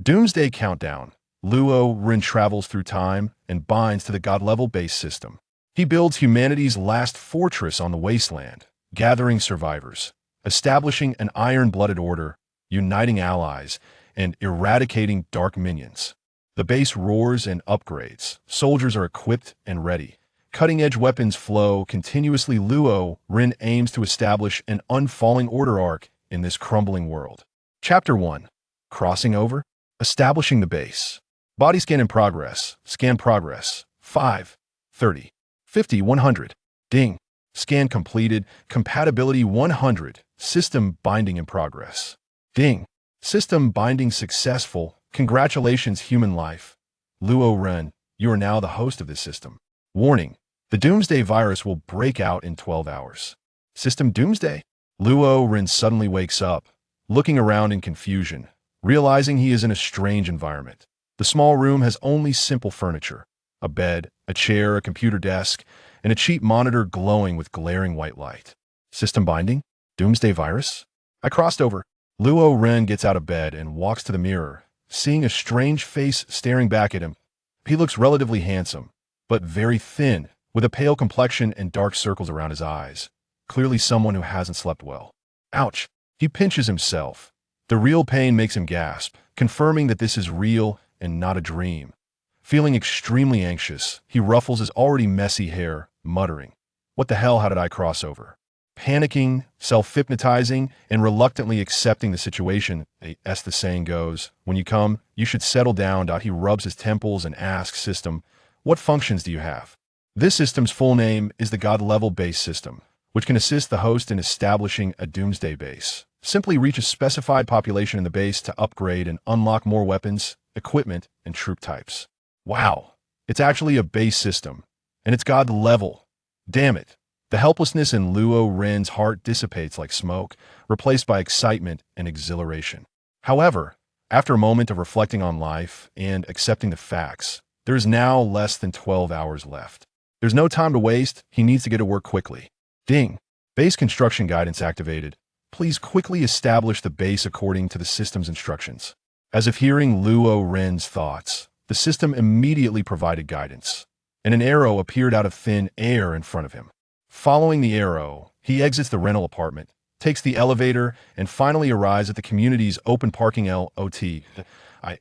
Doomsday Countdown. Luo Ren travels through time and binds to the god-level base system. He builds humanity's last fortress on the wasteland, gathering survivors, establishing an iron-blooded order, uniting allies, and eradicating dark minions. The base roars and upgrades. Soldiers are equipped and ready. Cutting-edge weapons flow continuously. Luo Ren aims to establish an unfalling order arc in this crumbling world. Chapter 1. Crossing over. Establishing the base. Body scan in progress. Scan progress. 5, 30, 50, 100. Ding. Scan completed. Compatibility 100. System binding in progress. Ding. System binding successful. Congratulations, human life. Luo Ren, you are now the host of this system. Warning. The Doomsday virus will break out in 12 hours. System Doomsday? Luo Ren suddenly wakes up, looking around in confusion, realizing he is in a strange environment. The small room has only simple furniture, a bed, a chair, a computer desk, and a cheap monitor glowing with glaring white light. System binding? Doomsday virus? I crossed over. Luo Ren gets out of bed and walks to the mirror, seeing a strange face staring back at him. He looks relatively handsome, but very thin, with a pale complexion and dark circles around his eyes. Clearly someone who hasn't slept well. Ouch! He pinches himself. The real pain makes him gasp, confirming that this is real and not a dream. Feeling extremely anxious, he ruffles his already messy hair, muttering, "What the hell, how did I cross over?" Panicking, self-hypnotizing, and reluctantly accepting the situation, as the saying goes, when you come, you should settle down. He rubs his temples and asks System, "What functions do you have?" This system's full name is the God-level base system, which can assist the host in establishing a doomsday base. Simply reach a specified population in the base to upgrade and unlock more weapons, equipment, and troop types. Wow, it's actually a base system, and it's God level. Damn it. The helplessness in Luo Ren's heart dissipates like smoke, replaced by excitement and exhilaration. However, after a moment of reflecting on life and accepting the facts, there is now less than 12 hours left. There's no time to waste. He needs to get to work quickly. Ding. Base construction guidance activated. Please quickly establish the base according to the system's instructions. As if hearing Luo Ren's thoughts, the system immediately provided guidance, and an arrow appeared out of thin air in front of him. Following the arrow, he exits the rental apartment, takes the elevator, and finally arrives at the community's open parking lot.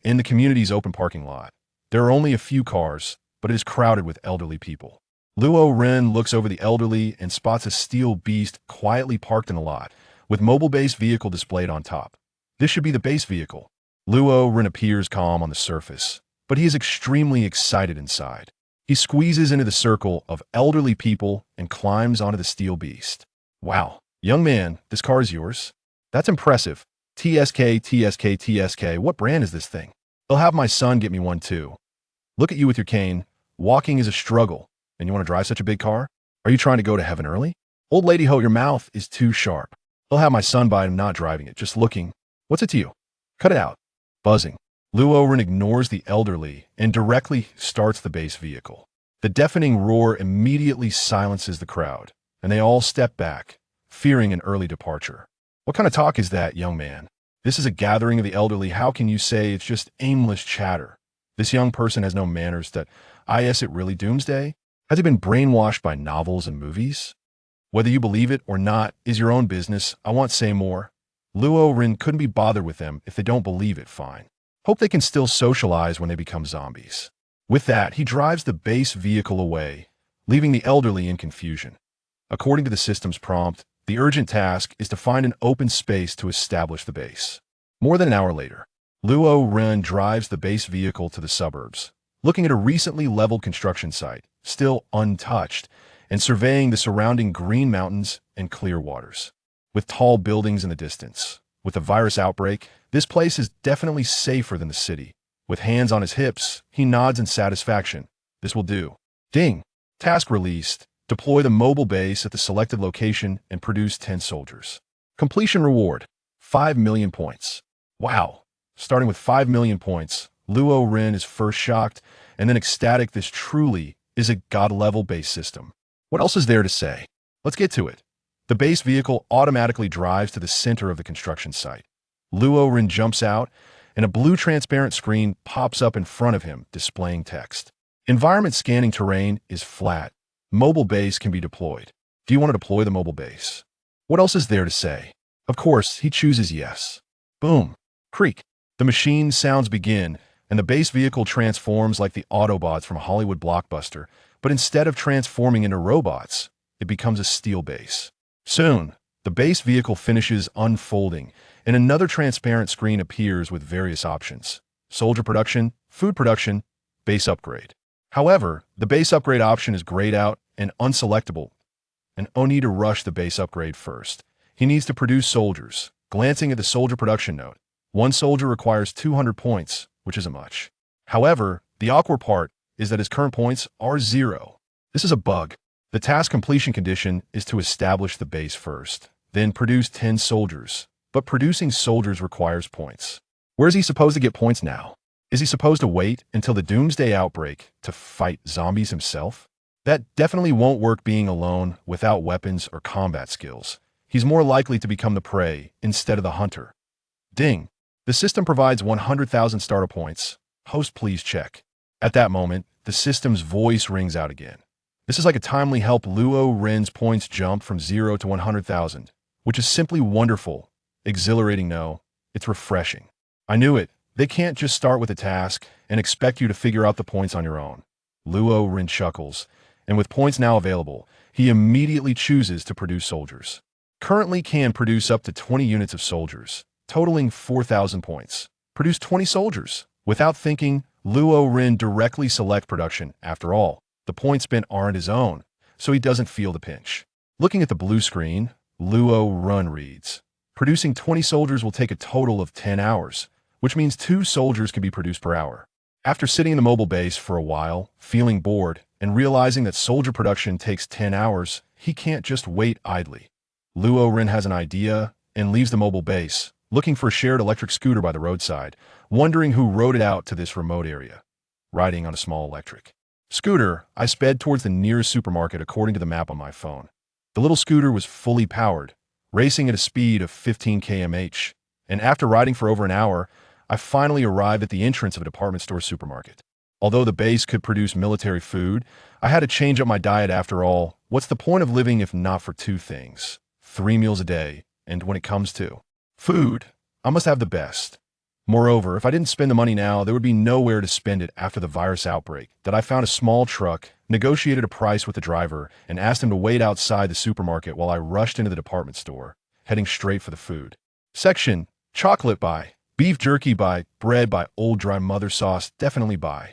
In the community's open parking lot, there are only a few cars, but it is crowded with elderly people. Luo Ren looks over the elderly and spots a steel beast quietly parked in the lot, with mobile base vehicle displayed on top. This should be the base vehicle. Luo Ren appears calm on the surface, but he is extremely excited inside. He squeezes into the circle of elderly people and climbs onto the steel beast. Wow, young man, this car is yours? That's impressive. TSK, what brand is this thing? I'll have my son get me one too. Look at you with your cane. Walking is a struggle, and you want to drive such a big car? Are you trying to go to heaven early? Old lady ho, your mouth is too sharp. I'll have my son buy it. I'm not driving it, just looking. What's it to you? Cut it out. Buzzing. Luo Ren ignores the elderly and directly starts the base vehicle. The deafening roar immediately silences the crowd, and they all step back, fearing an early departure. What kind of talk is that, young man? This is a gathering of the elderly. How can you say it's just aimless chatter? This young person has no manners. Is it really doomsday? Has he been brainwashed by novels and movies? Whether you believe it or not is your own business. I won't say more. Luo Ren couldn't be bothered with them. If they don't believe it, fine. Hope they can still socialize when they become zombies. With that, he drives the base vehicle away, leaving the elderly in confusion. According to the system's prompt, the urgent task is to find an open space to establish the base. More than an hour later, Luo Ren drives the base vehicle to the suburbs, looking at a recently leveled construction site, still untouched, and surveying the surrounding green mountains and clear waters. With tall buildings in the distance, with a virus outbreak, this place is definitely safer than the city. With hands on his hips, he nods in satisfaction. This will do. Ding. Task released. Deploy the mobile base at the selected location and produce 10 soldiers. Completion reward, 5 million points. Wow. Starting with 5 million points, Luo Ren is first shocked and then ecstatic. This truly is a god-level base system. What else is there to say? Let's get to it. The base vehicle automatically drives to the center of the construction site. Luo Ren jumps out and a blue transparent screen pops up in front of him, displaying text. Environment scanning terrain is flat. Mobile base can be deployed. Do you want to deploy the mobile base? What else is there to say? Of course, he chooses yes. Boom. Creak. The machine sounds begin, and the base vehicle transforms like the Autobots from a Hollywood blockbuster, but instead of transforming into robots, it becomes a steel base. Soon, the base vehicle finishes unfolding, and another transparent screen appears with various options: soldier production, food production, base upgrade. However, the base upgrade option is grayed out and unselectable, and O need to rush the base upgrade first. He needs to produce soldiers. Glancing at the soldier production note, one soldier requires 200 points, which isn't much. However, the awkward part is that his current points are 0. This is a bug. The task completion condition is to establish the base first, then produce 10 soldiers. But producing soldiers requires points. Where is he supposed to get points now? Is he supposed to wait until the doomsday outbreak to fight zombies himself? That definitely won't work being alone without weapons or combat skills. He's more likely to become the prey instead of the hunter. Ding. The system provides 100,000 starter points. Host, please check. At that moment, the system's voice rings out again. This is like a timely help. Luo Ren's points jump from 0 to 100,000, which is simply wonderful. Exhilarating, no. It's refreshing. I knew it. They can't just start with a task and expect you to figure out the points on your own. Luo Ren chuckles, and with points now available, he immediately chooses to produce soldiers. Currently can produce up to 20 units of soldiers, totaling 4,000 points. Produce 20 soldiers. Without thinking, Luo Ren directly select production. After all, the points spent aren't his own, so he doesn't feel the pinch. Looking at the blue screen, Luo Ren reads, producing 20 soldiers will take a total of 10 hours, which means 2 soldiers can be produced per hour. After sitting in the mobile base for a while, feeling bored, and realizing that soldier production takes 10 hours, he can't just wait idly. Luo Ren has an idea and leaves the mobile base, looking for a shared electric scooter by the roadside, wondering who rode it out to this remote area. Riding on a small electric scooter, I sped towards the nearest supermarket according to the map on my phone. The little scooter was fully powered, racing at a speed of 15 km/h, and after riding for over an hour, I finally arrived at the entrance of a department store supermarket. Although the base could produce military food, I had to change up my diet after all. What's the point of living if not for 2 things? 3 meals a day, and when it comes to food, I must have the best. Moreover, if I didn't spend the money now, there would be nowhere to spend it after the virus outbreak. That I found a small truck, negotiated a price with the driver, and asked him to wait outside the supermarket while I rushed into the department store, heading straight for the food section. Chocolate buy, beef jerky buy, bread buy, old dry mother sauce definitely buy.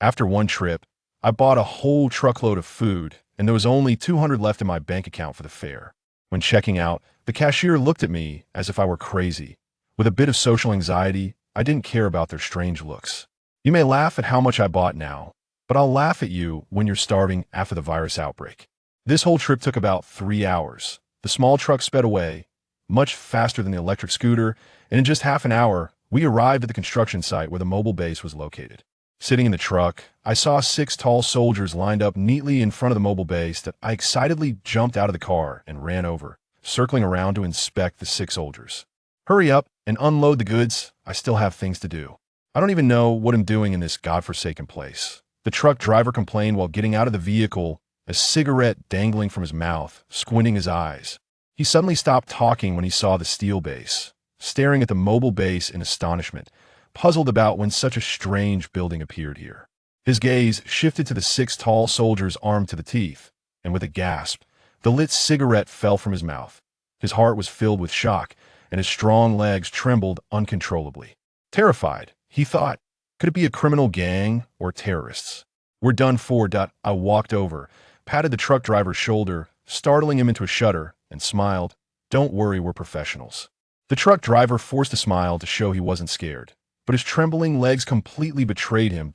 After one trip, I bought a whole truckload of food, and there was only 200 left in my bank account for the fare. When checking out, the cashier looked at me as if I were crazy. With a bit of social anxiety, I didn't care about their strange looks. You may laugh at how much I bought now, but I'll laugh at you when you're starving after the virus outbreak. This whole trip took about 3 hours. The small truck sped away, much faster than the electric scooter, and in just half an hour, we arrived at the construction site where the mobile base was located. Sitting in the truck, I saw 6 tall soldiers lined up neatly in front of the mobile base that I excitedly jumped out of the car and ran over, circling around to inspect the 6 soldiers. Hurry up and unload the goods. I still have things to do. I don't even know what I'm doing in this godforsaken place. The truck driver complained while getting out of the vehicle, a cigarette dangling from his mouth, squinting his eyes. He suddenly stopped talking when he saw the steel base, staring at the mobile base in astonishment, puzzled about when such a strange building appeared here. His gaze shifted to the 6 tall soldiers armed to the teeth, and with a gasp, the lit cigarette fell from his mouth. His heart was filled with shock, and his strong legs trembled uncontrollably. Terrified, he thought, could it be a criminal gang or terrorists? We're done for. I walked over, patted the truck driver's shoulder, startling him into a shudder, and smiled. Don't worry, we're professionals. The truck driver forced a smile to show he wasn't scared, but his trembling legs completely betrayed him.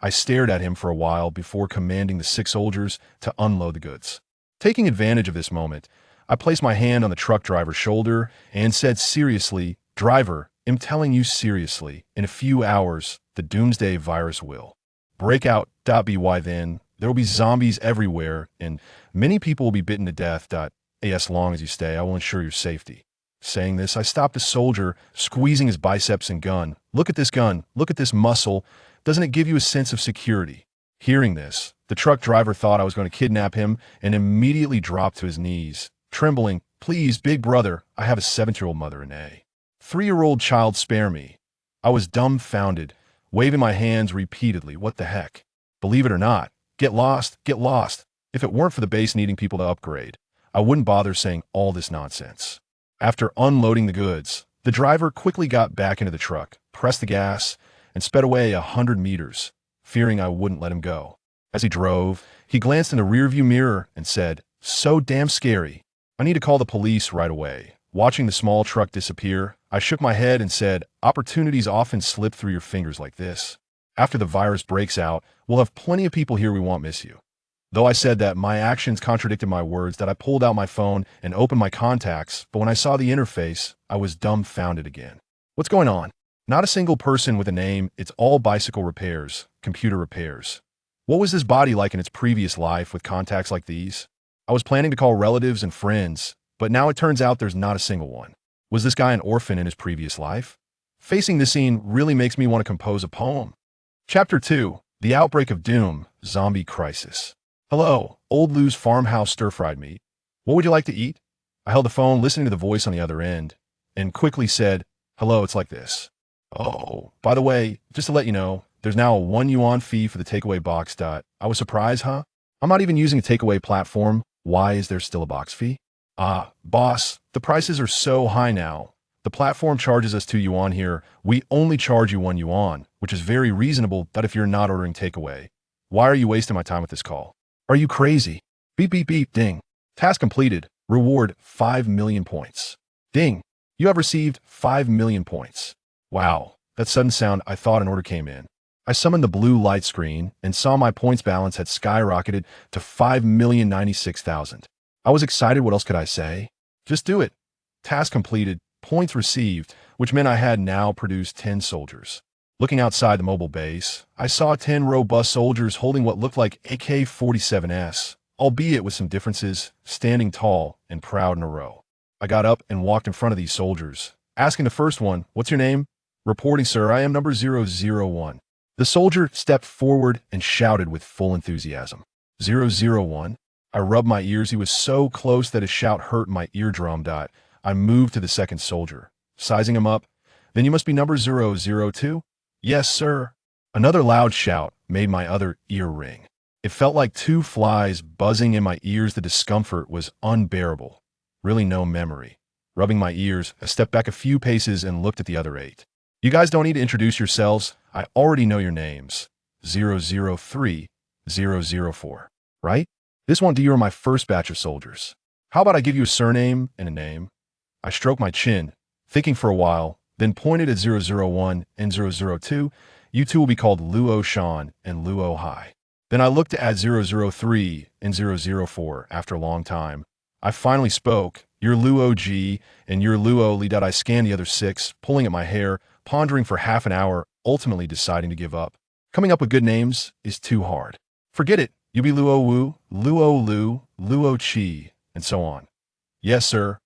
I stared at him for a while before commanding the 6 soldiers to unload the goods. Taking advantage of this moment, I placed my hand on the truck driver's shoulder and said seriously, "Driver, I'm telling you seriously, in a few hours, the doomsday virus will break out. By then, there will be zombies everywhere, and many people will be bitten to death. As long as you stay, I will ensure your safety." Saying this, I stopped a soldier, squeezing his biceps and gun. Look at this gun. Look at this muscle. Doesn't it give you a sense of security? Hearing this, the truck driver thought I was going to kidnap him and immediately dropped to his knees, trembling. Please, big brother, I have a 7-year-old mother and a 3-year-old child, spare me. I was dumbfounded, waving my hands repeatedly. What the heck? Believe it or not, get lost, get lost. If it weren't for the base needing people to upgrade, I wouldn't bother saying all this nonsense. After unloading the goods, the driver quickly got back into the truck, pressed the gas, and sped away 100 meters, fearing I wouldn't let him go. As he drove, he glanced in the rearview mirror and said, "So damn scary. I need to call the police right away." Watching the small truck disappear, I shook my head and said, "Opportunities often slip through your fingers like this. After the virus breaks out, we'll have plenty of people here we won't miss you." Though I said that, my actions contradicted my words. That I pulled out my phone and opened my contacts, but when I saw the interface, I was dumbfounded again. What's going on? Not a single person with a name. It's all bicycle repairs, computer repairs. What was this body like in its previous life with contacts like these? I was planning to call relatives and friends, but now it turns out there's not a single one. Was this guy an orphan in his previous life? Facing this scene really makes me want to compose a poem. Chapter 2. The Outbreak of Doom, Zombie Crisis. "Hello, old Lou's farmhouse stir-fried meat. What would you like to eat?" I held the phone, listening to the voice on the other end, and quickly said, "Hello, it's like this. Oh, by the way, just to let you know, there's now a 1 yuan fee for the takeaway box. I was surprised, huh? I'm not even using a takeaway platform. Why is there still a box fee?" "Ah, boss, the prices are so high now. The platform charges us 2 yuan here. We only charge you 1 yuan, which is very reasonable that if you're not ordering takeaway. Why are you wasting my time with this call? Are you crazy? Beep, beep, beep, ding. Task completed. Reward 5 million points. Ding. You have received 5 million points. Wow, that sudden sound, I thought an order came in. I summoned the blue light screen and saw my points balance had skyrocketed to 5,096,000. I was excited. What else could I say? Just do it. Task completed. Points received, which meant I had now produced 10 soldiers. Looking outside the mobile base, I saw 10 robust soldiers holding what looked like AK-47s, albeit with some differences, standing tall and proud in a row. I got up and walked in front of these soldiers, asking the first one, "What's your name?" "Reporting, sir, I am number 001. The soldier stepped forward and shouted with full enthusiasm, "001? I rubbed my ears. He was so close that his shout hurt my eardrum. I moved to the second soldier, sizing him up. "Then you must be number 002? "Yes, sir." Another loud shout made my other ear ring. It felt like 2 flies buzzing in my ears. The discomfort was unbearable. Really no memory. Rubbing my ears, I stepped back a few paces and looked at the other 8. "You guys don't need to introduce yourselves. I already know your names. 003, 004, right? This won't do. You are my first batch of soldiers. How about I give you a surname and a name?" I stroked my chin, thinking for a while, then pointed at 001 and 002. "You two will be called Luo Shan and Luo Hai." Then I looked at 003 and 004 after a long time. I finally spoke. "You're Luo G and you're Luo Li." I scanned the other 6, pulling at my hair, pondering for half an hour, ultimately deciding to give up. Coming up with good names is too hard. Forget it. You'll be Luo Wu, Luo Lu, Luo Chi, and so on. "Yes, sir."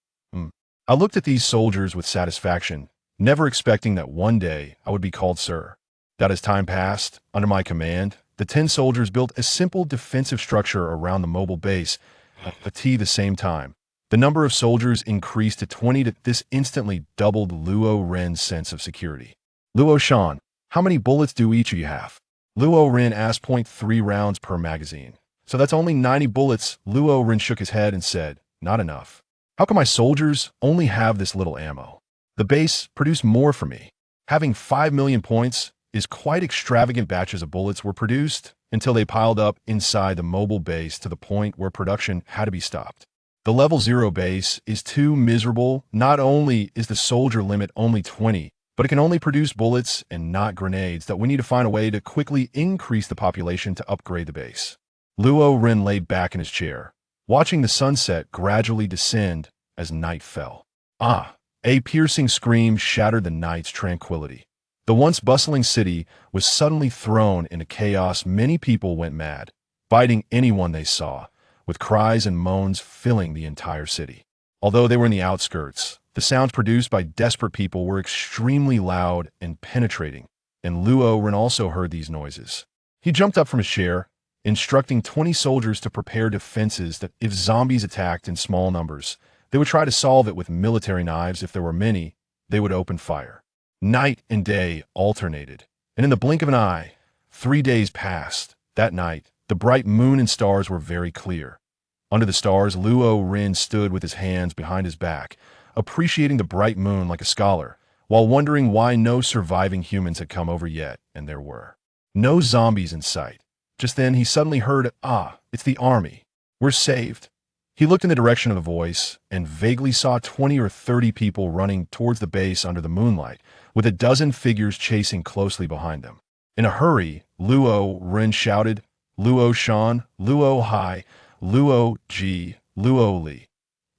I looked at these soldiers with satisfaction, never expecting that one day I would be called sir. That as time passed, under my command, the 10 soldiers built a simple defensive structure around the mobile base, at the same time. The number of soldiers increased to 20. This instantly doubled Luo Ren's sense of security. "Luo Shan, how many bullets do each of you have?" Luo Ren asked. "0.3 rounds per magazine. So that's only 90 bullets. Luo Ren shook his head and said, "Not enough. How come my soldiers only have this little ammo? The base produced more for me." Having 5 million points is quite extravagant. Batches of bullets were produced until they piled up inside the mobile base to the point where production had to be stopped. The level 0 base is too miserable. Not only is the soldier limit only 20, but it can only produce bullets and not grenades. That we need to find a way to quickly increase the population to upgrade the base. Luo Ren lay back in his chair, watching the sunset gradually descend as night fell. A piercing scream shattered the night's tranquility. The once bustling city was suddenly thrown into chaos. Many people went mad, biting anyone they saw, with cries and moans filling the entire city. Although they were in the outskirts, The sounds produced by desperate people were extremely loud and penetrating, and Luo Ren also heard these noises. He jumped up from his chair, instructing 20 soldiers to prepare defenses that if zombies attacked in small numbers, they would try to solve it with military knives. If there were many, they would open fire. Night and day alternated, and in the blink of an eye, 3 days passed. That night, the bright moon and stars were very clear. Under the stars, Luo Ren stood with his hands behind his back, appreciating the bright moon like a scholar, while wondering why no surviving humans had come over yet, and there were no zombies in sight. Just then, he suddenly heard, "Ah, it's the army. We're saved." He looked in the direction of the voice and vaguely saw 20 or 30 people running towards the base under the moonlight, with a dozen figures chasing closely behind them. In a hurry, Luo Ren shouted, "Luo Shan, Luo Hai, Luo Ji, Luo Li.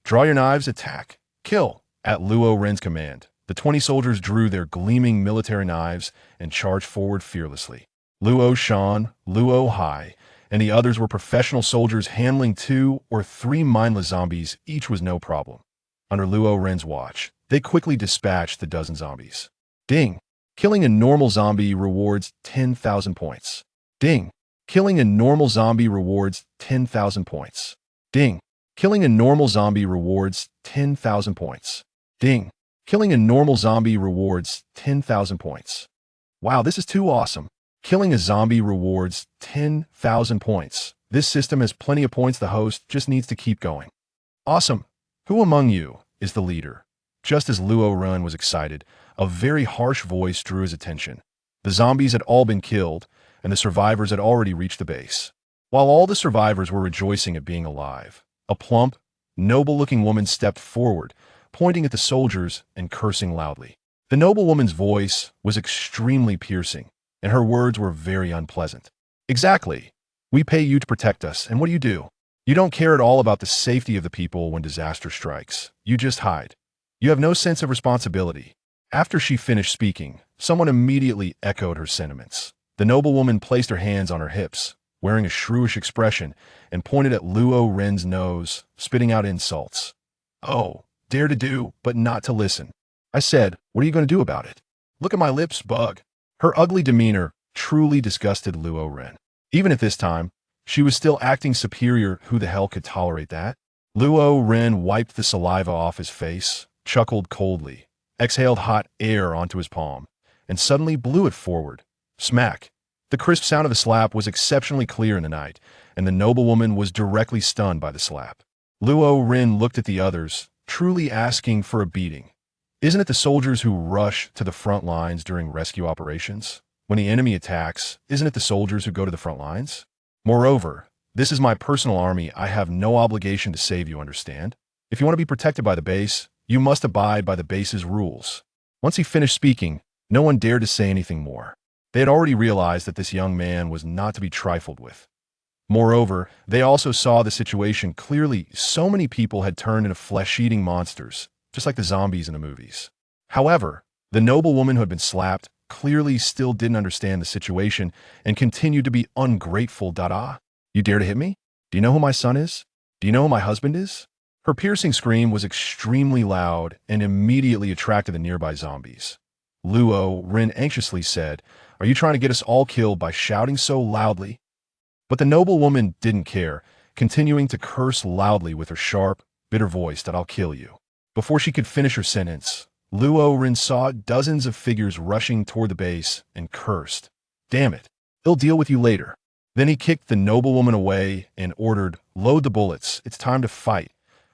Draw your knives, attack, kill." At Luo Ren's command, the 20 soldiers drew their gleaming military knives and charged forward fearlessly. Luo Shan, Luo Hai, and the others were professional soldiers handling 2 or 3 mindless zombies. Each was no problem. Under Luo Ren's watch, they quickly dispatched the dozen zombies. Ding! Killing a normal zombie rewards 10,000 points. Ding! Killing a normal zombie rewards 10,000 points. Ding! Killing a normal zombie rewards 10,000 points. Ding! Killing a normal zombie rewards 10,000 points. Wow, this is too awesome. Killing a zombie rewards 10,000 points. This system has plenty of points. The host just needs to keep going. Awesome. Who among you is the leader? Just as Luo Ren was excited, a very harsh voice drew his attention. The zombies had all been killed, and the survivors had already reached the base. While all the survivors were rejoicing at being alive, a plump, noble-looking woman stepped forward, pointing at the soldiers and cursing loudly. The noble woman's voice was extremely piercing, and her words were very unpleasant. "Exactly. We pay you to protect us, and what do? You don't care at all about the safety of the people when disaster strikes. You just hide. You have no sense of responsibility." After she finished speaking, someone immediately echoed her sentiments. The noblewoman placed her hands on her hips, wearing a shrewish expression, and pointed at Luo Ren's nose, spitting out insults. "Oh, dare to do, but not to listen. I said, what are you going to do about it? Look at my lips, bug." Her ugly demeanor truly disgusted Luo Ren. Even at this time, she was still acting superior. Who the hell could tolerate that? Luo Ren wiped the saliva off his face, chuckled coldly, exhaled hot air onto his palm, and suddenly blew it forward. Smack! The crisp sound of the slap was exceptionally clear in the night, and the noblewoman was directly stunned by the slap. Luo Ren looked at the others, truly asking for a beating. Isn't it the soldiers who rush to the front lines during rescue operations? When the enemy attacks, isn't it the soldiers who go to the front lines? Moreover, this is my personal army. I have no obligation to save you, understand? If you want to be protected by the base, you must abide by the base's rules. Once he finished speaking, no one dared to say anything more. They had already realized that this young man was not to be trifled with. Moreover, they also saw the situation clearly. So many people had turned into flesh-eating monsters, just like the zombies in the movies. However, the noblewoman who had been slapped clearly still didn't understand the situation and continued to be ungrateful. "You dare to hit me? Do you know who my son is? Do you know who my husband is?" Her piercing scream was extremely loud and immediately attracted the nearby zombies. Luo Ren anxiously said, "Are you trying to get us all killed by shouting so loudly?" But the noblewoman didn't care, continuing to curse loudly with her sharp, bitter voice that "I'll kill you." Before she could finish her sentence, Luo Ren saw dozens of figures rushing toward the base and cursed, "Damn it, he'll deal with you later." Then he kicked the noblewoman away and ordered, "Load the bullets, it's time to fight."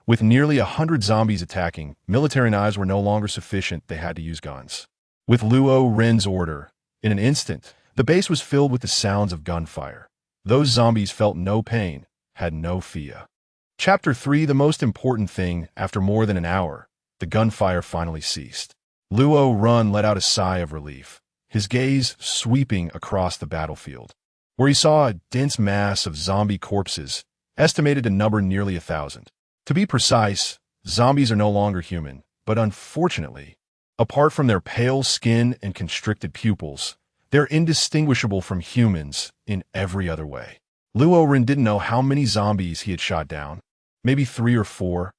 With nearly 100 zombies attacking, military knives were no longer sufficient. They had to use guns. With Luo Ren's order, in an instant, the base was filled with the sounds of gunfire. Those zombies felt no pain, had no fear. Chapter 3: The most important thing. After more than an hour, the gunfire finally ceased. Luo Ren let out a sigh of relief, his gaze sweeping across the battlefield, where he saw a dense mass of zombie corpses, estimated to number nearly 1,000. To be precise, zombies are no longer human, but unfortunately, apart from their pale skin and constricted pupils, they're indistinguishable from humans in every other way. Luo Ren didn't know how many zombies he had shot down. Maybe 3 or 4,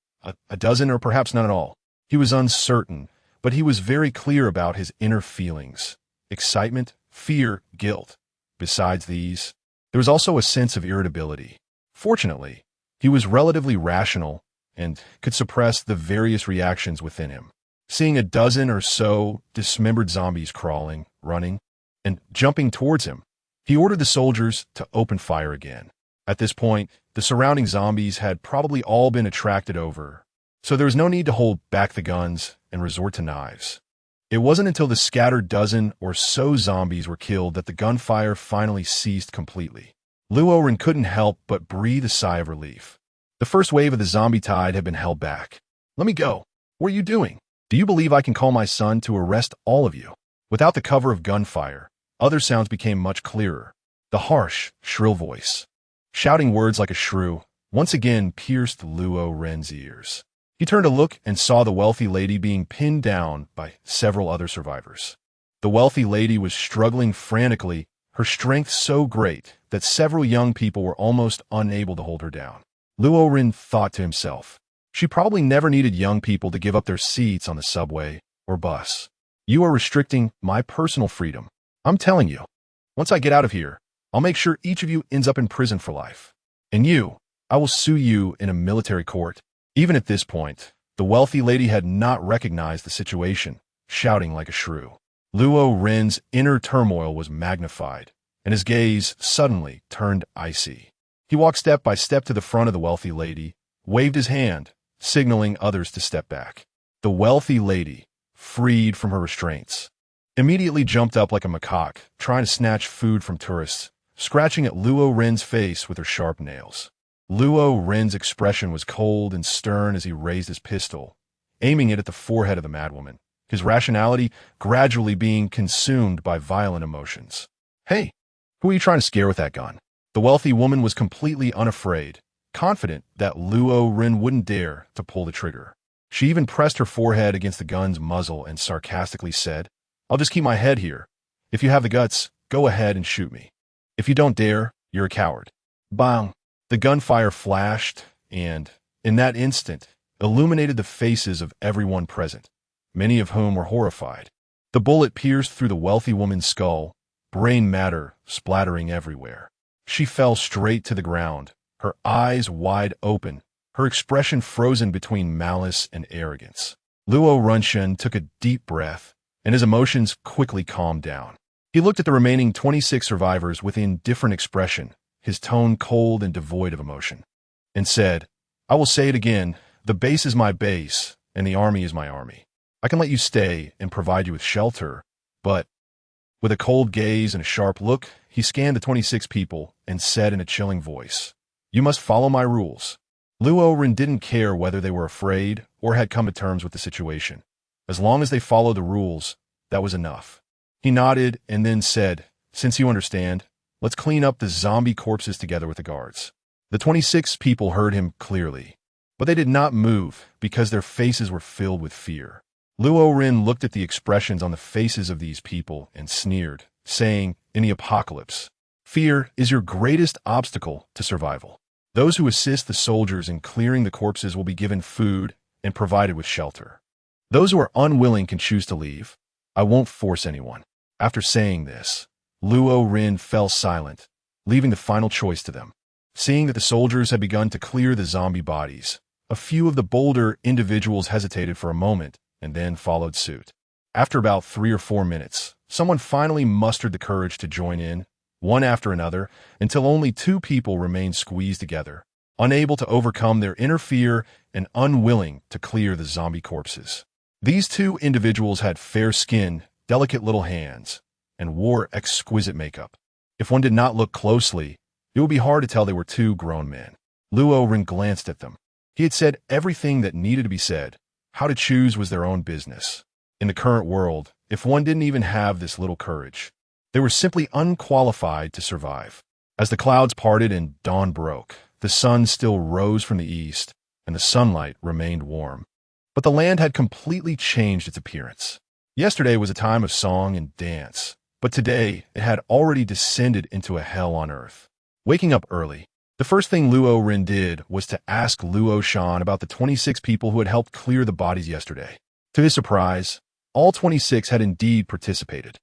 a dozen, or perhaps none at all. He was uncertain, but he was very clear about his inner feelings: excitement, fear, guilt. Besides these, there was also a sense of irritability. Fortunately, he was relatively rational and could suppress the various reactions within him. Seeing a dozen or so dismembered zombies crawling, running, and jumping towards him, he ordered the soldiers to open fire again. At this point, the surrounding zombies had probably all been attracted over, so there was no need to hold back the guns and resort to knives. It wasn't until the scattered dozen or so zombies were killed that the gunfire finally ceased completely. Luo Ren couldn't help but breathe a sigh of relief. The first wave of the zombie tide had been held back. "Let me go. What are you doing? Do you believe I can call my son to arrest all of you?" Without the cover of gunfire, other sounds became much clearer. The harsh, shrill voice, shouting words like a shrew, once again pierced Luo Ren's ears. He turned to look and saw the wealthy lady being pinned down by several other survivors. The wealthy lady was struggling frantically, her strength so great that several young people were almost unable to hold her down. Luo Ren thought to himself, she probably never needed young people to give up their seats on the subway or bus. You are restricting my personal freedom. I'm telling you, once I get out of here, I'll make sure each of you ends up in prison for life. And you, I will sue you in a military court. Even at this point, the wealthy lady had not recognized the situation, shouting like a shrew. Luo Ren's inner turmoil was magnified, and his gaze suddenly turned icy. He walked step by step to the front of the wealthy lady, waved his hand, signaling others to step back. The wealthy lady, freed from her restraints, immediately jumped up like a macaque, trying to snatch food from tourists, scratching at Luo Ren's face with her sharp nails. Luo Ren's expression was cold and stern as he raised his pistol, aiming it at the forehead of the madwoman, his rationality gradually being consumed by violent emotions. "Hey, who are you trying to scare with that gun?" The wealthy woman was completely unafraid, confident that Luo Ren wouldn't dare to pull the trigger. She even pressed her forehead against the gun's muzzle and sarcastically said, "I'll just keep my head here. If you have the guts, go ahead and shoot me. If you don't dare, you're a coward." Bang! The gunfire flashed and, in that instant, illuminated the faces of everyone present, many of whom were horrified. The bullet pierced through the wealthy woman's skull, brain matter splattering everywhere. She fell straight to the ground, her eyes wide open, her expression frozen between malice and arrogance. Luo Ren took a deep breath, and his emotions quickly calmed down. He looked at the remaining 26 survivors with indifferent expression, his tone cold and devoid of emotion, and said, "I will say it again, the base is my base, and the army is my army. I can let you stay and provide you with shelter, but..." With a cold gaze and a sharp look, he scanned the 26 people and said in a chilling voice, "You must follow my rules." Luo Ren didn't care whether they were afraid or had come to terms with the situation. As long as they followed the rules, that was enough. He nodded and then said, "Since you understand, let's clean up the zombie corpses together with the guards." The 26 people heard him clearly, but they did not move because their faces were filled with fear. Luo Ren looked at the expressions on the faces of these people and sneered, saying, in the apocalypse, "Fear is your greatest obstacle to survival. Those who assist the soldiers in clearing the corpses will be given food and provided with shelter. Those who are unwilling can choose to leave. I won't force anyone." After saying this, Luo Ren fell silent, leaving the final choice to them. Seeing that the soldiers had begun to clear the zombie bodies, a few of the bolder individuals hesitated for a moment and then followed suit. After about 3 or 4 minutes, someone finally mustered the courage to join in, one after another, until only 2 people remained squeezed together, unable to overcome their inner fear and unwilling to clear the zombie corpses. These 2 individuals had fair skin, delicate little hands, and wore exquisite makeup. If one did not look closely, it would be hard to tell they were 2 grown men. Luo Ren glanced at them. He had said everything that needed to be said. How to choose was their own business. In the current world, if one didn't even have this little courage, they were simply unqualified to survive. As the clouds parted and dawn broke, the sun still rose from the east, and the sunlight remained warm. But the land had completely changed its appearance. Yesterday was a time of song and dance, but today it had already descended into a hell on earth. Waking up early, The first thing Luo Ren did was to ask Luo Shan about the 26 people who had helped clear the bodies yesterday. To his surprise, all 26 had indeed participated.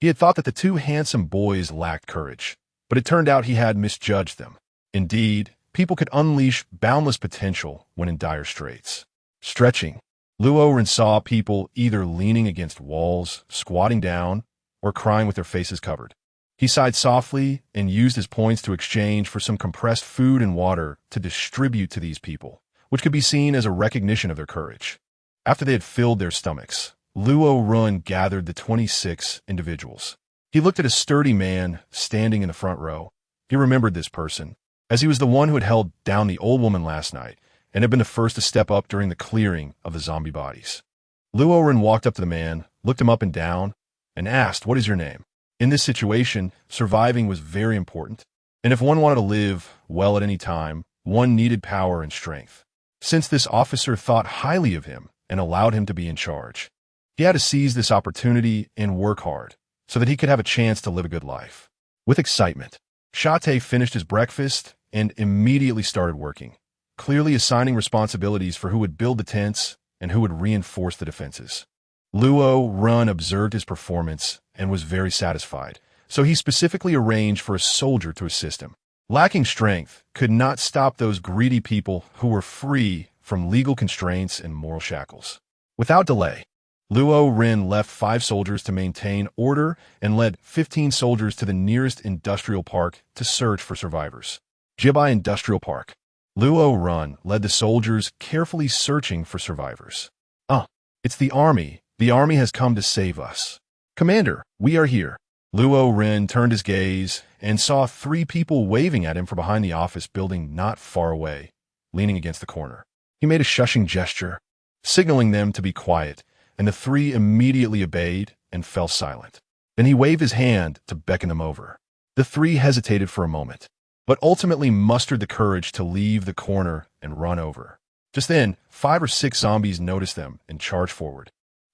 He had thought that the two handsome boys lacked courage, but it turned out he had misjudged them. Indeed, people could unleash boundless potential when in dire straits. Stretching, Luo Ren saw people either leaning against walls, squatting down, or crying with their faces covered. He sighed softly and used his points to exchange for some compressed food and water to distribute to these people, which could be seen as a recognition of their courage. After they had filled their stomachs, Luo Ren gathered the 26 individuals. He looked at a sturdy man standing in the front row. He remembered this person, as he was the one who had held down the old woman last night and had been the first to step up during the clearing of the zombie bodies. Luo Ren walked up to the man, looked him up and down, and asked, "What is your name?" In this situation, surviving was very important, and if one wanted to live well at any time, one needed power and strength. Since this officer thought highly of him and allowed him to be in charge, he had to seize this opportunity and work hard so that he could have a chance to live a good life. With excitement, Shate finished his breakfast and immediately started working, clearly assigning responsibilities for who would build the tents and who would reinforce the defenses. Luo Ren observed his performance and was very satisfied, so he specifically arranged for a soldier to assist him. Lacking strength could not stop those greedy people who were free from legal constraints and moral shackles. Without delay, Luo Ren left 5 soldiers to maintain order and led 15 soldiers to the nearest industrial park to search for survivors. Jibai Industrial Park. Luo Ren led the soldiers, carefully searching for survivors. It's the army. The army has come to save us. Commander, we are here. Luo Ren turned his gaze and saw 3 people waving at him from behind the office building not far away, leaning against the corner. He made a shushing gesture, signaling them to be quiet, and the 3 immediately obeyed and fell silent. Then he waved his hand to beckon them over. The 3 hesitated for a moment, but ultimately mustered the courage to leave the corner and run over. Just then, 5 or 6 zombies noticed them and charged forward.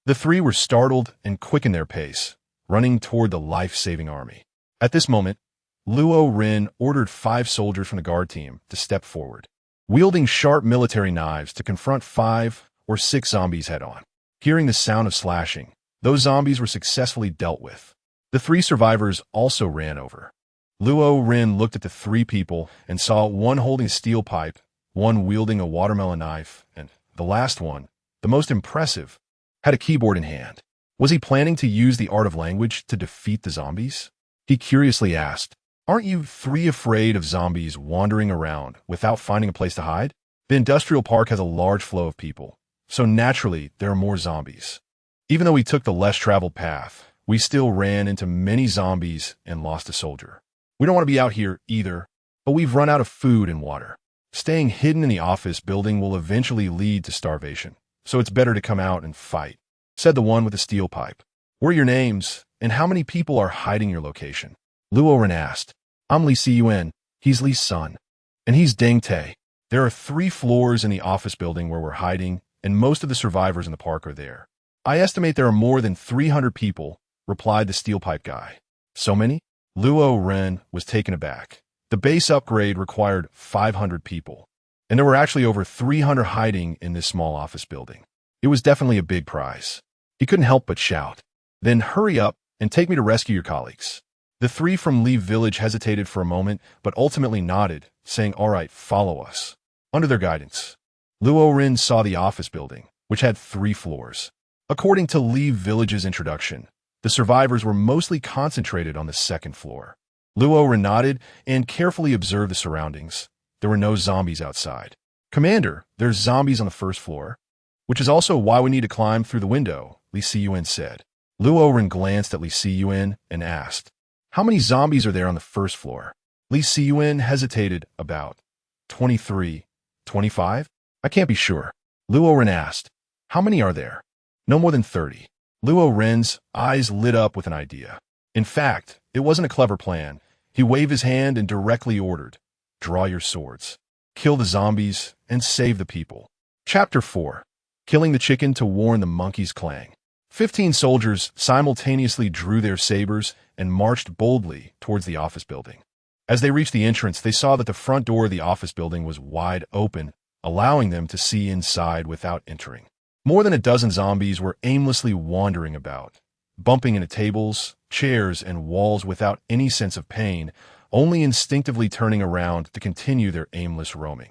The 3 were startled and quickened their pace, running toward the life-saving army. At this moment, Luo Ren ordered 5 soldiers from the guard team to step forward, wielding sharp military knives to confront 5 or 6 zombies head-on. Hearing the sound of slashing, those zombies were successfully dealt with. The 3 survivors also ran over. Luo Ren looked at the 3 people and saw one holding a steel pipe, one wielding a watermelon knife, and the last one, the most impressive, had a keyboard in hand. Was he planning to use the art of language to defeat the zombies? He curiously asked, "Aren't you 3 afraid of zombies wandering around without finding a place to hide?" The industrial park has a large flow of people, so naturally there are more zombies. Even though we took the less traveled path, we still ran into many zombies and lost a soldier. We don't want to be out here either, but we've run out of food and water. Staying hidden in the office building will eventually lead to starvation, so it's better to come out and fight, said the one with the steel pipe. "What are your names, and how many people are hiding your location?" Luo Ren asked. "I'm Li Cun. He's Li's son. And he's Deng Te. There are 3 floors in the office building where we're hiding, and most of the survivors in the park are there. I estimate there are more than 300 people," replied the steel pipe guy. "So many?" Luo Ren was taken aback. The base upgrade required 500 people, and there were actually over 300 hiding in this small office building. It was definitely a big prize. He couldn't help but shout, "Then hurry up and take me to rescue your colleagues." The 3 from Li Village hesitated for a moment, but ultimately nodded, saying, "All right, follow us." Under their guidance, Luo Ren saw the office building, which had 3 floors. According to Li Village's introduction, the survivors were mostly concentrated on the 2nd floor. Luo Ren nodded and carefully observed the surroundings. There were no zombies outside. "Commander, there's zombies on the 1st floor, which is also why we need to climb through the window," Li Cun said. Luo Ren glanced at Li Cun and asked, "How many zombies are there on the 1st floor?" Li Cun hesitated. "About 23, 25? I can't be sure." Luo Ren asked, "How many are there?" "No more than 30. Luo Ren's eyes lit up with an idea. In fact, it wasn't a clever plan. He waved his hand and directly ordered, "Draw your swords. Kill the zombies and save the people." Chapter 4. Killing the chicken to warn the monkey's clang. 15 soldiers simultaneously drew their sabers and marched boldly towards the office building. As they reached the entrance, they saw that the front door of the office building was wide open, allowing them to see inside without entering. More than a dozen zombies were aimlessly wandering about, bumping into tables, chairs, and walls without any sense of pain, only instinctively turning around to continue their aimless roaming.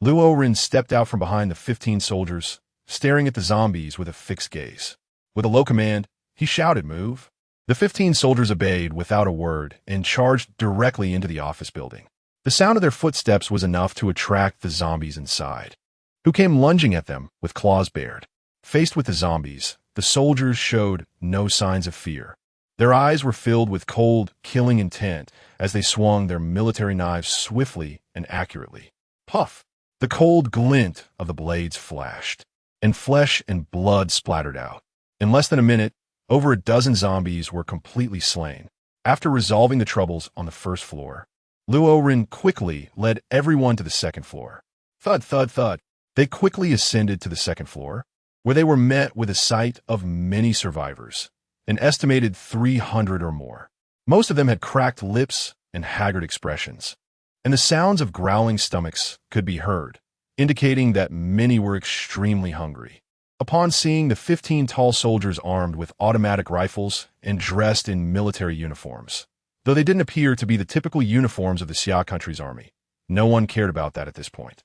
Luo Ren stepped out from behind the 15 soldiers, staring at the zombies with a fixed gaze. With a low command, he shouted, "Move." The 15 soldiers obeyed without a word and charged directly into the office building. The sound of their footsteps was enough to attract the zombies inside, who came lunging at them with claws bared. Faced with the zombies, the soldiers showed no signs of fear. Their eyes were filled with cold, killing intent as they swung their military knives swiftly and accurately. Puff! The cold glint of the blades flashed, and flesh and blood splattered out. In less than a minute, over a dozen zombies were completely slain. After resolving the troubles on the first floor, Luo Ren quickly led everyone to the second floor. Thud, thud, thud. They quickly ascended to the second floor, where they were met with a sight of many survivors, an estimated 300 or more. Most of them had cracked lips and haggard expressions, and the sounds of growling stomachs could be heard, indicating that many were extremely hungry. Upon seeing the 15 tall soldiers armed with automatic rifles and dressed in military uniforms, though they didn't appear to be the typical uniforms of the Xia country's army, no one cared about that at this point.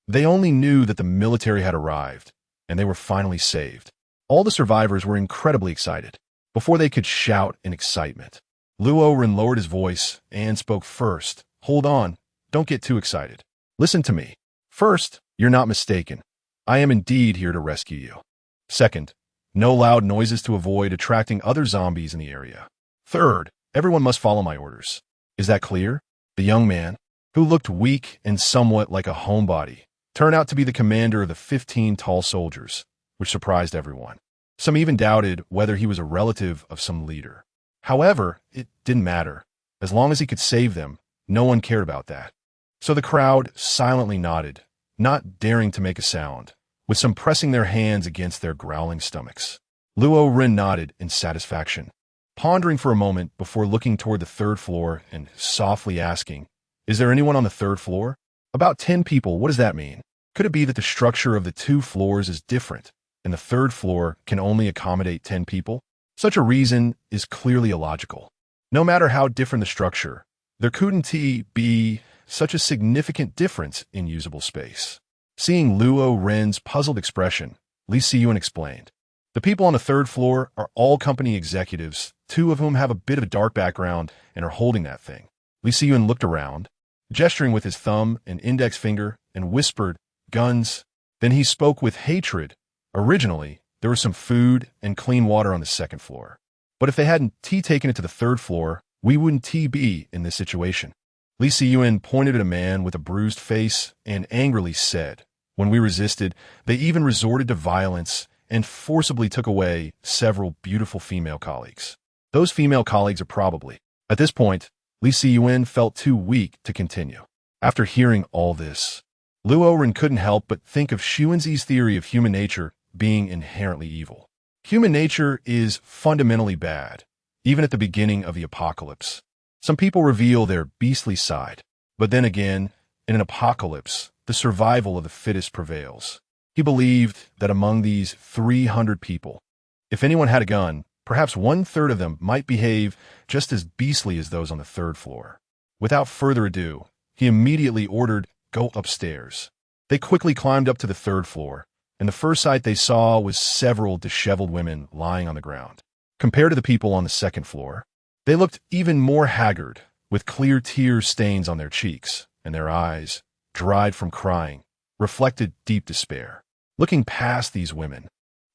They only knew that the military had arrived, and they were finally saved. All the survivors were incredibly excited. Before they could shout in excitement, Luo Ren lowered his voice and spoke first. "Hold on, don't get too excited. Listen to me. First, you're not mistaken. I am indeed here to rescue you. Second, no loud noises to avoid attracting other zombies in the area. Third, everyone must follow my orders. Is that clear?" The young man, who looked weak and somewhat like a homebody, turned out to be the commander of the 15 tall soldiers, which surprised everyone. Some even doubted whether he was a relative of some leader. However, it didn't matter. As long as he could save them, no one cared about that. So the crowd silently nodded, not daring to make a sound, with some pressing their hands against their growling stomachs. Luo Ren nodded in satisfaction, pondering for a moment before looking toward the third floor and softly asking, "Is there anyone on the third floor?" "About 10 people, what does that mean? Could it be that the structure of the 2 floors is different, and the third floor can only accommodate 10 people? Such a reason is clearly illogical. No matter how different the structure, there couldn't be such a significant difference in usable space." Seeing Luo Ren's puzzled expression, Li Siyuan explained, "The people on the third floor are all company executives, 2 of whom have a bit of a dark background and are holding that thing." Li Siyuan looked around, gesturing with his thumb and index finger, and whispered, "Guns." Then he spoke with hatred. "Originally, there was some food and clean water on the second floor. But if they hadn't taken it to the third floor, we wouldn't be in this situation." Li Siyuan pointed at a man with a bruised face and angrily said, "When we resisted, they even resorted to violence and forcibly took away several beautiful female colleagues. Those female colleagues are probably..." At this point, Li Siyuan felt too weak to continue. After hearing all this, Luo Ren couldn't help but think of Xuanzi's theory of human nature being inherently evil. Human nature is fundamentally bad, even at the beginning of the apocalypse. Some people reveal their beastly side, but then again, in an apocalypse, the survival of the fittest prevails. He believed that among these 300 people, if anyone had a gun, perhaps 1/3 of them might behave just as beastly as those on the third floor. Without further ado, he immediately ordered, "Go upstairs." They quickly climbed up to the third floor, and the first sight they saw was several disheveled women lying on the ground. Compared to the people on the second floor, they looked even more haggard, with clear tear stains on their cheeks, and their eyes, dried from crying, reflected deep despair. Looking past these women,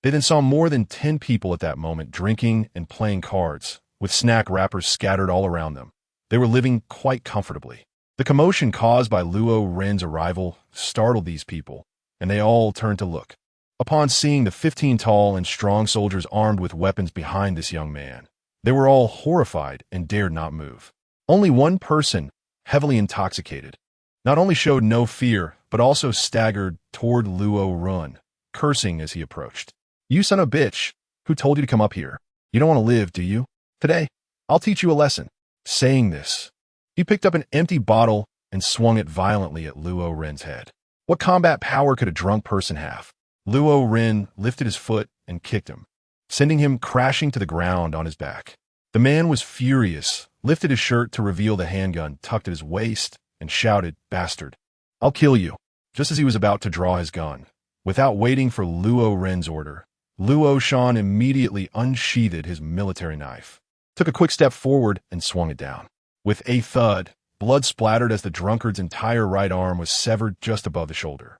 they then saw more than 10 people at that moment drinking and playing cards, with snack wrappers scattered all around them. They were living quite comfortably. The commotion caused by Luo Ren's arrival startled these people, and they all turned to look. Upon seeing the 15 tall and strong soldiers armed with weapons behind this young man, they were all horrified and dared not move. Only one person, heavily intoxicated, not only showed no fear, but also staggered toward Luo Ren, cursing as he approached. "You son of a bitch, who told you to come up here? You don't want to live, do you? Today, I'll teach you a lesson." Saying this, He picked up an empty bottle and swung it violently at Luo Ren's head. What combat power could a drunk person have? Luo Ren lifted his foot and kicked him, sending him crashing to the ground on his back. The man was furious, lifted his shirt to reveal the handgun tucked at his waist, and shouted, "Bastard, I'll kill you," just as he was about to draw his gun. Without waiting for Luo Ren's order, Luo Shan immediately unsheathed his military knife, took a quick step forward, and swung it down. With a thud, blood splattered as the drunkard's entire right arm was severed just above the shoulder.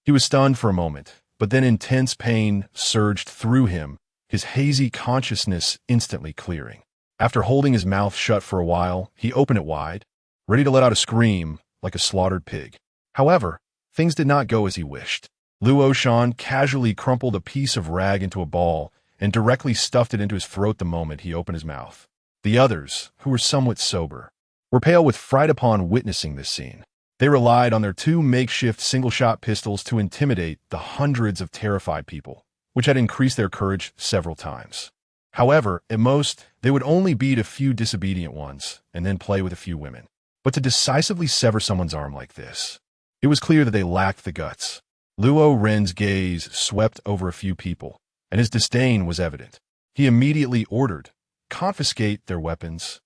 He was stunned for a moment, but then intense pain surged through him, his hazy consciousness instantly clearing. After holding his mouth shut for a while, he opened it wide, ready to let out a scream like a slaughtered pig. However, things did not go as he wished. Luo Shan casually crumpled a piece of rag into a ball and directly stuffed it into his throat the moment he opened his mouth. The others, who were somewhat sober, were pale with fright upon witnessing this scene. They relied on their two makeshift single-shot pistols to intimidate the hundreds of terrified people, which had increased their courage several times. However, at most, they would only beat a few disobedient ones and then play with a few women. But to decisively sever someone's arm like this, it was clear that they lacked the guts. Luo Ren's gaze swept over a few people, and his disdain was evident. He immediately ordered, "Confiscate their weapons.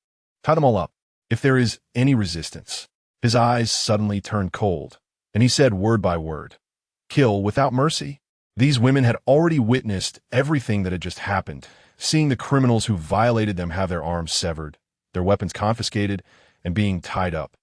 Tie them all up. If there is any resistance." His eyes suddenly turned cold, and he said word by word, "Kill without mercy." These women had already witnessed everything that had just happened, seeing the criminals who violated them have their arms severed, their weapons confiscated, and being tied up.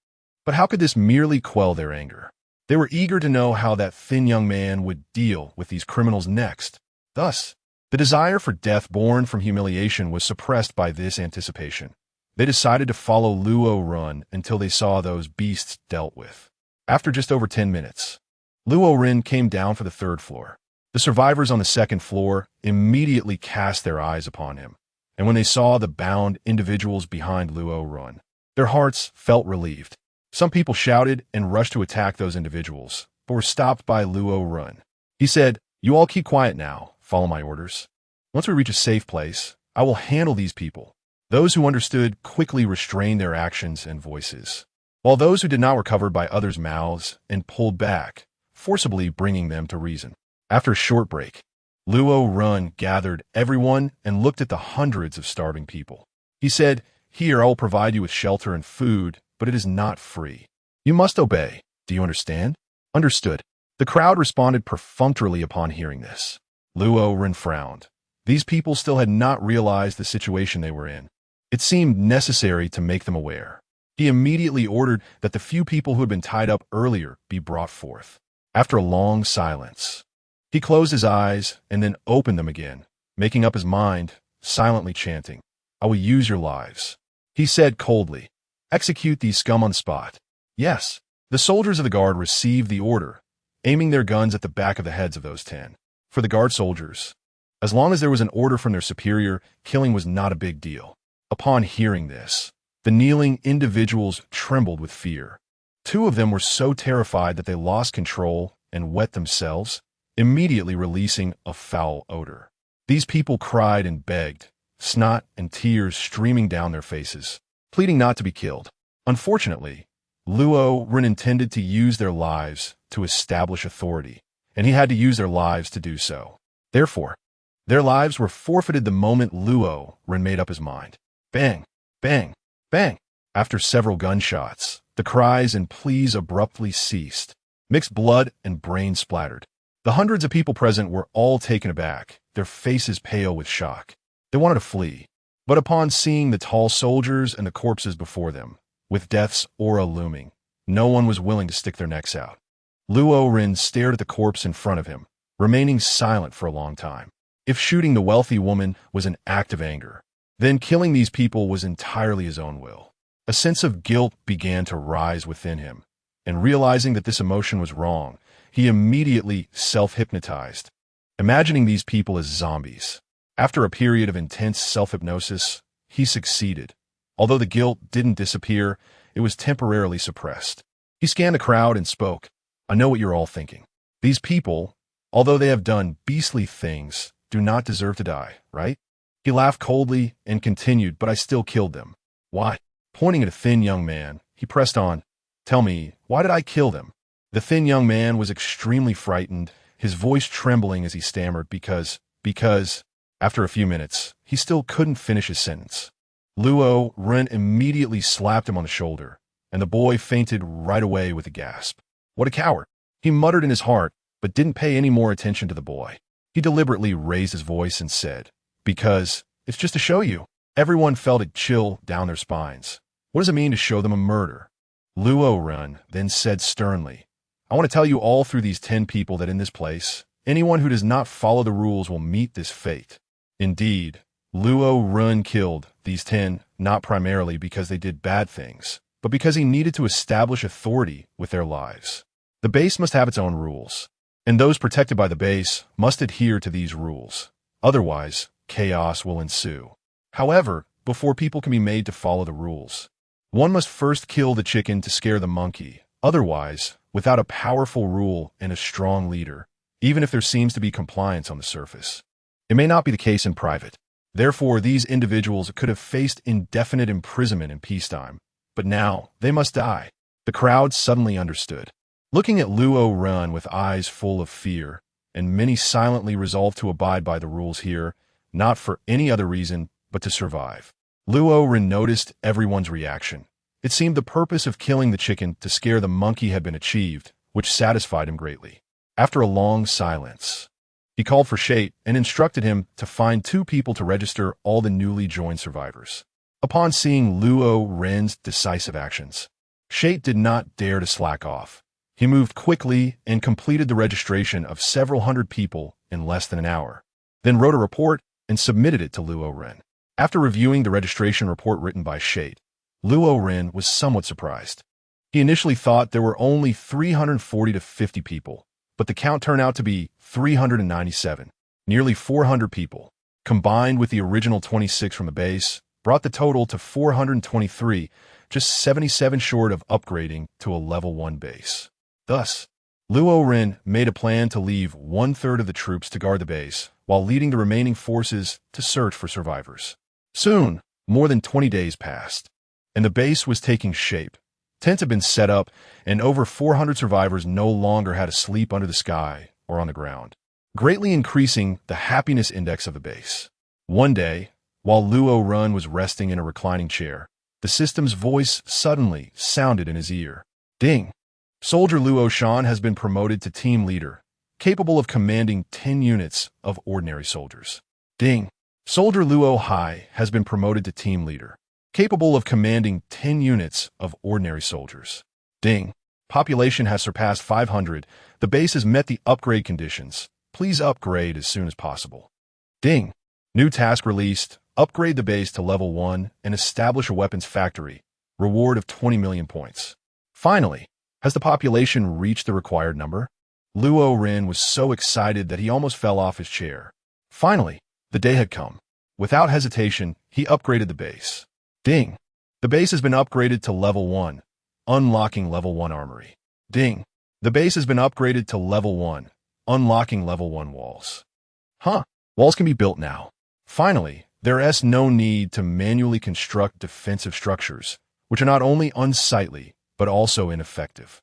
But how could this merely quell their anger? They were eager to know how that thin young man would deal with these criminals next. Thus, the desire for death born from humiliation was suppressed by this anticipation. They decided to follow Luo Ren until they saw those beasts dealt with. After just over 10 minutes, Luo Ren came down for the third floor. The survivors on the second floor immediately cast their eyes upon him, and when they saw the bound individuals behind Luo Ren, their hearts felt relieved. Some people shouted and rushed to attack those individuals, but were stopped by Luo Ren. He said, "You all keep quiet now, follow my orders. Once we reach a safe place, I will handle these people." Those who understood quickly restrained their actions and voices, while those who did not were covered by others' mouths and pulled back, forcibly bringing them to reason. After a short break, Luo Ren gathered everyone and looked at the hundreds of starving people. He said, "Here I will provide you with shelter and food, but it is not free. You must obey. Do you understand?" "Understood." The crowd responded perfunctorily upon hearing this. Luo Ren frowned. These people still had not realized the situation they were in. It seemed necessary to make them aware. He immediately ordered that the few people who had been tied up earlier be brought forth. After a long silence, he closed his eyes and then opened them again, making up his mind, silently chanting, "I will use your lives." He said coldly, "Execute these scum on the spot." Yes, the soldiers of the guard received the order, aiming their guns at the back of the heads of those 10. For the guard soldiers, as long as there was an order from their superior, killing was not a big deal. Upon hearing this, the kneeling individuals trembled with fear. 2 of them were so terrified that they lost control and wet themselves, immediately releasing a foul odor. These people cried and begged, snot and tears streaming down their faces, pleading not to be killed. Unfortunately, Luo Ren intended to use their lives to establish authority, and he had to use their lives to do so. Therefore, their lives were forfeited the moment Luo Ren made up his mind. Bang, bang, bang. After several gunshots, the cries and pleas abruptly ceased. Mixed blood and brain splattered. The hundreds of people present were all taken aback, their faces pale with shock. They wanted to flee, but upon seeing the tall soldiers and the corpses before them, with death's aura looming, no one was willing to stick their necks out. Luo Ren stared at the corpse in front of him, remaining silent for a long time. If shooting the wealthy woman was an act of anger, then killing these people was entirely his own will. A sense of guilt began to rise within him, and realizing that this emotion was wrong, he immediately self-hypnotized, imagining these people as zombies. After a period of intense self-hypnosis, he succeeded. Although the guilt didn't disappear, it was temporarily suppressed. He scanned the crowd and spoke, "I know what you're all thinking. These people, although they have done beastly things, do not deserve to die, right?" He laughed coldly and continued, "But I still killed them. Why? Pointing at a thin young man, he pressed on, "Tell me, why did I kill them?" The thin young man was extremely frightened, his voice trembling as he stammered because, after a few minutes, he still couldn't finish his sentence. Luo Ren immediately slapped him on the shoulder, and the boy fainted right away with a gasp. "What a coward!" he muttered in his heart, but didn't pay any more attention to the boy. He deliberately raised his voice and said, "Because it's just to show you." Everyone felt a chill down their spines. What does it mean to show them a murder? Luo Ren then said sternly, "I want to tell you all through these 10 people that in this place, anyone who does not follow the rules will meet this fate." Indeed, Luo Ren killed these 10 not primarily because they did bad things, but because he needed to establish authority with their lives. The base must have its own rules, and those protected by the base must adhere to these rules. Otherwise, chaos will ensue. However, before people can be made to follow the rules, one must first kill the chicken to scare the monkey. Otherwise, without a powerful rule and a strong leader, even if there seems to be compliance on the surface, it may not be the case in private. Therefore, these individuals could have faced indefinite imprisonment in peacetime, but now they must die. The crowd suddenly understood. Looking at Luo Ren with eyes full of fear, and many silently resolved to abide by the rules here, not for any other reason but to survive. Luo Ren noticed everyone's reaction. It seemed the purpose of killing the chicken to scare the monkey had been achieved, which satisfied him greatly. After a long silence, he called for Shate and instructed him to find 2 people to register all the newly joined survivors. Upon seeing Luo Ren's decisive actions, Shate did not dare to slack off. He moved quickly and completed the registration of several hundred people in less than an hour, then wrote a report and submitted it to Luo Ren. After reviewing the registration report written by Shate, Luo Ren was somewhat surprised. He initially thought there were only 340 to 50 people, but the count turned out to be 397, nearly 400 people. Combined with the original 26 from the base, brought the total to 423, just 77 short of upgrading to a level 1 base. Thus, Luo Ren made a plan to leave 1/3 of the troops to guard the base, while leading the remaining forces to search for survivors. Soon, more than 20 days passed, and the base was taking shape. Tents had been set up, and over 400 survivors no longer had to sleep under the sky or on the ground, greatly increasing the happiness index of the base. One day, while Luo Ren was resting in a reclining chair, the system's voice suddenly sounded in his ear. "Ding! Soldier Luo Shan has been promoted to team leader, capable of commanding 10 units of ordinary soldiers. Ding! Soldier Luo Hai has been promoted to team leader, capable of commanding 10 units of ordinary soldiers. Ding! Population has surpassed 500. The base has met the upgrade conditions. Please upgrade as soon as possible. Ding! New task released. Upgrade the base to level 1 and establish a weapons factory. Reward of 20 million points." Finally, has the population reached the required number? Luo Ren was so excited that he almost fell off his chair. Finally, the day had come. Without hesitation, he upgraded the base. Ding! The base has been upgraded to level 1, unlocking level 1 armory. Ding! The base has been upgraded to level 1, unlocking level 1 walls. Walls can be built now. Finally, there is no need to manually construct defensive structures, which are not only unsightly, but also ineffective.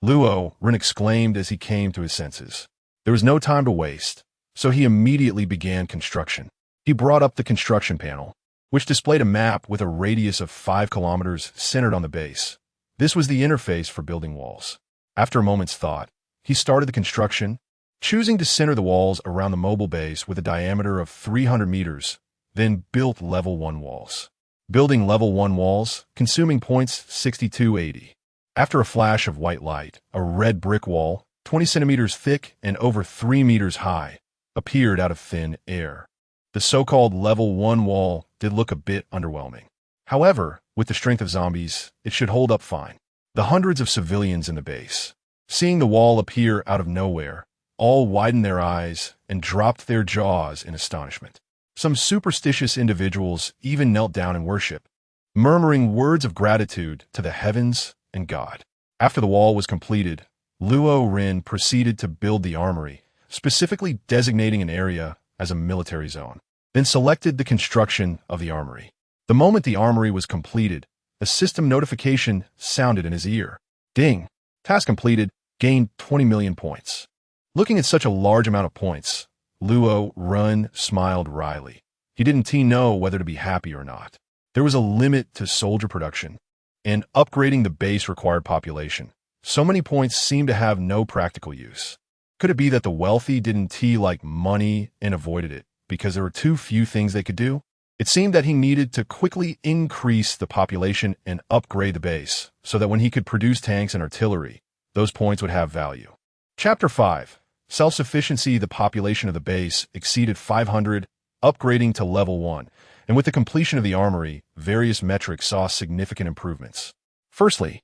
Luo Ren exclaimed as he came to his senses. There was no time to waste, so he immediately began construction. He brought up the construction panel, which displayed a map with a radius of 5 kilometers centered on the base. This was the interface for building walls. After a moment's thought, he started the construction, choosing to center the walls around the mobile base with a diameter of 300 meters, then built level 1 walls. Building level 1 walls, consuming points 6280. After a flash of white light, a red brick wall, 20 centimeters thick and over 3 meters high, appeared out of thin air. The so-called level 1 wall did look a bit underwhelming. However, with the strength of zombies, it should hold up fine. The hundreds of civilians in the base, seeing the wall appear out of nowhere, all widened their eyes and dropped their jaws in astonishment. Some superstitious individuals even knelt down in worship, murmuring words of gratitude to the heavens and God. After the wall was completed, Luo Ren proceeded to build the armory, specifically designating an area as a military zone, then selected the construction of the armory. The moment the armory was completed, A system notification sounded in his ear. Ding! Task completed. Gained 20 million points. Looking at such a large amount of points, Luo Ren smiled wryly. He didn't know whether to be happy or not. There was a limit to soldier production, and upgrading the base required population. So many points seemed to have no practical use. Could it be that the wealthy didn't like money and avoided it because there were too few things they could do? It seemed that he needed to quickly increase the population and upgrade the base so that when he could produce tanks and artillery, those points would have value. Chapter 5. Self-sufficiency. The population of the base exceeded 500, upgrading to level 1, and with the completion of the armory, various metrics saw significant improvements. Firstly,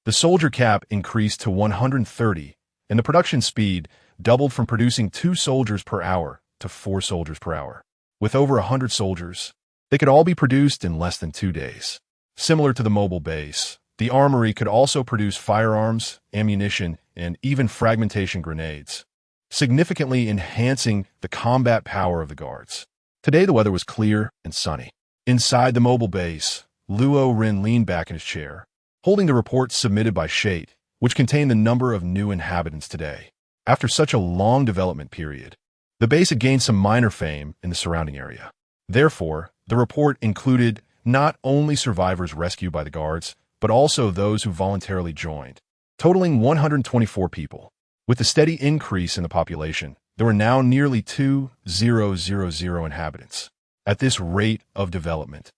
the soldier cap increased to 130, and the production speed doubled from producing 2 soldiers per hour to 4 soldiers per hour. With over 100 soldiers, they could all be produced in less than 2 days. Similar to the mobile base, the armory could also produce firearms, ammunition, and even fragmentation grenades, significantly enhancing the combat power of the guards. Today the weather was clear and sunny. Inside the mobile base, Luo Ren leaned back in his chair, holding the report submitted by Shate, which contained the number of new inhabitants today. After such a long development period, the base had gained some minor fame in the surrounding area. Therefore, the report included not only survivors rescued by the guards, but also those who voluntarily joined, totaling 124 people. With the steady increase in the population, there were now nearly 2,000 inhabitants. At this rate of development,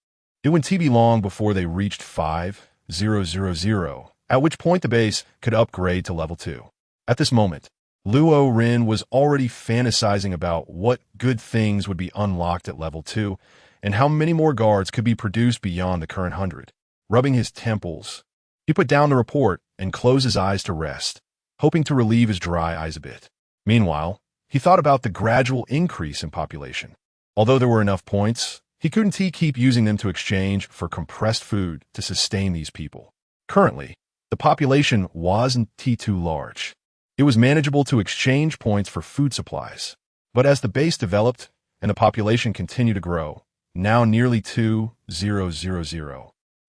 it wouldn't be long before they reached 5,000, at which point the base could upgrade to level 2. At this moment, Luo Ren was already fantasizing about what good things would be unlocked at level 2 and how many more guards could be produced beyond the current 100. Rubbing his temples, he put down the report and closed his eyes to rest, hoping to relieve his dry eyes a bit. Meanwhile, he thought about the gradual increase in population. Although there were enough points, he couldn't keep using them to exchange for compressed food to sustain these people. Currently, the population wasn't too large. It was manageable to exchange points for food supplies. But as the base developed and the population continued to grow, now nearly 2,000,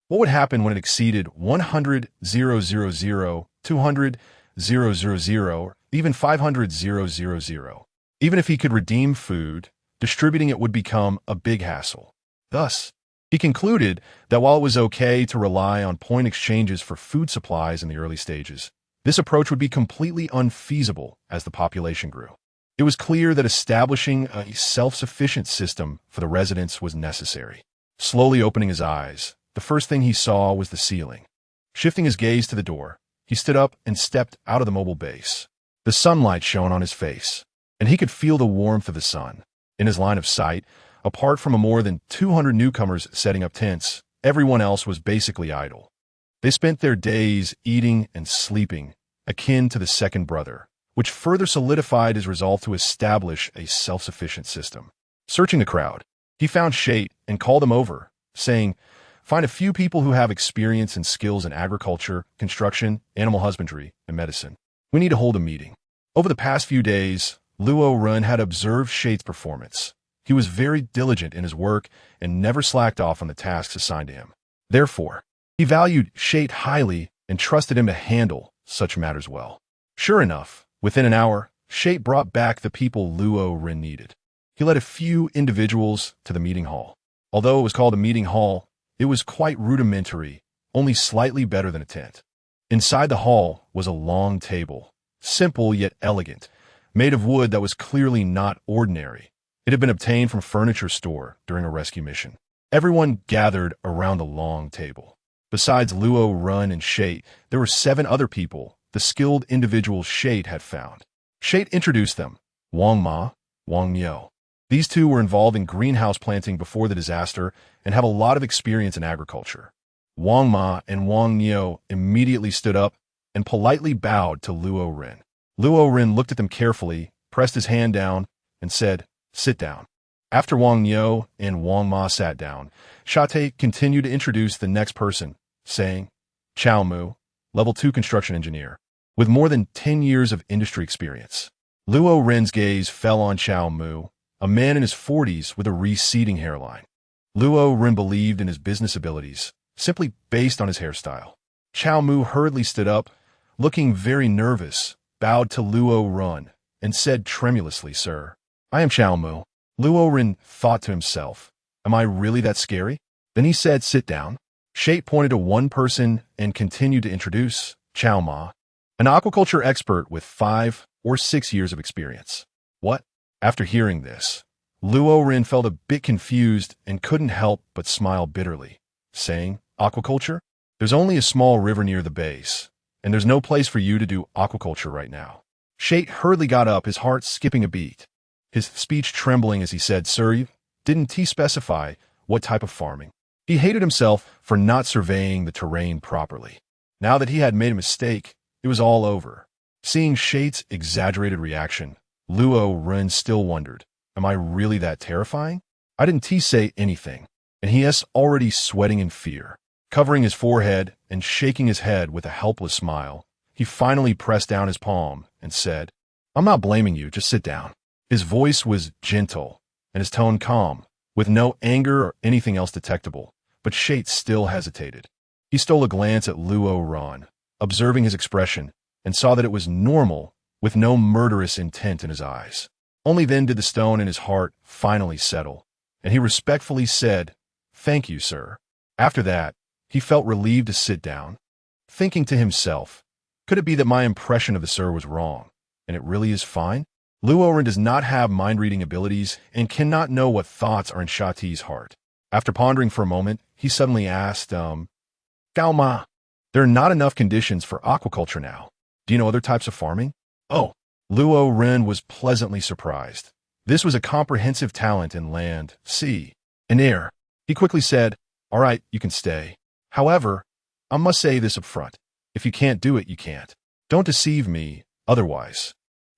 what would happen when it exceeded 100,000, 200,000, or even 500,000? Even if he could redeem food, distributing it would become a big hassle. Thus, he concluded that while it was okay to rely on point exchanges for food supplies in the early stages, this approach would be completely unfeasible as the population grew. It was clear that establishing a self-sufficient system for the residents was necessary. Slowly opening his eyes, the first thing he saw was the ceiling. Shifting his gaze to the door, he stood up and stepped out of the mobile base. The sunlight shone on his face, and he could feel the warmth of the sun. In his line of sight, apart from more than 200 newcomers setting up tents, everyone else was basically idle. They spent their days eating and sleeping, akin to the second brother, which further solidified his resolve to establish a self-sufficient system. Searching the crowd, he found Shate and called him over, saying, "Find a few people who have experience and skills in agriculture, construction, animal husbandry, and medicine. We need to hold a meeting." Over the past few days, Luo Ren had observed Shate's performance. He was very diligent in his work and never slacked off on the tasks assigned to him. Therefore, he valued Shate highly and trusted him to handle such matters well. Sure enough, within an hour, Shate brought back the people Luo Ren needed. He led a few individuals to the meeting hall. Although it was called a meeting hall, it was quite rudimentary, only slightly better than a tent. Inside the hall was a long table, simple yet elegant, made of wood that was clearly not ordinary. It had been obtained from a furniture store during a rescue mission. Everyone gathered around the long table. Besides Luo Ren and Shate, there were 7 other people, the skilled individuals Shate had found. Shate introduced them, Wang Ma, Wang Miao. These two were involved in greenhouse planting before the disaster and have a lot of experience in agriculture. Wang Ma and Wang Miao immediately stood up and politely bowed to Luo Ren. Luo Ren looked at them carefully, pressed his hand down, and said, "Sit down." After Wang Miao and Wang Ma sat down, Shate continued to introduce the next person, saying, "Chao Mu, level 2 construction engineer, with more than 10 years of industry experience." Luo Ren's gaze fell on Chao Mu, a man in his 40s with a receding hairline. Luo Ren believed in his business abilities, simply based on his hairstyle. Chow Mu hurriedly stood up, looking very nervous, bowed to Luo Ren, and said tremulously, "Sir, I am Chow Mu." Luo Ren thought to himself, "Am I really that scary?" Then he said, "Sit down." Shate pointed to one person and continued to introduce Chow Ma, an aquaculture expert with 5 or 6 years of experience. What? After hearing this, Luo Ren felt a bit confused and couldn't help but smile bitterly, saying, "Aquaculture? There's only a small river near the base, and there's no place for you to do aquaculture right now." Shate hurriedly got up, his heart skipping a beat, his speech trembling as he said, "Sir, didn't he specify what type of farming?" He hated himself for not surveying the terrain properly. Now that he had made a mistake, it was all over. Seeing Shate's exaggerated reaction, Luo Ren still wondered, "Am I really that terrifying? I didn't say anything." And he is already sweating in fear. Covering his forehead and shaking his head with a helpless smile, he finally pressed down his palm and said, "I'm not blaming you, just sit down." His voice was gentle and his tone calm, with no anger or anything else detectable, but Shate still hesitated. He stole a glance at Luo Ren, observing his expression, and saw that it was normal, with no murderous intent in his eyes. Only then did the stone in his heart finally settle, and he respectfully said, "Thank you, sir." After that, he felt relieved to sit down, thinking to himself, could it be that my impression of the sir was wrong, and it really is fine? Luo Ren does not have mind-reading abilities and cannot know what thoughts are in Shati's heart. After pondering for a moment, he suddenly asked, "Gao Ma, there are not enough conditions for aquaculture now. Do you know other types of farming?" "Oh." Luo Ren was pleasantly surprised. This was a comprehensive talent in land, sea, and air. He quickly said, "All right, you can stay. However, I must say this up front. If you can't do it, you can't. Don't deceive me, otherwise.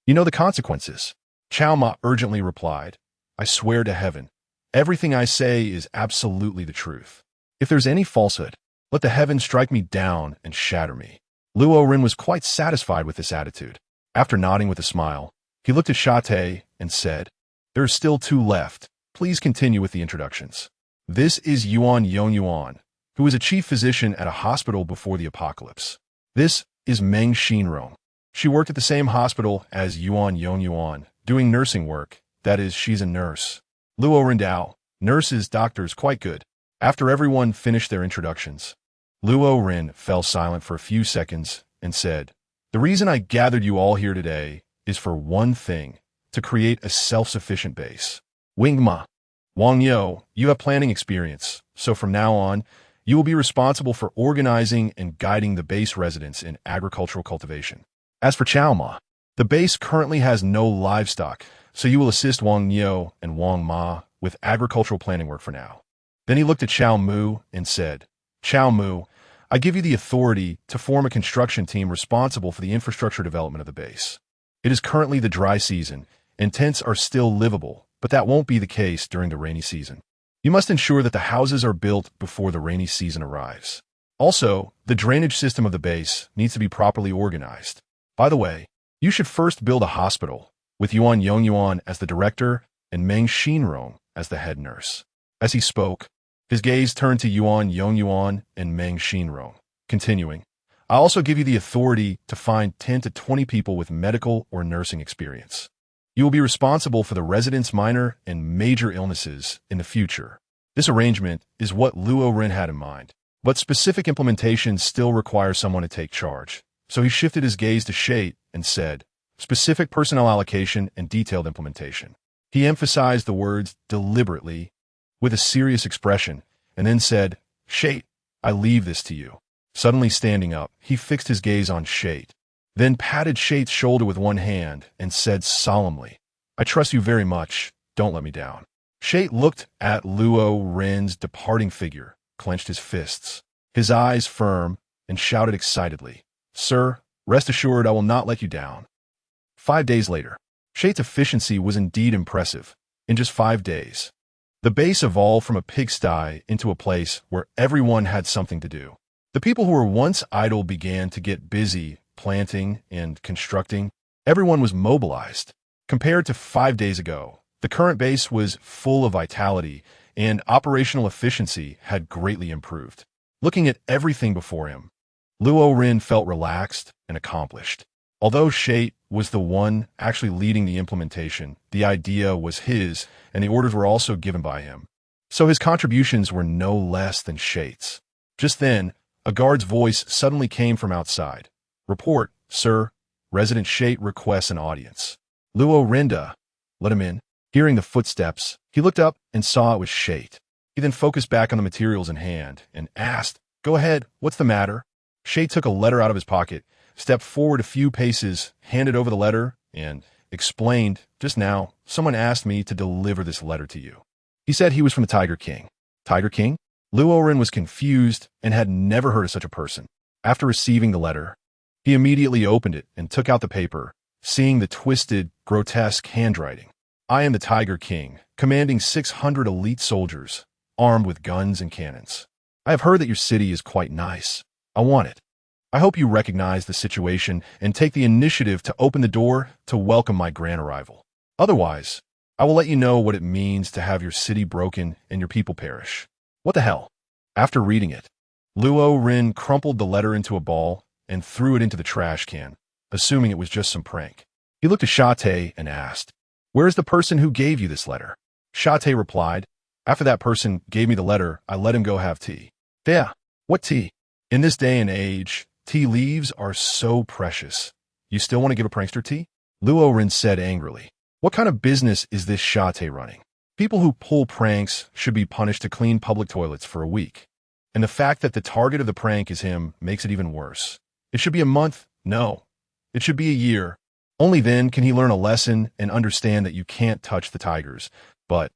You know the consequences." Chow Ma urgently replied, "I swear to heaven, everything I say is absolutely the truth. If there's any falsehood, let the heavens strike me down and shatter me." Luo Ren was quite satisfied with this attitude. After nodding with a smile, he looked at Shate and said, "There are still 2 left. Please continue with the introductions." This is Yuan Yongyuan, who was a chief physician at a hospital before the apocalypse. This is Meng Xinrong. She worked at the same hospital as Yuan Yongyuan, doing nursing work. That is, she's a nurse. Luo Rendao, nurses, doctors, quite good. After everyone finished their introductions, Luo Ren fell silent for a few seconds and said, "The reason I gathered you all here today is for one thing, to create a self-sufficient base. Wingma, Wang Yo, you have planning experience, so from now on, you will be responsible for organizing and guiding the base residents in agricultural cultivation. As for Chow Ma, the base currently has no livestock, so you will assist Wang Yo and Wang Ma with agricultural planning work for now." Then he looked at Chow Mu and said, "Chow Mu, I give you the authority to form a construction team responsible for the infrastructure development of the base. It is currently the dry season, and tents are still livable, but that won't be the case during the rainy season. You must ensure that the houses are built before the rainy season arrives. Also, the drainage system of the base needs to be properly organized. By the way, you should first build a hospital, with Yuan Yongyuan as the director and Meng Xinrong as the head nurse." As he spoke, his gaze turned to Yuan Yongyuan and Meng Xinrong, continuing, "I also give you the authority to find 10 to 20 people with medical or nursing experience. You will be responsible for the residents' minor and major illnesses in the future." This arrangement is what Luo Ren had in mind, but specific implementation still requires someone to take charge. So he shifted his gaze to Shate and said, "Specific personnel allocation and detailed implementation." He emphasized the words deliberately, with a serious expression, and then said, "Shate, I leave this to you." Suddenly standing up, he fixed his gaze on Shate, then patted Shate's shoulder with one hand and said solemnly, "I trust you very much. Don't let me down." Shate looked at Luo Ren's departing figure, clenched his fists, his eyes firm, and shouted excitedly, "Sir, rest assured I will not let you down." 5 days later, Shate's efficiency was indeed impressive. In just 5 days, the base evolved from a pigsty into a place where everyone had something to do. The people who were once idle began to get busy planting and constructing. Everyone was mobilized. Compared to 5 days ago, the current base was full of vitality, and operational efficiency had greatly improved. Looking at everything before him, Luo Ren felt relaxed and accomplished. Although Shate was the one actually leading the implementation, the idea was his, and the orders were also given by him. So his contributions were no less than Shate's. Just then, a guard's voice suddenly came from outside. "Report, sir. Resident Shate requests an audience." Luo Renda, let him in. Hearing the footsteps, he looked up and saw it was Shate. He then focused back on the materials in hand and asked, "Go ahead, what's the matter?" Shate took a letter out of his pocket, stepped forward a few paces, handed over the letter, and explained, "Just now, someone asked me to deliver this letter to you." He said he was from the Tiger King. Tiger King? Luo Ren was confused and had never heard of such a person. After receiving the letter, he immediately opened it and took out the paper, seeing the twisted, grotesque handwriting. "I am the Tiger King, commanding 600 elite soldiers, armed with guns and cannons. I have heard that your city is quite nice. I want it. I hope you recognize the situation and take the initiative to open the door to welcome my grand arrival. Otherwise, I will let you know what it means to have your city broken and your people perish." What the hell? After reading it, Luo Ren crumpled the letter into a ball and threw it into the trash can, assuming it was just some prank. He looked at Shate and asked, "Where is the person who gave you this letter?" Shate replied, "After that person gave me the letter, I let him go have tea." "Yeah, what tea? In this day and age, tea leaves are so precious. You still want to give a prankster tea?" Luo Ren said angrily. "What kind of business is this Shate running? People who pull pranks should be punished to clean public toilets for a week. And the fact that the target of the prank is him makes it even worse. It should be a month. No, it should be a year. Only then can he learn a lesson and understand that you can't touch the tigers. But,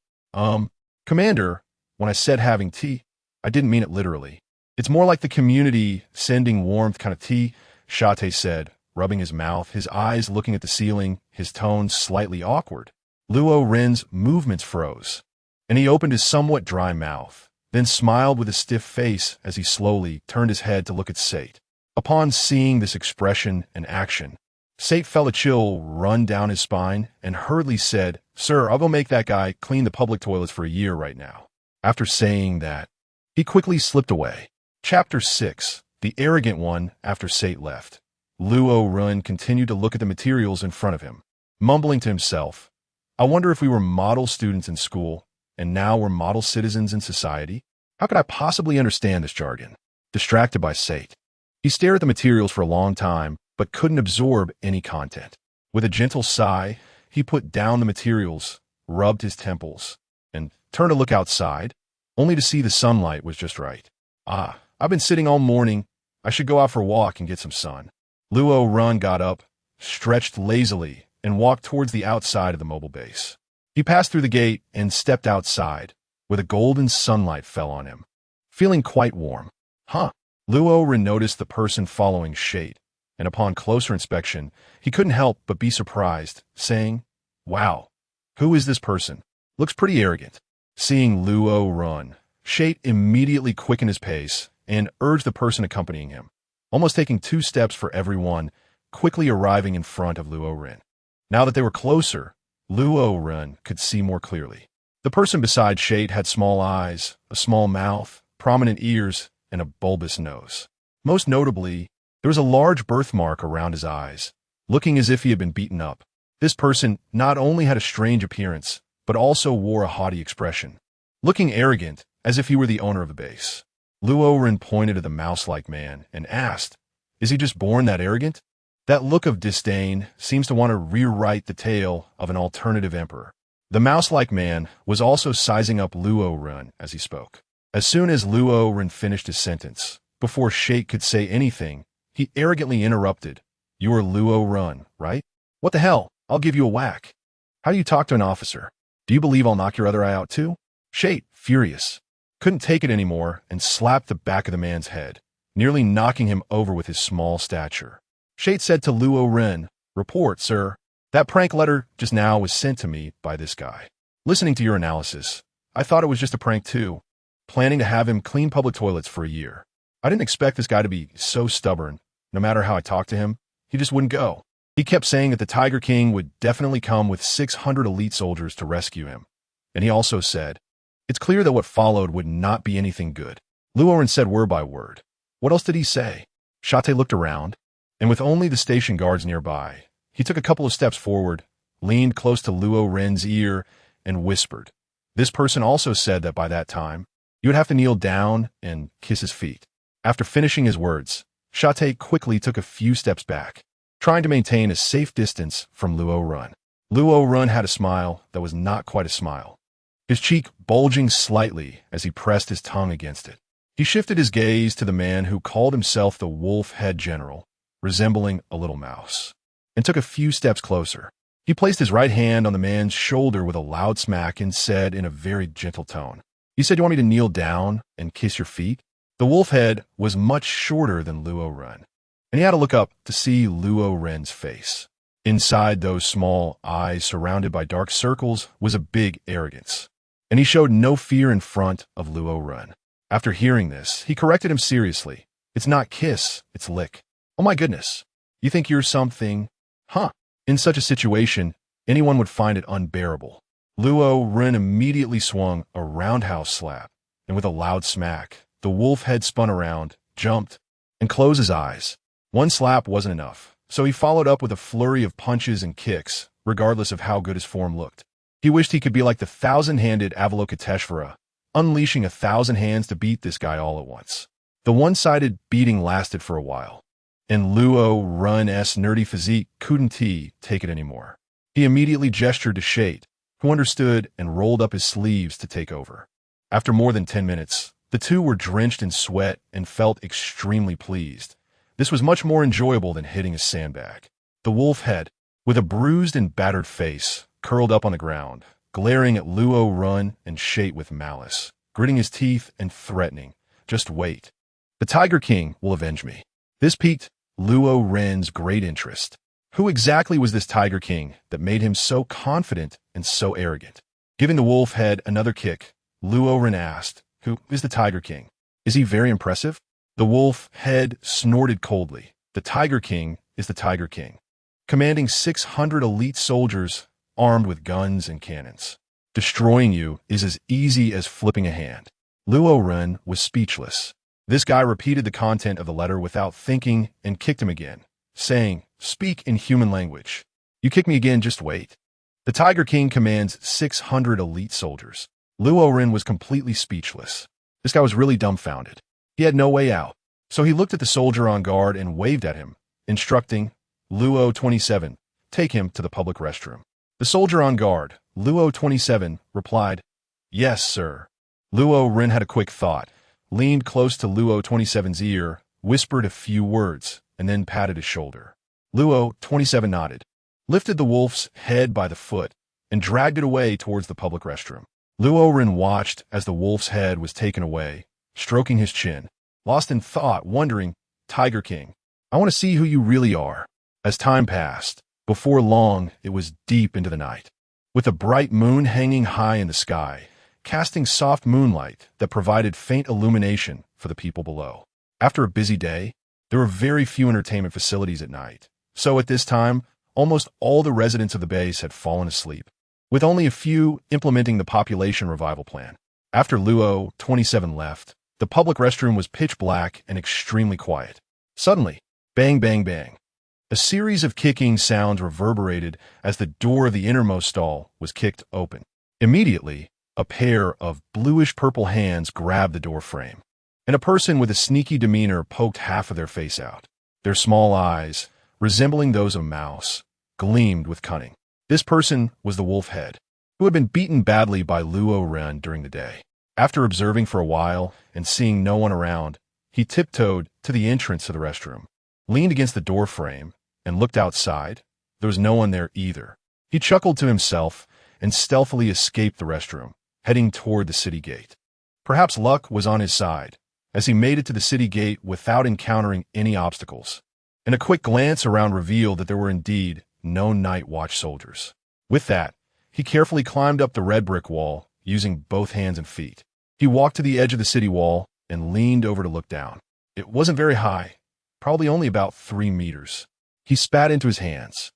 Commander, when I said having tea, I didn't mean it literally. It's more like the community sending warmth kind of tea," Shate said, rubbing his mouth, his eyes looking at the ceiling, his tone slightly awkward. Luo Ren's movements froze, and he opened his somewhat dry mouth, then smiled with a stiff face as he slowly turned his head to look at Sate. Upon seeing this expression and action, Sate felt a chill run down his spine and hurriedly said, "Sir, I'll go make that guy clean the public toilets for a year right now." After saying that, he quickly slipped away. Chapter 6. The Arrogant One. After Sate left, Luo Ren continued to look at the materials in front of him, mumbling to himself, "I wonder if we were model students in school, and now we're model citizens in society? How could I possibly understand this jargon?" Distracted by Sate, he stared at the materials for a long time, but couldn't absorb any content. With a gentle sigh, he put down the materials, rubbed his temples, and turned to look outside, only to see the sunlight was just right. I've been sitting all morning. I should go out for a walk and get some sun." Luo Ren got up, stretched lazily, and walked towards the outside of the mobile base. He passed through the gate and stepped outside, where the golden sunlight fell on him, feeling quite warm. Luo Ren noticed the person following Shate, and upon closer inspection, he couldn't help but be surprised, saying, "Wow, who is this person? Looks pretty arrogant." Seeing Luo Ren, Shate immediately quickened his pace and urged the person accompanying him, almost taking 2 steps for every one, quickly arriving in front of Luo Ren. Now that they were closer, Luo Ren could see more clearly. The person beside Shate had small eyes, a small mouth, prominent ears, and a bulbous nose. Most notably, there was a large birthmark around his eyes, looking as if he had been beaten up. This person not only had a strange appearance, but also wore a haughty expression, looking arrogant as if he were the owner of the base. Luo Ren pointed at the mouse-like man and asked, "Is he just born that arrogant?" That look of disdain seems to want to rewrite the tale of an alternative emperor. The mouse-like man was also sizing up Luo Ren as he spoke. As soon as Luo Ren finished his sentence, before Shate could say anything, he arrogantly interrupted, "You are Luo Ren, right? What the hell? I'll give you a whack. How do you talk to an officer? Do you believe I'll knock your other eye out too?" Shate, furious, couldn't take it anymore and slapped the back of the man's head, nearly knocking him over with his small stature. Shate said to Luo Ren, "Report, sir. That prank letter just now was sent to me by this guy. Listening to your analysis, I thought it was just a prank too, planning to have him clean public toilets for a year. I didn't expect this guy to be so stubborn. No matter how I talked to him, he just wouldn't go. He kept saying that the Tiger King would definitely come with 600 elite soldiers to rescue him. And he also said, it's clear that what followed would not be anything good. Luo Ren said word by word. What else did he say? Shate looked around, and with only the station guards nearby, he took a couple of steps forward, leaned close to Luo Ren's ear, and whispered. This person also said that by that time, you would have to kneel down and kiss his feet. After finishing his words, Shate quickly took a few steps back, trying to maintain a safe distance from Luo Ren. Luo Ren had a smile that was not quite a smile, his cheek bulging slightly as he pressed his tongue against it. He shifted his gaze to the man who called himself the Wolf-Head General, resembling a little mouse, and took a few steps closer. He placed his right hand on the man's shoulder with a loud smack and said in a very gentle tone, "You said you want me to kneel down and kiss your feet?" The Wolf-Head was much shorter than Luo Ren, and he had to look up to see Luo Ren's face. Inside those small eyes surrounded by dark circles was a big arrogance, and he showed no fear in front of Luo Ren. After hearing this, he corrected him seriously. "It's not kiss, it's lick. Oh my goodness. You think you're something? Huh." In such a situation, anyone would find it unbearable. Luo Ren immediately swung a roundhouse slap, and with a loud smack, the wolf head spun around, jumped, and closed his eyes. One slap wasn't enough, so he followed up with a flurry of punches and kicks, regardless of how good his form looked. He wished he could be like the thousand-handed Avalokiteshvara, unleashing 1,000 hands to beat this guy all at once. The one-sided beating lasted for a while, and Luo Ren's nerdy physique couldn't take it anymore. He immediately gestured to Shate, who understood and rolled up his sleeves to take over. After more than 10 minutes, the two were drenched in sweat and felt extremely pleased. This was much more enjoyable than hitting a sandbag. The wolf head, with a bruised and battered face, curled up on the ground, glaring at Luo Ren and Shate with malice, gritting his teeth and threatening, "Just wait. The Tiger King will avenge me." This piqued Luo Ren's great interest. Who exactly was this Tiger King that made him so confident and so arrogant? Giving the wolf head another kick, Luo Ren asked, "Who is the Tiger King? Is he very impressive?" The wolf head snorted coldly. "The Tiger King is the Tiger King, commanding 600 elite soldiers armed with guns and cannons. Destroying you is as easy as flipping a hand." Luo Ren was speechless. This guy repeated the content of the letter without thinking and kicked him again, saying, "Speak in human language. You kick me again, just wait. The Tiger King commands 600 elite soldiers." Luo Ren was completely speechless. This guy was really dumbfounded. He had no way out, so he looked at the soldier on guard and waved at him, instructing, "Luo 27, take him to the public restroom." The soldier on guard, Luo 27, replied, "Yes, sir." Luo Ren had a quick thought, leaned close to Luo 27's ear, whispered a few words, and then patted his shoulder. Luo 27 nodded, lifted the wolf's head by the foot, and dragged it away towards the public restroom. Luo Ren watched as the wolf's head was taken away, stroking his chin, lost in thought, wondering, "Tiger King, I want to see who you really are." As time passed, before long it was deep into the night, with a bright moon hanging high in the sky, casting soft moonlight that provided faint illumination for the people below. After a busy day, there were very few entertainment facilities at night, so at this time, almost all the residents of the base had fallen asleep, with only a few implementing the population revival plan. After Luo 27 left, the public restroom was pitch black and extremely quiet. Suddenly, bang, bang, bang. A series of kicking sounds reverberated as the door of the innermost stall was kicked open. Immediately, a pair of bluish-purple hands grabbed the door frame, and a person with a sneaky demeanor poked half of their face out. Their small eyes, resembling those of a mouse, gleamed with cunning. This person was the wolf head, who had been beaten badly by Luo Ren during the day. After observing for a while and seeing no one around, he tiptoed to the entrance to the restroom, leaned against the door frame, and looked outside. There was no one there either. He chuckled to himself and stealthily escaped the restroom, heading toward the city gate. Perhaps luck was on his side, as he made it to the city gate without encountering any obstacles, and a quick glance around revealed that there were indeed no night watch soldiers. With that, he carefully climbed up the red brick wall, using both hands and feet. He walked to the edge of the city wall and leaned over to look down. It wasn't very high, probably only about 3 meters. He spat into his hands,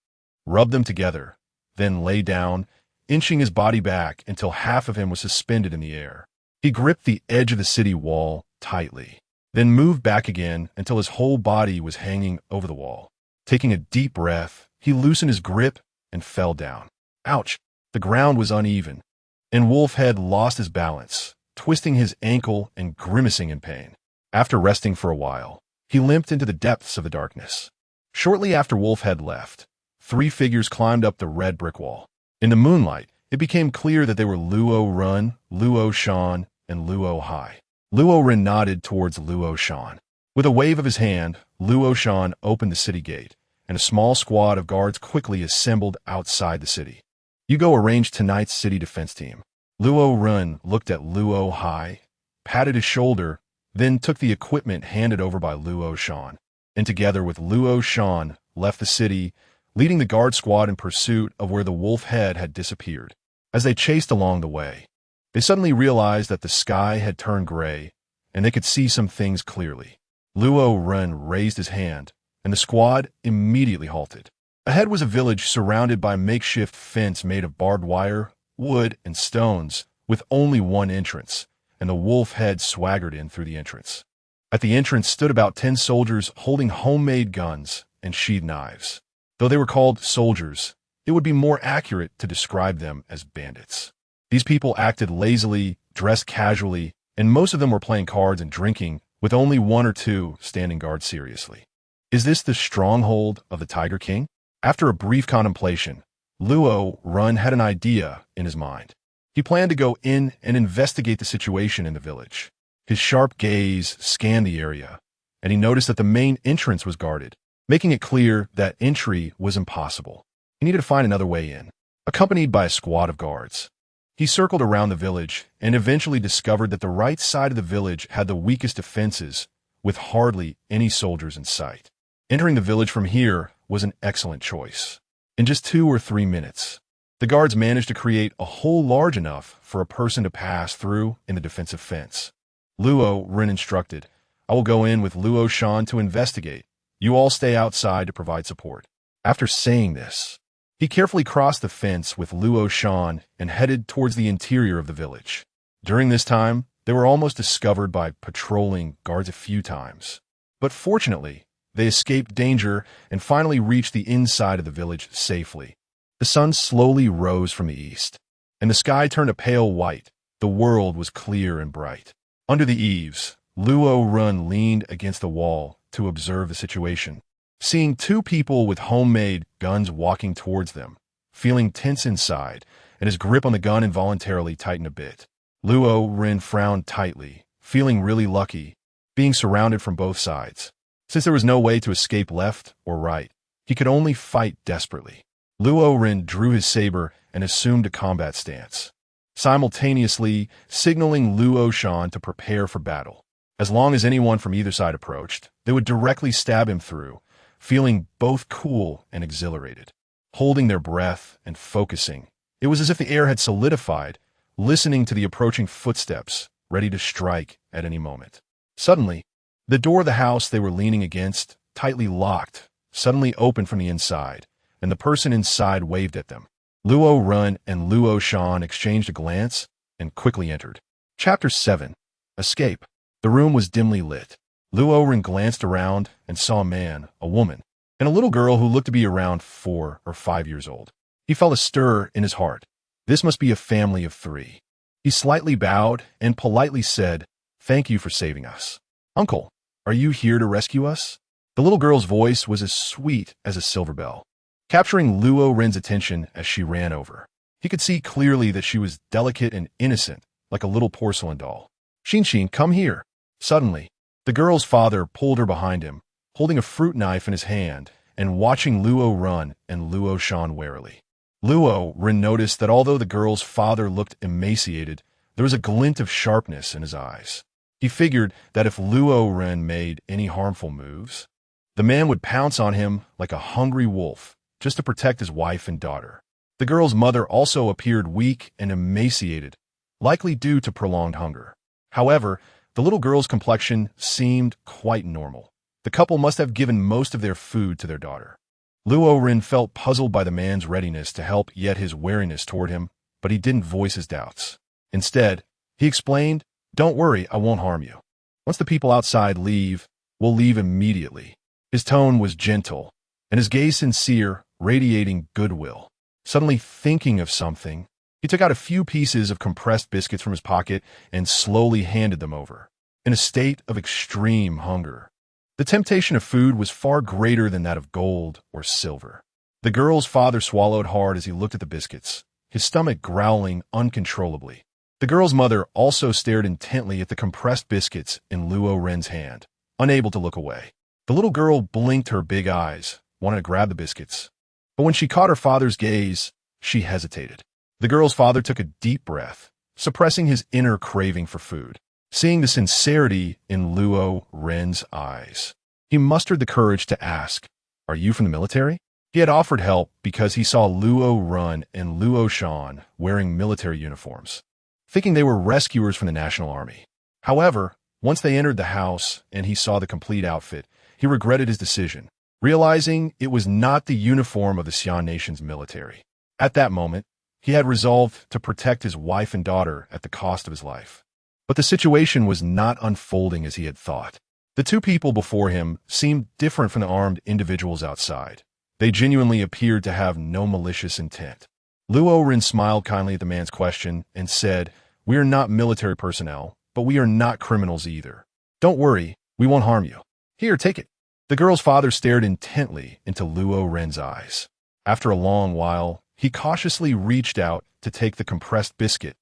rubbed them together, then lay down, inching his body back until half of him was suspended in the air. He gripped the edge of the city wall tightly, then moved back again until his whole body was hanging over the wall. Taking a deep breath, he loosened his grip and fell down. Ouch! The ground was uneven, and Wolfhead lost his balance, twisting his ankle and grimacing in pain. After resting for a while, he limped into the depths of the darkness. Shortly after Wolfhead left, 3 figures climbed up the red brick wall. In the moonlight, it became clear that they were Luo Ren, Luo Shan, and Luo He. Luo Ren nodded towards Luo Shan. With a wave of his hand, Luo Shan opened the city gate, and a small squad of guards quickly assembled outside the city. You go arrange tonight's city defense team. Luo Ren looked at Luo He, patted his shoulder, then took the equipment handed over by Luo Shan, and together with Luo Shan left the city, leading the guard squad in pursuit of where the wolf head had disappeared. As they chased along the way, they suddenly realized that the sky had turned gray, and they could see some things clearly. Luo Ren raised his hand, and the squad immediately halted. Ahead was a village surrounded by a makeshift fence made of barbed wire, wood, and stones, with only one entrance, and the wolf head swaggered in through the entrance. At the entrance stood about 10 soldiers holding homemade guns and sheathed knives. Though they were called soldiers, it would be more accurate to describe them as bandits. These people acted lazily, dressed casually, and most of them were playing cards and drinking, with only 1 or 2 standing guard seriously. Is this the stronghold of the Tiger King? After a brief contemplation, Luo Ren had an idea in his mind. He planned to go in and investigate the situation in the village. His sharp gaze scanned the area, and he noticed that the main entrance was guarded, making it clear that entry was impossible. He needed to find another way in. Accompanied by a squad of guards, he circled around the village and eventually discovered that the right side of the village had the weakest defenses, with hardly any soldiers in sight. Entering the village from here was an excellent choice. In just 2 or 3 minutes, the guards managed to create a hole large enough for a person to pass through in the defensive fence. Luo Ren instructed, I will go in with Luo Shan to investigate. You all stay outside to provide support. After saying this, he carefully crossed the fence with Luo Shan and headed towards the interior of the village. During this time, they were almost discovered by patrolling guards a few times. But fortunately, they escaped danger and finally reached the inside of the village safely. The sun slowly rose from the east, and the sky turned a pale white. The world was clear and bright. Under the eaves, Luo Ren leaned against the wall to observe the situation. Seeing 2 people with homemade guns walking towards them, feeling tense inside, and his grip on the gun involuntarily tightened a bit. Luo Ren frowned tightly, feeling really lucky, being surrounded from both sides. Since there was no way to escape left or right, he could only fight desperately. Luo Ren drew his saber and assumed a combat stance, simultaneously signaling Luo Shan to prepare for battle. As long as anyone from either side approached, they would directly stab him through, feeling both cool and exhilarated. Holding their breath and focusing, it was as if the air had solidified, listening to the approaching footsteps, ready to strike at any moment. Suddenly, the door of the house they were leaning against, tightly locked, suddenly opened from the inside, and the person inside waved at them. Luo Ren and Luo Shan exchanged a glance and quickly entered. Chapter 7. Escape. The room was dimly lit. Luo Ren glanced around and saw a man, a woman, and a little girl who looked to be around 4 or 5 years old. He felt a stir in his heart. This must be a family of 3. He slightly bowed and politely said, "Thank you for saving us. Uncle, are you here to rescue us?" The little girl's voice was as sweet as a silver bell, capturing Luo Ren's attention as she ran over. He could see clearly that she was delicate and innocent, like a little porcelain doll. "Xin, come here." Suddenly, the girl's father pulled her behind him, holding a fruit knife in his hand and watching Luo Ren and Luo Shan warily. Luo Ren noticed that although the girl's father looked emaciated, there was a glint of sharpness in his eyes. He figured that if Luo Ren made any harmful moves, the man would pounce on him like a hungry wolf just to protect his wife and daughter. The girl's mother also appeared weak and emaciated, likely due to prolonged hunger. However, the little girl's complexion seemed quite normal. The couple must have given most of their food to their daughter. Luo Ren felt puzzled by the man's readiness to help yet his wariness toward him, but he didn't voice his doubts. Instead, He explained, "Don't worry, I won't harm you. Once the people outside leave, we'll leave immediately." His tone was gentle, and his gaze sincere, radiating goodwill. Suddenly thinking of something, he took out a few pieces of compressed biscuits from his pocket and slowly handed them over, in a state of extreme hunger. The temptation of food was far greater than that of gold or silver. The girl's father swallowed hard as he looked at the biscuits, his stomach growling uncontrollably. The girl's mother also stared intently at the compressed biscuits in Luo Ren's hand, unable to look away. The little girl blinked her big eyes, wanting to grab the biscuits. But when she caught her father's gaze, she hesitated. The girl's father took a deep breath, suppressing his inner craving for food. Seeing the sincerity in Luo Ren's eyes, he mustered the courage to ask, "Are you from the military?" He had offered help because he saw Luo Ren and Luo Shan wearing military uniforms, thinking they were rescuers from the National Army. However, once they entered the house and he saw the complete outfit, he regretted his decision, realizing it was not the uniform of the Xian nation's military. At that moment, he had resolved to protect his wife and daughter at the cost of his life. But the situation was not unfolding as he had thought. The two people before him seemed different from the armed individuals outside. They genuinely appeared to have no malicious intent. Luo Ren smiled kindly at the man's question and said, "We are not military personnel, but we are not criminals either. Don't worry, we won't harm you. Here, take it." The girl's father stared intently into Luo Ren's eyes. After a long while, he cautiously reached out to take the compressed biscuit,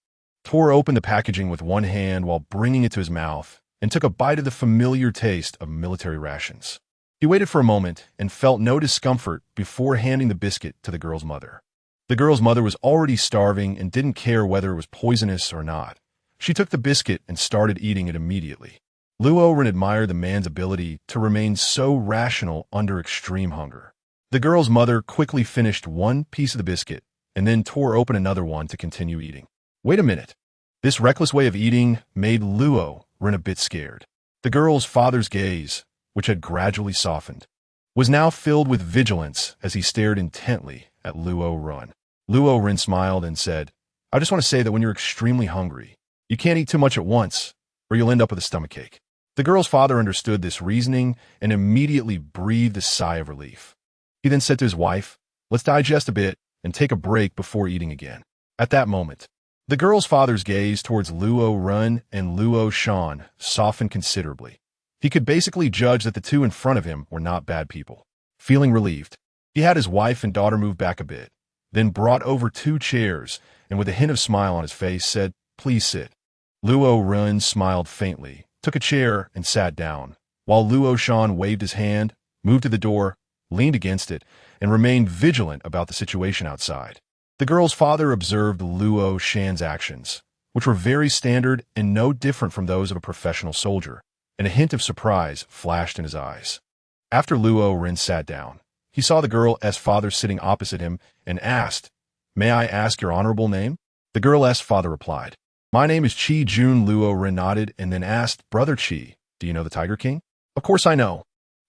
tore open the packaging with one hand while bringing it to his mouth, and took a bite of the familiar taste of military rations. He waited for a moment and felt no discomfort before handing the biscuit to the girl's mother. The girl's mother was already starving and didn't care whether it was poisonous or not. She took the biscuit and started eating it immediately. Luo Ren admired the man's ability to remain so rational under extreme hunger. The girl's mother quickly finished one piece of the biscuit and then tore open another one to continue eating. Wait a minute. This reckless way of eating made Luo Ren a bit scared. The girl's father's gaze, which had gradually softened, was now filled with vigilance as he stared intently at Luo Ren. Luo Ren smiled and said, "I just want to say that when you're extremely hungry, you can't eat too much at once, or you'll end up with a stomachache." The girl's father understood this reasoning and immediately breathed a sigh of relief. He then said to his wife, "Let's digest a bit and take a break before eating again." At that moment, the girl's father's gaze towards Luo Ren and Luo Shan softened considerably. He could basically judge that the two in front of him were not bad people. Feeling relieved, he had his wife and daughter move back a bit, then brought over two chairs and with a hint of smile on his face said, "Please sit." Luo Ren smiled faintly, took a chair and sat down, while Luo Shan waved his hand, moved to the door, leaned against it, and remained vigilant about the situation outside. The girl's father observed Luo Shan's actions, which were very standard and no different from those of a professional soldier, and a hint of surprise flashed in his eyes. After Luo Ren sat down, he saw the girl's father sitting opposite him and asked, "May I ask your honorable name?" The girl's father replied, "My name is Qi Jun." Luo Ren nodded and then asked, "Brother Qi, do you know the Tiger King?" "Of course I know."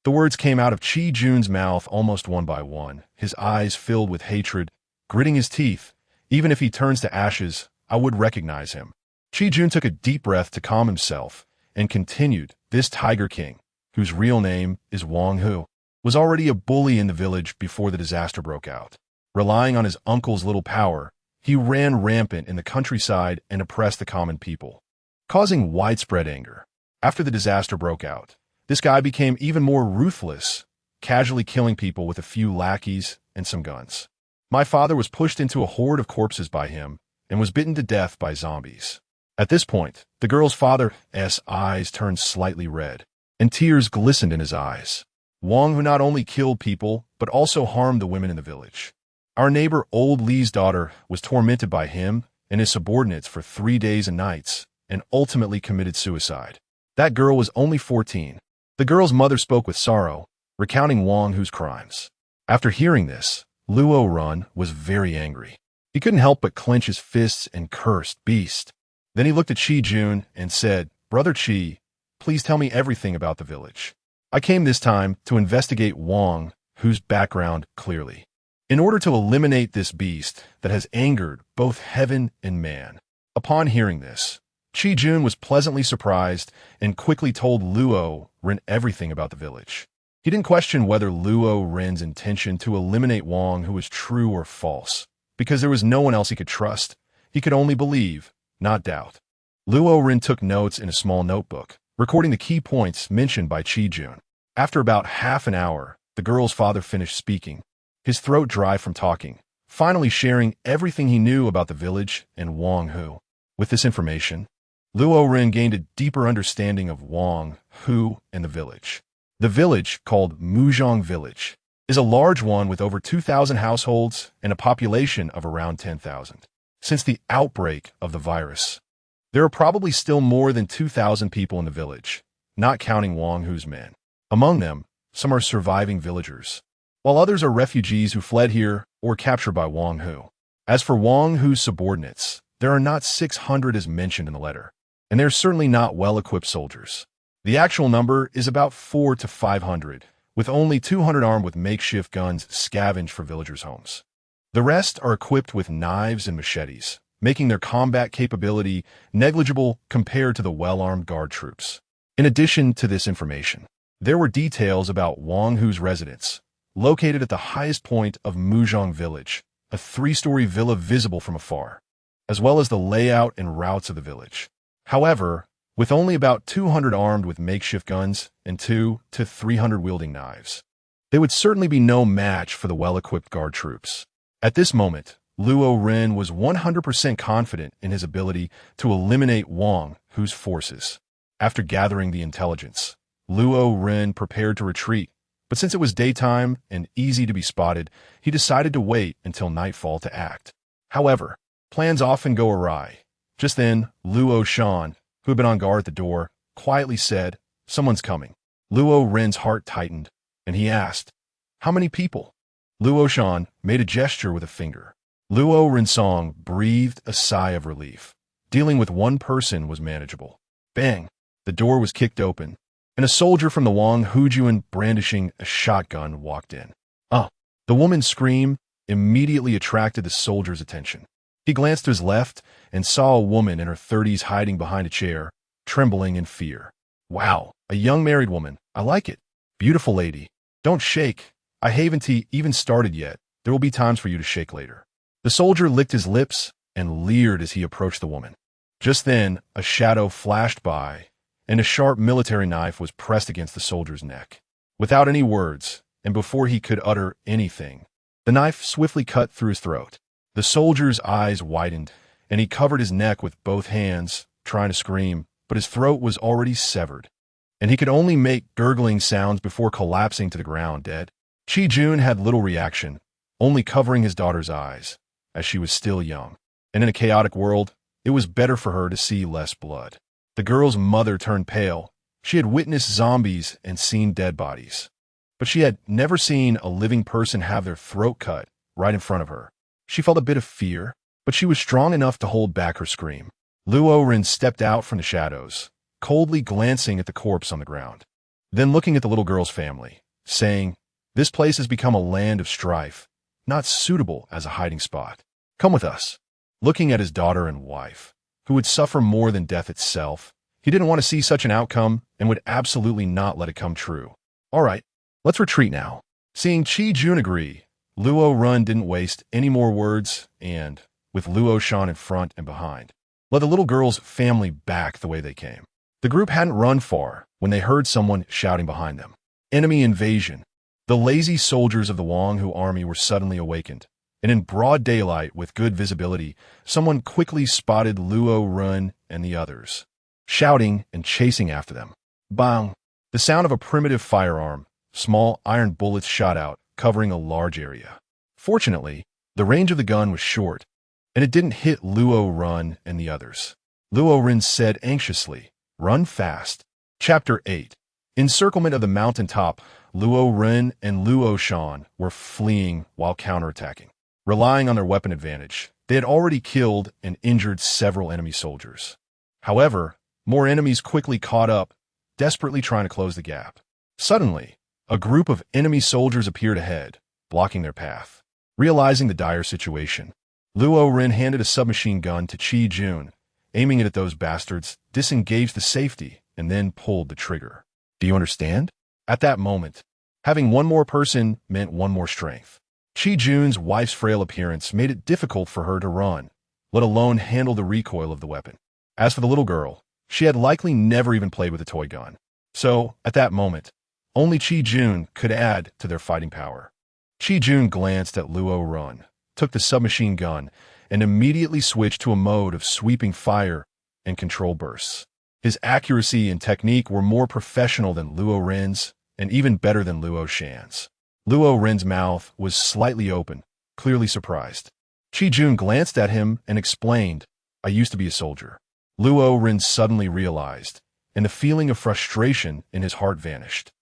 The words came out of Qi Jun's mouth almost one by one, his eyes filled with hatred, gritting his teeth. "Even if he turns to ashes, I would recognize him." Qi Jun took a deep breath to calm himself and continued, "This Tiger King, whose real name is Wang Hu, was already a bully in the village before the disaster broke out. Relying on his uncle's little power, he ran rampant in the countryside and oppressed the common people, causing widespread anger. After the disaster broke out, this guy became even more ruthless, casually killing people with a few lackeys and some guns. My father was pushed into a horde of corpses by him and was bitten to death by zombies." At this point, the girl's father's eyes turned slightly red, and tears glistened in his eyes. "Wang Hu not only killed people, but also harmed the women in the village. Our neighbor Old Li's daughter was tormented by him and his subordinates for 3 days and nights, and ultimately committed suicide. That girl was only 14. The girl's mother spoke with sorrow, recounting Wang Hu's crimes. After hearing this, Luo Ren was very angry. He couldn't help but clench his fists and cursed, "Beast." Then he looked at Qi Jun and said, "Brother Qi, please tell me everything about the village. I came this time to investigate Wang Hu's background clearly, in order to eliminate this beast that has angered both heaven and man." Upon hearing this, Chi Jun was pleasantly surprised and quickly told Luo Ren everything about the village. He didn't question whether Luo Ren's intention to eliminate Wang Hu was true or false, because there was no one else he could trust. He could only believe, not doubt. Luo Ren took notes in a small notebook, recording the key points mentioned by Chi Jun. After about half an hour, the girl's father finished speaking, his throat dry from talking, finally sharing everything he knew about the village and Wang Hu. With this information, Luo Ren gained a deeper understanding of Wang Hu and the village. The village, called Muzhong Village, is a large one with over 2,000 households and a population of around 10,000. Since the outbreak of the virus, there are probably still more than 2,000 people in the village, not counting Wang Hu's men. Among them, some are surviving villagers, while others are refugees who fled here or captured by Wang Hu. As for Wang Hu's subordinates, there are not 600 as mentioned in the letter, and they're certainly not well-equipped soldiers. The actual number is about 400 to 500, with only 200 armed with makeshift guns scavenged for villagers' homes. The rest are equipped with knives and machetes, making their combat capability negligible compared to the well-armed guard troops. In addition to this information, there were details about Wang Hu's residence, located at the highest point of Muzhong Village, a 3-story villa visible from afar, as well as the layout and routes of the village. However, with only about 200 armed with makeshift guns and 200 to 300 wielding knives, they would certainly be no match for the well-equipped guard troops. At this moment, Luo Ren was 100% confident in his ability to eliminate Wang Hu's forces. After gathering the intelligence, Luo Ren prepared to retreat, but since it was daytime and easy to be spotted, he decided to wait until nightfall to act. However, plans often go awry. Just then, Luo Shan, who had been on guard at the door, quietly said, "Someone's coming." Luo Ren's heart tightened, and he asked, "How many people?" Luo Shan made a gesture with a finger. Luo Rensong breathed a sigh of relief. Dealing with one person was manageable. Bang! The door was kicked open, and a soldier from the Wang Hujuan brandishing a shotgun walked in. The woman's scream immediately attracted the soldier's attention. He glanced to his left and saw a woman in her 30s hiding behind a chair, trembling in fear. "Wow, a young married woman. I like it. Beautiful lady. Don't shake. I haven't even started yet. There will be times for you to shake later." The soldier licked his lips and leered as he approached the woman. Just then, a shadow flashed by, and a sharp military knife was pressed against the soldier's neck. Without any words, and before he could utter anything, the knife swiftly cut through his throat. The soldier's eyes widened, and he covered his neck with both hands, trying to scream, but his throat was already severed, and he could only make gurgling sounds before collapsing to the ground dead. Chi Jun had little reaction, only covering his daughter's eyes, as she was still young, and in a chaotic world, it was better for her to see less blood. The girl's mother turned pale. She had witnessed zombies and seen dead bodies, but she had never seen a living person have their throat cut right in front of her. She felt a bit of fear, but she was strong enough to hold back her scream. Luo Ren stepped out from the shadows, coldly glancing at the corpse on the ground, then looking at the little girl's family, saying, "This place has become a land of strife, not suitable as a hiding spot. Come with us." Looking at his daughter and wife, who would suffer more than death itself, he didn't want to see such an outcome and would absolutely not let it come true. "All right, let's retreat now." Seeing Chi Jun agree, Luo Ren didn't waste any more words and, with Luo Shan in front and behind, led the little girl's family back the way they came. The group hadn't run far when they heard someone shouting behind them. Enemy invasion. The lazy soldiers of the Wang Hu army were suddenly awakened, and in broad daylight with good visibility, someone quickly spotted Luo Ren and the others, shouting and chasing after them. Bang! The sound of a primitive firearm. Small iron bullets shot out, covering a large area. Fortunately, the range of the gun was short, and it didn't hit Luo Ren and the others. Luo Ren said anxiously, "Run fast." Chapter 8. Encirclement of the mountaintop. Luo Ren and Luo Shan were fleeing while counterattacking. Relying on their weapon advantage, they had already killed and injured several enemy soldiers. However, more enemies quickly caught up, desperately trying to close the gap. Suddenly, a group of enemy soldiers appeared ahead, blocking their path. Realizing the dire situation, Luo Ren handed a submachine gun to Chi Jun aiming it at those bastards, disengaged the safety, and then pulled the trigger. Do you understand? At that moment, having one more person meant one more strength. Chi-Jun's wife's frail appearance made it difficult for her to run, let alone handle the recoil of the weapon. As for the little girl, she had likely never even played with a toy gun. So, at that moment, only Chi-Jun could add to their fighting power. Chi-Jun glanced at Luo Ren, took the submachine gun, and immediately switched to a mode of sweeping fire and control bursts. His accuracy and technique were more professional than Luo Ren's, and even better than Luo Shan's. Luo Ren's mouth was slightly open, clearly surprised. Chi-Jun glanced at him and explained, "I used to be a soldier." Luo Ren suddenly realized, and the feeling of frustration in his heart vanished.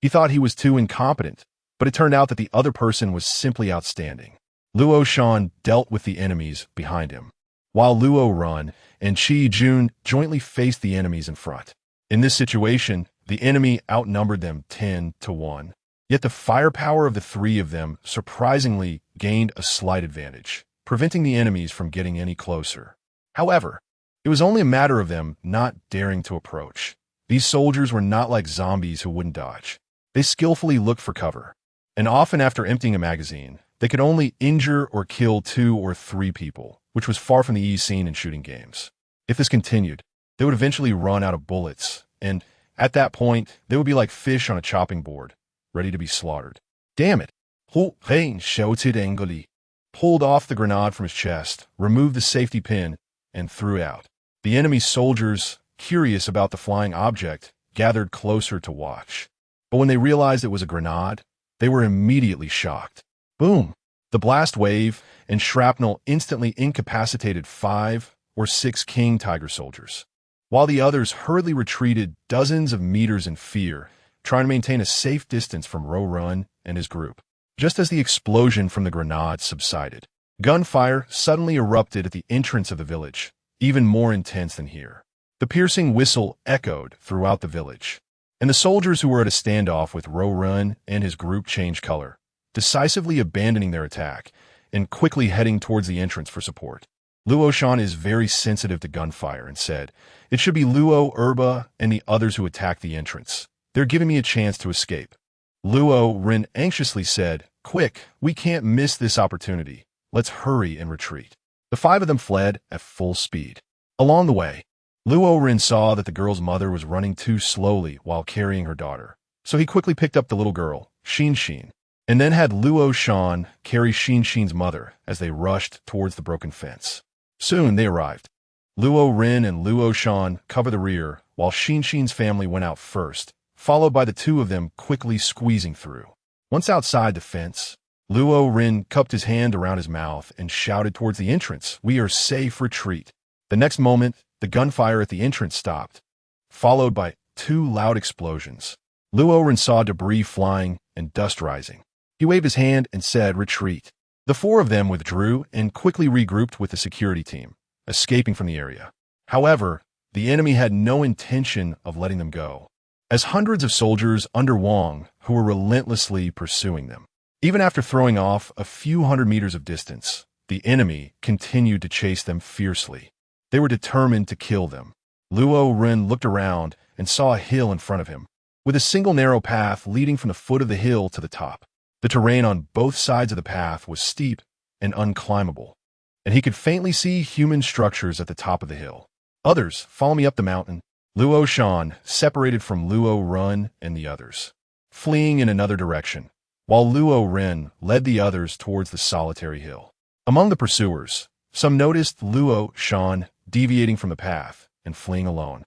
He thought he was too incompetent, but it turned out that the other person was simply outstanding. Luo Shan dealt with the enemies behind him, while Luo Ren and Chi-Jun jointly faced the enemies in front. In this situation, the enemy outnumbered them 10-1, yet the firepower of the three of them surprisingly gained a slight advantage, preventing the enemies from getting any closer. However, it was only a matter of them not daring to approach. These soldiers were not like zombies who wouldn't dodge. They skillfully looked for cover, and often after emptying a magazine, they could only injure or kill 2 or 3 people, which was far from the ease seen in shooting games. If this continued, they would eventually run out of bullets, and at that point, they would be like fish on a chopping board, ready to be slaughtered. Damn it! Luo Ren shouted angrily, pulled off the grenade from his chest, removed the safety pin, and threw it out. The enemy soldiers, curious about the flying object, gathered closer to watch. But when they realized it was a grenade, they were immediately shocked. Boom! The blast wave and shrapnel instantly incapacitated 5 or 6 King Tiger soldiers, while the others hurriedly retreated dozens of meters in fear, trying to maintain a safe distance from Luo Ren and his group. Just as the explosion from the grenade subsided, gunfire suddenly erupted at the entrance of the village, even more intense than here. The piercing whistle echoed throughout the village, and the soldiers who were at a standoff with Luo Ren and his group changed color, decisively abandoning their attack and quickly heading towards the entrance for support. Luo Shan is very sensitive to gunfire and said, "It should be Luo Erba and the others who attack the entrance. They're giving me a chance to escape." Luo Ren anxiously said, "Quick, we can't miss this opportunity. Let's hurry and retreat." The 5 of them fled at full speed. Along the way, Luo Ren saw that the girl's mother was running too slowly while carrying her daughter, so he quickly picked up the little girl, Xin, and then had Luo Shan carry Xin's mother as they rushed towards the broken fence. Soon they arrived. Luo Ren and Luo Shan covered the rear, while Xin's family went out first, followed by the 2 of them quickly squeezing through. Once outside the fence, Luo Ren cupped his hand around his mouth and shouted towards the entrance, "We are safe, retreat." The next moment, the gunfire at the entrance stopped, followed by 2 loud explosions. Luo Ren saw debris flying and dust rising. He waved his hand and said, "Retreat." The 4 of them withdrew and quickly regrouped with the security team, escaping from the area. However, the enemy had no intention of letting them go, as hundreds of soldiers under Wang who were relentlessly pursuing them. Even after throwing off a few hundred meters of distance, the enemy continued to chase them fiercely. They were determined to kill them. Luo Ren looked around and saw a hill in front of him, with a single narrow path leading from the foot of the hill to the top. The terrain on both sides of the path was steep and unclimbable, and he could faintly see human structures at the top of the hill. "Others, follow me up the mountain." Luo Shan separated from Luo Ren and the others, fleeing in another direction, while Luo Ren led the others towards the solitary hill. Among the pursuers, some noticed Luo Shan deviating from the path and fleeing alone.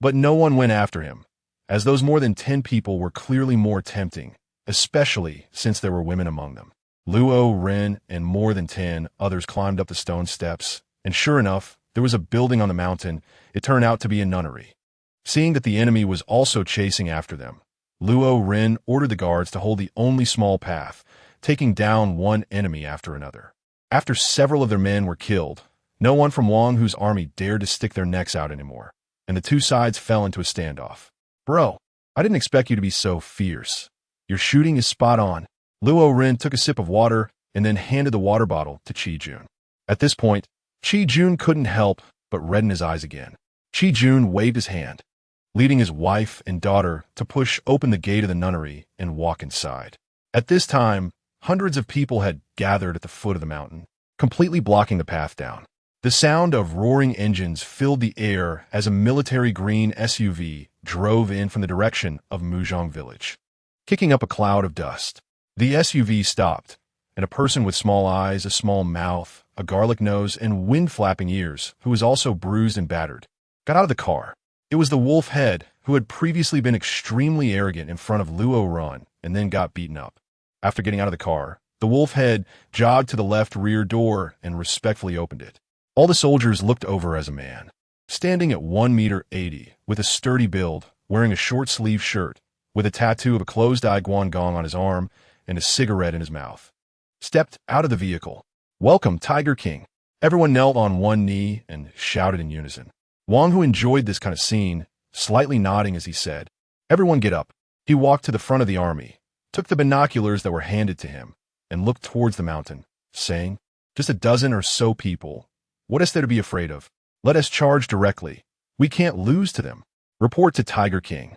But no one went after him, as those more than 10 people were clearly more tempting, especially since there were women among them. Luo Ren and more than 10 others climbed up the stone steps, and sure enough, there was a building on the mountain. It turned out to be a nunnery. Seeing that the enemy was also chasing after them, Luo Ren ordered the guards to hold the only small path, taking down one enemy after another. After several of their men were killed, no one from Wang Hu's army dared to stick their necks out anymore, and the 2 sides fell into a standoff. "Bro, I didn't expect you to be so fierce. Your shooting is spot on." Luo Ren took a sip of water and then handed the water bottle to Chi-Jun. At this point, Chi-Jun couldn't help but reddened his eyes again. Qi Jun waved his hand, leading his wife and daughter to push open the gate of the nunnery and walk inside. At this time, hundreds of people had gathered at the foot of the mountain, completely blocking the path down. The sound of roaring engines filled the air as a military green SUV drove in from the direction of Muzhong village, kicking up a cloud of dust. The SUV stopped, and a person with small eyes, a small mouth, a garlic nose, and wind-flapping ears, who was also bruised and battered, got out of the car. It was the wolf head, who had previously been extremely arrogant in front of Luo Ren and then got beaten up. After getting out of the car, the wolf head jogged to the left rear door and respectfully opened it. All the soldiers looked over as a man, standing at 1.80 meters, with a sturdy build, wearing a short-sleeved shirt, with a tattoo of a closed-eye Guangong on his arm and a cigarette in his mouth, stepped out of the vehicle. "Welcome, Tiger King." Everyone knelt on one knee and shouted in unison. Wang, who enjoyed this kind of scene, slightly nodding as he said, "Everyone get up." He walked to the front of the army, took the binoculars that were handed to him, and looked towards the mountain, saying, "Just a dozen or so people. What is there to be afraid of? Let us charge directly. We can't lose to them. Report to Tiger King.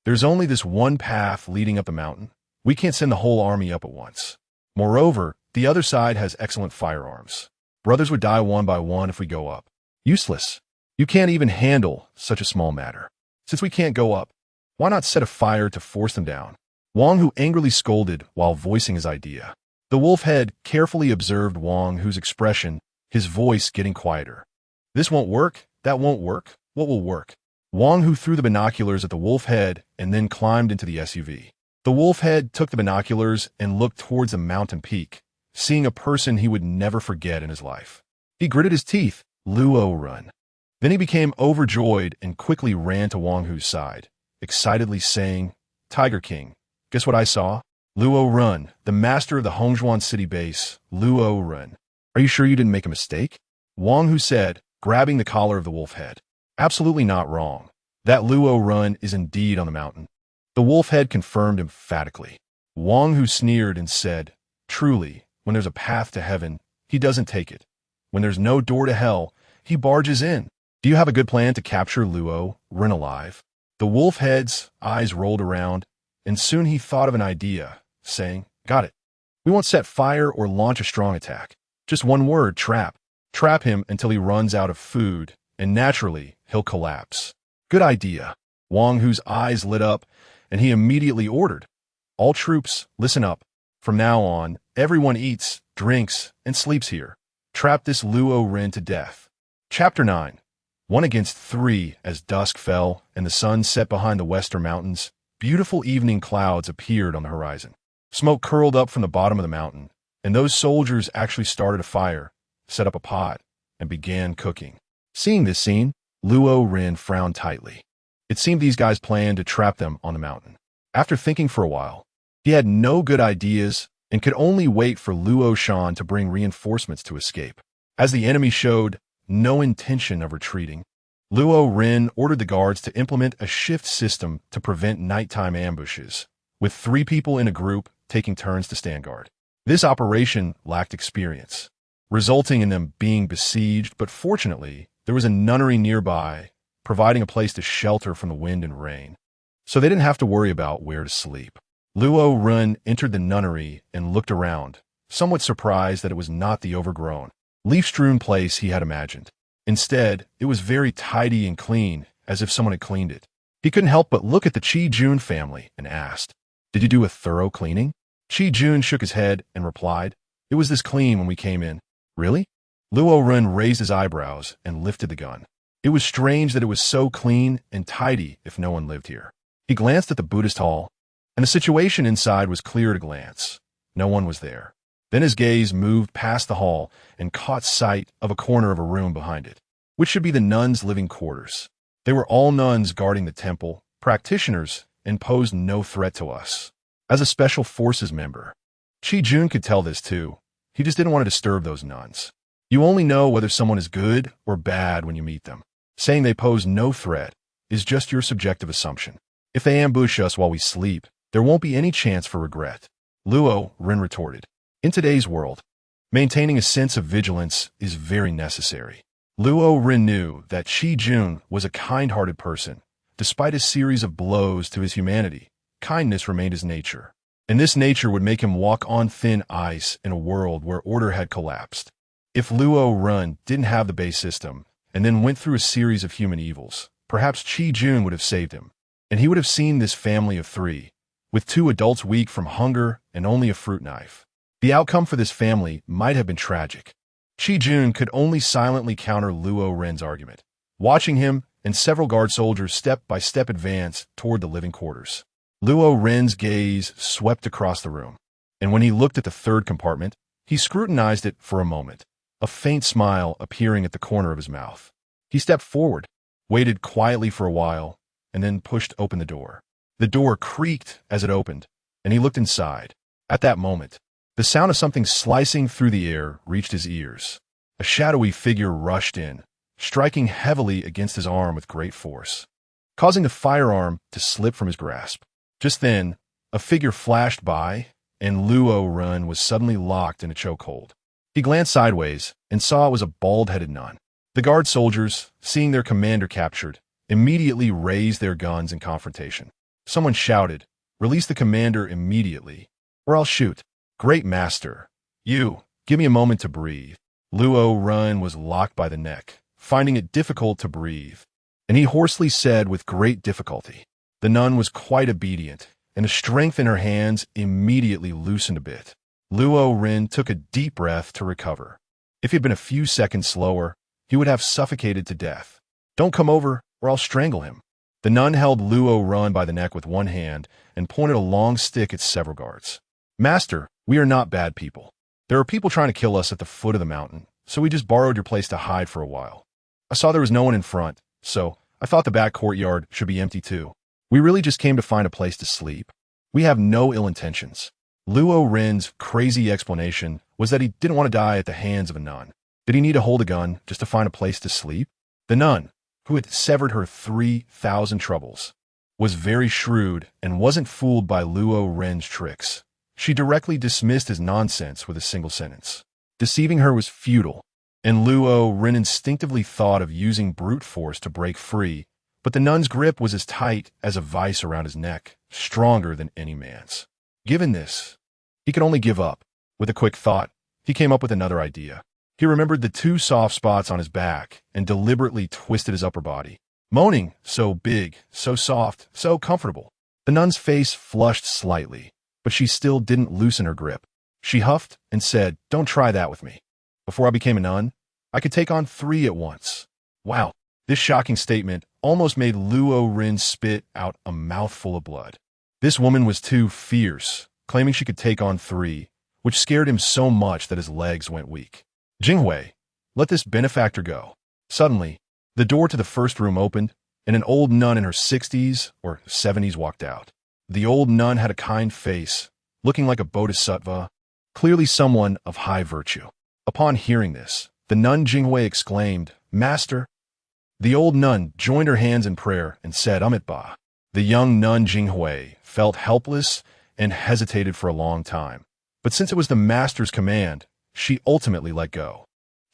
There's only this one path leading up the mountain. We can't send the whole army up at once. Moreover, the other side has excellent firearms. Brothers would die one by one if we go up. Useless. You can't even handle such a small matter. Since we can't go up, why not set a fire to force them down?" Wang, who angrily scolded while voicing his idea. The wolf head carefully observed Wang, whose expression, his voice getting quieter. "This won't work, that won't work, what will work?" Wang, who threw the binoculars at the wolf head and then climbed into the SUV. The wolf head took the binoculars and looked towards the mountain peak, seeing a person he would never forget in his life. He gritted his teeth, "Luo Ren." Then he became overjoyed and quickly ran to Wang Hu's side, excitedly saying, "Tiger King, guess what I saw? Luo Ren, the master of the Hongzhuan city base, Luo Ren. Are you sure you didn't make a mistake?" Wang Hu said, grabbing the collar of the wolf head. "Absolutely not wrong. That Luo Ren is indeed on the mountain." The wolf head confirmed emphatically. Wang Hu sneered and said, "Truly, when there's a path to heaven, he doesn't take it. When there's no door to hell, he barges in. Do you have a good plan to capture Luo Ren alive?" The wolf head's eyes rolled around, and soon he thought of an idea, saying, "Got it. We won't set fire or launch a strong attack. Just one word, trap. Trap him until he runs out of food, and naturally, he'll collapse." "Good idea." Wang Hu's eyes lit up, and he immediately ordered, "All troops, listen up. From now on, everyone eats, drinks, and sleeps here. Trap this Luo Ren to death." Chapter 9. 1 against 3. As dusk fell and the sun set behind the western mountains, beautiful evening clouds appeared on the horizon. Smoke curled up from the bottom of the mountain, and those soldiers actually started a fire, set up a pot, and began cooking. Seeing this scene, Luo Ren frowned tightly. It seemed these guys planned to trap them on the mountain. After thinking for a while, he had no good ideas and could only wait for Luo Shan to bring reinforcements to escape. As the enemy showed no intention of retreating, Luo Ren ordered the guards to implement a shift system to prevent nighttime ambushes, with 3 people in a group taking turns to stand guard. This operation lacked experience, resulting in them being besieged, but fortunately, there was a nunnery nearby, providing a place to shelter from the wind and rain, so they didn't have to worry about where to sleep. Luo Ren entered the nunnery and looked around, somewhat surprised that it was not the overgrown, leaf-strewn place he had imagined. Instead, it was very tidy and clean, as if someone had cleaned it. He couldn't help but look at the Qi Jun family and asked, "Did you do a thorough cleaning?" Qi Jun shook his head and replied, "It was this clean when we came in." "Really?" Luo Ren raised his eyebrows and lifted the gun. It was strange that it was so clean and tidy if no one lived here. He glanced at the Buddhist hall, and the situation inside was clear at a glance. No one was there. Then his gaze moved past the hall and caught sight of a corner of a room behind it, which should be the nuns' living quarters. They were all nuns guarding the temple, practitioners, and posed no threat to us. As a special forces member, Qi Jun could tell this too. He just didn't want to disturb those nuns. You only know whether someone is good or bad when you meet them. Saying they pose no threat is just your subjective assumption. If they ambush us while we sleep, there won't be any chance for regret. Luo Ren retorted. In today's world, maintaining a sense of vigilance is very necessary. Luo Ren knew that Qi Jun was a kind-hearted person. Despite a series of blows to his humanity, kindness remained his nature. And this nature would make him walk on thin ice in a world where order had collapsed. If Luo Ren didn't have the base system, and then went through a series of human evils, perhaps Qi Jun would have saved him. And he would have seen this family of three, with 2 adults weak from hunger and only a fruit knife. The outcome for this family might have been tragic. Qi Jun could only silently counter Luo Ren's argument, watching him and several guard soldiers step-by-step advance toward the living quarters. Luo Ren's gaze swept across the room, and when he looked at the third compartment, he scrutinized it for a moment, a faint smile appearing at the corner of his mouth. He stepped forward, waited quietly for a while, and then pushed open the door. The door creaked as it opened, and he looked inside. At that moment, the sound of something slicing through the air reached his ears. A shadowy figure rushed in, striking heavily against his arm with great force, causing the firearm to slip from his grasp. Just then, a figure flashed by, and Luo Ren was suddenly locked in a chokehold. He glanced sideways and saw it was a bald-headed nun. The guard soldiers, seeing their commander captured, immediately raised their guns in confrontation. Someone shouted, "Release the commander immediately, or I'll shoot." "Great master, you, give me a moment to breathe." Luo Ren was locked by the neck, finding it difficult to breathe, and he hoarsely said with great difficulty. The nun was quite obedient, and the strength in her hands immediately loosened a bit. Luo Ren took a deep breath to recover. If he had been a few seconds slower, he would have suffocated to death. "Don't come over, or I'll strangle him." The nun held Luo Ren by the neck with one hand and pointed a long stick at several guards. "Master, we are not bad people. There are people trying to kill us at the foot of the mountain, so we just borrowed your place to hide for a while. I saw there was no one in front, so I thought the back courtyard should be empty too. We really just came to find a place to sleep. We have no ill intentions." Luo Ren's crazy explanation was that he didn't want to die at the hands of a nun. Did he need to hold a gun just to find a place to sleep? The nun, who had severed her 3,000 troubles, was very shrewd and wasn't fooled by Luo Ren's tricks. She directly dismissed his nonsense with a single sentence. Deceiving her was futile, and Luo Ren instinctively thought of using brute force to break free, but the nun's grip was as tight as a vice around his neck, stronger than any man's. Given this, he could only give up. With a quick thought, he came up with another idea. He remembered the 2 soft spots on his back and deliberately twisted his upper body, moaning, so big, so soft, so comfortable. The nun's face flushed slightly, but she still didn't loosen her grip. She huffed and said, "Don't try that with me. Before I became a nun, I could take on 3 at once." Wow, this shocking statement almost made Luo Ren spit out a mouthful of blood. This woman was too fierce, claiming she could take on 3, which scared him so much that his legs went weak. "Jinghui, let this benefactor go." Suddenly, the door to the first room opened, and an old nun in her 60s or 70s walked out. The old nun had a kind face, looking like a bodhisattva, clearly someone of high virtue. Upon hearing this, the nun Jinghui exclaimed, "Master." The old nun joined her hands in prayer and said, "Amitabha." The young nun Jinghui felt helpless and hesitated for a long time, but since it was the master's command, she ultimately let go.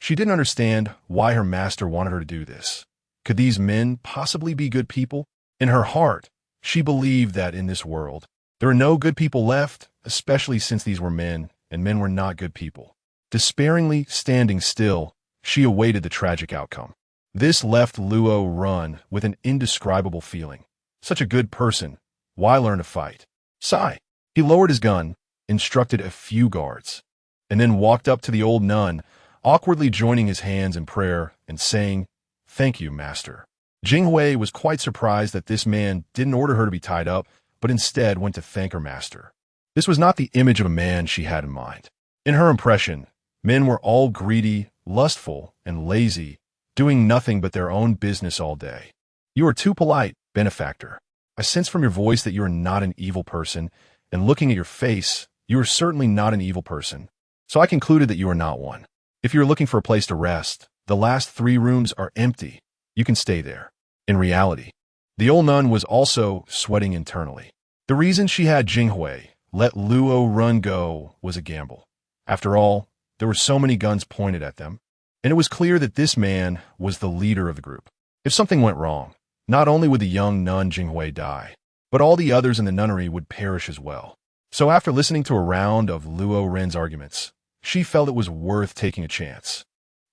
She didn't understand why her master wanted her to do this. Could these men possibly be good people? In her heart, she believed that in this world, there are no good people left, especially since these were men, and men were not good people. Despairingly standing still, she awaited the tragic outcome. This left Luo Ren with an indescribable feeling. Such a good person, why learn to fight? Sigh. He lowered his gun, instructed a few guards, and then walked up to the old nun, awkwardly joining his hands in prayer and saying, "Thank you, master." Jinghui was quite surprised that this man didn't order her to be tied up, but instead went to thank her master. This was not the image of a man she had in mind. In her impression, men were all greedy, lustful, and lazy, doing nothing but their own business all day. "You are too polite, benefactor. I sense from your voice that you are not an evil person, and looking at your face, you are certainly not an evil person. So I concluded that you are not one. If you are looking for a place to rest, the last 3 rooms are empty. You can stay there." In reality, the old nun was also sweating internally. The reason she had Jinghui let Luo Ren go was a gamble. After all, there were so many guns pointed at them. and it was clear that this man was the leader of the group. If something went wrong, not only would the young nun Jinghui die, but all the others in the nunnery would perish as well. So after listening to a round of Luo Ren's arguments, she felt it was worth taking a chance.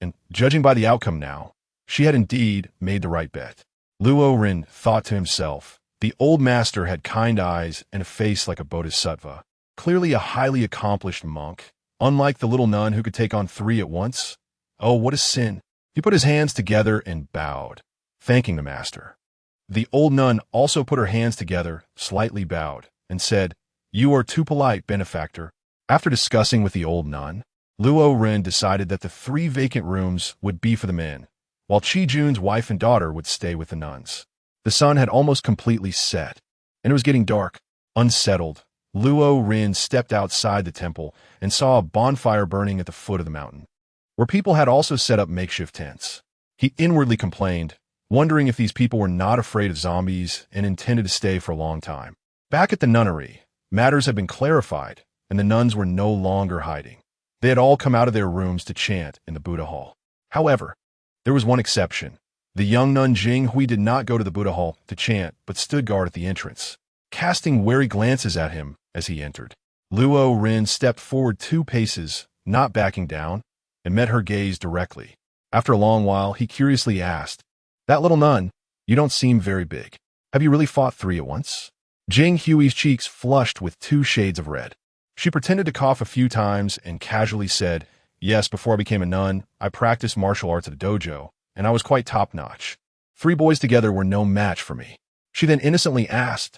And judging by the outcome now, she had indeed made the right bet. Luo Ren thought to himself, the old master had kind eyes and a face like a bodhisattva, clearly a highly accomplished monk, unlike the little nun who could take on 3 at once. Oh, what a sin. He put his hands together and bowed, thanking the master. The old nun also put her hands together, slightly bowed, and said, "You are too polite, benefactor." After discussing with the old nun, Luo Ren decided that the 3 vacant rooms would be for the men, while Qi Jun's wife and daughter would stay with the nuns. The sun had almost completely set, and it was getting dark. Unsettled, Luo Ren stepped outside the temple and saw a bonfire burning at the foot of the mountain, where people had also set up makeshift tents. He inwardly complained, wondering if these people were not afraid of zombies and intended to stay for a long time. Back at the nunnery, matters had been clarified, and the nuns were no longer hiding. They had all come out of their rooms to chant in the Buddha hall. However, there was one exception. The young nun Jinghui did not go to the Buddha hall to chant, but stood guard at the entrance, casting wary glances at him as he entered. Luo Ren stepped forward 2 paces, not backing down, and met her gaze directly. After a long while, he curiously asked, "That little nun, you don't seem very big. Have you really fought 3 at once?" Jinghui's cheeks flushed with 2 shades of red. She pretended to cough a few times and casually said, "Yes, before I became a nun, I practiced martial arts at a dojo, and I was quite top-notch. 3 boys together were no match for me." She then innocently asked,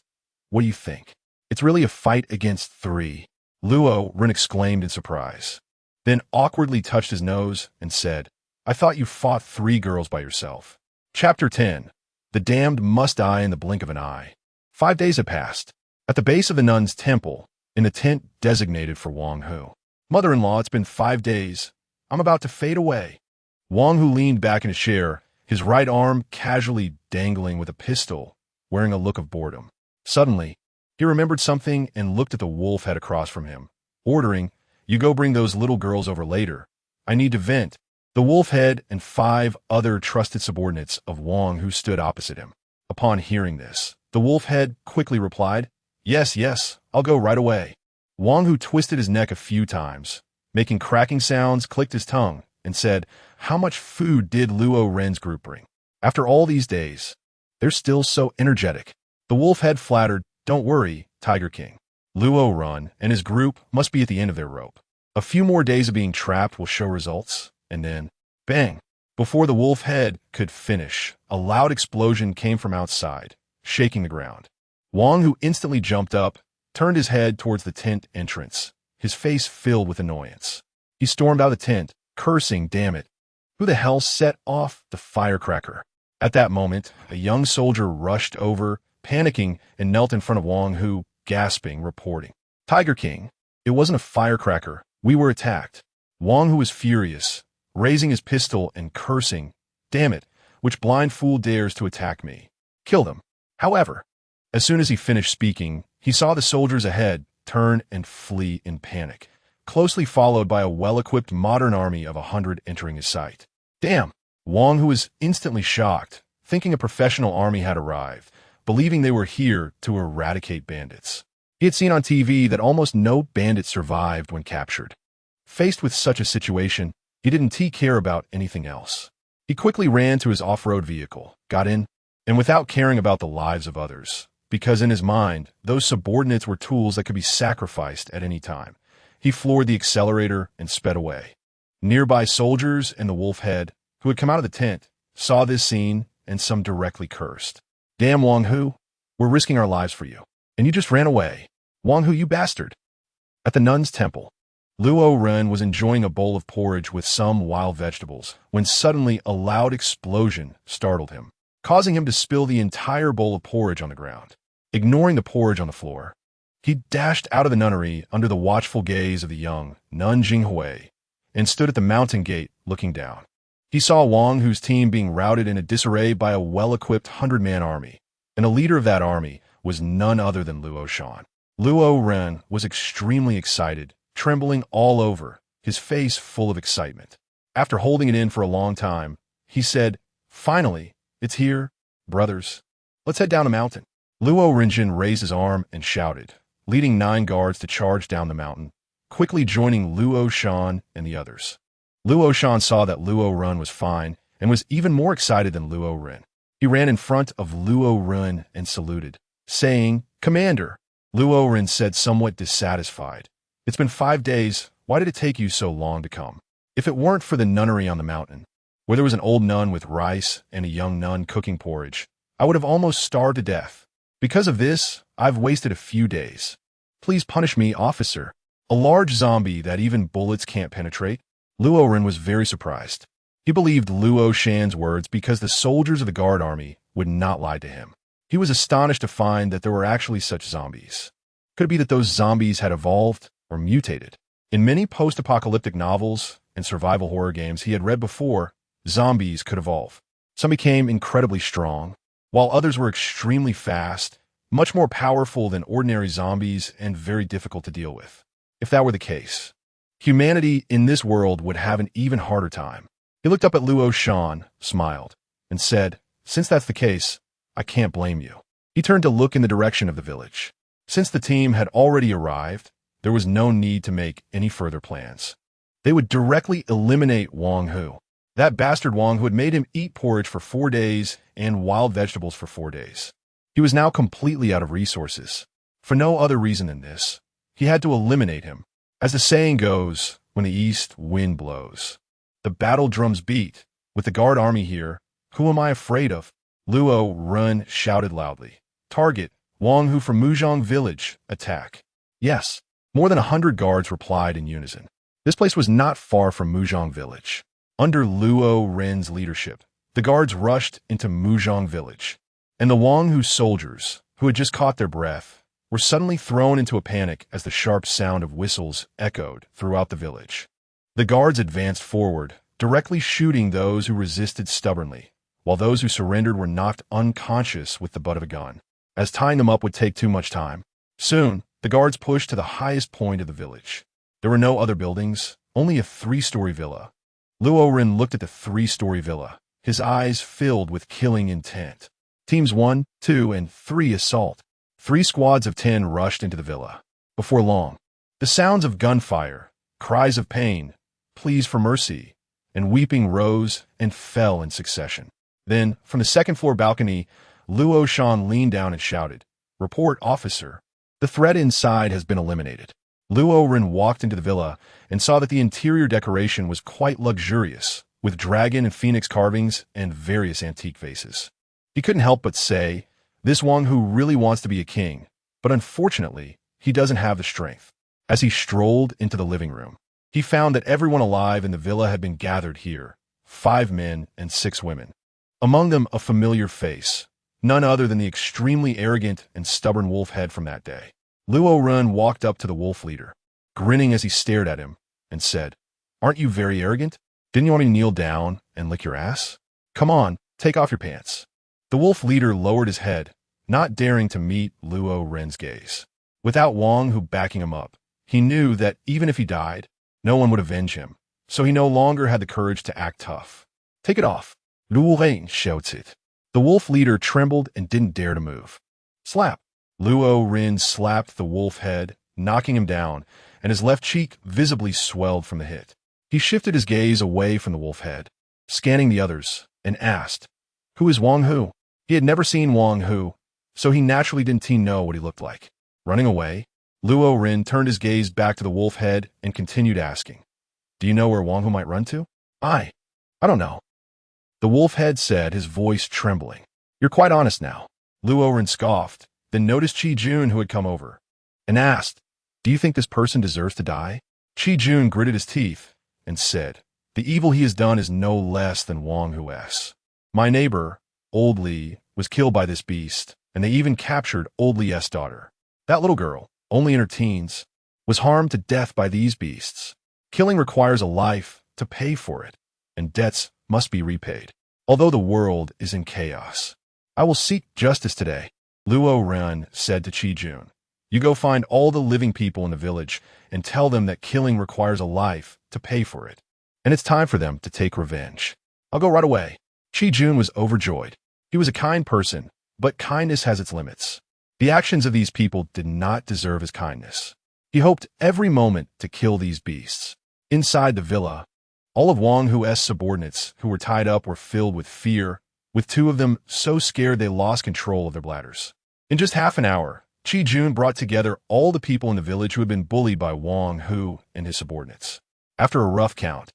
"What do you think? It's really a fight against 3. Luo Ren exclaimed in surprise, then awkwardly touched his nose and said, "I thought you fought 3 girls by yourself." Chapter 10. The damned must die in the blink of an eye. 5 days had passed. At the base of the nuns' temple, in the tent designated for Wang Hu. "Mother-in-law, it's been 5 days. I'm about to fade away." Wang Hu leaned back in his chair, his right arm casually dangling with a pistol, wearing a look of boredom. Suddenly, he remembered something and looked at the wolf head across from him, ordering, "You go bring those little girls over later. I need to vent." The wolf head and 5 other trusted subordinates of Wang Hu stood opposite him. Upon hearing this, the wolf head quickly replied, Yes, I'll go right away." Wang Hu twisted his neck a few times, making cracking sounds, clicked his tongue, and said, "How much food did Luo Ren's group bring? After all these days, they're still so energetic." The wolf head flattered, "Don't worry, Tiger King. Luo Ren and his group must be at the end of their rope. A few more days of being trapped will show results, and then, bang!" Before the wolf head could finish, a loud explosion came from outside, shaking the ground. Wang Hu instantly jumped up, turned his head towards the tent entrance, his face filled with annoyance. He stormed out of the tent, cursing, "Damn it! Who the hell set off the firecracker?" At that moment, a young soldier rushed over, panicking, and knelt in front of Wang Hu, gasping, reporting, "Tiger King, it wasn't a firecracker. We were attacked." Wang Hu was furious, raising his pistol and cursing, "Damn it, which blind fool dares to attack me? Kill them." However, as soon as he finished speaking, he saw the soldiers ahead turn and flee in panic, closely followed by a well-equipped modern army of 100 entering his sight. "Damn!" Wang Hu was instantly shocked, thinking a professional army had arrived, believing they were here to eradicate bandits. He had seen on TV that almost no bandits survived when captured. Faced with such a situation, he didn't care about anything else. He quickly ran to his off-road vehicle, got in, and without caring about the lives of others, because in his mind, those subordinates were tools that could be sacrificed at any time, he floored the accelerator and sped away. Nearby soldiers and the wolf head, who had come out of the tent, saw this scene and some directly cursed. "Damn, Wang Hu, we're risking our lives for you, and you just ran away. Wang Hu, you bastard." At the nun's temple, Luo Ren was enjoying a bowl of porridge with some wild vegetables when suddenly a loud explosion startled him, causing him to spill the entire bowl of porridge on the ground. Ignoring the porridge on the floor, he dashed out of the nunnery under the watchful gaze of the young nun Jinghui and stood at the mountain gate looking down. He saw Wang Hu's team being routed in a disarray by a well-equipped 100-man army, and the leader of that army was none other than Luo Shan. Luo Ren was extremely excited, trembling all over, his face full of excitement. After holding it in for a long time, he said, "Finally, it's here, brothers. Let's head down the mountain." Luo Ren raised his arm and shouted, leading 9 guards to charge down the mountain, quickly joining Luo Shan and the others. Luo Shan saw that Luo Ren was fine and was even more excited than Luo Ren. He ran in front of Luo Ren and saluted, saying, "Commander." Luo Ren said, somewhat dissatisfied, "It's been 5 days. Why did it take you so long to come? If it weren't for the nunnery on the mountain, where there was an old nun with rice and a young nun cooking porridge, I would have almost starved to death. Because of this, I've wasted a few days. Please punish me, officer." A large zombie that even bullets can't penetrate? Luo Ren was very surprised. He believed Luo Shan's words because the soldiers of the guard army would not lie to him. He was astonished to find that there were actually such zombies. Could it be that those zombies had evolved or mutated? In many post-apocalyptic novels and survival horror games he had read before, zombies could evolve. Some became incredibly strong, while others were extremely fast, much more powerful than ordinary zombies and very difficult to deal with. If that were the case, humanity in this world would have an even harder time. He looked up at Luo Shan, smiled, and said, "Since that's the case, I can't blame you." He turned to look in the direction of the village. Since the team had already arrived, there was no need to make any further plans. They would directly eliminate Wang Hu. That bastard Wang Hu had made him eat porridge for 4 days and wild vegetables for 4 days. He was now completely out of resources. For no other reason than this, he had to eliminate him. As the saying goes, when the east wind blows, the battle drums beat. With the guard army here, who am I afraid of? Luo Ren shouted loudly. "Target, Wang Hu from Muzhong village, attack." Yes, more than 100 guards replied in unison. This place was not far from Muzhong village. Under Luo Ren's leadership, the guards rushed into Muzhong village, and the Wang Hu soldiers, who had just caught their breath, were suddenly thrown into a panic as the sharp sound of whistles echoed throughout the village. The guards advanced forward, directly shooting those who resisted stubbornly, while those who surrendered were knocked unconscious with the butt of a gun, as tying them up would take too much time. Soon, the guards pushed to the highest point of the village. There were no other buildings, only a 3-story villa. Luo Ren looked at the 3-story villa, his eyes filled with killing intent. Teams 1, 2, and 3 assault. 3 squads of 10 rushed into the villa. Before long, the sounds of gunfire, cries of pain, pleas for mercy, and weeping rose and fell in succession. Then, from the second-floor balcony, Luo Shan leaned down and shouted, "Report, officer. The threat inside has been eliminated." Luo Ren walked into the villa and saw that the interior decoration was quite luxurious, with dragon and phoenix carvings and various antique vases. He couldn't help but say, "This Wang Hu really wants to be a king, but unfortunately, he doesn't have the strength." As he strolled into the living room, he found that everyone alive in the villa had been gathered here, 5 men and 6 women. Among them, a familiar face, none other than the extremely arrogant and stubborn wolf head from that day. Luo Ren walked up to the wolf leader, grinning as he stared at him, and said, "Aren't you very arrogant? Didn't you want me to kneel down and lick your ass? Come on, take off your pants." The wolf leader lowered his head, not daring to meet Luo Ren's gaze. Without Wang Hu backing him up, he knew that even if he died, no one would avenge him, so he no longer had the courage to act tough. "Take it off," Luo Ren shouted. The wolf leader trembled and didn't dare to move. Slap! Luo Ren slapped the wolf head, knocking him down, and his left cheek visibly swelled from the hit. He shifted his gaze away from the wolf head, scanning the others, and asked, "Who is Wang Hu?" He had never seen Wang Hu, so he naturally didn't know what he looked like. Running away, Luo Ren turned his gaze back to the wolf head and continued asking, "Do you know where Wang Hu might run to?" I don't know," the wolf head said, his voice trembling. "You're quite honest now." Luo Ren scoffed, then noticed Qi Jun, who had come over, and asked, "Do you think this person deserves to die?" Qi Jun gritted his teeth and said, "The evil he has done is no less than Wang Hu's. My neighbor, Old Li, was killed by this beast, and they even captured Old Li's daughter. That little girl, only in her teens, was harmed to death by these beasts. Killing requires a life to pay for it, and debts must be repaid. Although the world is in chaos, I will seek justice today." Luo Ren said to Qi Jun, "You go find all the living people in the village and tell them that killing requires a life to pay for it. and it's time for them to take revenge. I'll go right away. Chi Jun was overjoyed. He was a kind person, but kindness has its limits. The actions of these people did not deserve his kindness. He hoped every moment to kill these beasts. Inside the villa, all of Wang Hu's subordinates who were tied up were filled with fear, with two of them so scared they lost control of their bladders. In just half an hour, Chi Jun brought together all the people in the village who had been bullied by Wang Hu and his subordinates. After a rough count,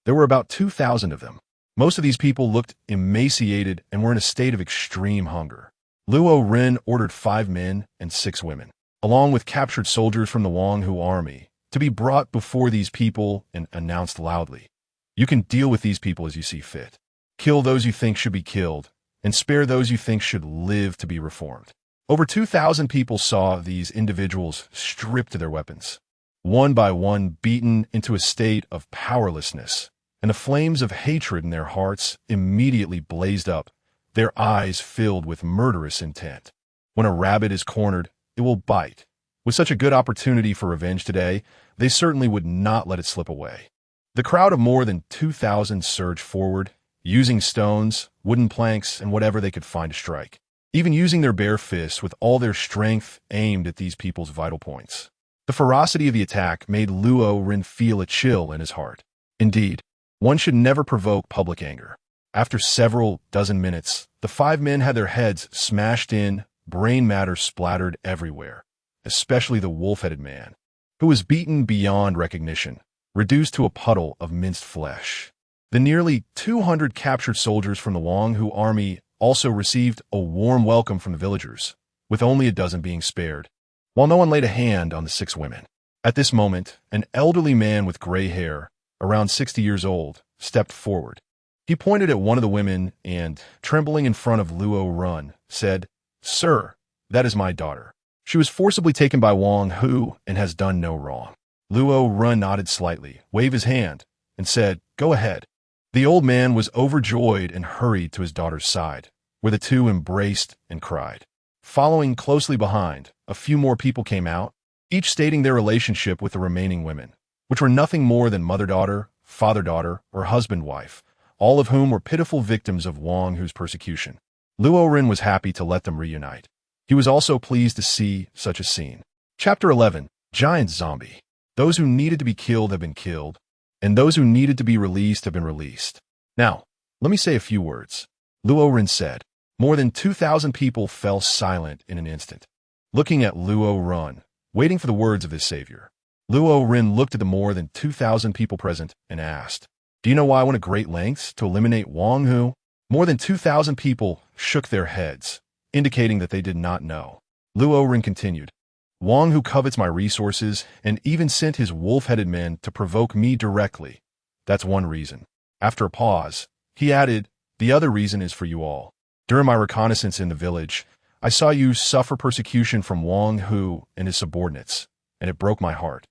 there were about 2,000 of them. Most of these people looked emaciated and were in a state of extreme hunger. Luo Ren ordered 5 men and 6 women, along with captured soldiers from the Wang Hu army, to be brought before these people and announced loudly, "You can deal with these people as you see fit. Kill those you think should be killed, and spare those you think should live to be reformed." Over 2,000 people saw these individuals stripped of their weapons, one by one beaten into a state of powerlessness, and the flames of hatred in their hearts immediately blazed up, their eyes filled with murderous intent. When a rabbit is cornered, it will bite. With such a good opportunity for revenge today, they certainly would not let it slip away. The crowd of more than 2,000 surged forward, using stones, wooden planks, and whatever they could find to strike, even using their bare fists with all their strength aimed at these people's vital points. The ferocity of the attack made Luo Ren feel a chill in his heart. Indeed, one should never provoke public anger. After several dozen minutes, the 5 men had their heads smashed in, brain matter splattered everywhere, especially the wolf-headed man, who was beaten beyond recognition, reduced to a puddle of minced flesh. The nearly 200 captured soldiers from the Wang Hu army also received a warm welcome from the villagers, with only a dozen being spared, while no one laid a hand on the 6 women. At this moment, an elderly man with gray hair, around 60 years old, stepped forward. He pointed at one of the women and, trembling in front of Luo Ren, said, "Sir, that is my daughter. She was forcibly taken by Wang Hu and has done no wrong." Luo Ren nodded slightly, waved his hand, and said, "Go ahead." The old man was overjoyed and hurried to his daughter's side, where the two embraced and cried. Following closely behind, a few more people came out, each stating their relationship with the remaining women, which were nothing more than mother-daughter, father-daughter, or husband-wife, all of whom were pitiful victims of Wang Hu's persecution. Luo Ren was happy to let them reunite. He was also pleased to see such a scene. Chapter 11. Giant Zombie. Those who needed to be killed have been killed, and those who needed to be released have been released. Now, let me say a few words. Luo Ren said. More than 2,000 people fell silent in an instant, looking at Luo Ren, waiting for the words of his savior. Luo Ren looked at the more than 2,000 people present and asked, "Do you know why I went to great lengths to eliminate Wang Hu?" More than 2,000 people shook their heads, indicating that they did not know. Luo Ren continued, "Wang Hu covets my resources and even sent his wolf-headed men to provoke me directly. That's one reason." After a pause, he added, "The other reason is for you all. During my reconnaissance in the village, I saw you suffer persecution from Wang Hu and his subordinates, and it broke my heart.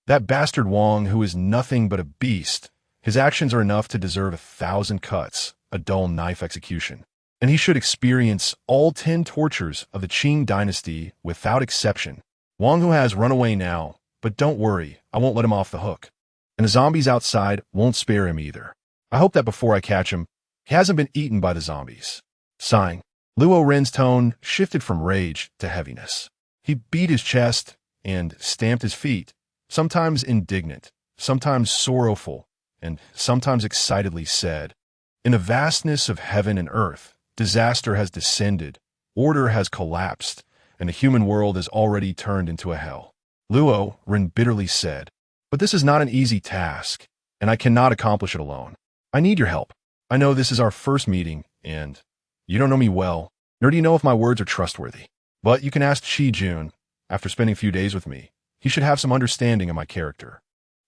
That bastard Wang Hu is nothing but a beast. His actions are enough to deserve 1,000 cuts, a dull knife execution, and he should experience all 10 tortures of the Qing dynasty without exception. Wang Hu has run away now, but don't worry, I won't let him off the hook. And the zombies outside won't spare him either. I hope that before I catch him, he hasn't been eaten by the zombies." Sighing, Luo Ren's tone shifted from rage to heaviness. He beat his chest and stamped his feet, sometimes indignant, sometimes sorrowful, and sometimes excitedly said, "In the vastness of heaven and earth, disaster has descended, order has collapsed, and the human world has already turned into a hell." Luo Ren bitterly said, "But this is not an easy task, and I cannot accomplish it alone. I need your help. I know this is our first meeting, and you don't know me well, nor do you know if my words are trustworthy. But you can ask Chi Jun. After spending a few days with me, he should have some understanding of my character."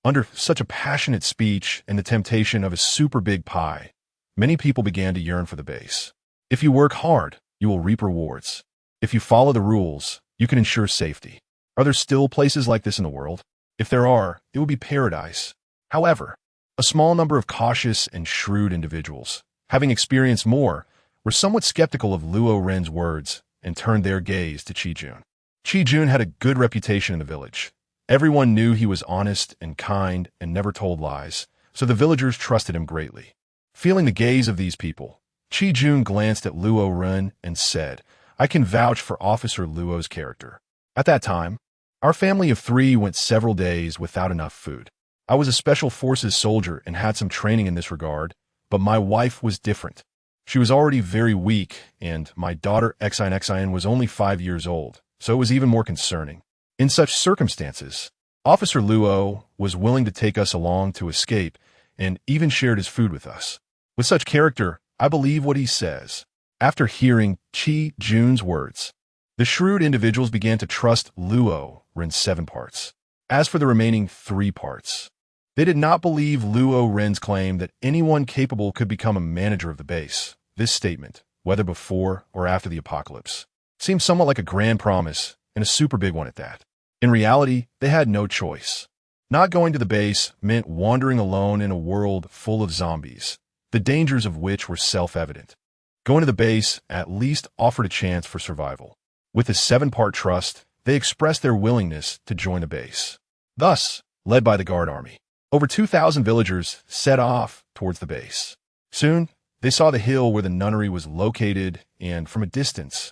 Under such a passionate speech and the temptation of a super big pie, many people began to yearn for the base. If you work hard, you will reap rewards. If you follow the rules, you can ensure safety. Are there still places like this in the world? If there are, it would be paradise. However, a small number of cautious and shrewd individuals, having experienced more, were somewhat skeptical of Luo Ren's words and turned their gaze to Chi Jun. Chi Jun had a good reputation in the village. Everyone knew he was honest and kind and never told lies, so the villagers trusted him greatly. Feeling the gaze of these people, Jun glanced at Luo Ren and said, "I can vouch for Officer Luo's character. At that time, our family of 3 went several days without enough food. I was a special forces soldier and had some training in this regard, but my wife was different. She was already very weak, and my daughter Xin was only 5 years old, so it was even more concerning. In such circumstances, Officer Luo was willing to take us along to escape and even shared his food with us. With such character, I believe what he says." After hearing Jun's words, the shrewd individuals began to trust Luo Ren's 7 parts. As for the remaining 3 parts, they did not believe Luo Ren's claim that anyone capable could become a manager of the base. This statement, whether before or after the apocalypse, seemed somewhat like a grand promise, and a super big one at that. In reality, they had no choice. Not going to the base meant wandering alone in a world full of zombies, the dangers of which were self-evident. Going to the base at least offered a chance for survival. With this 7-part trust, they expressed their willingness to join the base. Thus, led by the guard army, over 2,000 villagers set off towards the base. Soon, they saw the hill where the nunnery was located and, from a distance,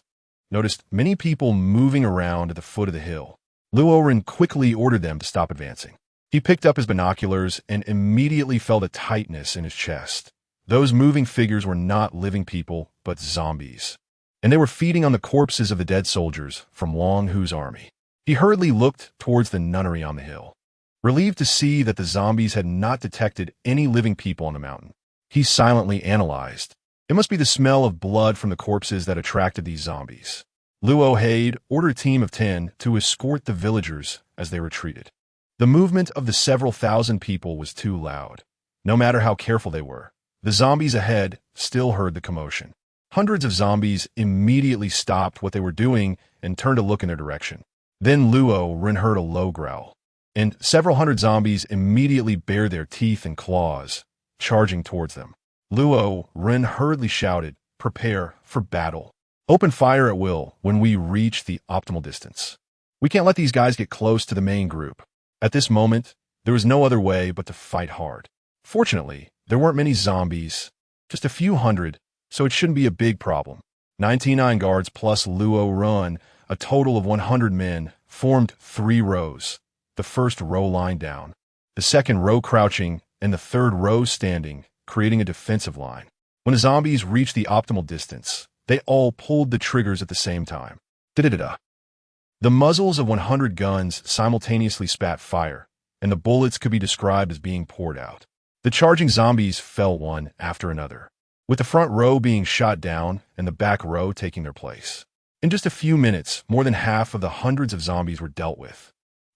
noticed many people moving around at the foot of the hill. Luo Ren quickly ordered them to stop advancing. He picked up his binoculars and immediately felt a tightness in his chest. Those moving figures were not living people, but zombies, and they were feeding on the corpses of the dead soldiers from Long Hu's army. He hurriedly looked towards the nunnery on the hill, relieved to see that the zombies had not detected any living people on the mountain. He silently analyzed. It must be the smell of blood from the corpses that attracted these zombies. Luo Ren ordered a team of 10 to escort the villagers as they retreated. The movement of the several thousand people was too loud. No matter how careful they were, the zombies ahead still heard the commotion. Hundreds of zombies immediately stopped what they were doing and turned to look in their direction. Then Luo Ren heard a low growl, and several hundred zombies immediately bared their teeth and claws, charging towards them. Luo Ren hurriedly shouted, "Prepare for battle. Open fire at will when we reach the optimal distance. We can't let these guys get close to the main group." At this moment, there was no other way but to fight hard. Fortunately, there weren't many zombies, just a few hundred, so it shouldn't be a big problem. 99 guards plus Luo Ren, a total of 100 men, formed 3 rows. The first row lying down, the second row crouching, and the third row standing, creating a defensive line. When the zombies reached the optimal distance, they all pulled the triggers at the same time. Da-da-da-da. The muzzles of 100 guns simultaneously spat fire, and the bullets could be described as being poured out. The charging zombies fell one after another, with the front row being shot down and the back row taking their place. In just a few minutes, more than half of the hundreds of zombies were dealt with.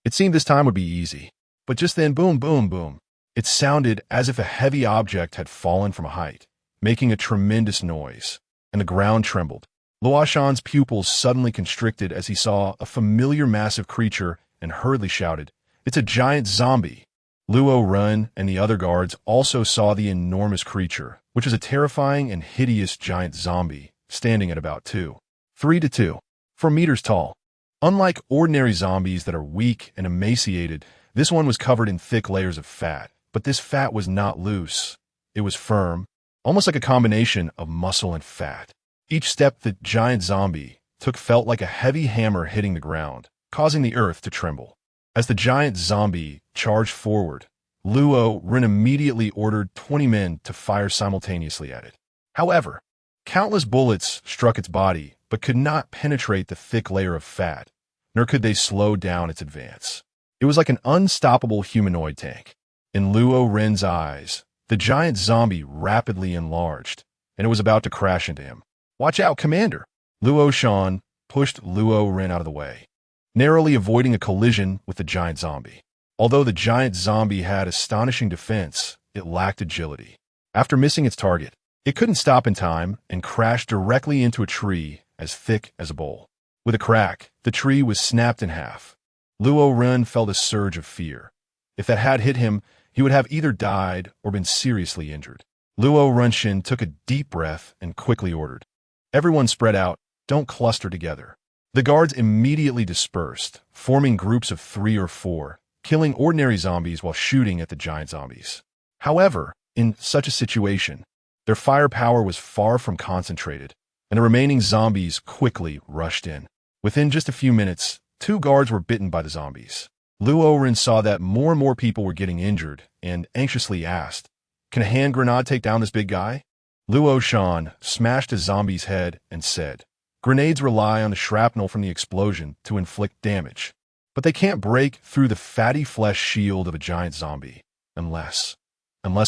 It seemed this time would be easy, but just then, boom, boom, boom. It sounded as if a heavy object had fallen from a height, making a tremendous noise, and the ground trembled. Luo Shan's pupils suddenly constricted as he saw a familiar massive creature and hurriedly shouted, "It's a giant zombie!" Luo Ren and the other guards also saw the enormous creature, which was a terrifying and hideous giant zombie, standing at about 3 to 4 meters tall. Unlike ordinary zombies that are weak and emaciated, this one was covered in thick layers of fat, but this fat was not loose. It was firm, almost like a combination of muscle and fat. Each step the giant zombie took felt like a heavy hammer hitting the ground, causing the earth to tremble. As the giant zombie charged forward, Luo Ren immediately ordered 20 men to fire simultaneously at it. However, countless bullets struck its body but could not penetrate the thick layer of fat, nor could they slow down its advance. It was like an unstoppable humanoid tank. In Luo Ren's eyes, the giant zombie rapidly enlarged, and it was about to crash into him. "Watch out, Commander!" Luo Shan pushed Luo Ren out of the way, narrowly avoiding a collision with the giant zombie. Although the giant zombie had astonishing defense, it lacked agility. After missing its target, it couldn't stop in time and crashed directly into a tree as thick as a bowl. With a crack, the tree was snapped in half. Luo Ren felt a surge of fear. If that had hit him, he would have either died or been seriously injured. Luo Renshin took a deep breath and quickly ordered, "Everyone spread out, don't cluster together." The guards immediately dispersed, forming groups of 3 or 4, killing ordinary zombies while shooting at the giant zombies. However, in such a situation, their firepower was far from concentrated, and the remaining zombies quickly rushed in. Within just a few minutes, 2 guards were bitten by the zombies. Luo Ren saw that more and more people were getting injured and anxiously asked, "Can a hand grenade take down this big guy?" Luo Shan smashed a zombie's head and said, "Grenades rely on the shrapnel from the explosion to inflict damage, but they can't break through the fatty flesh shield of a giant zombie. Unless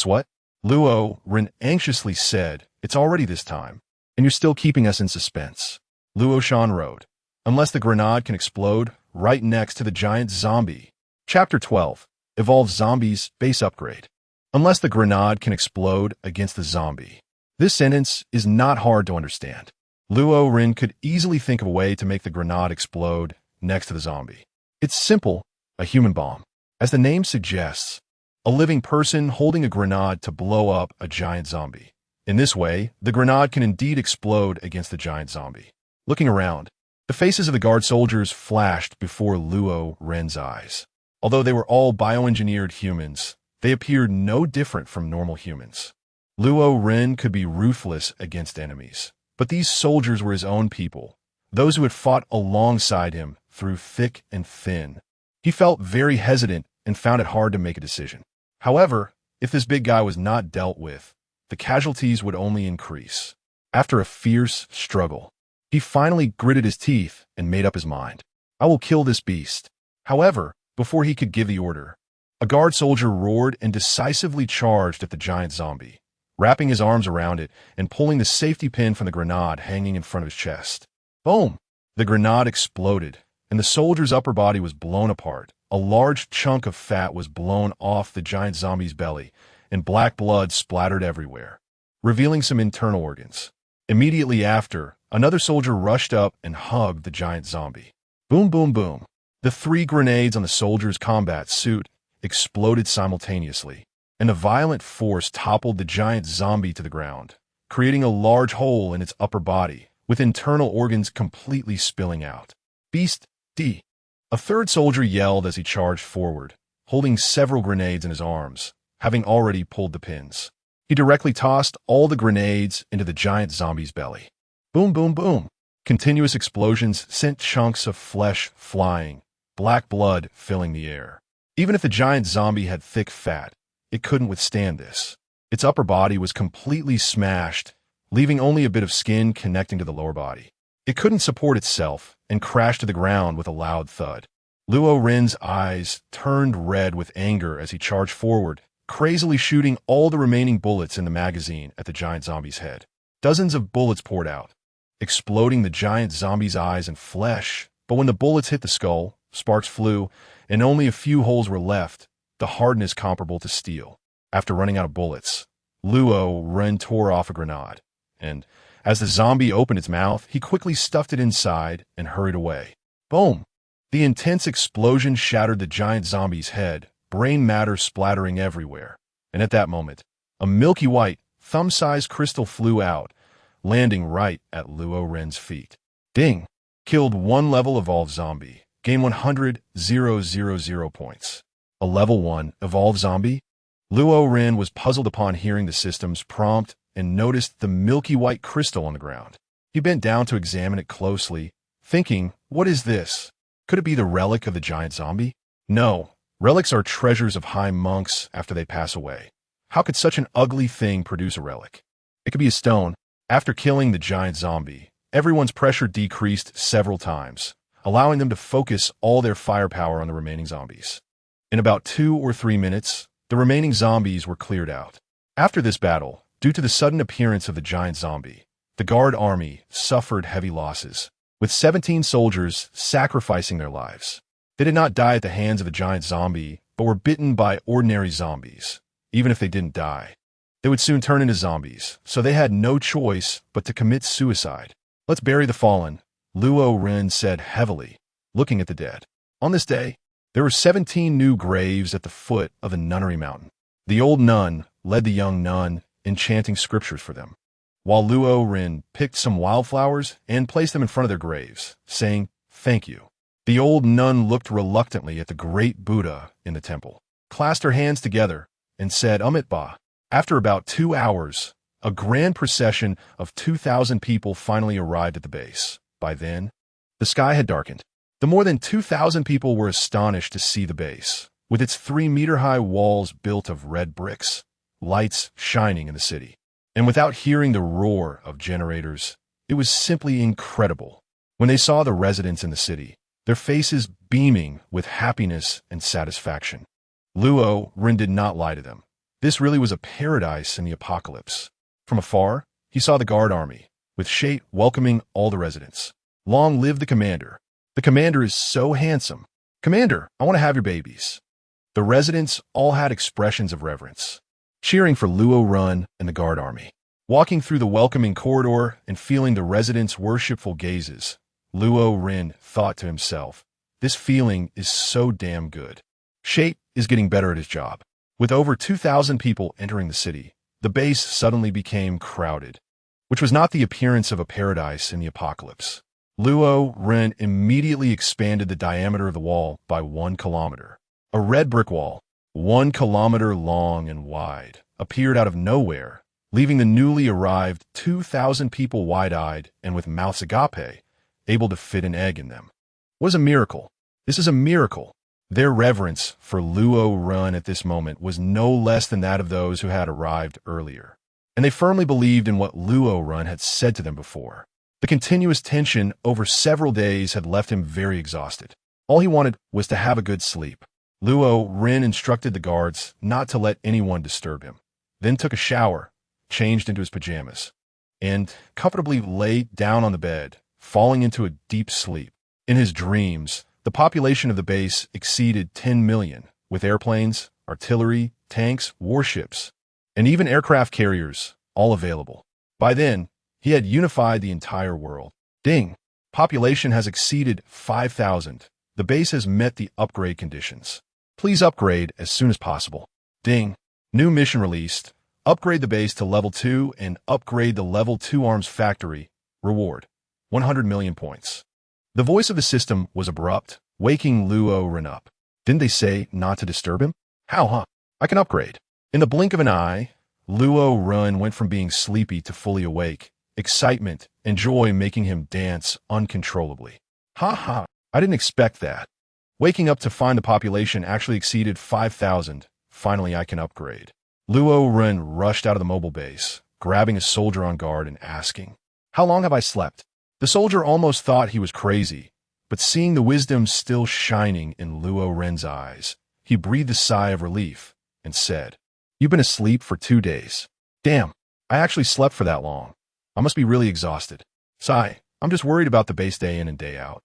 what?" Luo Ren anxiously said, "It's already this time, and you're still keeping us in suspense." Luo Shan wrote, "Unless the grenade can explode right next to the giant zombie." Chapter 12. Evolve Zombies Base Upgrade. Unless the grenade can explode against the zombie. This sentence is not hard to understand. Luo Ren could easily think of a way to make the grenade explode next to the zombie. It's simple, a human bomb. As the name suggests, a living person holding a grenade to blow up a giant zombie. In this way, the grenade can indeed explode against the giant zombie. Looking around, the faces of the guard soldiers flashed before Luo Ren's eyes. Although they were all bioengineered humans, they appeared no different from normal humans. Luo Ren could be ruthless against enemies, but these soldiers were his own people, those who had fought alongside him through thick and thin. He felt very hesitant and found it hard to make a decision. However, if this big guy was not dealt with, the casualties would only increase. After a fierce struggle, he finally gritted his teeth and made up his mind. "I will kill this beast." However, before he could give the order, a guard soldier roared and decisively charged at the giant zombie, wrapping his arms around it and pulling the safety pin from the grenade hanging in front of his chest. Boom! The grenade exploded, and the soldier's upper body was blown apart. A large chunk of fat was blown off the giant zombie's belly, and black blood splattered everywhere, revealing some internal organs. Immediately after, another soldier rushed up and hugged the giant zombie. Boom, boom, boom. The 3 grenades on the soldier's combat suit exploded simultaneously, and a violent force toppled the giant zombie to the ground, creating a large hole in its upper body, with internal organs completely spilling out. "Beast D." A third soldier yelled as he charged forward, holding several grenades in his arms, having already pulled the pins. He directly tossed all the grenades into the giant zombie's belly. Boom, boom, boom. Continuous explosions sent chunks of flesh flying, black blood filling the air. Even if the giant zombie had thick fat, it couldn't withstand this. Its upper body was completely smashed, leaving only a bit of skin connecting to the lower body. It couldn't support itself and crashed to the ground with a loud thud. Luo Ren's eyes turned red with anger as he charged forward, crazily shooting all the remaining bullets in the magazine at the giant zombie's head. Dozens of bullets poured out, exploding the giant zombie's eyes and flesh. But when the bullets hit the skull, sparks flew, and only a few holes were left, the hardness comparable to steel. After running out of bullets, Luo Ren tore off a grenade, and as the zombie opened its mouth, he quickly stuffed it inside and hurried away. Boom! The intense explosion shattered the giant zombie's head, brain matter splattering everywhere. And at that moment, a milky white, thumb-sized crystal flew out, landing right at Luo Ren's feet. Ding! Killed 1 level evolved zombie. Gain 100,000 points. A level 1 evolved zombie? Luo Ren was puzzled upon hearing the system's prompt and noticed the milky white crystal on the ground. He bent down to examine it closely, thinking, "What is this? Could it be the relic of the giant zombie?" No, relics are treasures of high monks after they pass away. How could such an ugly thing produce a relic? It could be a stone. After killing the giant zombie, everyone's pressure decreased several times, allowing them to focus all their firepower on the remaining zombies. In about 2 or 3 minutes, the remaining zombies were cleared out. After this battle, due to the sudden appearance of the giant zombie, the guard army suffered heavy losses, with 17 soldiers sacrificing their lives. They did not die at the hands of the giant zombie, but were bitten by ordinary zombies. Even if they didn't die, they would soon turn into zombies, so they had no choice but to commit suicide. "Let's bury the fallen," Luo Ren said heavily, looking at the dead. On this day, there were 17 new graves at the foot of the nunnery mountain. The old nun led the young nun, enchanting scriptures for them, while Luo Ren picked some wildflowers and placed them in front of their graves, saying, "Thank you." The old nun looked reluctantly at the great Buddha in the temple, clasped her hands together, and said Ba. After about 2 hours, a grand procession of 2,000 people finally arrived at the base. By then, the sky had darkened. The more than 2,000 people were astonished to see the base, with its 3-meter-high walls built of red bricks, lights shining in the city. And without hearing the roar of generators, it was simply incredible. When they saw the residents in the city, their faces beaming with happiness and satisfaction. Luo Ren did not lie to them. This really was a paradise in the apocalypse. From afar, he saw the guard army, with Shate welcoming all the residents. Long live the commander. The commander is so handsome. Commander, I want to have your babies. The residents all had expressions of reverence, cheering for Luo Ren and the guard army. Walking through the welcoming corridor and feeling the residents' worshipful gazes, Luo Ren thought to himself, this feeling is so damn good. Shate is getting better at his job. With over 2,000 people entering the city, the base suddenly became crowded, which was not the appearance of a paradise in the apocalypse. Luo Ren immediately expanded the diameter of the wall by 1 kilometer. A red brick wall, 1 kilometer long and wide, appeared out of nowhere, leaving the newly arrived 2,000 people wide-eyed and with mouths agape, able to fit an egg in them. What is a miracle? This is a miracle. Their reverence for Luo Ren at this moment was no less than that of those who had arrived earlier, and they firmly believed in what Luo Ren had said to them before. The continuous tension over several days had left him very exhausted. All he wanted was to have a good sleep. Luo Ren instructed the guards not to let anyone disturb him, then took a shower, changed into his pajamas, and comfortably lay down on the bed, falling into a deep sleep. In his dreams, the population of the base exceeded 10 million, with airplanes, artillery, tanks, warships, and even aircraft carriers, all available. By then, he had unified the entire world. Ding! Population has exceeded 5,000. The base has met the upgrade conditions. Please upgrade as soon as possible. Ding! New mission released. Upgrade the base to level 2 and upgrade the level 2 arms factory. Reward: 100 million points. The voice of the system was abrupt, waking Luo Ren up. Didn't they say not to disturb him? How, huh? I can upgrade. In the blink of an eye, Luo Ren went from being sleepy to fully awake, excitement and joy making him dance uncontrollably. Ha ha, I didn't expect that. Waking up to find the population actually exceeded 5,000. Finally, I can upgrade. Luo Ren rushed out of the mobile base, grabbing a soldier on guard and asking, how long have I slept? The soldier almost thought he was crazy, but seeing the wisdom still shining in Luo Ren's eyes, he breathed a sigh of relief and said, you've been asleep for 2 days. Damn, I actually slept for that long. I must be really exhausted. Sigh, I'm just worried about the base day in and day out.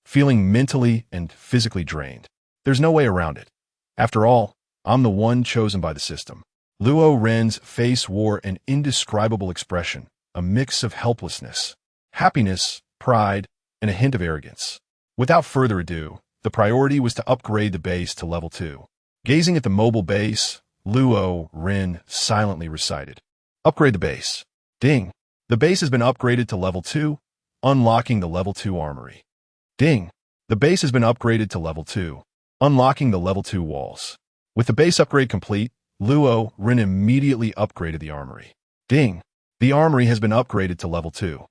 Feeling mentally and physically drained. There's no way around it. After all, I'm the one chosen by the system. Luo Ren's face wore an indescribable expression, a mix of helplessness, happiness, pride, and a hint of arrogance. Without further ado, the priority was to upgrade the base to level 2. Gazing at the mobile base, Luo Ren silently recited, upgrade the base. Ding! The base has been upgraded to level 2, unlocking the level 2 armory. Ding! The base has been upgraded to level 2, unlocking the level 2 walls. With the base upgrade complete, Luo Ren immediately upgraded the armory. Ding! The armory has been upgraded to level 2.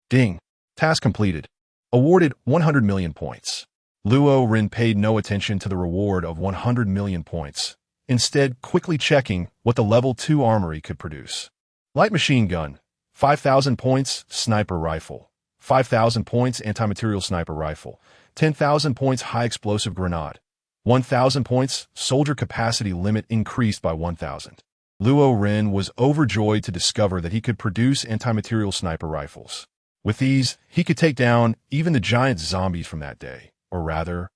Ding! Task completed. Awarded 100 million points. Luo Ren paid no attention to the reward of 100 million points, instead quickly checking what the level 2 armory could produce. Light machine gun, 5,000 points, sniper rifle, 5,000 points, anti-material sniper rifle, 10,000 points, high explosive grenade, 1,000 points, soldier capacity limit increased by 1,000. Luo Ren was overjoyed to discover that he could produce anti-material sniper rifles. With these, he could take down even the giant zombies from that day, or rather,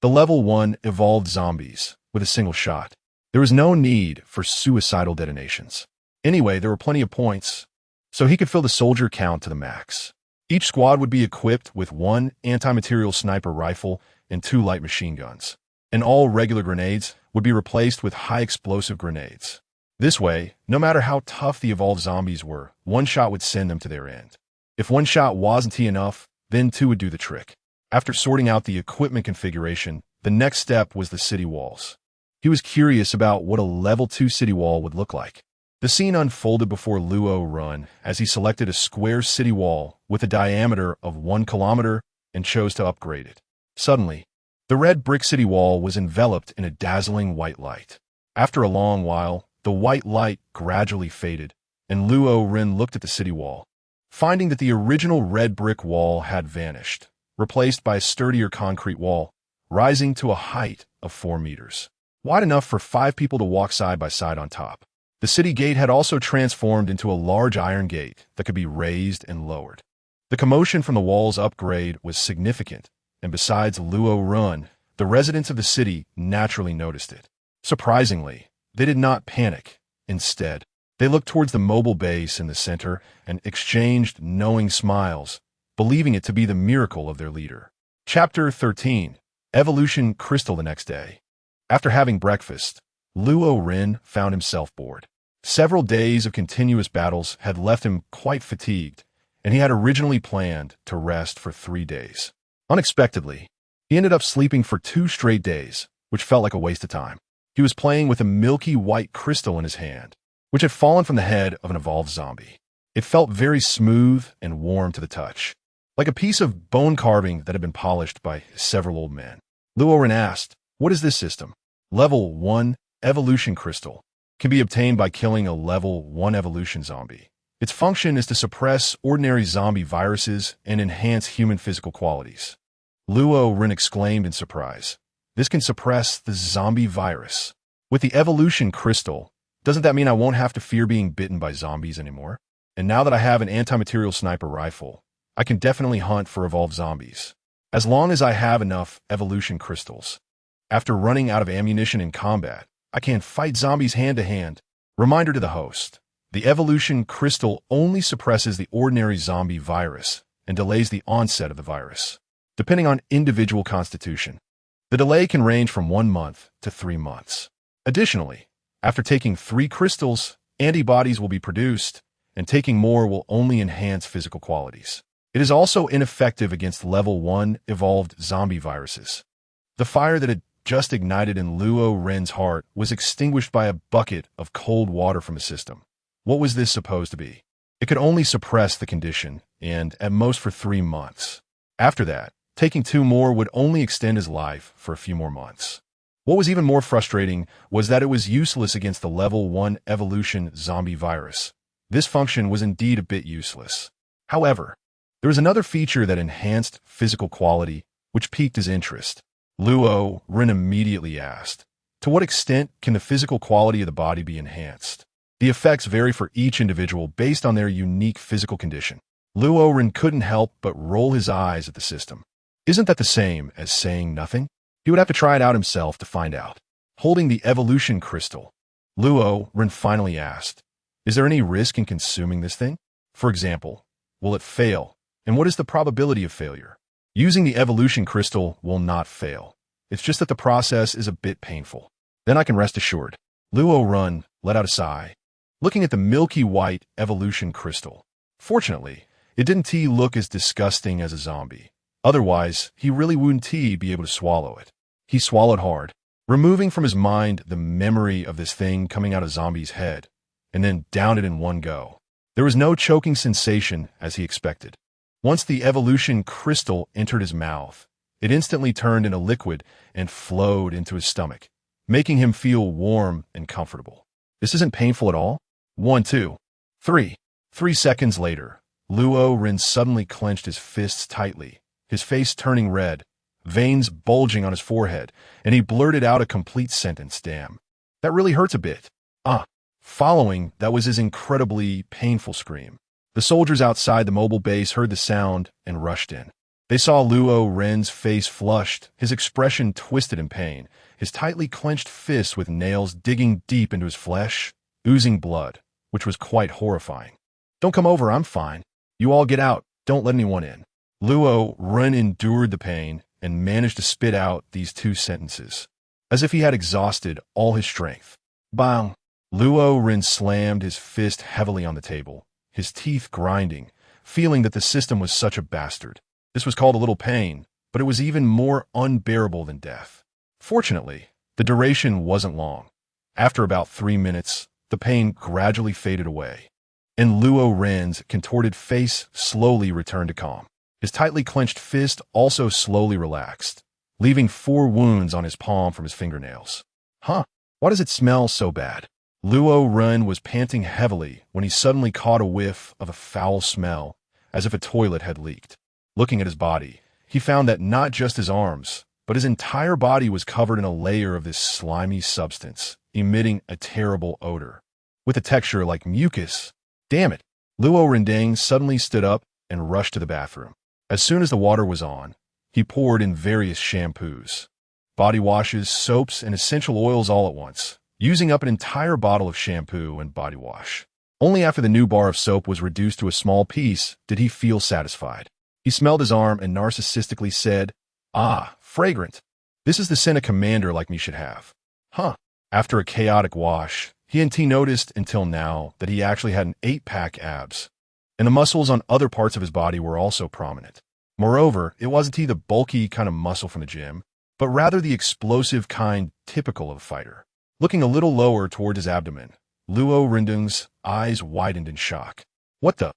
the level 1 evolved zombies, with a single shot. There was no need for suicidal detonations. Anyway, there were plenty of points, so he could fill the soldier count to the max. Each squad would be equipped with 1 anti-material sniper rifle and 2 light machine guns, and all regular grenades would be replaced with high explosive grenades. This way, no matter how tough the evolved zombies were, 1 shot would send them to their end. If 1 shot wasn't enough, then 2 would do the trick. After sorting out the equipment configuration, the next step was the city walls. He was curious about what a level 2 city wall would look like. The scene unfolded before Luo Ren as he selected a square city wall with a diameter of 1 kilometer and chose to upgrade it. Suddenly, the red brick city wall was enveloped in a dazzling white light. After a long while, the white light gradually faded, and Luo Ren looked at the city wall, finding that the original red brick wall had vanished, replaced by a sturdier concrete wall, rising to a height of 4 meters, wide enough for 5 people to walk side by side on top. The city gate had also transformed into a large iron gate that could be raised and lowered. The commotion from the wall's upgrade was significant, and besides Luo Ren, the residents of the city naturally noticed it. Surprisingly, they did not panic. Instead, they looked towards the mobile base in the center and exchanged knowing smiles, believing it to be the miracle of their leader. Chapter 13. Evolution Crystal. The next day, after having breakfast, Luo Ren found himself bored. Several days of continuous battles had left him quite fatigued, and he had originally planned to rest for 3 days. Unexpectedly, he ended up sleeping for 2 straight days, which felt like a waste of time. He was playing with a milky white crystal in his hand, which had fallen from the head of an evolved zombie. It felt very smooth and warm to the touch, like a piece of bone carving that had been polished by several old men. Luo Ren asked, "What is this system?" Level 1 Evolution Crystal can be obtained by killing a Level 1 evolution zombie. Its function is to suppress ordinary zombie viruses and enhance human physical qualities. Luo Ren exclaimed in surprise. This can suppress the zombie virus. With the evolution crystal, doesn't that mean I won't have to fear being bitten by zombies anymore? And now that I have an anti-material sniper rifle, I can definitely hunt for evolved zombies, as long as I have enough evolution crystals. After running out of ammunition in combat, I can fight zombies hand-to-hand. Reminder to the host. The evolution crystal only suppresses the ordinary zombie virus and delays the onset of the virus, depending on individual constitution. The delay can range from 1 month to 3 months. Additionally, after taking 3 crystals, antibodies will be produced, and taking more will only enhance physical qualities. It is also ineffective against Level 1 evolved zombie viruses. The fire that had just ignited in Luo Ren's heart was extinguished by a bucket of cold water from the system. What was this supposed to be? It could only suppress the condition, and at most for 3 months. After that, taking 2 more would only extend his life for a few more months. What was even more frustrating was that it was useless against the Level 1 evolution zombie virus. This function was indeed a bit useless. However, there was another feature that enhanced physical quality, which piqued his interest. Luo Ren immediately asked, "To what extent can the physical quality of the body be enhanced?" The effects vary for each individual based on their unique physical condition. Luo Ren couldn't help but roll his eyes at the system. Isn't that the same as saying nothing? He would have to try it out himself to find out. Holding the evolution crystal, Luo Ren finally asked, "Is there any risk in consuming this thing? For example, will it fail? And what is the probability of failure?" Using the evolution crystal will not fail. It's just that the process is a bit painful. Then I can rest assured. Luo Ren let out a sigh, looking at the milky white evolution crystal. Fortunately, it didn't look as disgusting as a zombie. Otherwise, he really wouldn't be able to swallow it. He swallowed hard, removing from his mind the memory of this thing coming out of Zombie's head, and then downed it in one go. There was no choking sensation as he expected. Once the evolution crystal entered his mouth, it instantly turned into liquid and flowed into his stomach, making him feel warm and comfortable. This isn't painful at all? 1, 2, 3. 3 seconds later, Luo Ren suddenly clenched his fists tightly, his face turning red, veins bulging on his forehead, and he blurted out a complete sentence, "Damn. That really hurts a bit." Following, that was his incredibly painful scream. The soldiers outside the mobile base heard the sound and rushed in. They saw Luo Ren's face flushed, his expression twisted in pain, his tightly clenched fists with nails digging deep into his flesh, oozing blood, which was quite horrifying. "Don't come over, I'm fine. You all get out, don't let anyone in." Luo Ren endured the pain and managed to spit out these 2 sentences, as if he had exhausted all his strength. Bang! Luo Ren slammed his fist heavily on the table, his teeth grinding, feeling that the system was such a bastard. This was called a little pain, but it was even more unbearable than death. Fortunately, The duration wasn't long. After about 3 minutes, the pain gradually faded away, and Luo Ren's contorted face slowly returned to calm. His tightly clenched fist also slowly relaxed, leaving 4 wounds on his palm from his fingernails. Huh? Why does it smell so bad? Luo Ren was panting heavily when he suddenly caught a whiff of a foul smell, as if a toilet had leaked. Looking at his body, he found that not just his arms, but his entire body was covered in a layer of this slimy substance, emitting a terrible odor, with a texture like mucus. Damn it! Luo Rendang suddenly stood up and rushed to the bathroom. As soon as the water was on, he poured in various shampoos, body washes, soaps, and essential oils all at once, using up an entire bottle of shampoo and body wash. Only after the new bar of soap was reduced to a small piece did he feel satisfied. He smelled his arm and narcissistically said, "Ah, fragrant. This is the scent a commander like me should have." Huh. After a chaotic wash, he and T noticed until now that he actually had an 8-pack abs, and the muscles on other parts of his body were also prominent. Moreover, it wasn't the bulky kind of muscle from the gym, but rather the explosive kind typical of a fighter. Looking a little lower toward his abdomen, Luo Rendung's eyes widened in shock. What the?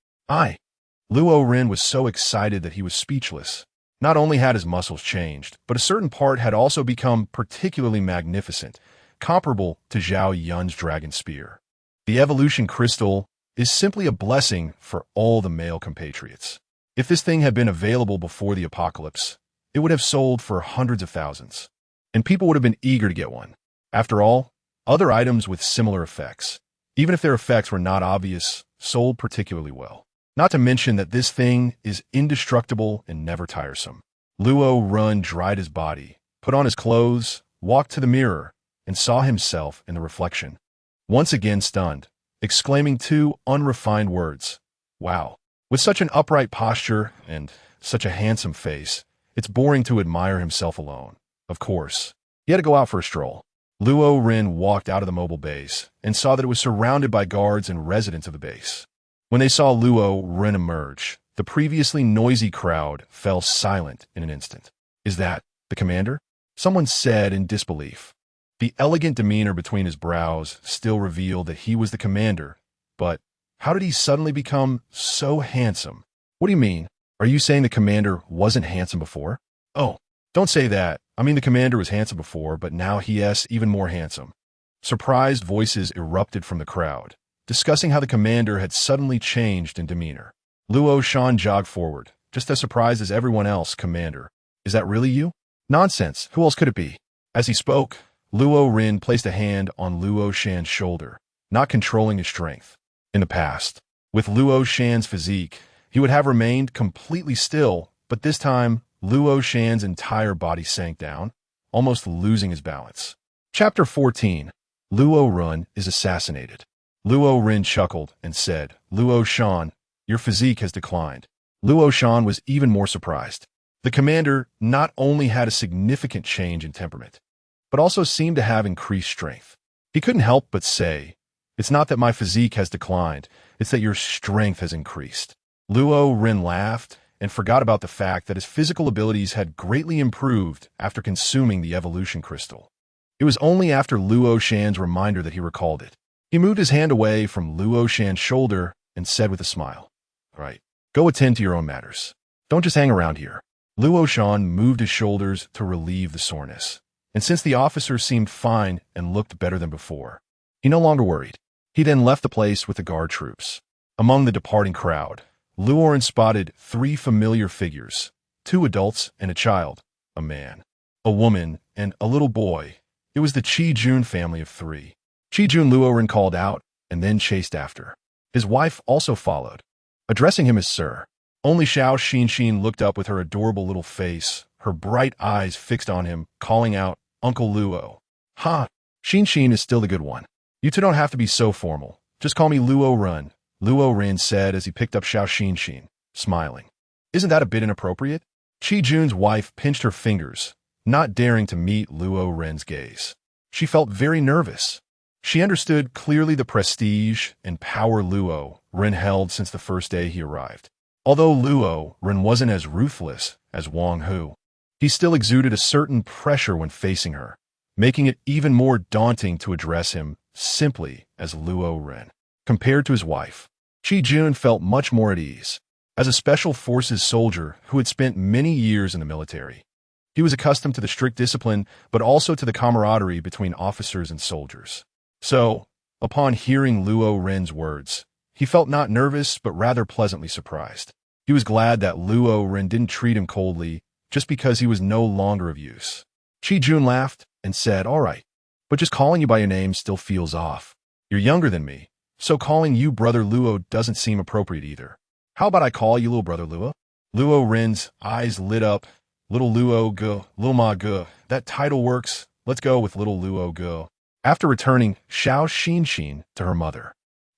Luo Ren was so excited that he was speechless. Not only had his muscles changed, but a certain part had also become particularly magnificent, comparable to Zhao Yun's dragon spear. The evolution crystal is simply a blessing for all the male compatriots. If this thing had been available before the apocalypse, it would have sold for hundreds of thousands, and people would have been eager to get one. After all, other items with similar effects, even if their effects were not obvious, sold particularly well. Not to mention that this thing is indestructible and never tiresome. Luo Ren dried his body, put on his clothes, walked to the mirror, and saw himself in the reflection. Once again stunned, exclaiming 2 unrefined words. Wow. With such an upright posture and such a handsome face, it's boring to admire himself alone. Of course, he had to go out for a stroll. Luo Ren walked out of the mobile base and saw that it was surrounded by guards and residents of the base. When they saw Luo Ren emerge, the previously noisy crowd fell silent in an instant. "Is that the commander?" someone said in disbelief. The elegant demeanor between his brows still revealed that he was the commander, but how did he suddenly become so handsome? "What do you mean? Are you saying the commander wasn't handsome before?" "Oh, don't say that. I mean the commander was handsome before, but now he's even more handsome." Surprised voices erupted from the crowd, discussing how the commander had suddenly changed in demeanor. Luo Shan jogged forward, just as surprised as everyone else. "Commander, is that really you?" "Nonsense, who else could it be?" As he spoke, Luo Ren placed a hand on Luo Shan's shoulder, not controlling his strength. In the past, with Luo Shan's physique, he would have remained completely still, but this time, Luo Shan's entire body sank down, almost losing his balance. Chapter 14. Luo Ren is assassinated. Luo Ren chuckled and said, "Luo Shan, your physique has declined." Luo Shan was even more surprised. The commander not only had a significant change in temperament, but also seemed to have increased strength. He couldn't help but say, "It's not that my physique has declined, it's that your strength has increased." Luo Ren laughed and forgot about the fact that his physical abilities had greatly improved after consuming the evolution crystal. It was only after Luo Shan's reminder that he recalled it. He moved his hand away from Luo Shan's shoulder and said with a smile, "Right, go attend to your own matters. Don't just hang around here." Luo Shan moved his shoulders to relieve the soreness, and since the officer seemed fine and looked better than before, he no longer worried. He then left the place with the guard troops. Among the departing crowd, Luo Ren spotted 3 familiar figures, 2 adults and a child, a man, a woman, and a little boy. It was the Qi-Jun family of 3. Qi-Jun Luo Ren called out and then chased after. His wife also followed, addressing him as Sir. Only Xiao Xinxin looked up with her adorable little face, her bright eyes fixed on him, calling out, "Uncle Luo." "Ha! Xinxin is still the good one. You 2 don't have to be so formal. Just call me Luo Ren," Luo Ren said as he picked up Xiao Xinxin, smiling. "Isn't that a bit inappropriate?" Qi-Jun's wife pinched her fingers, not daring to meet Luo Ren's gaze. She felt very nervous. She understood clearly the prestige and power Luo Ren held since the first day he arrived. Although Luo Ren wasn't as ruthless as Wang Hu, he still exuded a certain pressure when facing her, making it even more daunting to address him simply as Luo Ren. Compared to his wife, Qi Jun felt much more at ease. As a special forces soldier who had spent many years in the military, he was accustomed to the strict discipline, but also to the camaraderie between officers and soldiers. So, upon hearing Luo Ren's words, he felt not nervous, but rather pleasantly surprised. He was glad that Luo Ren didn't treat him coldly just because he was no longer of use. Qi Jun laughed and said, "All right, but just calling you by your name still feels off. You're younger than me, so calling you Brother Luo doesn't seem appropriate either. How about I call you Little Brother Luo?" Luo Ren's eyes lit up. "Little Luo Go, Little Ma Go. That title works. Let's go with Little Luo Go." After returning Xiao Xin to her mother,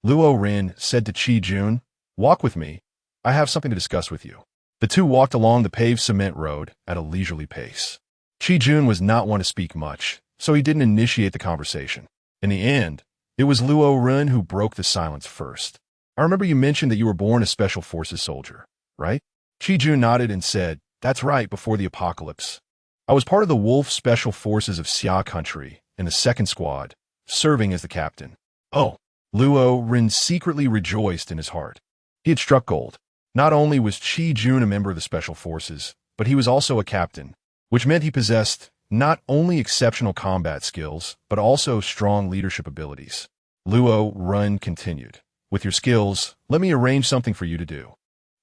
Luo Ren said to Qi Jun, "Walk with me. I have something to discuss with you." The two walked along the paved cement road at a leisurely pace. Qi Jun was not one to speak much, so he didn't initiate the conversation. In the end, it was Luo Ren who broke the silence first. "I remember you mentioned that you were born a Special Forces soldier, right?" Qi Jun nodded and said, "That's right, before the apocalypse. I was part of the Wolf Special Forces of Xia Country in the 2nd Squad, serving as the captain." Oh, Luo Ren secretly rejoiced in his heart. He had struck gold. Not only was Qi Jun a member of the Special Forces, but he was also a captain, which meant he possessed not only exceptional combat skills, but also strong leadership abilities. Luo Ren continued, "With your skills, let me arrange something for you to do."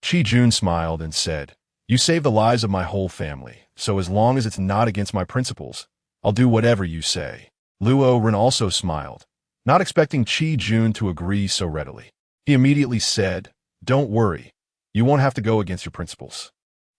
Qi Jun smiled and said, "You saved the lives of my whole family, so as long as it's not against my principles, I'll do whatever you say." Luo Ren also smiled, not expecting Qi Jun to agree so readily. He immediately said, "Don't worry. You won't have to go against your principles.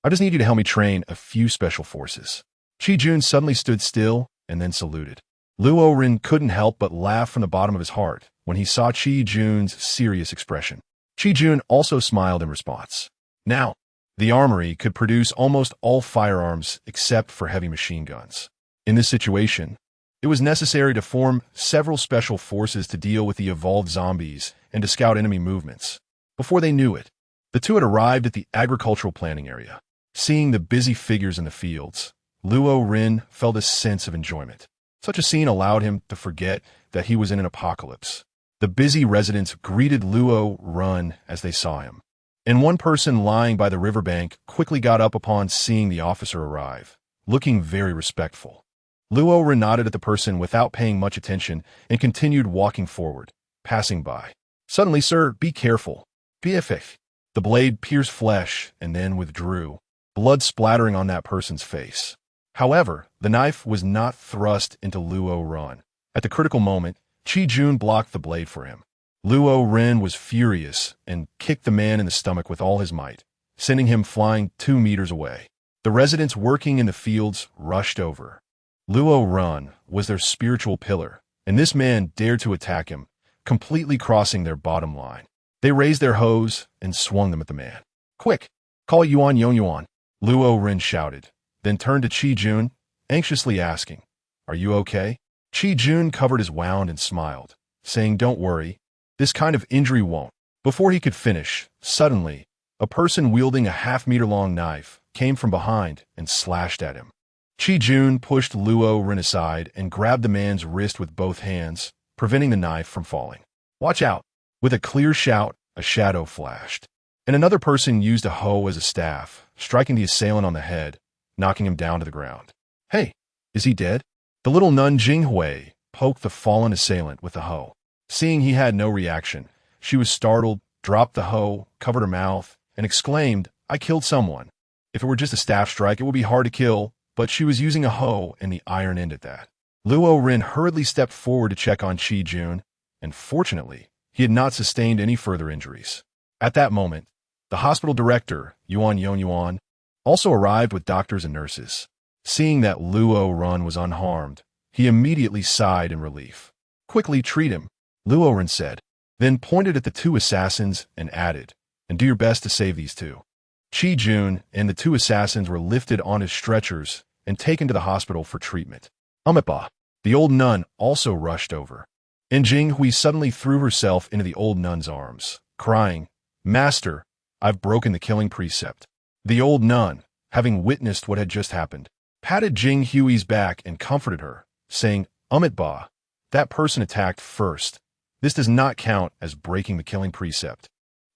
I just need you to help me train a few special forces." Qi Jun suddenly stood still and then saluted. Luo Ren couldn't help but laugh from the bottom of his heart when he saw Qi Jun's serious expression. Qi Jun also smiled in response. Now, the armory could produce almost all firearms except for heavy machine guns. In this situation, it was necessary to form several special forces to deal with the evolved zombies and to scout enemy movements. Before they knew it, the two had arrived at the agricultural planting area. Seeing the busy figures in the fields, Luo Ren felt a sense of enjoyment. Such a scene allowed him to forget that he was in an apocalypse. The busy residents greeted Luo Ren as they saw him, and one person lying by the riverbank quickly got up upon seeing the officer arrive, looking very respectful. Luo Ren nodded at the person without paying much attention and continued walking forward, passing by. Suddenly, "Sir, be careful. BFF." The blade pierced flesh and then withdrew, blood splattering on that person's face. However, the knife was not thrust into Luo Ren. At the critical moment, Qi Jun blocked the blade for him. Luo Ren was furious and kicked the man in the stomach with all his might, sending him flying 2 meters away. The residents working in the fields rushed over. Luo Ren was their spiritual pillar, and this man dared to attack him, completely crossing their bottom line. They raised their hoes and swung them at the man. "Quick, call Yuan Yuan," Luo Ren shouted, then turned to Qi Jun, anxiously asking, "Are you okay?" Qi Jun covered his wound and smiled, saying, "Don't worry, this kind of injury won't." Before he could finish, suddenly, a person wielding a half-meter-long knife came from behind and slashed at him. Qi Jun pushed Luo Ren aside and grabbed the man's wrist with both hands, preventing the knife from falling. "Watch out!" With a clear shout, a shadow flashed, and another person used a hoe as a staff, striking the assailant on the head, knocking him down to the ground. "Hey, is he dead?" The little nun Jinghui poked the fallen assailant with the hoe. Seeing he had no reaction, she was startled, dropped the hoe, covered her mouth, and exclaimed, "I killed someone. If it were just a staff strike, it would be hard to kill," but she was using a hoe and the iron end at that. Luo Ren hurriedly stepped forward to check on Qi Jun, and fortunately, he had not sustained any further injuries. At that moment, the hospital director, Yuan Yuan, also arrived with doctors and nurses. Seeing that Luo Ren was unharmed, he immediately sighed in relief. "Quickly treat him," Luo Ren said, then pointed at the 2 assassins and added, "And do your best to save these 2. Qi Jun and the 2 assassins were lifted on his stretchers and taken to the hospital for treatment. Umipa, the old nun, also rushed over. And Jinghui suddenly threw herself into the old nun's arms, crying, "Master, I've broken the killing precept." The old nun, having witnessed what had just happened, patted Jinghui's back and comforted her, saying, Ba, that person attacked first. This does not count as breaking the killing precept,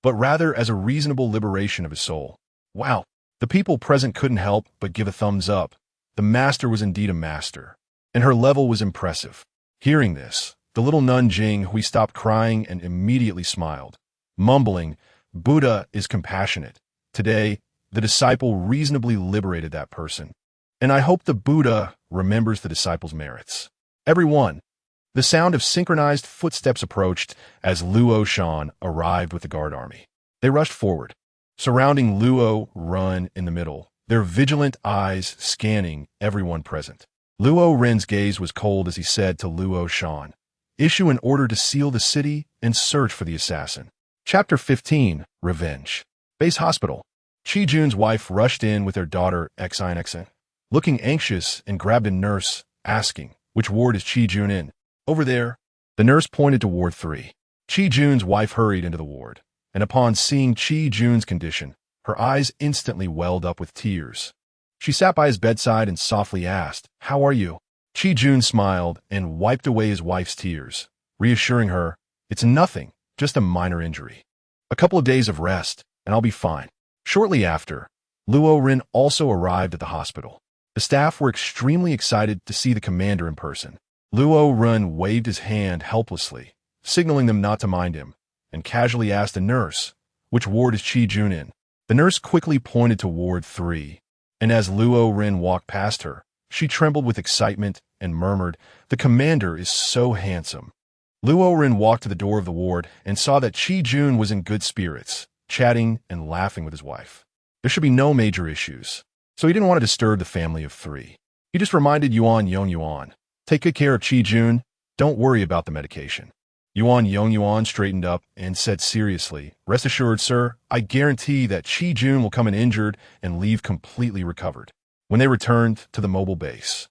but rather as a reasonable liberation of his soul. Wow. The people present couldn't help but give a thumbs up. The master was indeed a master, and her level was impressive. Hearing this, the little nun Jing Hui stopped crying and immediately smiled, mumbling, Buddha is compassionate. Today, the disciple reasonably liberated that person, and I hope the Buddha remembers the disciple's merits. Everyone. The sound of synchronized footsteps approached as Luo Shan arrived with the guard army. They rushed forward, surrounding Luo Ren in the middle, their vigilant eyes scanning everyone present. Luo Ren's gaze was cold as he said to Luo Shan, issue an order to seal the city and search for the assassin. Chapter 15, Revenge. Base Hospital. Qi Jun's wife rushed in with her daughter Xin, looking anxious, and grabbed a nurse, asking, which ward is Qi Jun in? Over there. The nurse pointed to Ward 3. Qi Jun's wife hurried into the ward, and upon seeing Qi Jun's condition, her eyes instantly welled up with tears. She sat by his bedside and softly asked, How are you? Qi Jun smiled and wiped away his wife's tears, reassuring her, It's nothing, just a minor injury. A couple of days of rest, and I'll be fine. Shortly after, Luo Ren also arrived at the hospital. The staff were extremely excited to see the commander in person. Luo Ren waved his hand helplessly, signaling them not to mind him, and casually asked the nurse, which ward is Qi Jun in? The nurse quickly pointed to Ward 3, and as Luo Ren walked past her, she trembled with excitement and murmured, The commander is so handsome. Luo Ren walked to the door of the ward and saw that Qi Jun was in good spirits, chatting and laughing with his wife. There should be no major issues, so he didn't want to disturb the family of 3. He just reminded Yuan, Take good care of Qi Jun. Don't worry about the medication. Yuan straightened up and said seriously, Rest assured, sir, I guarantee that Qi Jun will come in injured and leave completely recovered. When they returned to the mobile base,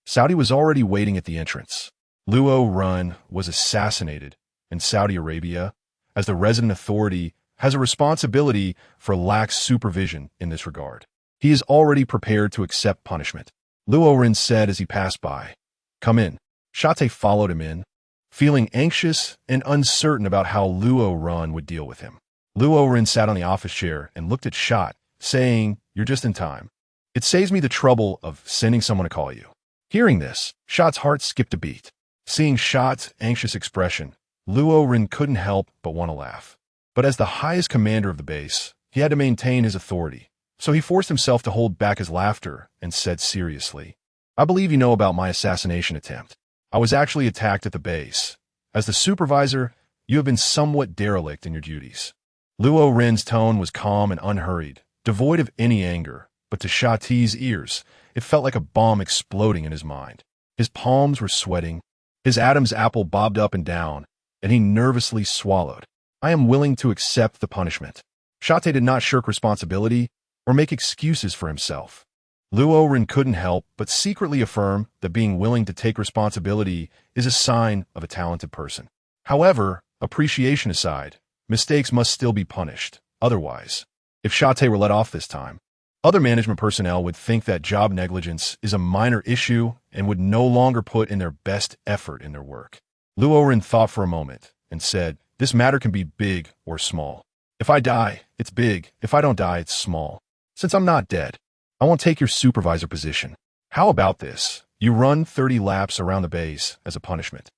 Saudi was already waiting at the entrance. Luo Ren was assassinated, and Saudi Arabia, as the resident authority, has a responsibility for lax supervision in this regard. He is already prepared to accept punishment. Luo Ren said as he passed by, Come in. Shate followed him in, feeling anxious and uncertain about how Luo Ren would deal with him. Luo Ren sat on the office chair and looked at Shat, saying, You're just in time. It saves me the trouble of sending someone to call you. Hearing this, Shat's heart skipped a beat. Seeing Shat's anxious expression, Luo Ren couldn't help but want to laugh. But as the highest commander of the base, he had to maintain his authority, so he forced himself to hold back his laughter and said seriously, I believe you know about my assassination attempt. I was actually attacked at the base. As the supervisor, you have been somewhat derelict in your duties. Luo Ren's tone was calm and unhurried, devoid of any anger, but to Shati's ears, it felt like a bomb exploding in his mind. His palms were sweating, his Adam's apple bobbed up and down, and he nervously swallowed. I am willing to accept the punishment. Shate did not shirk responsibility or make excuses for himself. Luo Ren couldn't help but secretly affirm that being willing to take responsibility is a sign of a talented person. However, appreciation aside, mistakes must still be punished. Otherwise, if Shate were let off this time, other management personnel would think that job negligence is a minor issue and would no longer put in their best effort in their work. Luo Ren thought for a moment and said, This matter can be big or small. If I die, it's big. If I don't die, it's small. Since I'm not dead, I won't take your supervisor position. How about this? You run 30 laps around the base as a punishment.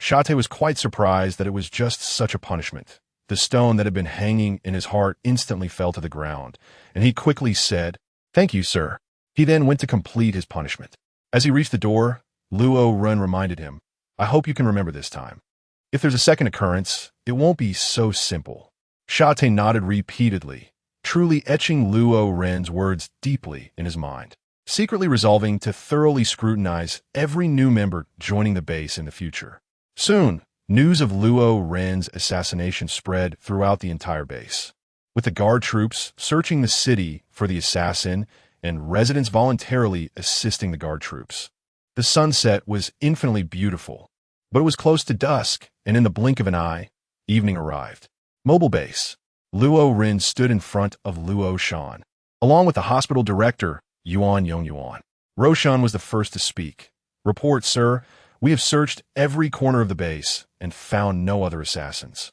Shate was quite surprised that it was just such a punishment. The stone that had been hanging in his heart instantly fell to the ground, and he quickly said, Thank you, sir. He then went to complete his punishment. As he reached the door, Luo Ren reminded him, I hope you can remember this time. If there's a second occurrence, it won't be so simple. Shate nodded repeatedly, truly etching Luo Ren's words deeply in his mind, secretly resolving to thoroughly scrutinize every new member joining the base in the future. Soon, news of Luo Ren's assassination spread throughout the entire base, with the guard troops searching the city for the assassin and residents voluntarily assisting the guard troops. The sunset was infinitely beautiful, but it was close to dusk, and in the blink of an eye, evening arrived. Mobile base. Luo Ren stood in front of Luo Shan, along with the hospital director, Yuan. Roshan was the first to speak, Report, sir. We have searched every corner of the base and found no other assassins.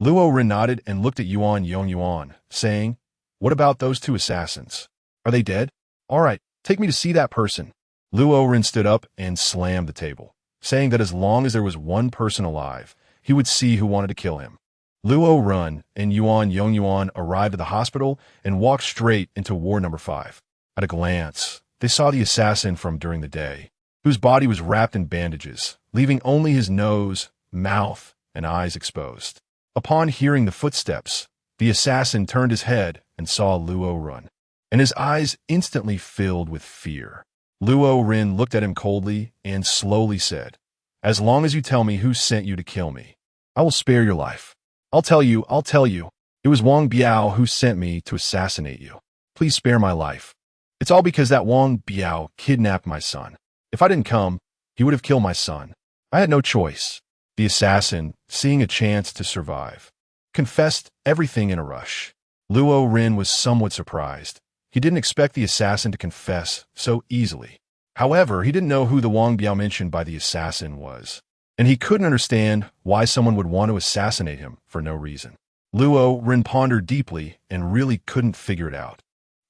Luo Ren nodded and looked at Yuan, saying, What about those two assassins? Are they dead? All right, take me to see that person. Luo Ren stood up and slammed the table, saying that as long as there was one person alive, he would see who wanted to kill him. Luo Ren and Yuan arrived at the hospital and walked straight into ward number 5. At a glance, they saw the assassin from during the day, whose body was wrapped in bandages, leaving only his nose, mouth, and eyes exposed. Upon hearing the footsteps, the assassin turned his head and saw Luo Ren, and his eyes instantly filled with fear. Luo Ren looked at him coldly and slowly said, As long as you tell me who sent you to kill me, I will spare your life. I'll tell you. It was Wang Biao who sent me to assassinate you. Please spare my life. It's all because that Wang Biao kidnapped my son. If I didn't come, he would have killed my son. I had no choice. The assassin, seeing a chance to survive, confessed everything in a rush. Luo Ren was somewhat surprised. He didn't expect the assassin to confess so easily. However, he didn't know who the Wang Biao mentioned by the assassin was, and he couldn't understand why someone would want to assassinate him for no reason. Luo Ren pondered deeply and really couldn't figure it out.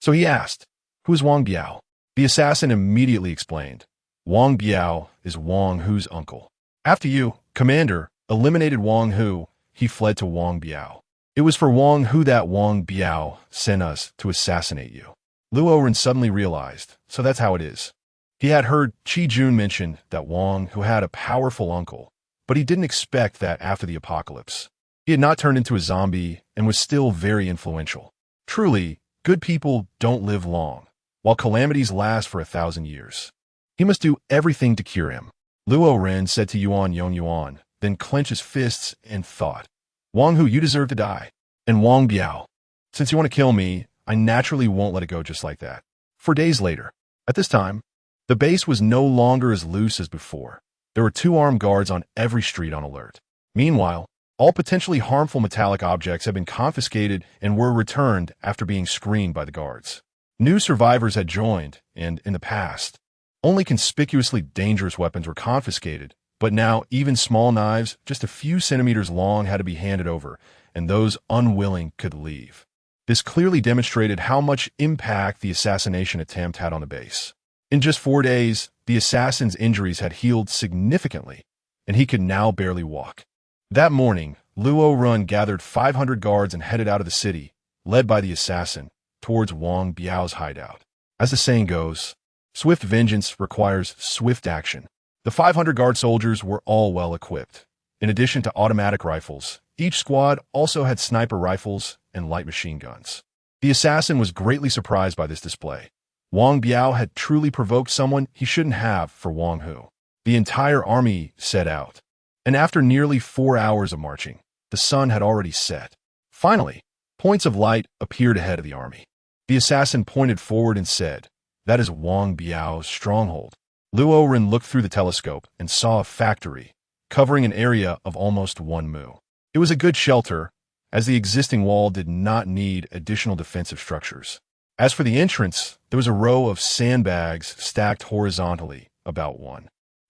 So he asked, Who is Wang Biao? The assassin immediately explained, Wang Biao is Wang Hu's uncle. After you, Commander, eliminated Wang Hu, he fled to Wang Biao. It was for Wang Hu that Wang Biao sent us to assassinate you. Luo Ren suddenly realized, so that's how it is. He had heard Qi Jun mention that Wang Hu had a powerful uncle, but he didn't expect that after the apocalypse. He had not turned into a zombie and was still very influential. Truly, good people don't live long, while calamities last for 1,000 years. He must do everything to cure him. Luo Ren said to Yuan, then clenched his fists and thought, Wang Hu, you deserve to die. And Wang Biao, since you want to kill me, I naturally won't let it go just like that. 4 days later, at this time, the base was no longer as loose as before. There were 2 armed guards on every street on alert. Meanwhile, all potentially harmful metallic objects had been confiscated and were returned after being screened by the guards. New survivors had joined, and in the past, only conspicuously dangerous weapons were confiscated, but now even small knives, just a few centimeters long, had to be handed over, and those unwilling could leave. This clearly demonstrated how much impact the assassination attempt had on the base. In just 4 days, the assassin's injuries had healed significantly, and he could now barely walk. That morning, Luo Ren gathered 500 guards and headed out of the city, led by the assassin, towards Wang Biao's hideout. As the saying goes, swift vengeance requires swift action. The 500 guard soldiers were all well equipped. In addition to automatic rifles, each squad also had sniper rifles and light machine guns. The assassin was greatly surprised by this display. Wang Biao had truly provoked someone he shouldn't have for Wang Hu. The entire army set out, and after nearly 4 hours of marching, the sun had already set. Finally, points of light appeared ahead of the army. The assassin pointed forward and said, That is Wang Biao's stronghold. Luo Ren looked through the telescope and saw a factory, covering an area of almost 1 mu. It was a good shelter, as the existing wall did not need additional defensive structures. As for the entrance, there was a row of sandbags stacked horizontally, about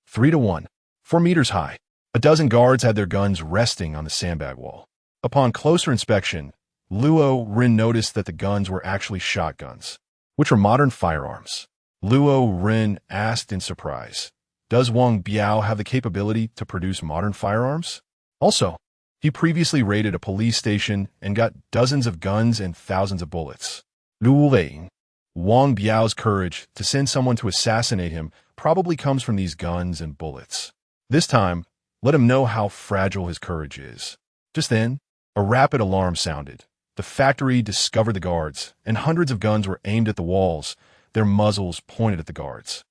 3 to 1, 4 meters high. A dozen guards had their guns resting on the sandbag wall. Upon closer inspection, Luo Ren noticed that the guns were actually shotguns, which were modern firearms. Luo Ren asked in surprise, Does Wang Biao have the capability to produce modern firearms? Also, he previously raided a police station and got dozens of guns and thousands of bullets. Luo Ren, Wang Biao's courage to send someone to assassinate him probably comes from these guns and bullets. This time, let him know how fragile his courage is. Just then, a rapid alarm sounded. The factory discovered the guards, and hundreds of guns were aimed at the walls, their muzzles pointed at the guards.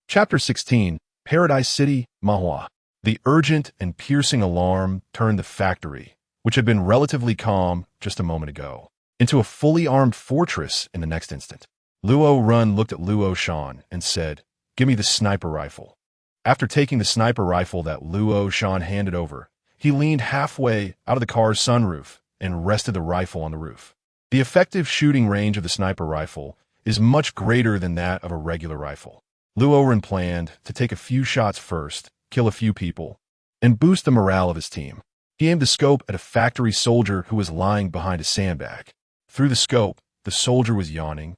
Chapter 16, Paradise City, Mahua. The urgent and piercing alarm turned the factory, which had been relatively calm just a moment ago, into a fully armed fortress in the next instant. Luo Ren looked at Luo Shan and said, Give me the sniper rifle. After taking the sniper rifle that Luo Shan handed over, he leaned halfway out of the car's sunroof and rested the rifle on the roof. The effective shooting range of the sniper rifle is much greater than that of a regular rifle. Luo Ren planned to take a few shots first, kill a few people, and boost the morale of his team. He aimed the scope at a factory soldier who was lying behind a sandbag. Through the scope, the soldier was yawning,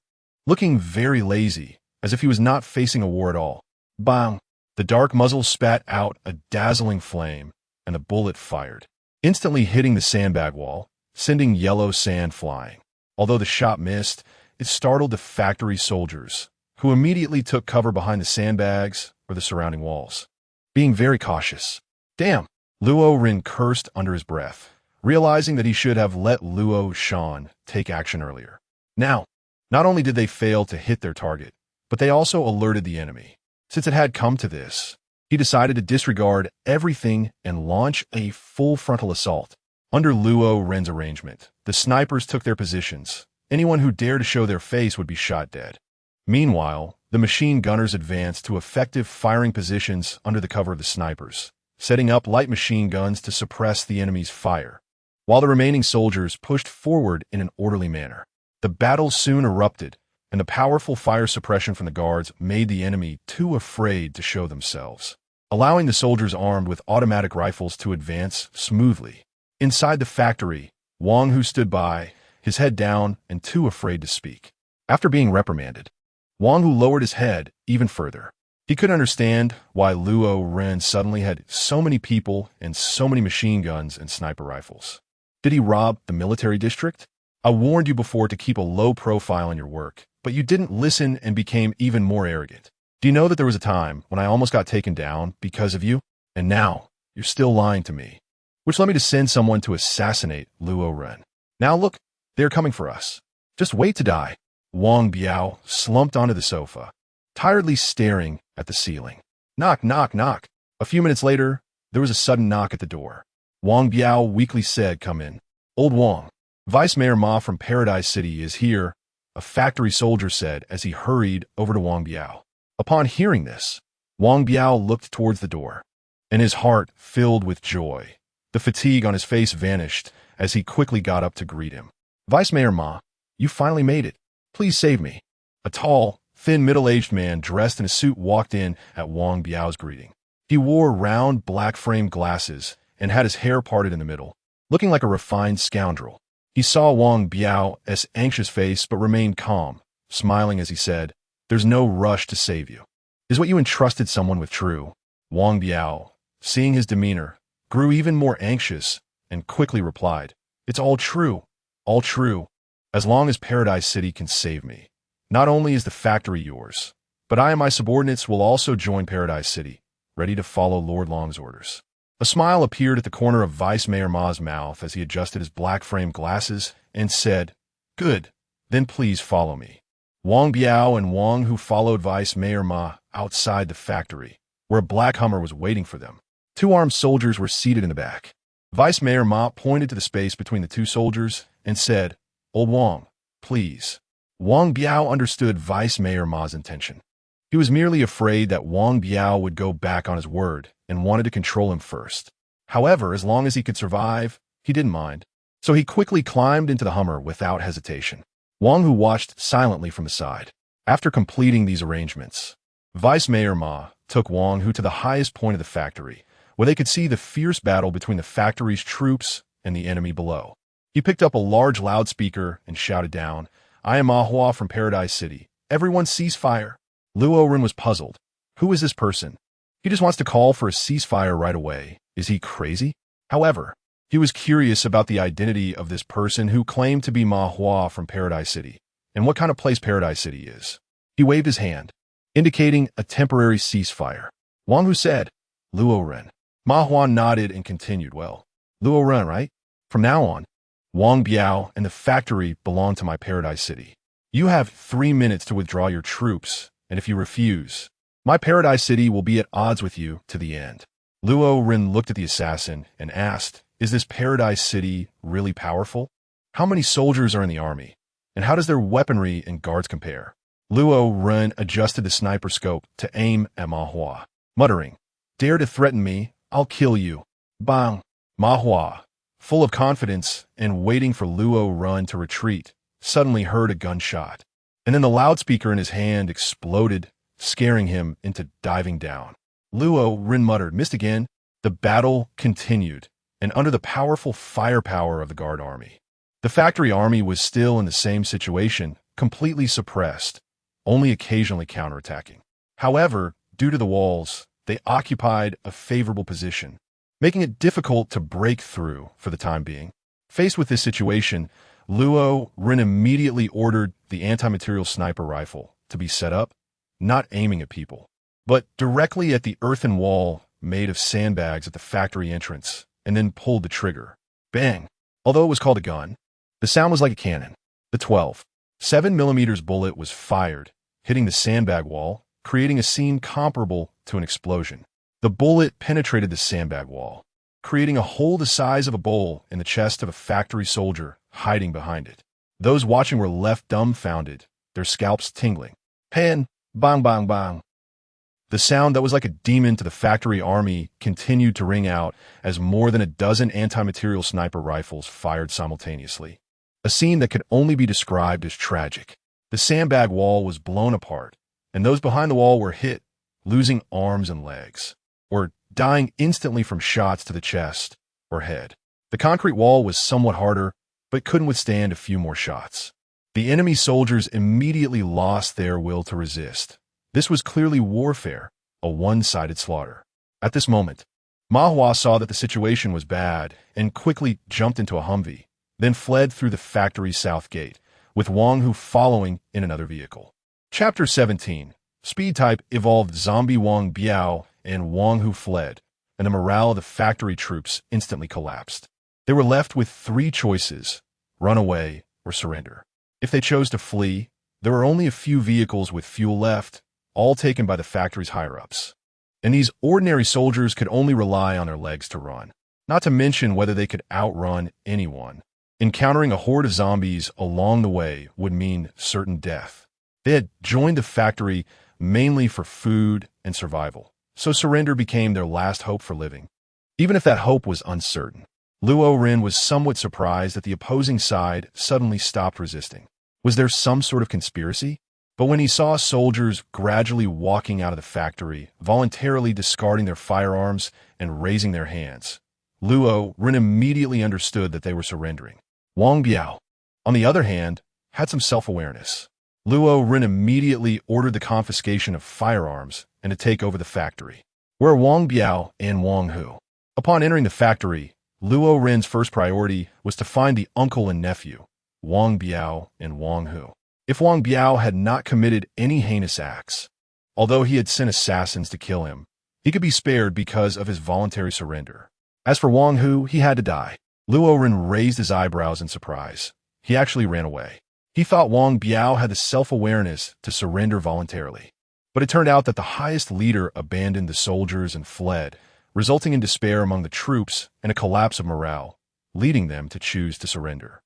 looking very lazy, as if he was not facing a war at all. Bang! The dark muzzle spat out a dazzling flame, and the bullet fired, instantly hitting the sandbag wall, sending yellow sand flying. Although the shot missed, it startled the factory soldiers, who immediately took cover behind the sandbags or the surrounding walls, being very cautious. Damn! Luo Ren cursed under his breath, realizing that he should have let Luo Shan take action earlier. Now, not only did they fail to hit their target, but they also alerted the enemy. Since it had come to this, he decided to disregard everything and launch a full frontal assault. Under Luo Ren's arrangement, the snipers took their positions. Anyone who dared to show their face would be shot dead. Meanwhile, the machine gunners advanced to effective firing positions under the cover of the snipers, setting up light machine guns to suppress the enemy's fire, while the remaining soldiers pushed forward in an orderly manner. The battle soon erupted, and the powerful fire suppression from the guards made the enemy too afraid to show themselves, allowing the soldiers armed with automatic rifles to advance smoothly. Inside the factory, Wang Hu stood by, his head down and too afraid to speak. After being reprimanded, Wang Hu lowered his head even further. He couldn't understand why Luo Ren suddenly had so many people and so many machine guns and sniper rifles. Did he rob the military district? I warned you before to keep a low profile in your work, but you didn't listen and became even more arrogant. Do you know that there was a time when I almost got taken down because of you? And now, you're still lying to me, which led me to send someone to assassinate Luo Ren. Now look, they're coming for us. Just wait to die. Wang Biao slumped onto the sofa, tiredly staring at the ceiling. Knock, knock, knock. A few minutes later, there was a sudden knock at the door. Wang Biao weakly said, "Come in." "Old Wang, Vice Mayor Ma from Paradise City is here," a factory soldier said as he hurried over to Wang Biao. Upon hearing this, Wang Biao looked towards the door, and his heart filled with joy. The fatigue on his face vanished as he quickly got up to greet him. "Vice Mayor Ma, you finally made it. Please save me." A tall, thin, middle-aged man dressed in a suit walked in at Wang Biao's greeting. He wore round, black-framed glasses and had his hair parted in the middle, looking like a refined scoundrel. He saw Wang Biao's anxious face but remained calm, smiling as he said, "There's no rush to save you. Is what you entrusted someone with true?" Wang Biao, seeing his demeanor, grew even more anxious and quickly replied, "It's all true, all true. As long as Paradise City can save me, not only is the factory yours, but I and my subordinates will also join Paradise City, ready to follow Lord Long's orders." A smile appeared at the corner of Vice Mayor Ma's mouth as he adjusted his black-framed glasses and said, "Good, then please follow me." Wang Biao and Wang Hu followed Vice Mayor Ma outside the factory, where a black Hummer was waiting for them. Two armed soldiers were seated in the back. Vice Mayor Ma pointed to the space between the two soldiers and said, "Old Wang, please." Wang Biao understood Vice Mayor Ma's intention. He was merely afraid that Wang Biao would go back on his word and wanted to control him first. However, as long as he could survive, he didn't mind. So he quickly climbed into the Hummer without hesitation. Wang Hu watched silently from the side. After completing these arrangements, Vice Mayor Ma took Wang Hu to the highest point of the factory, where they could see the fierce battle between the factory's troops and the enemy below. He picked up a large loudspeaker and shouted down, "I am Ma Hua from Paradise City. Everyone cease fire." Luo Ren was puzzled. Who is this person? He just wants to call for a ceasefire right away. Is he crazy? However, he was curious about the identity of this person who claimed to be Ma Hua from Paradise City, and what kind of place Paradise City is. He waved his hand, indicating a temporary ceasefire. Wang Hu said, "Luo Ren." Ma Hua nodded and continued, "Well, Luo Ren, right? From now on, Wang Biao and the factory belong to my Paradise City. You have 3 minutes to withdraw your troops, and if you refuse, my Paradise City will be at odds with you to the end." Luo Ren looked at the assassin and asked, "Is this Paradise City really powerful? How many soldiers are in the army? And how does their weaponry and guards compare?" Luo Ren adjusted the sniper scope to aim at Ma Hua, muttering, "Dare to threaten me, I'll kill you." Bang! Ma Hua, full of confidence and waiting for Luo Ren to retreat, suddenly heard a gunshot. And then the loudspeaker in his hand exploded, scaring him into diving down. Luo Ren muttered, "Missed again." The battle continued, and under the powerful firepower of the guard army. The factory army was still in the same situation, completely suppressed, only occasionally counterattacking. However, due to the walls, they occupied a favorable position, making it difficult to break through for the time being. Faced with this situation, Luo Ren immediately ordered the anti-material sniper rifle to be set up, not aiming at people, but directly at the earthen wall made of sandbags at the factory entrance, and then pulled the trigger. Bang! Although it was called a gun, the sound was like a cannon. The 12.7mm bullet was fired, hitting the sandbag wall, creating a scene comparable to an explosion. The bullet penetrated the sandbag wall, creating a hole the size of a bowl in the chest of a factory soldier hiding behind it. Those watching were left dumbfounded, their scalps tingling. Pan! Bang, bang, bang! The sound that was like a demon to the factory army continued to ring out as more than a dozen anti-material sniper rifles fired simultaneously. A scene that could only be described as tragic. The sandbag wall was blown apart, and those behind the wall were hit, losing arms and legs, or dying instantly from shots to the chest or head. The concrete wall was somewhat harder, but couldn't withstand a few more shots. The enemy soldiers immediately lost their will to resist. This was clearly warfare, a one-sided slaughter. At this moment, Ma Hua saw that the situation was bad and quickly jumped into a Humvee, then fled through the factory's south gate, with Wang Hu following in another vehicle. Chapter 17. Speed type evolved zombie Wang Biao and Wang Hu fled, and the morale of the factory troops instantly collapsed. They were left with three choices: run away or surrender. If they chose to flee, there were only a few vehicles with fuel left, all taken by the factory's higher-ups. And these ordinary soldiers could only rely on their legs to run, not to mention whether they could outrun anyone. Encountering a horde of zombies along the way would mean certain death. They had joined the factory mainly for food and survival, so surrender became their last hope for living, even if that hope was uncertain. Luo Ren was somewhat surprised that the opposing side suddenly stopped resisting. Was there some sort of conspiracy? But when he saw soldiers gradually walking out of the factory, voluntarily discarding their firearms and raising their hands, Luo Ren immediately understood that they were surrendering. Wang Biao, on the other hand, had some self-awareness. Luo Ren immediately ordered the confiscation of firearms and to take over the factory. Where Wang Biao and Wang Hu? Upon entering the factory, Luo Ren's first priority was to find the uncle and nephew, Wang Biao and Wang Hu. If Wang Biao had not committed any heinous acts, although he had sent assassins to kill him, he could be spared because of his voluntary surrender. As for Wang Hu, he had to die. Luo Ren raised his eyebrows in surprise. He actually ran away. He thought Wang Biao had the self-awareness to surrender voluntarily. But it turned out that the highest leader abandoned the soldiers and fled, resulting in despair among the troops and a collapse of morale, leading them to choose to surrender.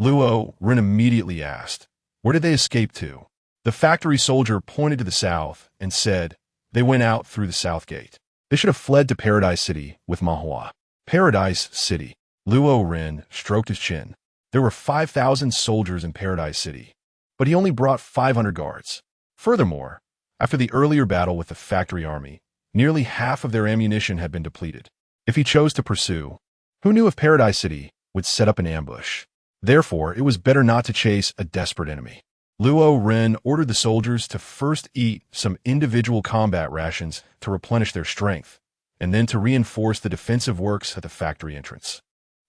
Luo Ren immediately asked, "Where did they escape to?" The factory soldier pointed to the south and said, "They went out through the south gate. They should have fled to Paradise City with Ma Hua." Paradise City. Luo Ren stroked his chin. There were 5,000 soldiers in Paradise City, but he only brought 500 guards. Furthermore, after the earlier battle with the factory army, nearly half of their ammunition had been depleted. If he chose to pursue, who knew if Paradise City would set up an ambush? Therefore, it was better not to chase a desperate enemy. Luo Ren ordered the soldiers to first eat some individual combat rations to replenish their strength, and then to reinforce the defensive works at the factory entrance.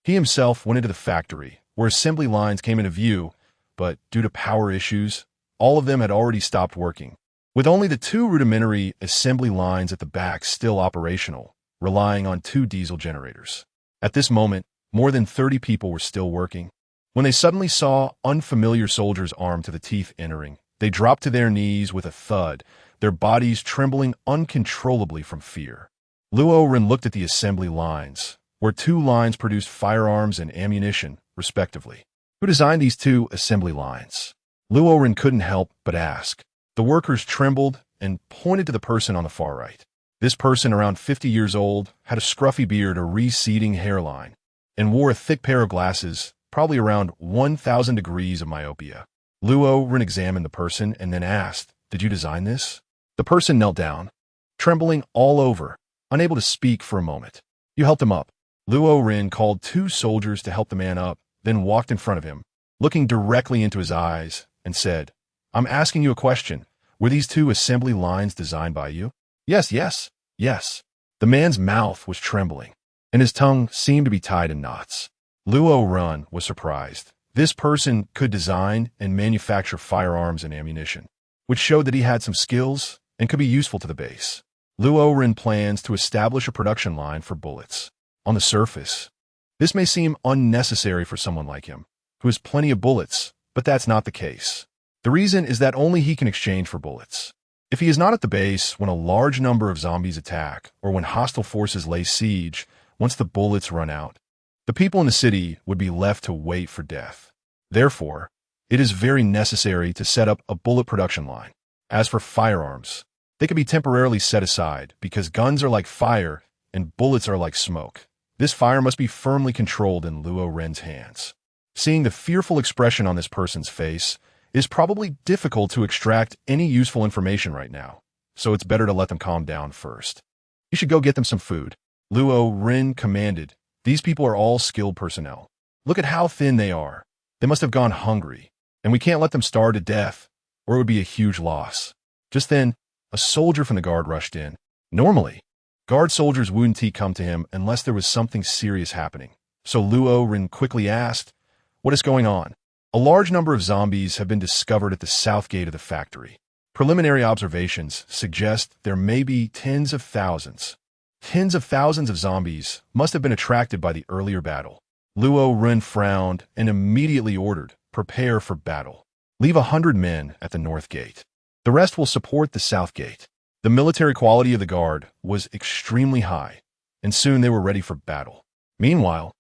He himself went into the factory, where assembly lines came into view, but due to power issues, all of them had already stopped working, with only the two rudimentary assembly lines at the back still operational, relying on 2 diesel generators. At this moment, more than 30 people were still working. When they suddenly saw unfamiliar soldiers armed to the teeth entering, they dropped to their knees with a thud, their bodies trembling uncontrollably from fear. Luo Ren looked at the assembly lines, where 2 lines produced firearms and ammunition, respectively. Who designed these 2 assembly lines? Luo Ren couldn't help but ask. The workers trembled and pointed to the person on the far right. This person, around 50 years old, had a scruffy beard, a receding hairline, and wore a thick pair of glasses, probably around 1,000 degrees of myopia. Luo Ren examined the person and then asked, "Did you design this?" The person knelt down, trembling all over, unable to speak for a moment. You helped him up. Luo Ren called 2 soldiers to help the man up, then walked in front of him, looking directly into his eyes, and said, "I'm asking you a question. Were these 2 assembly lines designed by you?" "Yes, yes, yes." The man's mouth was trembling, and his tongue seemed to be tied in knots. Luo Ren was surprised. This person could design and manufacture firearms and ammunition, which showed that he had some skills and could be useful to the base. Luo Ren plans to establish a production line for bullets. On the surface, this may seem unnecessary for someone like him, who has plenty of bullets, but that's not the case. The reason is that only he can exchange for bullets. If he is not at the base when a large number of zombies attack, or when hostile forces lay siege, once the bullets run out, the people in the city would be left to wait for death. Therefore, it is very necessary to set up a bullet production line. As for firearms, they can be temporarily set aside because guns are like fire and bullets are like smoke. This fire must be firmly controlled in Luo Ren's hands. Seeing the fearful expression on this person's face, it is probably difficult to extract any useful information right now, so it's better to let them calm down first. "You should go get them some food," Luo Ren commanded. "These people are all skilled personnel. Look at how thin they are. They must have gone hungry, and we can't let them starve to death, or it would be a huge loss." Just then, a soldier from the guard rushed in. Normally, guard soldiers wouldn't come to him unless there was something serious happening. So Luo Ren quickly asked, "What is going on?" "A large number of zombies have been discovered at the south gate of the factory. Preliminary observations suggest there may be tens of thousands. Tens of thousands of zombies must have been attracted by the earlier battle." Luo Ren frowned and immediately ordered, "Prepare for battle. Leave 100 men at the north gate. The rest will support the south gate." The military quality of the guard was extremely high, and soon they were ready for battle. Meanwhile,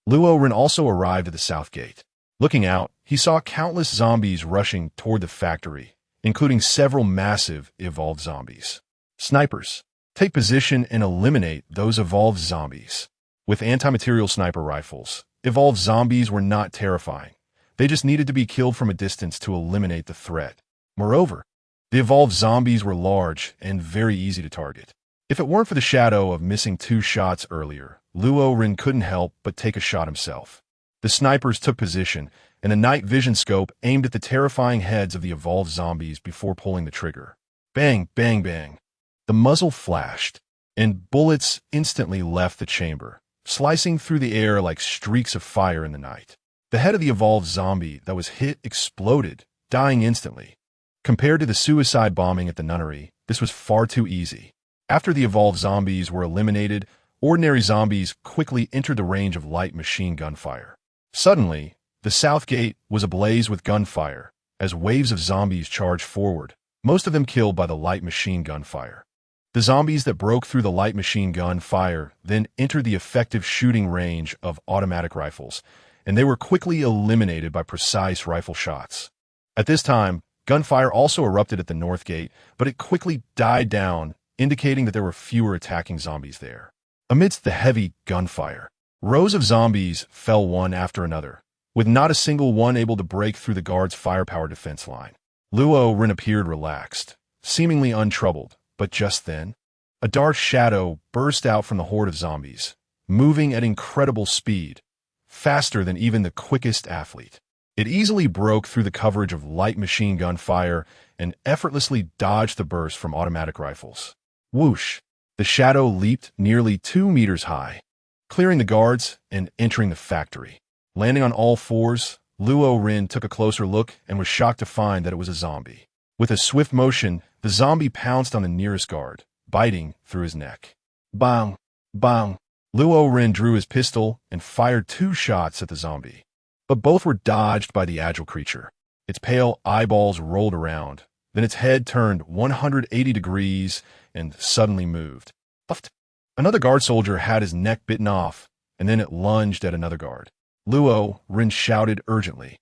Luo Ren also arrived at the south gate. Looking out, he saw countless zombies rushing toward the factory, including several massive evolved zombies. "Snipers, take position and eliminate those evolved zombies." With anti-material sniper rifles, evolved zombies were not terrifying. They just needed to be killed from a distance to eliminate the threat. Moreover, the evolved zombies were large and very easy to target. If it weren't for the shadow of missing 2 shots earlier, Luo Ren couldn't help but take a shot himself. The snipers took position, and the night vision scope aimed at the terrifying heads of the evolved zombies before pulling the trigger. Bang, bang, bang. The muzzle flashed, and bullets instantly left the chamber, slicing through the air like streaks of fire in the night. The head of the evolved zombie that was hit exploded, dying instantly. Compared to the suicide bombing at the nunnery, this was far too easy. After the evolved zombies were eliminated, ordinary zombies quickly entered the range of light machine gun fire. Suddenly, the south gate was ablaze with gunfire as waves of zombies charged forward, most of them killed by the light machine gun fire. The zombies that broke through the light machine gun fire then entered the effective shooting range of automatic rifles, and they were quickly eliminated by precise rifle shots. At this time, gunfire also erupted at the north gate, but it quickly died down, indicating that there were fewer attacking zombies there. Amidst the heavy gunfire, rows of zombies fell one after another, with not a single one able to break through the guard's firepower defense line. Luo Ren appeared relaxed, seemingly untroubled, but just then, a dark shadow burst out from the horde of zombies, moving at incredible speed, faster than even the quickest athlete. It easily broke through the coverage of light machine gun fire and effortlessly dodged the burst from automatic rifles. Whoosh! The shadow leaped nearly 2 meters high, clearing the guards and entering the factory. Landing on all fours, Luo Ren took a closer look and was shocked to find that it was a zombie. With a swift motion, the zombie pounced on the nearest guard, biting through his neck. Bang! Bang! Luo Ren drew his pistol and fired 2 shots at the zombie. But both were dodged by the agile creature. Its pale eyeballs rolled around. Then its head turned 180 degrees and suddenly moved. Puffed. Another guard soldier had his neck bitten off, and then it lunged at another guard. Luo Ren shouted urgently,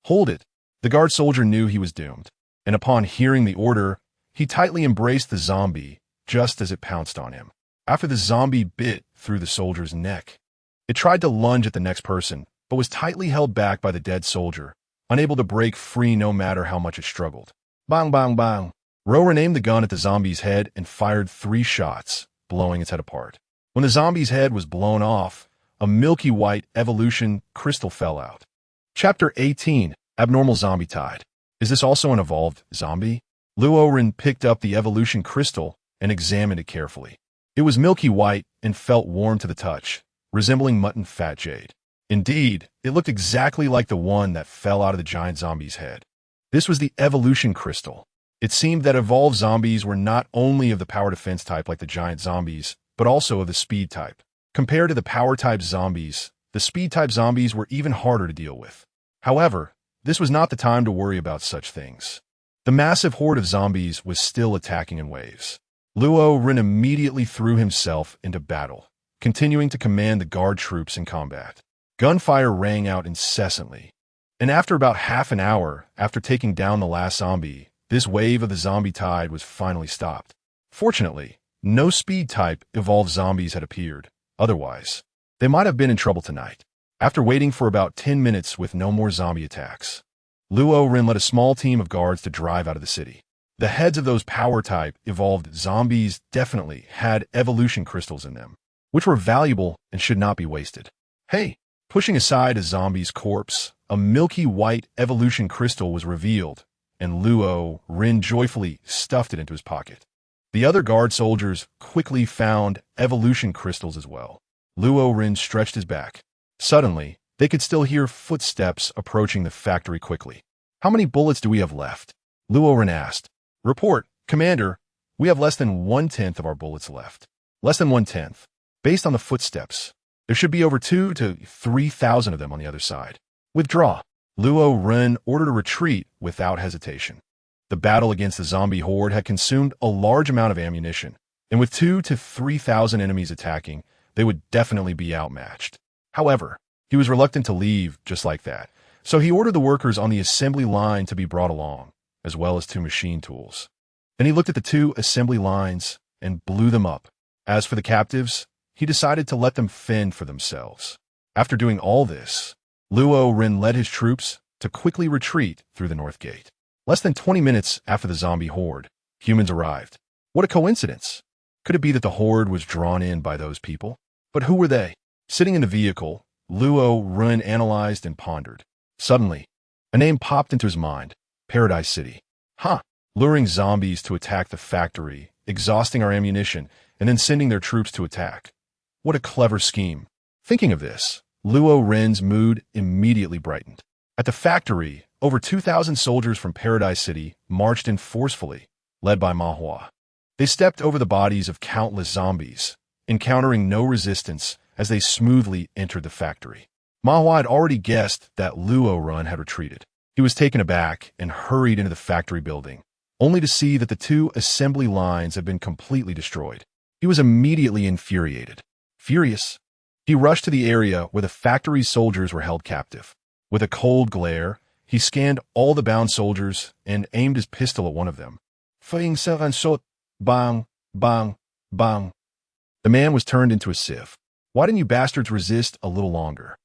"Hold it!" The guard soldier knew he was doomed, and upon hearing the order, he tightly embraced the zombie just as it pounced on him. After the zombie bit through the soldier's neck, it tried to lunge at the next person, but was tightly held back by the dead soldier, unable to break free no matter how much it struggled. Bang, bang, bang. Luo Ren aimed the gun at the zombie's head and fired 3 shots, blowing its head apart. When the zombie's head was blown off, a milky white evolution crystal fell out. Chapter 18, Abnormal Zombie Tide. Is this also an evolved zombie? Luo Ren picked up the evolution crystal and examined it carefully. It was milky white and felt warm to the touch, resembling mutton fat jade. Indeed, it looked exactly like the one that fell out of the giant zombie's head. This was the evolution crystal. It seemed that evolved zombies were not only of the power defense type like the giant zombies, but also of the speed type. Compared to the power type zombies, the speed type zombies were even harder to deal with. However, this was not the time to worry about such things. The massive horde of zombies was still attacking in waves. Luo Ren immediately threw himself into battle, continuing to command the guard troops in combat. Gunfire rang out incessantly, and after about half an hour after taking down the last zombie, this wave of the zombie tide was finally stopped. Fortunately, no speed-type evolved zombies had appeared. Otherwise, they might have been in trouble tonight. After waiting for about 10 minutes with no more zombie attacks, Luo Ren led a small team of guards to drive out of the city. The heads of those power-type evolved zombies definitely had evolution crystals in them, which were valuable and should not be wasted. Hey! Pushing aside a zombie's corpse, a milky white evolution crystal was revealed, and Luo Ren joyfully stuffed it into his pocket. The other guard soldiers quickly found evolution crystals as well. Luo Ren stretched his back. Suddenly, they could still hear footsteps approaching the factory quickly. How many bullets do we have left? Luo Ren asked. Report, Commander, we have less than 1/10 of our bullets left. Less than 1/10. Based on the footsteps, there should be over 2,000 to 3,000 of them on the other side. Withdraw. Luo Ren ordered a retreat without hesitation. The battle against the zombie horde had consumed a large amount of ammunition, and with 2,000 to 3,000 enemies attacking, they would definitely be outmatched. However, he was reluctant to leave just like that, so he ordered the workers on the assembly line to be brought along, as well as 2 machine tools. Then he looked at the 2 assembly lines and blew them up. As for the captives, he decided to let them fend for themselves. After doing all this, Luo Ren led his troops to quickly retreat through the north gate. Less than 20 minutes after the zombie horde, humans arrived. What a coincidence! Could it be that the horde was drawn in by those people? But who were they? Sitting in the vehicle, Luo Ren analyzed and pondered. Suddenly, a name popped into his mind. Paradise City. Huh! Luring zombies to attack the factory, exhausting our ammunition, and then sending their troops to attack. What a clever scheme. Thinking of this, Luo Ren's mood immediately brightened. At the factory, over 2,000 soldiers from Paradise City marched in forcefully, led by Ma Hua. They stepped over the bodies of countless zombies, encountering no resistance as they smoothly entered the factory. Ma Hua had already guessed that Luo Ren had retreated. He was taken aback and hurried into the factory building, only to see that the 2 assembly lines had been completely destroyed. He was immediately infuriated. Furious, he rushed to the area where the factory's soldiers were held captive. With a cold glare, he scanned all the bound soldiers and aimed his pistol at one of them. Bang, bang, bang. The man was turned into a sieve. Why didn't you bastards resist a little longer?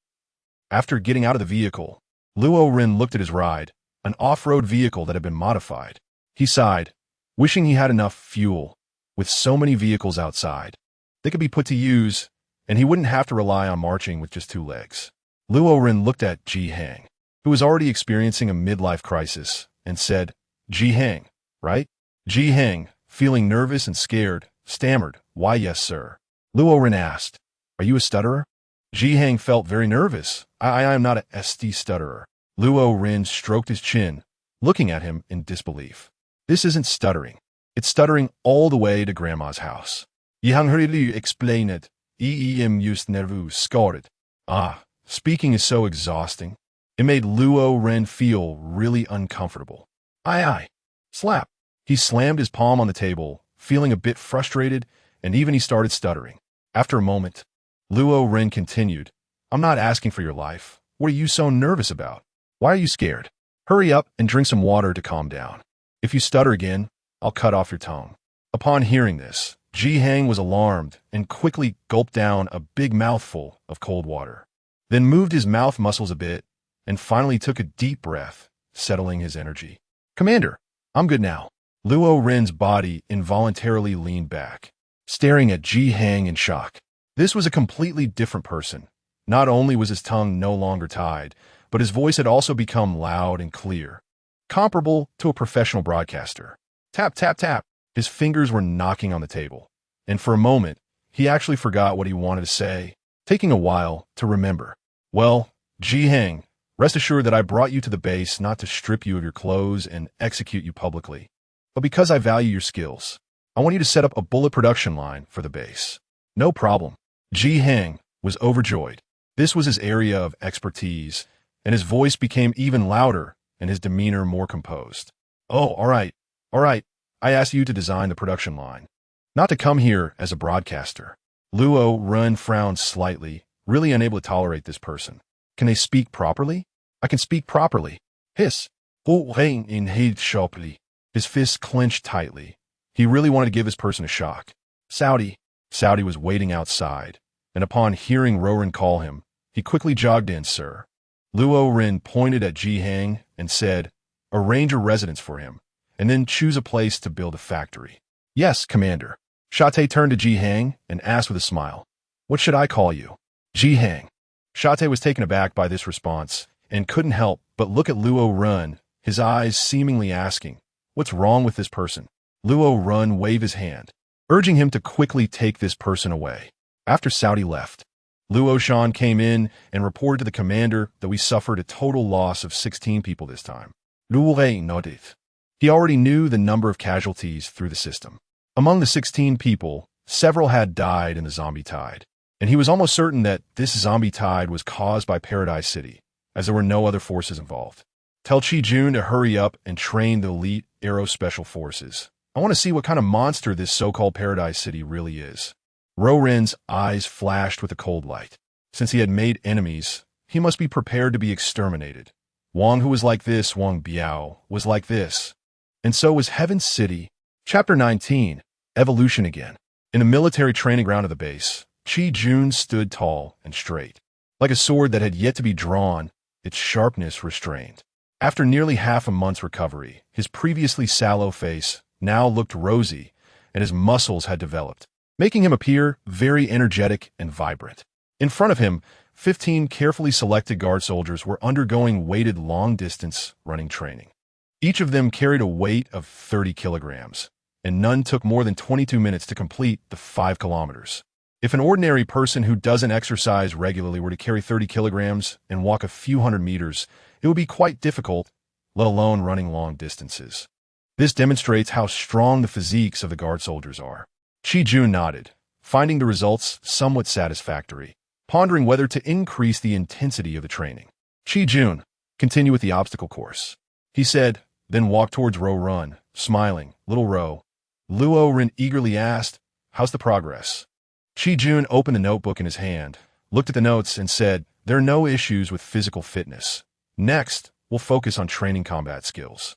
After getting out of the vehicle, Luo Ren looked at his ride, an off-road vehicle that had been modified. He sighed, wishing he had enough fuel. With so many vehicles outside, they could be put to use, and he wouldn't have to rely on marching with just 2 legs. Luo Ren looked at Ji Hang, who was already experiencing a midlife crisis, and said, Ji Hang, right? Ji Hang, feeling nervous and scared, stammered, Why yes, sir. Luo Ren asked, Are you a stutterer? Ji Hang felt very nervous. I am not a ST stutterer. Luo Ren stroked his chin, looking at him in disbelief. This isn't stuttering. It's stuttering all the way to Grandma's house. Yang hurriedly explained it. Em just nervous scored. Speaking is so exhausting. It made Luo Ren feel really uncomfortable. Aye. Slap. He slammed his palm on the table, feeling a bit frustrated, and even he started stuttering. After a moment, Luo Ren continued, I'm not asking for your life. What are you so nervous about? Why are you scared? Hurry up and drink some water to calm down. If you stutter again, I'll cut off your tongue. Upon hearing this, Ji Hang was alarmed and quickly gulped down a big mouthful of cold water, then moved his mouth muscles a bit and finally took a deep breath, settling his energy. Commander, I'm good now. Luo Ren's body involuntarily leaned back, staring at Ji Hang in shock. This was a completely different person. Not only was his tongue no longer tied, but his voice had also become loud and clear, comparable to a professional broadcaster. Tap, tap, tap. His fingers were knocking on the table, and for a moment, he actually forgot what he wanted to say, taking a while to remember. Well, Ji Hang, rest assured that I brought you to the base not to strip you of your clothes and execute you publicly, but because I value your skills. I want you to set up a bullet production line for the base. No problem. Ji Hang was overjoyed. This was his area of expertise, and his voice became even louder and his demeanor more composed. Oh, all right. I asked you to design the production line, not to come here as a broadcaster. Luo Ren frowned slightly, really unable to tolerate this person. Can they speak properly? I can speak properly. Hiss. Luo Ren inhaled sharply. His fists clenched tightly. He really wanted to give this person a shock. Saudi was waiting outside, and upon hearing Luo Ren call him, he quickly jogged in, sir. Luo Ren pointed at Ji Hang and said, arrange a residence for him, and then choose a place to build a factory. Yes, Commander. Shate turned to Ji Hang and asked with a smile, what should I call you? Ji Hang. Shate was taken aback by this response and couldn't help but look at Luo Ren, his eyes seemingly asking, what's wrong with this person? Luo Ren waved his hand, urging him to quickly take this person away. After Saudi left, Luo Shan came in and reported to the commander that we suffered a total loss of 16 people this time. Luo Ren nodded. He already knew the number of casualties through the system. Among the 16 people, several had died in the zombie tide, and he was almost certain that this zombie tide was caused by Paradise City, as there were no other forces involved. Tell Chi Jun to hurry up and train the elite Aero Special Forces. I want to see what kind of monster this so-called Paradise City really is. Luo Ren's eyes flashed with a cold light. Since he had made enemies, he must be prepared to be exterminated. Wang, who was like this, Wang Biao, was like this. And so was Heaven City. Chapter 19, Evolution Again. In the military training ground of the base, Chi Jun stood tall and straight, like a sword that had yet to be drawn, its sharpness restrained. After nearly half a month's recovery, his previously sallow face now looked rosy, and his muscles had developed, making him appear very energetic and vibrant. In front of him, 15 carefully selected guard soldiers were undergoing weighted long-distance running training. Each of them carried a weight of 30 kilograms, and none took more than 22 minutes to complete the 5 kilometers. If an ordinary person who doesn't exercise regularly were to carry 30 kilograms and walk a few hundred meters, it would be quite difficult, let alone running long distances. This demonstrates how strong the physiques of the guard soldiers are. Chi Jun nodded, finding the results somewhat satisfactory, pondering whether to increase the intensity of the training. Chi Jun, continue with the obstacle course, he said, then walked towards Luo Ren, smiling. Little Ro. Luo Ren eagerly asked, how's the progress? Chi Jun opened the notebook in his hand, looked at the notes, and said, there are no issues with physical fitness. Next, we'll focus on training combat skills.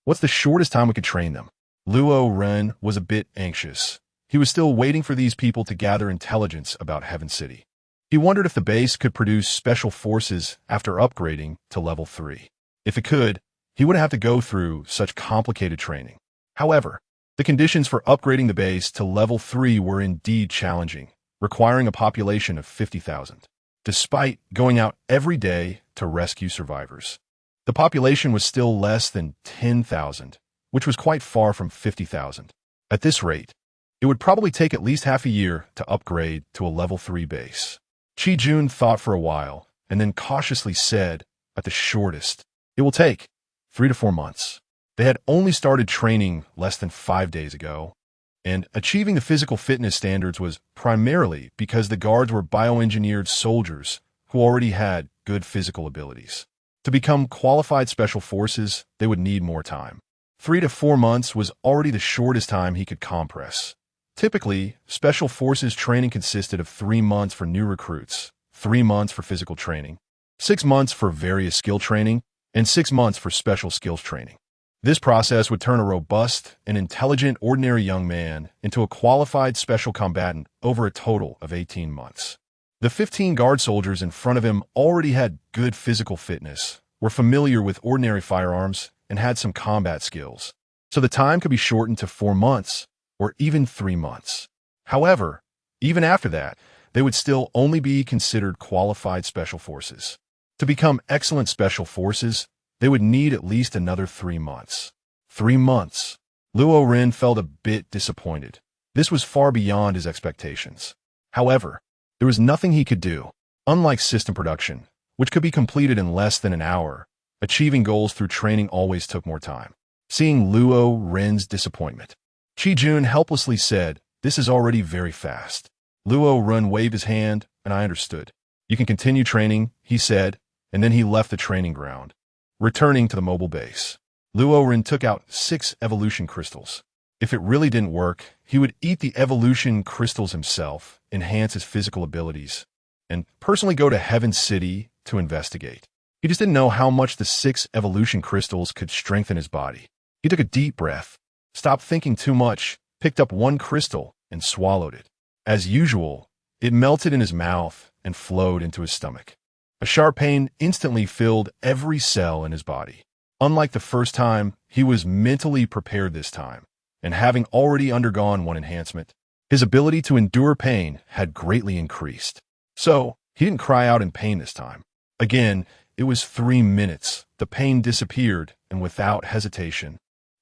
What's the shortest time we could train them? Luo Ren was a bit anxious. He was still waiting for these people to gather intelligence about Heaven City. He wondered if the base could produce special forces after upgrading to level 3. If it could, he wouldn't have to go through such complicated training. However, the conditions for upgrading the base to level 3 were indeed challenging, requiring a population of 50,000. Despite going out every day to rescue survivors, the population was still less than 10,000, which was quite far from 50,000. At this rate, it would probably take at least half a year to upgrade to a level 3 base. Chi Jun thought for a while and then cautiously said, at the shortest, it will take 3 to 4 months. They had only started training less than 5 days ago, and achieving the physical fitness standards was primarily because the guards were bioengineered soldiers who already had good physical abilities. To become qualified special forces, they would need more time. 3 to 4 months was already the shortest time he could compress. Typically, special forces training consisted of 3 months for new recruits, 3 months for physical training, 6 months for various skill training, and 6 months for special skills training. This process would turn a robust and intelligent ordinary young man into a qualified special combatant over a total of 18 months. The 15 guard soldiers in front of him already had good physical fitness, were familiar with ordinary firearms, and had some combat skills. so the time could be shortened to 4 months or even 3 months. However, even after that, they would still only be considered qualified special forces. To become excellent special forces, they would need at least another 3 months. 3 months. Luo Ren felt a bit disappointed. This was far beyond his expectations. However, there was nothing he could do. Unlike system production, which could be completed in less than an hour, achieving goals through training always took more time. Seeing Luo Ren's disappointment, Qi-jun helplessly said, "This is already very fast." Luo Ren waved his hand, and I understood. "You can continue training," he said, and then he left the training ground. Returning to the mobile base, Luo Ren took out 6 evolution crystals. If it really didn't work, he would eat the evolution crystals himself, enhance his physical abilities, and personally go to Heaven City to investigate. He just didn't know how much the 6 evolution crystals could strengthen his body. He took a deep breath, stopped thinking too much, picked up 1 crystal, and swallowed it. As usual, it melted in his mouth and flowed into his stomach. A sharp pain instantly filled every cell in his body. Unlike the first time, he was mentally prepared this time, and having already undergone 1 enhancement, his ability to endure pain had greatly increased. So, he didn't cry out in pain this time. Again, it was 3 minutes. The pain disappeared, and without hesitation,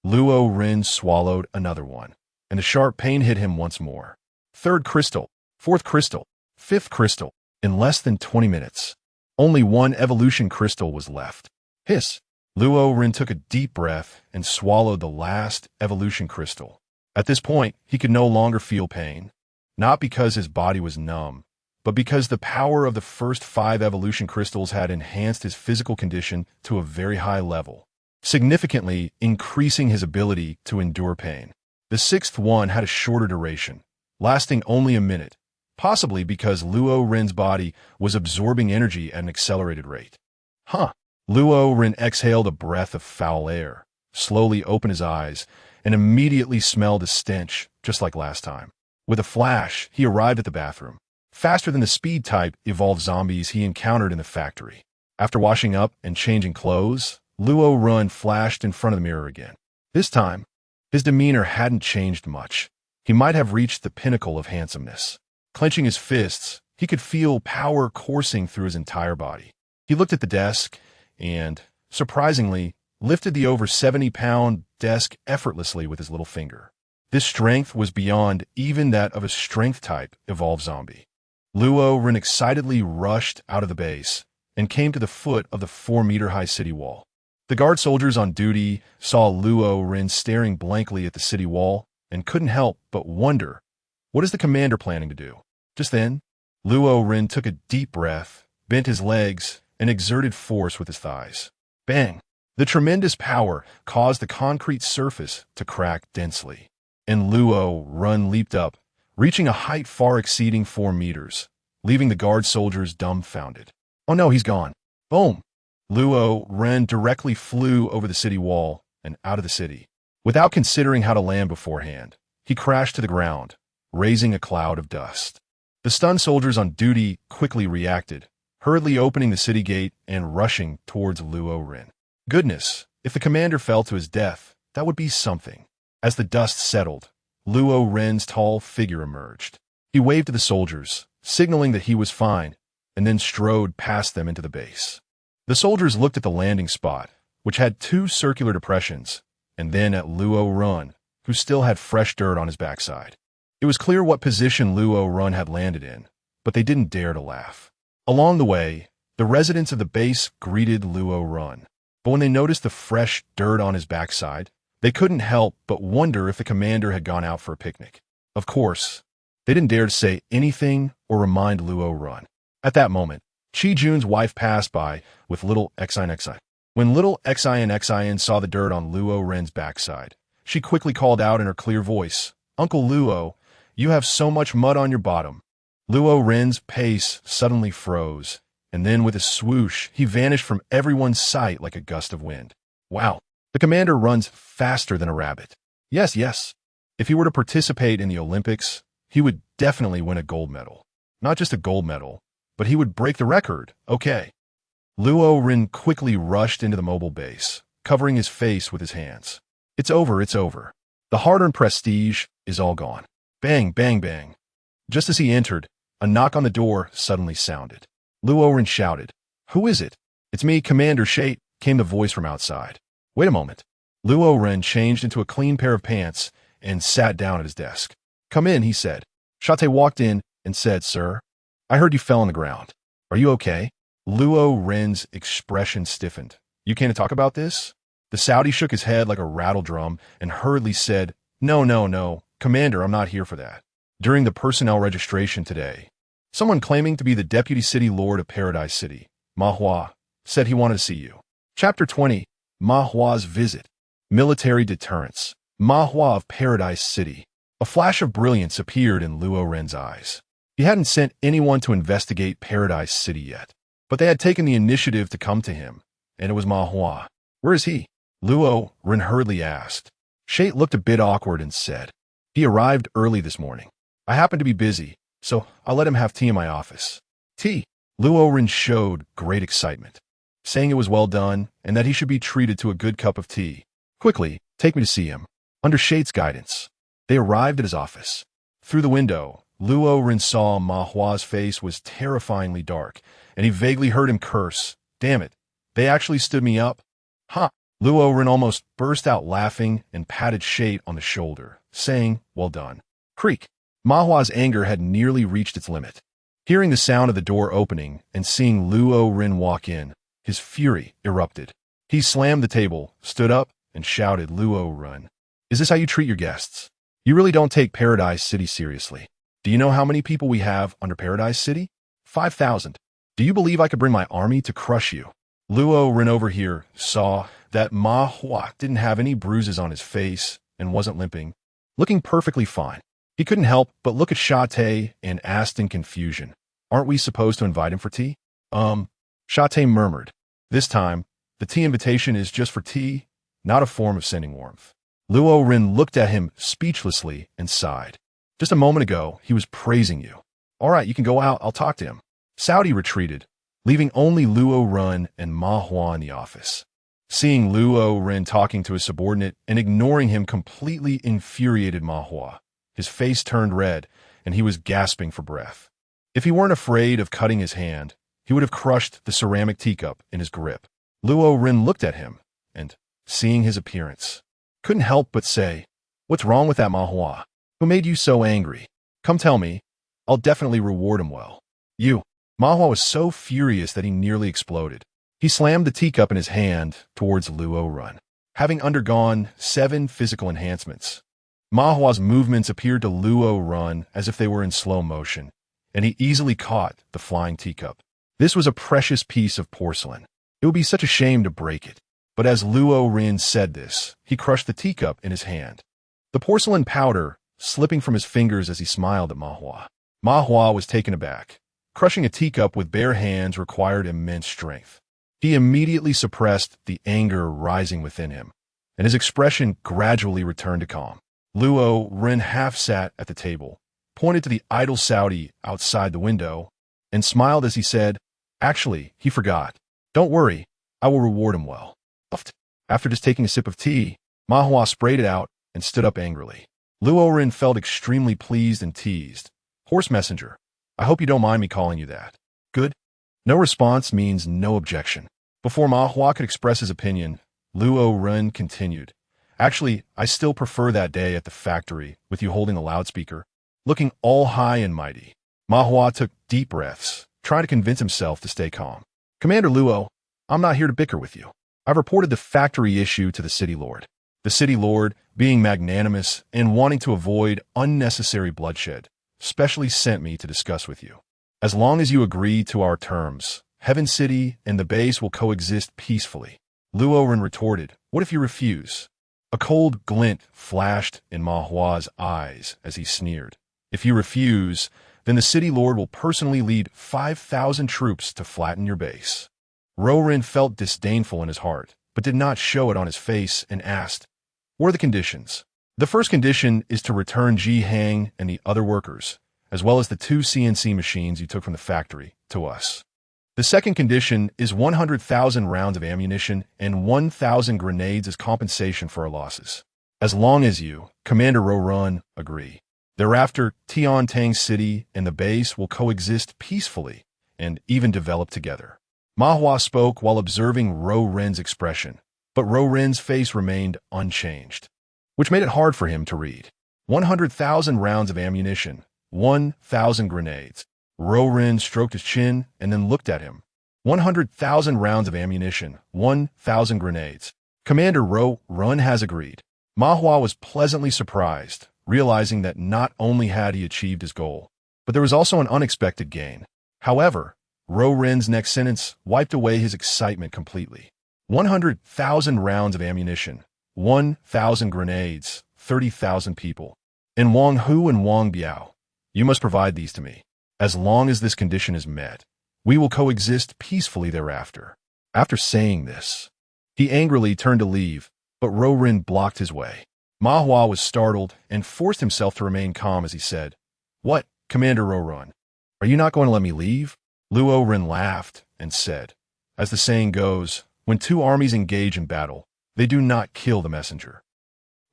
Luo Ren swallowed another one, and the sharp pain hit him once more. 3rd crystal, 4th crystal, 5th crystal. In less than 20 minutes, only 1 evolution crystal was left. Hiss! Luo Ren took a deep breath and swallowed the last evolution crystal. At this point, he could no longer feel pain, not because his body was numb, but because the power of the first 5 evolution crystals had enhanced his physical condition to a very high level, significantly increasing his ability to endure pain. The 6th one had a shorter duration, lasting only a minute, possibly because Luo Ren's body was absorbing energy at an accelerated rate. Luo Ren exhaled a breath of foul air, slowly opened his eyes, and immediately smelled a stench, just like last time. With a flash, he arrived at the bathroom, faster than the speed-type evolved zombies he encountered in the factory. After washing up and changing clothes, Luo Ren flashed in front of the mirror again. This time, his demeanor hadn't changed much. He might have reached the pinnacle of handsomeness. Clenching his fists, he could feel power coursing through his entire body. He looked at the desk and, surprisingly, lifted the over 70-pound desk effortlessly with his little finger. This strength was beyond even that of a strength-type evolved zombie. Luo Ren excitedly rushed out of the base and came to the foot of the 4-meter-high city wall. The guard soldiers on duty saw Luo Ren staring blankly at the city wall and couldn't help but wonder, what is the commander planning to do? Just then, Luo Ren took a deep breath, bent his legs, and exerted force with his thighs. Bang! The tremendous power caused the concrete surface to crack densely, and Luo Ren leaped up, reaching a height far exceeding 4 meters, leaving the guard soldiers dumbfounded. Oh no, he's gone. Boom! Luo Ren directly flew over the city wall and out of the city. Without considering how to land beforehand, he crashed to the ground, raising a cloud of dust. The stunned soldiers on duty quickly reacted, hurriedly opening the city gate and rushing towards Luo Ren. Goodness, if the commander fell to his death, that would be something. As the dust settled, Luo Ren's tall figure emerged. He waved to the soldiers, signaling that he was fine, and then strode past them into the base. The soldiers looked at the landing spot, which had 2 circular depressions, and then at Luo Ren, who still had fresh dirt on his backside. It was clear what position Luo Ren had landed in, but they didn't dare to laugh. Along the way, the residents of the base greeted Luo Ren, but when they noticed the fresh dirt on his backside, they couldn't help but wonder if the commander had gone out for a picnic. Of course, they didn't dare to say anything or remind Luo Ren. At that moment, Qi-jun's wife passed by with little Xin. When little Xin saw the dirt on Luo Ren's backside, she quickly called out in her clear voice, "Uncle Luo, you have so much mud on your bottom." Luo Ren's pace suddenly froze, and then with a swoosh, he vanished from everyone's sight like a gust of wind. Wow, the commander runs faster than a rabbit. Yes. If he were to participate in the Olympics, he would definitely win a gold medal. Not just a gold medal, but he would break the record. Okay. Luo Ren quickly rushed into the mobile base, covering his face with his hands. It's over, it's over. The hard-earned prestige is all gone. Bang, bang, bang. Just as he entered, a knock on the door suddenly sounded. Luo Ren shouted, "Who is it?" "It's me, Commander Shate," came the voice from outside. "Wait a moment." Luo Ren changed into a clean pair of pants and sat down at his desk. "Come in," he said. Shate walked in and said, "Sir, I heard you fell on the ground. Are you okay?" Luo Ren's expression stiffened. "You can't talk about this?" The Saudi shook his head like a rattle drum and hurriedly said, No, no, no, Commander, I'm not here for that. During the personnel registration today, someone claiming to be the Deputy City Lord of Paradise City, Ma Hua, said he wanted to see you." Chapter 20, Ma Hua's Visit. Military Deterrence. Ma Hua of Paradise City. A flash of brilliance appeared in Luo Ren's eyes. He hadn't sent anyone to investigate Paradise City yet, but they had taken the initiative to come to him, and it was Ma Hua. "Where is he?" Luo Ren hurriedly asked. Shate looked a bit awkward and said, "He arrived early this morning. I happened to be busy, so I let him have tea in my office." "Tea?" Luo Ren showed great excitement, saying it was well done and that he should be treated to a good cup of tea. "Quickly, take me to see him." Under Shate's guidance, they arrived at his office. Through the window, Luo Ren saw Ma Hua's face was terrifyingly dark, and he vaguely heard him curse, "Damn it, they actually stood me up?" "Huh." Luo Ren almost burst out laughing and patted Shate on the shoulder, saying, "Well done." Creak. Ma Hua's anger had nearly reached its limit. Hearing the sound of the door opening and seeing Luo Ren walk in, his fury erupted. He slammed the table, stood up, and shouted, "Luo Ren, is this how you treat your guests? You really don't take Paradise City seriously. Do you know how many people we have under Paradise City? 5,000. Do you believe I could bring my army to crush you?" Luo Ren over here saw that Ma Hua didn't have any bruises on his face and wasn't limping, looking perfectly fine. He couldn't help but look at Shate and asked in confusion, "Aren't we supposed to invite him for tea?" Shate murmured. This time, the tea invitation is just for tea, not a form of sending warmth. Luo Ren looked at him speechlessly and sighed. "Just a moment ago, he was praising you. All right, you can go out, I'll talk to him." Saudi retreated, leaving only Luo Ren and Ma Hua in the office. Seeing Luo Ren talking to his subordinate and ignoring him completely infuriated Ma Hua. His face turned red, and he was gasping for breath. If he weren't afraid of cutting his hand, he would have crushed the ceramic teacup in his grip. Luo Ren looked at him, and, seeing his appearance, couldn't help but say, "What's wrong with that Ma Hua? Who made you so angry? Come tell me. I'll definitely reward him well." "You." Ma Hua was so furious that he nearly exploded. He slammed the teacup in his hand towards Luo Ren. Having undergone 7 physical enhancements, Ma Hua's movements appeared to Luo Ren as if they were in slow motion, and he easily caught the flying teacup. This was a precious piece of porcelain. It would be such a shame to break it. But as Luo Ren said this, he crushed the teacup in his hand, the porcelain powder slipping from his fingers as he smiled at Ma Hua. Ma Hua was taken aback. Crushing a teacup with bare hands required immense strength. He immediately suppressed the anger rising within him, and his expression gradually returned to calm. Luo Ren half sat at the table, pointed to the idle Saudi outside the window, and smiled as he said, "Actually, he forgot. Don't worry, I will reward him well." After just taking a sip of tea, Ma Hua sprayed it out and stood up angrily. Luo Ren felt extremely pleased and teased. "Horse messenger, I hope you don't mind me calling you that." "Good." No response means no objection. Before Ma Hua could express his opinion, Luo Ren continued, "Actually, I still prefer that day at the factory with you holding the loudspeaker, looking all high and mighty." Ma Hua took deep breaths, trying to convince himself to stay calm. "Commander Luo, I'm not here to bicker with you. I've reported the factory issue to the City Lord. The City Lord, being magnanimous and wanting to avoid unnecessary bloodshed, specially sent me to discuss with you. As long as you agree to our terms, Heaven City and the base will coexist peacefully." Luo Ren retorted, "What if you refuse?" A cold glint flashed in Ma Hua's eyes as he sneered. "If you refuse, then the City Lord will personally lead 5,000 troops to flatten your base." Luo Ren felt disdainful in his heart, but did not show it on his face and asked, "What are the conditions?" "The first condition is to return Ji Hang and the other workers, as well as the 2 CNC machines you took from the factory, to us. The second condition is 100,000 rounds of ammunition and 1,000 grenades as compensation for our losses." As long as you, Commander Luo Ren, agree. Thereafter, Tiantang City and the base will coexist peacefully and even develop together. Ma Hua spoke while observing Luo Ren's expression, but Luo Ren's face remained unchanged, which made it hard for him to read. 100,000 rounds of ammunition, 1,000 grenades. Luo Ren stroked his chin and then looked at him. 100,000 rounds of ammunition, 1,000 grenades. Commander Luo Ren has agreed. Ma Hua was pleasantly surprised, realizing that not only had he achieved his goal, but there was also an unexpected gain. However, Luo Ren's next sentence wiped away his excitement completely. 100,000 rounds of ammunition, 1,000 grenades, 30,000 people. In Wang Hu and Wang Biao, you must provide these to me. As long as this condition is met, we will coexist peacefully thereafter. After saying this, he angrily turned to leave, but Luo Ren blocked his way. Ma Hua was startled and forced himself to remain calm as he said, "What, Commander Luo Ren? Are you not going to let me leave?" Luo Ren laughed and said, "As the saying goes, when two armies engage in battle, they do not kill the messenger."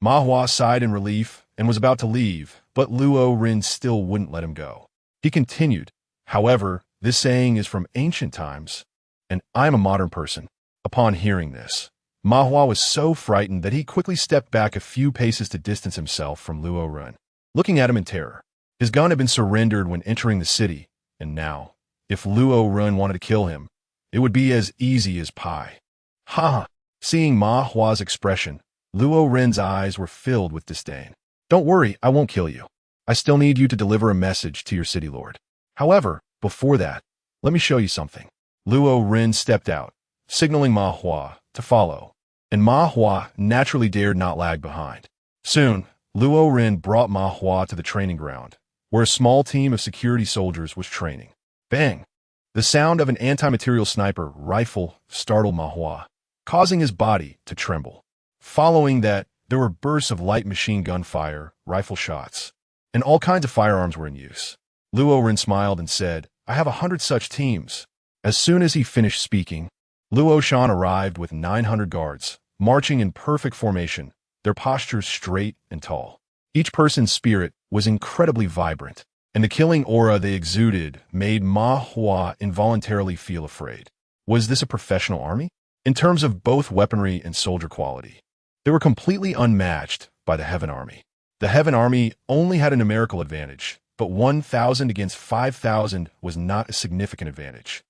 Ma Hua sighed in relief and was about to leave, but Luo Ren still wouldn't let him go. He continued, "However, this saying is from ancient times, and I am a modern person." Upon hearing this, Ma Hua was so frightened that he quickly stepped back a few paces to distance himself from Luo Ren, looking at him in terror. His gun had been surrendered when entering the city, and now, if Luo Ren wanted to kill him, it would be as easy as pie. Ha! Seeing Ma Hua's expression, Luo Ren's eyes were filled with disdain. "Don't worry, I won't kill you. I still need you to deliver a message to your city lord. However, before that, let me show you something." Luo Ren stepped out, signaling Ma Hua to follow, and Ma Hua naturally dared not lag behind. Soon, Luo Ren brought Ma Hua to the training ground, where a small team of security soldiers was training. Bang! The sound of an anti-material sniper rifle startled Ma Hua, causing his body to tremble. Following that, there were bursts of light machine gun fire, rifle shots, and all kinds of firearms were in use. Luo Ren smiled and said, "I have 100 such teams." As soon as he finished speaking, Luo Shan arrived with 900 guards, marching in perfect formation, their postures straight and tall. Each person's spirit was incredibly vibrant, and the killing aura they exuded made Ma Hua involuntarily feel afraid. Was this a professional army? In terms of both weaponry and soldier quality, they were completely unmatched by the Heaven Army. The Heaven Army only had a numerical advantage, but 1,000 against 5,000 was not a significant advantage.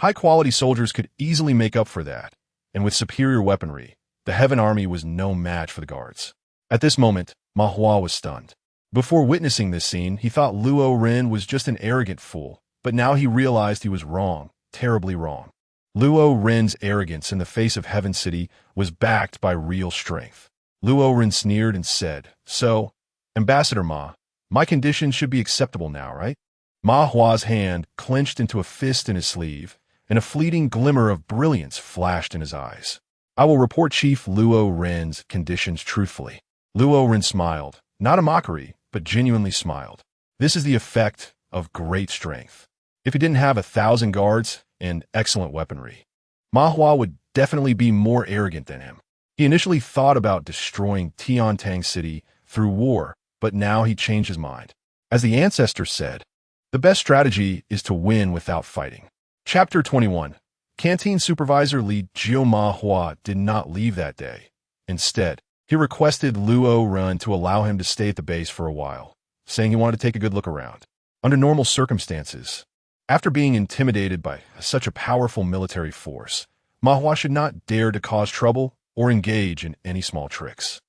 High-quality soldiers could easily make up for that, and with superior weaponry, the Heaven Army was no match for the guards. At this moment, Ma Hua was stunned. Before witnessing this scene, he thought Luo Ren was just an arrogant fool, but now he realized he was wrong, terribly wrong. Luo Ren's arrogance in the face of Heaven City was backed by real strength. Luo Ren sneered and said, "So, Ambassador Ma, my conditions should be acceptable now, right?" Ma Hua's hand clenched into a fist in his sleeve, and a fleeting glimmer of brilliance flashed in his eyes. "I will report Chief Luo Ren's conditions truthfully." Luo Ren smiled, not a mockery, but genuinely smiled. This is the effect of great strength. If he didn't have 1,000 guards and excellent weaponry, Ma Hua would definitely be more arrogant than him. He initially thought about destroying Tiantang City through war, but now he changed his mind. As the ancestors said, the best strategy is to win without fighting. Chapter 21. Canteen Supervisor Li Jiu Ma Hua did not leave that day. Instead, he requested Luo Ren to allow him to stay at the base for a while, saying he wanted to take a good look around. Under normal circumstances, after being intimidated by such a powerful military force, Ma Hua should not dare to cause trouble or engage in any small tricks.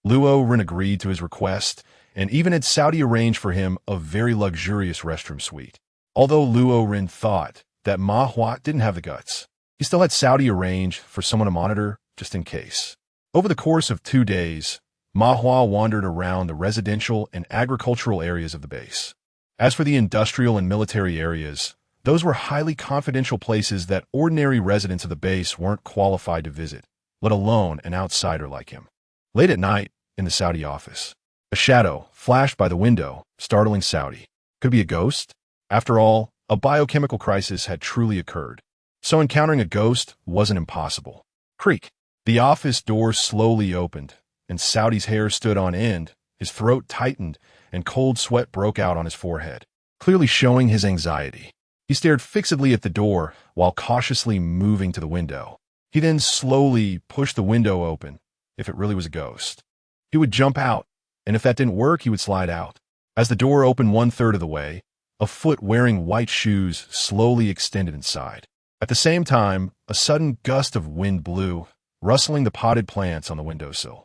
Luo Ren agreed to his request and even had Saudi arrange for him a very luxurious restroom suite. Although Luo Ren thought that Ma Hua didn't have the guts, he still had Saudi arrange for someone to monitor just in case. Over the course of 2 days, Ma Hua wandered around the residential and agricultural areas of the base. As for the industrial and military areas, those were highly confidential places that ordinary residents of the base weren't qualified to visit, let alone an outsider like him. Late at night, in the Saudi office, a shadow flashed by the window, startling Saudi. Could it be a ghost? After all, a biochemical crisis had truly occurred, so encountering a ghost wasn't impossible. Creak. The office door slowly opened, and Saudi's hair stood on end, his throat tightened, and cold sweat broke out on his forehead, clearly showing his anxiety. He stared fixedly at the door while cautiously moving to the window. He then slowly pushed the window open, if it really was a ghost. He would jump out, and if that didn't work, he would slide out. As the door opened 1/3 of the way, a foot wearing white shoes slowly extended inside. At the same time, a sudden gust of wind blew, rustling the potted plants on the windowsill.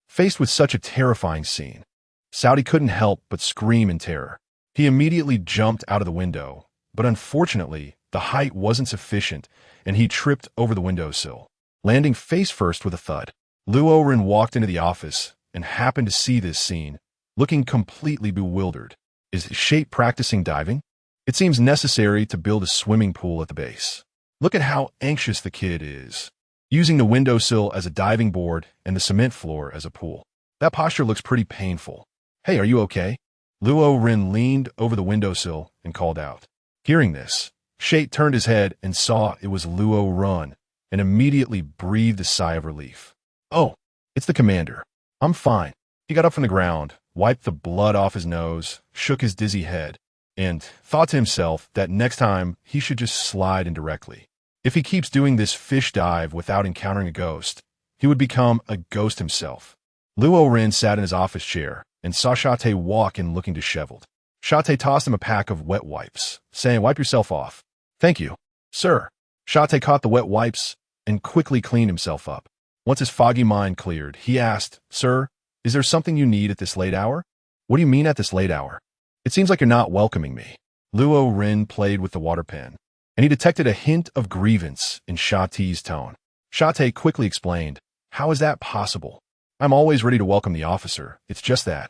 Faced with such a terrifying scene, Saudi couldn't help but scream in terror. He immediately jumped out of the window, but unfortunately, the height wasn't sufficient, and he tripped over the windowsill, landing face first with a thud. Luo Ren walked into the office and happened to see this scene, looking completely bewildered. Is Shate practicing diving? It seems necessary to build a swimming pool at the base. Look at how anxious the kid is, using the windowsill as a diving board and the cement floor as a pool. That posture looks pretty painful. Hey, are you okay? Luo Ren leaned over the windowsill and called out. Hearing this, Shate turned his head and saw it was Luo Ren, and immediately breathed a sigh of relief. Oh, it's the commander. I'm fine. He got up from the ground, wiped the blood off his nose, shook his dizzy head, and thought to himself that next time he should just slide in directly. If he keeps doing this fish dive without encountering a ghost, he would become a ghost himself. Luo Ren sat in his office chair and saw Shate walk in looking disheveled. Shate tossed him a pack of wet wipes, saying, "Wipe yourself off." "Thank you, sir." Shate caught the wet wipes and quickly cleaned himself up. Once his foggy mind cleared, he asked, "Sir, is there something you need at this late hour?" "What do you mean at this late hour? It seems like you're not welcoming me." Luo Ren played with the water pen, and he detected a hint of grievance in Shate's tone. Shate quickly explained, "How is that possible? I'm always ready to welcome the officer. It's just that."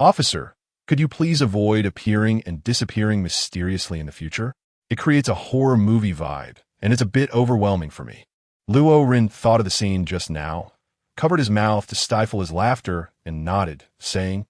"Officer, could you please avoid appearing and disappearing mysteriously in the future? It creates a horror movie vibe, and it's a bit overwhelming for me." Luo Ren thought of the scene just now, covered his mouth to stifle his laughter, and nodded, saying,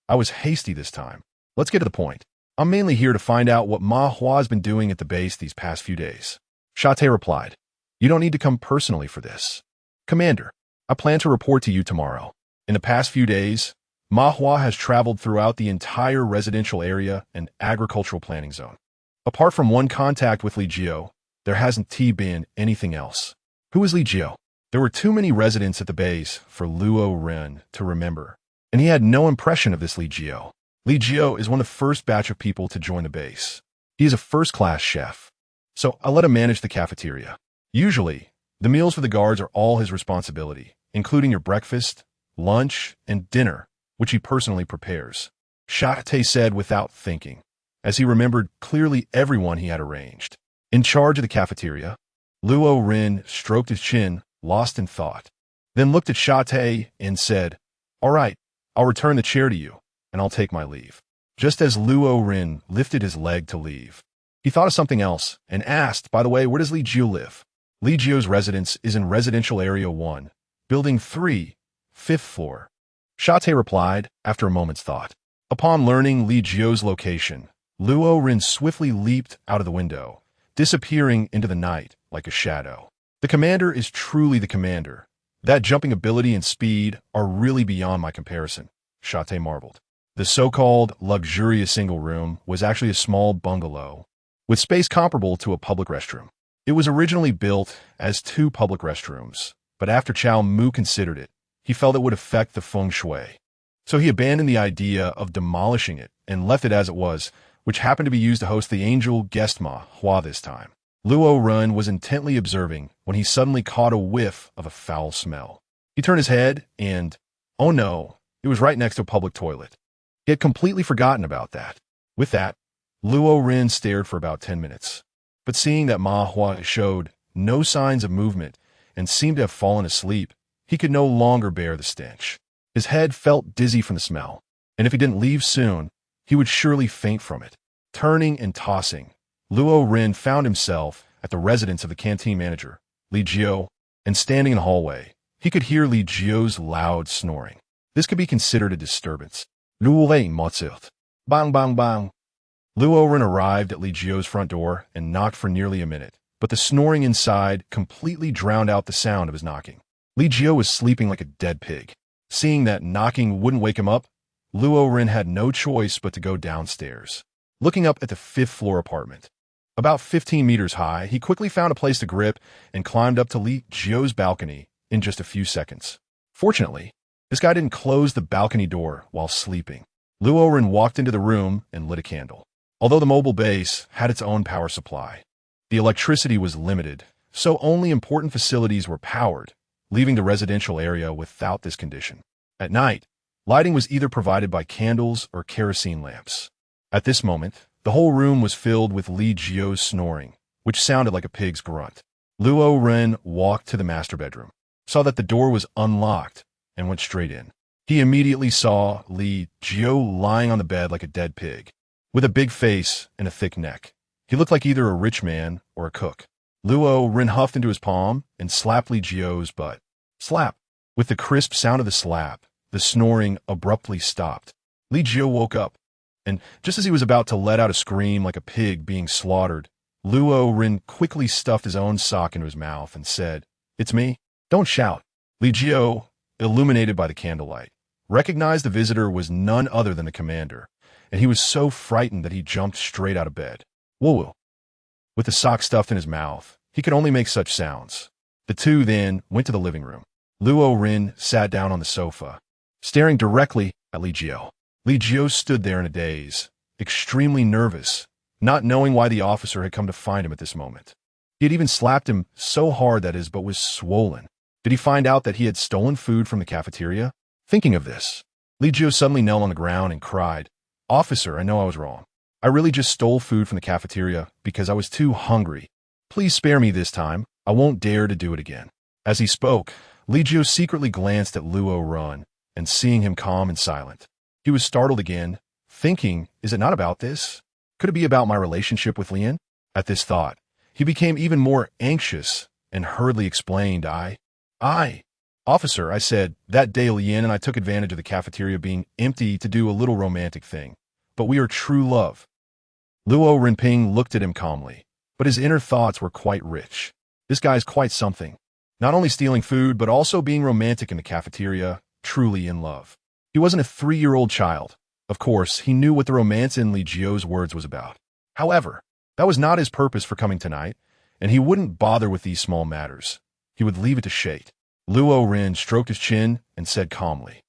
"I was hasty this time. Let's get to the point. I'm mainly here to find out what Ma Hua's been doing at the base these past few days." Shate replied, "You don't need to come personally for this. Commander, I plan to report to you tomorrow. In the past few days, Ma Hua has traveled throughout the entire residential area and agricultural planning zone. Apart from one contact with Li Jiao, there hasn't been anything else." Who is Li Jiao? There were too many residents at the base for Luo Ren to remember, and he had no impression of this Li Jiao. Li Jiao is one of the first batch of people to join the base. He is a first-class chef, so I let him manage the cafeteria. Usually, the meals for the guards are all his responsibility, including your breakfast, lunch, and dinner, which he personally prepares. Shate said without thinking, as he remembered clearly everyone he had arranged. In charge of the cafeteria, Luo Ren stroked his chin, lost in thought, then looked at Shate and said, "All right, I'll return the chair to you, and I'll take my leave." Just as Luo Ren lifted his leg to leave, he thought of something else and asked, "By the way, where does Li Jiao live?" Li Jiao's residence is in Residential Area 1, Building 3, 5th floor. Shate replied after a moment's thought. Upon learning Li Jiao's location, Luo Ren swiftly leaped out of the window, disappearing into the night like a shadow. The commander is truly the commander. That jumping ability and speed are really beyond my comparison, Shate marveled. The so-called luxurious single room was actually a small bungalow, with space comparable to a public restroom. It was originally built as 2 public restrooms, but after Chow Mu considered it, he felt it would affect the feng shui. So he abandoned the idea of demolishing it and left it as it was, which happened to be used to host the angel guest Ma Hua this time. Luo Ren was intently observing when he suddenly caught a whiff of a foul smell. He turned his head and, oh no, it was right next to a public toilet. He had completely forgotten about that. With that, Luo Ren stared for about 10 minutes. But seeing that Ma Hua showed no signs of movement and seemed to have fallen asleep, he could no longer bear the stench. His head felt dizzy from the smell, and if he didn't leave soon, he would surely faint from it. Turning and tossing, Luo Ren found himself at the residence of the canteen manager, Li Jiao, and standing in the hallway, he could hear Li Jiao's loud snoring. This could be considered a disturbance. Luo Ren motzit. Bang bang bang. Luo Ren arrived at Li Jiao's front door and knocked for nearly a minute, but the snoring inside completely drowned out the sound of his knocking. Li Jiao was sleeping like a dead pig. Seeing that knocking wouldn't wake him up, Luo Ren had no choice but to go downstairs. Looking up at the fifth-floor apartment, about 15 meters high, he quickly found a place to grip and climbed up to Li Jiao's balcony in just a few seconds. Fortunately, this guy didn't close the balcony door while sleeping. Luo Ren walked into the room and lit a candle. Although the mobile base had its own power supply, the electricity was limited, so only important facilities were powered, leaving the residential area without this condition. At night, lighting was either provided by candles or kerosene lamps. At this moment, the whole room was filled with Li Jiao's snoring, which sounded like a pig's grunt. Luo Ren walked to the master bedroom, saw that the door was unlocked, and went straight in. He immediately saw Li Jiao lying on the bed like a dead pig, with a big face and a thick neck. He looked like either a rich man or a cook. Luo Ren huffed into his palm and slapped Li Jiao's butt. Slap! With the crisp sound of the slap, the snoring abruptly stopped. Li Jiao woke up, and just as he was about to let out a scream like a pig being slaughtered, Luo Ren quickly stuffed his own sock into his mouth and said, "It's me. Don't shout." Li Jiao, illuminated by the candlelight, recognized the visitor was none other than the commander, and he was so frightened that he jumped straight out of bed. Whoa! With the sock stuffed in his mouth, he could only make such sounds. The two then went to the living room. Luo Ren sat down on the sofa, staring directly at Li Jiao. Li Jiao stood there in a daze, extremely nervous, not knowing why the officer had come to find him at this moment. He had even slapped him so hard that his butt was swollen. Did he find out that he had stolen food from the cafeteria? Thinking of this, Li Jiao suddenly knelt on the ground and cried, "Officer, I know I was wrong. I really just stole food from the cafeteria because I was too hungry. Please spare me this time. I won't dare to do it again." As he spoke, Li Jiao secretly glanced at Luo Ren, and seeing him calm and silent, he was startled again, thinking, is it not about this? Could it be about my relationship with Lian? At this thought, he became even more anxious and hurriedly explained, Officer, I said, that day Lian and I took advantage of the cafeteria being empty to do a little romantic thing. But we are true love." Luo Renping looked at him calmly, but his inner thoughts were quite rich. This guy's quite something. Not only stealing food, but also being romantic in the cafeteria, truly in love. He wasn't a 3-year-old child. Of course, he knew what the romance in Li Jiao's words was about. However, that was not his purpose for coming tonight, and he wouldn't bother with these small matters. He would leave it to fate. Luo Ren stroked his chin and said calmly,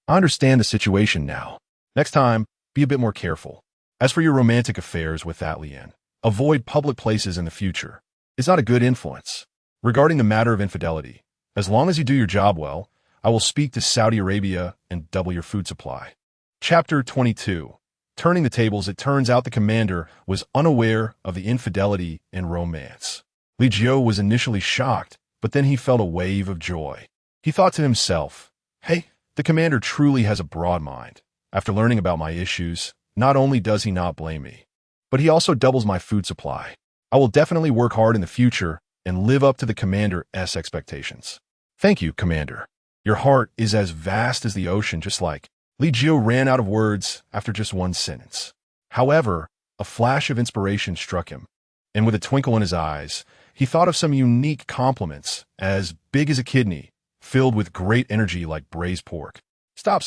"I understand the situation now. Next time, be a bit more careful. As for your romantic affairs with that Lian, avoid public places in the future. It's not a good influence. Regarding the matter of infidelity, as long as you do your job well, I will speak to Saudi Arabia and double your food supply." Chapter 22. Turning the tables, it turns out the commander was unaware of the infidelity and romance. Li Jiao was initially shocked, but then he felt a wave of joy. He thought to himself, "Hey, the commander truly has a broad mind. After learning about my issues, not only does he not blame me, but he also doubles my food supply. I will definitely work hard in the future and live up to the commander's expectations." "Thank you, Commander. Your heart is as vast as the ocean, just like..." Li Jiao ran out of words after just one sentence. However, a flash of inspiration struck him, and with a twinkle in his eyes, he thought of some unique compliments, as big as a kidney, filled with great energy like braised pork. Stop!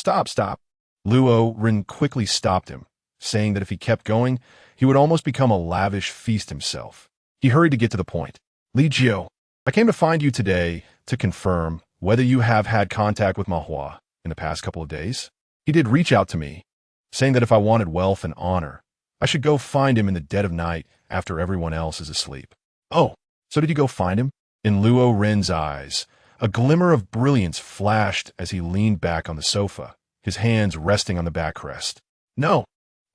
Luo Ren quickly stopped him, saying that if he kept going, he would almost become a lavish feast himself. He hurried to get to the point. "Li Jiao, I came to find you today to confirm whether you have had contact with Mahua in the past couple of days. He did reach out to me, saying that if I wanted wealth and honor, I should go find him in the dead of night after everyone else is asleep." "Oh, so did you go find him?" In Luo Ren's eyes, a glimmer of brilliance flashed as he leaned back on the sofa, his hands resting on the backrest. "No,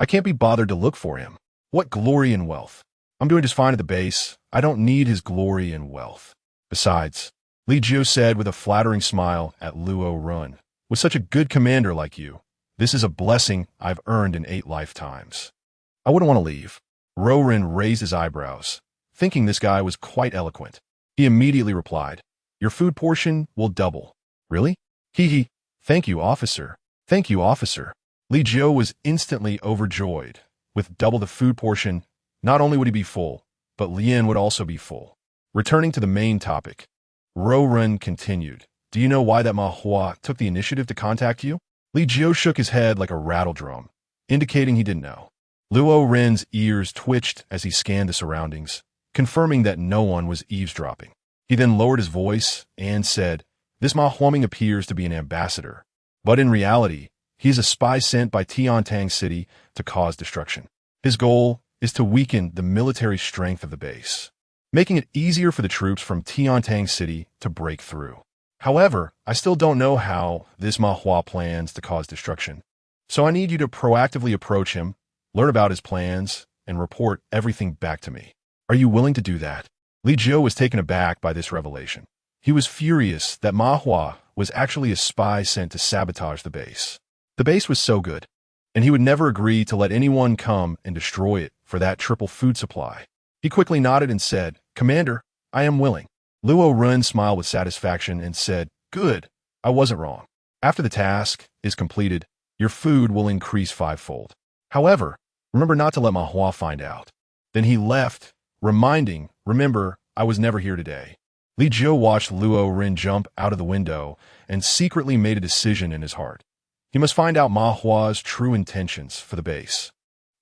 I can't be bothered to look for him. What glory and wealth? I'm doing just fine at the base. I don't need his glory and wealth. Besides," Li Jiao said with a flattering smile at Luo Ren, "with such a good commander like you, this is a blessing I've earned in 8 lifetimes. I wouldn't want to leave." Luo Ren raised his eyebrows, thinking this guy was quite eloquent. He immediately replied, "Your food portion will double." "Really?" "Hee. Thank you, officer. Thank you, officer." Li Jiao was instantly overjoyed. With double the food portion, not only would he be full, but Lian would also be full. Returning to the main topic, Luo Ren continued, do you know why that Ma Hua took the initiative to contact you? Li Jiu shook his head like a rattle drum, indicating he didn't know. Luo Ren's ears twitched as he scanned the surroundings, confirming that no one was eavesdropping. He then lowered his voice and said, "This Ma Huaming appears to be an ambassador, but in reality, he is a spy sent by Tiantang City to cause destruction. His goal is to weaken the military strength of the base, making it easier for the troops from Tiantang City to break through. However, I still don't know how this Ma Hua plans to cause destruction, so I need you to proactively approach him, learn about his plans, and report everything back to me. Are you willing to do that?" Li Jiu was taken aback by this revelation. He was furious that Ma Hua was actually a spy sent to sabotage the base. The base was so good, and he would never agree to let anyone come and destroy it for that triple food supply. He quickly nodded and said, "Commander, I am willing." Luo Ren smiled with satisfaction and said, "Good, I wasn't wrong. After the task is completed, your food will increase fivefold. However, remember not to let Ma Hua find out." Then he left, reminding, "Remember, I was never here today." Li Jiu watched Luo Ren jump out of the window and secretly made a decision in his heart. He must find out Ma Hua's true intentions for the base,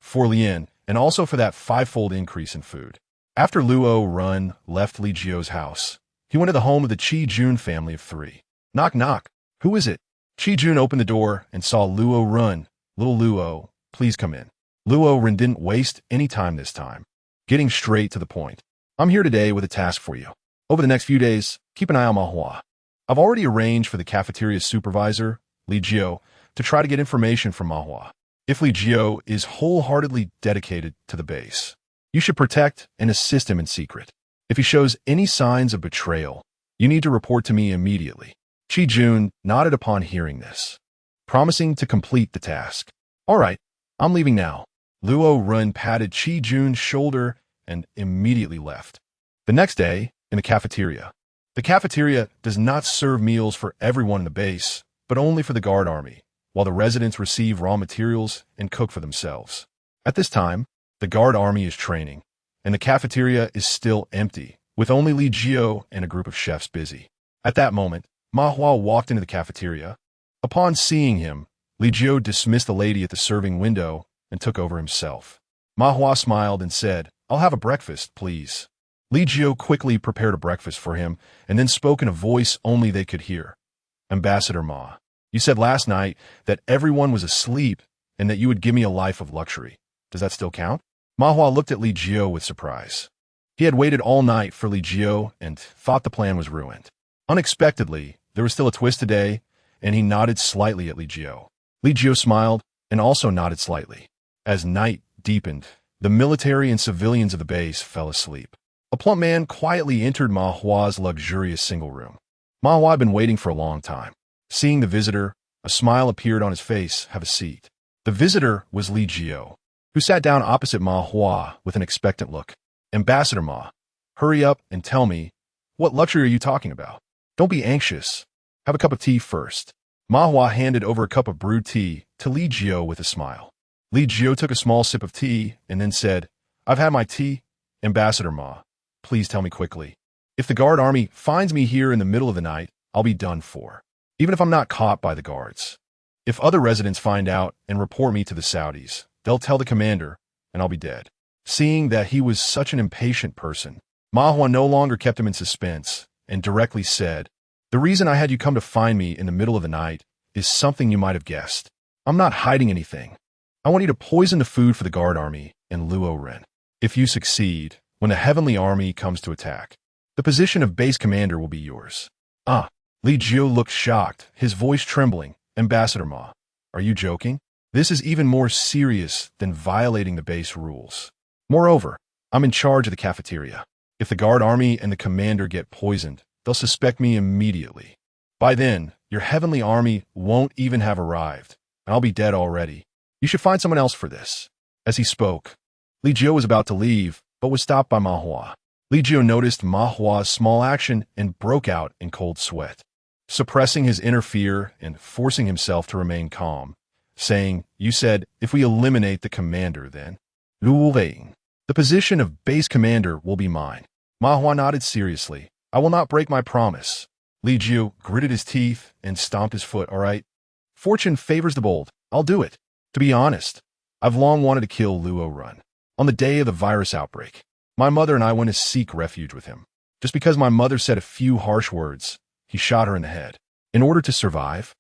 for Lien, and also for that fivefold increase in food. After Luo Ren left Li Jiu's house, he went to the home of the Qi Jun family of 3. Knock, knock. Who is it? Qi Jun opened the door and saw Luo Ren. "Little Luo, please come in." Luo Ren didn't waste any time this time, getting straight to the point. "I'm here today with a task for you. Over the next few days, keep an eye on Ma Hua. I've already arranged for the cafeteria supervisor, Li Jiu, to try to get information from Ma Hua. If Li Jiu is wholeheartedly dedicated to the base, you should protect and assist him in secret. If he shows any signs of betrayal, you need to report to me immediately." Qi Jun nodded upon hearing this, promising to complete the task. "All right, I'm leaving now." Luo Ren patted Qi Jun's shoulder and immediately left. The next day, in the cafeteria. The cafeteria does not serve meals for everyone in the base, but only for the guard army, while the residents receive raw materials and cook for themselves. At this time, the guard army is training, and the cafeteria is still empty, with only Li Jiu and a group of chefs busy. At that moment, Ma Hua walked into the cafeteria. Upon seeing him, Li Jiu dismissed the lady at the serving window and took over himself. Ma Hua smiled and said, "I'll have a breakfast, please." Li Jiu quickly prepared a breakfast for him and then spoke in a voice only they could hear. "Ambassador Ma, you said last night that everyone was asleep and that you would give me a life of luxury. Does that still count?" Ma Hua looked at Li Jiu with surprise. He had waited all night for Li Jiu and thought the plan was ruined. Unexpectedly, there was still a twist today, and he nodded slightly at Li Jiu. Li Jiu smiled and also nodded slightly. As night deepened, the military and civilians of the base fell asleep. A plump man quietly entered Ma Hua's luxurious single room. Ma Hua had been waiting for a long time. Seeing the visitor, a smile appeared on his face. "Have a seat." The visitor was Li Jiu, who sat down opposite Ma Hua with an expectant look. "Ambassador Ma, hurry up and tell me, what luxury are you talking about? Don't be anxious. Have a cup of tea first." Ma Hua handed over a cup of brewed tea to Li Jiu with a smile. Li Jiu took a small sip of tea and then said, "I've had my tea. Ambassador Ma, please tell me quickly. If the guard army finds me here in the middle of the night, I'll be done for, even if I'm not caught by the guards. If other residents find out and report me to the Saudis, they'll tell the commander, and I'll be dead." Seeing that he was such an impatient person, Ma Hua no longer kept him in suspense and directly said, "The reason I had you come to find me in the middle of the night is something you might have guessed. I'm not hiding anything. I want you to poison the food for the guard army and Luo Ren. If you succeed, when the heavenly army comes to attack, the position of base commander will be yours." "Ah." Li Jiu looked shocked, his voice trembling. "Ambassador Ma, are you joking? This is even more serious than violating the base rules. Moreover, I'm in charge of the cafeteria. If the guard army and the commander get poisoned, they'll suspect me immediately. By then, your heavenly army won't even have arrived, and I'll be dead already. You should find someone else for this." As he spoke, Li Jiu was about to leave, but was stopped by Ma Hua. Li Jiu noticed Ma Hua's small action and broke out in cold sweat, suppressing his inner fear and forcing himself to remain calm, saying, "You said, if we eliminate the commander, then Luo Ren, the position of base commander will be mine." Ma Hua nodded seriously. "I will not break my promise. Li Jiu gritted his teeth and stomped his foot. All right. Fortune favors the bold. I'll do it. To be honest, I've long wanted to kill Luo Ren. On the day of the virus outbreak, my mother and I went to seek refuge with him. Just because my mother said a few harsh words, he shot her in the head. In order to survive,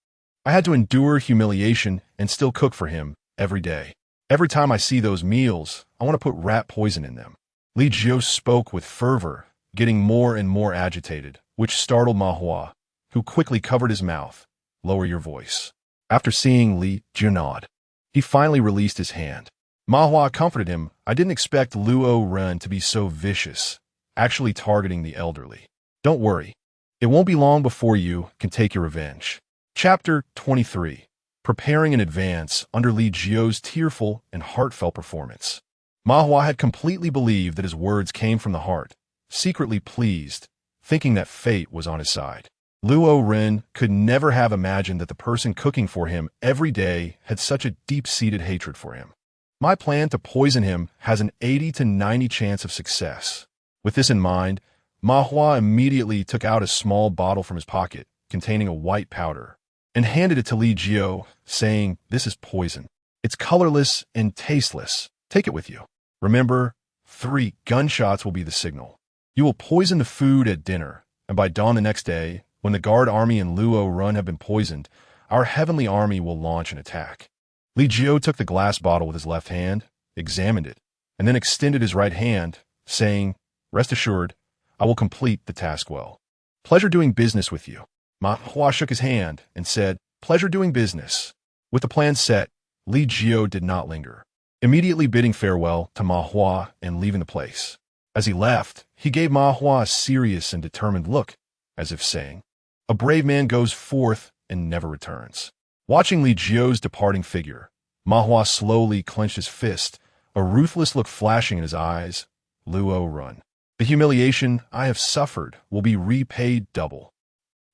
I had to endure humiliation and still cook for him every day. Every time I see those meals, I want to put rat poison in them. Li Jiu spoke with fervor, getting more and more agitated, which startled Ma Hua, who quickly covered his mouth. Lower your voice. After seeing Li Jiu nod, he finally released his hand. Ma Hua comforted him. I didn't expect Luo Ren to be so vicious, actually targeting the elderly. Don't worry. It won't be long before you can take your revenge. Chapter 23. Preparing in advance under Li Jiu's tearful and heartfelt performance. Ma Hua had completely believed that his words came from the heart, secretly pleased, thinking that fate was on his side. Luo Ren could never have imagined that the person cooking for him every day had such a deep-seated hatred for him. My plan to poison him has an 80 to 90 chance of success. With this in mind, Ma Hua immediately took out a small bottle from his pocket containing a white powder and handed it to Li Jiu, saying, "This is poison. It's colorless and tasteless. Take it with you. Remember, 3 gunshots will be the signal. You will poison the food at dinner, and by dawn the next day, when the guard army and Luo Ren have been poisoned, our heavenly army will launch an attack." Li Jiu took the glass bottle with his left hand, examined it, and then extended his right hand, saying, "Rest assured, I will complete the task well. Pleasure doing business with you." Ma Hua shook his hand and said, "Pleasure doing business." With the plan set, Li Jiu did not linger, immediately bidding farewell to Ma Hua and leaving the place. As he left, he gave Ma Hua a serious and determined look, as if saying, "A brave man goes forth and never returns." Watching Li Jiu's departing figure, Ma Hua slowly clenched his fist, a ruthless look flashing in his eyes. Luo Ren. The humiliation I have suffered will be repaid double.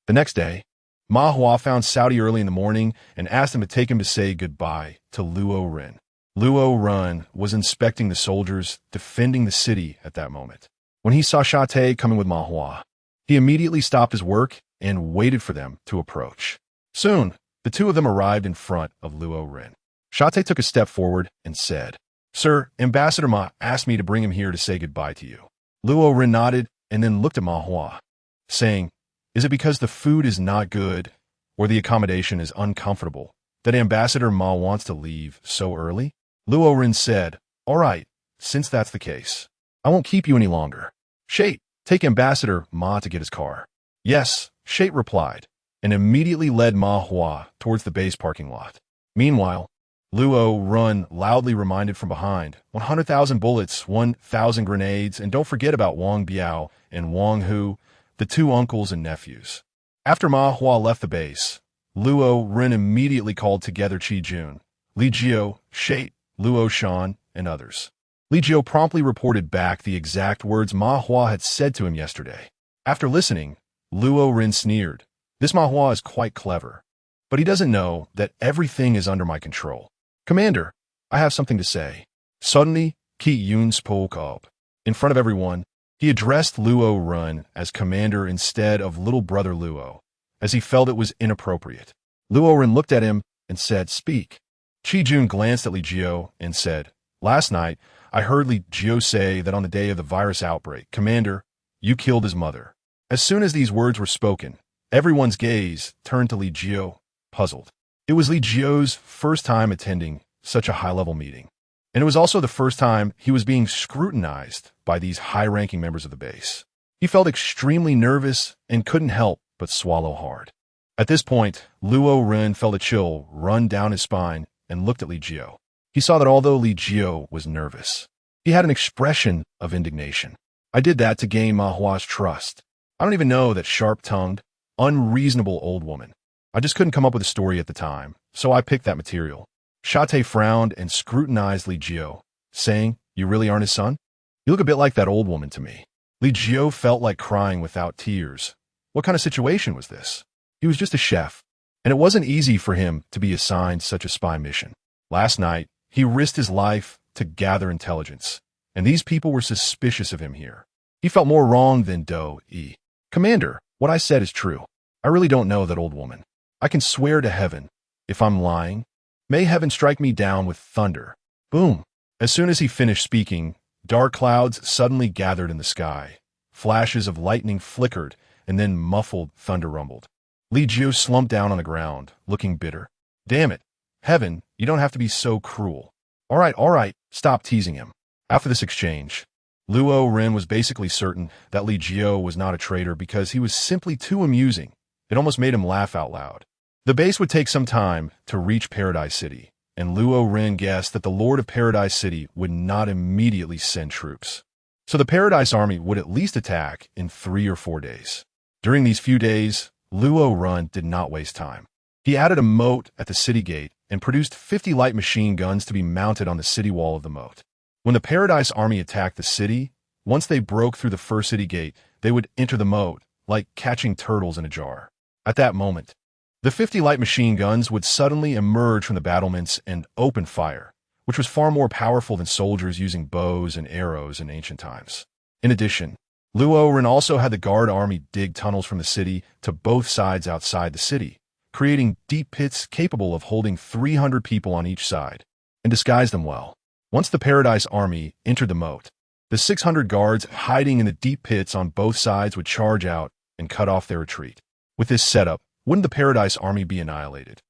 The next day, Ma Hua found Saudi early in the morning and asked him to take him to say goodbye to Luo Ren. Luo Ren was inspecting the soldiers defending the city at that moment. When he saw Shate coming with Ma Hua, he immediately stopped his work and waited for them to approach. Soon, the two of them arrived in front of Luo Ren. Shate took a step forward and said, "Sir, Ambassador Ma asked me to bring him here to say goodbye to you." Luo Ren nodded and then looked at Ma Hua, saying, "Is it because the food is not good or the accommodation is uncomfortable that Ambassador Ma wants to leave so early?" Luo Ren said, "All right, since that's the case, I won't keep you any longer. Shate, take Ambassador Ma to get his car." "Yes," Shate replied, and immediately led Ma Hua towards the base parking lot. Meanwhile, Luo Ren loudly reminded from behind, 100,000 bullets, 1,000 grenades, and don't forget about Wang Biao and Wang Hu, the 2 uncles and nephews. After Ma Hua left the base, Luo Ren immediately called together Qi Jun, Li Jiu, Shate, Luo Shan, and others. Li Jiu promptly reported back the exact words Ma Hua had said to him yesterday. After listening, Luo Ren sneered. This Ma Hua is quite clever, but he doesn't know that everything is under my control. "Commander, I have something to say." Suddenly, Qi Yun spoke up. In front of everyone, he addressed Luo Ren as commander instead of little brother Luo, as he felt it was inappropriate. Luo Ren looked at him and said, "Speak." Qi Jun glanced at Li Jiu and said, "Last night, I heard Li Jiu say that on the day of the virus outbreak, Commander, you killed his mother." As soon as these words were spoken, everyone's gaze turned to Li Jiu, puzzled. It was Li Jiu's first time attending such a high-level meeting, and it was also the first time he was being scrutinized by these high-ranking members of the base. He felt extremely nervous and couldn't help but swallow hard. At this point, Luo Ren felt a chill run down his spine and looked at Li Jiu. He saw that although Li Jiu was nervous, he had an expression of indignation. "I did that to gain Ma Hua's trust. I don't even know that sharp-tongued, unreasonable old woman. I just couldn't come up with a story at the time, so I picked that material." Shate frowned and scrutinized Li Jiu, saying, "You really aren't his son? You look a bit like that old woman to me." Li Jiu felt like crying without tears. What kind of situation was this? He was just a chef, and it wasn't easy for him to be assigned such a spy mission. Last night, he risked his life to gather intelligence, and these people were suspicious of him here. He felt more wrong than Do-E. "Commander, what I said is true. I really don't know that old woman. I can swear to heaven. If I'm lying, may heaven strike me down with thunder. Boom. As soon as he finished speaking, dark clouds suddenly gathered in the sky. Flashes of lightning flickered, and then muffled thunder rumbled. Li Jiu slumped down on the ground, looking bitter. Damn it. Heaven, you don't have to be so cruel. All right, stop teasing him. After this exchange, Luo Ren was basically certain that Li Jiu was not a traitor because he was simply too amusing. It almost made him laugh out loud. The base would take some time to reach Paradise City, and Luo Ren guessed that the Lord of Paradise City would not immediately send troops. So the Paradise Army would at least attack in 3 or 4 days. During these few days, Luo Ren did not waste time. He added a moat at the city gate and produced 50 light machine guns to be mounted on the city wall of the moat. When the Paradise Army attacked the city, once they broke through the first city gate, they would enter the moat, like catching turtles in a jar. At that moment, the 50 light machine guns would suddenly emerge from the battlements and open fire, which was far more powerful than soldiers using bows and arrows in ancient times. In addition, Luo Ren also had the guard army dig tunnels from the city to both sides outside the city, creating deep pits capable of holding 300 people on each side, and disguised them well. Once the Paradise Army entered the moat, the 600 guards hiding in the deep pits on both sides would charge out and cut off their retreat. With this setup, wouldn't the Paradise Army be annihilated?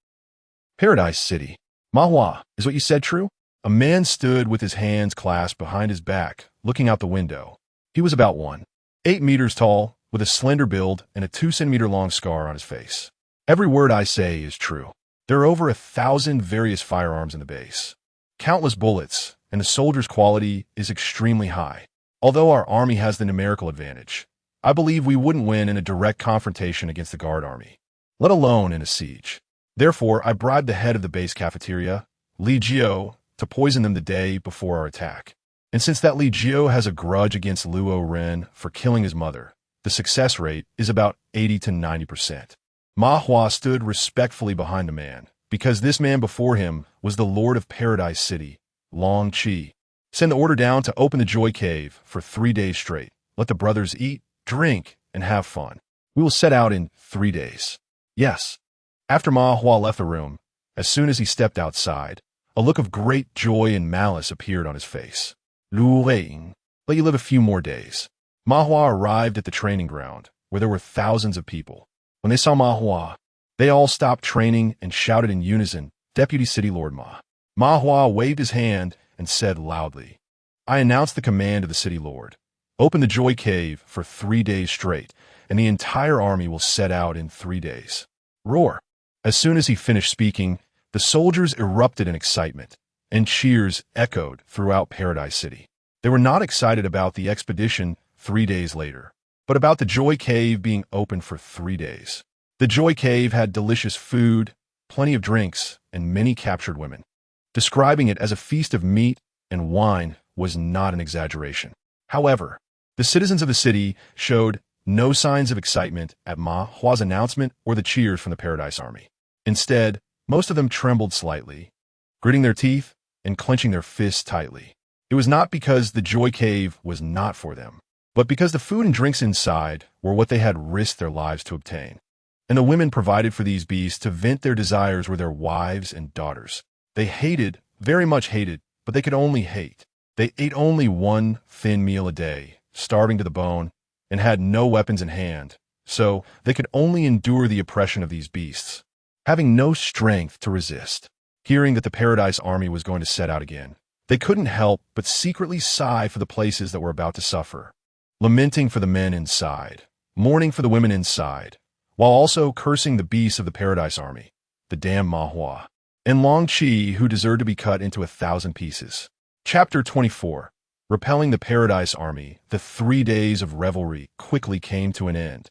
Paradise City. Mahua, is what you said true? A man stood with his hands clasped behind his back, looking out the window. He was about 1.8 meters tall, with a slender build and a 2-centimeter long scar on his face. Every word I say is true. There are over 1,000 various firearms in the base, countless bullets, and the soldiers' quality is extremely high. Although our army has the numerical advantage, I believe we wouldn't win in a direct confrontation against the guard army, let alone in a siege. Therefore, I bribed the head of the base cafeteria, Li Jiu, to poison them the day before our attack. And since that Li Jiu has a grudge against Luo Ren for killing his mother, the success rate is about 80 to 90%. Ma Hua stood respectfully behind the man, because this man before him was the Lord of Paradise City, Long Qi. Send the order down to open the Joy Cave for 3 days straight. Let the brothers eat, drink, and have fun. We will set out in 3 days. Yes. After Ma Hua left the room, as soon as he stepped outside, a look of great joy and malice appeared on his face. Luo Ren, let you live a few more days. Ma Hua arrived at the training ground, where there were thousands of people. When they saw Ma Hua, they all stopped training and shouted in unison, Deputy City Lord Ma. Ma Hua waved his hand and said loudly, I announce the command of the City Lord. Open the Joy Cave for 3 days straight, and the entire army will set out in 3 days. Roar. As soon as he finished speaking, the soldiers erupted in excitement, and cheers echoed throughout Paradise City. They were not excited about the expedition 3 days later, but about the Joy Cave being open for 3 days. The Joy Cave had delicious food, plenty of drinks, and many captured women. Describing it as a feast of meat and wine was not an exaggeration. However, the citizens of the city showed no signs of excitement at Ma Hua's announcement or the cheers from the Paradise Army. Instead, most of them trembled slightly, gritting their teeth and clenching their fists tightly. It was not because the Joy Cave was not for them, but because the food and drinks inside were what they had risked their lives to obtain. And the women provided for these beasts to vent their desires were their wives and daughters. They hated, very much hated, but they could only hate. They ate only one thin meal a day, starving to the bone, and had no weapons in hand, so they could only endure the oppression of these beasts, having no strength to resist. Hearing that the Paradise Army was going to set out again, they couldn't help but secretly sigh for the places that were about to suffer, lamenting for the men inside, mourning for the women inside, while also cursing the beasts of the Paradise Army, the damned Ma Hua, and Long Qi, who deserved to be cut into 1,000 pieces. Chapter 24. Repelling the Paradise Army, the 3 days of revelry quickly came to an end,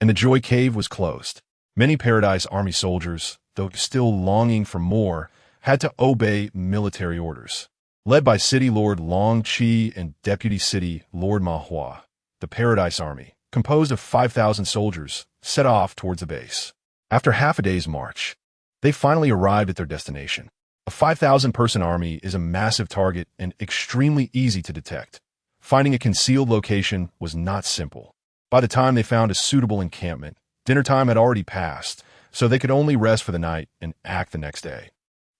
and the Joy Cave was closed. Many Paradise Army soldiers, though still longing for more, had to obey military orders. Led by City Lord Long Qi and Deputy City Lord Ma Hua, the Paradise Army, composed of 5,000 soldiers, set off towards the base. After half a day's march, they finally arrived at their destination. A 5,000-person army is a massive target and extremely easy to detect. Finding a concealed location was not simple. By the time they found a suitable encampment, Dinner time had already passed, so they could only rest for the night and act the next day.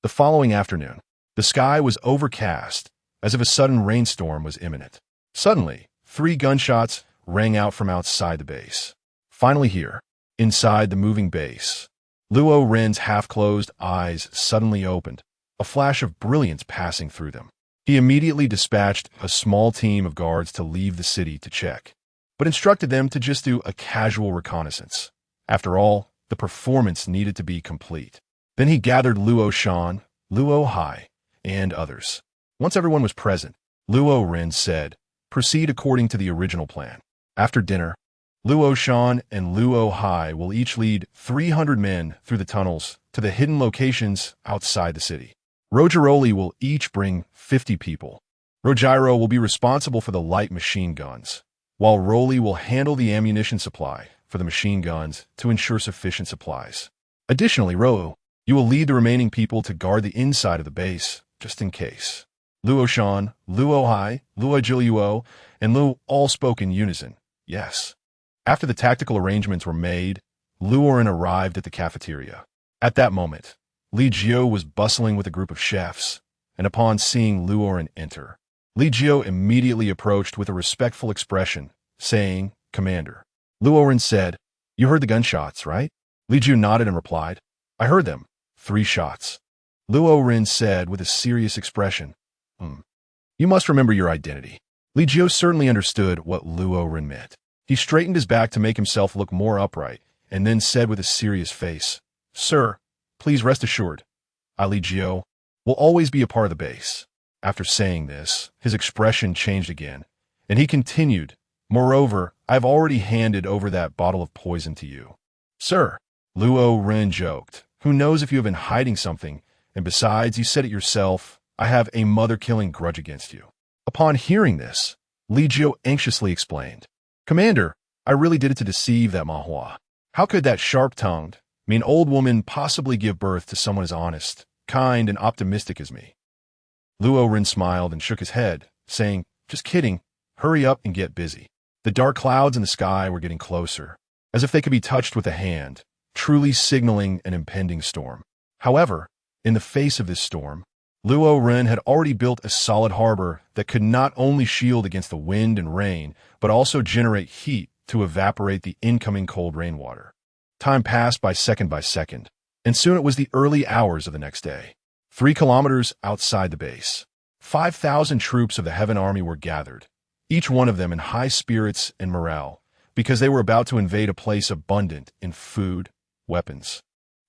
The following afternoon, the sky was overcast, as if a sudden rainstorm was imminent. Suddenly, 3 gunshots rang out from outside the base. Finally here, inside the moving base, Luo Ren's half-closed eyes suddenly opened, a flash of brilliance passing through them. He immediately dispatched a small team of guards to leave the city to check, but instructed them to just do a casual reconnaissance. After all, the performance needed to be complete. Then he gathered Luo Shan, Luo Hai, and others. Once everyone was present, Luo Ren said, "Proceed according to the original plan. After dinner, Luo Shan and Luo Hai will each lead 300 men through the tunnels to the hidden locations outside the city. Rogiroli will each bring 50 people. Rogiro will be responsible for the light machine guns, while Roly will handle the ammunition supply for the machine guns to ensure sufficient supplies. Additionally, Rou, you will lead the remaining people to guard the inside of the base, just in case." Luo Shan, Luo Hai, Luo Jiluo, and Lu all spoke in unison, yes. After the tactical arrangements were made, Luo Ren arrived at the cafeteria. At that moment, Li Jiu was bustling with a group of chefs, and upon seeing Luo Ren enter, Li Jiu immediately approached with a respectful expression, saying, "Commander." Luo Ren said, "You heard the gunshots, right?" Li Jiu nodded and replied, "I heard them. 3 shots." Luo Ren said with a serious expression, "You must remember your identity." Li Jiu certainly understood what Luo Ren meant. He straightened his back to make himself look more upright, and then said with a serious face, "Sir, please rest assured, Li Jiu will always be a part of the base." After saying this, his expression changed again, and he continued, "Moreover, I've already handed over that bottle of poison to you." "Sir," Luo Ren joked, "who knows if you have been hiding something, and besides, you said it yourself, I have a mother-killing grudge against you." Upon hearing this, Li Jiu anxiously explained, "Commander, I really did it to deceive that Mahua. How could that sharp-tongued, old woman possibly give birth to someone as honest, kind, and optimistic as me?" Luo Ren smiled and shook his head, saying, "Just kidding. Hurry up and get busy." The dark clouds in the sky were getting closer, as if they could be touched with a hand, truly signaling an impending storm. However, in the face of this storm, Luo Ren had already built a solid harbor that could not only shield against the wind and rain, but also generate heat to evaporate the incoming cold rainwater. Time passed by second, and soon it was the early hours of the next day. 3 kilometers outside the base, 5,000 troops of the Heaven Army were gathered, each one of them in high spirits and morale, because they were about to invade a place abundant in food, weapons,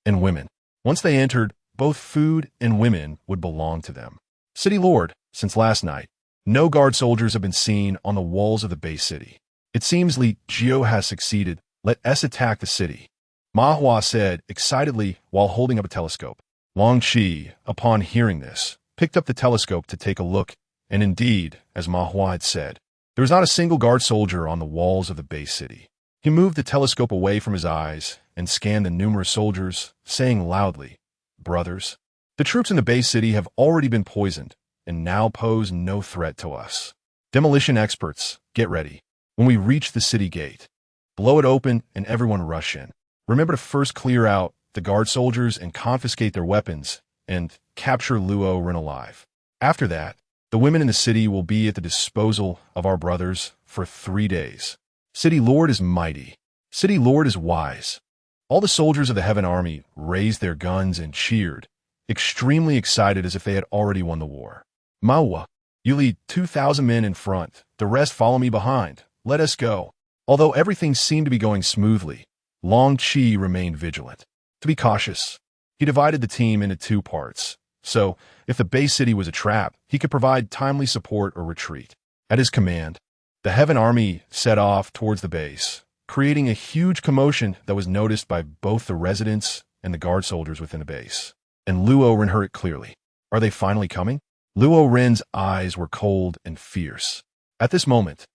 and women. Once they entered, both food and women would belong to them. "City Lord, since last night, no guard soldiers have been seen on the walls of the base city. It seems Li Jiu has succeeded. Let us attack the city," Mahua said excitedly while holding up a telescope. Long Qi, upon hearing this, picked up the telescope to take a look, and indeed, as Mahua had said, there was not a single guard soldier on the walls of the base city. He moved the telescope away from his eyes and scanned the numerous soldiers, saying loudly, "Brothers, the troops in the base city have already been poisoned and now pose no threat to us. Demolition experts, get ready. When we reach the city gate, blow it open and everyone rush in. Remember to first clear out the guard soldiers and confiscate their weapons and capture Luo Ren alive. After that, the women in the city will be at the disposal of our brothers for 3 days. City Lord is mighty. City Lord is wise." All the soldiers of the Heaven Army raised their guns and cheered, extremely excited as if they had already won the war. "Maua, you lead 2,000 men in front, the rest follow me behind. Let us go." Although everything seemed to be going smoothly, Long Qi remained vigilant. To be cautious, he divided the team into 2 parts, so if the base city was a trap, he could provide timely support or retreat. At his command, the Heaven Army set off towards the base, creating a huge commotion that was noticed by both the residents and the guard soldiers within the base. And Luo Ren heard it clearly. Are they finally coming? Luo Ren's eyes were cold and fierce. At this moment,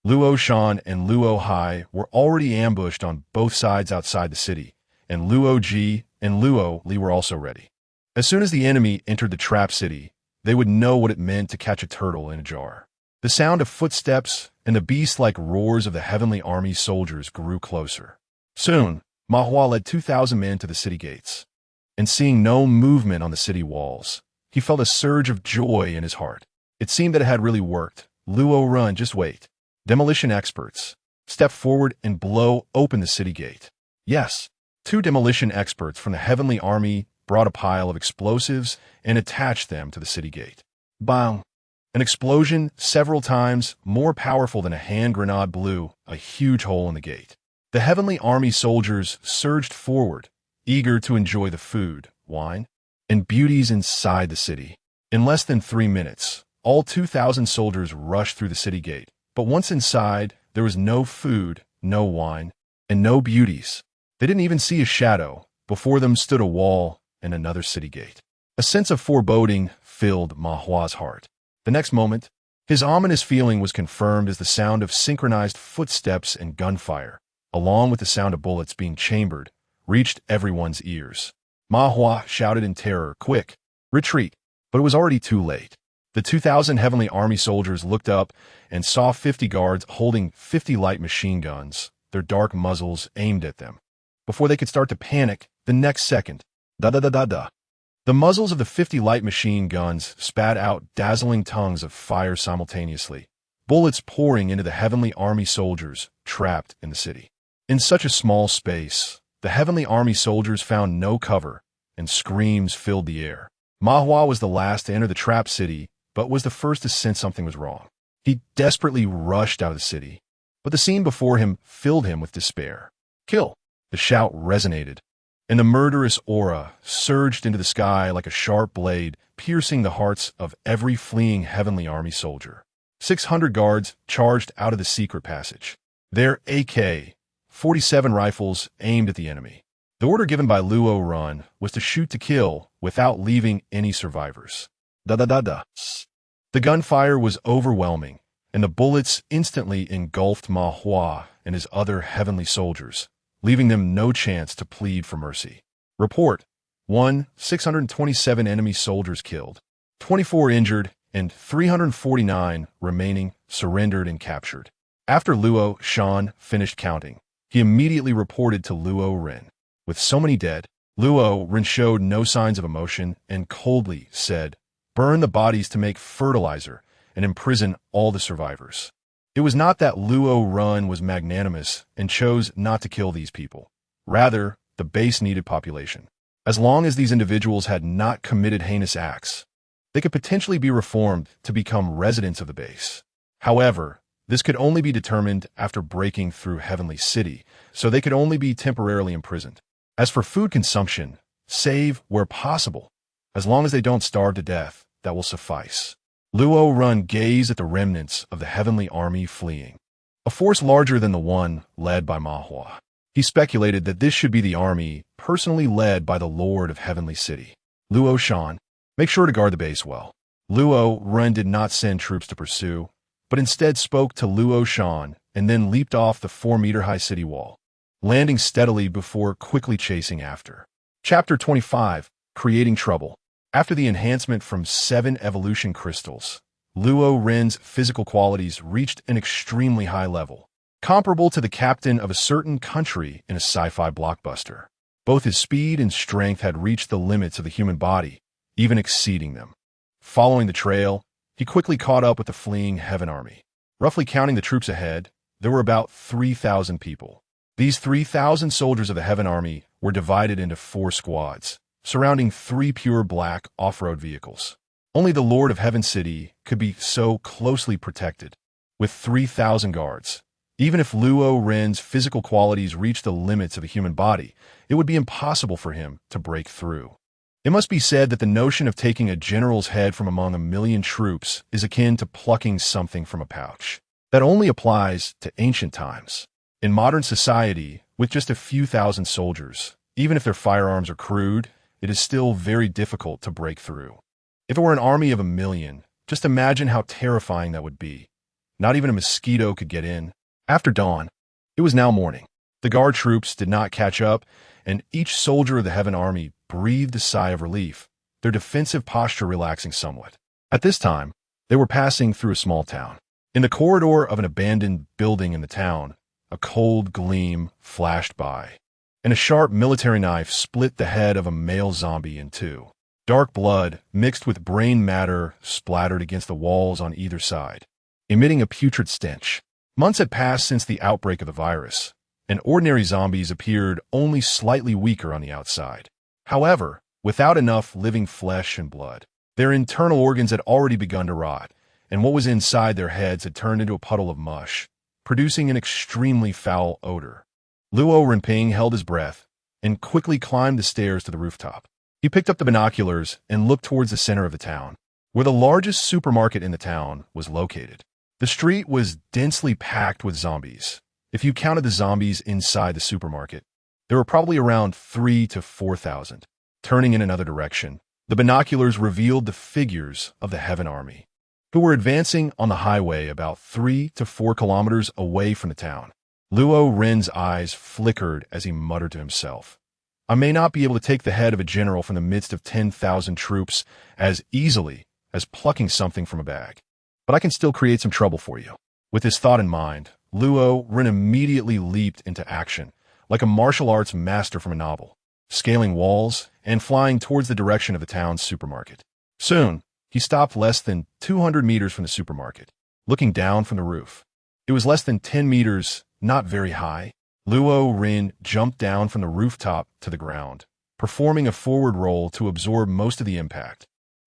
Luo Shan and Luo Hai were already ambushed on both sides outside the city, and Luo Ji and Luo Li were also ready. As soon as the enemy entered the trap city, they would know what it meant to catch a turtle in a jar. The sound of footsteps and the beast-like roars of the heavenly army soldiers grew closer. Soon, Ma Hua led 2,000 men to the city gates, and seeing no movement on the city walls, he felt a surge of joy in his heart. It seemed that it had really worked. Luo Ren, just wait. Demolition experts, step forward and blow open the city gate. Yes, 2 demolition experts from the heavenly army brought a pile of explosives and attached them to the city gate. Bang! An explosion several times more powerful than a hand grenade blew a huge hole in the gate. The heavenly army soldiers surged forward, eager to enjoy the food, wine, and beauties inside the city. In less than 3 minutes, all 2,000 soldiers rushed through the city gate. But once inside, there was no food, no wine, and no beauties. They didn't even see a shadow. Before them stood a wall and another city gate. A sense of foreboding filled Ma Hua's heart. The next moment, his ominous feeling was confirmed as the sound of synchronized footsteps and gunfire, along with the sound of bullets being chambered, reached everyone's ears. Ma Hua shouted in terror, "Quick, retreat!" But it was already too late. The 2,000 heavenly army soldiers looked up and saw 50 guards holding 50 light machine guns, their dark muzzles aimed at them. Before they could start to panic, the next second, da-da-da-da-da, the muzzles of the 50 light machine guns spat out dazzling tongues of fire simultaneously, bullets pouring into the heavenly army soldiers trapped in the city. In such a small space, the heavenly army soldiers found no cover, and screams filled the air. Ma Hua was the last to enter the trapped city, but was the first to sense something was wrong. He desperately rushed out of the city, but the scene before him filled him with despair. "Kill!" The shout resonated, and the murderous aura surged into the sky like a sharp blade, piercing the hearts of every fleeing heavenly army soldier. 600 guards charged out of the secret passage, their AK-47 rifles aimed at the enemy. The order given by Luo Ren was to shoot to kill without leaving any survivors. Da-da-da-da. The gunfire was overwhelming, and the bullets instantly engulfed Ma Hua and his other heavenly soldiers, leaving them no chance to plead for mercy. Report: 627 enemy soldiers killed, 24 injured, and 349 remaining surrendered and captured. After Luo Shan finished counting, he immediately reported to Luo Ren. With so many dead, Luo Ren showed no signs of emotion and coldly said, "Burn the bodies to make fertilizer and imprison all the survivors." It was not that Luo Ren was magnanimous and chose not to kill these people. Rather, the base needed population. As long as these individuals had not committed heinous acts, they could potentially be reformed to become residents of the base. However, this could only be determined after breaking through Heavenly City, so they could only be temporarily imprisoned. As for food consumption, save where possible. As long as they don't starve to death, that will suffice. Luo Ren gazed at the remnants of the heavenly army fleeing, a force larger than the one led by Ma Hua. He speculated that this should be the army personally led by the Lord of Heavenly City. Luo Shan, make sure to guard the base well. Luo Ren did not send troops to pursue, but instead spoke to Luo Shan and then leaped off the 4-meter-high city wall, landing steadily before quickly chasing after. Chapter 25, Creating Trouble. After the enhancement from 7 evolution crystals, Luo Ren's physical qualities reached an extremely high level, comparable to the captain of a certain country in a sci-fi blockbuster. Both his speed and strength had reached the limits of the human body, even exceeding them. Following the trail, he quickly caught up with the fleeing Heaven Army. Roughly counting the troops ahead, there were about 3,000 people. These 3,000 soldiers of the Heaven Army were divided into 4 squads, surrounding 3 pure black off-road vehicles. Only the Lord of Heaven City could be so closely protected, with 3,000 guards. Even if Luo Ren's physical qualities reached the limits of a human body, it would be impossible for him to break through. It must be said that the notion of taking a general's head from among 1,000,000 troops is akin to plucking something from a pouch. That only applies to ancient times. In modern society, with just a few thousand soldiers, even if their firearms are crude, it is still very difficult to break through. If it were an army of 1,000,000, just imagine how terrifying that would be. Not even a mosquito could get in. After dawn, it was now morning. The guard troops did not catch up, and each soldier of the Heaven Army breathed a sigh of relief, their defensive posture relaxing somewhat. At this time, they were passing through a small town. In the corridor of an abandoned building in the town, a cold gleam flashed by. and a sharp military knife split the head of a male zombie in two. Dark blood, mixed with brain matter, splattered against the walls on either side, emitting a putrid stench. Months had passed since the outbreak of the virus, and ordinary zombies appeared only slightly weaker on the outside. However, without enough living flesh and blood, their internal organs had already begun to rot, and what was inside their heads had turned into a puddle of mush, producing an extremely foul odor. Luo Ren held his breath and quickly climbed the stairs to the rooftop. He picked up the binoculars and looked towards the center of the town, where the largest supermarket in the town was located. The street was densely packed with zombies. If you counted the zombies inside the supermarket, there were probably around 3,000 to 4,000. Turning in another direction, the binoculars revealed the figures of the Heaven Army, who were advancing on the highway about 3 to 4 kilometers away from the town. Luo Ren's eyes flickered as he muttered to himself, "I may not be able to take the head of a general from the midst of 10,000 troops as easily as plucking something from a bag, but I can still create some trouble for you." With this thought in mind, Luo Ren immediately leaped into action, like a martial arts master from a novel, scaling walls and flying towards the direction of the town's supermarket. Soon, he stopped less than 200 meters from the supermarket, looking down from the roof. It was less than 10 meters, not very high. Luo Ren jumped down from the rooftop to the ground, performing a forward roll to absorb most of the impact,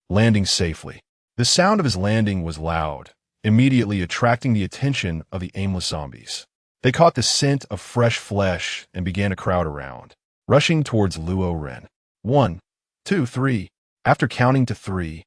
landing safely. The sound of his landing was loud, immediately attracting the attention of the aimless zombies. They caught the scent of fresh flesh and began to crowd around, rushing towards Luo Ren. 1, 2, 3. After counting to 3,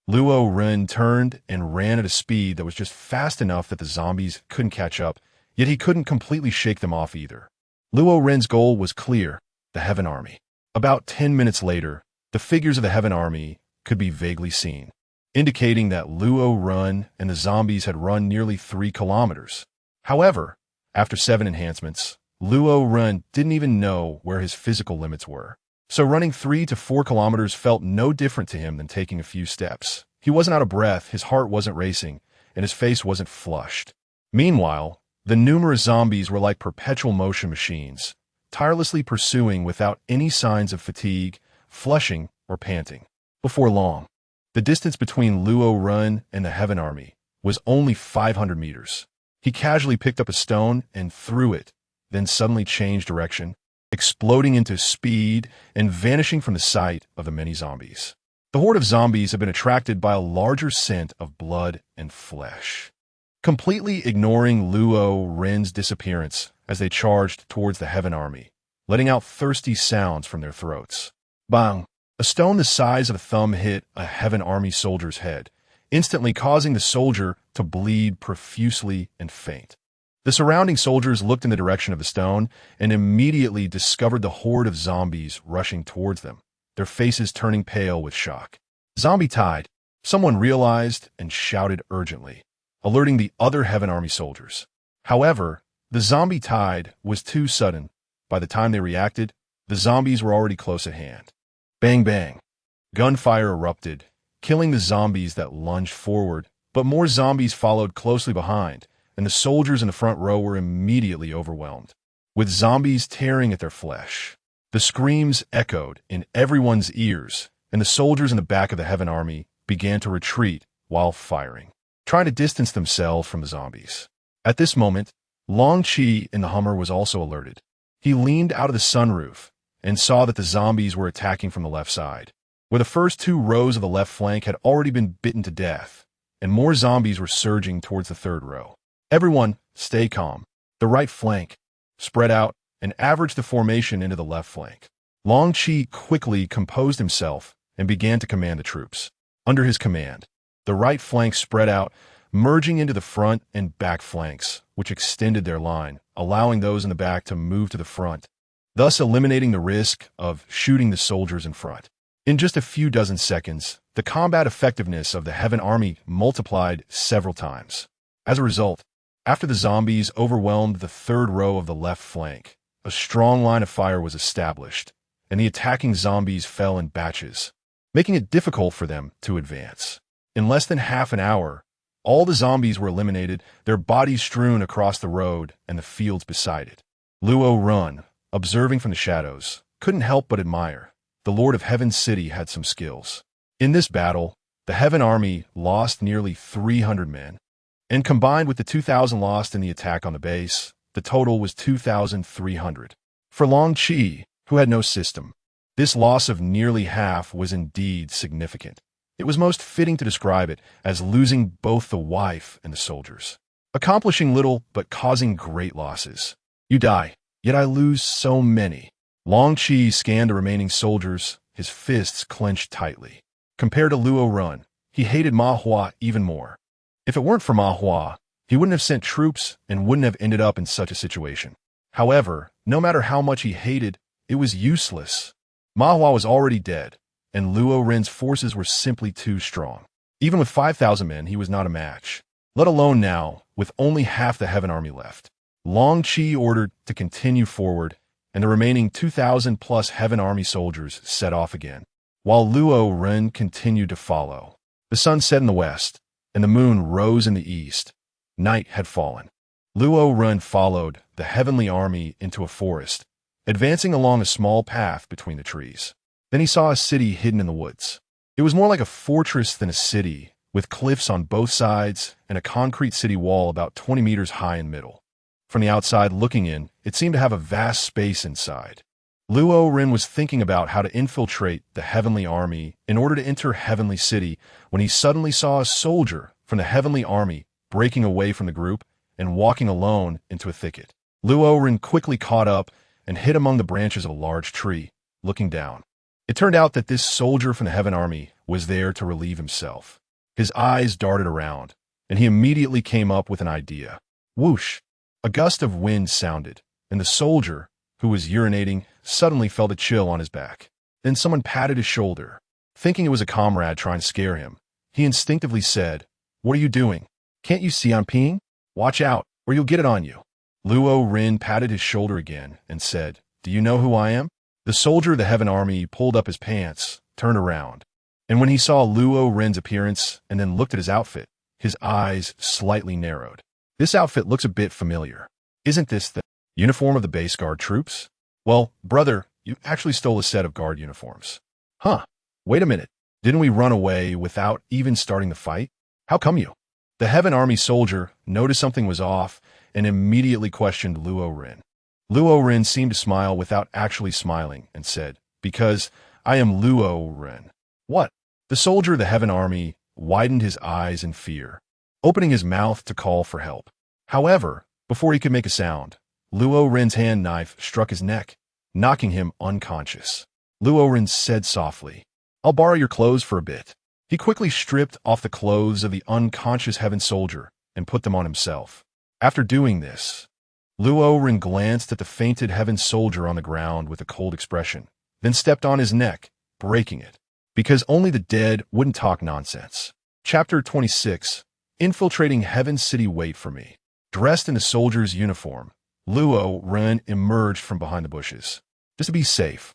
Luo Ren turned and ran at a speed that was just fast enough that the zombies couldn't catch up, yet he couldn't completely shake them off either. Luo Ren's goal was clear: the Heaven Army. About 10 minutes later, the figures of the Heaven Army could be vaguely seen, indicating that Luo Ren and the zombies had run nearly 3 kilometers. However, after 7 enhancements, Luo Ren didn't even know where his physical limits were. So running 3 to 4 kilometers felt no different to him than taking a few steps. He wasn't out of breath, his heart wasn't racing, and his face wasn't flushed. Meanwhile, the numerous zombies were like perpetual motion machines, tirelessly pursuing without any signs of fatigue, flushing, or panting. Before long, the distance between Luo Ren and the Heaven Army was only 500 meters. He casually picked up a stone and threw it, then suddenly changed direction, exploding into speed and vanishing from the sight of the many zombies. The horde of zombies had been attracted by a larger scent of blood and flesh, completely ignoring Luo Ren's disappearance as they charged towards the Heaven Army, letting out thirsty sounds from their throats. Bang! A stone the size of a thumb hit a Heaven Army soldier's head, instantly causing the soldier to bleed profusely and faint. The surrounding soldiers looked in the direction of the stone and immediately discovered the horde of zombies rushing towards them, their faces turning pale with shock. "Zombie tide," someone realized and shouted urgently, alerting the other Heaven Army soldiers. However, the zombie tide was too sudden. By the time they reacted, the zombies were already close at hand. Bang bang. Gunfire erupted, killing the zombies that lunged forward, but more zombies followed closely behind, and the soldiers in the front row were immediately overwhelmed, with zombies tearing at their flesh. The screams echoed in everyone's ears, and the soldiers in the back of the Heaven Army began to retreat while firing, trying to distance themselves from the zombies. At this moment, Long Chi in the Hummer was also alerted. He leaned out of the sunroof and saw that the zombies were attacking from the left side, where the first 2 rows of the left flank had already been bitten to death, and more zombies were surging towards the 3rd row. "Everyone, stay calm. The right flank. Spread out and average the formation into the left flank." Long Chi quickly composed himself and began to command the troops. Under his command, the right flank spread out, merging into the front and back flanks, which extended their line, allowing those in the back to move to the front, thus eliminating the risk of shooting the soldiers in front. In just a few dozen seconds, the combat effectiveness of the Heaven Army multiplied several times. As a result, after the zombies overwhelmed the 3rd row of the left flank, a strong line of fire was established, and the attacking zombies fell in batches, making it difficult for them to advance. In less than half an hour, all the zombies were eliminated, their bodies strewn across the road and the fields beside it. Luo Ren, observing from the shadows, couldn't help but admire. The Lord of Heaven's city had some skills. In this battle, the Heaven Army lost nearly 300 men, and combined with the 2,000 lost in the attack on the base, the total was 2,300. For Long Qi, who had no system, this loss of nearly half was indeed significant. It was most fitting to describe it as losing both the wife and the soldiers, accomplishing little but causing great losses. You die, yet I lose so many. Long Qi scanned the remaining soldiers, his fists clenched tightly. Compared to Luo Ren, he hated Ma Hua even more. If it weren't for Ma Hua, he wouldn't have sent troops and wouldn't have ended up in such a situation. However, no matter how much he hated, it was useless. Ma Hua was already dead, and Luo Ren's forces were simply too strong. Even with 5,000 men, he was not a match, let alone now, with only half the Heaven Army left. Long Qi ordered to continue forward, and the remaining 2,000-plus Heaven Army soldiers set off again, while Luo Ren continued to follow. The sun set in the west, and the moon rose in the east. Night had fallen. Luo Ren followed the heavenly army into a forest, advancing along a small path between the trees. Then he saw a city hidden in the woods. It was more like a fortress than a city, with cliffs on both sides and a concrete city wall about 20 meters high in the middle. From the outside looking in, it seemed to have a vast space inside. Luo Ren was thinking about how to infiltrate the heavenly army in order to enter Heavenly City when he suddenly saw a soldier from the heavenly army breaking away from the group and walking alone into a thicket. Luo Ren quickly caught up and hid among the branches of a large tree, looking down. It turned out that this soldier from the Heaven Army was there to relieve himself. His eyes darted around, and he immediately came up with an idea. Whoosh! A gust of wind sounded, and the soldier, who was urinating, suddenly felt a chill on his back. Then someone patted his shoulder. Thinking it was a comrade trying to scare him, he instinctively said, "What are you doing? Can't you see I'm peeing? Watch out, or you'll get it on you." Luo Ren patted his shoulder again and said, "Do you know who I am?" The soldier of the Heaven Army pulled up his pants, turned around, and when he saw Luo Ren's appearance and then looked at his outfit, his eyes slightly narrowed. "This outfit looks a bit familiar. Isn't this the uniform of the base guard troops?" "Well, brother, you actually stole a set of guard uniforms." "Huh, wait a minute. Didn't we run away without even starting the fight? How come you?" The Heaven Army soldier noticed something was off and immediately questioned Luo Ren. Luo Ren seemed to smile without actually smiling and said, "Because I am Luo Ren." "What?" The soldier of the Heaven Army widened his eyes in fear, opening his mouth to call for help. However, before he could make a sound, Luo Ren's hand knife struck his neck, knocking him unconscious. Luo Ren said softly, "I'll borrow your clothes for a bit." He quickly stripped off the clothes of the unconscious Heaven soldier and put them on himself. After doing this, Luo Ren glanced at the fainted Heaven soldier on the ground with a cold expression, then stepped on his neck, breaking it. Because only the dead wouldn't talk nonsense. Chapter 26. Infiltrating Heaven City. Wait for me. Dressed in a soldier's uniform, Luo Ren emerged from behind the bushes. Just to be safe,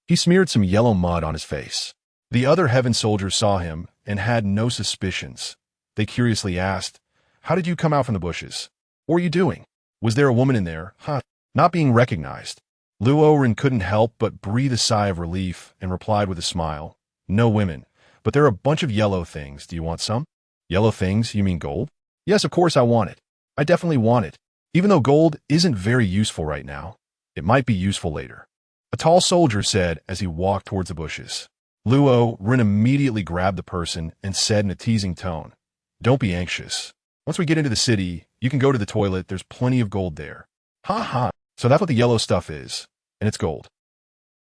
he smeared some yellow mud on his face. The other Heaven soldiers saw him and had no suspicions. They curiously asked, "How did you come out from the bushes? What were you doing? Was there a woman in there?" Not being recognized, Luo Ren couldn't help but breathe a sigh of relief and replied with a smile, "No women, but there are a bunch of yellow things. Do you want some?" "Yellow things? You mean gold?" "Yes, of course I want it. I definitely want it. Even though gold isn't very useful right now, it might be useful later," a tall soldier said as he walked towards the bushes. Luo Ren immediately grabbed the person and said in a teasing tone, "Don't be anxious. Once we get into the city, you can go to the toilet. There's plenty of gold there." "Ha ha, so that's what the yellow stuff is, and it's gold.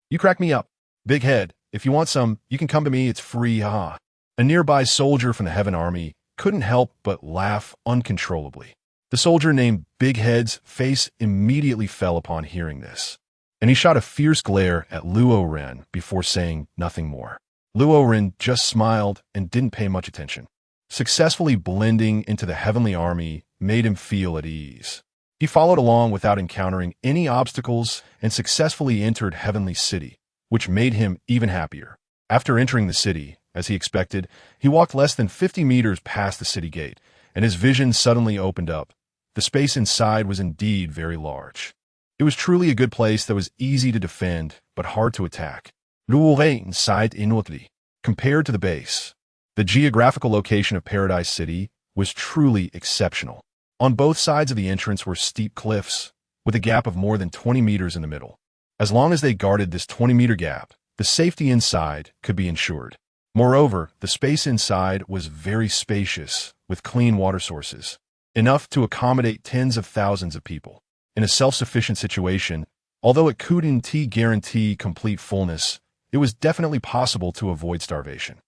You crack me up. Big head, if you want some, you can come to me, it's free, ha." A nearby soldier from the Heaven Army couldn't help but laugh uncontrollably. The soldier named Big Head's face immediately fell upon hearing this, and he shot a fierce glare at Luo Ren before saying nothing more. Luo Ren just smiled and didn't pay much attention. Successfully blending into the heavenly army made him feel at ease. He followed along without encountering any obstacles and successfully entered Heavenly City, which made him even happier. After entering the city, as he expected, he walked less than 50 meters past the city gate, and his vision suddenly opened up. The space inside was indeed very large. It was truly a good place that was easy to defend, but hard to attack. Luo Ren sighed inwardly. Compared to the base, the geographical location of Paradise City was truly exceptional. On both sides of the entrance were steep cliffs, with a gap of more than 20 meters in the middle. As long as they guarded this 20-meter gap, the safety inside could be ensured. Moreover, the space inside was very spacious, with clean water sources, enough to accommodate tens of thousands of people. In a self-sufficient situation, although it couldn't guarantee complete fullness, it was definitely possible to avoid starvation.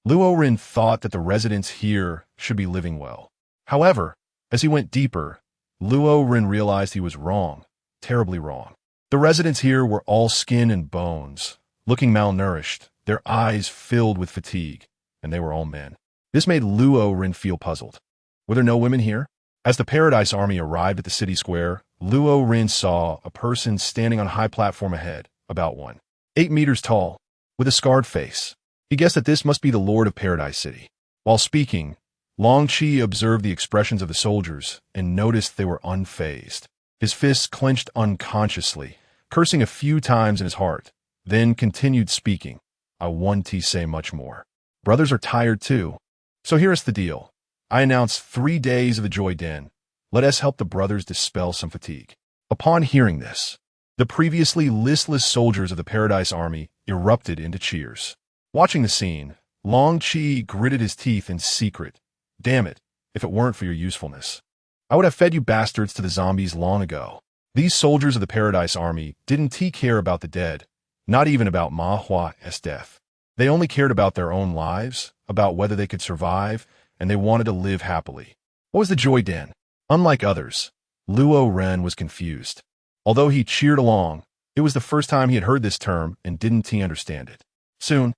Luo Ren thought that the residents here should be living well. However, as he went deeper, Luo Ren realized he was wrong, terribly wrong. The residents here were all skin and bones, looking malnourished, their eyes filled with fatigue, and they were all men. This made Luo Ren feel puzzled. Were there no women here? As the Paradise Army arrived at the city square, Luo Ren saw a person standing on a high platform ahead, about 8 meters tall, with a scarred face. He guessed that this must be the Lord of Paradise City. While speaking, Long Qi observed the expressions of the soldiers and noticed they were unfazed. His fists clenched unconsciously, cursing a few times in his heart, then continued speaking. I want to say much more. Brothers are tired too. So here is the deal. I announce 3 days of the Joy Den. Let us help the brothers dispel some fatigue. Upon hearing this, the previously listless soldiers of the Paradise Army erupted into cheers. Watching the scene, Long Qi gritted his teeth in secret. Damn it, if it weren't for your usefulness, I would have fed you bastards to the zombies long ago. These soldiers of the Paradise Army didn't care about the dead, not even about Ma Hua's death. They only cared about their own lives, about whether they could survive, and they wanted to live happily. What was the Joy Den? Unlike others, Luo Ren was confused. Although he cheered along, it was the first time he had heard this term and didn't understand it. Soon,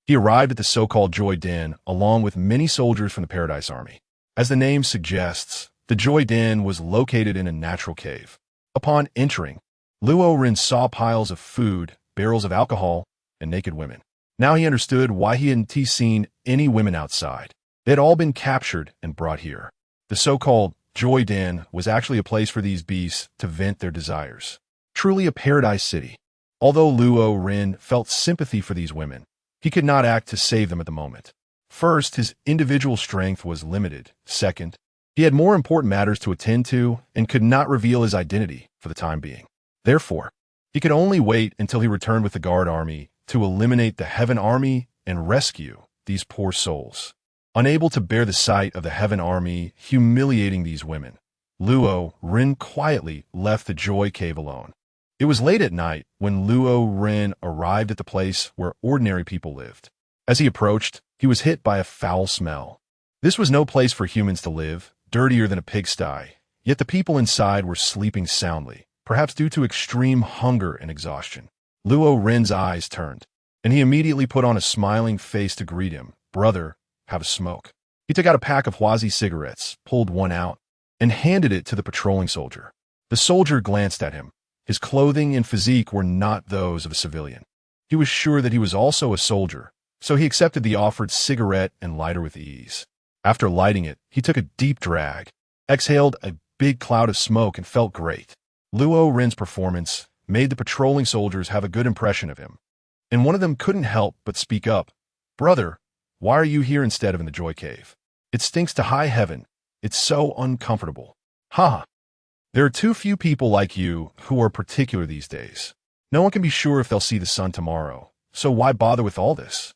he arrived at the so-called Joy Den along with many soldiers from the Paradise Army. As the name suggests, the Joy Den was located in a natural cave. Upon entering, Luo Ren saw piles of food, barrels of alcohol, and naked women. Now he understood why he hadn't seen any women outside. They had all been captured and brought here. The so-called Joy Den was actually a place for these beasts to vent their desires. Truly a paradise city. Although Luo Ren felt sympathy for these women, he could not act to save them at the moment. First, his individual strength was limited. Second, he had more important matters to attend to and could not reveal his identity for the time being. Therefore, he could only wait until he returned with the guard army to eliminate the Heaven Army and rescue these poor souls. Unable to bear the sight of the Heaven Army humiliating these women, Luo Ren quietly left the Joy Cave alone. It was late at night when Luo Ren arrived at the place where ordinary people lived. As he approached, he was hit by a foul smell. This was no place for humans to live, dirtier than a pigsty, yet the people inside were sleeping soundly, perhaps due to extreme hunger and exhaustion. Luo Ren's eyes turned, and he immediately put on a smiling face to greet him. Brother, have a smoke. He took out a pack of Huazi cigarettes, pulled one out, and handed it to the patrolling soldier. The soldier glanced at him. His clothing and physique were not those of a civilian. He was sure that he was also a soldier, so he accepted the offered cigarette and lighter with ease. After lighting it, he took a deep drag, exhaled a big cloud of smoke, and felt great. Luo Ren's performance made the patrolling soldiers have a good impression of him, and one of them couldn't help but speak up. Brother, why are you here instead of in the Joy Cave? It stinks to high heaven. It's so uncomfortable. Ha! There are too few people like you who are particular these days. No one can be sure if they'll see the sun tomorrow, so why bother with all this?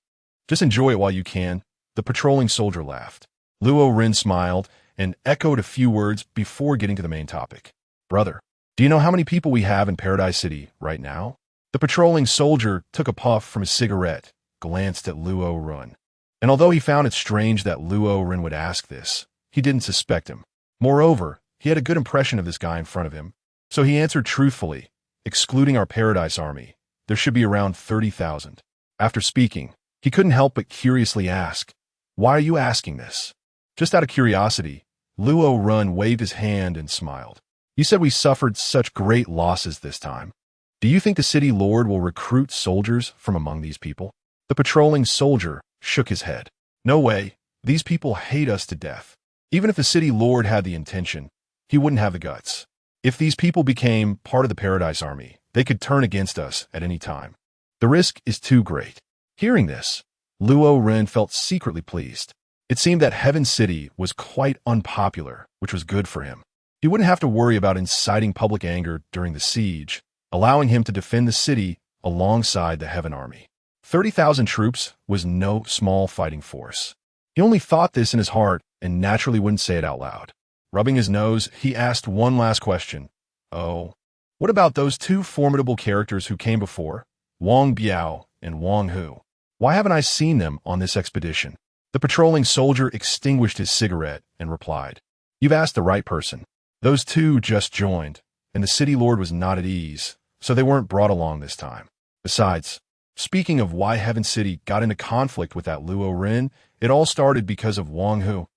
Just enjoy it while you can. The patrolling soldier laughed. Luo Ren smiled and echoed a few words before getting to the main topic. Brother, do you know how many people we have in Paradise City right now? The patrolling soldier took a puff from his cigarette, glanced at Luo Ren. And although he found it strange that Luo Ren would ask this, he didn't suspect him. Moreover, he had a good impression of this guy in front of him, so he answered truthfully, excluding our Paradise Army, there should be around 30,000. After speaking, he couldn't help but curiously ask, why are you asking this? Just out of curiosity, Luo Ren waved his hand and smiled. You said we suffered such great losses this time. Do you think the city lord will recruit soldiers from among these people? The patrolling soldier shook his head. No way, these people hate us to death. Even if the city lord had the intention, he wouldn't have the guts. If these people became part of the Paradise Army, they could turn against us at any time. The risk is too great. Hearing this, Luo Ren felt secretly pleased. It seemed that Heaven City was quite unpopular, which was good for him. He wouldn't have to worry about inciting public anger during the siege, allowing him to defend the city alongside the Heaven Army. 30,000 troops was no small fighting force. He only thought this in his heart and naturally wouldn't say it out loud. Rubbing his nose, he asked one last question. Oh, what about those two formidable characters who came before, Wang Biao and Wang Hu? Why haven't I seen them on this expedition? The patrolling soldier extinguished his cigarette and replied, You've asked the right person. Those two just joined, and the city lord was not at ease, so they weren't brought along this time. Besides, speaking of why Heaven City got into conflict with that Luo Ren, it all started because of Wang Hu.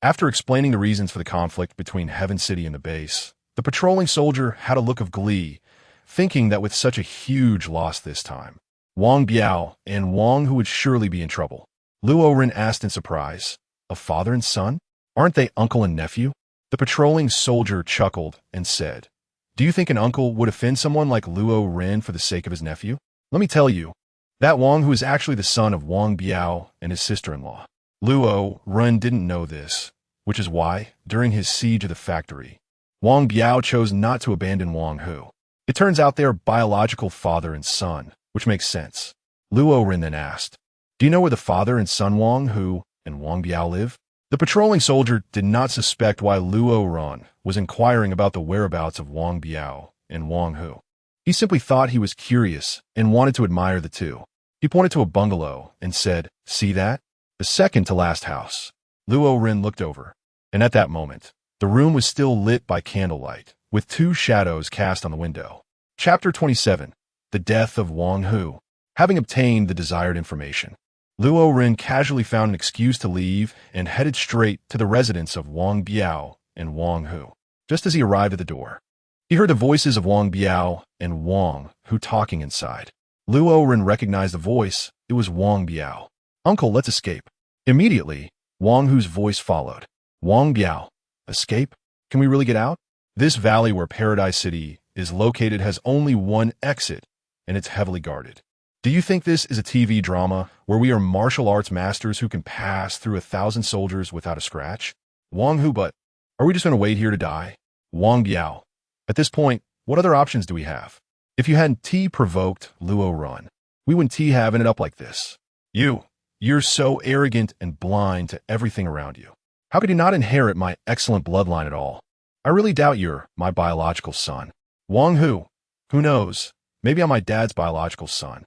After explaining the reasons for the conflict between Heaven City and the base, the patrolling soldier had a look of glee, thinking that with such a huge loss this time, Wang Biao and Wang Hu would surely be in trouble. Luo Ren asked in surprise, A father and son? Aren't they uncle and nephew? The patrolling soldier chuckled and said, Do you think an uncle would offend someone like Luo Ren for the sake of his nephew? Let me tell you, that Wang Hu is actually the son of Wang Biao and his sister-in-law. Luo Ren didn't know this, which is why, during his siege of the factory, Wang Biao chose not to abandon Wang Hu. It turns out they are biological father and son, which makes sense. Luo Ren then asked, Do you know where the father and son Wang Hu and Wang Biao live? The patrolling soldier did not suspect why Luo Ren was inquiring about the whereabouts of Wang Biao and Wang Hu. He simply thought he was curious and wanted to admire the two. He pointed to a bungalow and said, See that? The second to last house. Luo Ren looked over, and at that moment, the room was still lit by candlelight, with two shadows cast on the window. Chapter 27. The Death of Wang Hu. Having obtained the desired information, Luo Ren casually found an excuse to leave and headed straight to the residence of Wang Biao and Wang Hu. Just as he arrived at the door, he heard the voices of Wang Biao and Wang Hu talking inside. Luo Ren recognized the voice. It was Wang Biao. Uncle, let's escape. Immediately, Wang Hu's voice followed. Wang Biao, escape? Can we really get out? This valley where Paradise City is located has only one exit, and it's heavily guarded. Do you think this is a TV drama where we are martial arts masters who can pass through 1,000 soldiers without a scratch? Wang Hu, but are we just going to wait here to die? Wang Biao, at this point, what other options do we have? If you hadn't provoked Luo Ren, we wouldn't have ended up like this. You're so arrogant and blind to everything around you. How could you not inherit my excellent bloodline at all? I really doubt you're my biological son. Wang Hu, who knows? Maybe I'm my dad's biological son.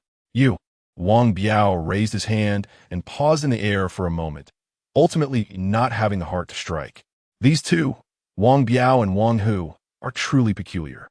Wang Biao raised his hand and paused in the air for a moment, ultimately not having the heart to strike. These two, Wang Biao and Wang Hu, are truly peculiar.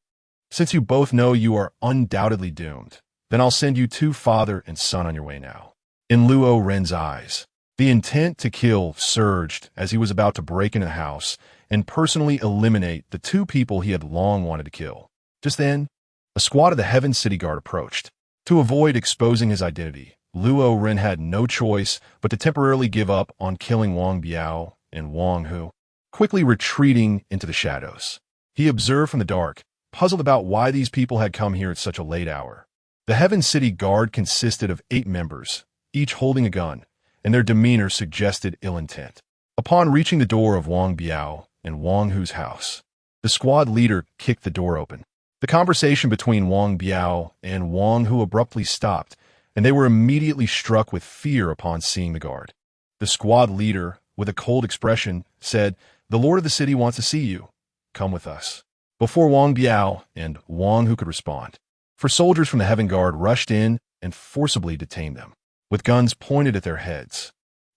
Since you both know you are undoubtedly doomed, then I'll send you two father and son on your way now. In Luo Ren's eyes, the intent to kill surged as he was about to break into the house and personally eliminate the two people he had long wanted to kill. Just then, a squad of the Heaven City Guard approached. To avoid exposing his identity, Luo Ren had no choice but to temporarily give up on killing Wang Biao and Wang Hu. Quickly retreating into the shadows, he observed from the dark, puzzled about why these people had come here at such a late hour. The Heaven City Guard consisted of 8 members, each holding a gun, and their demeanor suggested ill intent. Upon reaching the door of Wang Biao and Wang Hu's house, the squad leader kicked the door open. The conversation between Wang Biao and Wang Hu abruptly stopped, and they were immediately struck with fear upon seeing the guard. The squad leader, with a cold expression, said, The lord of the city wants to see you. Come with us. Before Wang Biao and Wang Hu could respond, soldiers from the Heaven Guard rushed in and forcibly detained them, with guns pointed at their heads.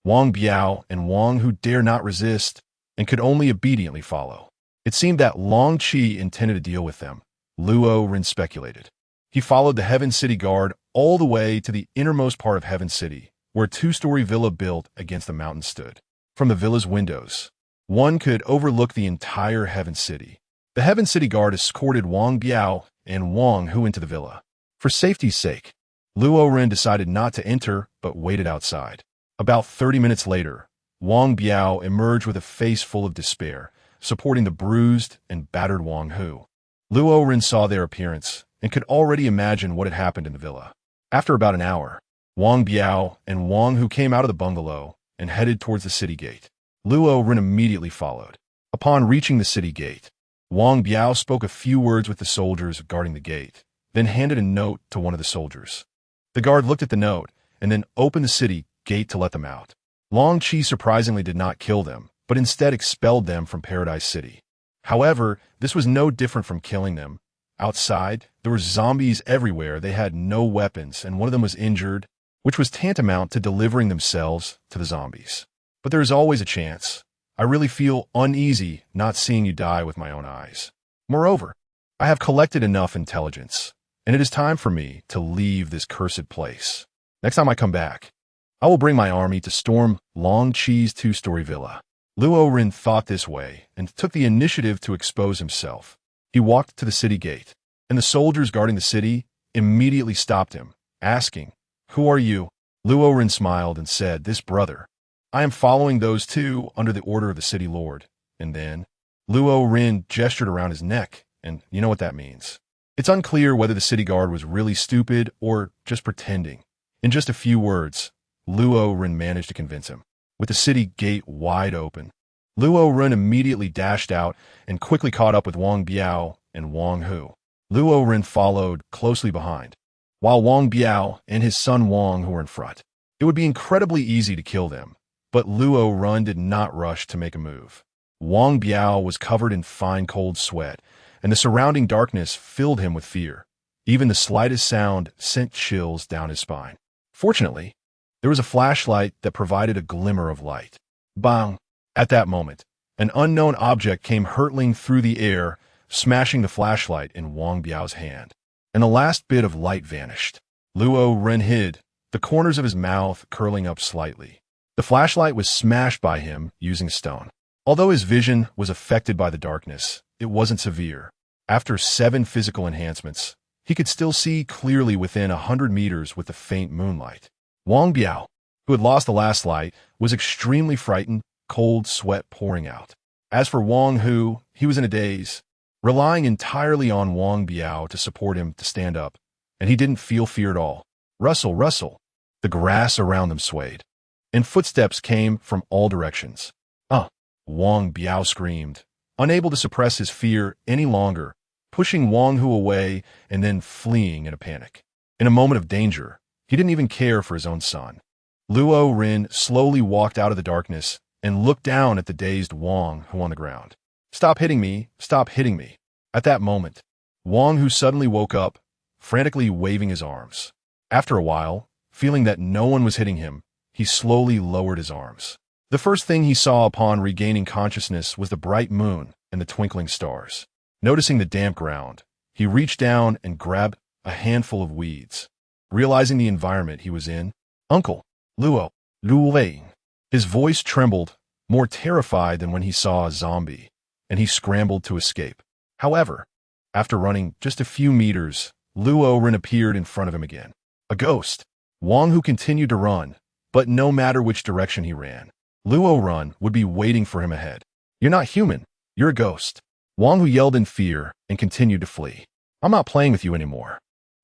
Wang Biao and Wang Hu dared not resist and could only obediently follow. It seemed that Long Qi intended to deal with them, Luo Ren speculated. He followed the Heaven City Guard all the way to the innermost part of Heaven City, where a 2-story villa built against the mountain stood. From the villa's windows, one could overlook the entire Heaven City. The Heaven City Guard escorted Wang Biao and Wang Hu into the villa. For safety's sake, Luo Ren decided not to enter, but waited outside. About 30 minutes later, Wang Biao emerged with a face full of despair, supporting the bruised and battered Wang Hu. Luo Ren saw their appearance and could already imagine what had happened in the villa. After about an hour, Wang Biao and Wang Hu came out of the bungalow and headed towards the city gate. Luo Ren immediately followed. Upon reaching the city gate, Wang Biao spoke a few words with the soldiers guarding the gate, then handed a note to one of the soldiers. The guard looked at the note and then opened the city gate to let them out. Long Qi surprisingly did not kill them, but instead expelled them from Paradise City. However, this was no different from killing them. Outside, there were zombies everywhere. They had no weapons, and one of them was injured, which was tantamount to delivering themselves to the zombies. But there is always a chance. I really feel uneasy not seeing you die with my own eyes. Moreover, I have collected enough intelligence, and it is time for me to leave this cursed place. Next time I come back, I will bring my army to storm Long Qi's two-story villa. Luo Ren thought this way and took the initiative to expose himself. He walked to the city gate, and the soldiers guarding the city immediately stopped him, asking, "Who are you?" Luo Ren smiled and said, "This brother. I am following those two under the order of the city lord." And then Luo Ren gestured around his neck, and you know what that means. It's unclear whether the city guard was really stupid or just pretending. In just a few words, Luo Ren managed to convince him. With the city gate wide open, Luo Ren immediately dashed out and quickly caught up with Wang Biao and Wang Hu. Luo Ren followed closely behind, while Wang Biao and his son Wang Hu were in front. It would be incredibly easy to kill them, but Luo Ren did not rush to make a move. Wang Biao was covered in fine cold sweat, and the surrounding darkness filled him with fear. Even the slightest sound sent chills down his spine. Fortunately, there was a flashlight that provided a glimmer of light. Bang! At that moment, an unknown object came hurtling through the air, smashing the flashlight in Wang Biao's hand, and the last bit of light vanished. Luo Ren hid, the corners of his mouth curling up slightly. The flashlight was smashed by him using stone. Although his vision was affected by the darkness, it wasn't severe. After 7 physical enhancements, he could still see clearly within 100 meters with the faint moonlight. Wang Biao, who had lost the last light, was extremely frightened, cold sweat pouring out. As for Wang Hu, he was in a daze, relying entirely on Wang Biao to support him to stand up, and he didn't feel fear at all. Rustle, rustle. The grass around them swayed, and footsteps came from all directions. Wang Biao screamed, unable to suppress his fear any longer, pushing Wang Hu away and then fleeing in a panic. In a moment of danger, he didn't even care for his own son. Luo Ren slowly walked out of the darkness and looked down at the dazed Wang Hu on the ground. "Stop hitting me! Stop hitting me!" At that moment, Wang Hu suddenly woke up, frantically waving his arms. After a while, feeling that no one was hitting him, he slowly lowered his arms. The first thing he saw upon regaining consciousness was the bright moon and the twinkling stars. Noticing the damp ground, he reached down and grabbed a handful of weeds. Realizing the environment he was in, "Uncle, Luo Ren." His voice trembled, more terrified than when he saw a zombie, and he scrambled to escape. However, after running just a few meters, Luo Ren appeared in front of him again. A ghost. Wang Hu continued to run, but no matter which direction he ran, Luo Ren would be waiting for him ahead. "You're not human. You're a ghost." Wang Hu yelled in fear and continued to flee. "I'm not playing with you anymore."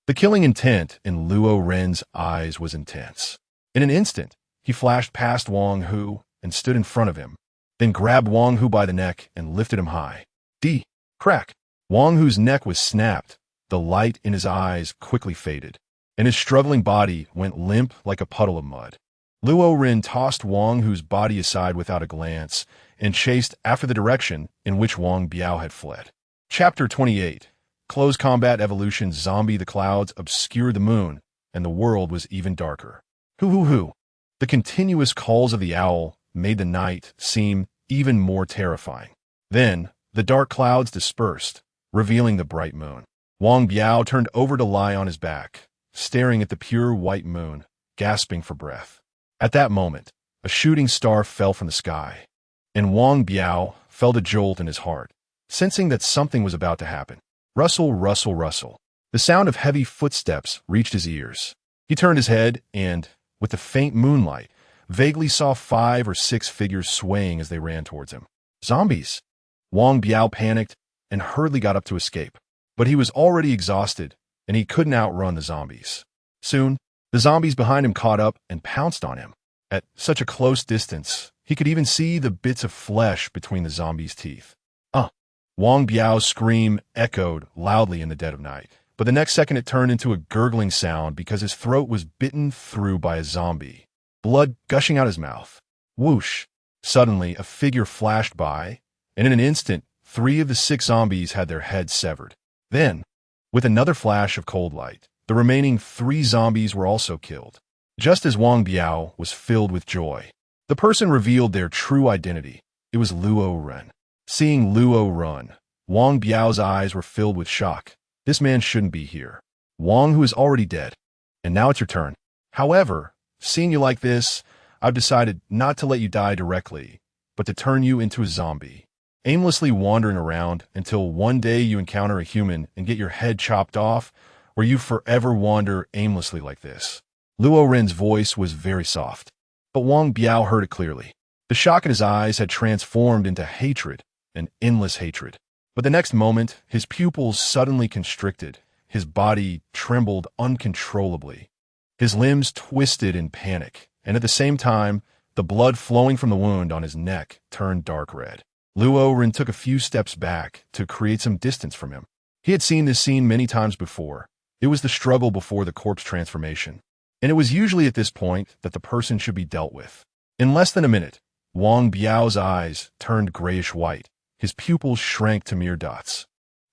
The killing intent in Luo Ren's eyes was intense. In an instant, he flashed past Wang Hu and stood in front of him, then grabbed Wang Hu by the neck and lifted him high. Crack! Wang Hu's neck was snapped, the light in his eyes quickly faded, and his struggling body went limp like a puddle of mud. Luo Ren tossed Wang Hu's body aside without a glance and chased after the direction in which Wang Biao had fled. Chapter 28. Close combat evolution. Zombie. The clouds obscured the moon, and the world was even darker. Hoo. The continuous calls of the owl made the night seem even more terrifying. Then, the dark clouds dispersed, revealing the bright moon. Wang Biao turned over to lie on his back, staring at the pure white moon, gasping for breath. At that moment, a shooting star fell from the sky, and Wang Biao felt a jolt in his heart, sensing that something was about to happen. Rustle, rustle, rustle. The sound of heavy footsteps reached his ears. He turned his head and, with the faint moonlight, vaguely saw 5 or 6 figures swaying as they ran towards him. Zombies! Wang Biao panicked and hurriedly got up to escape. But he was already exhausted, and he couldn't outrun the zombies. Soon, the zombies behind him caught up and pounced on him. At such a close distance, he could even see the bits of flesh between the zombies' teeth. Wang Biao's scream echoed loudly in the dead of night. But the next second it turned into a gurgling sound because his throat was bitten through by a zombie, blood gushing out his mouth. Whoosh! Suddenly, a figure flashed by, and in an instant, 3 of the 6 zombies had their heads severed. Then, with another flash of cold light, the remaining 3 zombies were also killed. Just as Wang Biao was filled with joy, the person revealed their true identity. It was Luo Ren. Seeing Luo Ren, Wang Biao's eyes were filled with shock. This man shouldn't be here. Wang, who is already dead. And now it's your turn. However, seeing you like this, I've decided not to let you die directly, but to turn you into a zombie, aimlessly wandering around until one day you encounter a human and get your head chopped off, where you forever wander aimlessly like this. Luo Ren's voice was very soft, but Wang Biao heard it clearly. The shock in his eyes had transformed into hatred, an endless hatred. But the next moment, his pupils suddenly constricted, his body trembled uncontrollably. His limbs twisted in panic, and at the same time, the blood flowing from the wound on his neck turned dark red. Luo Ren took a few steps back to create some distance from him. He had seen this scene many times before. It was the struggle before the corpse transformation, and it was usually at this point that the person should be dealt with. In less than a minute, Wang Biao's eyes turned grayish-white. His pupils shrank to mere dots,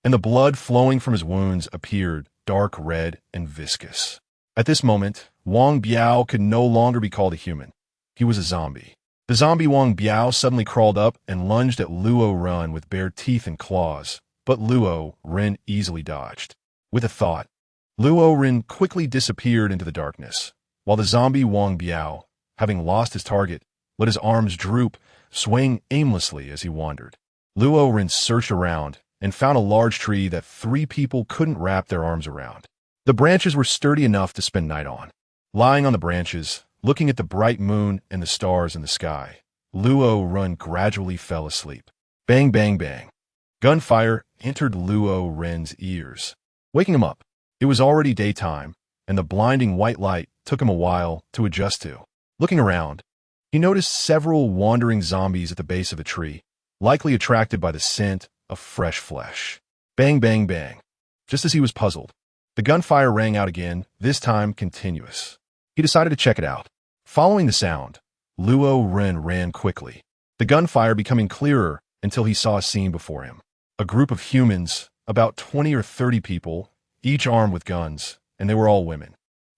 and the blood flowing from his wounds appeared dark red and viscous. At this moment, Wang Biao could no longer be called a human. He was a zombie. The zombie Wang Biao suddenly crawled up and lunged at Luo Ren with bare teeth and claws, but Luo Ren easily dodged. With a thought, Luo Ren quickly disappeared into the darkness, while the zombie Wang Biao, having lost his target, let his arms droop, swaying aimlessly as he wandered. Luo Ren searched around and found a large tree that 3 people couldn't wrap their arms around. The branches were sturdy enough to spend night on. Lying on the branches, looking at the bright moon and the stars in the sky, Luo Ren gradually fell asleep. Bang, bang, bang. Gunfire entered Luo Ren's ears, waking him up. It was already daytime, and the blinding white light took him a while to adjust to. Looking around, he noticed several wandering zombies at the base of a tree, likely attracted by the scent of fresh flesh. Bang, bang, bang. Just as he was puzzled, the gunfire rang out again, this time continuous. He decided to check it out. Following the sound, Luo Ren ran quickly, the gunfire becoming clearer until he saw a scene before him. A group of humans, about 20 or 30 people, each armed with guns, and they were all women.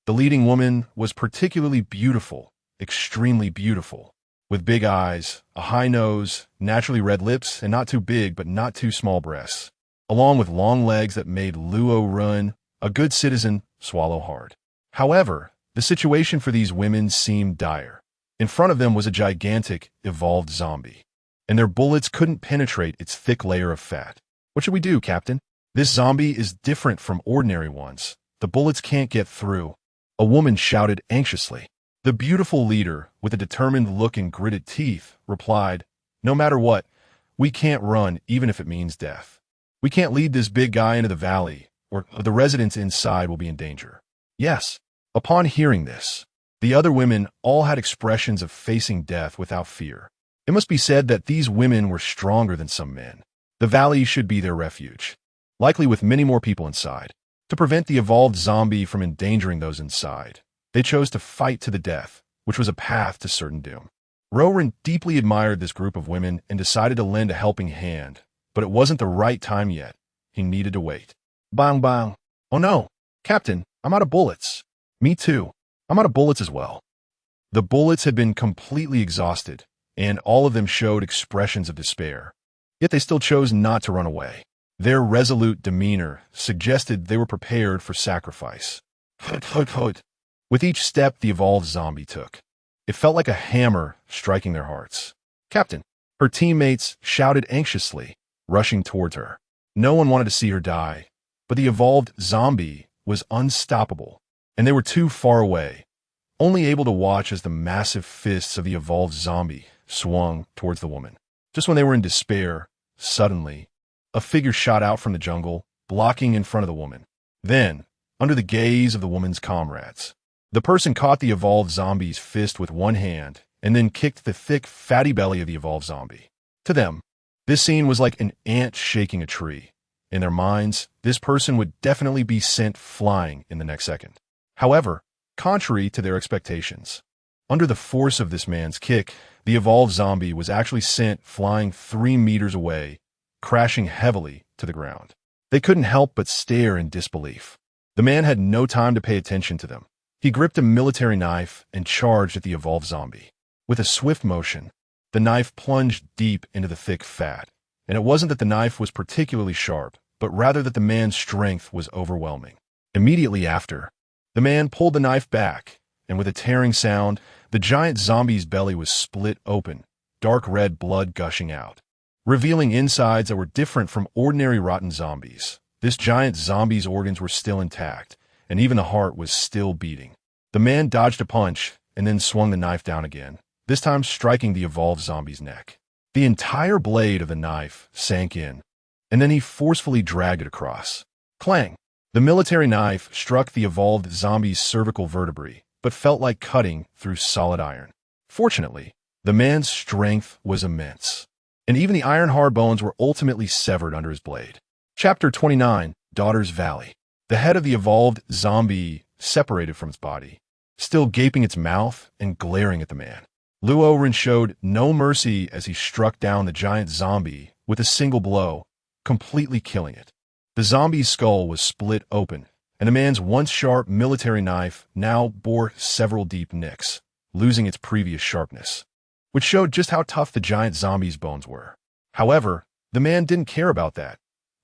The leading woman was particularly beautiful, extremely beautiful, with big eyes, a high nose, naturally red lips, and not too big but not too small breasts, along with long legs that made Luo Ren, a good citizen, swallow hard. However, the situation for these women seemed dire. In front of them was a gigantic, evolved zombie, and their bullets couldn't penetrate its thick layer of fat. What should we do, Captain? This zombie is different from ordinary ones. The bullets can't get through. A woman shouted anxiously. The beautiful leader, with a determined look and gritted teeth, replied, "No matter what, we can't run even if it means death. We can't lead this big guy into the valley, or the residents inside will be in danger." Yes. Upon hearing this, the other women all had expressions of facing death without fear. It must be said that these women were stronger than some men. The valley should be their refuge, likely with many more people inside. To prevent the evolved zombie from endangering those inside, they chose to fight to the death, which was a path to certain doom. Luo Ren deeply admired this group of women and decided to lend a helping hand, but it wasn't the right time yet. He needed to wait. Bang, bang. Oh no, Captain, I'm out of bullets. Me too. I'm out of bullets as well. The bullets had been completely exhausted, and all of them showed expressions of despair. Yet they still chose not to run away. Their resolute demeanor suggested they were prepared for sacrifice. With each step the evolved zombie took, it felt like a hammer striking their hearts. "Captain!" Her teammates shouted anxiously, rushing towards her. No one wanted to see her die, but the evolved zombie was unstoppable, and they were too far away, only able to watch as the massive fists of the evolved zombie swung towards the woman. Just when they were in despair, suddenly, a figure shot out from the jungle, blocking in front of the woman. Then, under the gaze of the woman's comrades, the person caught the evolved zombie's fist with one hand and then kicked the thick, fatty belly of the evolved zombie. To them, this scene was like an ant shaking a tree. In their minds, this person would definitely be sent flying in the next second. However, contrary to their expectations, under the force of this man's kick, the evolved zombie was actually sent flying 3 meters away, crashing heavily to the ground. They couldn't help but stare in disbelief. The man had no time to pay attention to them. He gripped a military knife and charged at the evolved zombie. With a swift motion, the knife plunged deep into the thick fat, and it wasn't that the knife was particularly sharp, but rather that the man's strength was overwhelming. Immediately after, the man pulled the knife back, and with a tearing sound, the giant zombie's belly was split open, dark red blood gushing out, revealing insides that were different from ordinary rotten zombies. This giant zombie's organs were still intact, and even the heart was still beating. The man dodged a punch and then swung the knife down again, this time striking the evolved zombie's neck. The entire blade of the knife sank in, and then he forcefully dragged it across. Clang! The military knife struck the evolved zombie's cervical vertebrae, but felt like cutting through solid iron. Fortunately, the man's strength was immense, and even the iron-hard bones were ultimately severed under his blade. Chapter 29, Daughter's Valley. The head of the evolved zombie separated from its body, still gaping its mouth and glaring at the man. Luo Ren showed no mercy as he struck down the giant zombie with a single blow, completely killing it. The zombie's skull was split open, and the man's once sharp military knife now bore several deep nicks, losing its previous sharpness, which showed just how tough the giant zombie's bones were. However, the man didn't care about that.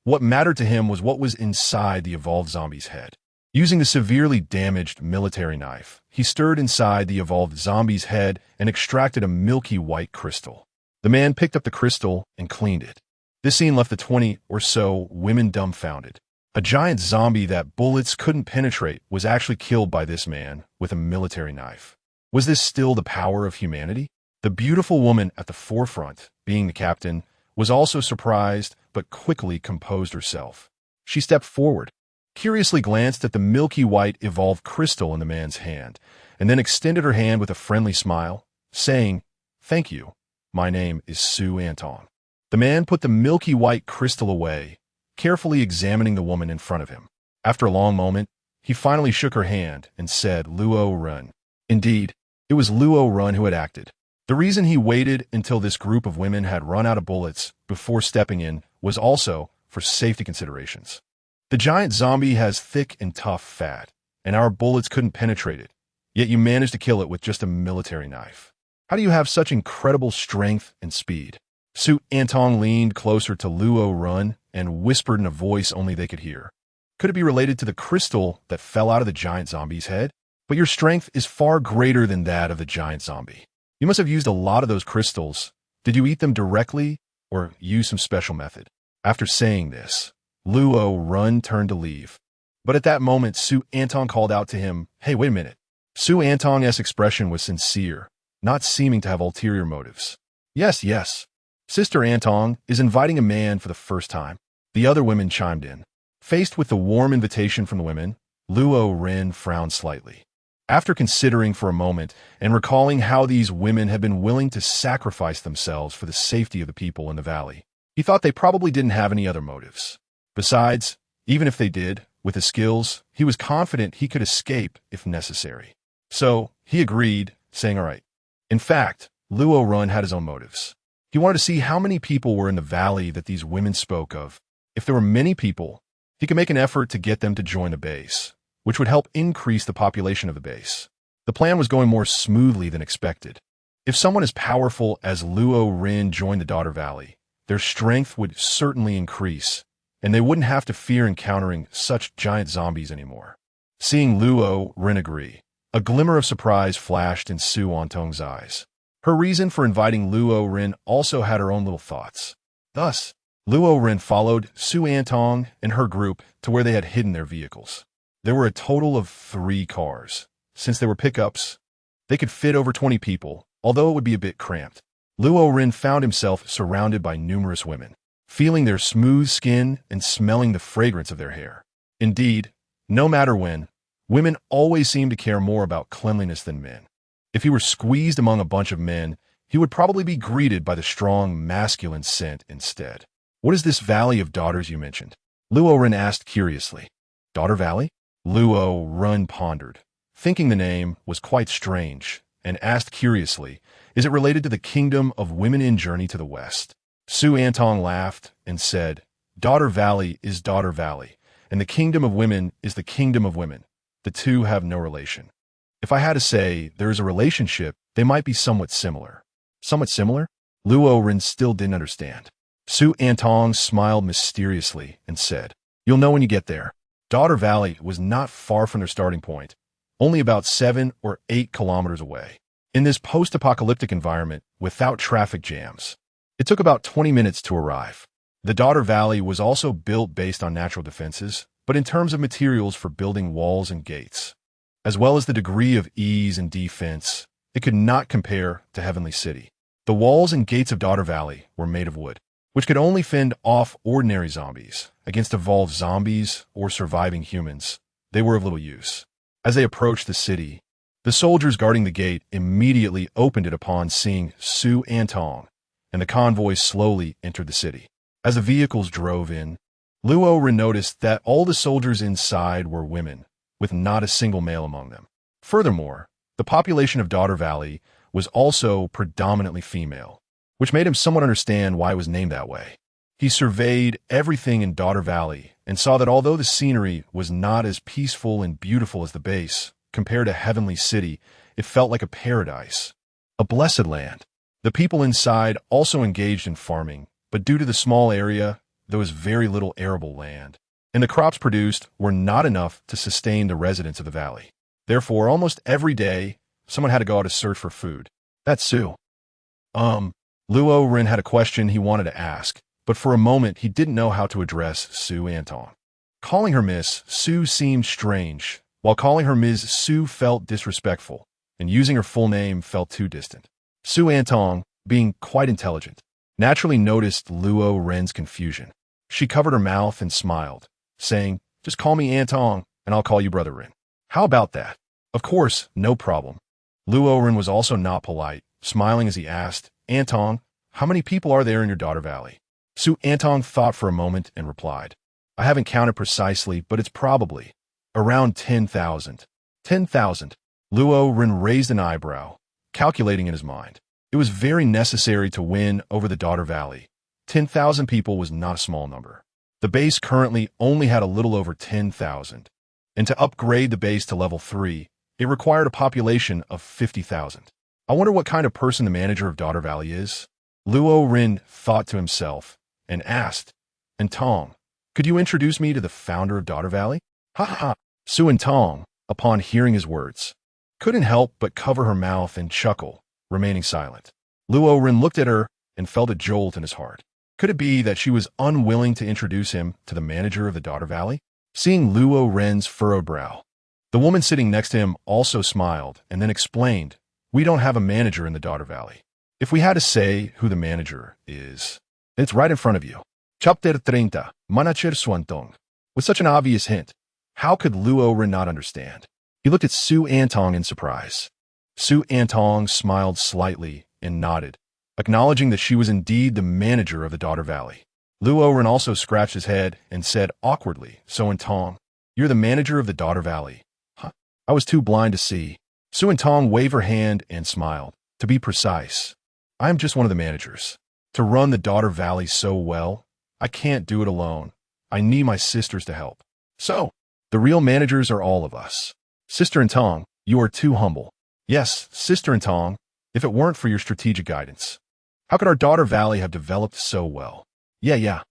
What mattered to him was what was inside the evolved zombie's head. Using the severely damaged military knife, he stirred inside the evolved zombie's head and extracted a milky white crystal. The man picked up the crystal and cleaned it. This scene left the 20 or so women dumbfounded. A giant zombie that bullets couldn't penetrate was actually killed by this man with a military knife. Was this still the power of humanity? The beautiful woman at the forefront, being the captain, was also surprised but quickly composed herself. She stepped forward, curiously glanced at the milky white evolved crystal in the man's hand, and then extended her hand with a friendly smile, saying, "Thank you. My name is Su Anton." The man put the milky white crystal away, carefully examining the woman in front of him. After a long moment, he finally shook her hand and said, "Luo Ren." Indeed, it was Luo Ren who had acted. The reason he waited until this group of women had run out of bullets before stepping in was also for safety considerations. The giant zombie has thick and tough fat, and our bullets couldn't penetrate it, yet you managed to kill it with just a military knife. How do you have such incredible strength and speed? Su Antong leaned closer to Luo Ren and whispered in a voice only they could hear. Could it be related to the crystal that fell out of the giant zombie's head? But your strength is far greater than that of the giant zombie. You must have used a lot of those crystals. Did you eat them directly or use some special method? After saying this, Luo Ren turned to leave. But at that moment, Su Antong called out to him, "Hey, wait a minute." Su Antong's expression was sincere, not seeming to have ulterior motives. Yes. Sister Antong is inviting a man for the first time." The other women chimed in. Faced with the warm invitation from the women, Luo Ren frowned slightly. After considering for a moment and recalling how these women had been willing to sacrifice themselves for the safety of the people in the valley, he thought they probably didn't have any other motives. Besides, even if they did, with his skills, he was confident he could escape if necessary. So, he agreed, saying, "All right." In fact, Luo Ren had his own motives. He wanted to see how many people were in the valley that these women spoke of. If there were many people, he could make an effort to get them to join the base, which would help increase the population of the base. The plan was going more smoothly than expected. If someone as powerful as Luo Ren joined the Daughter Valley, their strength would certainly increase, and they wouldn't have to fear encountering such giant zombies anymore. Seeing Luo Ren agree, a glimmer of surprise flashed in Su Antong's eyes. Her reason for inviting Luo Ren also had her own little thoughts. Thus, Luo Ren followed Su Antong and her group to where they had hidden their vehicles. There were a total of 3 cars. Since they were pickups, they could fit over 20 people, although it would be a bit cramped. Luo Ren found himself surrounded by numerous women. feeling their smooth skin and smelling the fragrance of their hair. Indeed, no matter when, women always seem to care more about cleanliness than men. If he were squeezed among a bunch of men, he would probably be greeted by the strong, masculine scent instead. What is this Valley of Daughters you mentioned? Luo Ren asked curiously. Daughter Valley? Luo Ren pondered, thinking the name was quite strange, and asked curiously, is it related to the kingdom of women in Journey to the West? Su Antong laughed and said, Daughter Valley is Daughter Valley, and the kingdom of women is the kingdom of women. The two have no relation. If I had to say there is a relationship, they might be somewhat similar. Somewhat similar? Luo Ren still didn't understand. Su Antong smiled mysteriously and said, You'll know when you get there. Daughter Valley was not far from their starting point, only about 7 or 8 kilometers away. In this post-apocalyptic environment, without traffic jams, it took about 20 minutes to arrive. The Daughter Valley was also built based on natural defenses, but in terms of materials for building walls and gates, as well as the degree of ease and defense, it could not compare to Heavenly City. The walls and gates of Daughter Valley were made of wood, which could only fend off ordinary zombies. Against evolved zombies or surviving humans, they were of little use. As they approached the city, the soldiers guarding the gate immediately opened it upon seeing Su Antong, and the convoy slowly entered the city. As the vehicles drove in, Luo Ren noticed that all the soldiers inside were women, with not a single male among them. Furthermore, the population of Daughter Valley was also predominantly female, which made him somewhat understand why it was named that way. He surveyed everything in Daughter Valley and saw that although the scenery was not as peaceful and beautiful as the base, compared to Heavenly City, it felt like a paradise, a blessed land. The people inside also engaged in farming, but due to the small area, there was very little arable land, and the crops produced were not enough to sustain the residents of the valley. Therefore, almost every day, someone had to go out to search for food. That's Su. Luo Ren had a question he wanted to ask, but for a moment he didn't know how to address Su Antong. Calling her Miss Su seemed strange, while calling her Ms. Su felt disrespectful, and using her full name felt too distant. Su Antong, being quite intelligent, naturally noticed Luo Ren's confusion. She covered her mouth and smiled, saying, Just call me Antong, and I'll call you Brother Ren. How about that? Of course, no problem. Luo Ren was also not polite, smiling as he asked, Antong, how many people are there in your Daughter Valley? Su Antong thought for a moment and replied, I haven't counted precisely, but it's probably around 10,000. 10,000. Luo Ren raised an eyebrow, calculating in his mind. It was very necessary to win over the Daughter Valley. 10,000 people was not a small number. The base currently only had a little over 10,000, and to upgrade the base to level 3, it required a population of 50,000. I wonder what kind of person the manager of Daughter Valley is? Luo Ren thought to himself and asked, Antong, could you introduce me to the founder of Daughter Valley? Ha ha! Su Antong, upon hearing his words, couldn't help but cover her mouth and chuckle, remaining silent. Luo Ren looked at her and felt a jolt in his heart. Could it be that she was unwilling to introduce him to the manager of the Daughter Valley? Seeing Luo Ren's furrowed brow, the woman sitting next to him also smiled and then explained, We don't have a manager in the Daughter Valley. If we had to say who the manager is, it's right in front of you. Chapter 30, Manager Swantong. With such an obvious hint, how could Luo Ren not understand? He looked at Su Antong in surprise. Su Antong smiled slightly and nodded, acknowledging that she was indeed the manager of the Daughter Valley. Luo Ren also scratched his head and said awkwardly, So Antong, you're the manager of the Daughter Valley. Huh? I was too blind to see. Su Antong waved her hand and smiled. To be precise, I am just one of the managers. To run the Daughter Valley so well, I can't do it alone. I need my sisters to help. So, the real managers are all of us. Sister Antong, you are too humble. Yes, Sister Antong, if it weren't for your strategic guidance, how could our Daughter Valley have developed so well? Yeah.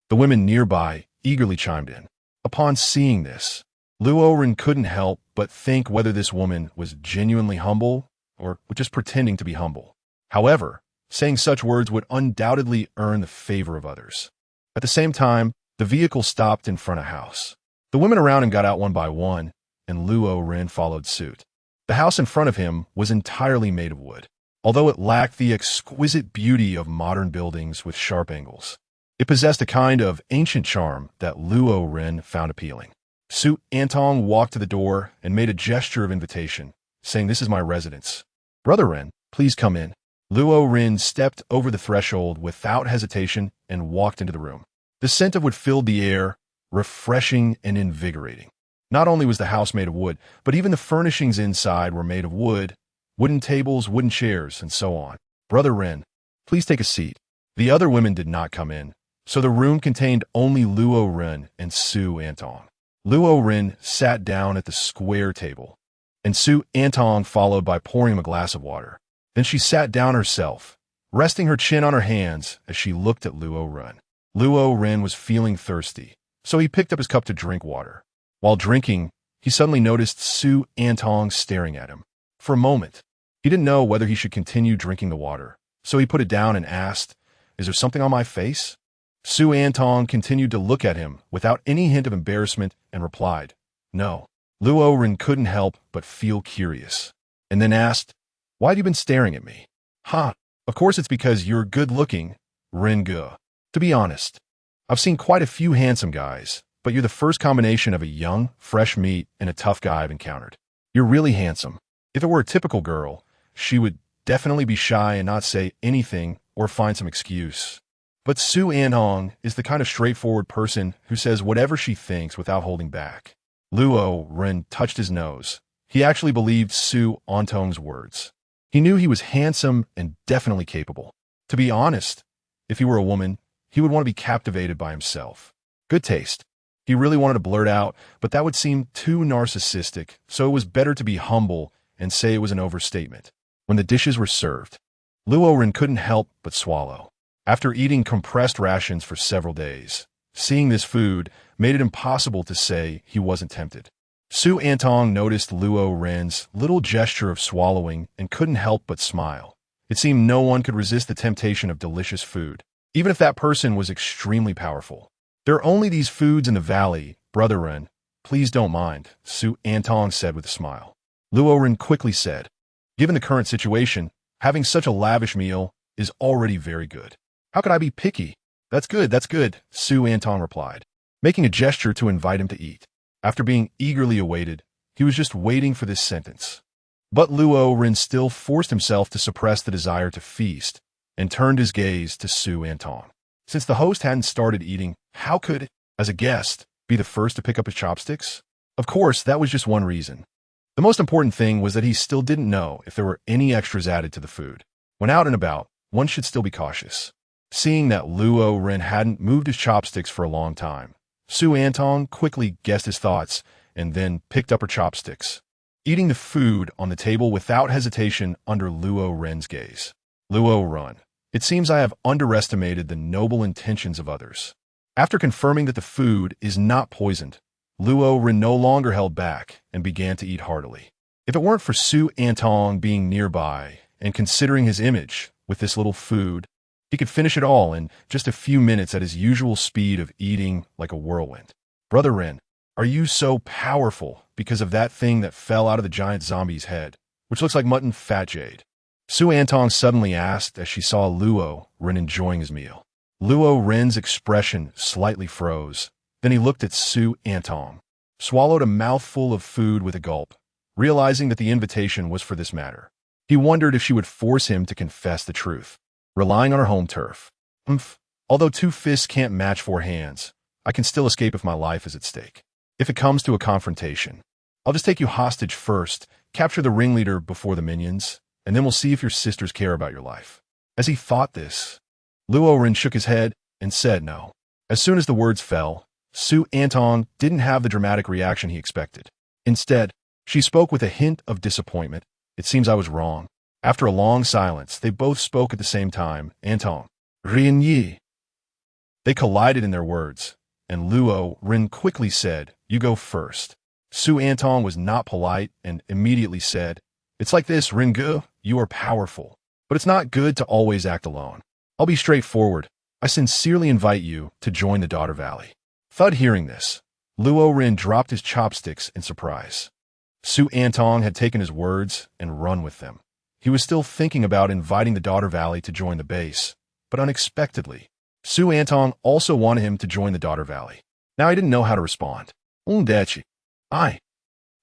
The women nearby eagerly chimed in. Upon seeing this, Luo Ren couldn't help but think whether this woman was genuinely humble or just pretending to be humble. However, saying such words would undoubtedly earn the favor of others. At the same time, the vehicle stopped in front of a house. The women around him got out one by one, and Luo Ren followed suit. The house in front of him was entirely made of wood, although it lacked the exquisite beauty of modern buildings with sharp angles. It possessed a kind of ancient charm that Luo Ren found appealing. Su Antong walked to the door and made a gesture of invitation, saying, "This is my residence. Brother Ren, please come in." Luo Ren stepped over the threshold without hesitation and walked into the room. The scent of wood filled the air, refreshing and invigorating. Not only was the house made of wood, but even the furnishings inside were made of wood, wooden tables, wooden chairs, and so on. "Brother Ren, please take a seat." The other women did not come in, so the room contained only Luo Ren and Su Antong. Luo Ren sat down at the square table, and Su Antong followed by pouring him a glass of water. Then she sat down herself, resting her chin on her hands as she looked at Luo Ren. Luo Ren was feeling thirsty, so he picked up his cup to drink water. While drinking, he suddenly noticed Su Antong staring at him. For a moment, he didn't know whether he should continue drinking the water, so he put it down and asked, "Is there something on my face?" Su Antong continued to look at him without any hint of embarrassment and replied, "No." Luo Ren couldn't help but feel curious, and then asked, "Why have you been staring at me?" "Ha, of course it's because you're good-looking, Ren Ge. To be honest, I've seen quite a few handsome guys, but you're the first combination of a young, fresh meat and a tough guy I've encountered. You're really handsome. If it were a typical girl, she would definitely be shy and not say anything or find some excuse. But Su Antong is the kind of straightforward person who says whatever she thinks without holding back." Luo Ren touched his nose. He actually believed Su Antong's words. He knew he was handsome and definitely capable. To be honest, if he were a woman, he would want to be captivated by himself. Good taste. He really wanted to blurt out, but that would seem too narcissistic, so it was better to be humble and say it was an overstatement. When the dishes were served, Luo Ren couldn't help but swallow. After eating compressed rations for several days, seeing this food made it impossible to say he wasn't tempted. Su Antong noticed Luo Ren's little gesture of swallowing and couldn't help but smile. It seemed no one could resist the temptation of delicious food, even if that person was extremely powerful. "There are only these foods in the valley, Brother Ren. Please don't mind," Su Antong said with a smile. Luo Ren quickly said, "Given the current situation, having such a lavish meal is already very good. How could I be picky?" That's good, Su Antong replied, making a gesture to invite him to eat. After being eagerly awaited, he was just waiting for this sentence. But Luo Ren still forced himself to suppress the desire to feast and turned his gaze to Su Antong. Since the host hadn't started eating, how could, as a guest, be the first to pick up his chopsticks? Of course, that was just one reason. The most important thing was that he still didn't know if there were any extras added to the food. When out and about, one should still be cautious. Seeing that Luo Ren hadn't moved his chopsticks for a long time, Su Antong quickly guessed his thoughts and then picked up her chopsticks, eating the food on the table without hesitation under Luo Ren's gaze. "Luo Ren, it seems I have underestimated the noble intentions of others." After confirming that the food is not poisoned, Luo Ren no longer held back and began to eat heartily. If it weren't for Su Antong being nearby and considering his image with this little food, he could finish it all in just a few minutes at his usual speed of eating like a whirlwind. "Brother Ren, are you so powerful because of that thing that fell out of the giant zombie's head, which looks like mutton fat jade?" Su Antong suddenly asked as she saw Luo Ren enjoying his meal. Luo Ren's expression slightly froze. Then he looked at Su Antong, swallowed a mouthful of food with a gulp, realizing that the invitation was for this matter. He wondered if she would force him to confess the truth. Relying on her home turf. Although 2 fists can't match 4 hands, I can still escape if my life is at stake. If it comes to a confrontation, I'll just take you hostage first, capture the ringleader before the minions, and then we'll see if your sisters care about your life." As he thought this, Luo Ren shook his head and said no. As soon as the words fell, Su Antong didn't have the dramatic reaction he expected. Instead, she spoke with a hint of disappointment. "It seems I was wrong." After a long silence, they both spoke at the same time. "Antong, Ren Yi." They collided in their words, and Luo Ren quickly said, "You go first." Su Antong was not polite and immediately said, "It's like this, Ren Ge, you are powerful, but it's not good to always act alone. I'll be straightforward. I sincerely invite you to join the Daughter Valley." Thud hearing this, Luo Ren dropped his chopsticks in surprise. Su Antong had taken his words and run with them. He was still thinking about inviting the Daughter Valley to join the base, but unexpectedly, Su Antong also wanted him to join the Daughter Valley. Now he didn't know how to respond. Dachi. I.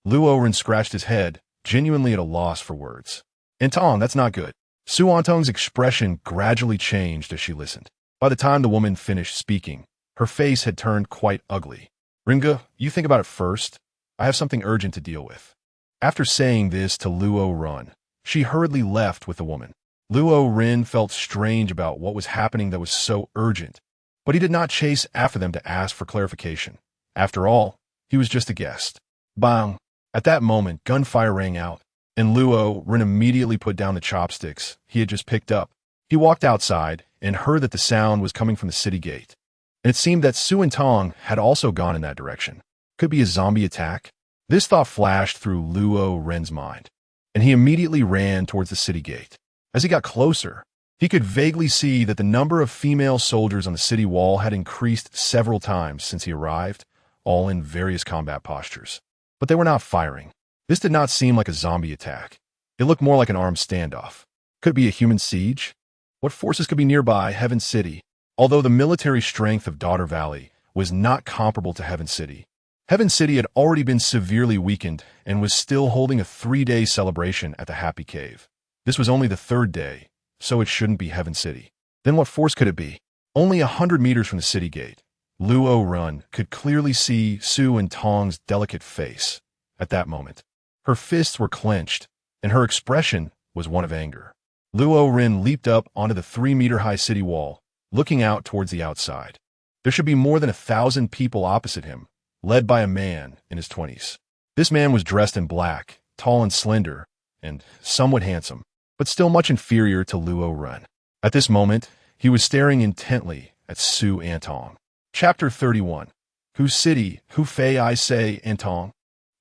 Luo Ren scratched his head, genuinely at a loss for words. Antong, that's not good. Su Antong's expression gradually changed as she listened. By the time the woman finished speaking, her face had turned quite ugly. Ringa, you think about it first. I have something urgent to deal with. After saying this to Luo Ren, she hurriedly left with the woman. Luo Ren felt strange about what was happening that was so urgent, but he did not chase after them to ask for clarification. After all, he was just a guest. Bang! At that moment, gunfire rang out, and Luo Ren immediately put down the chopsticks he had just picked up. He walked outside and heard that the sound was coming from the city gate. And it seemed that Su Antong had also gone in that direction. Could be a zombie attack? This thought flashed through Luo Ren's mind, and he immediately ran towards the city gate. As he got closer, he could vaguely see that the number of female soldiers on the city wall had increased several times since he arrived, all in various combat postures. But they were not firing. This did not seem like a zombie attack. It looked more like an armed standoff. Could it be a human siege? What forces could be nearby Heaven City? Although the military strength of Daughter Valley was not comparable to Heaven City, Heaven City had already been severely weakened and was still holding a 3-day celebration at the Happy Cave. This was only the 3rd day, so it shouldn't be Heaven City. Then what force could it be? Only 100 meters from the city gate, Luo Ren could clearly see Su Antong's delicate face at that moment. Her fists were clenched, and her expression was one of anger. Luo Ren leaped up onto the 3-meter-high city wall, looking out towards the outside. There should be more than 1,000 people opposite him, led by a man in his 20s. This man was dressed in black, tall and slender, and somewhat handsome, but still much inferior to Luo Ren. At this moment, he was staring intently at Su Antong. Chapter 31. Hu City, Hu Fei I say, Antong.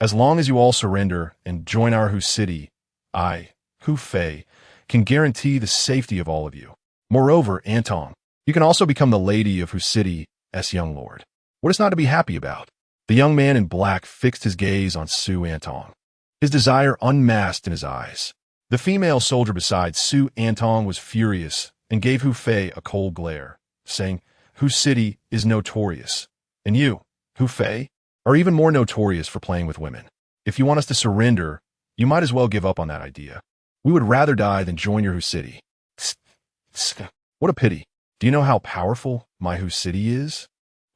As long as you all surrender and join our Hu City, I, Hu Fei, can guarantee the safety of all of you. Moreover, Antong, you can also become the lady of Hu City's young lord. What is not to be happy about? The young man in black fixed his gaze on Su Antong, his desire unmasked in his eyes. The female soldier beside Su Antong was furious and gave Hu Fei a cold glare, saying, Hu City is notorious, and you, Hu Fei, are even more notorious for playing with women. If you want us to surrender, you might as well give up on that idea. We would rather die than join your Hu City. What a pity. Do you know how powerful my Hu City is?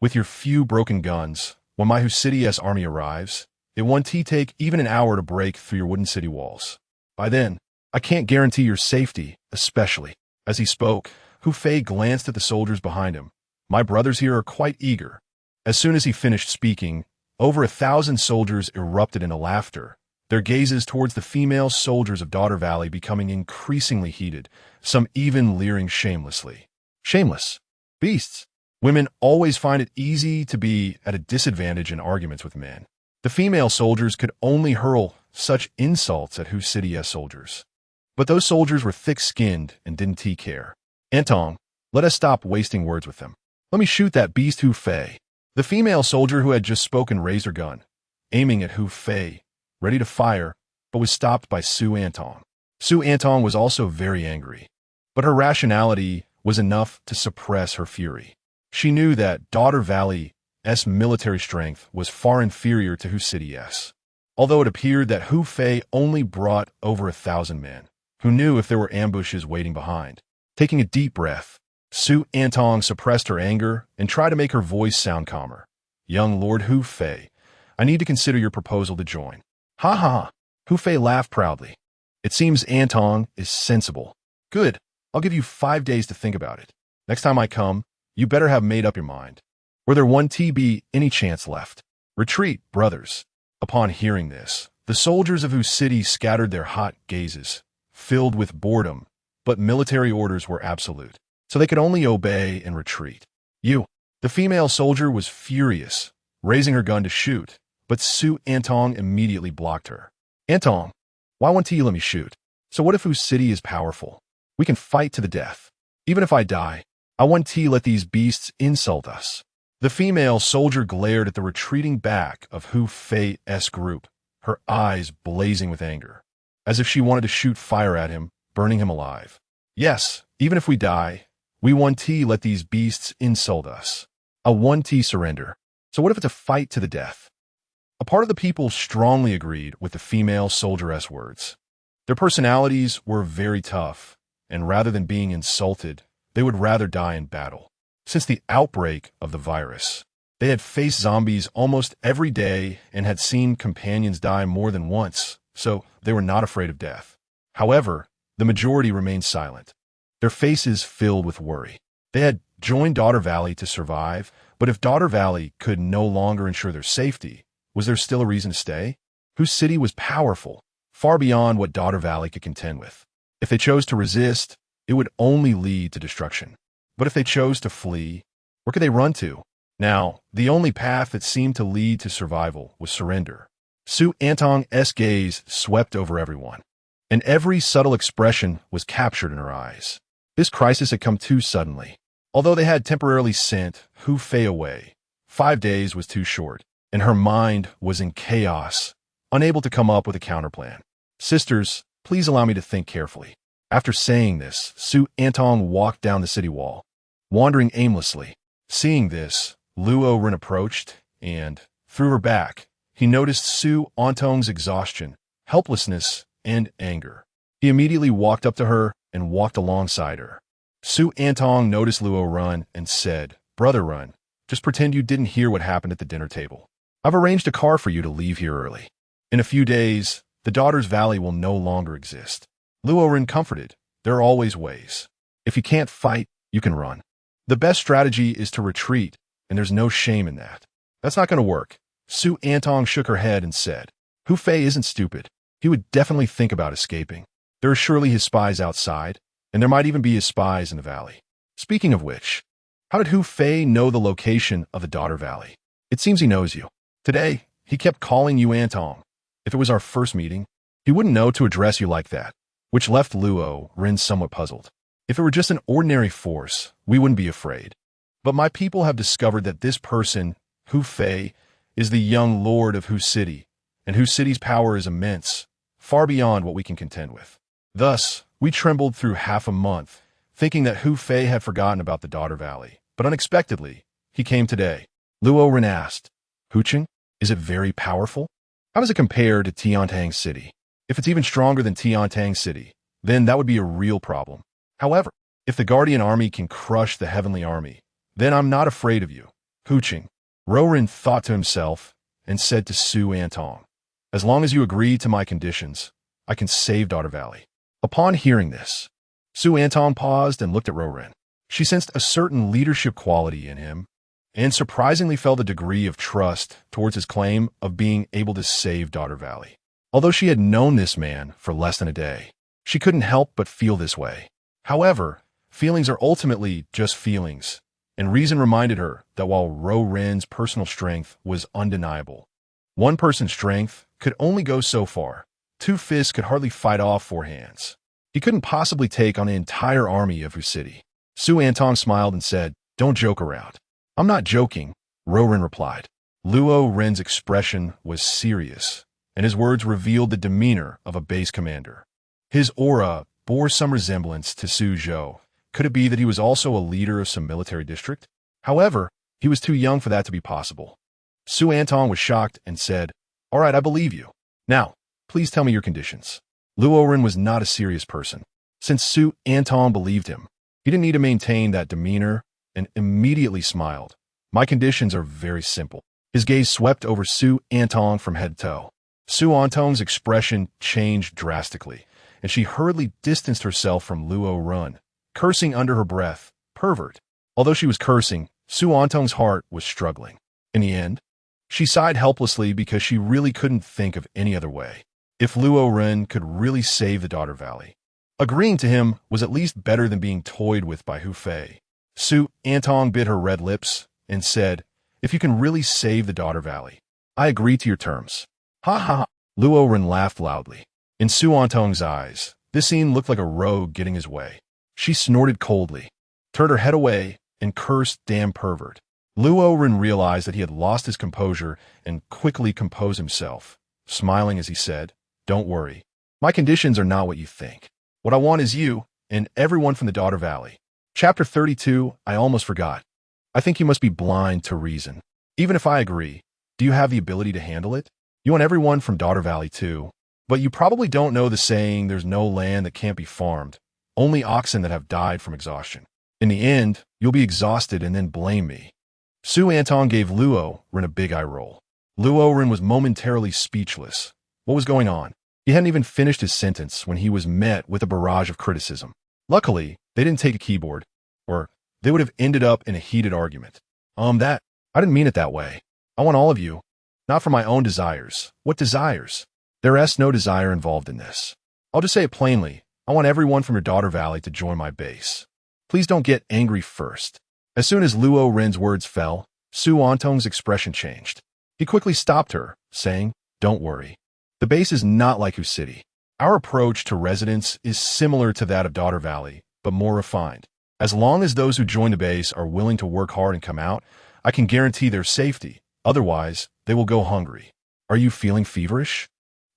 With your few broken guns, when my Hu City's army arrives, it won't take even an hour to break through your wooden city walls. By then, I can't guarantee your safety, especially. As he spoke, Hu Fei glanced at the soldiers behind him. My brothers here are quite eager. As soon as he finished speaking, over 1,000 soldiers erupted into laughter, their gazes towards the female soldiers of Daughter Valley becoming increasingly heated, some even leering shamelessly. Shameless. Beasts. Women always find it easy to be at a disadvantage in arguments with men. The female soldiers could only hurl such insults at Hu City's soldiers. But those soldiers were thick-skinned and didn't take care. Antong, let us stop wasting words with them. Let me shoot that beast Hu Fei. The female soldier who had just spoken raised her gun, aiming at Hu Fei, ready to fire, but was stopped by Su Antong. Su Antong was also very angry, but her rationality was enough to suppress her fury. She knew that Daughter Valley's military strength was far inferior to Hu City's. Although it appeared that Hu Fei only brought over 1,000 men, who knew if there were ambushes waiting behind. Taking a deep breath, Su Antong suppressed her anger and tried to make her voice sound calmer. Young Lord Hu Fei, I need to consider your proposal to join. Ha ha! Hu Fei laughed proudly. It seems Antong is sensible. Good. I'll give you 5 days to think about it. Next time I come, you better have made up your mind. Were there one TB any chance left? Retreat, brothers. Upon hearing this, the soldiers of Hu City scattered their hot gazes, filled with boredom, but military orders were absolute, so they could only obey and retreat. You. The female soldier was furious, raising her gun to shoot, but Su Antong immediately blocked her. Antong, why won't you let me shoot? So what if Hu City is powerful? We can fight to the death. Even if I die, I won't let these beasts insult us. The female soldier glared at the retreating back of Hu Fei's group, her eyes blazing with anger, as if she wanted to shoot fire at him, burning him alive. Yes, even if we die, We 1T let these beasts insult us. A 1T surrender. So what if it's a fight to the death? A part of the people strongly agreed with the female soldieress words. Their personalities were very tough, and rather than being insulted, they would rather die in battle. Since the outbreak of the virus, they had faced zombies almost every day and had seen companions die more than once, so they were not afraid of death. However, the majority remained silent, their faces filled with worry. They had joined Daughter Valley to survive, but if Daughter Valley could no longer ensure their safety, was there still a reason to stay? Whose city was powerful, far beyond what Daughter Valley could contend with. If they chose to resist, it would only lead to destruction. But if they chose to flee, where could they run to? Now, the only path that seemed to lead to survival was surrender. Su Antong's gaze swept over everyone, and every subtle expression was captured in her eyes. This crisis had come too suddenly. Although they had temporarily sent Hu Fei away, 5 days was too short, and her mind was in chaos, unable to come up with a counterplan. Sisters, please allow me to think carefully. After saying this, Su Antong walked down the city wall, wandering aimlessly. Seeing this, Luo Ren approached, and, through her back, he noticed Su Antong's exhaustion, helplessness, and anger. He immediately walked up to her and walked alongside her. Su Antong noticed Luo Ren and said, "Brother Ren, just pretend you didn't hear what happened at the dinner table. I've arranged a car for you to leave here early. In a few days, the Daughter's Valley will no longer exist." Luo Ren comforted, "There are always ways. If you can't fight, you can run. The best strategy is to retreat, and there's no shame in that." "That's not going to work." Su Antong shook her head and said, "Hu Fei isn't stupid. He would definitely think about escaping. There are surely his spies outside, and there might even be his spies in the valley. Speaking of which, how did Hu Fei know the location of the Daughter Valley? It seems he knows you. Today, he kept calling you Antong. If it was our first meeting, he wouldn't know to address you like that," which left Luo Ren somewhat puzzled. "If it were just an ordinary force, we wouldn't be afraid. But my people have discovered that this person, Hu Fei, is the young lord of Hu City, and Hu City's power is immense, far beyond what we can contend with. Thus, we trembled through half a month, thinking that Hu Fei had forgotten about the Daughter Valley. But unexpectedly, he came today." Luo Ren asked, "Huqing, is it very powerful? How does it compare to Tiantang City? If it's even stronger than Tiantang City, then that would be a real problem. However, if the Guardian Army can crush the Heavenly Army, then I'm not afraid of you." Huqing. Luo Ren thought to himself and said to Su Antong, "As long as you agree to my conditions, I can save Daughter Valley." Upon hearing this, Su Antong paused and looked at Luo Ren. She sensed a certain leadership quality in him, and surprisingly felt a degree of trust towards his claim of being able to save Daughter Valley. Although she had known this man for less than a day, she couldn't help but feel this way. However, feelings are ultimately just feelings, and reason reminded her that while Luo Ren's personal strength was undeniable, one person's strength could only go so far. 2 fists could hardly fight off 4 hands. He couldn't possibly take on an entire army of Hu City. Su Antong smiled and said, "Don't joke around." "I'm not joking," Luo Ren replied. Luo Ren's expression was serious, and his words revealed the demeanor of a base commander. His aura bore some resemblance to Su Zhou. Could it be that he was also a leader of some military district? However, he was too young for that to be possible. Su Antong was shocked and said, "All right, I believe you. Now, please tell me your conditions." Luo Ren was not a serious person. Since Su Antong believed him, he didn't need to maintain that demeanor and immediately smiled. "My conditions are very simple." His gaze swept over Su Antong from head to toe. Su Antong's expression changed drastically, and she hurriedly distanced herself from Luo Ren, cursing under her breath, "Pervert." Although she was cursing, Su Antong's heart was struggling. In the end, she sighed helplessly because she really couldn't think of any other way. If Luo Ren could really save the Daughter Valley, agreeing to him was at least better than being toyed with by Hu Fei. Su Antong bit her red lips and said, "If you can really save the Daughter Valley, I agree to your terms." "Ha ha ha." Luo Ren laughed loudly. In Su Antong's eyes, this scene looked like a rogue getting his way. She snorted coldly, turned her head away, and cursed, "Damn pervert." Luo Ren realized that he had lost his composure and quickly composed himself, smiling as he said, "Don't worry. My conditions are not what you think. What I want is you and everyone from the Daughter Valley. Chapter 32, I almost forgot. I think you must be blind to reason. Even if I agree, do you have the ability to handle it? You want everyone from Daughter Valley too. But you probably don't know the saying, there's no land that can't be farmed, only oxen that have died from exhaustion. In the end, you'll be exhausted and then blame me. Su Antong gave Luo Ren a big eye roll. Luo Ren was momentarily speechless. What was going on? He hadn't even finished his sentence when he was met with a barrage of criticism. Luckily, they didn't take a keyboard, or they would have ended up in a heated argument. I didn't mean it that way. I want all of you, not for my own desires. What desires? There's no desire involved in this. I'll just say it plainly. I want everyone from your Daughter Valley to join my base. Please don't get angry first. As soon as Luo Ren's words fell, Su Antong's expression changed. He quickly stopped her, saying, "Don't worry. The base is not like Hu City. Our approach to residents is similar to that of Daughter Valley, but more refined. As long as those who join the base are willing to work hard and come out, I can guarantee their safety. Otherwise, they will go hungry. Are you feeling feverish?"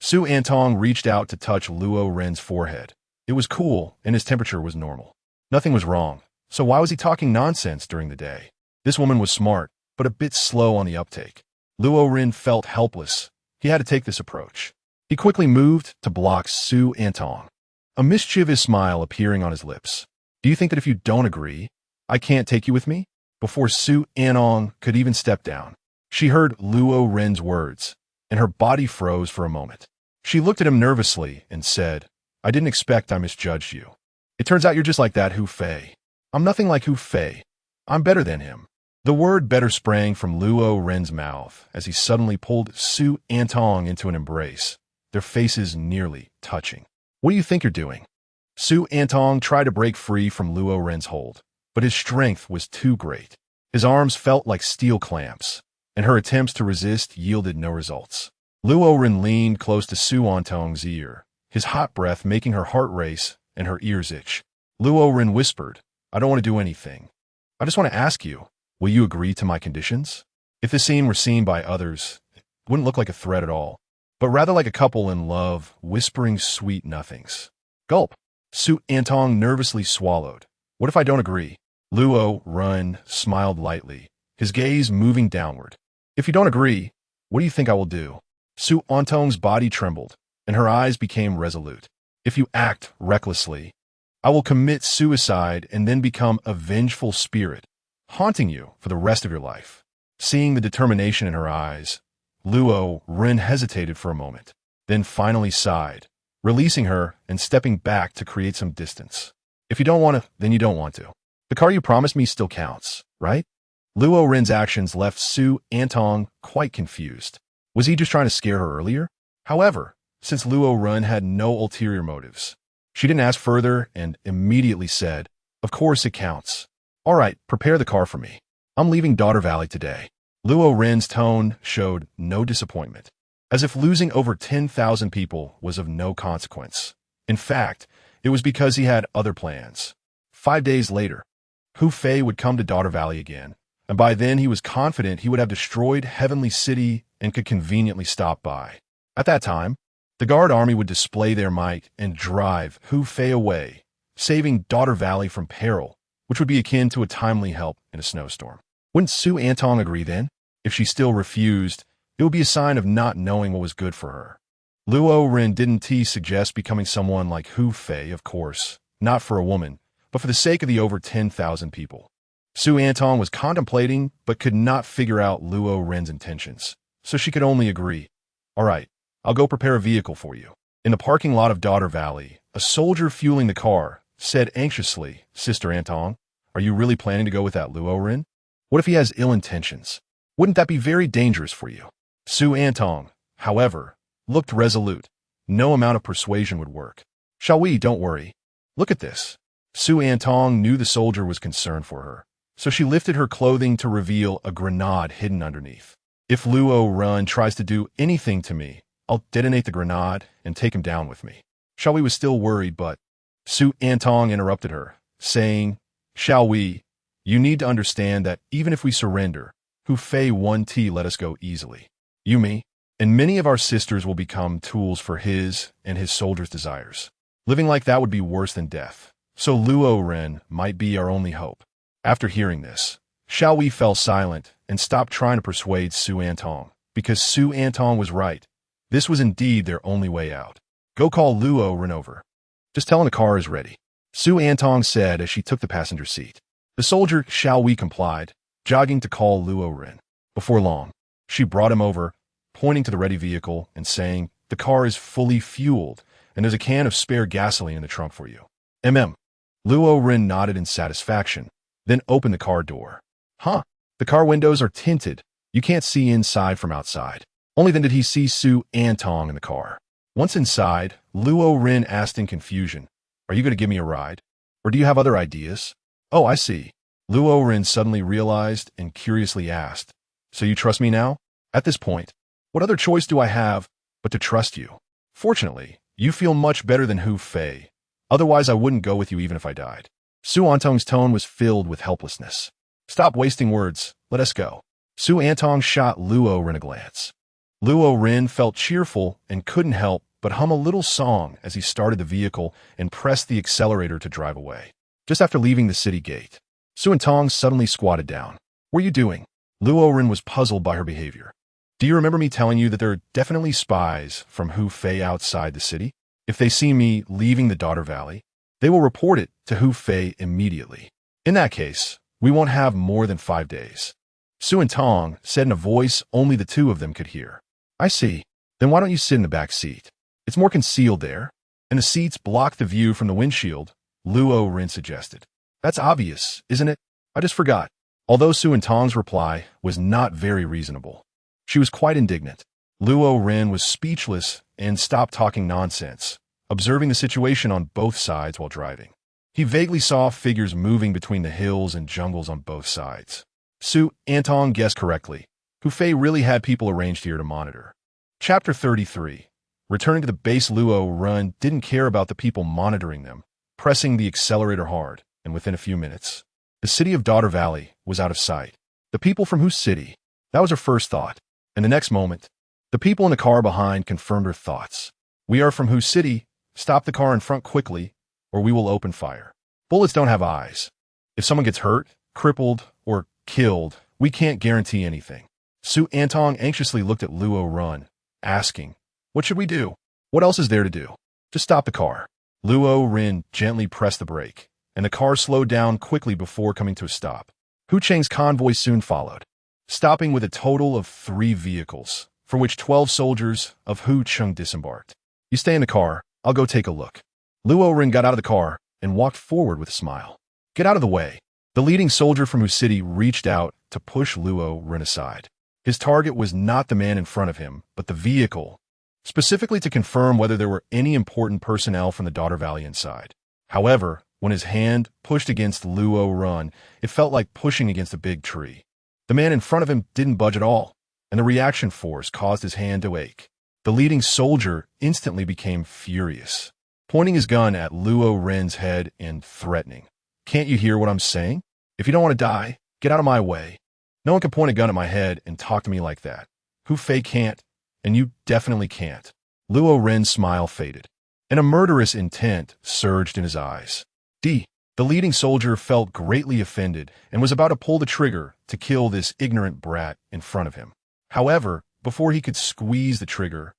Su Antong reached out to touch Luo Ren's forehead. It was cool, and his temperature was normal. Nothing was wrong, so why was he talking nonsense during the day? This woman was smart, but a bit slow on the uptake. Luo Ren felt helpless. He had to take this approach. He quickly moved to block Su Antong, a mischievous smile appearing on his lips. "Do you think that if you don't agree, I can't take you with me?" Before Su Antong could even step down, she heard Luo Ren's words, and her body froze for a moment. She looked at him nervously and said, "I didn't expect I misjudged you. It turns out you're just like that Hu Fei." "I'm nothing like Hu Fei. I'm better than him." The word better sprang from Luo Ren's mouth as he suddenly pulled Su Antong into an embrace, their faces nearly touching. "What do you think you're doing?" Su Antong tried to break free from Luo Ren's hold, but his strength was too great. His arms felt like steel clamps, and her attempts to resist yielded no results. Luo Ren leaned close to Su Antong's ear, his hot breath making her heart race and her ears itch. Luo Ren whispered, "I don't want to do anything. I just want to ask you, will you agree to my conditions?" If this scene were seen by others, it wouldn't look like a threat at all, but rather like a couple in love, whispering sweet nothings. Gulp. Su Antong nervously swallowed. "What if I don't agree?" Luo Ren smiled lightly, his gaze moving downward. "If you don't agree, what do you think I will do?" Su Antong's body trembled, and her eyes became resolute. "If you act recklessly, I will commit suicide and then become a vengeful spirit, haunting you for the rest of your life." Seeing the determination in her eyes, Luo Ren hesitated for a moment, then finally sighed, releasing her and stepping back to create some distance. "If you don't want to, then you don't want to. The car you promised me still counts, right?" Luo Ren's actions left Su Antong quite confused. Was he just trying to scare her earlier? However, since Luo Ren had no ulterior motives, she didn't ask further and immediately said, "Of course it counts. All right, prepare the car for me. I'm leaving Daughter Valley today." Luo Ren's tone showed no disappointment, as if losing over 10,000 people was of no consequence. In fact, it was because he had other plans. 5 days later, Hu Fei would come to Daughter Valley again, and by then he was confident he would have destroyed Heavenly City and could conveniently stop by. At that time, the Guard Army would display their might and drive Hu Fei away, saving Daughter Valley from peril, which would be akin to a timely help in a snowstorm. Wouldn't Su Antong agree then? If she still refused, it would be a sign of not knowing what was good for her. Luo Ren didn't suggest becoming someone like Hu Fei, of course, not for a woman, but for the sake of the over 10,000 people. Su Antong was contemplating, but could not figure out Luo Ren's intentions, so she could only agree. "All right, I'll go prepare a vehicle for you." In the parking lot of Daughter Valley, a soldier fueling the car said anxiously, "Sister Antong, are you really planning to go with that Luo Ren? What if he has ill intentions? Wouldn't that be very dangerous for you?" Su Antong, however, looked resolute. No amount of persuasion would work. "Shall we? Don't worry. Look at this." Su Antong knew the soldier was concerned for her, so she lifted her clothing to reveal a grenade hidden underneath. "If Luo Ren tries to do anything to me, I'll detonate the grenade and take him down with me." Shall we was still worried, but Su Antong interrupted her, saying, "Shall we? You need to understand that even if we surrender, Hu Fei won't let us go easily. You, me, and many of our sisters will become tools for his and his soldiers' desires. Living like that would be worse than death. So Luo Ren might be our only hope. After hearing this, Xiao Wei fell silent and stopped trying to persuade Su Antong, because Su Antong was right. This was indeed their only way out. Go call Luo Ren over. Just tell him the car is ready, Su Antong said as she took the passenger seat. The soldier Xiao Wei complied, jogging to call Luo Ren. Before long, she brought him over, pointing to the ready vehicle and saying, "The car is fully fueled, and there's a can of spare gasoline in the trunk for you." Luo Ren nodded in satisfaction, then opened the car door. Huh? The car windows are tinted. You can't see inside from outside. Only then did he see Su Antong in the car. Once inside, Luo Ren asked in confusion, "Are you going to give me a ride? Or do you have other ideas?" "Oh, I see." Luo Ren suddenly realized and curiously asked, "So you trust me now?" At this point, what other choice do I have but to trust you? Fortunately, you feel much better than Hu Fei. Otherwise, I wouldn't go with you even if I died. Su Antong's tone was filled with helplessness. "Stop wasting words. Let us go." Su Antong shot Luo Ren a glance. Luo Ren felt cheerful and couldn't help but hum a little song as he started the vehicle and pressed the accelerator to drive away. Just after leaving the city gate, Su Antong suddenly squatted down. "What are you doing?" Luo Ren was puzzled by her behavior. "Do you remember me telling you that there are definitely spies from Hu Fei outside the city? If they see me leaving the Daughter Valley, they will report it to Hu Fei immediately. In that case, we won't have more than 5 days." Su Antong said in a voice only the two of them could hear. "I see. Then why don't you sit in the back seat? It's more concealed there, and the seats block the view from the windshield," Luo Ren suggested. "That's obvious, isn't it? I just forgot." Although Su Antong's reply was not very reasonable, she was quite indignant. Luo Ren was speechless and stopped talking nonsense, observing the situation on both sides while driving. He vaguely saw figures moving between the hills and jungles on both sides. Su Antong guessed correctly. Hu Fei really had people arranged here to monitor. Chapter 33. Returning to the base, Luo Ren didn't care about the people monitoring them, pressing the accelerator hard, and within a few minutes, the city of Daughter Valley was out of sight. The people from whose city? That was her first thought. And the next moment, the people in the car behind confirmed her thoughts. "We are from whose city? Stop the car in front quickly, or we will open fire. Bullets don't have eyes. If someone gets hurt, crippled, or killed, we can't guarantee anything." Su Antong anxiously looked at Luo Ren, asking, "What should we do? What else is there to do?" "Just stop the car." Luo Ren gently pressed the brake, and the car slowed down quickly before coming to a stop. Hu Cheng's convoy soon followed, stopping with a total of 3 vehicles, for which 12 soldiers of Hu Cheng disembarked. "You stay in the car. I'll go take a look." Luo Ren got out of the car and walked forward with a smile. "Get out of the way." The leading soldier from whose city reached out to push Luo Ren aside. His target was not the man in front of him, but the vehicle, specifically to confirm whether there were any important personnel from the Daughter Valley inside. However, when his hand pushed against Luo Ren, it felt like pushing against a big tree. The man in front of him didn't budge at all, and the reaction force caused his hand to ache. The leading soldier instantly became furious, pointing his gun at Luo Ren's head and threatening, "Can't you hear what I'm saying? If you don't want to die, get out of my way. No one can point a gun at my head and talk to me like that. Hu Fei can't, and you definitely can't." Luo Ren's smile faded, and a murderous intent surged in his eyes. The leading soldier felt greatly offended and was about to pull the trigger to kill this ignorant brat in front of him. However, before he could squeeze the trigger,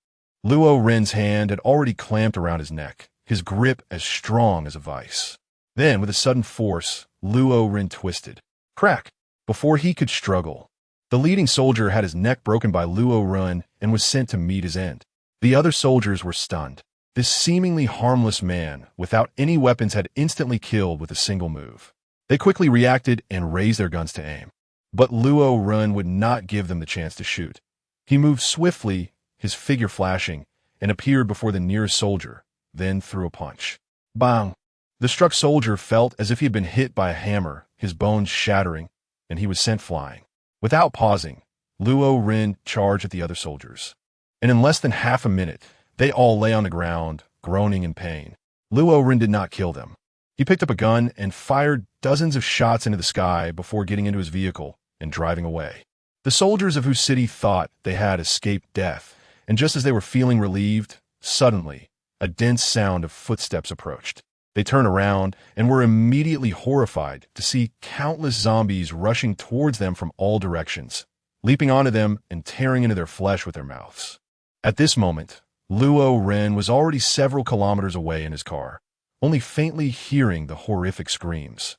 Luo Ren's hand had already clamped around his neck, his grip as strong as a vice. Then, with a sudden force, Luo Ren twisted. Crack! Before he could struggle, the leading soldier had his neck broken by Luo Ren and was sent to meet his end. The other soldiers were stunned. This seemingly harmless man, without any weapons, had instantly killed with a single move. They quickly reacted and raised their guns to aim. But Luo Ren would not give them the chance to shoot. He moved swiftly, his figure flashing, and appeared before the nearest soldier, then threw a punch. Bang! The struck soldier felt as if he had been hit by a hammer, his bones shattering, and he was sent flying. Without pausing, Luo Ren charged at the other soldiers. And in less than half a minute, they all lay on the ground, groaning in pain. Luo Ren did not kill them. He picked up a gun and fired dozens of shots into the sky before getting into his vehicle and driving away. The soldiers of whose city thought they had escaped death, and just as they were feeling relieved, suddenly, a dense sound of footsteps approached. They turned around and were immediately horrified to see countless zombies rushing towards them from all directions, leaping onto them and tearing into their flesh with their mouths. At this moment, Luo Ren was already several kilometers away in his car, only faintly hearing the horrific screams.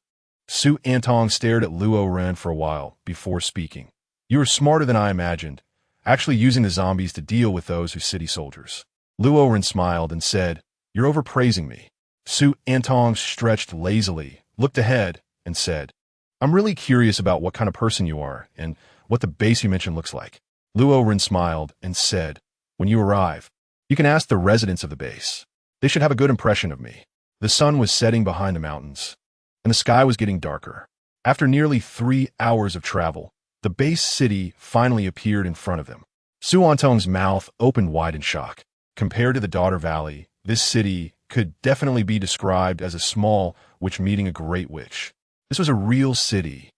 Su Antong stared at Luo Ren for a while before speaking. "You are smarter than I imagined, actually using the zombies to deal with those who city soldiers." Luo Ren smiled and said, "You're overpraising me." Su Antong stretched lazily, looked ahead, and said, "I'm really curious about what kind of person you are and what the base you mentioned looks like." Luo Ren smiled and said, "When you arrive, you can ask the residents of the base. They should have a good impression of me." The sun was setting behind the mountains, and the sky was getting darker. After nearly 3 hours of travel, the base city finally appeared in front of them. Su Antong's mouth opened wide in shock. Compared to the Daughter Valley, this city could definitely be described as a small witch meeting a great witch. This was a real city,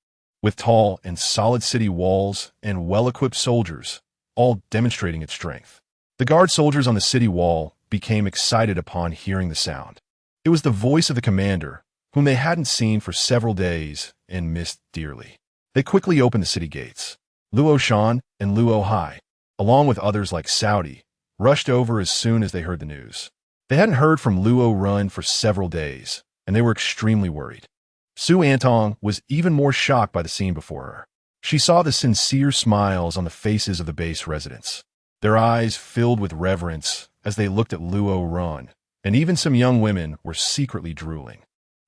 with tall and solid city walls and well-equipped soldiers, all demonstrating its strength. The guard soldiers on the city wall became excited upon hearing the sound. It was the voice of the commander, whom they hadn't seen for several days and missed dearly. They quickly opened the city gates. Luo Shan and Luo Hai, along with others like Saudi, rushed over as soon as they heard the news. They hadn't heard from Luo Ren for several days, and they were extremely worried. Su Antong was even more shocked by the scene before her. She saw the sincere smiles on the faces of the base residents. Their eyes filled with reverence as they looked at Luo Ren, and even some young women were secretly drooling.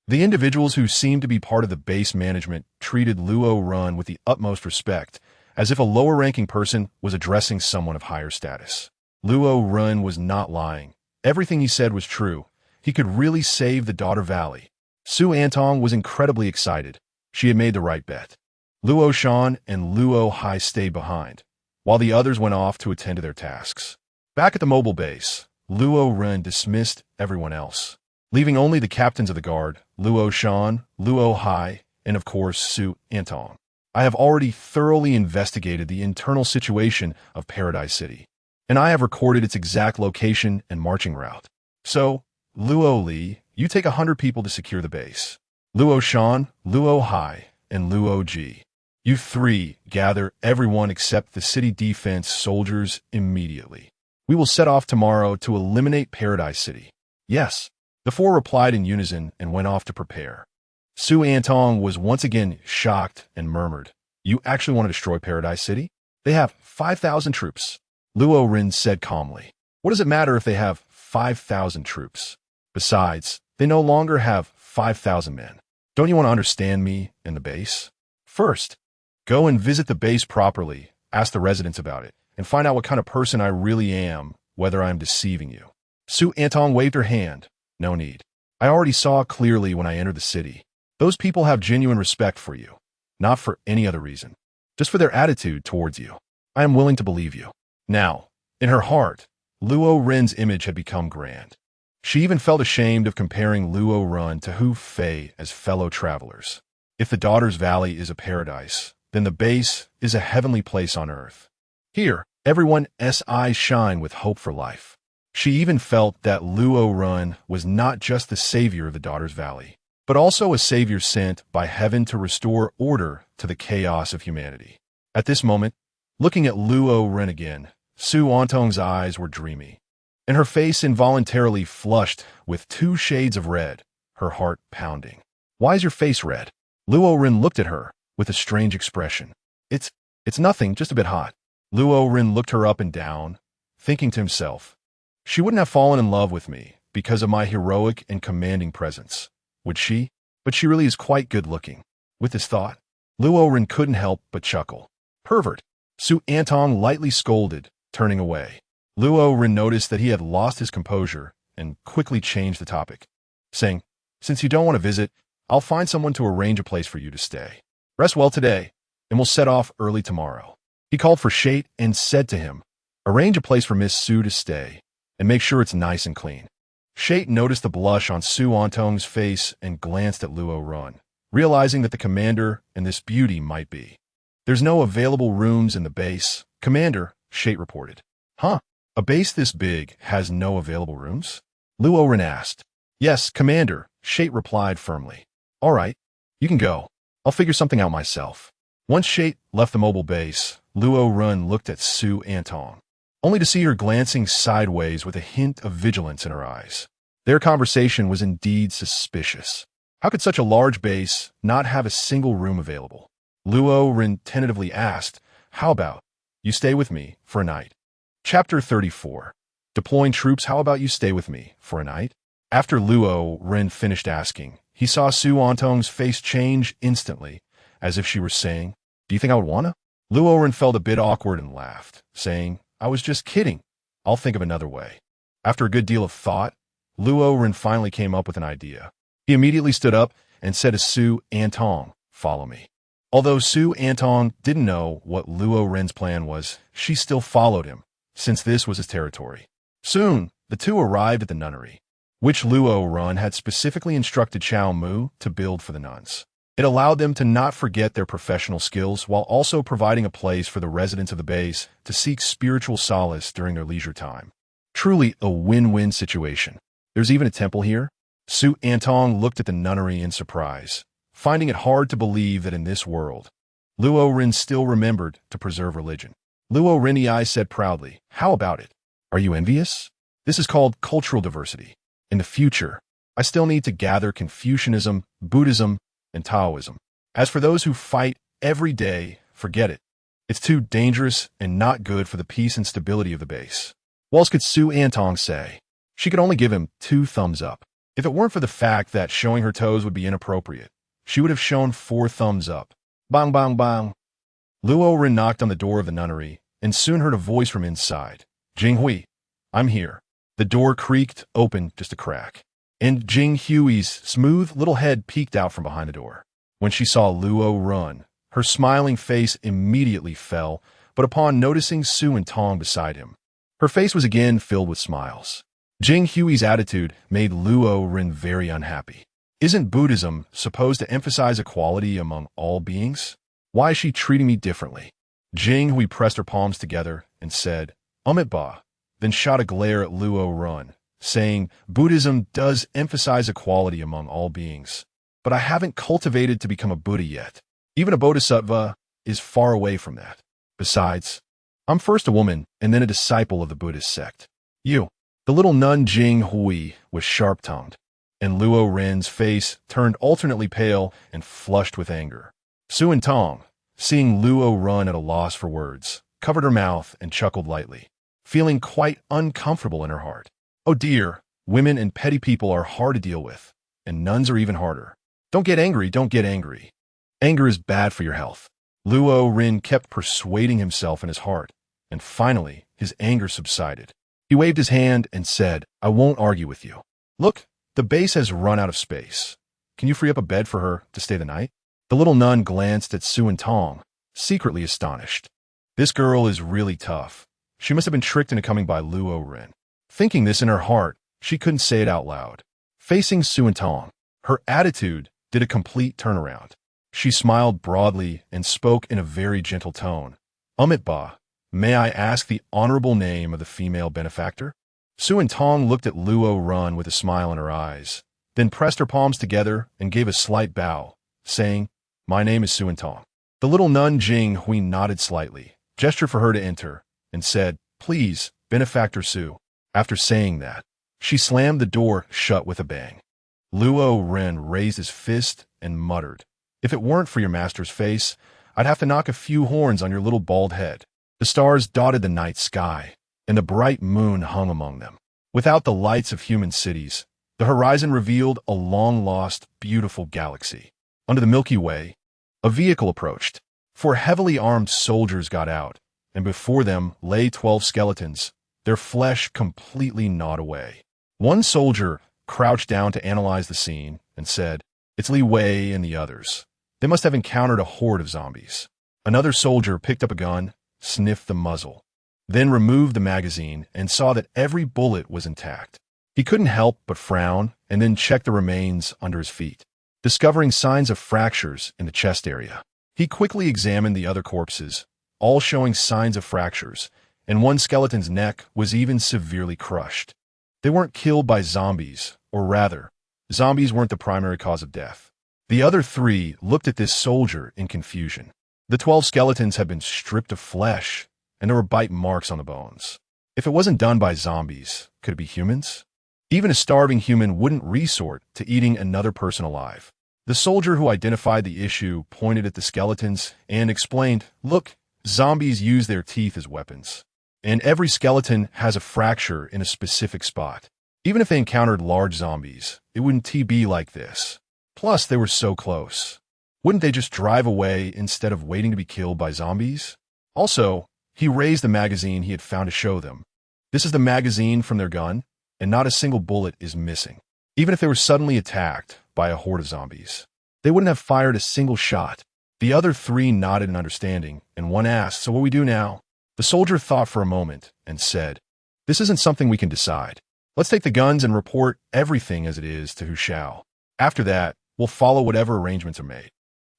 The individuals who seemed to be part of the base management treated Luo Ren with the utmost respect, as if a lower-ranking person was addressing someone of higher status. Luo Ren was not lying. Everything he said was true. He could really save the Daughter Valley. Su Antong was incredibly excited. She had made the right bet. Luo Shan and Luo Hai stayed behind, while the others went off to attend to their tasks. Back at the mobile base, Luo Ren dismissed everyone else, leaving only the captains of the guard, Luo Shan, Luo Hai, and of course Su Antong. "I have already thoroughly investigated the internal situation of Paradise City, and I have recorded its exact location and marching route. So, Luo Li, you take 100 people to secure the base. Luo Shan, Luo Hai, and Luo Ji, you three gather everyone except the city defense soldiers immediately. We will set off tomorrow to eliminate Paradise City." "Yes." The four replied in unison and went off to prepare. Su Antong was once again shocked and murmured, "You actually want to destroy Paradise City? They have 5,000 troops." Luo Ren said calmly, "What does it matter if they have 5,000 troops? Besides, they no longer have 5,000 men. Don't you want to understand me and the base? First, go and visit the base properly, ask the residents about it, and find out what kind of person I really am, whether I am deceiving you." Su Antong waved her hand. "No need. I already saw clearly when I entered the city. Those people have genuine respect for you, not for any other reason, just for their attitude towards you. I am willing to believe you." Now, in her heart, Luo Ren's image had become grand. She even felt ashamed of comparing Luo Ren to Hu Fei as fellow travelers. If the Daughter's Valley is a paradise, then the base is a heavenly place on earth. Here, everyone's eyes shine with hope for life. She even felt that Luo Ren was not just the savior of the Daughter's Valley, but also a savior sent by heaven to restore order to the chaos of humanity. At this moment, looking at Luo Ren again, Su Antong's eyes were dreamy, and her face involuntarily flushed with 2 shades of red, her heart pounding. "Why is your face red?" Luo Ren looked at her with a strange expression. It's nothing, just a bit hot." Luo Ren looked her up and down, thinking to himself, "She wouldn't have fallen in love with me because of my heroic and commanding presence, would she? But she really is quite good-looking." With this thought, Luo Ren couldn't help but chuckle. "Pervert!" Su Antong lightly scolded, turning away. Luo Ren noticed that he had lost his composure and quickly changed the topic, saying, "Since you don't want to visit, I'll find someone to arrange a place for you to stay. Rest well today, and we'll set off early tomorrow." He called for Shate and said to him, "Arrange a place for Miss Su to stay, and make sure it's nice and clean." Shate noticed the blush on Su Antong's face and glanced at Luo Ren, realizing that the commander and this beauty might be. "There's no available rooms in the base, Commander," Shate reported. "Huh? A base this big has no available rooms?" Luo Ren asked. "Yes, Commander," Shate replied firmly. All right, you can go. I'll figure something out myself. Once Shate left the mobile base, Luo Ren looked at Su Antong, only to see her glancing sideways with a hint of vigilance in her eyes. Their conversation was indeed suspicious. How could such a large base not have a single room available? Luo Ren tentatively asked, how about you stay with me for a night? Chapter 34. Deploying troops. How about you stay with me for a night? After Luo Ren finished asking, he saw Su Antong's face change instantly, as if she were saying, do you think I would wanna? Luo Ren felt a bit awkward and laughed, saying, I was just kidding. I'll think of another way. After a good deal of thought, Luo Ren finally came up with an idea. He immediately stood up and said to Su Antong, follow me. Although Su Antong didn't know what Luo Ren's plan was, she still followed him, since this was his territory. Soon, the two arrived at the nunnery, which Luo Ren had specifically instructed Chao Mu to build for the nuns. It allowed them to not forget their professional skills while also providing a place for the residents of the base to seek spiritual solace during their leisure time. Truly a win-win situation. There's even a temple here? Su Antong looked at the nunnery in surprise, finding it hard to believe that in this world, Luo Ren still remembered to preserve religion. Luo Ren'ai said proudly, how about it? Are you envious? This is called cultural diversity. In the future, I still need to gather Confucianism, Buddhism, and Taoism. As for those who fight every day, forget it. It's too dangerous and not good for the peace and stability of the base. What else could Su Antong say? She could only give him 2 thumbs up. If it weren't for the fact that showing her toes would be inappropriate, she would have shown 4 thumbs up. Bang, bang, bang. Luo Ren knocked on the door of the nunnery and soon heard a voice from inside. Jing Hui, I'm here. The door creaked open just a crack, and Jing Hui's smooth little head peeked out from behind the door. When she saw Luo Ren, her smiling face immediately fell, but upon noticing Su Antong beside him, her face was again filled with smiles. Jing Hui's attitude made Luo Ren very unhappy. Isn't Buddhism supposed to emphasize equality among all beings? Why is she treating me differently? Jing Hui pressed her palms together and said, Ba, then shot a glare at Luo Ren, saying, Buddhism does emphasize equality among all beings, but I haven't cultivated to become a Buddha yet. Even a bodhisattva is far away from that. Besides, I'm first a woman and then a disciple of the Buddhist sect. You. The little nun Jing Hui was sharp-tongued, and Luo Ren's face turned alternately pale and flushed with anger. Su Antong, seeing Luo Ren at a loss for words, covered her mouth and chuckled lightly, feeling quite uncomfortable in her heart. Oh dear, women and petty people are hard to deal with, and nuns are even harder. Don't get angry, don't get angry. Anger is bad for your health. Luo Ren kept persuading himself in his heart, and finally his anger subsided. He waved his hand and said, I won't argue with you. Look, the base has run out of space. Can you free up a bed for her to stay the night? The little nun glanced at Su Antong, secretly astonished. This girl is really tough. She must have been tricked into coming by Luo Ren. Thinking this in her heart, she couldn't say it out loud. Facing Su Antong, her attitude did a complete turnaround. She smiled broadly and spoke in a very gentle tone. Ba, may I ask the honorable name of the female benefactor? Su Antong looked at Luo Ren with a smile in her eyes, then pressed her palms together and gave a slight bow, saying, My name is Su Antong. The little nun Jing Hui nodded slightly, gestured for her to enter, and said, Please, benefactor Su. After saying that, she slammed the door shut with a bang. Luo Ren raised his fist and muttered, If it weren't for your master's face, I'd have to knock a few horns on your little bald head. The stars dotted the night sky, and the bright moon hung among them. Without the lights of human cities, the horizon revealed a long-lost, beautiful galaxy. Under the Milky Way, a vehicle approached. 4 heavily armed soldiers got out, and before them lay 12 skeletons, their flesh completely gnawed away. One soldier crouched down to analyze the scene and said, It's Li Wei and the others. They must have encountered a horde of zombies. Another soldier picked up a gun, sniffed the muzzle, then removed the magazine and saw that every bullet was intact. He couldn't help but frown and then check the remains under his feet, discovering signs of fractures in the chest area. He quickly examined the other corpses, all showing signs of fractures, and one skeleton's neck was even severely crushed. They weren't killed by zombies, or rather, Zombies weren't the primary cause of death. The other three looked at this soldier in confusion. The 12 skeletons had been stripped of flesh, and there were bite marks on the bones. If it wasn't done by zombies, could it be humans? Even a starving human wouldn't resort to eating another person alive. The soldier who identified the issue pointed at the skeletons and explained, "Look, zombies use their teeth as weapons. And every skeleton has a fracture in a specific spot. Even if they encountered large zombies, it wouldn't be like this. Plus, they were so close. Wouldn't they just drive away instead of waiting to be killed by zombies?" Also, he raised the magazine he had found to show them. This is the magazine from their gun, and not a single bullet is missing. Even if they were suddenly attacked by a horde of zombies, they wouldn't have fired a single shot. The other three nodded in understanding, and one asked, "So what do we do now?" The soldier thought for a moment and said, "This isn't something we can decide. Let's take the guns and report everything as it is to Hu Shao. After that, we'll follow whatever arrangements are made."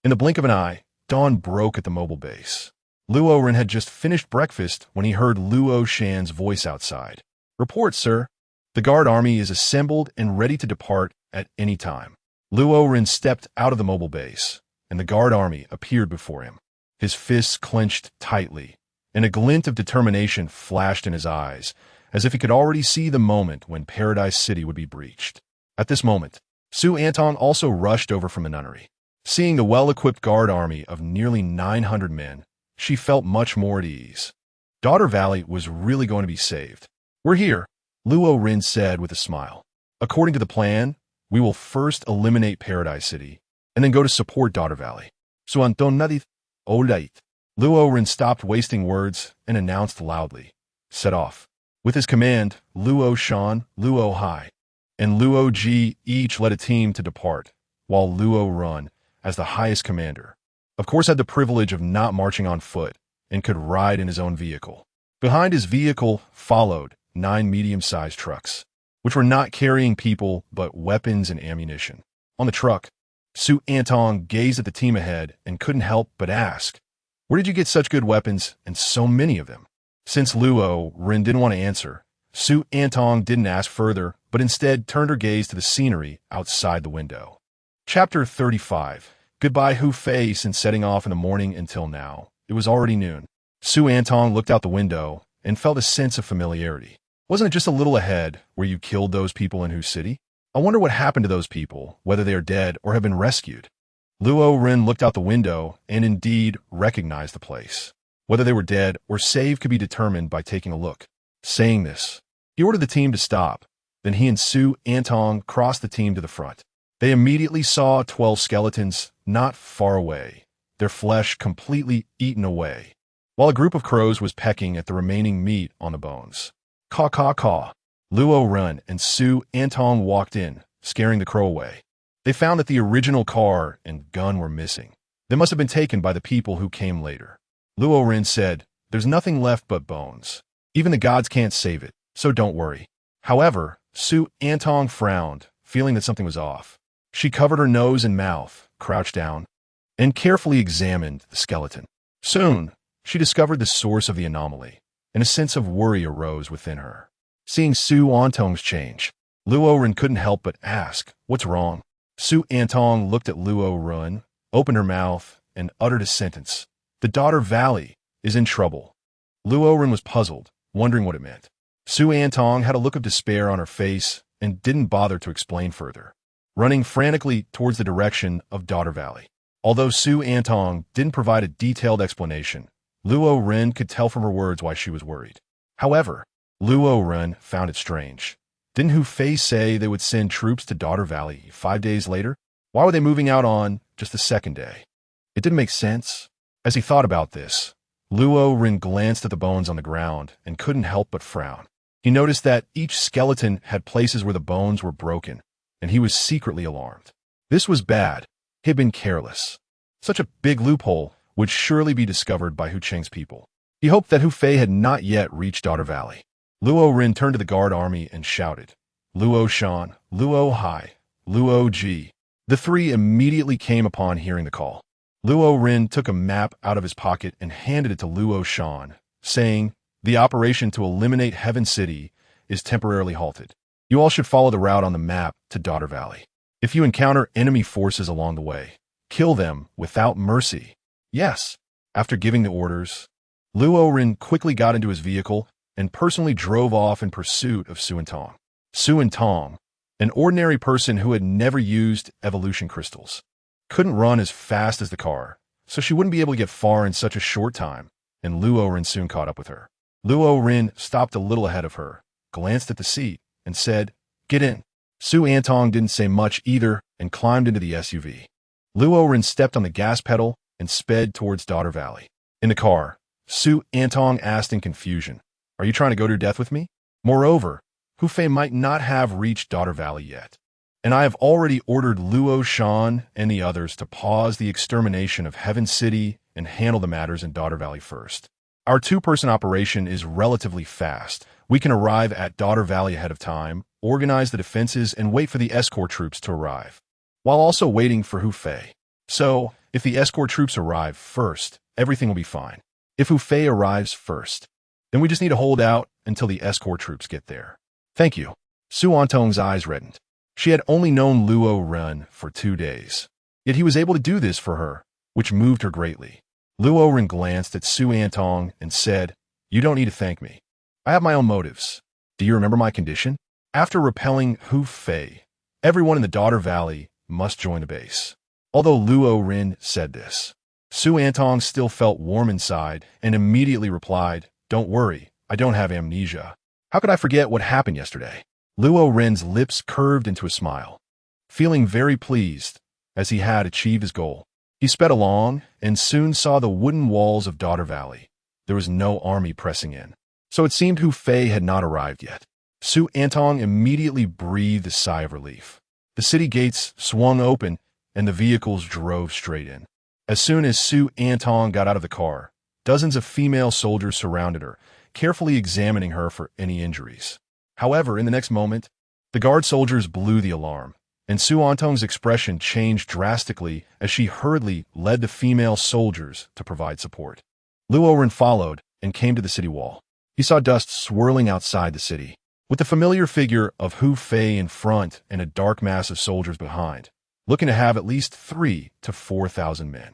In the blink of an eye, dawn broke at the mobile base. Luo Ren had just finished breakfast when he heard Luo Shan's voice outside. "Report, sir. The guard army is assembled and ready to depart at any time." Luo Ren stepped out of the mobile base, and the guard army appeared before him. His fists clenched tightly, and a glint of determination flashed in his eyes, as if he could already see the moment when Paradise City would be breached. At this moment, Su Antong also rushed over from the nunnery. Seeing the well-equipped guard army of nearly 900 men, she felt much more at ease. Daughter Valley was really going to be saved. "We're here," Luo Ren said with a smile. "According to the plan, we will first eliminate Paradise City, and then go to support Daughter Valley." "So Anton Nadith, Olait." Luo Ren stopped wasting words and announced loudly, "Set off." With his command, Luo Shan, Luo Hai, and Luo Ji each led a team to depart, while Luo Ren, as the highest commander, of course had the privilege of not marching on foot and could ride in his own vehicle. Behind his vehicle followed 9 medium-sized trucks, which were not carrying people but weapons and ammunition. On the truck, Su Antong gazed at the team ahead and couldn't help but ask, "Where did you get such good weapons and so many of them?" Since Luo Ren didn't want to answer, Su Antong didn't ask further, but instead turned her gaze to the scenery outside the window. Chapter 35. Goodbye Hu Fei. Since setting off in the morning until now, it was already noon. Su Antong looked out the window and felt a sense of familiarity. Wasn't it just a little ahead where you killed those people in Hu City? I wonder what happened to those people, whether they are dead or have been rescued. Luo Ren looked out the window and indeed recognized the place. Whether they were dead or saved could be determined by taking a look. Saying this, he ordered the team to stop. Then he and Su Antong crossed the team to the front. They immediately saw 12 skeletons not far away, their flesh completely eaten away, while a group of crows was pecking at the remaining meat on the bones. "Caw, caw, caw." Luo Ren and Su Antong walked in, scaring the crow away. They found that the original car and gun were missing. They must have been taken by the people who came later. Luo Ren said, "There's nothing left but bones. Even the gods can't save it, so don't worry." However, Su Antong frowned, feeling that something was off. She covered her nose and mouth, crouched down, and carefully examined the skeleton. Soon, she discovered the source of the anomaly, and a sense of worry arose within her. Seeing Su Antong's change, Luo Ren couldn't help but ask, "What's wrong?" Su Antong looked at Luo Ren, opened her mouth, and uttered a sentence. "The Daughter Valley is in trouble." Luo Ren was puzzled, wondering what it meant. Su Antong had a look of despair on her face and didn't bother to explain further, running frantically towards the direction of Daughter Valley. Although Su Antong didn't provide a detailed explanation, Luo Ren could tell from her words why she was worried. However, Luo Ren found it strange. Didn't Hu Fei say they would send troops to Daughter Valley 5 days later? Why were they moving out on just the second day? It didn't make sense. As he thought about this, Luo Ren glanced at the bones on the ground and couldn't help but frown. He noticed that each skeleton had places where the bones were broken, and he was secretly alarmed. This was bad. He had been careless. Such a big loophole would surely be discovered by Hu Cheng's people. He hoped that Hu Fei had not yet reached Daughter Valley. Luo Ren turned to the guard army and shouted, "Luo Shan, Luo Hai, Luo Ji." The three immediately came upon hearing the call. Luo Ren took a map out of his pocket and handed it to Luo Shan, saying, "The operation to eliminate Heaven City is temporarily halted. You all should follow the route on the map to Daughter Valley." If you encounter enemy forces along the way, kill them without mercy. Yes. After giving the orders, Luo Ren quickly got into his vehicle and personally drove off in pursuit of Su Tong. Su Tong, an ordinary person who had never used evolution crystals, couldn't run as fast as the car, so she wouldn't be able to get far in such a short time, and Luo Ren soon caught up with her. Luo Ren stopped a little ahead of her, glanced at the seat, and said, "Get in." Su Tong didn't say much either and climbed into the SUV. Luo Ren stepped on the gas pedal and sped towards Daughter Valley. In the car, Su Tong asked in confusion, "Are you trying to go to your death with me?" Moreover, Hu Fei might not have reached Daughter Valley yet, and I have already ordered Luo Shan and the others to pause the extermination of Heaven City and handle the matters in Daughter Valley first. Our two-person operation is relatively fast. We can arrive at Daughter Valley ahead of time, organize the defenses, and wait for the escort troops to arrive, while also waiting for Hu Fei. So, if the escort troops arrive first, everything will be fine. If Hu Fei arrives first, then we just need to hold out until the escort troops get there. Thank you. Su Tong's eyes reddened. She had only known Luo Ren for 2 days, yet he was able to do this for her, which moved her greatly. Luo Ren glanced at Su Tong and said, "You don't need to thank me. I have my own motives. Do you remember my condition? After repelling Hu Fei, everyone in the Daughter Valley must join the base." Although Luo Ren said this, Su Tong still felt warm inside and immediately replied, "Don't worry, I don't have amnesia. How could I forget what happened yesterday?" Luo Ren's lips curved into a smile, feeling very pleased as he had achieved his goal. He sped along and soon saw the wooden walls of Daughter Valley. There was no army pressing in, so it seemed Hu Fei had not arrived yet. Su Tong immediately breathed a sigh of relief. The city gates swung open and the vehicles drove straight in. As soon as Su Tong got out of the car, dozens of female soldiers surrounded her, carefully examining her for any injuries. However, in the next moment, the guard soldiers blew the alarm, and Su Tong's expression changed drastically as she hurriedly led the female soldiers to provide support. Luo Ren followed and came to the city wall. He saw dust swirling outside the city, with the familiar figure of Hu Fei in front and a dark mass of soldiers behind, looking to have at least 3,000 to 4,000 men.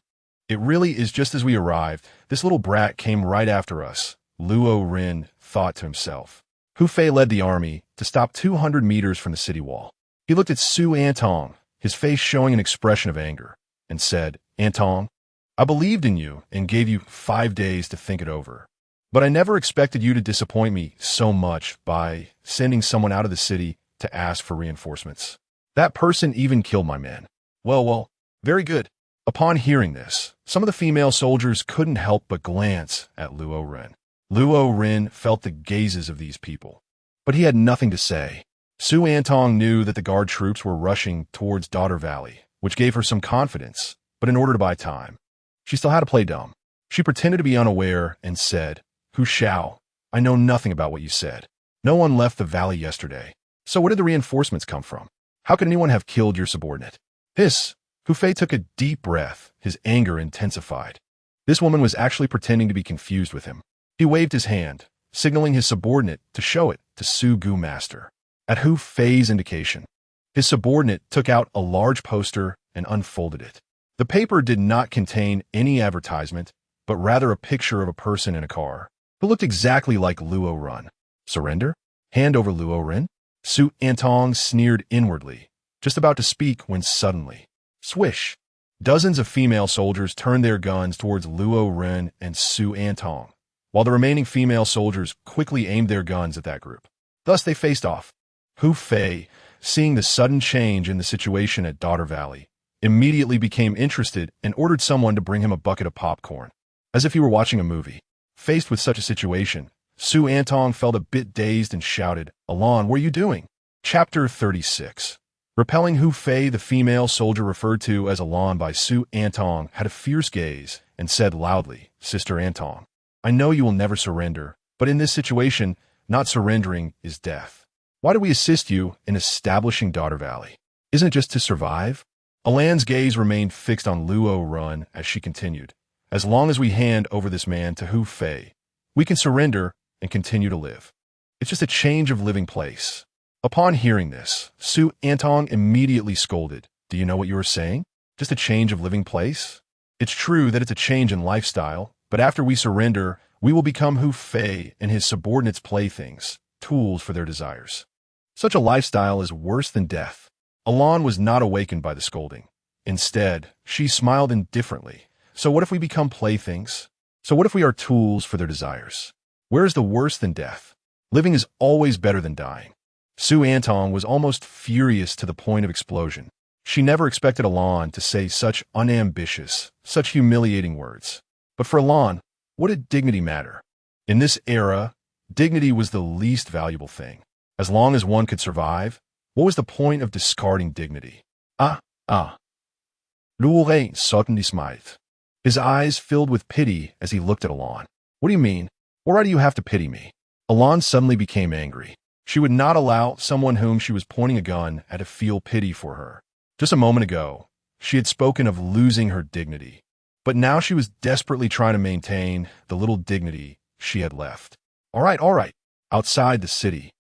"It really is just as we arrived. This little brat came right after us," Luo Ren thought to himself. Hu Fei led the army to stop 200 meters from the city wall. He looked at Su Tong, his face showing an expression of anger, and said, "Tong, I believed in you and gave you 5 days to think it over. But I never expected you to disappoint me so much by sending someone out of the city to ask for reinforcements. That person even killed my men." Well, very good. Upon hearing this, some of the female soldiers couldn't help but glance at Luo Ren. Luo Ren felt the gazes of these people, but he had nothing to say. Su Tong knew that the guard troops were rushing towards Daughter Valley, which gave her some confidence, but in order to buy time, she still had to play dumb. She pretended to be unaware and said, "Hu Shao, I know nothing about what you said. No one left the valley yesterday. So where did the reinforcements come from? How could anyone have killed your subordinate?" Hu Fei took a deep breath, his anger intensified. This woman was actually pretending to be confused with him. He waved his hand, signaling his subordinate to show it to Su Gu Master. At Hu Fei's indication, his subordinate took out a large poster and unfolded it. The paper did not contain any advertisement, but rather a picture of a person in a car who looked exactly like Luo Ren. "Surrender? Hand over Luo Ren?" Su Tong sneered inwardly, just about to speak when suddenly, swish! Dozens of female soldiers turned their guns towards Luo Ren and Su Tong, while the remaining female soldiers quickly aimed their guns at that group. Thus they faced off. Hu Fei, seeing the sudden change in the situation at Daughter Valley, immediately became interested and ordered someone to bring him a bucket of popcorn, as if he were watching a movie. Faced with such a situation, Su Tong felt a bit dazed and shouted, "Alon, what are you doing?" Chapter 36. Repelling Hu Fei, the female soldier referred to as Alon by Su Tong had a fierce gaze and said loudly, "Sister Tong, I know you will never surrender, but in this situation, not surrendering is death. Why do we assist you in establishing Daughter Valley? Isn't it just to survive?" Alan's gaze remained fixed on Luo Ren as she continued, "As long as we hand over this man to Hu Fei, we can surrender and continue to live. It's just a change of living place. Upon hearing this, Su Antong immediately scolded. Do you know what you are saying? Just a change of living place? It's true that it's a change in lifestyle, but after we surrender, we will become Hu Fei and his subordinates' playthings, tools for their desires. Such a lifestyle is worse than death. Alan was not awakened by the scolding. Instead, she smiled indifferently. So what if we become playthings? So what if we are tools for their desires? Where is the worse than death? Living is always better than dying. Su Antong was almost furious to the point of explosion. She never expected Alan to say such unambitious, such humiliating words. But for Alan, what did dignity matter? In this era, dignity was the least valuable thing. As long as one could survive, what was the point of discarding dignity? Luo Ren suddenly smiled. His eyes filled with pity as he looked at Alan. What do you mean? Why do you have to pity me? Alan suddenly became angry. She would not allow someone whom she was pointing a gun at to feel pity for her. Just a moment ago, she had spoken of losing her dignity. But now she was desperately trying to maintain the little dignity she had left. All right. Outside the city,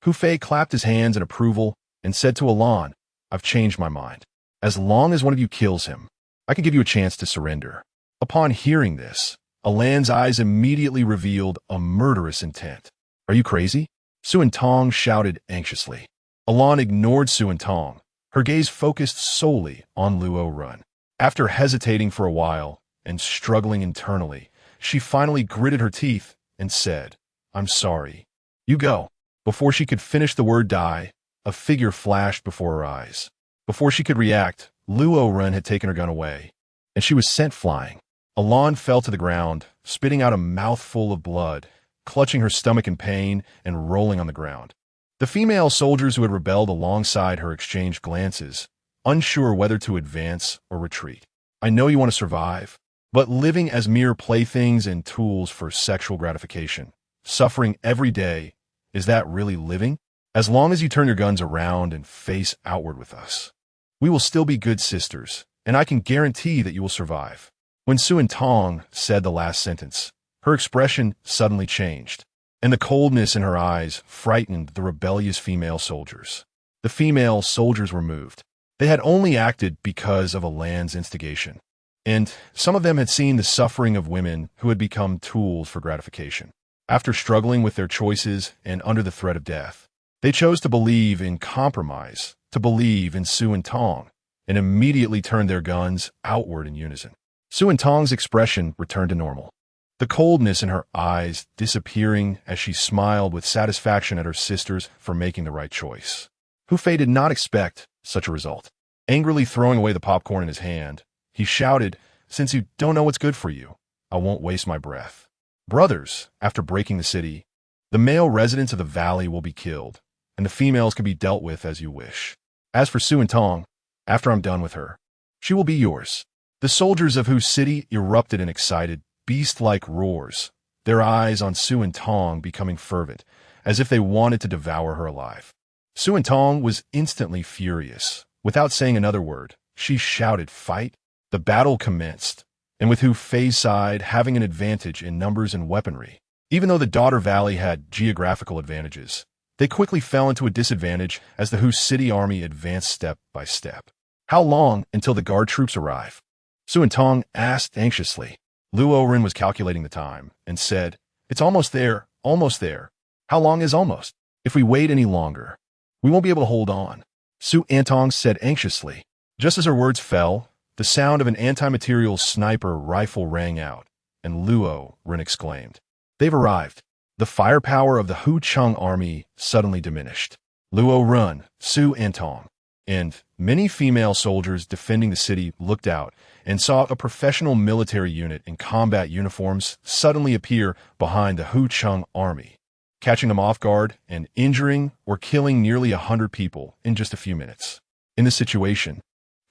Hu Fei clapped his hands in approval and said to Alan, I've changed my mind. As long as one of you kills him, I can give you a chance to surrender. Upon hearing this, Alan's eyes immediately revealed a murderous intent. Are you crazy? Su Antong shouted anxiously. Alan ignored Su Antong. Her gaze focused solely on Luo Ren. After hesitating for a while and struggling internally, she finally gritted her teeth and said, I'm sorry. You go. Before she could finish the word die, a figure flashed before her eyes. Before she could react, Luo Ren had taken her gun away, and she was sent flying. Alan fell to the ground, spitting out a mouthful of blood, clutching her stomach in pain and rolling on the ground. The female soldiers who had rebelled alongside her exchanged glances, unsure whether to advance or retreat. I know you want to survive, but living as mere playthings and tools for sexual gratification, suffering every day, is that really living? As long as you turn your guns around and face outward with us, we will still be good sisters, and I can guarantee that you will survive. When Su Antong said the last sentence, her expression suddenly changed, and the coldness in her eyes frightened the rebellious female soldiers. The female soldiers were moved. They had only acted because of Alan's instigation, and some of them had seen the suffering of women who had become tools for gratification. After struggling with their choices and under the threat of death, they chose to believe in compromise, to believe in Su Antong, and immediately turned their guns outward in unison. Su Antong's expression returned to normal, the coldness in her eyes disappearing as she smiled with satisfaction at her sisters for making the right choice. Hu Fei did not expect such a result. Angrily throwing away the popcorn in his hand, he shouted, Since you don't know what's good for you, I won't waste my breath. Brothers, after breaking the city, the male residents of the valley will be killed, and the females can be dealt with as you wish. As for Su Antong, after I'm done with her, she will be yours. The soldiers of whose city erupted in excited, beast-like roars, their eyes on Su Antong becoming fervent, as if they wanted to devour her alive. Su Antong was instantly furious. Without saying another word, she shouted, Fight! The battle commenced, and with Hu Fei's side having an advantage in numbers and weaponry, even though the Daughter Valley had geographical advantages, they quickly fell into a disadvantage as the Hu City army advanced step by step. How long until the guard troops arrive? Su Antong asked anxiously. Luo Ren was calculating the time and said, It's almost there, almost there. How long is almost? If we wait any longer, we won't be able to hold on. Su Antong said anxiously. Just as her words fell, the sound of an anti-material sniper rifle rang out, and Luo Ren exclaimed, They've arrived. The firepower of the Hu Chung army suddenly diminished. Luo Ren, Su Antong, and many female soldiers defending the city looked out and saw a professional military unit in combat uniforms suddenly appear behind the Hu Chung army, catching them off guard and injuring or killing nearly 100 people in just a few minutes. In this situation,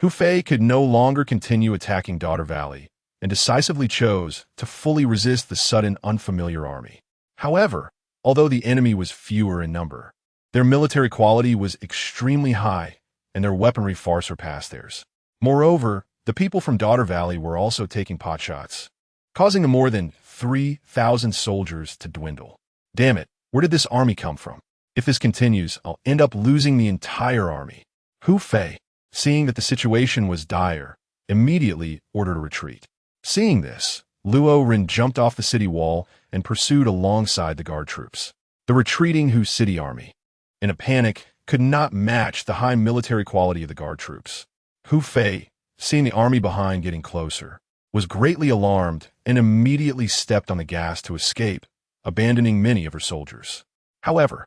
Hu Fei could no longer continue attacking Daughter Valley and decisively chose to fully resist the sudden unfamiliar army. However, although the enemy was fewer in number, their military quality was extremely high and their weaponry far surpassed theirs. Moreover, the people from Daughter Valley were also taking potshots, causing the more than 3,000 soldiers to dwindle. Damn it, where did this army come from? If this continues, I'll end up losing the entire army. Hu Fei, seeing that the situation was dire, immediately ordered a retreat. Seeing this, Luo Ren jumped off the city wall and pursued alongside the guard troops. The retreating Hu city army, in a panic, could not match the high military quality of the guard troops. Hu Fei, seeing the army behind getting closer, was greatly alarmed and immediately stepped on the gas to escape, abandoning many of her soldiers. However,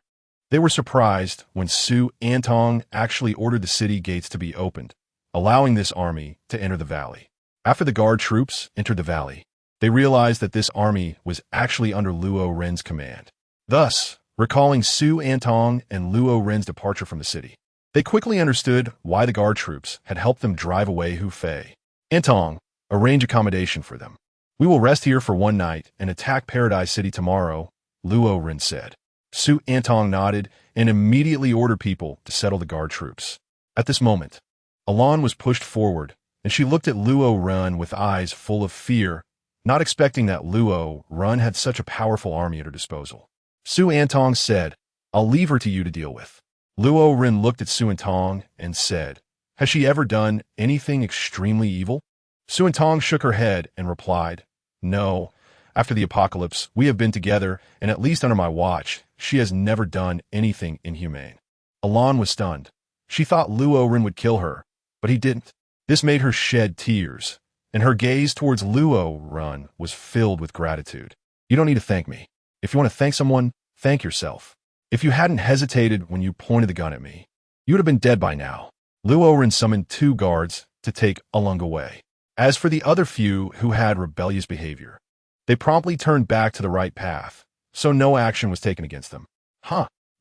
they were surprised when Su Antong actually ordered the city gates to be opened, allowing this army to enter the valley. After the guard troops entered the valley, they realized that this army was actually under Luo Ren's command. Thus, recalling Su Antong and Luo Ren's departure from the city, they quickly understood why the guard troops had helped them drive away Hu Fei. Antong, arrange accommodation for them. We will rest here for one night and attack Paradise City tomorrow, Luo Ren said. Su Antong nodded and immediately ordered people to settle the guard troops. At this moment, Alan was pushed forward, and she looked at Luo Ren with eyes full of fear, not expecting that Luo Ren had such a powerful army at her disposal. Su Antong said, I'll leave her to you to deal with. Luo Ren looked at Su Antong and said, has she ever done anything extremely evil? Su Antong shook her head and replied, no. After the apocalypse, we have been together, and at least under my watch, she has never done anything inhumane. Alan was stunned. She thought Luo Ren would kill her, but he didn't. This made her shed tears, and her gaze towards Luo Ren was filled with gratitude. You don't need to thank me. If you want to thank someone, thank yourself. If you hadn't hesitated when you pointed the gun at me, you would have been dead by now. Luo Ren summoned 2 guards to take Alung away. As for the other few who had rebellious behavior, they promptly turned back to the right path, so no action was taken against them.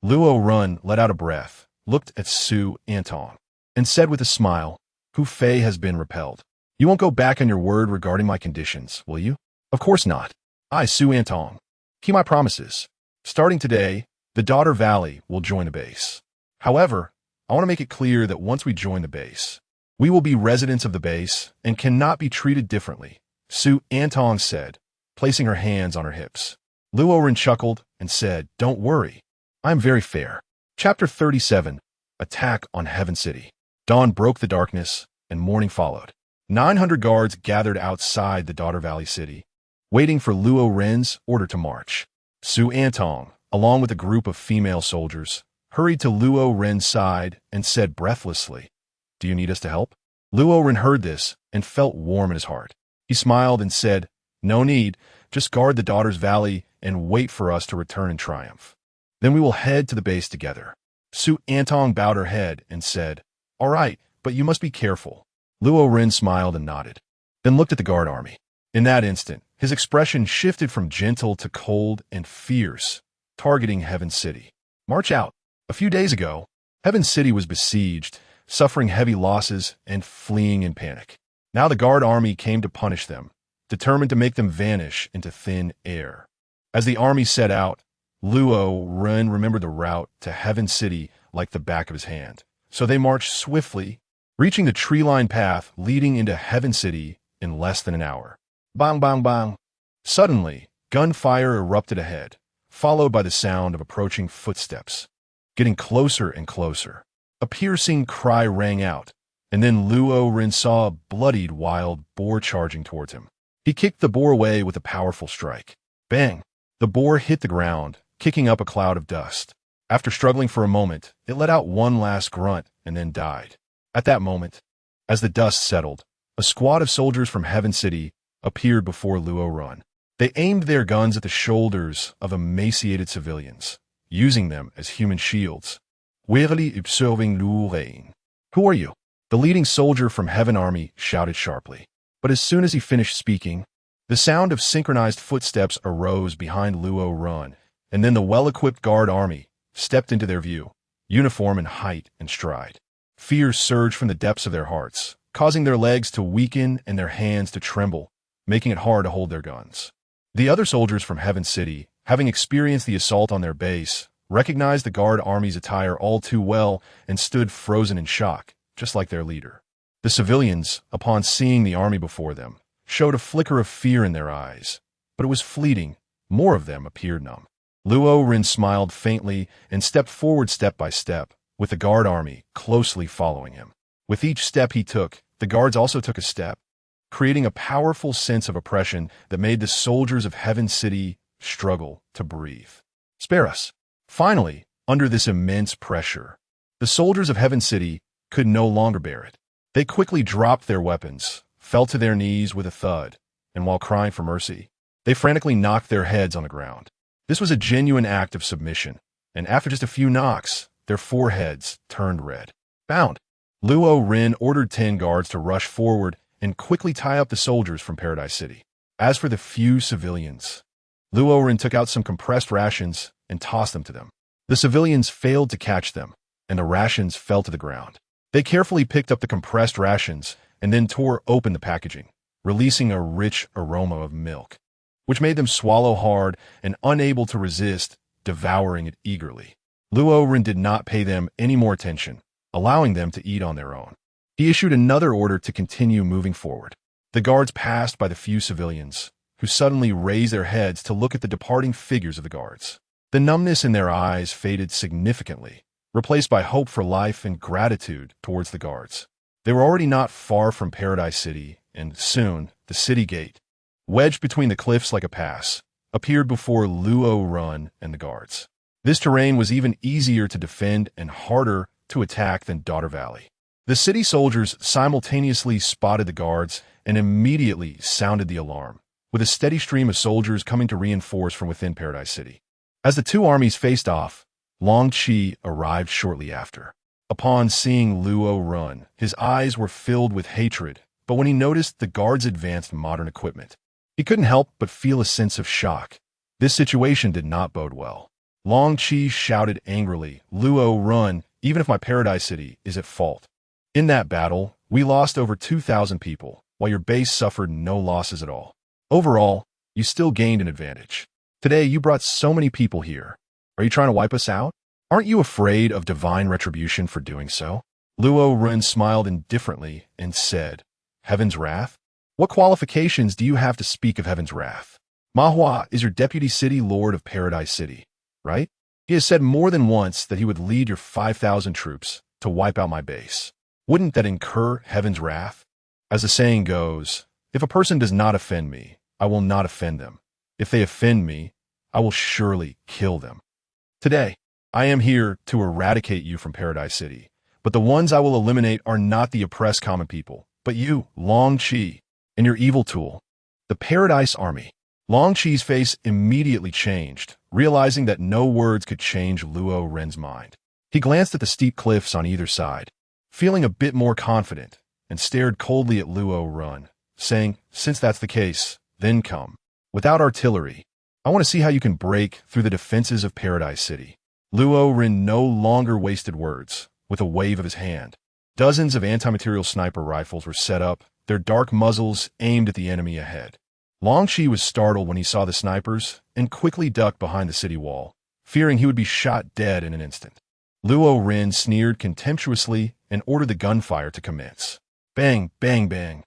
Luo Ren let out a breath, looked at Su Antong, and said with a smile, Hu Fei has been repelled. You won't go back on your word regarding my conditions, will you? Of course not. I, Su Antong, keep my promises. Starting today, the Daughter Valley will join the base. However, I want to make it clear that once we join the base, we will be residents of the base and cannot be treated differently, Su Antong said, placing her hands on her hips. Luo Ren chuckled and said, don't worry, I'm very fair. Chapter 37, Attack on Heaven City. Dawn broke the darkness, and morning followed. 900 guards gathered outside the Daughter Valley City, waiting for Luo Ren's order to march. Su Antong, along with a group of female soldiers, hurried to Luo Ren's side and said breathlessly, do you need us to help? Luo Ren heard this and felt warm in his heart. He smiled and said, no need, just guard the Daughter's Valley and wait for us to return in triumph. Then we will head to the base together. Su Antong bowed her head and said, all right, but you must be careful. Luo Ren smiled and nodded, then looked at the guard army. In that instant, his expression shifted from gentle to cold and fierce, targeting Heaven City. March out. A few days ago, Heaven City was besieged, suffering heavy losses and fleeing in panic. Now the guard army came to punish them, determined to make them vanish into thin air. As the army set out, Luo Ren remembered the route to Heaven City like the back of his hand. So they marched swiftly, reaching the tree-lined path leading into Heaven City in less than an hour. Bang, bang, bang. Suddenly, gunfire erupted ahead, followed by the sound of approaching footsteps. Getting closer and closer, a piercing cry rang out, and then Luo Ren saw a bloodied wild boar charging towards him. He kicked the boar away with a powerful strike. Bang! The boar hit the ground, kicking up a cloud of dust. After struggling for a moment, it let out one last grunt and then died. At that moment, as the dust settled, a squad of soldiers from Heaven City appeared before Luo Ren. They aimed their guns at the shoulders of emaciated civilians, using them as human shields. Wearily observing Luo Ren. Who are you? The leading soldier from Heaven Army shouted sharply. But as soon as he finished speaking, the sound of synchronized footsteps arose behind Luo Ren, and then the well-equipped guard army stepped into their view, uniform in height and stride. Fear surged from the depths of their hearts, causing their legs to weaken and their hands to tremble, making it hard to hold their guns. The other soldiers from Heaven City, having experienced the assault on their base, recognized the guard army's attire all too well and stood frozen in shock, just like their leader. The civilians, upon seeing the army before them, showed a flicker of fear in their eyes, but it was fleeting. More of them appeared numb. Luo Ren smiled faintly and stepped forward step by step, with the guard army closely following him. With each step he took, the guards also took a step, creating a powerful sense of oppression that made the soldiers of Heaven City struggle to breathe. Spare us. Finally, under this immense pressure, the soldiers of Heaven City could no longer bear it. They quickly dropped their weapons, fell to their knees with a thud, and while crying for mercy, they frantically knocked their heads on the ground. This was a genuine act of submission, and after just a few knocks, their foreheads turned red. Bound. Luo Ren ordered 10 guards to rush forward and quickly tie up the soldiers from Paradise City. As for the few civilians, Luo Ren took out some compressed rations and tossed them to them. The civilians failed to catch them, and the rations fell to the ground. They carefully picked up the compressed rations and then tore open the packaging, releasing a rich aroma of milk, which made them swallow hard and unable to resist devouring it eagerly. Luo Ren did not pay them any more attention, allowing them to eat on their own. He issued another order to continue moving forward. The guards passed by the few civilians, who suddenly raised their heads to look at the departing figures of the guards. The numbness in their eyes faded significantly, replaced by hope for life and gratitude towards the guards. They were already not far from Paradise City, and soon the city gate, wedged between the cliffs like a pass, appeared before Luo Ren and the guards. This terrain was even easier to defend and harder to attack than Daughter Valley. The city soldiers simultaneously spotted the guards and immediately sounded the alarm, with a steady stream of soldiers coming to reinforce from within Paradise City. As the two armies faced off, Long Qi arrived shortly after. Upon seeing Luo Ren, his eyes were filled with hatred, but when he noticed the guards' advanced modern equipment, he couldn't help but feel a sense of shock. This situation did not bode well. Long Qi shouted angrily, "Luo Ren, even if my Paradise City is at fault. In that battle, we lost over 2,000 people, while your base suffered no losses at all. Overall, you still gained an advantage. Today, you brought so many people here. Are you trying to wipe us out? Aren't you afraid of divine retribution for doing so?" Luo Ren smiled indifferently and said, "Heaven's wrath? What qualifications do you have to speak of Heaven's wrath? Mahua is your deputy city lord of Paradise City, right? He has said more than once that he would lead your 5,000 troops to wipe out my base. Wouldn't that incur Heaven's wrath? As the saying goes, if a person does not offend me, I will not offend them. If they offend me, I will surely kill them. Today, I am here to eradicate you from Paradise City, but the ones I will eliminate are not the oppressed common people, but you, Long Qi, and your evil tool, the Paradise Army." Long Qi's face immediately changed, realizing that no words could change Luo Ren's mind. He glanced at the steep cliffs on either side, feeling a bit more confident, and stared coldly at Luo Ren, saying, "Since that's the case, then come. Without artillery, I want to see how you can break through the defenses of Paradise City." Luo Ren no longer wasted words. With a wave of his hand, dozens of anti-material sniper rifles were set up, their dark muzzles aimed at the enemy ahead. Long Qi was startled when he saw the snipers and quickly ducked behind the city wall, fearing he would be shot dead in an instant. Luo Ren sneered contemptuously and ordered the gunfire to commence. Bang, bang, bang.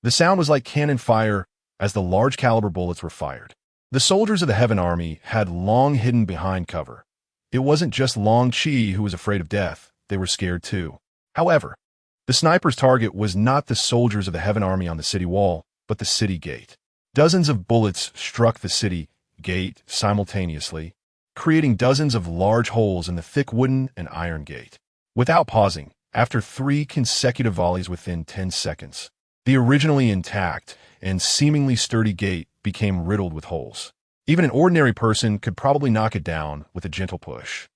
The sound was like cannon fire as the large-caliber bullets were fired. The soldiers of the Heaven Army had long hidden behind cover. It wasn't just Long Qi who was afraid of death, they were scared too. However, the sniper's target was not the soldiers of the Heaven Army on the city wall, but the city gate. Dozens of bullets struck the city gate simultaneously, creating dozens of large holes in the thick wooden and iron gate. Without pausing, after 3 consecutive volleys within 10 seconds, the originally intact and seemingly sturdy gate became riddled with holes. Even an ordinary person could probably knock it down with a gentle push.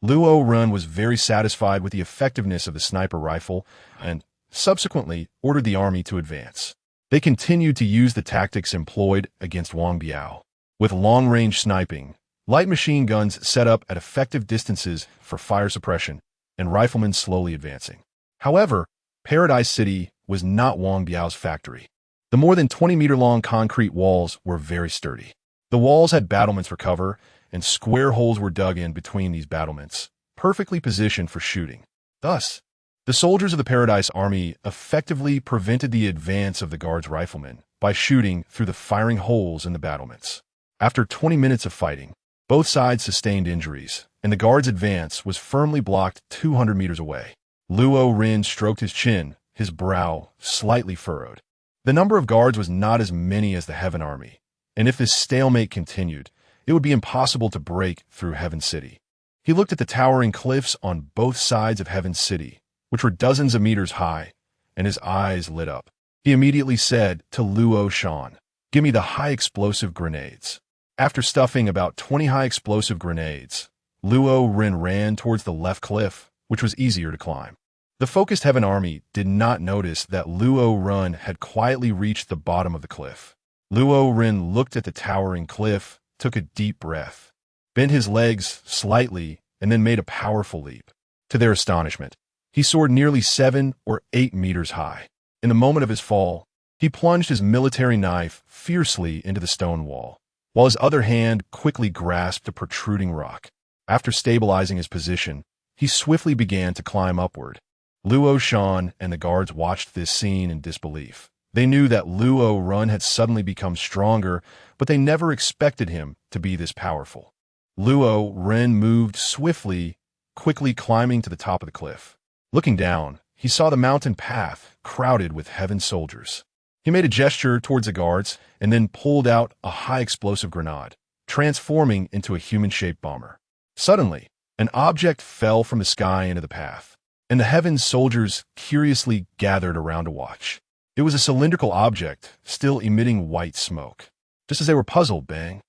Luo Ren was very satisfied with the effectiveness of the sniper rifle and subsequently ordered the army to advance. They continued to use the tactics employed against Wang Biao, with long-range sniping, light machine guns set up at effective distances for fire suppression, and riflemen slowly advancing. However, Paradise City was not Wang Biao's factory. The more than 20-meter-long concrete walls were very sturdy. The walls had battlements for cover, and square holes were dug in between these battlements, perfectly positioned for shooting. Thus, the soldiers of the Paradise Army effectively prevented the advance of the guards' riflemen by shooting through the firing holes in the battlements. After 20 minutes of fighting, Both sides sustained injuries, and the guard's advance was firmly blocked 200 meters away. Luo Ren stroked his chin, his brow slightly furrowed. The number of guards was not as many as the Heaven Army, and if this stalemate continued, it would be impossible to break through Heaven City. He looked at the towering cliffs on both sides of Heaven City, which were dozens of meters high, and his eyes lit up. He immediately said to Luo Shan, "Give me the high-explosive grenades." After stuffing about 20 high-explosive grenades, Luo Ren ran towards the left cliff, which was easier to climb. The focused Heaven Army did not notice that Luo Ren had quietly reached the bottom of the cliff. Luo Ren looked at the towering cliff, took a deep breath, bent his legs slightly, and then made a powerful leap. To their astonishment, he soared nearly 7 or 8 meters high. In the moment of his fall, he plunged his military knife fiercely into the stone wall, while his other hand quickly grasped a protruding rock. After stabilizing his position, he swiftly began to climb upward. Luo Shan and the guards watched this scene in disbelief. They knew that Luo Ren had suddenly become stronger, but they never expected him to be this powerful. Luo Ren moved swiftly, quickly climbing to the top of the cliff. Looking down, he saw the mountain path crowded with Heaven soldiers. He made a gesture towards the guards and then pulled out a high-explosive grenade, transforming into a human-shaped bomber. Suddenly, an object fell from the sky into the path, and the Heaven soldiers curiously gathered around to watch. It was a cylindrical object, still emitting white smoke. Just as they were puzzled, bang!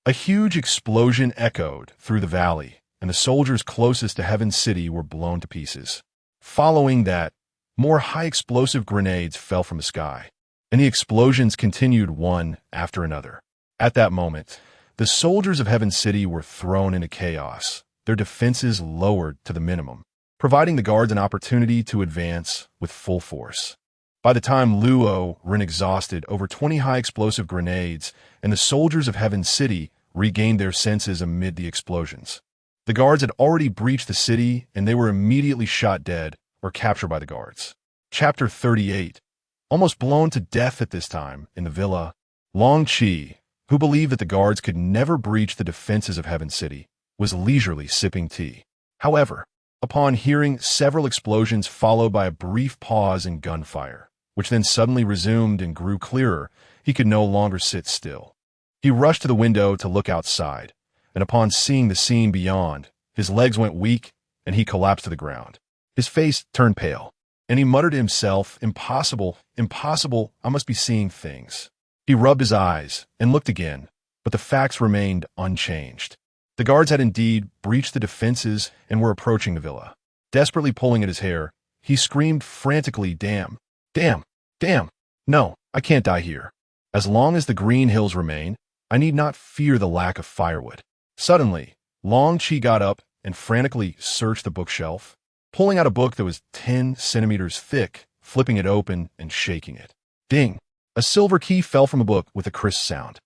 A huge explosion echoed through the valley, and the soldiers closest to Heaven City were blown to pieces. Following that, more high-explosive grenades fell from the sky, and the explosions continued one after another. At that moment, the soldiers of Heaven City were thrown into chaos, their defenses lowered to the minimum, providing the guards an opportunity to advance with full force. By the time Luo Ren exhausted over 20 high-explosive grenades, and the soldiers of Heaven City regained their senses amid the explosions, the guards had already breached the city, and they were immediately shot dead or captured by the guards. Chapter 38. Almost blown to death at this time in the villa, Long Qi, who believed that the guards could never breach the defenses of Heaven City, was leisurely sipping tea. However, upon hearing several explosions followed by a brief pause in gunfire, which then suddenly resumed and grew clearer, he could no longer sit still. He rushed to the window to look outside, and upon seeing the scene beyond, his legs went weak and he collapsed to the ground. His face turned pale, and he muttered to himself, "Impossible, impossible, I must be seeing things." He rubbed his eyes and looked again, but the facts remained unchanged. The guards had indeed breached the defenses and were approaching the villa. Desperately pulling at his hair, he screamed frantically, "Damn! Damn! Damn! No, I can't die here. As long as the green hills remain, I need not fear the lack of firewood." Suddenly, Long Qi got up and frantically searched the bookshelf, pulling out a book that was 10 centimeters thick, flipping it open and shaking it. Ding! A silver key fell from a book with a crisp sound.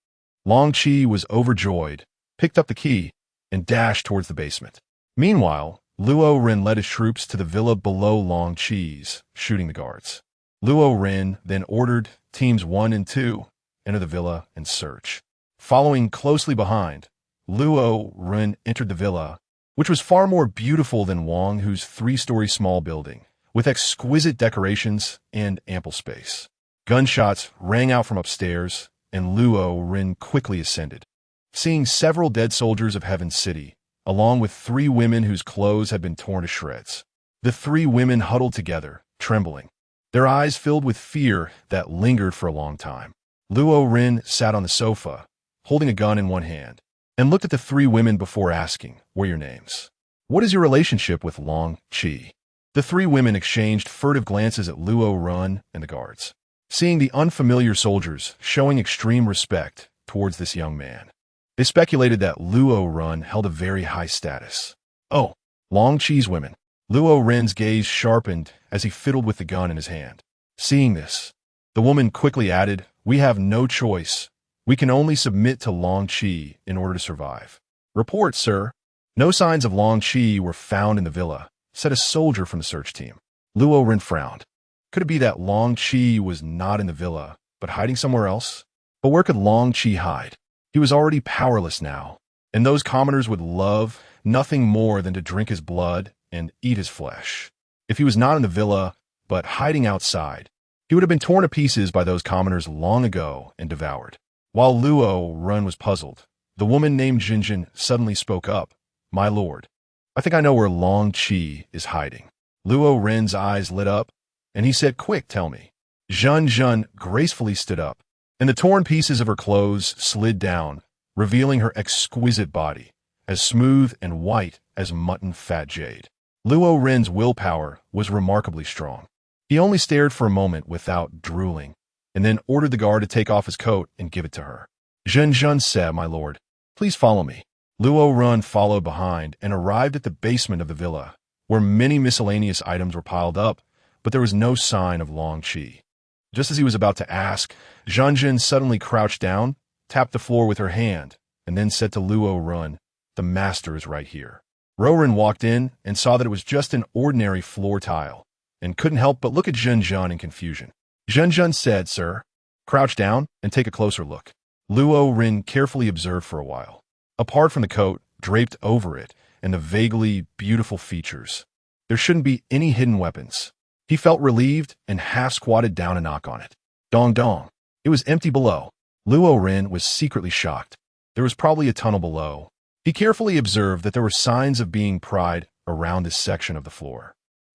Long Qi was overjoyed, picked up the key, and dashed towards the basement. Meanwhile, Luo Ren led his troops to the villa below Long Qi's, shooting the guards. Luo Ren then ordered teams 1 and 2 enter the villa and search. Following closely behind, Luo Ren entered the villa, which was far more beautiful than Wang Hu's 3-story small building, with exquisite decorations and ample space. Gunshots rang out from upstairs, and Luo Ren quickly ascended. Seeing several dead soldiers of Heaven City, along with 3 women whose clothes had been torn to shreds, the 3 women huddled together, trembling, their eyes filled with fear that lingered for a long time. Luo Ren sat on the sofa, holding a gun in one hand, and looked at the 3 women before asking, "What are your names? What is your relationship with Long Qi?" The 3 women exchanged furtive glances at Luo Ren and the guards, seeing the unfamiliar soldiers showing extreme respect towards this young man. They speculated that Luo Ren held a very high status. "Oh, Long Qi's women." Luo Ren's gaze sharpened as he fiddled with the gun in his hand. Seeing this, the woman quickly added, "We have no choice. We can only submit to Long Qi in order to survive." "Report, sir." No signs of Long Qi were found in the villa, said a soldier from the search team. Luo Ren frowned. Could it be that Long Qi was not in the villa, but hiding somewhere else? But where could Long Qi hide? He was already powerless now, and those commoners would love nothing more than to drink his blood and eat his flesh. If he was not in the villa, but hiding outside, he would have been torn to pieces by those commoners long ago and devoured. While Luo Ren was puzzled, the woman named Jinjin suddenly spoke up. "My lord, I think I know where Long Qi is hiding." Luo Ren's eyes lit up, and he said, "Quick, tell me." Zhen gracefully stood up, and the torn pieces of her clothes slid down, revealing her exquisite body, as smooth and white as mutton fat jade. Luo Ren's willpower was remarkably strong. He only stared for a moment without drooling, and then ordered the guard to take off his coat and give it to her. Zhen said, "My lord, please follow me." Luo Ren followed behind and arrived at the basement of the villa, where many miscellaneous items were piled up, but there was no sign of Long Qi. Just as he was about to ask, Zhen suddenly crouched down, tapped the floor with her hand, and then said to Luo Ren, "The master is right here." Luo Ren walked in and saw that it was just an ordinary floor tile, and couldn't help but look at Zhen in confusion. Zhen said, "Sir, crouch down and take a closer look." Luo Ren carefully observed for a while. Apart from the coat draped over it and the vaguely beautiful features, there shouldn't be any hidden weapons. He felt relieved and half-squatted down to knock on it. Dong dong. It was empty below. Luo Ren was secretly shocked. There was probably a tunnel below. He carefully observed that there were signs of being pried around this section of the floor.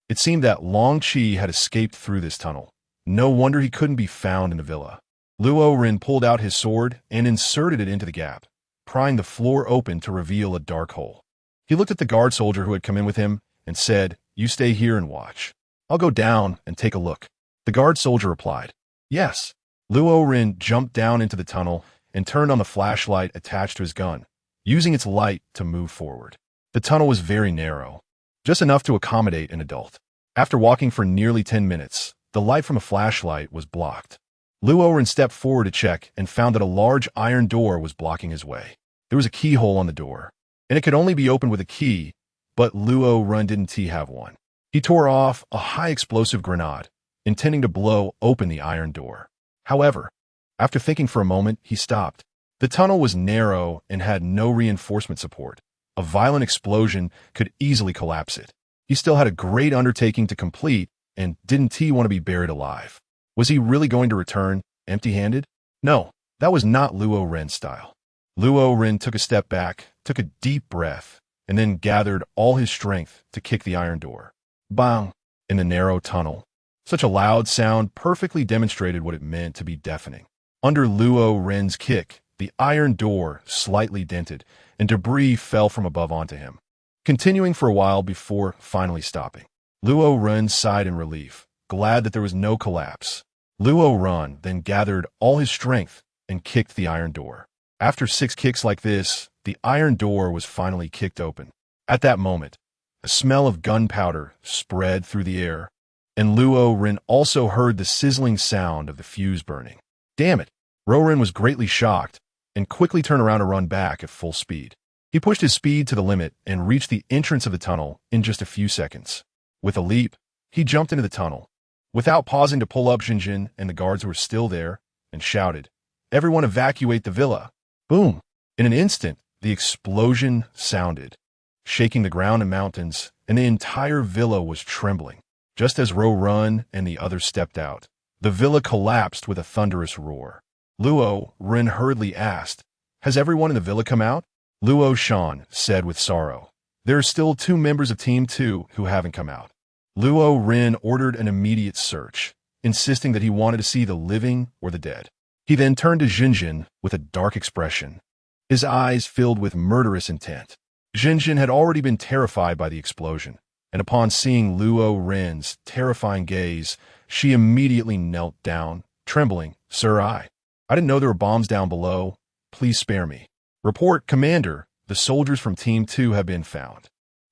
It seemed that Long Qi had escaped through this tunnel. No wonder he couldn't be found in the villa. Luo Ren pulled out his sword and inserted it into the gap, prying the floor open to reveal a dark hole. He looked at the guard soldier who had come in with him and said, "You stay here and watch. I'll go down and take a look." The guard soldier replied, "Yes." Luo Ren jumped down into the tunnel and turned on the flashlight attached to his gun, using its light to move forward. The tunnel was very narrow, just enough to accommodate an adult. After walking for nearly 10 minutes, the light from a flashlight was blocked. Luo Ren stepped forward to check and found that a large iron door was blocking his way. There was a keyhole on the door, and it could only be opened with a key, but Luo Ren didn't have one. He tore off a high-explosive grenade, intending to blow open the iron door. However, after thinking for a moment, he stopped. The tunnel was narrow and had no reinforcement support. A violent explosion could easily collapse it. He still had a great undertaking to complete, and didn't he want to be buried alive? Was he really going to return empty-handed? No, that was not Luo Ren's style. Luo Ren took a step back, took a deep breath, and then gathered all his strength to kick the iron door. Bang! In the narrow tunnel. Such a loud sound perfectly demonstrated what it meant to be deafening. Under Luo Ren's kick, the iron door slightly dented, and debris fell from above onto him, continuing for a while before finally stopping. Luo Ren sighed in relief, glad that there was no collapse. Luo Ren then gathered all his strength and kicked the iron door. After 6 kicks like this, the iron door was finally kicked open. At that moment, a smell of gunpowder spread through the air, and Luo Ren also heard the sizzling sound of the fuse burning. Damn it! Luo Ren was greatly shocked and quickly turned around to run back at full speed. He pushed his speed to the limit and reached the entrance of the tunnel in just a few seconds. With a leap, he jumped into the tunnel, without pausing to pull up Jinjin and the guards who were still there, and shouted, "Everyone evacuate the villa!" Boom! In an instant, the explosion sounded, shaking the ground and mountains, and the entire villa was trembling. Just as Luo Ren and the others stepped out, the villa collapsed with a thunderous roar. Luo Ren hurriedly asked, "Has everyone in the villa come out?" Luo Shan said with sorrow, "There are still 2 members of Team 2 who haven't come out." Luo Ren ordered an immediate search, insisting that he wanted to see the living or the dead. He then turned to Jinjin with a dark expression, his eyes filled with murderous intent. Jinjin had already been terrified by the explosion, and upon seeing Luo Ren's terrifying gaze, she immediately knelt down, trembling. "Sir, I didn't know there were bombs down below. Please spare me." "Report, Commander, the soldiers from Team 2 have been found.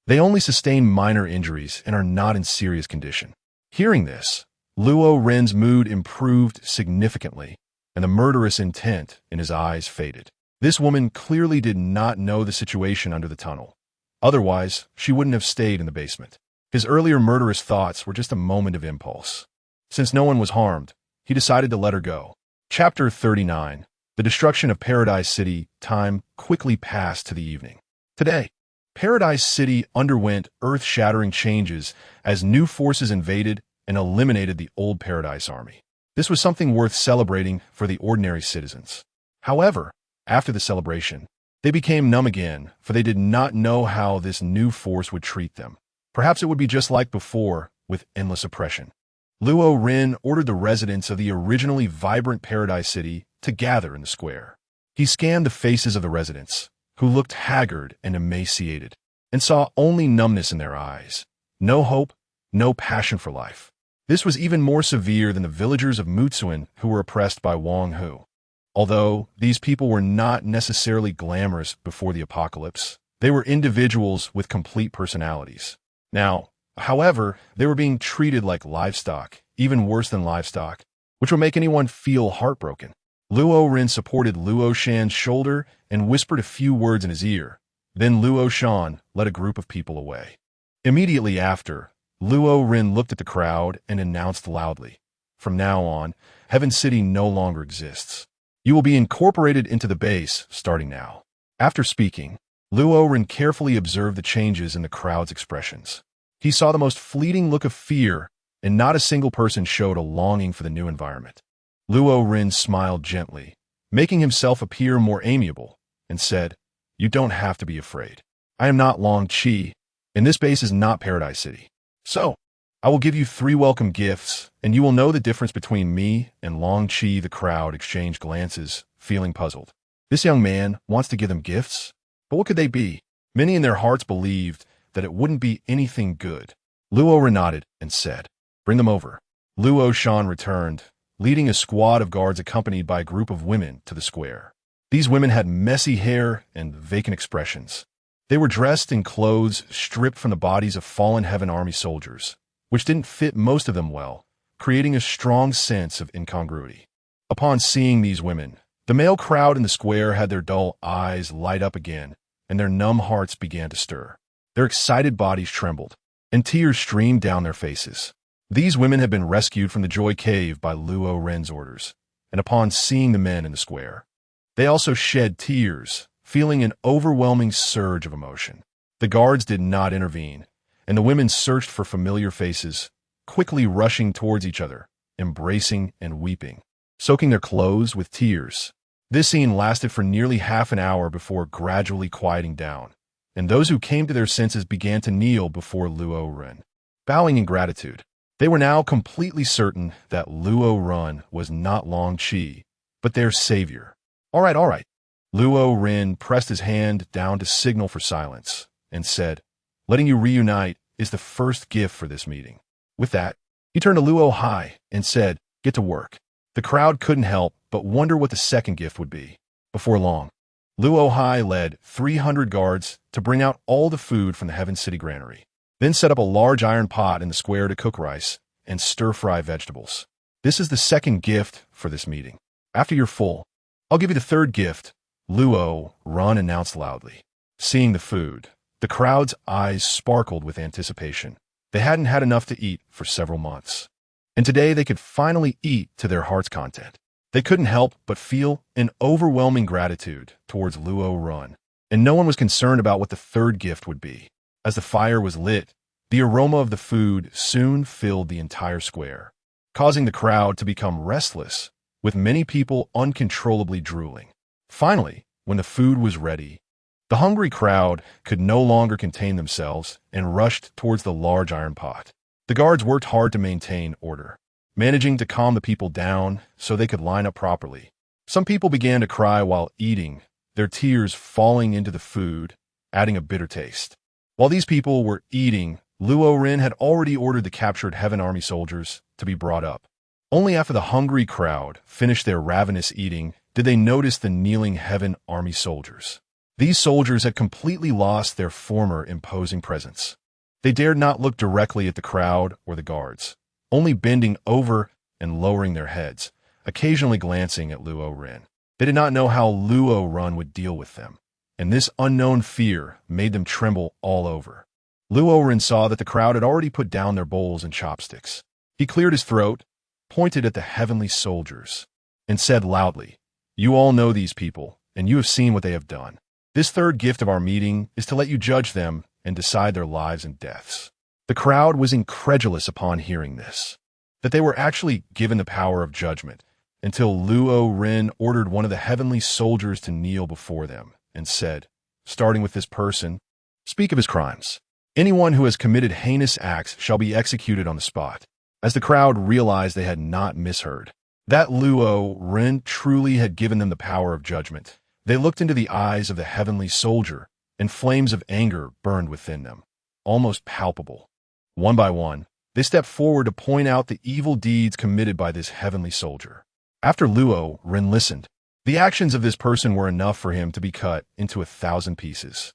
They only sustained minor injuries and are not in serious condition." Hearing this, Luo Ren's mood improved significantly, and the murderous intent in his eyes faded. This woman clearly did not know the situation under the tunnel. Otherwise, she wouldn't have stayed in the basement. His earlier murderous thoughts were just a moment of impulse. Since no one was harmed, he decided to let her go. Chapter 39. The destruction of Paradise City time quickly passed to the evening. Today, Paradise City underwent earth-shattering changes as new forces invaded and eliminated the old Paradise Army. This was something worth celebrating for the ordinary citizens. However, after the celebration, they became numb again, for they did not know how this new force would treat them. Perhaps it would be just like before, with endless oppression. Luo Ren ordered the residents of the originally vibrant Paradise City to gather in the square. He scanned the faces of the residents, who looked haggard and emaciated, and saw only numbness in their eyes. No hope, no passion for life. This was even more severe than the villagers of Mutsuan who were oppressed by Wang Hu. Although these people were not necessarily glamorous before the apocalypse, they were individuals with complete personalities. Now, however, they were being treated like livestock, even worse than livestock, which would make anyone feel heartbroken. Luo Ren supported Luo Shan's shoulder and whispered a few words in his ear. Then Luo Shan led a group of people away. Immediately after, Luo Ren looked at the crowd and announced loudly, "From now on, Heaven City no longer exists. You will be incorporated into the base starting now." After speaking, Luo Ren carefully observed the changes in the crowd's expressions. He saw the most fleeting look of fear, and not a single person showed a longing for the new environment. Luo Ren smiled gently, making himself appear more amiable, and said, "You don't have to be afraid. I am not Long Qi, and this base is not Paradise City. So, I will give you 3 welcome gifts, and you will know the difference between me and Long Qi." The crowd exchanged glances, feeling puzzled. This young man wants to give them gifts? But what could they be? Many in their hearts believed that it wouldn't be anything good. Luo Ren nodded and said, "Bring them over." Luo Shan returned, leading a squad of guards accompanied by a group of women to the square. These women had messy hair and vacant expressions. They were dressed in clothes stripped from the bodies of fallen Heaven Army soldiers, which didn't fit most of them well, creating a strong sense of incongruity. Upon seeing these women, the male crowd in the square had their dull eyes light up again, and their numb hearts began to stir. Their excited bodies trembled, and tears streamed down their faces. These women had been rescued from the Joy Cave by Luo Ren's orders, and upon seeing the men in the square, they also shed tears, feeling an overwhelming surge of emotion. The guards did not intervene, and the women searched for familiar faces, quickly rushing towards each other, embracing and weeping, soaking their clothes with tears. This scene lasted for nearly half an hour before gradually quieting down, and those who came to their senses began to kneel before Luo Ren, bowing in gratitude. They were now completely certain that Luo Ren was not Long Qi, but their savior. All right. Luo Ren pressed his hand down to signal for silence and said, "Letting you reunite is the first gift for this meeting." With that, he turned to Luo Hai and said, "Get to work." The crowd couldn't help but wonder what the second gift would be. Before long, Luo Hai led 300 guards to bring out all the food from the Heaven City granary, then set up a large iron pot in the square to cook rice and stir-fry vegetables. "This is the second gift for this meeting. After you're full, I'll give you the third gift," Luo Ren announced loudly. Seeing the food, the crowd's eyes sparkled with anticipation. They hadn't had enough to eat for several months, and today they could finally eat to their heart's content. They couldn't help but feel an overwhelming gratitude towards Luo Ren, and no one was concerned about what the third gift would be. As the fire was lit, the aroma of the food soon filled the entire square, causing the crowd to become restless, with many people uncontrollably drooling. Finally, when the food was ready, the hungry crowd could no longer contain themselves and rushed towards the large iron pot. The guards worked hard to maintain order, managing to calm the people down so they could line up properly. Some people began to cry while eating, their tears falling into the food, adding a bitter taste. While these people were eating, Luo Ren had already ordered the captured Heaven Army soldiers to be brought up. Only after the hungry crowd finished their ravenous eating did they notice the kneeling Heaven Army soldiers. These soldiers had completely lost their former imposing presence. They dared not look directly at the crowd or the guards, only bending over and lowering their heads, occasionally glancing at Luo Ren. They did not know how Luo Ren would deal with them, and this unknown fear made them tremble all over. Luo Ren saw that the crowd had already put down their bowls and chopsticks. He cleared his throat, pointed at the heavenly soldiers, and said loudly, You all know these people, and you have seen what they have done. This third gift of our meeting is to let you judge them and decide their lives and deaths." The crowd was incredulous upon hearing this, that they were actually given the power of judgment, until Luo Ren ordered one of the heavenly soldiers to kneel before them and said, starting with this person, "Speak of his crimes. Anyone who has committed heinous acts shall be executed on the spot." As the crowd realized they had not misheard, that Luo Ren truly had given them the power of judgment, they looked into the eyes of the heavenly soldier, and flames of anger burned within them, almost palpable. One by one, they stepped forward to point out the evil deeds committed by this heavenly soldier. After Luo Ren listened, the actions of this person were enough for him to be cut into 1,000 pieces.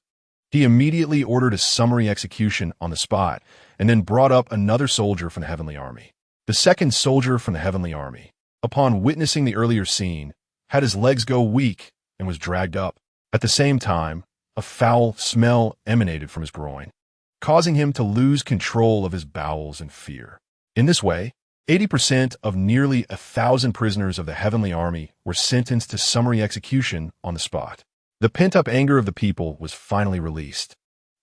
He immediately ordered a summary execution on the spot, and then brought up another soldier from the heavenly army. The second soldier from the heavenly army, upon witnessing the earlier scene, had his legs go weak and was dragged up. At the same time, a foul smell emanated from his groin, causing him to lose control of his bowels in fear. In this way, 80% of nearly 1,000 prisoners of the heavenly army were sentenced to summary execution on the spot. The pent-up anger of the people was finally released,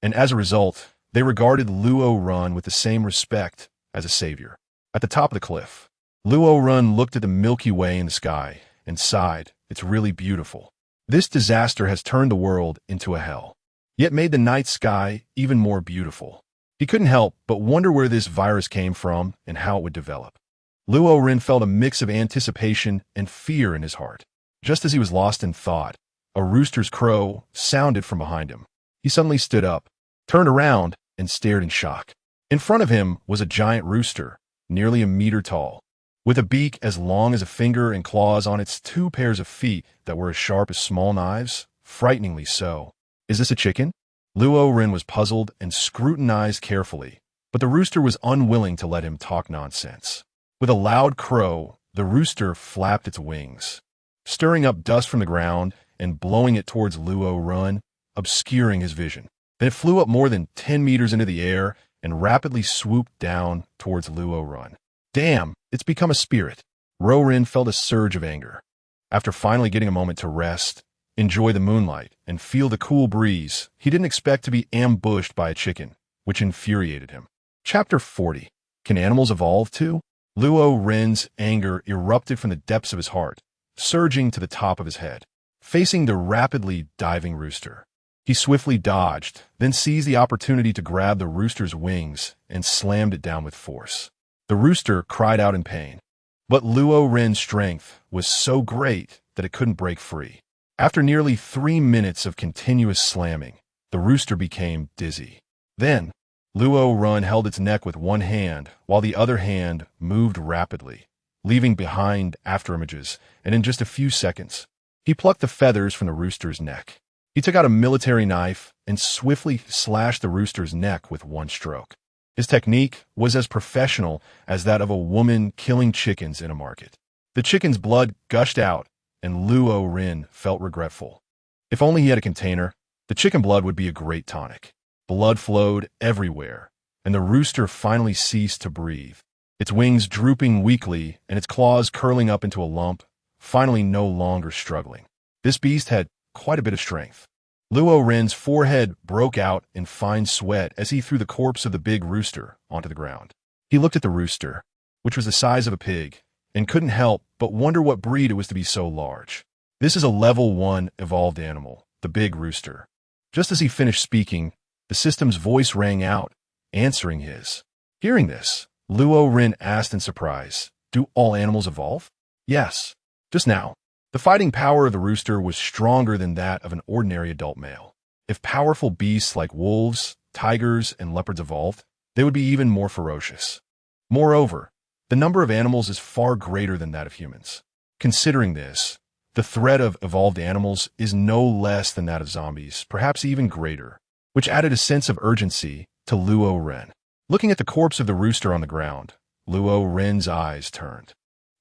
and as a result, they regarded Luo Ren with the same respect as a savior. At the top of the cliff, Luo Ren looked at the Milky Way in the sky and sighed, "It's really beautiful. This disaster has turned the world into a hell, yet made the night sky even more beautiful." He couldn't help but wonder where this virus came from and how it would develop. Luo Ren felt a mix of anticipation and fear in his heart. Just as he was lost in thought, a rooster's crow sounded from behind him. He suddenly stood up, turned around, and stared in shock. In front of him was a giant rooster, nearly a meter tall, with a beak as long as a finger and claws on its 2 pairs of feet that were as sharp as small knives, frighteningly so. "Is this a chicken?" Luo Ren was puzzled and scrutinized carefully, but the rooster was unwilling to let him talk nonsense. With a loud crow, the rooster flapped its wings, stirring up dust from the ground and blowing it towards Luo Ren, obscuring his vision. Then it flew up more than 10 meters into the air and rapidly swooped down towards Luo Ren. "Damn, it's become a spirit." Luo Ren felt a surge of anger. After finally getting a moment to rest, enjoy the moonlight, and feel the cool breeze, he didn't expect to be ambushed by a chicken, which infuriated him. Chapter 40. Can animals evolve too? Luo Ren's anger erupted from the depths of his heart, surging to the top of his head. Facing the rapidly diving rooster, he swiftly dodged, then seized the opportunity to grab the rooster's wings and slammed it down with force. The rooster cried out in pain, but Luo Ren's strength was so great that it couldn't break free. After nearly 3 minutes of continuous slamming, the rooster became dizzy. Then, Luo Ren held its neck with one hand while the other hand moved rapidly, leaving behind afterimages, and in just a few seconds, he plucked the feathers from the rooster's neck. He took out a military knife and swiftly slashed the rooster's neck with one stroke. His technique was as professional as that of a woman killing chickens in a market. The chicken's blood gushed out, and Luo Ren felt regretful. If only he had a container, the chicken blood would be a great tonic. Blood flowed everywhere, and the rooster finally ceased to breathe, its wings drooping weakly and its claws curling up into a lump, finally no longer struggling. This beast had quite a bit of strength. Luo Ren's forehead broke out in fine sweat as he threw the corpse of the big rooster onto the ground. He looked at the rooster, which was the size of a pig, and couldn't help but wonder what breed it was to be so large. "This is a level 1 evolved animal, the big rooster." Just as he finished speaking, the system's voice rang out, answering his. Hearing this, Luo Ren asked in surprise, "Do all animals evolve?" "Yes." Just now, the fighting power of the rooster was stronger than that of an ordinary adult male. If powerful beasts like wolves, tigers, and leopards evolved, they would be even more ferocious. Moreover, the number of animals is far greater than that of humans. Considering this, the threat of evolved animals is no less than that of zombies, perhaps even greater, which added a sense of urgency to Luo Ren. Looking at the corpse of the rooster on the ground, Luo Ren's eyes turned.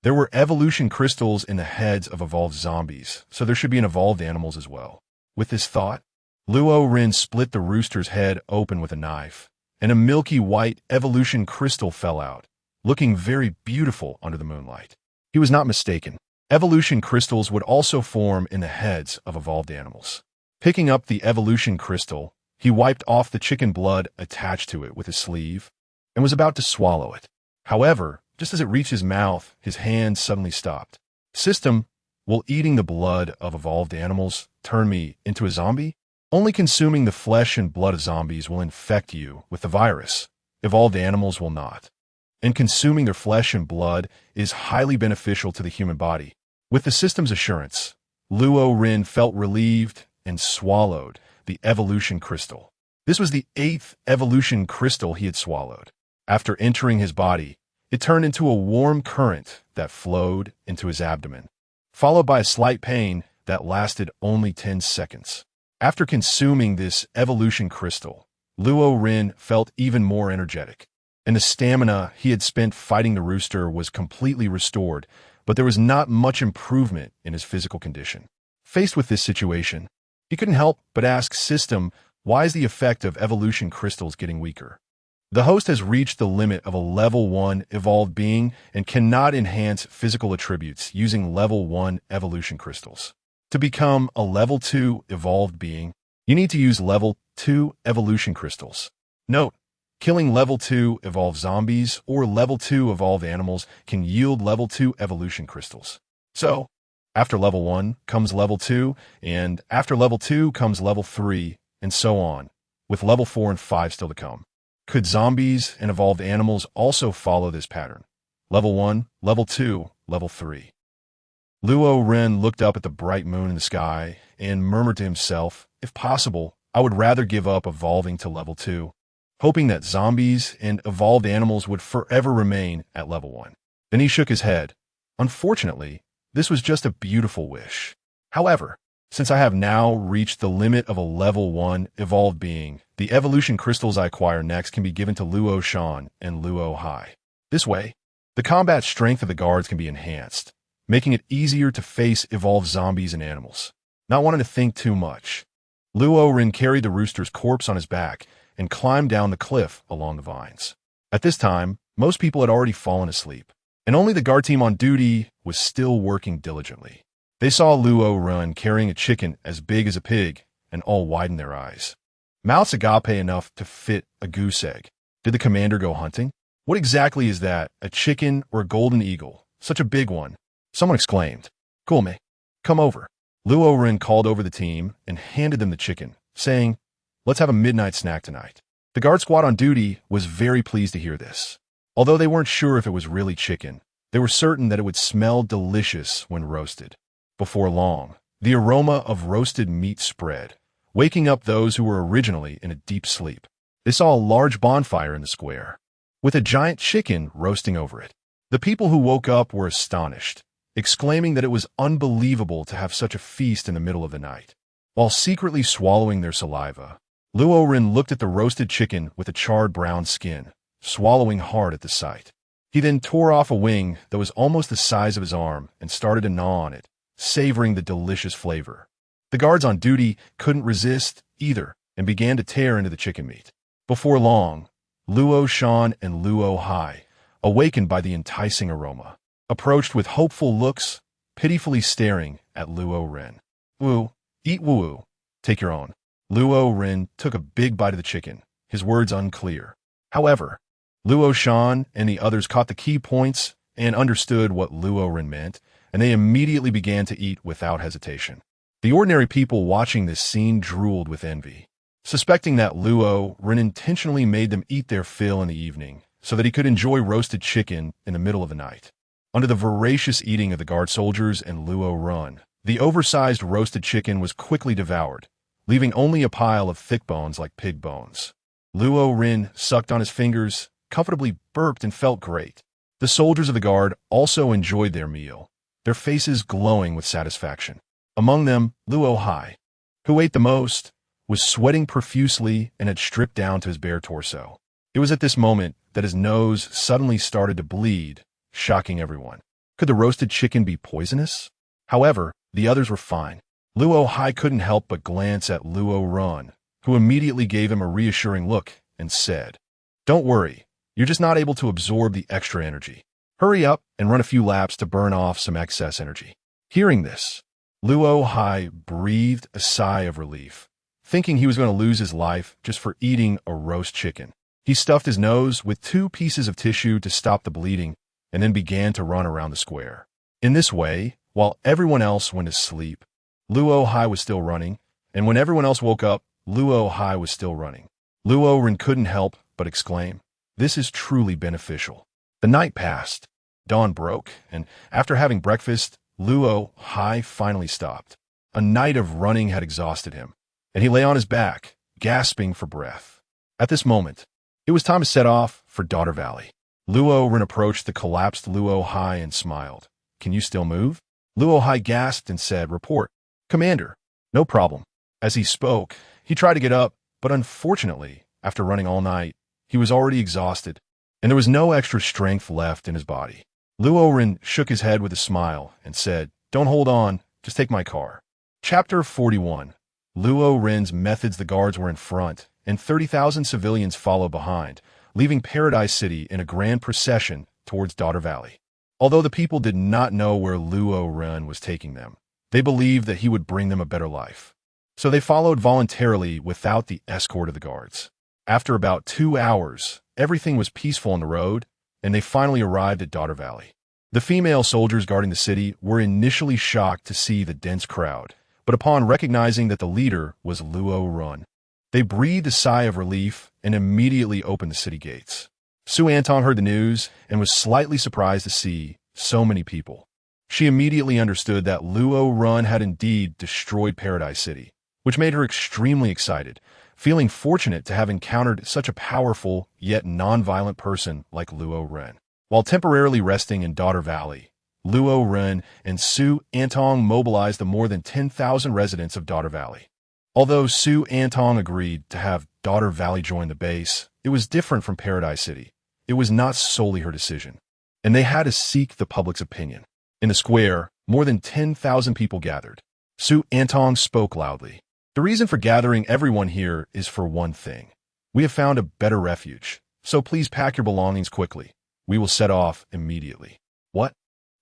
There were evolution crystals in the heads of evolved zombies, so there should be an evolved animals as well. With this thought, Luo Ren split the rooster's head open with a knife, and a milky white evolution crystal fell out, looking very beautiful under the moonlight. He was not mistaken. Evolution crystals would also form in the heads of evolved animals. Picking up the evolution crystal, he wiped off the chicken blood attached to it with his sleeve and was about to swallow it. However, just as it reached his mouth, his hand suddenly stopped. System, will eating the blood of evolved animals turn me into a zombie? Only consuming the flesh and blood of zombies will infect you with the virus. Evolved animals will not. And consuming their flesh and blood is highly beneficial to the human body. With the system's assurance, Luo Ren felt relieved and swallowed the evolution crystal. This was the 8th evolution crystal he had swallowed. After entering his body, it turned into a warm current that flowed into his abdomen, followed by a slight pain that lasted only 10 seconds. After consuming this evolution crystal, Luo Ren felt even more energetic, and the stamina he had spent fighting the rooster was completely restored, but there was not much improvement in his physical condition. Faced with this situation, he couldn't help but ask System, why is the effect of evolution crystals getting weaker? The host has reached the limit of a level 1 evolved being and cannot enhance physical attributes using level 1 evolution crystals. To become a level 2 evolved being, you need to use level 2 evolution crystals. Note, killing level 2 evolved zombies or level 2 evolved animals can yield level 2 evolution crystals. So, after level 1 comes level 2, and after level 2 comes level 3, and so on, with level 4 and 5 still to come. Could zombies and evolved animals also follow this pattern? Level 1, Level 2, Level 3. Luo Ren looked up at the bright moon in the sky and murmured to himself, if possible, I would rather give up evolving to Level 2, hoping that zombies and evolved animals would forever remain at Level 1. Then he shook his head. Unfortunately, this was just a beautiful wish. However, since I have now reached the limit of a level 1 evolved being, the evolution crystals I acquire next can be given to Luo Shan and Luo Hai. This way, the combat strength of the guards can be enhanced, making it easier to face evolved zombies and animals. Not wanting to think too much, Luo Ren carried the rooster's corpse on his back and climbed down the cliff along the vines. At this time, most people had already fallen asleep, and only the guard team on duty was still working diligently. They saw Luo Ren carrying a chicken as big as a pig, and all widened their eyes. Mouths agape enough to fit a goose egg. Did the commander go hunting? What exactly is that, a chicken or a golden eagle? Such a big one. Someone exclaimed. Cool, mate. Come over. Luo Ren called over the team and handed them the chicken, saying, let's have a midnight snack tonight. The guard squad on duty was very pleased to hear this. Although they weren't sure if it was really chicken, they were certain that it would smell delicious when roasted. Before long, the aroma of roasted meat spread, waking up those who were originally in a deep sleep. They saw a large bonfire in the square, with a giant chicken roasting over it. The people who woke up were astonished, exclaiming that it was unbelievable to have such a feast in the middle of the night. While secretly swallowing their saliva, Luo Ren looked at the roasted chicken with a charred brown skin, swallowing hard at the sight. He then tore off a wing that was almost the size of his arm and started to gnaw on it, savoring the delicious flavor. The guards on duty couldn't resist either and began to tear into the chicken meat. Before long, Luo Shan and Luo Hai, awakened by the enticing aroma, approached with hopeful looks, pitifully staring at Luo Ren. Wu, eat woo, take your own. Luo Ren took a big bite of the chicken, his words unclear. However, Luo Shan and the others caught the key points and understood what Luo Ren meant, and they immediately began to eat without hesitation. The ordinary people watching this scene drooled with envy, suspecting that Luo Ren intentionally made them eat their fill in the evening so that he could enjoy roasted chicken in the middle of the night. Under the voracious eating of the guard soldiers and Luo Ren, the oversized roasted chicken was quickly devoured, leaving only a pile of thick bones like pig bones. Luo Ren sucked on his fingers, comfortably burped, and felt great. The soldiers of the guard also enjoyed their meal, their faces glowing with satisfaction. Among them, Luo Hai, who ate the most, was sweating profusely and had stripped down to his bare torso. It was at this moment that his nose suddenly started to bleed, shocking everyone. Could the roasted chicken be poisonous? However, the others were fine. Luo Hai couldn't help but glance at Luo Ren, who immediately gave him a reassuring look and said, "Don't worry, you're just not able to absorb the extra energy. Hurry up and run a few laps to burn off some excess energy." Hearing this, Luo Hai breathed a sigh of relief, thinking he was going to lose his life just for eating a roast chicken. He stuffed his nose with 2 pieces of tissue to stop the bleeding and then began to run around the square. In this way, while everyone else went to sleep, Luo Hai was still running, and when everyone else woke up, Luo Hai was still running. Luo Ren couldn't help but exclaim, "This is truly beneficial." The night passed, dawn broke, and after having breakfast, Luo Hai finally stopped. A night of running had exhausted him, and he lay on his back, gasping for breath. At this moment, it was time to set off for Daughter Valley. Luo Ren approached the collapsed Luo Hai and smiled. "Can you still move?" Luo Hai gasped and said, "Report, Commander." "No problem." As he spoke, he tried to get up, but unfortunately, after running all night, he was already exhausted, and there was no extra strength left in his body. Luo Ren shook his head with a smile and said, "Don't hold on, just take my car." Chapter 41. Luo Ren's methods. The guards were in front, and 30,000 civilians followed behind, leaving Paradise City in a grand procession towards Daughter Valley. Although the people did not know where Luo Ren was taking them, they believed that he would bring them a better life. So they followed voluntarily without the escort of the guards. After about 2 hours, everything was peaceful on the road, and they finally arrived at Daughter Valley. The female soldiers guarding the city were initially shocked to see the dense crowd, but upon recognizing that the leader was Luo Ren, they breathed a sigh of relief and immediately opened the city gates. Su Antong heard the news and was slightly surprised to see so many people. She immediately understood that Luo Ren had indeed destroyed Paradise City, which made her extremely excited, feeling fortunate to have encountered such a powerful yet non-violent person like Luo Ren. While temporarily resting in Daughter Valley, Luo Ren and Su Antong mobilized the more than 10,000 residents of Daughter Valley. Although Su Antong agreed to have Daughter Valley join the base, it was different from Paradise City. It was not solely her decision, and they had to seek the public's opinion. In the square, more than 10,000 people gathered. Su Antong spoke loudly. "The reason for gathering everyone here is for one thing. We have found a better refuge, so please pack your belongings quickly. We will set off immediately." "What?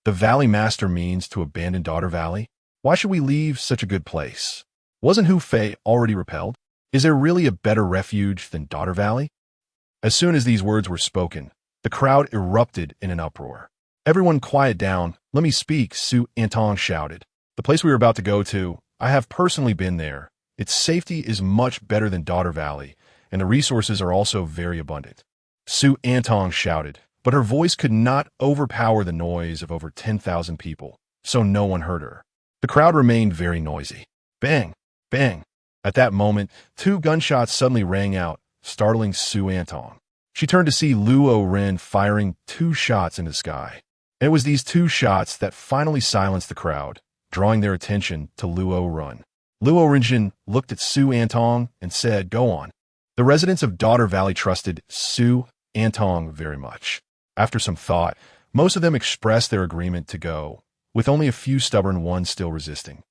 The Valley Master means to abandon Daughter Valley? Why should we leave such a good place? Wasn't Hu Fei already repelled? Is there really a better refuge than Daughter Valley?" As soon as these words were spoken, the crowd erupted in an uproar. "Everyone quiet down. Let me speak," Su Antong shouted. "The place we are about to go to, I have personally been there. Its safety is much better than Daughter Valley, and the resources are also very abundant." Su Antong shouted, but her voice could not overpower the noise of over 10,000 people, so no one heard her. The crowd remained very noisy. Bang! Bang! At that moment, 2 gunshots suddenly rang out, startling Su Antong. She turned to see Luo Ren firing 2 shots into the sky. And it was these 2 shots that finally silenced the crowd, drawing their attention to Luo Ren. Luo Ren looked at Su Antong and said, "Go on." The residents of Daughter Valley trusted Su Antong very much. After some thought, most of them expressed their agreement to go, with only a few stubborn ones still resisting.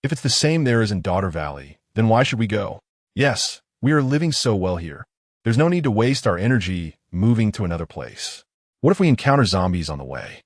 "If it's the same there as in Daughter Valley, then why should we go? Yes, we are living so well here. There's no need to waste our energy moving to another place. What if we encounter zombies on the way?"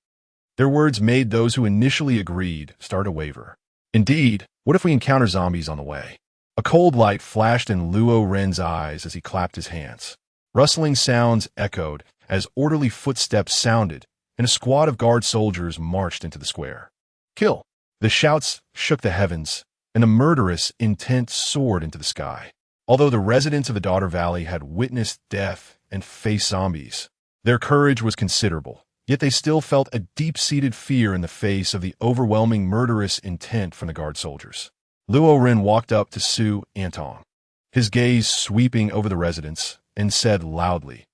Their words made those who initially agreed start to waver. Indeed, what if we encounter zombies on the way? A cold light flashed in Luo Ren's eyes as he clapped his hands. Rustling sounds echoed as orderly footsteps sounded, and a squad of guard soldiers marched into the square. "Kill!" The shouts shook the heavens, and a murderous intent soared into the sky. Although the residents of the Daughter Valley had witnessed death and faced zombies, their courage was considerable, yet they still felt a deep-seated fear in the face of the overwhelming murderous intent from the guard soldiers. Luo Ren walked up to Su Antong, his gaze sweeping over the residents, and said loudly,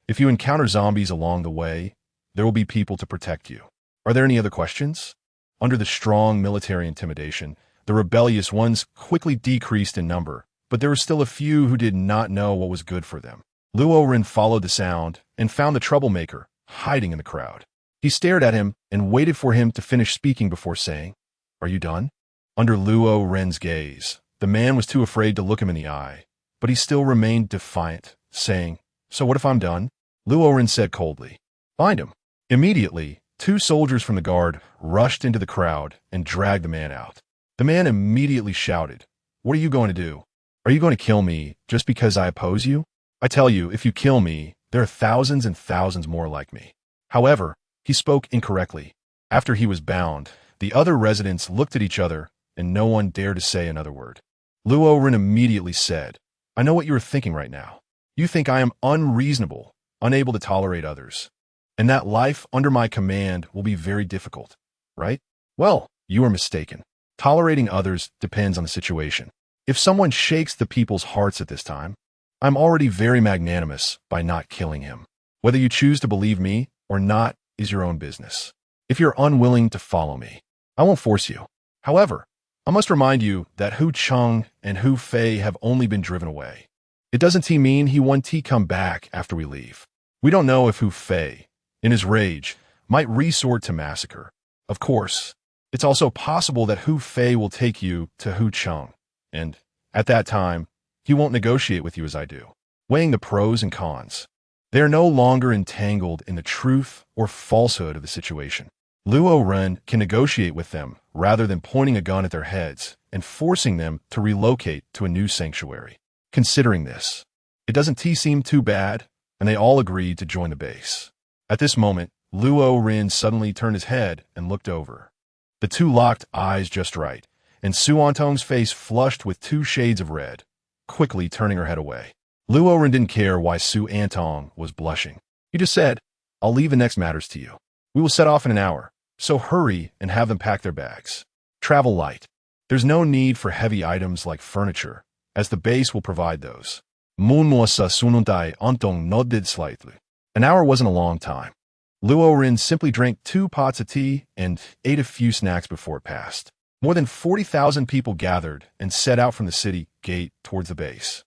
"If you encounter zombies along the way, there will be people to protect you. Are there any other questions?" Under the strong military intimidation, the rebellious ones quickly decreased in number, but there were still a few who did not know what was good for them. Luo Ren followed the sound and found the troublemaker hiding in the crowd. He stared at him and waited for him to finish speaking before saying, "Are you done?" Under Luo Ren's gaze, the man was too afraid to look him in the eye, but he still remained defiant, saying, "So what if I'm done?" Luo Ren said coldly, "Find him." Immediately, 2 soldiers from the guard rushed into the crowd and dragged the man out. The man immediately shouted, "What are you going to do? Are you going to kill me just because I oppose you? I tell you, if you kill me, there are thousands and thousands more like me." However, he spoke incorrectly. After he was bound, the other residents looked at each other, and no one dared to say another word. Luo Ren immediately said, "I know what you are thinking right now. You think I am unreasonable, unable to tolerate others, and that life under my command will be very difficult, right? Well, you are mistaken. Tolerating others depends on the situation. If someone shakes the people's hearts at this time, I'm already very magnanimous by not killing him. Whether you choose to believe me or not is your own business. If you're unwilling to follow me, I won't force you. However, I must remind you that Hu Cheng and Hu Fei have only been driven away. It doesn't mean he won't come back after we leave. We don't know if Hu Fei, in his rage, might resort to massacre. Of course, it's also possible that Hu Fei will take you to Hu Cheng, and at that time, he won't negotiate with you as I do, weighing the pros and cons. They are no longer entangled in the truth or falsehood of the situation. Luo Ren can negotiate with them rather than pointing a gun at their heads and forcing them to relocate to a new sanctuary. Considering this, it doesn't seem too bad, and they all agreed to join the base. At this moment, Luo Ren suddenly turned his head and looked over. The two locked eyes just right, and Su Antong's face flushed with 2 shades of red, quickly turning her head away. Luo Ren didn't care why Su Antong was blushing. He just said, "I'll leave the next matters to you. We will set off in an hour, so hurry and have them pack their bags. Travel light. There's no need for heavy items like furniture, as the base will provide those." Munmosa Sununtai Antong nodded slightly. An hour wasn't a long time. Luo Ren simply drank 2 pots of tea and ate a few snacks before it passed. More than 40,000 people gathered and set out from the city gate towards the base.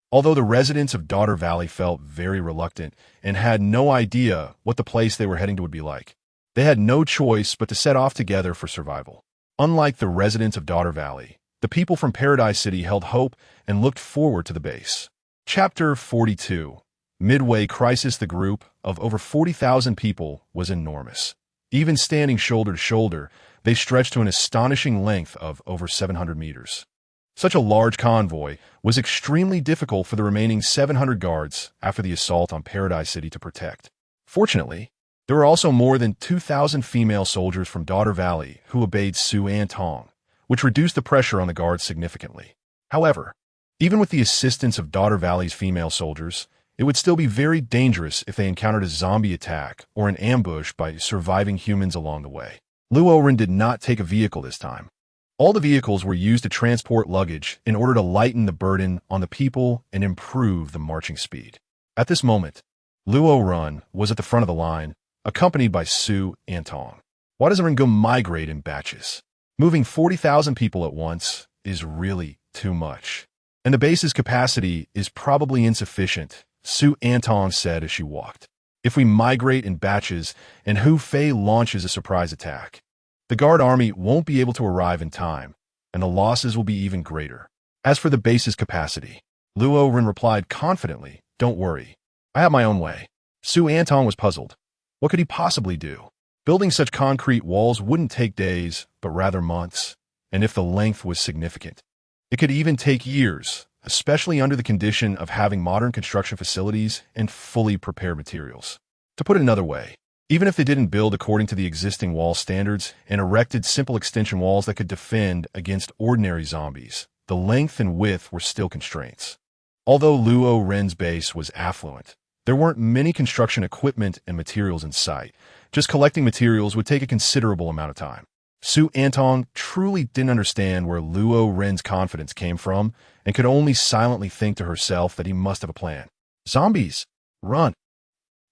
Although the residents of Daughter Valley felt very reluctant and had no idea what the place they were heading to would be like, they had no choice but to set off together for survival. Unlike the residents of Daughter Valley, the people from Paradise City held hope and looked forward to the base. Chapter 42. Midway crisis. The group of over 40,000 people was enormous. Even standing shoulder to shoulder, they stretched to an astonishing length of over 700 meters. Such a large convoy was extremely difficult for the remaining 700 guards after the assault on Paradise City to protect. Fortunately, there were also more than 2,000 female soldiers from Daughter Valley who obeyed Su Antong, which reduced the pressure on the guards significantly. However, even with the assistance of Daughter Valley's female soldiers, it would still be very dangerous if they encountered a zombie attack or an ambush by surviving humans along the way. Luo Ren did not take a vehicle this time. All the vehicles were used to transport luggage in order to lighten the burden on the people and improve the marching speed. At this moment, Luo Ren was at the front of the line, accompanied by Su Antong. Why doesn't Ren go migrate in batches? Moving 40,000 people at once is really too much, and the base's capacity is probably insufficient, Su Antong said as she walked. If we migrate in batches and Hu Fei launches a surprise attack, the guard army won't be able to arrive in time, and the losses will be even greater. As for the base's capacity, Luo Ren replied confidently, "Don't worry. I have my own way." Su Antong was puzzled. What could he possibly do? Building such concrete walls wouldn't take days, but rather months, and if the length was significant, it could even take years, especially under the condition of having modern construction facilities and fully prepared materials. To put it another way, even if they didn't build according to the existing wall standards and erected simple extension walls that could defend against ordinary zombies, the length and width were still constraints. Although Luo Ren's base was affluent, there weren't many construction equipment and materials in sight. Just collecting materials would take a considerable amount of time. Su Antong truly didn't understand where Luo Ren's confidence came from and could only silently think to herself that he must have a plan. Zombies! Run!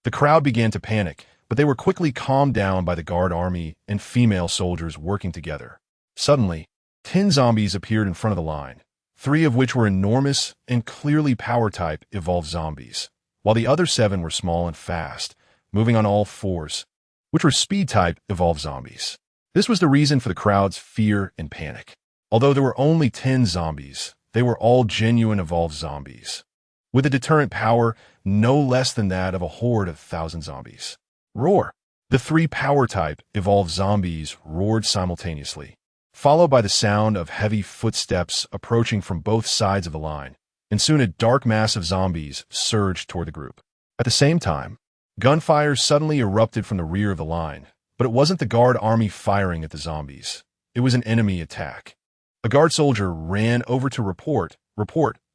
The crowd began to panic, but they were quickly calmed down by the guard army and female soldiers working together. Suddenly, 10 zombies appeared in front of the line, 3 of which were enormous and clearly power-type evolved zombies, while the other 7 were small and fast, moving on all fours, which were speed-type evolved zombies. This was the reason for the crowd's fear and panic. Although there were only 10 zombies, they were all genuine evolved zombies, with a deterrent power no less than that of a horde of 1,000 zombies. Roar! The three power-type evolved zombies roared simultaneously, followed by the sound of heavy footsteps approaching from both sides of the line, and soon a dark mass of zombies surged toward the group. At the same time, gunfire suddenly erupted from the rear of the line, but it wasn't the guard army firing at the zombies. It was an enemy attack. A guard soldier ran over to report,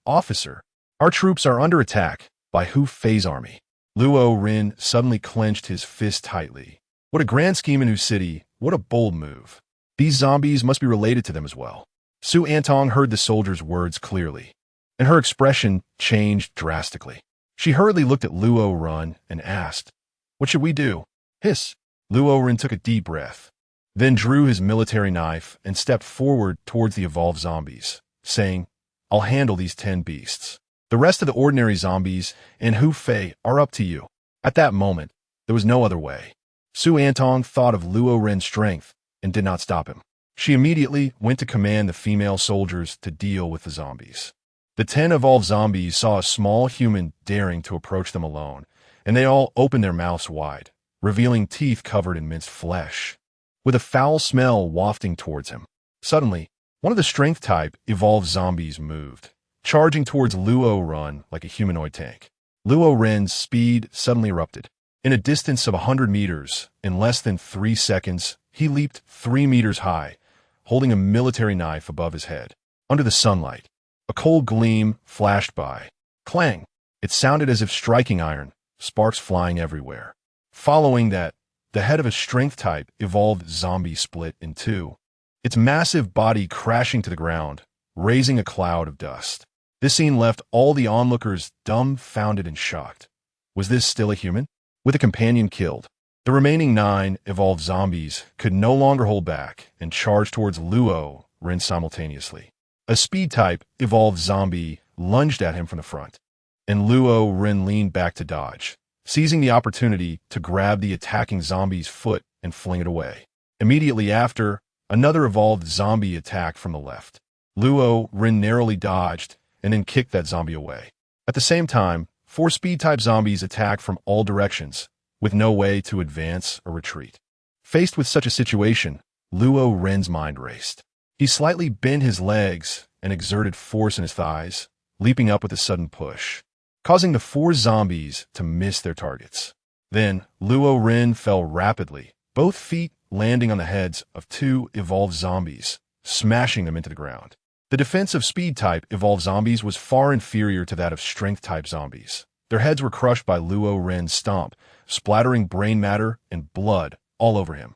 "Officer, our troops are under attack by Hu-Fei's army." Luo Ren suddenly clenched his fist tightly. What a grand scheme in Hu City, what a bold move. These zombies must be related to them as well. Su Antong heard the soldier's words clearly, and her expression changed drastically. She hurriedly looked at Luo Ren and asked, "What should we do?" Hiss. Luo Ren took a deep breath, then drew his military knife and stepped forward towards the evolved zombies, saying, "I'll handle these 10 beasts. The rest of the ordinary zombies and Hu-Fei are up to you." At that moment, there was no other way. Su Antong thought of Luo Ren's strength and did not stop him. She immediately went to command the female soldiers to deal with the zombies. The 10 evolved zombies saw a small human daring to approach them alone, and they all opened their mouths wide, revealing teeth covered in minced flesh, with a foul smell wafting towards him. Suddenly, one of the strength-type evolved zombies moved, charging towards Luo Ren like a humanoid tank. Luo Ren's speed suddenly erupted. In a distance of 100 meters, in less than 3 seconds, he leaped 3 meters high, holding a military knife above his head. Under the sunlight, a cold gleam flashed by. Clang! It sounded as if striking iron, sparks flying everywhere. Following that, the head of a strength-type evolved zombie split in two, its massive body crashing to the ground, raising a cloud of dust. This scene left all the onlookers dumbfounded and shocked. Was this still a human? With a companion killed, the remaining 9 evolved zombies could no longer hold back and charged towards Luo Ren simultaneously. A speed-type evolved zombie lunged at him from the front, and Luo Ren leaned back to dodge, seizing the opportunity to grab the attacking zombie's foot and fling it away. Immediately after, another evolved zombie attacked from the left. Luo Ren narrowly dodged and then kicked that zombie away. At the same time, 4 speed-type zombies attacked from all directions, with no way to advance or retreat. Faced with such a situation, Luo Ren's mind raced. He slightly bent his legs and exerted force in his thighs, leaping up with a sudden push, causing the 4 zombies to miss their targets. Then, Luo Ren fell rapidly, both feet landing on the heads of 2 evolved zombies, smashing them into the ground. The defense of speed-type evolved zombies was far inferior to that of strength-type zombies. Their heads were crushed by Luo Ren's stomp, splattering brain matter and blood all over him.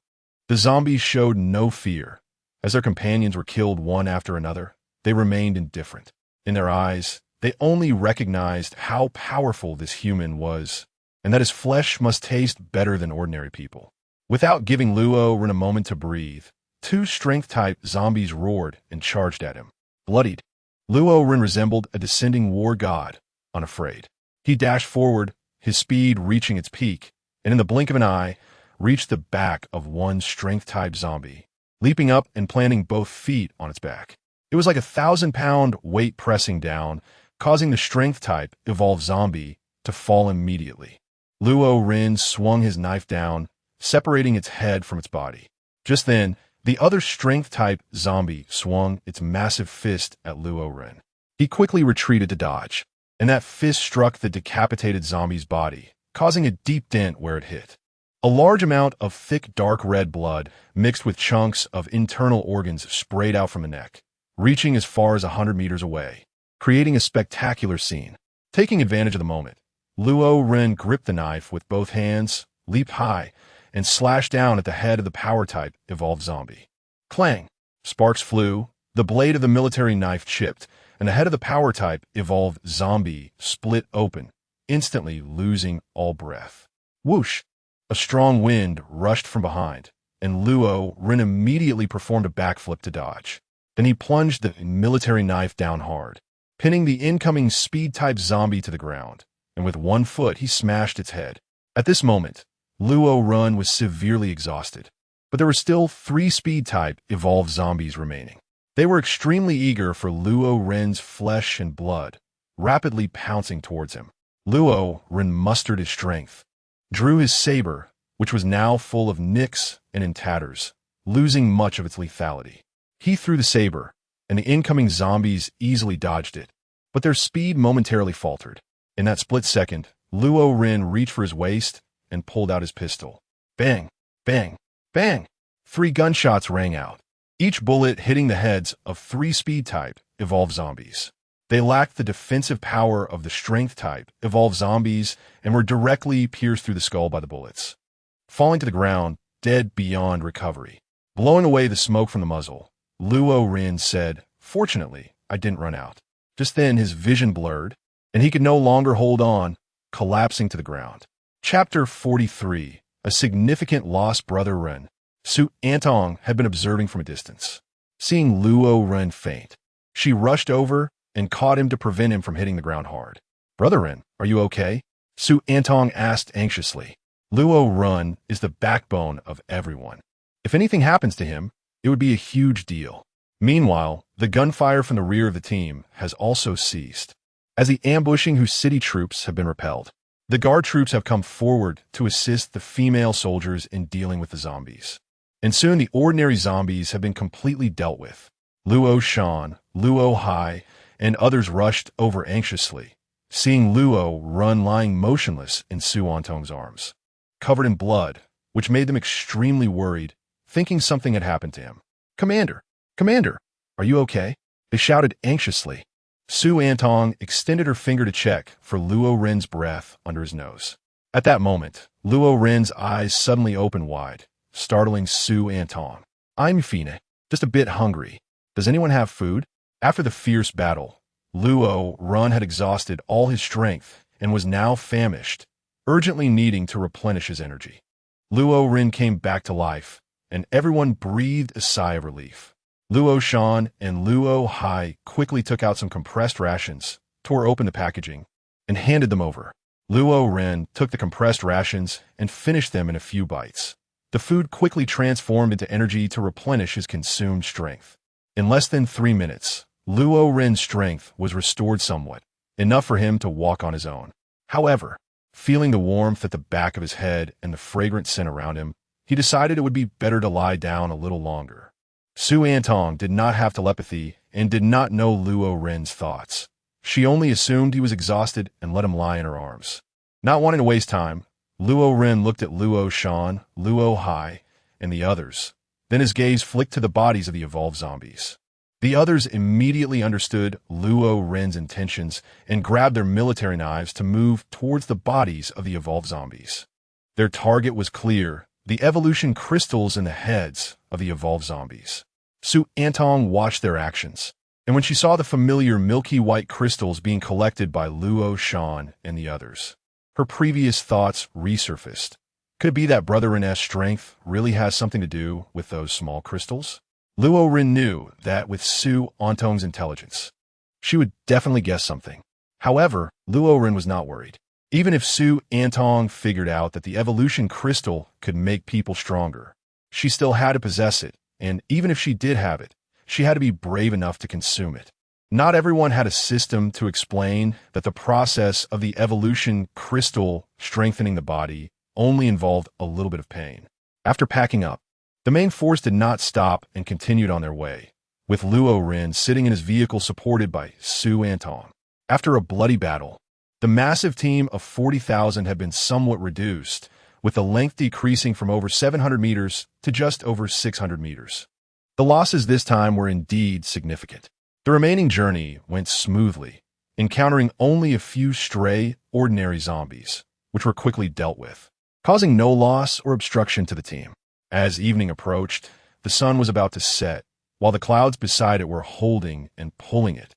The zombies showed no fear. As their companions were killed one after another, they remained indifferent. In their eyes, they only recognized how powerful this human was, and that his flesh must taste better than ordinary people. Without giving Luo Ren a moment to breathe, 2 strength-type zombies roared and charged at him. Bloodied, Luo Ren resembled a descending war god, unafraid. He dashed forward, his speed reaching its peak, and in the blink of an eye, reached the back of one strength-type zombie, leaping up and planting both feet on its back. It was like a 1,000-pound weight pressing down, causing the strength-type evolved zombie to fall immediately. Luo Ren swung his knife down, separating its head from its body. Just then, the other strength-type zombie swung its massive fist at Luo Ren. He quickly retreated to dodge, and that fist struck the decapitated zombie's body, causing a deep dent where it hit. A large amount of thick dark red blood mixed with chunks of internal organs sprayed out from the neck, reaching as far as 100 meters away, creating a spectacular scene. Taking advantage of the moment, Luo Ren gripped the knife with both hands, leaped high, and slashed down at the head of the power-type evolved zombie. Clang! Sparks flew, the blade of the military knife chipped, and the head of the power-type evolved zombie split open, instantly losing all breath. Whoosh! A strong wind rushed from behind, and Luo Ren immediately performed a backflip to dodge. Then he plunged the military knife down hard, pinning the incoming speed-type zombie to the ground, and with one foot he smashed its head. At this moment, Luo Ren was severely exhausted, but there were still 3 speed-type evolved zombies remaining. They were extremely eager for Luo Ren's flesh and blood, rapidly pouncing towards him. Luo Ren mustered his strength, drew his saber, which was now full of nicks and in tatters, losing much of its lethality. He threw the saber, and the incoming zombies easily dodged it, but their speed momentarily faltered. In that split second, Luo Ren reached for his waist and pulled out his pistol. Bang! Bang! Bang! 3 gunshots rang out, each bullet hitting the heads of 3 speed-type evolved zombies. They lacked the defensive power of the strength-type evolved zombies and were directly pierced through the skull by the bullets, falling to the ground, dead beyond recovery. Blowing away the smoke from the muzzle, Luo Ren said, "Fortunately, I didn't run out." Just then his vision blurred, and he could no longer hold on, collapsing to the ground. Chapter 43. A significant loss. Brother Ren. Su Antong had been observing from a distance. Seeing Luo Ren faint, she rushed over and caught him to prevent him from hitting the ground hard. "Brother Ren, are you okay?" Su Antong asked anxiously. Luo Ren is the backbone of everyone. If anything happens to him, it would be a huge deal. Meanwhile, the gunfire from the rear of the team has also ceased, as the ambushing Hu city troops have been repelled. The guard troops have come forward to assist the female soldiers in dealing with the zombies. And soon the ordinary zombies have been completely dealt with. Luo Shan, Luo He, and others rushed over anxiously, seeing Luo Ren lying motionless in Su Antong's arms, covered in blood, which made them extremely worried, thinking something had happened to him. "Commander! Commander! Are you okay?" they shouted anxiously. Su Antong extended her finger to check for Luo Ren's breath under his nose. At that moment, Luo Ren's eyes suddenly opened wide, startling Su Antong. "I'm fine, just a bit hungry. Does anyone have food?" After the fierce battle, Luo Ren had exhausted all his strength and was now famished, urgently needing to replenish his energy. Luo Ren came back to life, and everyone breathed a sigh of relief. Luo Shan and Luo He quickly took out some compressed rations, tore open the packaging, and handed them over. Luo Ren took the compressed rations and finished them in a few bites. The food quickly transformed into energy to replenish his consumed strength. In less than 3 minutes, Luo Ren's strength was restored somewhat, enough for him to walk on his own. However, feeling the warmth at the back of his head and the fragrant scent around him, he decided it would be better to lie down a little longer. Su Antong did not have telepathy and did not know Luo Ren's thoughts. She only assumed he was exhausted and let him lie in her arms. Not wanting to waste time, Luo Ren looked at Luo Shan, Luo He, and the others. Then his gaze flicked to the bodies of the evolved zombies. The others immediately understood Luo Ren's intentions and grabbed their military knives to move towards the bodies of the evolved zombies. Their target was clear: the evolution crystals in the heads of the evolved zombies. Su Antong watched their actions, and when she saw the familiar milky white crystals being collected by Luo Shan and the others, her previous thoughts resurfaced. Could it be that Brother Ren's strength really has something to do with those small crystals? Luo Ren knew that with Su Antong's intelligence, she would definitely guess something. However, Luo Ren was not worried. Even if Su Antong figured out that the evolution crystal could make people stronger, she still had to possess it, and even if she did have it, she had to be brave enough to consume it. Not everyone had a system to explain that the process of the evolution crystal strengthening the body only involved a little bit of pain. After packing up, the main force did not stop and continued on their way, with Luo Ren sitting in his vehicle supported by Su Antong. After a bloody battle, the massive team of 40,000 had been somewhat reduced, with the length decreasing from over 700 meters to just over 600 meters. The losses this time were indeed significant. The remaining journey went smoothly, encountering only a few stray, ordinary zombies, which were quickly dealt with, causing no loss or obstruction to the team. As evening approached, the sun was about to set, while the clouds beside it were holding and pulling it,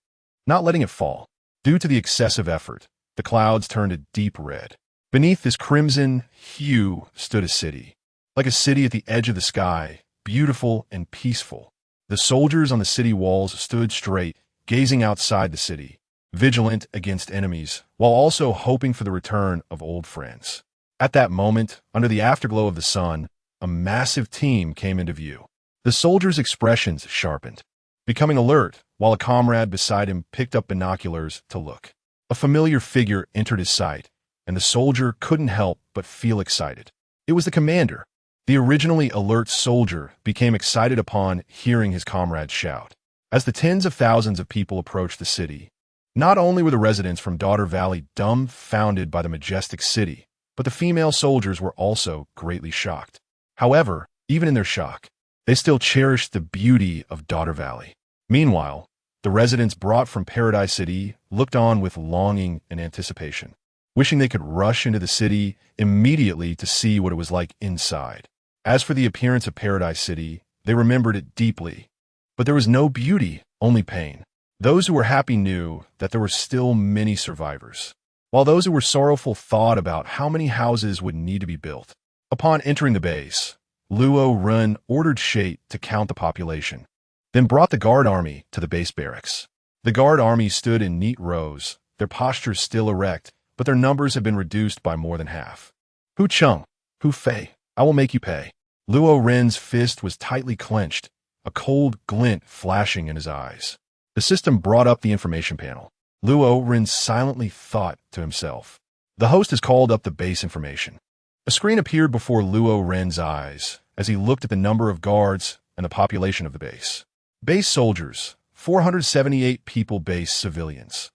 not letting it fall. Due to the excessive effort, the clouds turned a deep red. Beneath this crimson hue stood a city, like a city at the edge of the sky, beautiful and peaceful. The soldiers on the city walls stood straight, gazing outside the city, vigilant against enemies, while also hoping for the return of old friends. At that moment, under the afterglow of the sun, a massive team came into view. The soldiers' expressions sharpened, becoming alert, while a comrade beside him picked up binoculars to look. A familiar figure entered his sight, and the soldier couldn't help but feel excited. It was the commander. The originally alert soldier became excited upon hearing his comrades shout. As the tens of thousands of people approached the city, not only were the residents from Daughter Valley dumbfounded by the majestic city, but the female soldiers were also greatly shocked. However, even in their shock, they still cherished the beauty of Daughter Valley. Meanwhile, the residents brought from Paradise City looked on with longing and anticipation, wishing they could rush into the city immediately to see what it was like inside. As for the appearance of Paradise City, they remembered it deeply. But there was no beauty, only pain. Those who were happy knew that there were still many survivors, while those who were sorrowful thought about how many houses would need to be built. Upon entering the base, Luo Ren ordered Shate to count the population, then brought the guard army to the base barracks. The guard army stood in neat rows, their postures still erect, but their numbers had been reduced by more than half. Hu Chung, Hu Fei, I will make you pay. Luo Ren's fist was tightly clenched, a cold glint flashing in his eyes. The system brought up the information panel. Luo Ren silently thought to himself. The host has called up the base information. A screen appeared before Luo Ren's eyes as he looked at the number of guards and the population of the base. Base soldiers, 478 people. Base civilians,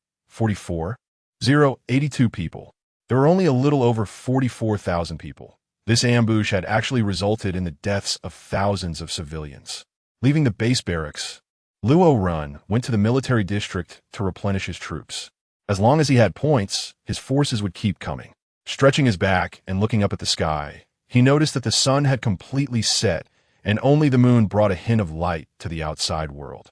82 people. There were only a little over 44,000 people. This ambush had actually resulted in the deaths of thousands of civilians. Leaving the base barracks, Luo Ren went to the military district to replenish his troops. As long as he had points, his forces would keep coming. Stretching his back and looking up at the sky, he noticed that the sun had completely set and only the moon brought a hint of light to the outside world.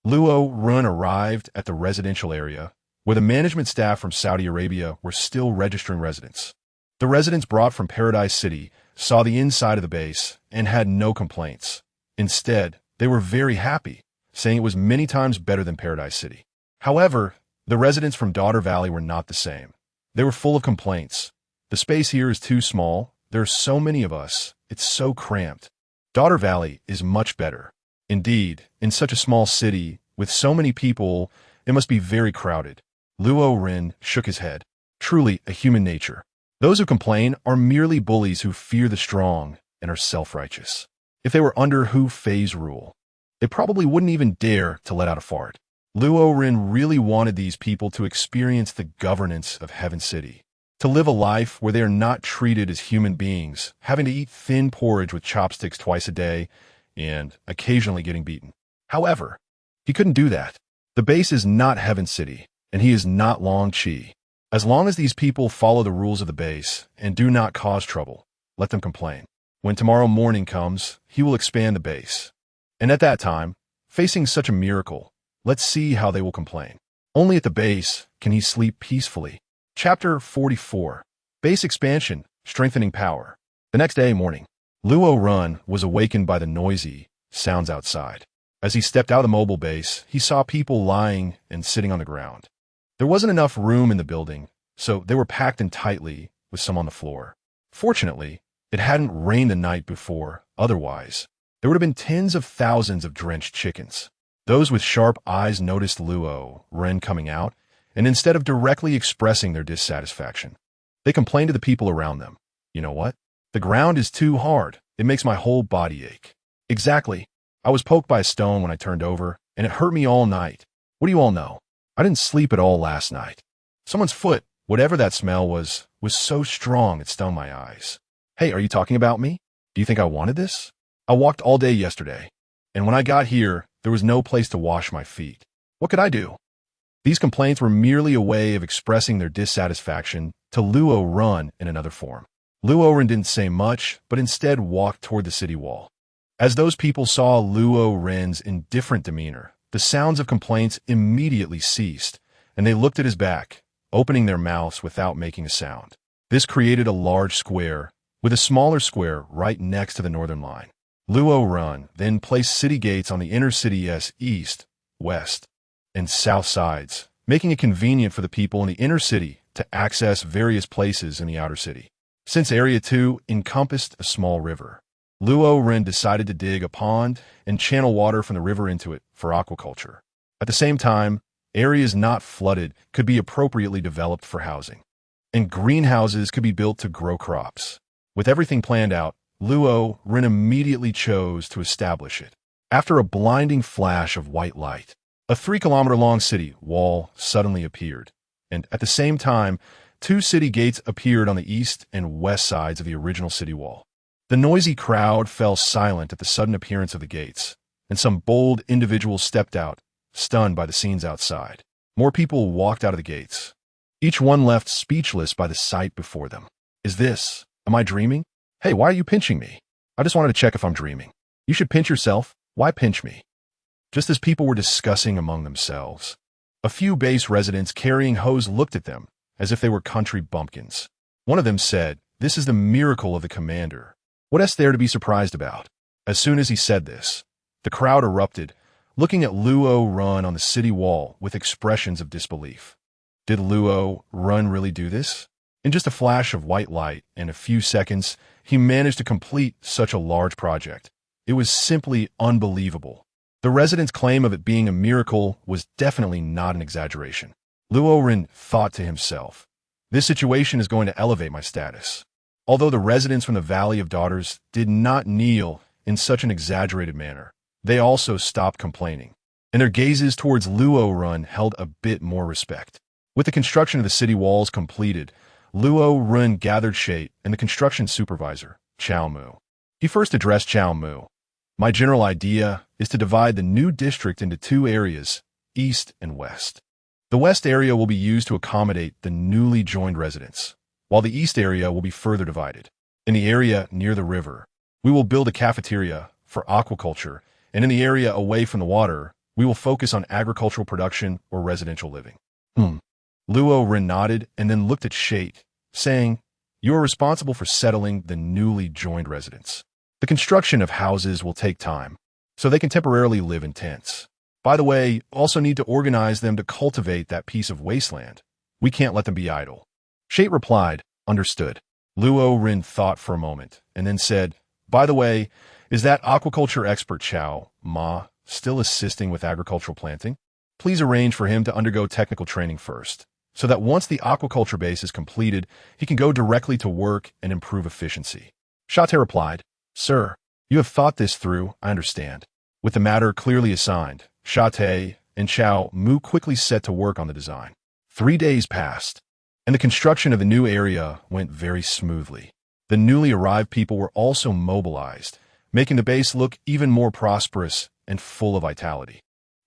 Luo Ren arrived at the residential area, where the management staff from Saudi Arabia were still registering residents. The residents brought from Paradise City saw the inside of the base and had no complaints. Instead, they were very happy, saying it was many times better than Paradise City. However, the residents from Daughter Valley were not the same. They were full of complaints. The space here is too small. There are so many of us. It's so cramped. Daughter Valley is much better. Indeed, in such a small city, with so many people, it must be very crowded. Luo Ren shook his head. Truly a human nature. Those who complain are merely bullies who fear the strong and are self-righteous. If they were under Hu Fei's rule, they probably wouldn't even dare to let out a fart. Luo Ren really wanted these people to experience the governance of Heaven City, to live a life where they are not treated as human beings, having to eat thin porridge with chopsticks twice a day, and occasionally getting beaten. However, he couldn't do that. The base is not Heaven City, and he is not Long Chi. As long as these people follow the rules of the base and do not cause trouble, let them complain. When tomorrow morning comes, he will expand the base. And at that time, facing such a miracle, let's see how they will complain. Only at the base can he sleep peacefully. Chapter 44. Base Expansion, Strengthening Power. The next day morning, Luo Ren was awakened by the noisy sounds outside. As he stepped out of the mobile base, he saw people lying and sitting on the ground. There wasn't enough room in the building, so they were packed in tightly with some on the floor. Fortunately, it hadn't rained the night before. Otherwise, there would have been tens of thousands of drenched chickens. Those with sharp eyes noticed Luo Ren coming out, and instead of directly expressing their dissatisfaction, they complained to the people around them. You know what? The ground is too hard. It makes my whole body ache. Exactly. I was poked by a stone when I turned over, and it hurt me all night. What do you all know? I didn't sleep at all last night. Someone's foot, whatever that smell was so strong it stung my eyes. Hey, are you talking about me? Do you think I wanted this? I walked all day yesterday, and when I got here, there was no place to wash my feet. What could I do? These complaints were merely a way of expressing their dissatisfaction to Luo Ren in another form. Luo Ren didn't say much, but instead walked toward the city wall. As those people saw Luo Ren's indifferent demeanor, the sounds of complaints immediately ceased, and they looked at his back, opening their mouths without making a sound. This created a large square, with a smaller square right next to the northern line. Luo Ren then placed city gates on the inner city's east, west, and south sides, making it convenient for the people in the inner city to access various places in the outer city. Since Area 2 encompassed a small river, Luo Ren decided to dig a pond and channel water from the river into it for aquaculture. At the same time, areas not flooded could be appropriately developed for housing, and greenhouses could be built to grow crops. With everything planned out, Luo Ren immediately chose to establish it. After a blinding flash of white light, a 3-kilometer-long city wall suddenly appeared, and at the same time, 2 city gates appeared on the east and west sides of the original city wall. The noisy crowd fell silent at the sudden appearance of the gates, and some bold individuals stepped out, stunned by the scenes outside. More people walked out of the gates, each one left speechless by the sight before them. Am I dreaming? Hey, why are you pinching me? I just wanted to check if I'm dreaming. You should pinch yourself. Why pinch me? Just as people were discussing among themselves, a few base residents carrying hose looked at them as if they were country bumpkins. One of them said, "This is the miracle of the commander. What is there to be surprised about?" As soon as he said this, the crowd erupted, looking at Luo Ren on the city wall with expressions of disbelief. Did Luo Ren really do this? In just a flash of white light and a few seconds, he managed to complete such a large project. It was simply unbelievable. The residents' claim of it being a miracle was definitely not an exaggeration. Luo Ren thought to himself, "This situation is going to elevate my status." Although the residents from the Valley of Daughters did not kneel in such an exaggerated manner, they also stopped complaining, and their gazes towards Luo Ren held a bit more respect. With the construction of the city walls completed, Luo Ren gathered Shate and the construction supervisor, Chao Mu. He first addressed Chao Mu. "My general idea is to divide the new district into 2 areas, east and west. The west area will be used to accommodate the newly joined residents, while the east area will be further divided. In the area near the river, we will build a cafeteria for aquaculture, and in the area away from the water, we will focus on agricultural production or residential living." Luo Ren nodded and then looked at Shate, saying, "You are responsible for settling the newly joined residents. The construction of houses will take time, so they can temporarily live in tents. By the way, you also need to organize them to cultivate that piece of wasteland. We can't let them be idle." Shate replied, "Understood." Luo Ren thought for a moment and then said, "By the way, is that aquaculture expert Chao Ma still assisting with agricultural planting? Please arrange for him to undergo technical training first, so that once the aquaculture base is completed, he can go directly to work and improve efficiency." Shate replied, "Sir, you have thought this through, I understand." With the matter clearly assigned, Shate and Chao Mu quickly set to work on the design. 3 days passed, and the construction of the new area went very smoothly. The newly arrived people were also mobilized, making the base look even more prosperous and full of vitality.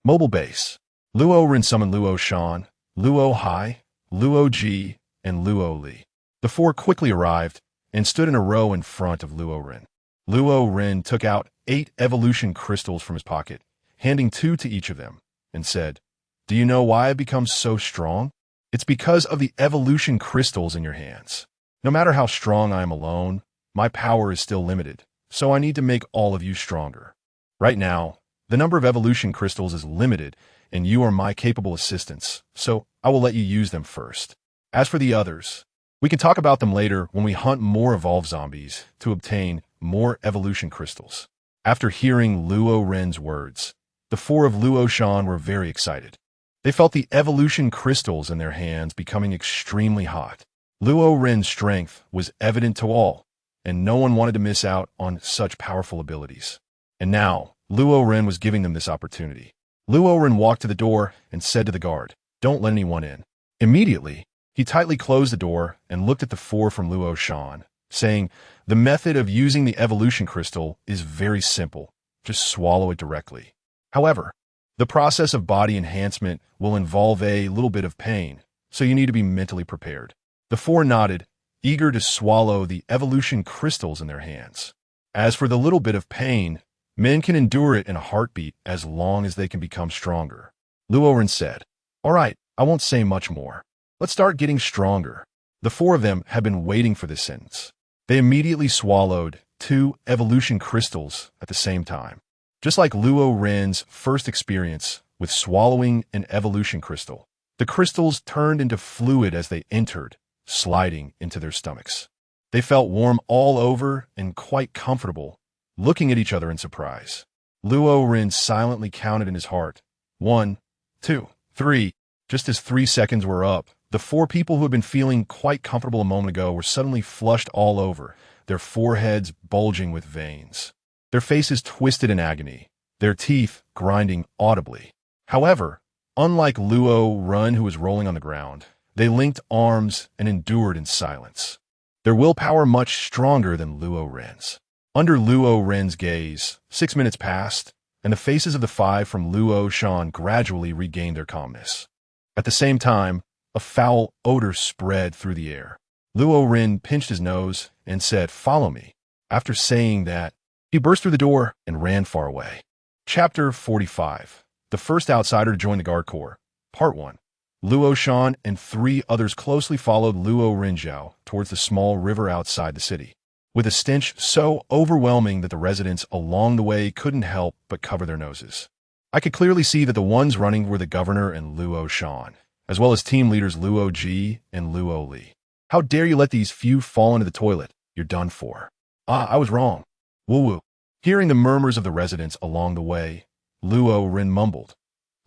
Mobile base. Luo Ren summoned Luo Shan, Luo Hai, Luo Ji, and Luo Li. The 4 quickly arrived and stood in a row in front of Luo Ren. Luo Ren took out 8 evolution crystals from his pocket, handing 2 to each of them, and said, "Do you know why I've become so strong? It's because of the evolution crystals in your hands. No matter how strong I am alone, my power is still limited, so I need to make all of you stronger. Right now, the number of evolution crystals is limited, and you are my capable assistants, so I will let you use them first. As for the others, we can talk about them later when we hunt more evolved zombies to obtain more evolution crystals." After hearing Luo Ren's words, the 4 of Luo Shan were very excited. They felt the evolution crystals in their hands becoming extremely hot. Luo Ren's strength was evident to all, and no one wanted to miss out on such powerful abilities. And now, Luo Ren was giving them this opportunity. Luo Ren walked to the door and said to the guard, "Don't let anyone in." Immediately, he tightly closed the door and looked at the 4 from Luo Shan, saying, "The method of using the evolution crystal is very simple. Just swallow it directly. However, the process of body enhancement will involve a little bit of pain, so you need to be mentally prepared." The 4 nodded, eager to swallow the evolution crystals in their hands. As for the little bit of pain, men can endure it in a heartbeat as long as they can become stronger. Luo Ren said, "All right, I won't say much more. Let's start getting stronger." The 4 of them had been waiting for this sentence. They immediately swallowed 2 evolution crystals at the same time. Just like Luo Ren's first experience with swallowing an evolution crystal, the crystals turned into fluid as they entered, sliding into their stomachs. They felt warm all over and quite comfortable, looking at each other in surprise. Luo Ren silently counted in his heart, 1, 2, 3. Just as 3 seconds were up, The four people who had been feeling quite comfortable a moment ago were suddenly flushed all over, their foreheads bulging with veins, their faces twisted in agony, their teeth grinding audibly. However, unlike Luo Ren, who was rolling on the ground, they linked arms and endured in silence, their willpower much stronger than Luo Ren's. Under Luo Ren's gaze, 6 minutes passed, and the faces of the five from Luo Shan gradually regained their calmness. At the same time, a foul odor spread through the air. Luo Ren pinched his nose and said, "Follow me." After saying that, he burst through the door and ran far away. Chapter 45. The first outsider to join the Guard Corps. Part 1. Luo Shan and 3 others closely followed Luo Renjiao towards the small river outside the city, with a stench so overwhelming that the residents along the way couldn't help but cover their noses. I could clearly see that the ones running were the governor and Luo Shan, as well as team leaders Luo Ji and Luo Li. "How dare you let these few fall into the toilet? You're done for." "Ah, I was wrong. Woo-woo." Hearing the murmurs of the residents along the way, Luo Ren mumbled,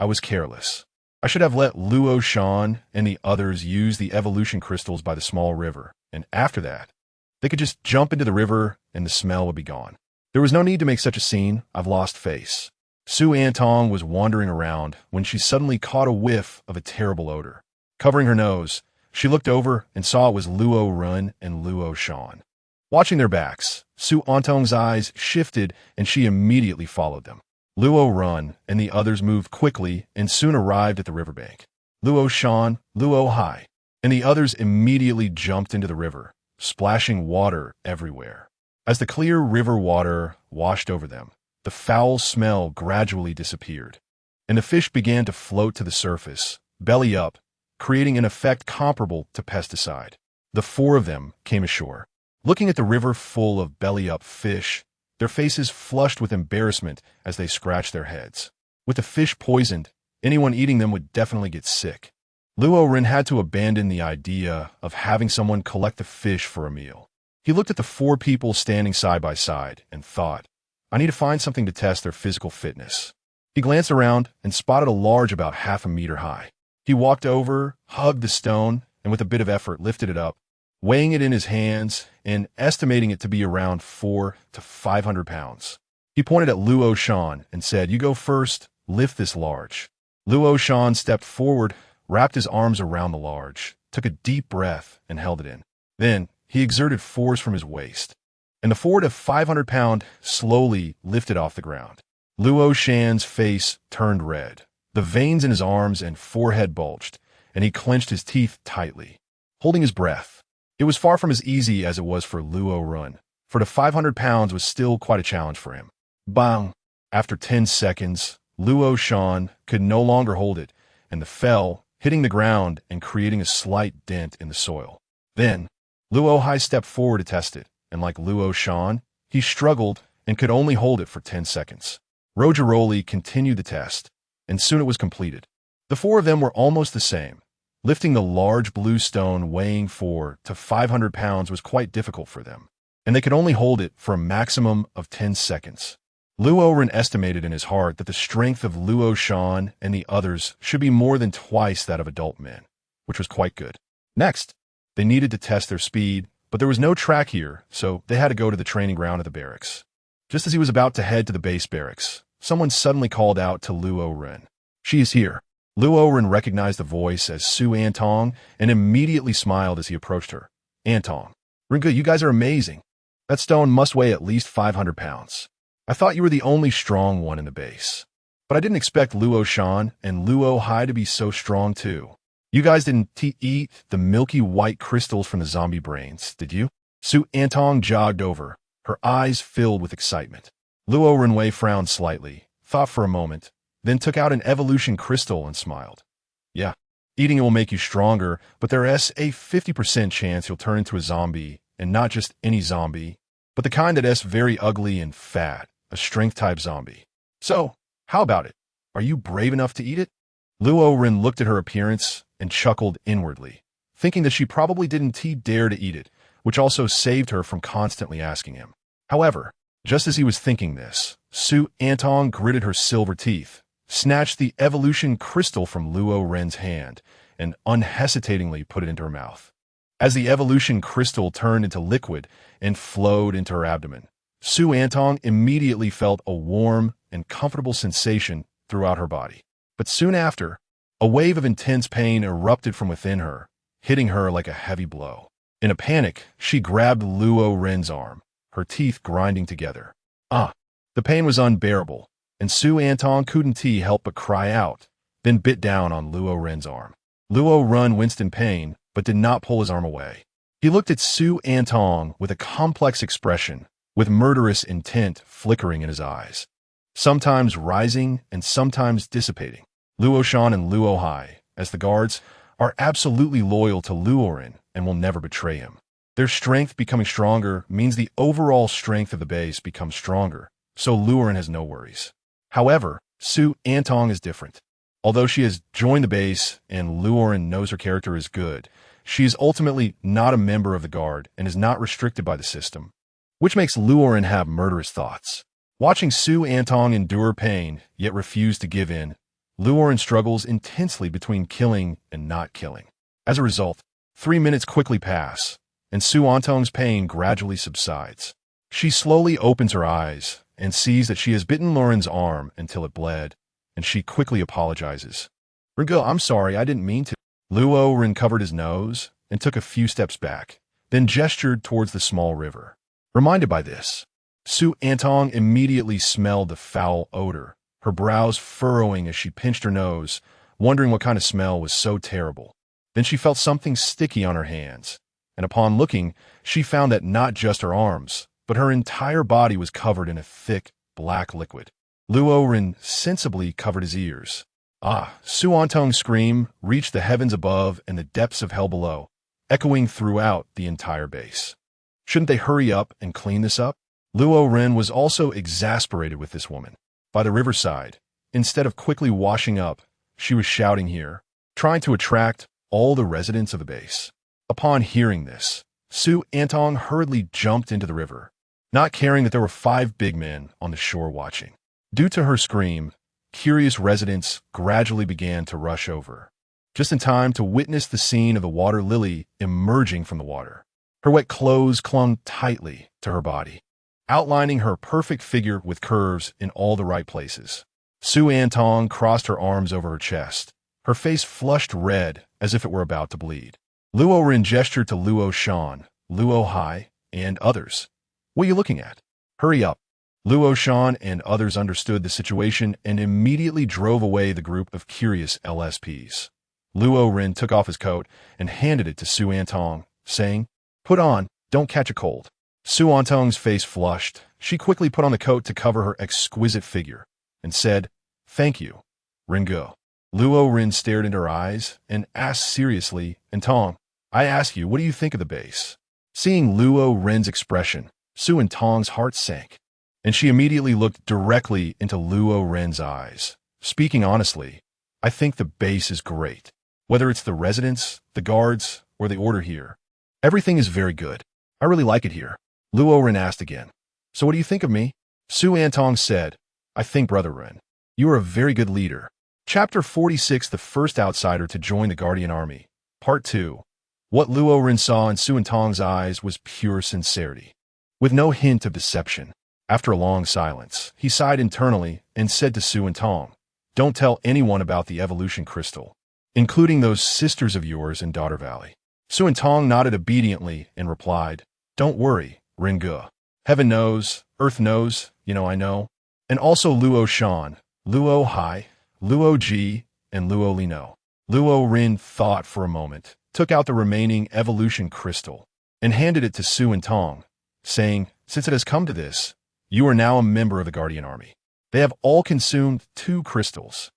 "I was careless. I should have let Luo Shan and the others use the evolution crystals by the small river, and after that, they could just jump into the river and the smell would be gone. There was no need to make such a scene. I've lost face." Su Antong was wandering around when she suddenly caught a whiff of a terrible odor. Covering her nose, she looked over and saw it was Luo Ren and Luo Shan. Watching their backs, Su Antong's eyes shifted and she immediately followed them. Luo Ren and the others moved quickly and soon arrived at the riverbank. Luo Shan, Luo Hai, and the others immediately jumped into the river, splashing water everywhere. As the clear river water washed over them, the foul smell gradually disappeared, and the fish began to float to the surface, belly up, creating an effect comparable to pesticide. The 4 of them came ashore. Looking at the river full of belly-up fish, their faces flushed with embarrassment as they scratched their heads. With the fish poisoned, anyone eating them would definitely get sick. Luo Ren had to abandon the idea of having someone collect the fish for a meal. He looked at the 4 people standing side by side and thought, "I need to find something to test their physical fitness." He glanced around and spotted a large about half a meter high. He walked over, hugged the stone, and with a bit of effort lifted it up, weighing it in his hands and estimating it to be around 400 to 500 pounds. He pointed at Luo Shan and said, "You go first, lift this large." Luo Shan stepped forward, wrapped his arms around the large, took a deep breath, and held it in. Then he exerted force from his waist, and the 400 to 500-pound slowly lifted off the ground. Luo Shan's face turned red. The veins in his arms and forehead bulged, and he clenched his teeth tightly, holding his breath. It was far from as easy as it was for Luo Ren, for the 500 pounds was still quite a challenge for him. Bang! After 10 seconds, Luo Shan could no longer hold it, and fell, hitting the ground and creating a slight dent in the soil. Then, Luo Hai stepped forward to test it, and like Luo Shan, he struggled and could only hold it for 10 seconds. Rogeroli continued the test, and soon it was completed. The 4 of them were almost the same. Lifting the large blue stone weighing 400 to 500 pounds was quite difficult for them, and they could only hold it for a maximum of 10 seconds. Luo Ren estimated in his heart that the strength of Luo Shan and the others should be more than twice that of adult men, which was quite good. Next, they needed to test their speed, but there was no track here, so they had to go to the training ground at the barracks. Just as he was about to head to the base barracks, someone suddenly called out to Luo Ren. "She is here." Luo Ren recognized the voice as Su Antong and immediately smiled as he approached her. "Antong, Ringa, you guys are amazing. That stone must weigh at least 500 pounds. I thought you were the only strong one in the base. But I didn't expect Luo Shan and Luo Hai to be so strong too. You guys didn't eat the milky white crystals from the zombie brains, did you?" Su Antong jogged over, her eyes filled with excitement. Luo Renwei frowned slightly, thought for a moment, then took out an evolution crystal and smiled. "Yeah, eating it will make you stronger, but there is a 50% chance you'll turn into a zombie, and not just any zombie, but the kind that is very ugly and fat, a strength-type zombie. So, how about it? Are you brave enough to eat it?" Luo Ren looked at her appearance and chuckled inwardly, thinking that she probably didn't dare to eat it, which also saved her from constantly asking him. However, just as he was thinking this, Su Antong gritted her silver teeth, snatched the evolution crystal from Luo Ren's hand and unhesitatingly put it into her mouth. As the evolution crystal turned into liquid and flowed into her abdomen, Su Antong immediately felt a warm and comfortable sensation throughout her body. But soon after, a wave of intense pain erupted from within her, hitting her like a heavy blow. In a panic, she grabbed Luo Ren's arm, her teeth grinding together. The pain was unbearable, and Su Antong couldn't help but cry out, then bit down on Luo Ren's arm. Luo Ren winced in pain, but did not pull his arm away. He looked at Su Antong with a complex expression, with murderous intent flickering in his eyes, sometimes rising and sometimes dissipating. Luo Shan and Luo Hai, as the guards, are absolutely loyal to Luo Ren and will never betray him. Their strength becoming stronger means the overall strength of the base becomes stronger, so Luo Ren has no worries. However, Su Antong is different. Although she has joined the base and Luo Ren knows her character is good, she is ultimately not a member of the guard and is not restricted by the system, which makes Luo Ren have murderous thoughts. Watching Su Antong endure pain, yet refuse to give in, Luo Ren struggles intensely between killing and not killing. As a result, 3 minutes quickly pass, and Su Antong's pain gradually subsides. She slowly opens her eyes and sees that she has bitten Luo Ren's arm until it bled, and she quickly apologizes. "Ringo, I'm sorry, I didn't mean to." Luo Ren covered his nose and took a few steps back, then gestured towards the small river. Reminded by this, Su Antong immediately smelled the foul odor, her brows furrowing as she pinched her nose, wondering what kind of smell was so terrible. Then she felt something sticky on her hands, and upon looking, she found that not just her arms, but her entire body was covered in a thick, black liquid. Luo Ren sensibly covered his ears. Su Antong's scream reached the heavens above and the depths of hell below, echoing throughout the entire base. Shouldn't they hurry up and clean this up? Luo Ren was also exasperated with this woman. By the riverside, instead of quickly washing up, she was shouting here, trying to attract all the residents of the base. Upon hearing this, Su Antong hurriedly jumped into the river, not caring that there were 5 big men on the shore watching. Due to her scream, curious residents gradually began to rush over, just in time to witness the scene of the water lily emerging from the water. Her wet clothes clung tightly to her body, outlining her perfect figure with curves in all the right places. Su Antong crossed her arms over her chest, her face flushed red as if it were about to bleed. Luo Ren gestured to Luo Shan, Luo Hai, and others. "What are you looking at? Hurry up." Luo Shan and others understood the situation and immediately drove away the group of curious LSPs. Luo Ren took off his coat and handed it to Su Antong, saying, "Put on, don't catch a cold." Su Antong's face flushed. She quickly put on the coat to cover her exquisite figure and said, "Thank you, Ringo." Luo Ren stared into her eyes and asked seriously, "Antong, I ask you, what do you think of the base?" Seeing Luo Ren's expression, Su Antong's heart sank, and she immediately looked directly into Luo Ren's eyes. Speaking honestly, I think the base is great. Whether it's the residents, the guards, or the order here, everything is very good. I really like it here. Luo Ren asked again, "So what do you think of me?" Su Antong said, "I think, Brother Ren, you are a very good leader." Chapter 46, The First Outsider to Join the Guardian Army. Part 2. What Luo Ren saw in Su Antong's eyes was pure sincerity, with no hint of deception. After a long silence, he sighed internally and said to Su Antong, "Don't tell anyone about the evolution crystal, including those sisters of yours in Daughter Valley." Su Antong nodded obediently and replied, "Don't worry, Ringu. Heaven knows, Earth knows, I know." And also Luo Shan, Luo Hai, Luo Ji, and Luo Li know. Luo Ren thought for a moment, took out the remaining evolution crystal, and handed it to Su Antong, saying, "Since it has come to this, you are now a member of the Guardian Army. They have all consumed 2 crystals,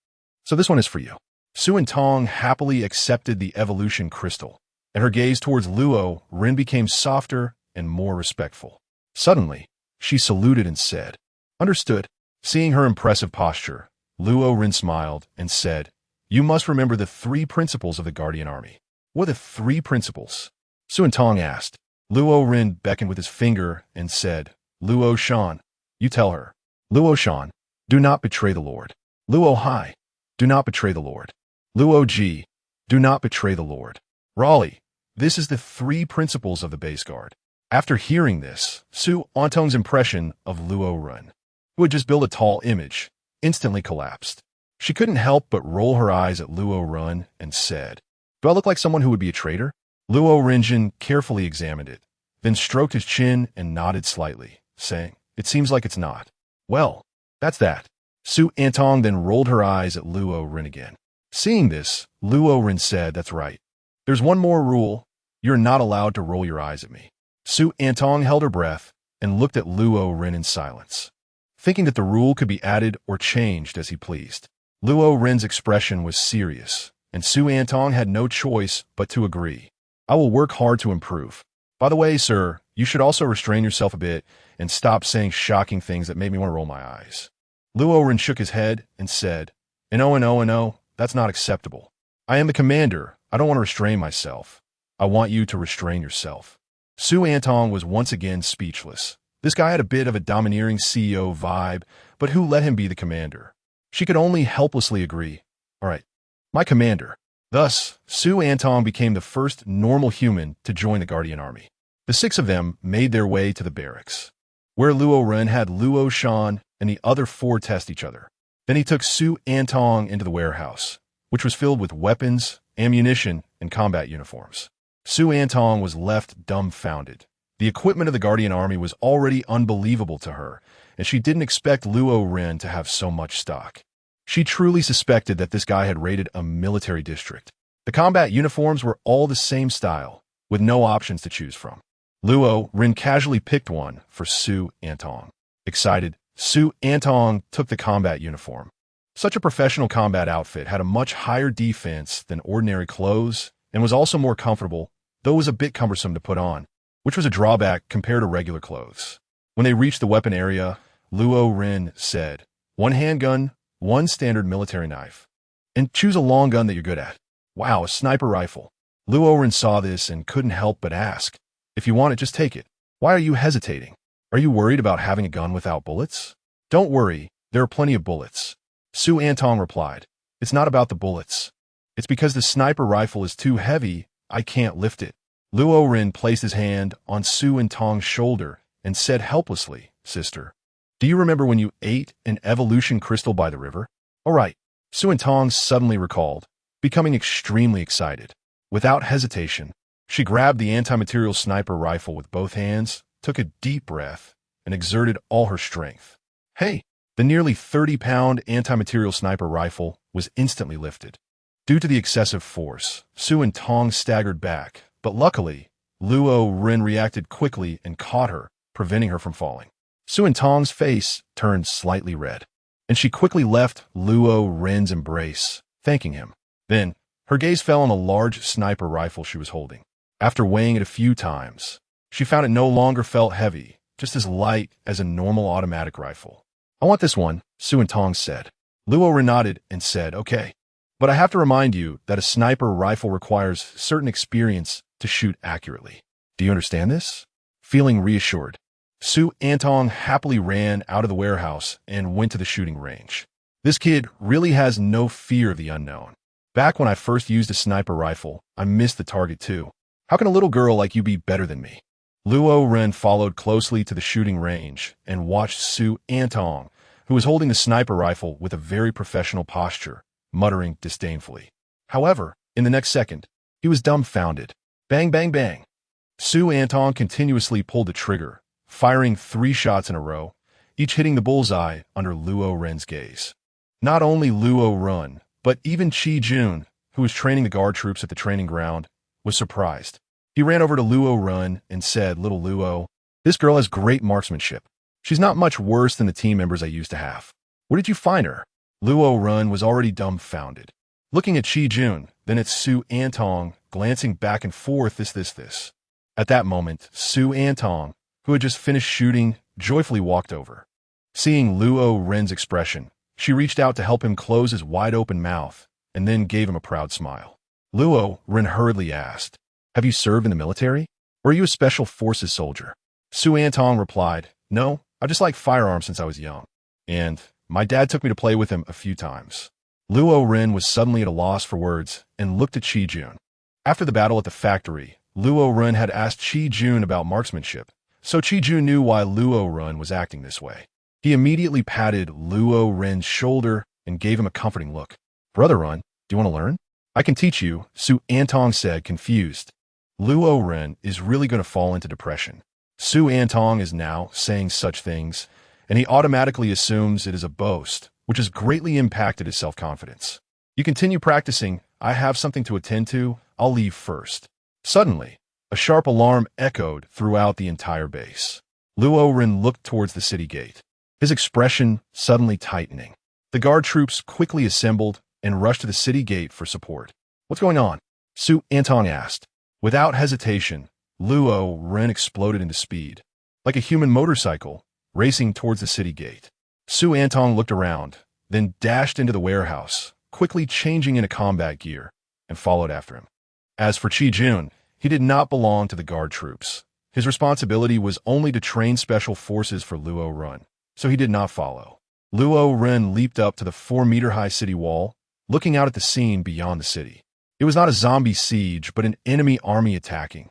so this one is for you." Su Antong happily accepted the evolution crystal, and her gaze towards Luo Ren became softer and more respectful. Suddenly, she saluted and said, "Understood." Seeing her impressive posture, Luo Ren smiled and said, "You must remember the 3 principles of the Guardian Army." "What are the 3 principles?" Su Antong asked. Luo Ren beckoned with his finger and said, "Luo Shan, you tell her." "Luo Shan, do not betray the Lord." Luo Hi, do not betray the Lord. Luo Ji, do not betray the Lord. Raleigh, this is the 3 principles of the base guard. After hearing this, Su Antong's impression of Luo Ren, who had just built a tall image, instantly collapsed. She couldn't help but roll her eyes at Luo Ren and said, "Do I look like someone who would be a traitor?" Luo Renjin carefully examined it, then stroked his chin and nodded slightly, saying, "It seems like it's not." "Well, that's that." Su Antong then rolled her eyes at Luo Ren again. Seeing this, Luo Ren said, "That's right. There's one more rule. You're not allowed to roll your eyes at me." Su Antong held her breath and looked at Luo Ren in silence, thinking that the rule could be added or changed as he pleased. Luo Ren's expression was serious, and Su Antong had no choice but to agree. "I will work hard to improve. By the way, sir, you should also restrain yourself a bit and stop saying shocking things that make me want to roll my eyes." Luo Ren shook his head and said, No, that's not acceptable. I am the commander. I don't want to restrain myself. I want you to restrain yourself." Su Antong was once again speechless. This guy had a bit of a domineering CEO vibe, but who let him be the commander? She could only helplessly agree. "All right, my commander." Thus, Su Antong became the first normal human to join the Guardian Army. The 6 of them made their way to the barracks, where Luo Ren had Luo Shan and the other 4 test each other. Then he took Su Antong into the warehouse, which was filled with weapons, ammunition, and combat uniforms. Su Antong was left dumbfounded. The equipment of the Guardian Army was already unbelievable to her, and she didn't expect Luo Ren to have so much stock. She truly suspected that this guy had raided a military district. The combat uniforms were all the same style, with no options to choose from. Luo Ren casually picked one for Su Antong. Excited, Su Antong took the combat uniform. Such a professional combat outfit had a much higher defense than ordinary clothes and was also more comfortable, though it was a bit cumbersome to put on, which was a drawback compared to regular clothes. When they reached the weapon area, Luo Ren said, "1 handgun, 1 standard military knife, and choose a long gun that you're good at." "Wow, a sniper rifle." Luo Ren saw this and couldn't help but ask, "If you want it, just take it. Why are you hesitating? Are you worried about having a gun without bullets?" "Don't worry, there are plenty of bullets." Su Antong replied, "It's not about the bullets. It's because the sniper rifle is too heavy, I can't lift it." Luo Ren placed his hand on Su Antong's shoulder and said helplessly, "Sister, do you remember when you ate an evolution crystal by the river?" "All right." Su Antong suddenly recalled, becoming extremely excited. Without hesitation, she grabbed the anti-material sniper rifle with both hands, took a deep breath, and exerted all her strength. Hey! The nearly 30-pound anti-material sniper rifle was instantly lifted. Due to the excessive force, Su Antong staggered back, but luckily, Luo Ren reacted quickly and caught her, preventing her from falling. Su Antong's face turned slightly red, and she quickly left Luo Ren's embrace, thanking him. Then, her gaze fell on a large sniper rifle she was holding. After weighing it a few times, she found it no longer felt heavy, just as light as a normal automatic rifle. "I want this one," Su Antong said. Luo Ren nodded and said, "Okay. But I have to remind you that a sniper rifle requires certain experience to shoot accurately. Do you understand this?" Feeling reassured, Su Antong happily ran out of the warehouse and went to the shooting range. This kid really has no fear of the unknown. "Back when I first used a sniper rifle, I missed the target too. How can a little girl like you be better than me?" Luo Ren followed closely to the shooting range and watched Su Antong, who was holding the sniper rifle with a very professional posture, muttering disdainfully. However, in the next second, he was dumbfounded. Bang, bang, bang. Su Antong continuously pulled the trigger, firing 3 shots in a row, each hitting the bullseye under Luo Ren's gaze. Not only Luo Ren, but even Chi Jun, who was training the guard troops at the training ground, was surprised. He ran over to Luo Ren and said, "Little Luo, this girl has great marksmanship. She's not much worse than the team members I used to have. Where did you find her?" Luo Ren was already dumbfounded, looking at Chi Jun, then at Su Antong, glancing back and forth this. At that moment, Su Antong, who had just finished shooting, joyfully walked over. Seeing Luo Ren's expression, she reached out to help him close his wide-open mouth, and then gave him a proud smile. Luo Ren hurriedly asked, "Have you served in the military? Or are you a special forces soldier?" Su Antong replied, "No, I just like firearms since I was young. And My dad took me to play with him a few times. Luo Ren was suddenly at a loss for words and looked at Qi Jun. After the battle at the factory, Luo Ren had asked Qi Jun about marksmanship, so Qi Jun knew why Luo Ren was acting this way. He immediately patted Luo Ren's shoulder and gave him a comforting look. Brother Ren, do you want to learn? I can teach you, Su Antong said, confused. Luo Ren is really going to fall into depression. Su Antong is now saying such things, and he automatically assumes it is a boast, which has greatly impacted his self-confidence. You continue practicing. I have something to attend to. I'll leave first. Suddenly, a sharp alarm echoed throughout the entire base. Luo Ren looked towards the city gate, his expression suddenly tightening. The guard troops quickly assembled and rushed to the city gate for support. What's going on? Su Antong asked. Without hesitation, Luo Ren exploded into speed, like a human motorcycle, racing towards the city gate. Su Antong looked around, then dashed into the warehouse, quickly changing into combat gear, and followed after him. As for Qi Jun, he did not belong to the guard troops. His responsibility was only to train special forces for Luo Ren, so he did not follow. Luo Ren leaped up to the 4-meter-high city wall, looking out at the scene beyond the city. It was not a zombie siege, but an enemy army attacking,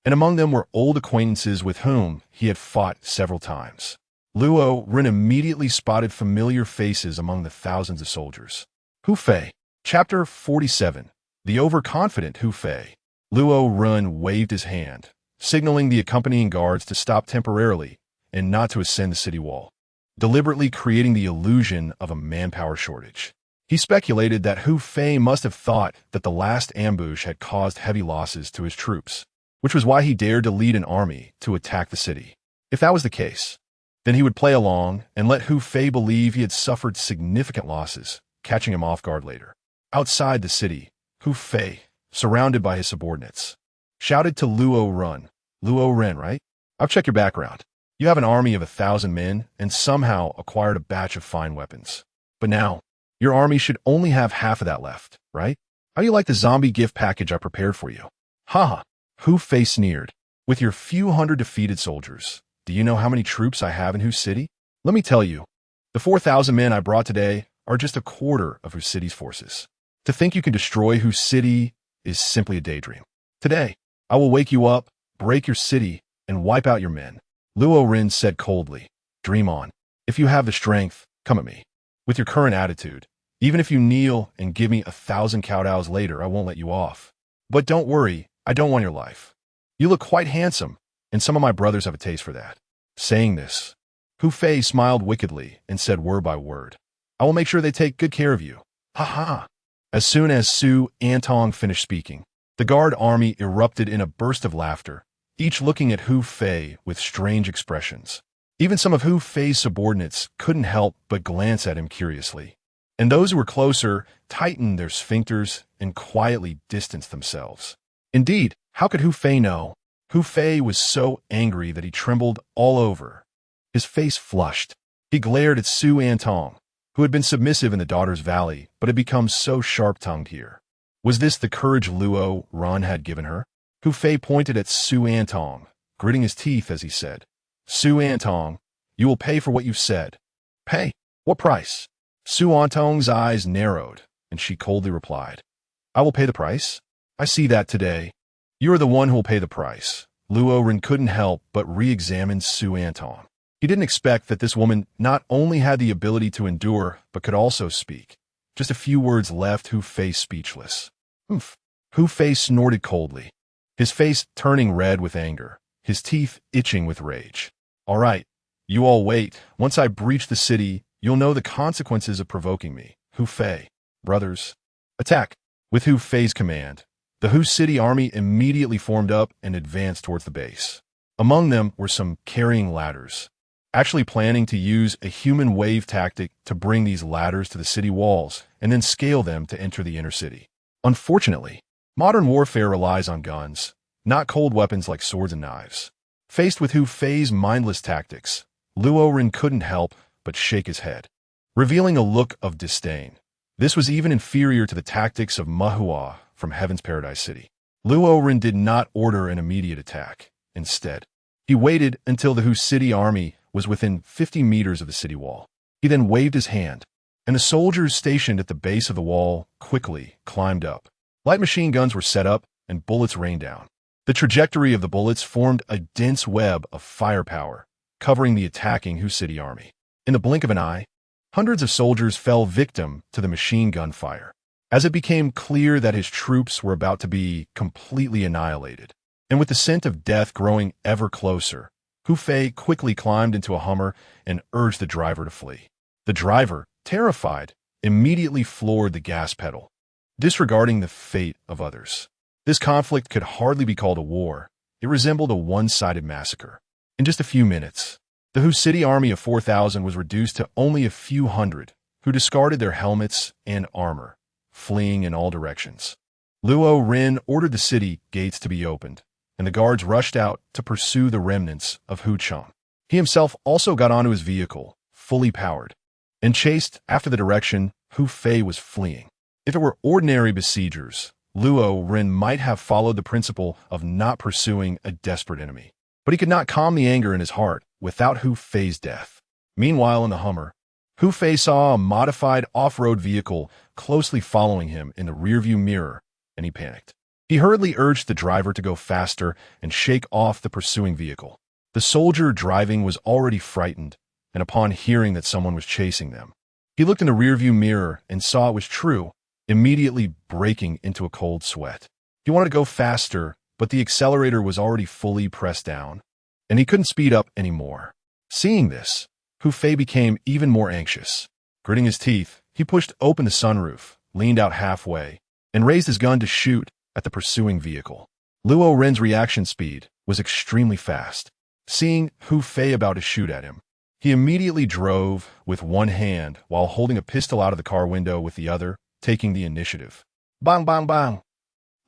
and among them were old acquaintances with whom he had fought several times. Luo Ren immediately spotted familiar faces among the thousands of soldiers. Hu Fei. Chapter 47. The Overconfident Hu Fei. Luo Ren waved his hand, signaling the accompanying guards to stop temporarily and not to ascend the city wall, deliberately creating the illusion of a manpower shortage. He speculated that Hu Fei must have thought that the last ambush had caused heavy losses to his troops, which was why he dared to lead an army to attack the city. If that was the case, then he would play along and let Hu Fei believe he had suffered significant losses, catching him off guard later. Outside the city, Hu Fei, surrounded by his subordinates, shouted to Luo Ren. Luo Ren, right? I've checked your background. You have an army of 1,000 men and somehow acquired a batch of fine weapons. But now, your army should only have half of that left, right? How do you like the zombie gift package I prepared for you? Haha, Hu Fei sneered. With your few hundred defeated soldiers, do you know how many troops I have in Hu City? Let me tell you, the 4,000 men I brought today are just a quarter of Hu City's forces. To think you can destroy Hu City is simply a daydream. Today, I will wake you up, break your city, and wipe out your men. Luo Ren said coldly. Dream on. If you have the strength, come at me. With your current attitude, even if you kneel and give me 1,000 kowtows later, I won't let you off. But don't worry, I don't want your life. You look quite handsome, and some of my brothers have a taste for that. Saying this, Hu Fei smiled wickedly and said word by word, I will make sure they take good care of you. Ha ha. As soon as Su Antong finished speaking, the guard army erupted in a burst of laughter, each looking at Hu Fei with strange expressions. Even some of Hu Fei's subordinates couldn't help but glance at him curiously, and those who were closer tightened their sphincters and quietly distanced themselves. Indeed, how could Hu Fei know? Hu Fei was so angry that he trembled all over. His face flushed. He glared at Su Antong, who had been submissive in the Daughter's Valley but had become so sharp-tongued here. Was this the courage Luo Ren had given her? Hu Fei pointed at Su Antong, gritting his teeth as he said, Su Antong, you will pay for what you've said. Pay? What price? Su Antong's eyes narrowed, and she coldly replied, I will pay the price. I see that today. You are the one who will pay the price. Luo Ren couldn't help but re-examine Su Antong. He didn't expect that this woman not only had the ability to endure, but could also speak. Just a few words left Hu Fei speechless. Oof. Hu Fei snorted coldly, his face turning red with anger, his teeth itching with rage. All right, you all wait. Once I breach the city, you'll know the consequences of provoking me. Hu Fei. Brothers, attack. With Hu Fei's command, the Hu City army immediately formed up and advanced towards the base. Among them were some carrying ladders, actually planning to use a human wave tactic to bring these ladders to the city walls and then scale them to enter the inner city. Unfortunately, modern warfare relies on guns, not cold weapons like swords and knives. Faced with Hu Fei's mindless tactics, Luo Ren couldn't help but shake his head, revealing a look of disdain. This was even inferior to the tactics of Mahua from Heaven's Paradise City. Luo Ren did not order an immediate attack. Instead, he waited until the Hu City army was within 50 meters of the city wall. He then waved his hand, and the soldiers stationed at the base of the wall quickly climbed up. Light machine guns were set up, and bullets rained down. The trajectory of the bullets formed a dense web of firepower, covering the attacking Hu City army. In the blink of an eye, hundreds of soldiers fell victim to the machine gun fire, as it became clear that his troops were about to be completely annihilated. And with the scent of death growing ever closer, Hu Fei quickly climbed into a Hummer and urged the driver to flee. The driver, terrified, immediately floored the gas pedal, disregarding the fate of others. This conflict could hardly be called a war. It resembled a one-sided massacre. In just a few minutes, the Hu City army of 4,000 was reduced to only a few hundred, who discarded their helmets and armor, fleeing in all directions. Luo Ren ordered the city gates to be opened, and the guards rushed out to pursue the remnants of Hu Cheng. He himself also got onto his vehicle, fully powered, and chased after the direction Hu Fei was fleeing. If it were ordinary besiegers, Luo Ren might have followed the principle of not pursuing a desperate enemy. But he could not calm the anger in his heart without Hu Fei's death. Meanwhile, in the Hummer, Hu Fei saw a modified off-road vehicle closely following him in the rearview mirror, and he panicked. He hurriedly urged the driver to go faster and shake off the pursuing vehicle. The soldier driving was already frightened, and upon hearing that someone was chasing them, he looked in the rearview mirror and saw it was true, immediately breaking into a cold sweat. He wanted to go faster, but the accelerator was already fully pressed down, and he couldn't speed up anymore. Seeing this, Hu Fei became even more anxious. Gritting his teeth, he pushed open the sunroof, leaned out halfway, and raised his gun to shoot at the pursuing vehicle. Luo Ren's reaction speed was extremely fast. Seeing Hu Fei about to shoot at him, he immediately drove with one hand while holding a pistol out of the car window with the other, taking the initiative. Bang, bang, bang!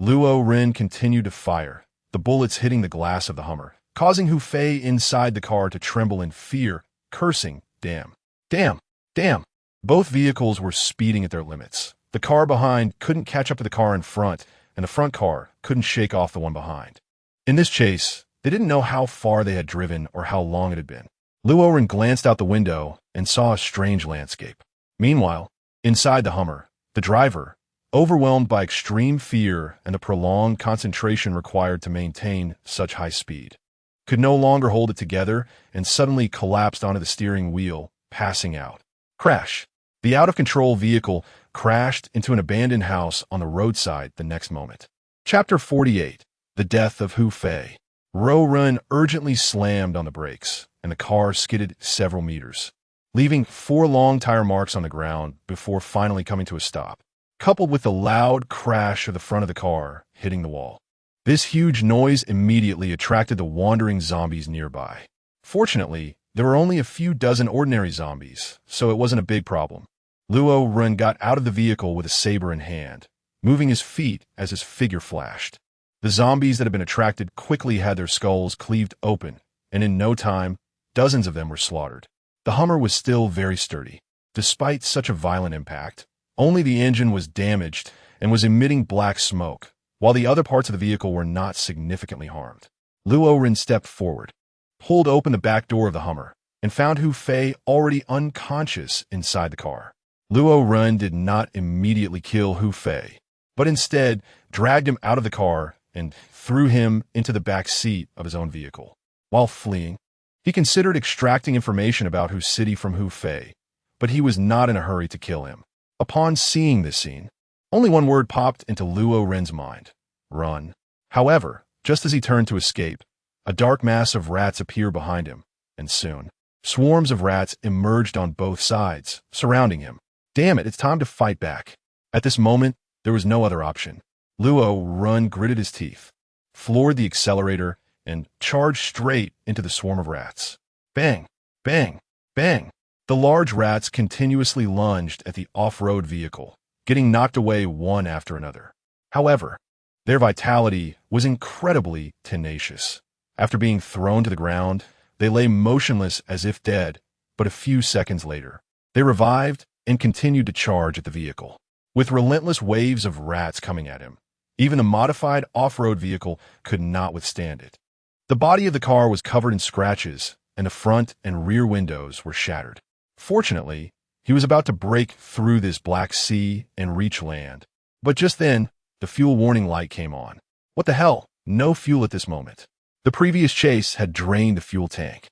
Luo Ren continued to fire, the bullets hitting the glass of the Hummer, causing Hu Fei inside the car to tremble in fear, cursing, "Damn! Damn! Damn!" Both vehicles were speeding at their limits. The car behind couldn't catch up to the car in front, and the front car couldn't shake off the one behind. In this chase, they didn't know how far they had driven or how long it had been. Luo Ren glanced out the window and saw a strange landscape. Meanwhile, inside the Hummer, the driver, overwhelmed by extreme fear and the prolonged concentration required to maintain such high speed, could no longer hold it together and suddenly collapsed onto the steering wheel, passing out. Crash! The out-of-control vehicle crashed into an abandoned house on the roadside the next moment. Chapter 48. The Death of Hu Fei. Luo Ren urgently slammed on the brakes, and the car skidded several meters, leaving 4 long tire marks on the ground before finally coming to a stop, coupled with the loud crash of the front of the car hitting the wall. This huge noise immediately attracted the wandering zombies nearby. Fortunately, there were only a few dozen ordinary zombies, so it wasn't a big problem. Luo Ren got out of the vehicle with a saber in hand, moving his feet as his figure flashed. The zombies that had been attracted quickly had their skulls cleaved open, and in no time, dozens of them were slaughtered. The Hummer was still very sturdy. Despite such a violent impact, only the engine was damaged and was emitting black smoke, while the other parts of the vehicle were not significantly harmed. Luo Ren stepped forward, pulled open the back door of the Hummer, and found Hu Fei already unconscious inside the car. Luo Ren did not immediately kill Hu Fei, but instead dragged him out of the car and threw him into the back seat of his own vehicle. While fleeing, he considered extracting information about Hu City from Hu Fei, but he was not in a hurry to kill him. Upon seeing this scene, only one word popped into Luo Ren's mind: run. However, just as he turned to escape, a dark mass of rats appeared behind him, and soon, swarms of rats emerged on both sides, surrounding him. Damn it, it's time to fight back. At this moment, there was no other option. Luo Ren gritted his teeth, floored the accelerator, and charged straight into the swarm of rats. Bang! Bang! Bang! The large rats continuously lunged at the off-road vehicle, getting knocked away one after another. However, their vitality was incredibly tenacious. After being thrown to the ground, they lay motionless as if dead, but a few seconds later, they revived and continued to charge at the vehicle. With relentless waves of rats coming at him, even the modified off-road vehicle could not withstand it. The body of the car was covered in scratches, and the front and rear windows were shattered. Fortunately, he was about to break through this black sea and reach land. But just then, the fuel warning light came on. What the hell? No fuel at this moment. The previous chase had drained the fuel tank.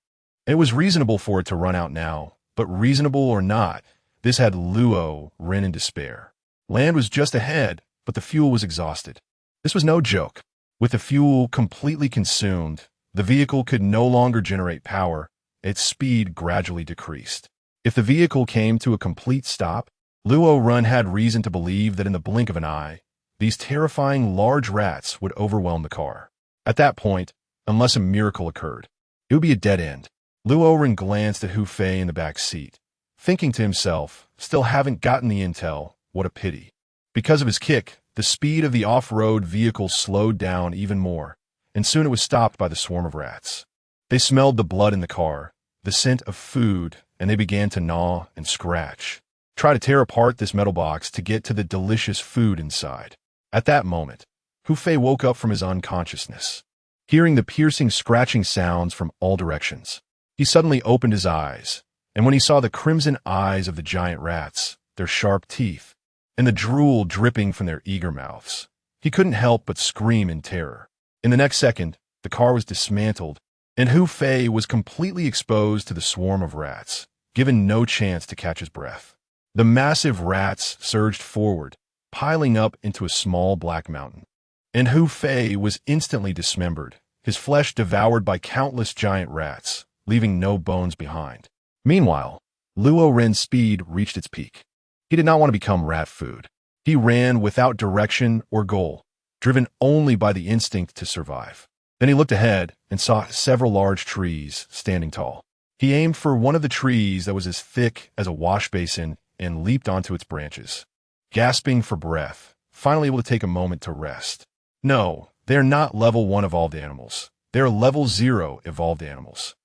It was reasonable for it to run out now, but reasonable or not, this had Luo Ren in despair. Land was just ahead, but the fuel was exhausted. This was no joke. With the fuel completely consumed, the vehicle could no longer generate power. Its speed gradually decreased. If the vehicle came to a complete stop, Luo Ren had reason to believe that in the blink of an eye, these terrifying large rats would overwhelm the car. At that point, unless a miracle occurred, it would be a dead end. Luo Ren glanced at Hu Fei in the back seat, thinking to himself, still haven't gotten the intel, what a pity. Because of his kick, the speed of the off-road vehicle slowed down even more, and soon it was stopped by the swarm of rats. They smelled the blood in the car, the scent of food, and they began to gnaw and scratch, try to tear apart this metal box to get to the delicious food inside. At that moment, Hu Fei woke up from his unconsciousness, hearing the piercing scratching sounds from all directions. He suddenly opened his eyes, and when he saw the crimson eyes of the giant rats, their sharp teeth, and the drool dripping from their eager mouths, he couldn't help but scream in terror. In the next second, the car was dismantled, and Hu Fei was completely exposed to the swarm of rats, given no chance to catch his breath. The massive rats surged forward, piling up into a small black mountain. And Hu Fei was instantly dismembered, his flesh devoured by countless giant rats, leaving no bones behind. Meanwhile, Luo Ren's speed reached its peak. He did not want to become rat food. He ran without direction or goal, driven only by the instinct to survive. Then he looked ahead and saw several large trees standing tall. He aimed for one of the trees that was as thick as a wash basin and leaped onto its branches, gasping for breath, finally able to take a moment to rest. No, they are not level 1 evolved animals. They are level 0 evolved animals.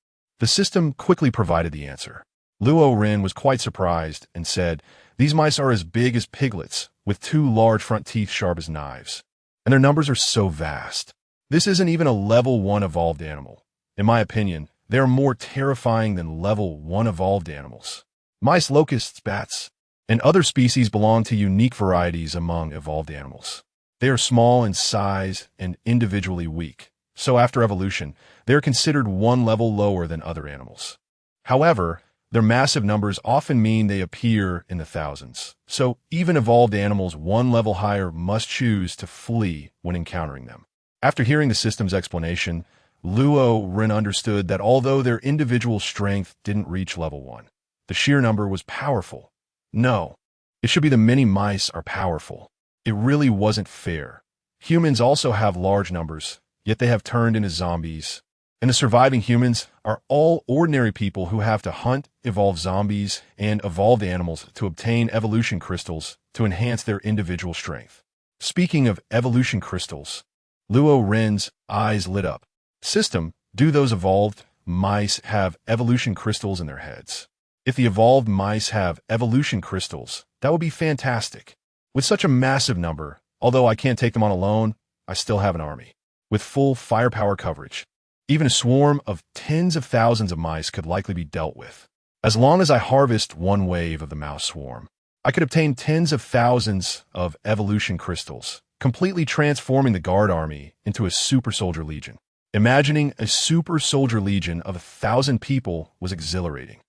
The system quickly provided the answer. Luo Ren was quite surprised and said, "These mice are as big as piglets, with 2 large front teeth sharp as knives. And their numbers are so vast. This isn't even a level 1 evolved animal. In my opinion, they are more terrifying than level 1 evolved animals. Mice, locusts, bats, and other species belong to unique varieties among evolved animals. They are small in size and individually weak, so after evolution, they are considered 1 level lower than other animals. However, their massive numbers often mean they appear in the thousands, so even evolved animals 1 level higher must choose to flee when encountering them." After hearing the system's explanation, Luo Ren understood that although their individual strength didn't reach level 1, the sheer number was powerful. No, it should be the many mice are powerful. It really wasn't fair. Humans also have large numbers, yet they have turned into zombies. And the surviving humans are all ordinary people who have to hunt, evolve zombies, and evolved animals to obtain evolution crystals to enhance their individual strength. Speaking of evolution crystals, Luo Ren's eyes lit up. System, do those evolved mice have evolution crystals in their heads? If the evolved mice have evolution crystals, that would be fantastic. With such a massive number, although I can't take them on alone, I still have an army. With full firepower coverage, even a swarm of tens of thousands of mice could likely be dealt with. As long as I harvest 1 wave of the mouse swarm, I could obtain tens of thousands of evolution crystals, completely transforming the guard army into a super soldier legion. Imagining a super soldier legion of 1,000 people was exhilarating.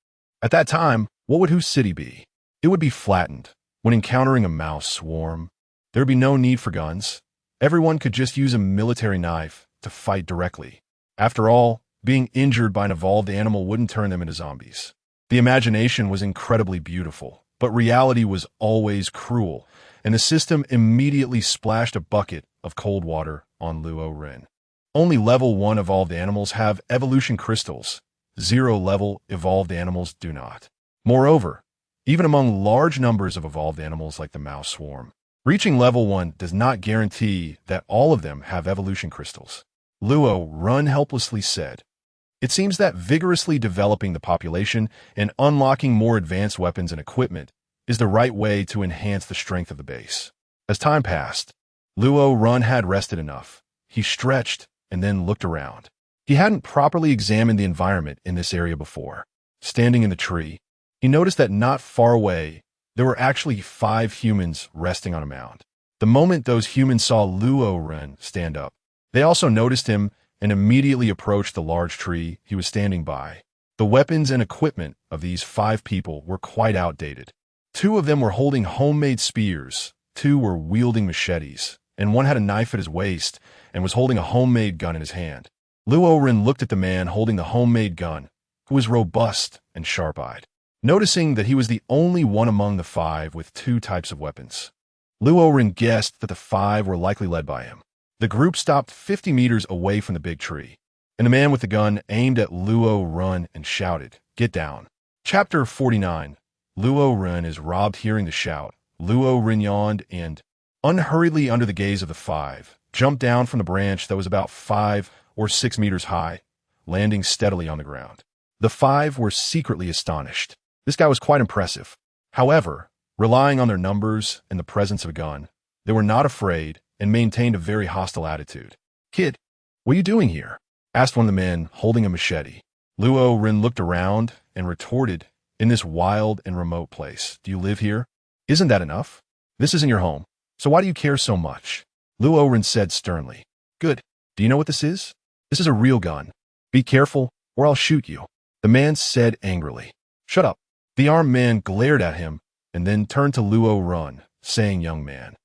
At that time, what would Hu's city be? It would be flattened. When encountering a mouse swarm, there would be no need for guns. Everyone could just use a military knife to fight directly. After all, being injured by an evolved animal wouldn't turn them into zombies. The imagination was incredibly beautiful, but reality was always cruel, and the system immediately splashed a bucket of cold water on Luo Ren. Only level 1 evolved animals have evolution crystals. 0 level evolved animals do not. Moreover, even among large numbers of evolved animals like the mouse swarm, reaching level 1 does not guarantee that all of them have evolution crystals. Luo Ren helplessly said, "It seems that vigorously developing the population and unlocking more advanced weapons and equipment is the right way to enhance the strength of the base." As time passed, Luo Ren had rested enough. He stretched and then looked around. He hadn't properly examined the environment in this area before. Standing in the tree, he noticed that not far away, there were actually 5 humans resting on a mound. The moment those humans saw Luo Ren stand up, they also noticed him and immediately approached the large tree he was standing by. The weapons and equipment of these 5 people were quite outdated. 2 of them were holding homemade spears, 2 were wielding machetes, and 1 had a knife at his waist and was holding a homemade gun in his hand. Luo Ren looked at the man holding the homemade gun, who was robust and sharp-eyed. Noticing that he was the only one among the 5 with 2 types of weapons, Luo Ren guessed that the 5 were likely led by him. The group stopped 50 meters away from the big tree, and the man with the gun aimed at Luo Ren and shouted, "Get down." Chapter 49. Luo Ren is robbed. Hearing the shout, Luo Ren yawned and, unhurriedly under the gaze of the 5, jumped down from the branch that was about 5 or 6 meters high, landing steadily on the ground. The 5 were secretly astonished. This guy was quite impressive. However, relying on their numbers and the presence of a gun, they were not afraid and maintained a very hostile attitude. "Kid, what are you doing here?" asked one of the men holding a machete. Luo Ren looked around and retorted, "In this wild and remote place, do you live here? Isn't that enough? This isn't your home, so why do you care so much?" Luo Ren said sternly, "Good. Do you know what this is? This is a real gun. Be careful, or I'll shoot you." The man said angrily, "Shut up." The armed man glared at him and then turned to Luo Ren, saying, "Young man,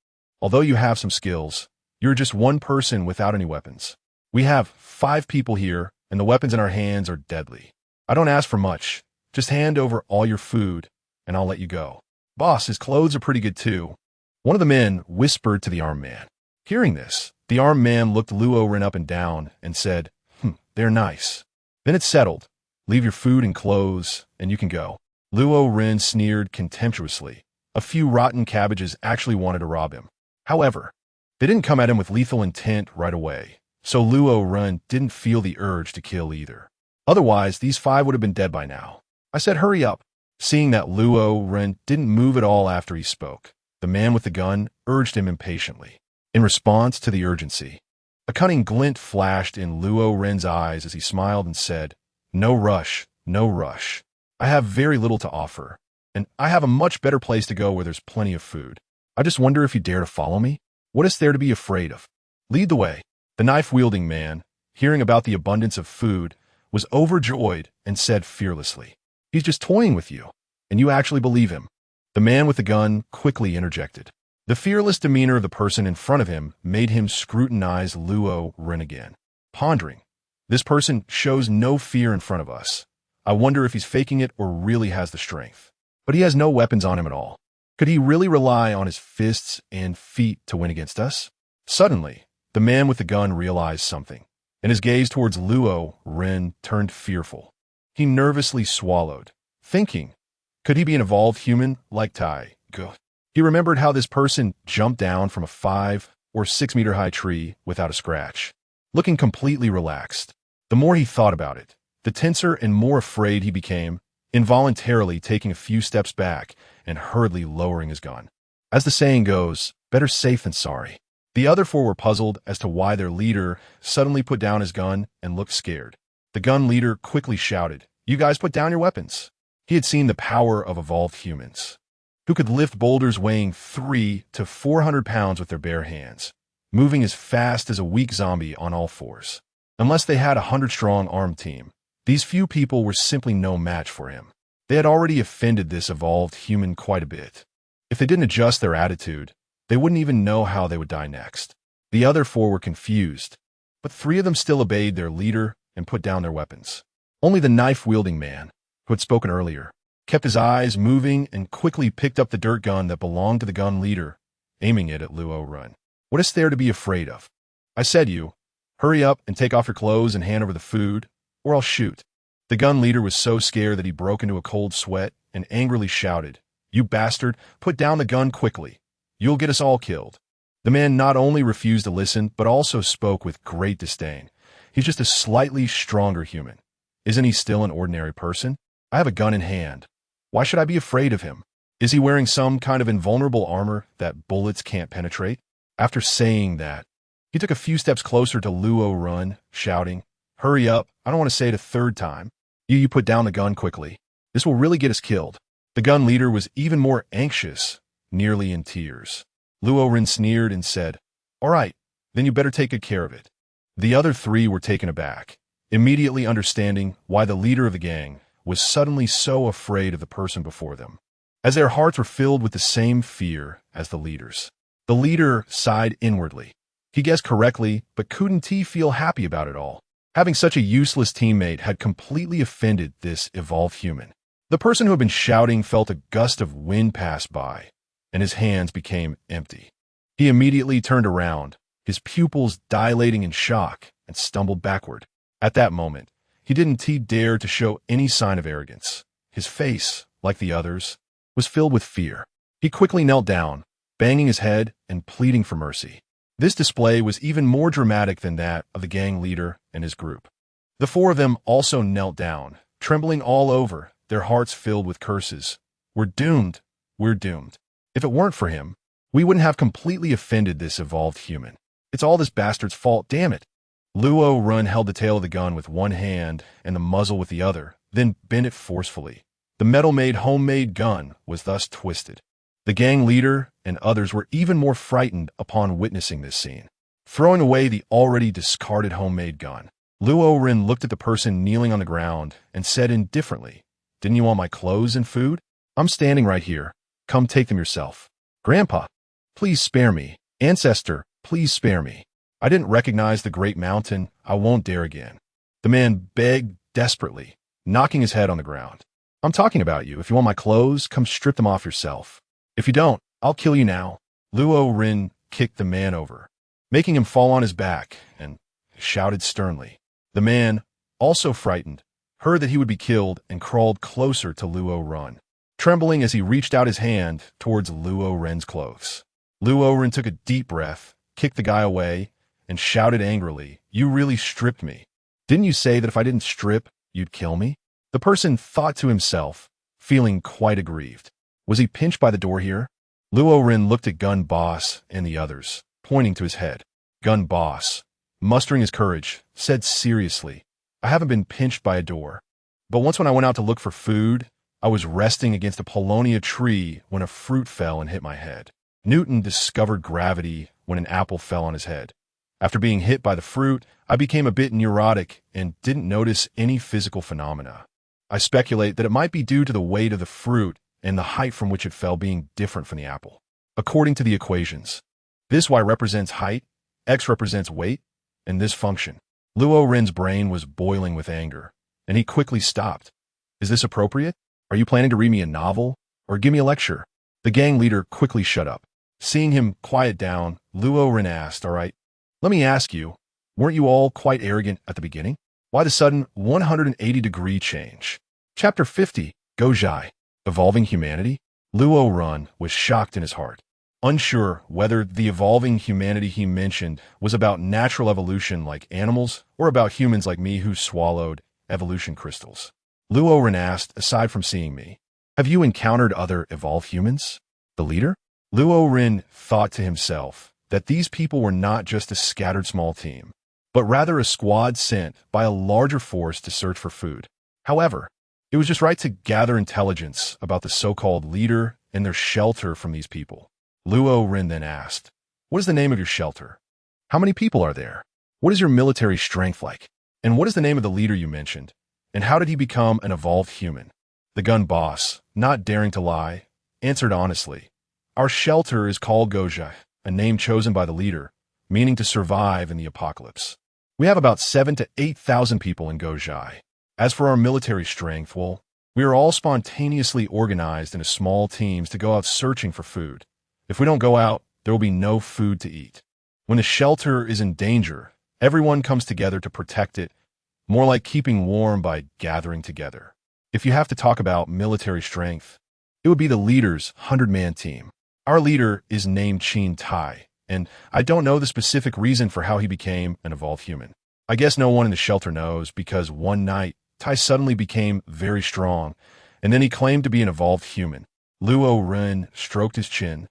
although you have some skills, you're just one person without any weapons. We have 5 people here, and the weapons in our hands are deadly. I don't ask for much. Just hand over all your food, and I'll let you go." "Boss, his clothes are pretty good too," one of the men whispered to the armed man. Hearing this, the armed man looked Luo Ren up and down and said, "They're nice. Then it's settled. Leave your food and clothes, and you can go." Luo Ren sneered contemptuously. A few rotten cabbages actually wanted to rob him. However, they didn't come at him with lethal intent right away, so Luo Ren didn't feel the urge to kill either. Otherwise, these 5 would have been dead by now. I said, "Hurry up." Seeing that Luo Ren didn't move at all after he spoke, the man with the gun urged him impatiently. In response to the urgency, a cunning glint flashed in Luo Ren's eyes as he smiled and said, "No rush, no rush. I have very little to offer, and I have a much better place to go where there's plenty of food. I just wonder if you dare to follow me? What is there to be afraid of? Lead the way." The knife-wielding man, hearing about the abundance of food, was overjoyed and said fearlessly, "He's just toying with you, and you actually believe him." The man with the gun quickly interjected. The fearless demeanor of the person in front of him made him scrutinize Luo Ren again, pondering, "This person shows no fear in front of us. I wonder if he's faking it or really has the strength. But he has no weapons on him at all. Could he really rely on his fists and feet to win against us?" Suddenly, the man with the gun realized something, and his gaze towards Luo Ren turned fearful. He nervously swallowed, thinking, could he be an evolved human like Tai? He remembered how this person jumped down from a 5 or 6 meter high tree without a scratch, looking completely relaxed. The more he thought about it, the tenser and more afraid he became, involuntarily taking a few steps back and hurriedly lowering his gun. As the saying goes, better safe than sorry. The other 4 were puzzled as to why their leader suddenly put down his gun and looked scared. The gun leader quickly shouted, "You guys put down your weapons." He had seen the power of evolved humans, who could lift boulders weighing 300 to 400 pounds with their bare hands, moving as fast as a weak zombie on all 4s. Unless they had a 100-strong armed team, these few people were simply no match for him. They had already offended this evolved human quite a bit. If they didn't adjust their attitude, they wouldn't even know how they would die next. The other 4 were confused, but 3 of them still obeyed their leader and put down their weapons. Only the knife-wielding man, who had spoken earlier, kept his eyes moving and quickly picked up the dirt gun that belonged to the gun leader, aiming it at Luo Ren. "What is there to be afraid of? I said you, hurry up and take off your clothes and hand over the food, or I'll shoot." The gun leader was so scared that he broke into a cold sweat and angrily shouted, "You bastard, put down the gun quickly. You'll get us all killed." The man not only refused to listen, but also spoke with great disdain. "He's just a slightly stronger human. Isn't he still an ordinary person? I have a gun in hand. Why should I be afraid of him? Is he wearing some kind of invulnerable armor that bullets can't penetrate?" After saying that, he took a few steps closer to Luo Ren, shouting, "Hurry up, I don't want to say it a 3rd time. You put down the gun quickly. This will really get us killed." The gun leader was even more anxious, nearly in tears. Luo Ren sneered and said, "All right, then you better take good care of it." The other three were taken aback, immediately understanding why the leader of the gang was suddenly so afraid of the person before them, as their hearts were filled with the same fear as the leader's. The leader sighed inwardly. He guessed correctly, but couldn't he feel happy about it all? Having such a useless teammate had completely offended this evolved human. The person who had been shouting felt a gust of wind pass by, and his hands became empty. He immediately turned around, his pupils dilating in shock, and stumbled backward. At that moment, he didn't dare to show any sign of arrogance. His face, like the others, was filled with fear. He quickly knelt down, banging his head and pleading for mercy. This display was even more dramatic than that of the gang leader and his group. The four of them also knelt down, trembling all over, their hearts filled with curses. "We're doomed. We're doomed. If it weren't for him, we wouldn't have completely offended this evolved human. It's all this bastard's fault, damn it." Luo Ren held the tail of the gun with one hand and the muzzle with the other, then bent it forcefully. The metal-made homemade gun was thus twisted. The gang leader and others were even more frightened upon witnessing this scene. Throwing away the already discarded homemade gun, Luo Ren looked at the person kneeling on the ground and said indifferently, "Didn't you want my clothes and food? I'm standing right here. Come take them yourself. Grandpa, please spare me. Ancestor, please spare me. I didn't recognize the great mountain. I won't dare again." The man begged desperately, knocking his head on the ground. "I'm talking about you. If you want my clothes, come strip them off yourself. If you don't, I'll kill you now." Luo Ren kicked the man over, making him fall on his back, and shouted sternly. The man, also frightened, heard that he would be killed and crawled closer to Luo Ren, trembling as he reached out his hand towards Luo Ren's clothes. Luo Ren took a deep breath, kicked the guy away, and shouted angrily, "You really stripped me. Didn't you say that if I didn't strip, you'd kill me?" The person thought to himself, feeling quite aggrieved. Was he pinched by the door here? Luo Ren looked at Gun Boss and the others, pointing to his head. Gun Boss, mustering his courage, said seriously, "I haven't been pinched by a door. But once when I went out to look for food, I was resting against a Polonia tree when a fruit fell and hit my head. Newton discovered gravity when an apple fell on his head. After being hit by the fruit, I became a bit neurotic and didn't notice any physical phenomena. I speculate that it might be due to the weight of the fruit and the height from which it fell being different from the apple. According to the equations, this Y represents height, X represents weight, and this function." Luo Ren's brain was boiling with anger, and he quickly stopped. "Is this appropriate? Are you planning to read me a novel or give me a lecture?" The gang leader quickly shut up. Seeing him quiet down, Luo Ren asked, "All right, let me ask you, weren't you all quite arrogant at the beginning? Why the sudden 180-degree change?" Chapter 50, Gojai, Evolving Humanity? Luo Ren was shocked in his heart, unsure whether the evolving humanity he mentioned was about natural evolution like animals or about humans like me who swallowed evolution crystals. Luo Ren asked, "Aside from seeing me, have you encountered other evolved humans?" The leader? Luo Ren thought to himself that these people were not just a scattered small team, but rather a squad sent by a larger force to search for food. However, it was just right to gather intelligence about the so-called leader and their shelter from these people. Luo Ren then asked, "What is the name of your shelter? How many people are there? What is your military strength like? And what is the name of the leader you mentioned? And how did he become an evolved human?" The gun boss, not daring to lie, answered honestly, "Our shelter is called Gojai, a name chosen by the leader, meaning to survive in the apocalypse. We have about 7,000 to 8,000 people in Gojai. As for our military strength, well, we are all spontaneously organized into small teams to go out searching for food. If we don't go out, there will be no food to eat. When the shelter is in danger, everyone comes together to protect it, more like keeping warm by gathering together. If you have to talk about military strength, it would be the leader's 100-man team. Our leader is named Chin Tai, and I don't know the specific reason for how he became an evolved human. I guess no one in the shelter knows because one night, Tai suddenly became very strong, and then he claimed to be an evolved human." Luo Ren stroked his chin,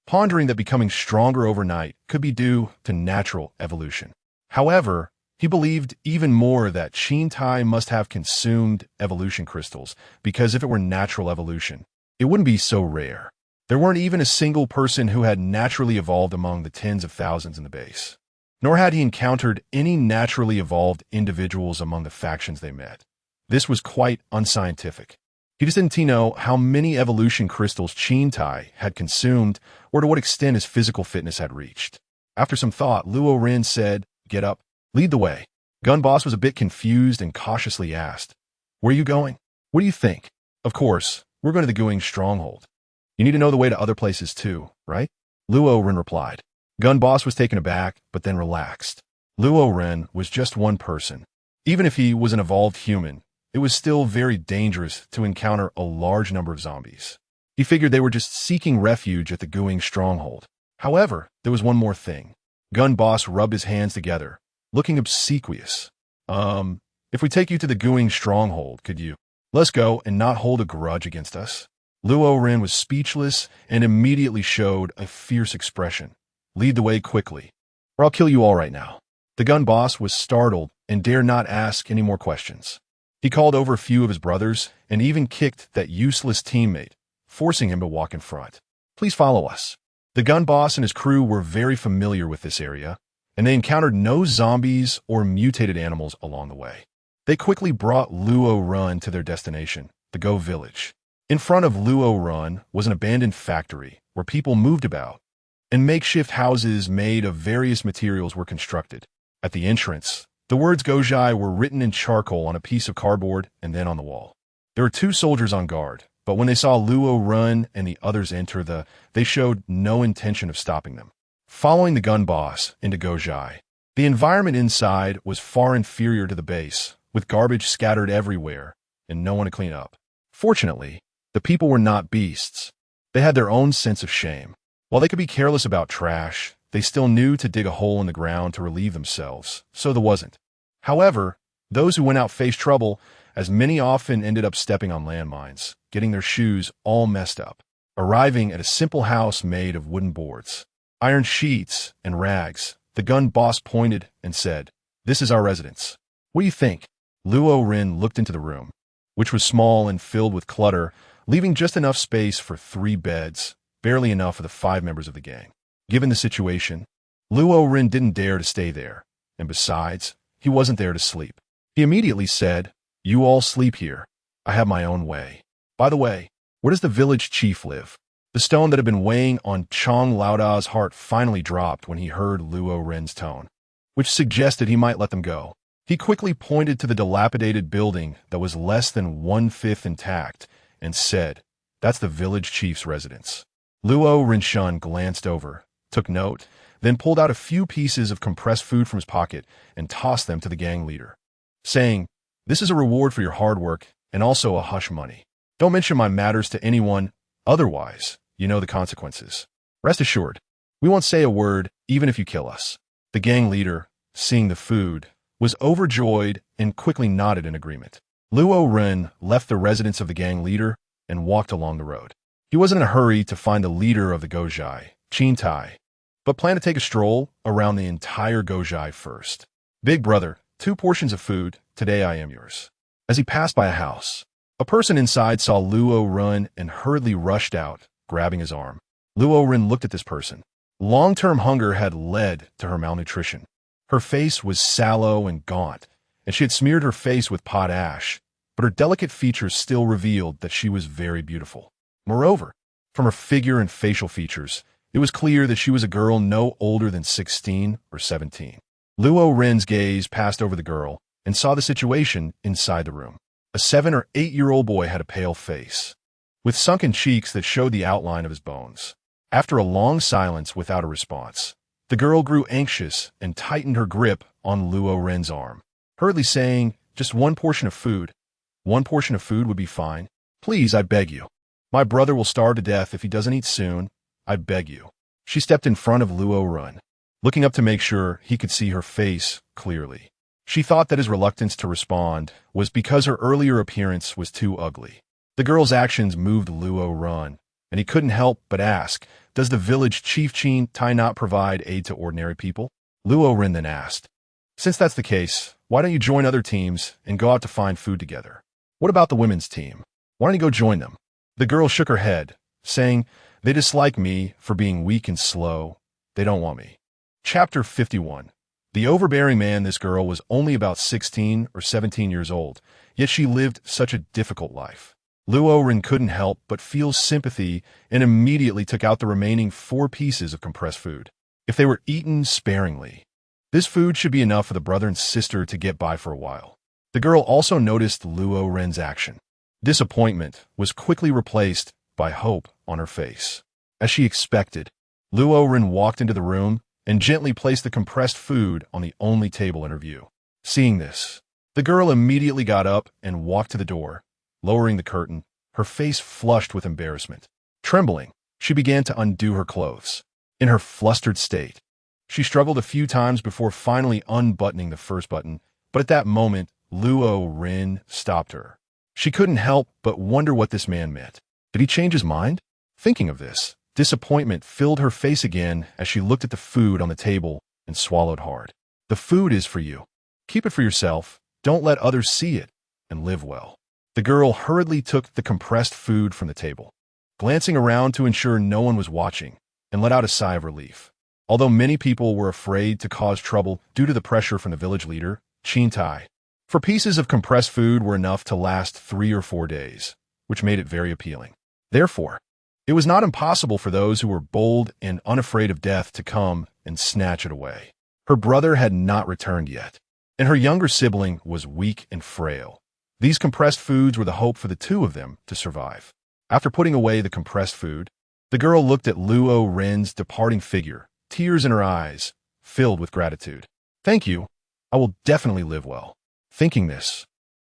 pondering that becoming stronger overnight could be due to natural evolution. However, he believed even more that Chin Tai must have consumed evolution crystals, because if it were natural evolution, it wouldn't be so rare. There weren't even a single person who had naturally evolved among the tens of thousands in the base. Nor had he encountered any naturally evolved individuals among the factions they met. This was quite unscientific. He just didn't know how many evolution crystals Tai had consumed or to what extent his physical fitness had reached. After some thought, Luo Ren said, "Get up, lead the way." Gun Boss was a bit confused and cautiously asked, "Where are you going? What do you think?" "Of course, we're going to the Guing stronghold. You need to know the way to other places too, right?" Luo Ren replied. Gun Boss was taken aback, but then relaxed. Luo Ren was just one person. Even if he was an evolved human, it was still very dangerous to encounter a large number of zombies. He figured they were just seeking refuge at the Guing stronghold. However, there was one more thing. Gun Boss rubbed his hands together, looking obsequious. If we take you to the Guing stronghold, could you let us go and not hold a grudge against us?" Luo Ren was speechless and immediately showed a fierce expression. "Lead the way quickly, or I'll kill you all right now." The Gun Boss was startled and dared not ask any more questions. He called over a few of his brothers and even kicked that useless teammate, forcing him to walk in front. "Please follow us." The Gun Boss and his crew were very familiar with this area, and they encountered no zombies or mutated animals along the way. They quickly brought Luo Ren to their destination, the Go Village. In front of Luo Ren was an abandoned factory where people moved about, and makeshift houses made of various materials were constructed. At the entrance, the words Gojai were written in charcoal on a piece of cardboard and then on the wall. There were 2 soldiers on guard, but when they saw Luo Ren and the others enter, they showed no intention of stopping them. Following the Gun Boss into Gojai, the environment inside was far inferior to the base, with garbage scattered everywhere and no one to clean up. Fortunately, the people were not beasts. They had their own sense of shame. While they could be careless about trash, they still knew to dig a hole in the ground to relieve themselves, so there wasn't. However, those who went out faced trouble, as many often ended up stepping on landmines, getting their shoes all messed up, arriving at a simple house made of wooden boards, iron sheets, and rags. The Gun Boss pointed and said, "This is our residence. What do you think?" Luo Ren looked into the room, which was small and filled with clutter, leaving just enough space for 3 beds, barely enough for the 5 members of the gang. Given the situation, Luo Ren didn't dare to stay there, and besides, he wasn't there to sleep. He immediately said, "You all sleep here. I have my own way. By the way, where does the village chief live?" The stone that had been weighing on Chong Laoda's heart finally dropped when he heard Luo Ren's tone, which suggested he might let them go. He quickly pointed to the dilapidated building that was less than 1/5 intact and said, "That's the village chief's residence." Luo Renshun glanced over, took note, then pulled out a few pieces of compressed food from his pocket and tossed them to the gang leader, saying, "This is a reward for your hard work and also a hush money. Don't mention my matters to anyone, otherwise you know the consequences. Rest assured, we won't say a word even if you kill us." The gang leader, seeing the food, was overjoyed and quickly nodded in agreement. Luo Ren left the residence of the gang leader and walked along the road. He wasn't in a hurry to find the leader of the Gojai, Tai, but planned to take a stroll around the entire Gojai first. "Big brother, 2 portions of food, today I am yours." As he passed by a house, a person inside saw Luo Ren and hurriedly rushed out, grabbing his arm. Luo Ren looked at this person. Long-term hunger had led to her malnutrition. Her face was sallow and gaunt, and she had smeared her face with pot ash, but her delicate features still revealed that she was very beautiful. Moreover, from her figure and facial features, it was clear that she was a girl no older than 16 or 17. Luo Ren's gaze passed over the girl and saw the situation inside the room. A 7 or 8-year-old boy had a pale face, with sunken cheeks that showed the outline of his bones. After a long silence without a response, the girl grew anxious and tightened her grip on Luo Ren's arm, hurriedly saying, "Just 1 portion of food. 1 portion of food would be fine. Please, I beg you. My brother will starve to death if he doesn't eat soon. I beg you." She stepped in front of Luo Ren, looking up to make sure he could see her face clearly. She thought that his reluctance to respond was because her earlier appearance was too ugly. The girl's actions moved Luo Ren, and he couldn't help but ask, "Does the village chief Tai not provide aid to ordinary people?" Luo Ren then asked, "Since that's the case, why don't you join other teams and go out to find food together? What about the women's team? Why don't you go join them?" The girl shook her head, saying, "They dislike me for being weak and slow. They don't want me." Chapter 51. The overbearing man. This girl was only about 16 or 17 years old, yet she lived such a difficult life. Luo Ren couldn't help but feel sympathy and immediately took out the remaining 4 pieces of compressed food. If they were eaten sparingly, this food should be enough for the brother and sister to get by for a while. The girl also noticed Luo Ren's action. Disappointment was quickly replaced by hope on her face. As she expected, Luo Ren walked into the room and gently placed the compressed food on the only table in her view. Seeing this, the girl immediately got up and walked to the door, lowering the curtain, her face flushed with embarrassment. Trembling, she began to undo her clothes. In her flustered state, she struggled a few times before finally unbuttoning the first button, but at that moment, Luo Ren stopped her. She couldn't help but wonder what this man meant. Did he change his mind? Thinking of this, disappointment filled her face again as she looked at the food on the table and swallowed hard. The food is for you. Keep it for yourself, don't let others see it, and live well. The girl hurriedly took the compressed food from the table, glancing around to ensure no one was watching, and let out a sigh of relief. Although many people were afraid to cause trouble due to the pressure from the village leader, Tai, 4 pieces of compressed food were enough to last 3 or 4 days, which made it very appealing. Therefore, it was not impossible for those who were bold and unafraid of death to come and snatch it away. Her brother had not returned yet, and her younger sibling was weak and frail. These compressed foods were the hope for the 2 of them to survive. After putting away the compressed food, the girl looked at Luo Ren's departing figure, tears in her eyes, filled with gratitude. "Thank you. I will definitely live well." Thinking this,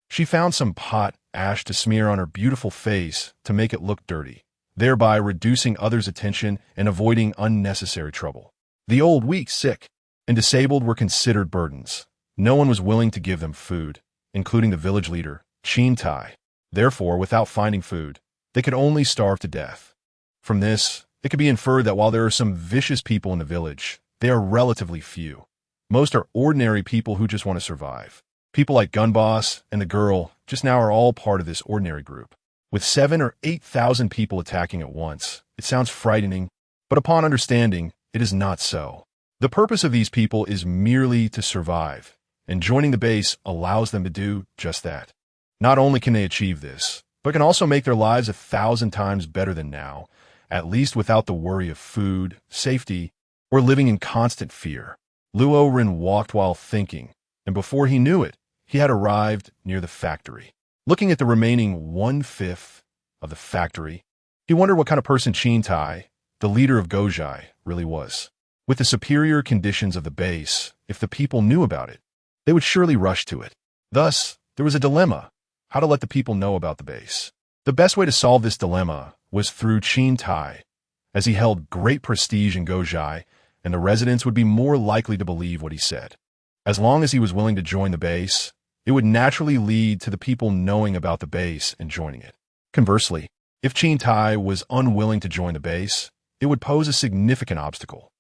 she found some pot ash to smear on her beautiful face to make it look dirty, thereby reducing others' attention and avoiding unnecessary trouble. The old, weak, sick, and disabled were considered burdens. No one was willing to give them food, including the village leader, Tai. Therefore, without finding food, they could only starve to death. From this, it could be inferred that while there are some vicious people in the village, they are relatively few. Most are ordinary people who just want to survive. People like Gunboss and the girl just now are all part of this ordinary group. With 7,000 or 8,000 people attacking at once, it sounds frightening, but upon understanding, it is not so. The purpose of these people is merely to survive, and joining the base allows them to do just that. Not only can they achieve this, but can also make their lives 1,000 times better than now, at least without the worry of food, safety, or living in constant fear. Luo Ren walked while thinking, and before he knew it, he had arrived near the factory. Looking at the remaining 1/5 of the factory, he wondered what kind of person Tai, the leader of Gojai, really was. With the superior conditions of the base, if the people knew about it, they would surely rush to it. Thus, there was a dilemma, how to let the people know about the base. The best way to solve this dilemma was through Tai, as he held great prestige in Gojai, and the residents would be more likely to believe what he said. As long as he was willing to join the base, it would naturally lead to the people knowing about the base and joining it. Conversely, if Tai was unwilling to join the base, it would pose a significant obstacle.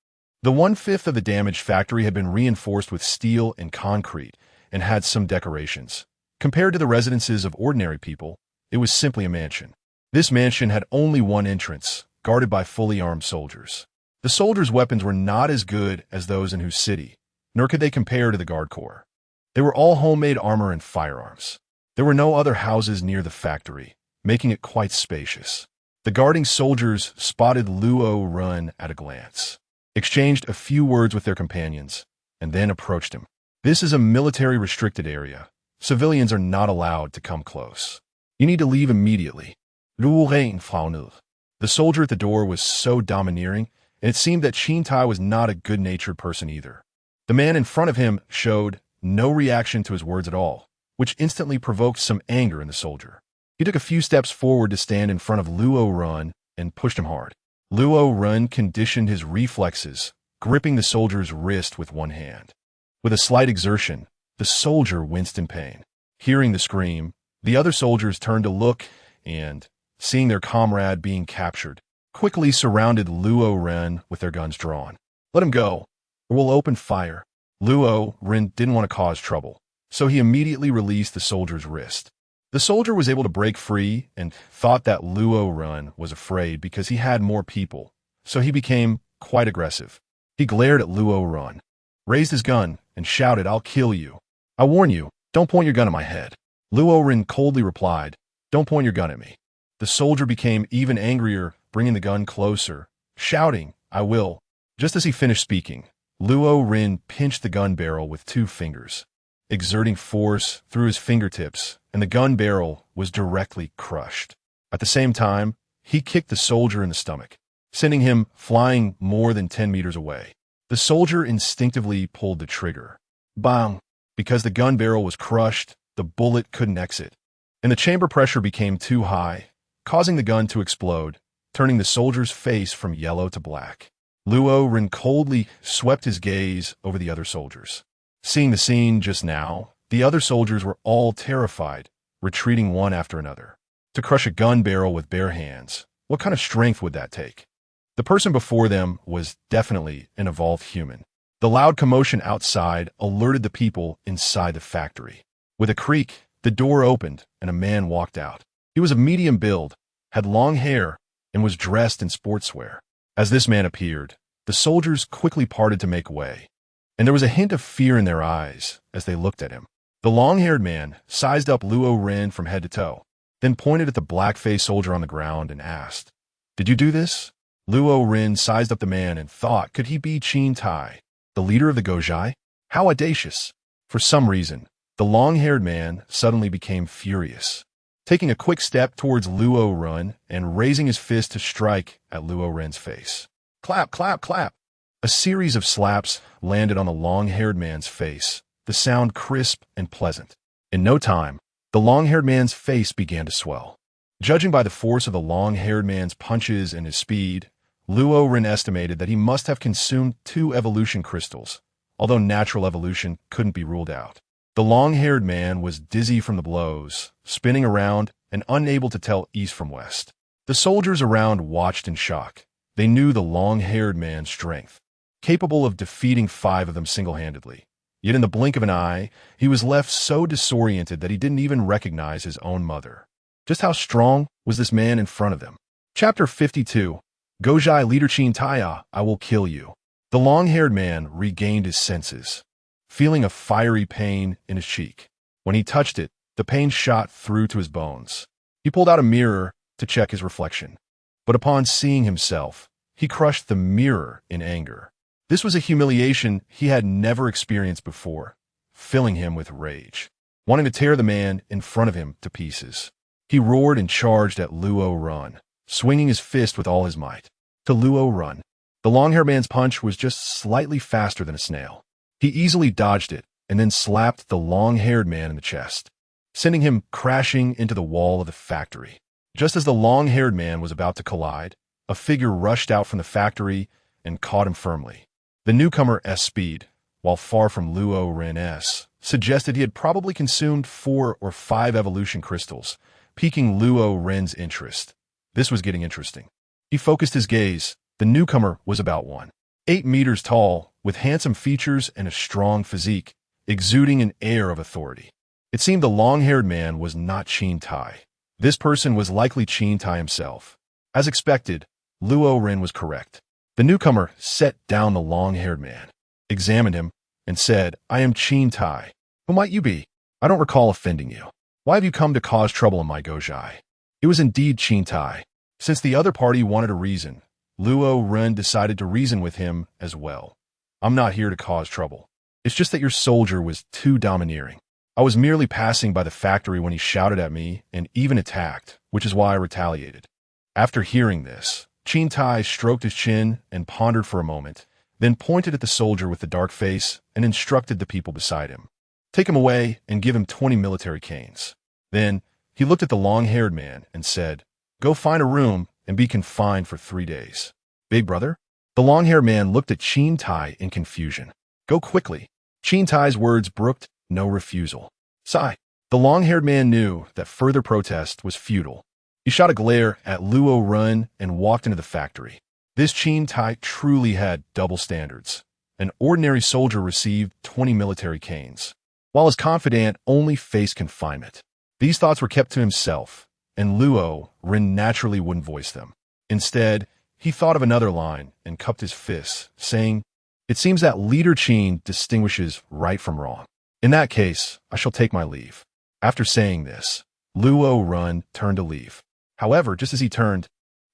The 1/5 of the damaged factory had been reinforced with steel and concrete and had some decorations. Compared to the residences of ordinary people, it was simply a mansion. This mansion had only one entrance, guarded by fully armed soldiers. The soldiers' weapons were not as good as those in whose city, nor could they compare to the guard corps. They were all homemade armor and firearms. There were no other houses near the factory, making it quite spacious. The guarding soldiers spotted Luo Ren at a glance, exchanged a few words with their companions, and then approached him. "This is a military-restricted area. Civilians are not allowed to come close. You need to leave immediately." Luo Ren frowned. The soldier at the door was so domineering, and it seemed that Tai was not a good-natured person either. The man in front of him showed no reaction to his words at all, which instantly provoked some anger in the soldier. He took a few steps forward to stand in front of Luo Ren and pushed him hard. Luo Ren conditioned his reflexes, gripping the soldier's wrist with one hand. With a slight exertion, the soldier winced in pain. Hearing the scream, the other soldiers turned to look and, seeing their comrade being captured, quickly surrounded Luo Ren with their guns drawn. "Let him go, or we'll open fire." Luo Ren didn't want to cause trouble, so he immediately released the soldier's wrist. The soldier was able to break free and thought that Luo Ren was afraid because he had more people, so he became quite aggressive. He glared at Luo Ren, raised his gun, and shouted, "I'll kill you. I warn you, don't point your gun at my head." Luo Ren coldly replied, "Don't point your gun at me." The soldier became even angrier, bringing the gun closer, shouting, "I will." Just as he finished speaking, Luo Ren pinched the gun barrel with 2 fingers, exerting force through his fingertips, and the gun barrel was directly crushed. At the same time, he kicked the soldier in the stomach, sending him flying more than 10 meters away. The soldier instinctively pulled the trigger. Bang! Because the gun barrel was crushed, the bullet couldn't exit, and the chamber pressure became too high, causing the gun to explode, turning the soldier's face from yellow to black. Luo Ren coldly swept his gaze over the other soldiers. Seeing the scene just now, the other soldiers were all terrified, retreating one after another. To crush a gun barrel with bare hands, what kind of strength would that take? The person before them was definitely an evolved human. The loud commotion outside alerted the people inside the factory. With a creak, the door opened and a man walked out. He was of medium build, had long hair, and was dressed in sportswear. As this man appeared, the soldiers quickly parted to make way, and there was a hint of fear in their eyes as they looked at him. The long-haired man sized up Luo Ren from head to toe, then pointed at the black-faced soldier on the ground and asked, "Did you do this?" Luo Ren sized up the man and thought, could he be Qin Tai, the leader of the Gojai? How audacious! For some reason, the long-haired man suddenly became furious, taking a quick step towards Luo Ren and raising his fist to strike at Luo Ren's face. Clap, clap, clap! A series of slaps landed on the long-haired man's face, the sound crisp and pleasant. In no time, the long-haired man's face began to swell. Judging by the force of the long-haired man's punches and his speed, Luo Ren estimated that he must have consumed 2 evolution crystals, although natural evolution couldn't be ruled out. The long-haired man was dizzy from the blows, spinning around and unable to tell east from west. The soldiers around watched in shock. They knew the long-haired man's strength, capable of defeating 5 of them single-handedly. Yet in the blink of an eye, he was left so disoriented that he didn't even recognize his own mother. Just how strong was this man in front of them? Chapter 52. Gojai Leader Qin Taiya, I will kill you. The long-haired man regained his senses, feeling a fiery pain in his cheek. When he touched it, the pain shot through to his bones. He pulled out a mirror to check his reflection, but upon seeing himself, he crushed the mirror in anger. This was a humiliation he had never experienced before, filling him with rage, wanting to tear the man in front of him to pieces. He roared and charged at Luo Ren, swinging his fist with all his might. To Luo Ren, the long-haired man's punch was just slightly faster than a snail. He easily dodged it and then slapped the long-haired man in the chest, sending him crashing into the wall of the factory. Just as the long-haired man was about to collide, a figure rushed out from the factory and caught him firmly. The newcomer's speed, while far from Luo Ren's, suggested he had probably consumed 4 or 5 evolution crystals, piquing Luo Ren's interest. This was getting interesting. He focused his gaze. The newcomer was about 1.8 meters tall, with handsome features and a strong physique, exuding an air of authority. It seemed the long-haired man was not Qin Tai. This person was likely Qin Tai himself. As expected, Luo Ren was correct. The newcomer set down the long-haired man, examined him, and said, I am Qin Tai. Who might you be? I don't recall offending you. Why have you come to cause trouble in my Gojai? It was indeed Qin Tai. Since the other party wanted a reason, Luo Ren decided to reason with him as well. I'm not here to cause trouble. It's just that your soldier was too domineering. I was merely passing by the factory when he shouted at me and even attacked, which is why I retaliated. After hearing this, Qin Tai stroked his chin and pondered for a moment, then pointed at the soldier with the dark face and instructed the people beside him. Take him away and give him 20 military canes. Then he looked at the long-haired man and said, Go find a room and be confined for 3 days. Big brother? The long-haired man looked at Qin Tai in confusion. Go quickly. Qin Tai's words brooked no refusal. Sigh. The long-haired man knew that further protest was futile. He shot a glare at Luo Ren and walked into the factory. This Qin Tai truly had double standards. An ordinary soldier received 20 military canes, while his confidant only faced confinement. These thoughts were kept to himself, and Luo Ren naturally wouldn't voice them. Instead, he thought of another line and cupped his fists, saying, "It seems that Leader Qin distinguishes right from wrong. In that case, I shall take my leave." After saying this, Luo Ren turned to leave. However, just as he turned,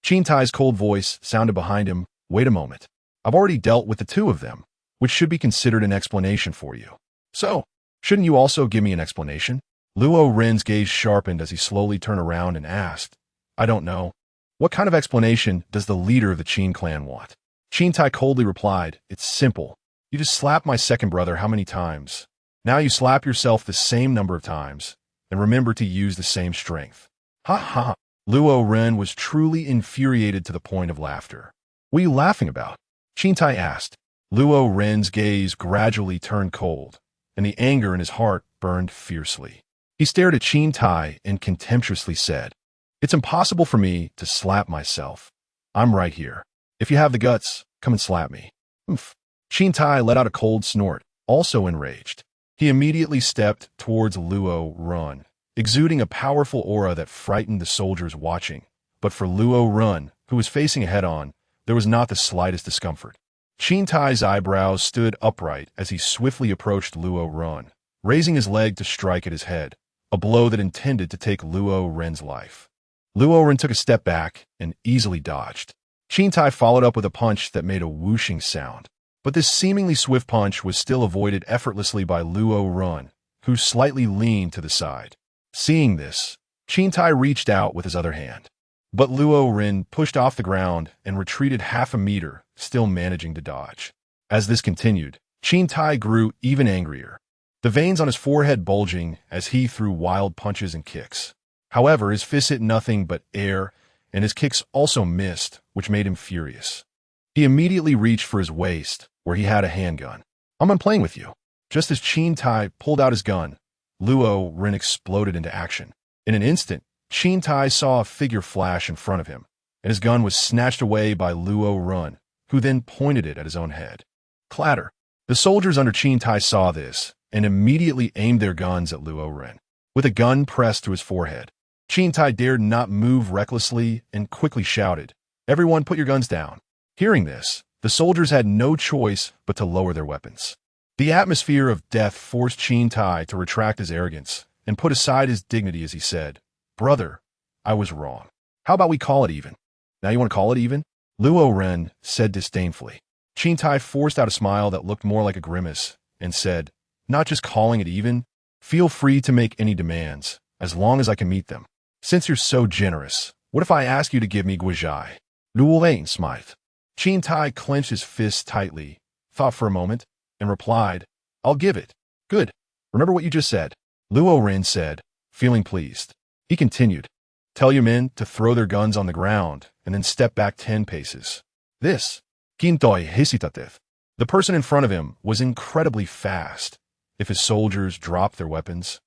Qin Tai's cold voice sounded behind him, "Wait a moment. I've already dealt with the two of them, which should be considered an explanation for you. So, shouldn't you also give me an explanation?" Luo Ren's gaze sharpened as he slowly turned around and asked, "I don't know. What kind of explanation does the leader of the Qin clan want?" Qin Tai coldly replied, "It's simple. You just slapped my second brother how many times? Now you slap yourself the same number of times, and remember to use the same strength." Ha ha! Luo Ren was truly infuriated to the point of laughter. "What are you laughing about?" Qin Tai asked. Luo Ren's gaze gradually turned cold, and the anger in his heart burned fiercely. He stared at Qin Tai and contemptuously said, "It's impossible for me to slap myself. I'm right here. If you have the guts, come and slap me." Oof. Qin Tai let out a cold snort, also enraged. He immediately stepped towards Luo Ren, exuding a powerful aura that frightened the soldiers watching. But for Luo Ren, who was facing a head-on, there was not the slightest discomfort. Qin Tai's eyebrows stood upright as he swiftly approached Luo Ren, raising his leg to strike at his head, a blow that intended to take Luo Ren's life. Luo Ren took a step back and easily dodged. Qin Tai followed up with a punch that made a whooshing sound. But this seemingly swift punch was still avoided effortlessly by Luo Ren, who slightly leaned to the side. Seeing this, Qin Tai reached out with his other hand. But Luo Ren pushed off the ground and retreated half a meter, still managing to dodge. As this continued, Qin Tai grew even angrier, the veins on his forehead bulging as he threw wild punches and kicks. However, his fists hit nothing but air, and his kicks also missed, which made him furious. He immediately reached for his waist, where he had a handgun. "I'm done playing with you." Just as Qin Tai pulled out his gun, Luo Ren exploded into action. In an instant, Qin Tai saw a figure flash in front of him, and his gun was snatched away by Luo Ren, who then pointed it at his own head. Clatter! The soldiers under Qin Tai saw this, and immediately aimed their guns at Luo Ren. With a gun pressed to his forehead, Qin Tai dared not move recklessly and quickly shouted, "Everyone put your guns down." Hearing this, the soldiers had no choice but to lower their weapons. The atmosphere of death forced Qin Tai to retract his arrogance and put aside his dignity as he said, "Brother, I was wrong. How about we call it even?" "Now you want to call it even?" Luo Ren said disdainfully. Qin Tai forced out a smile that looked more like a grimace and said, "Not just calling it even. Feel free to make any demands, as long as I can meet them. Since you're so generous, what if I ask you to give me Guizhai?" Luo Ren smiled. Qin Tai clenched his fists tightly, thought for a moment, and replied, "I'll give it." "Good. Remember what you just said," Luo Ren said, feeling pleased. He continued, "Tell your men to throw their guns on the ground and then step back 10 paces. This, Kintoi Hisitatev." The person in front of him was incredibly fast. If his soldiers dropped their weapons,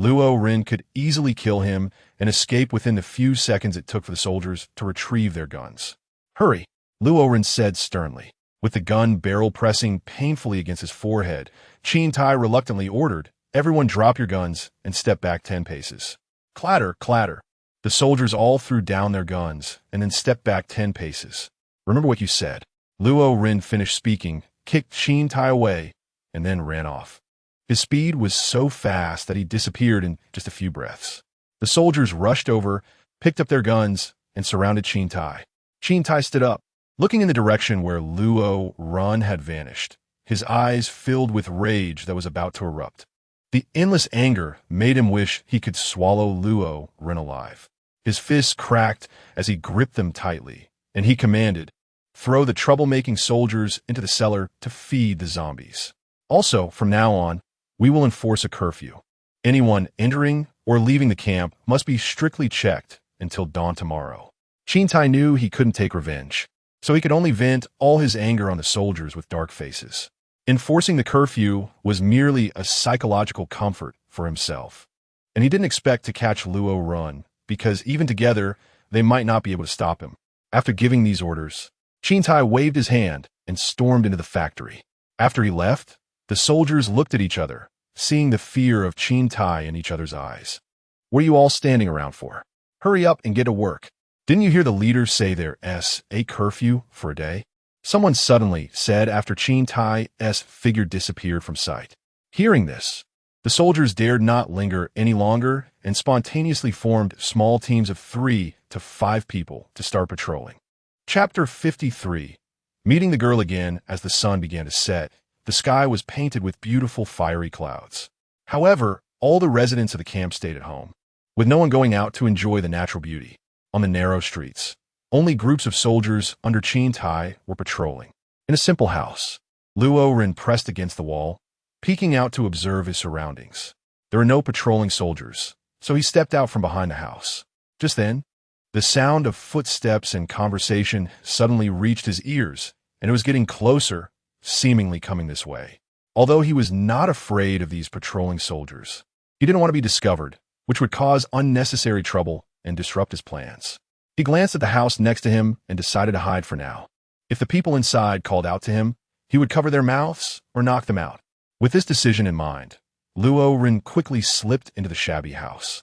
Luo Ren could easily kill him and escape within the few seconds it took for the soldiers to retrieve their guns. "Hurry," Luo Ren said sternly. With the gun barrel pressing painfully against his forehead, Qin Tai reluctantly ordered, "Everyone drop your guns and step back 10 paces. Clatter, clatter. The soldiers all threw down their guns and then stepped back 10 paces. "Remember what you said." Luo Ren finished speaking, kicked Qin Tai away, and then ran off. His speed was so fast that he disappeared in just a few breaths. The soldiers rushed over, picked up their guns, and surrounded Qin Tai. Qin Tai stood up, looking in the direction where Luo Ren had vanished, his eyes filled with rage that was about to erupt. The endless anger made him wish he could swallow Luo Ren alive. His fists cracked as he gripped them tightly, and he commanded, "Throw the troublemaking soldiers into the cellar to feed the zombies. Also, from now on, we will enforce a curfew. Anyone entering or leaving the camp must be strictly checked until dawn tomorrow." Qin Tai knew he couldn't take revenge, so he could only vent all his anger on the soldiers with dark faces. Enforcing the curfew was merely a psychological comfort for himself, and he didn't expect to catch Luo Ren, because even together, they might not be able to stop him. After giving these orders, Qin Tai waved his hand and stormed into the factory. After he left, the soldiers looked at each other, seeing the fear of Qin Tai in each other's eyes. What are you all standing around for? Hurry up and get to work. Didn't you hear the leader say there's a curfew for a day? Someone suddenly said after Qin Tai's figure disappeared from sight. Hearing this, the soldiers dared not linger any longer and spontaneously formed small teams of 3 to 5 people to start patrolling. Chapter 53. Meeting the girl again as the sun began to set, the sky was painted with beautiful fiery clouds. However, all the residents of the camp stayed at home, with no one going out to enjoy the natural beauty. On the narrow streets, only groups of soldiers under Qin Tai were patrolling. In a simple house, Luo Ren pressed against the wall, peeking out to observe his surroundings. There were no patrolling soldiers, so he stepped out from behind the house. Just then, the sound of footsteps and conversation suddenly reached his ears, and it was getting closer, seemingly coming this way. Although he was not afraid of these patrolling soldiers, he didn't want to be discovered, which would cause unnecessary trouble and disrupt his plans. He glanced at the house next to him and decided to hide for now. If the people inside called out to him, he would cover their mouths or knock them out. With this decision in mind, Luo Ren quickly slipped into the shabby house.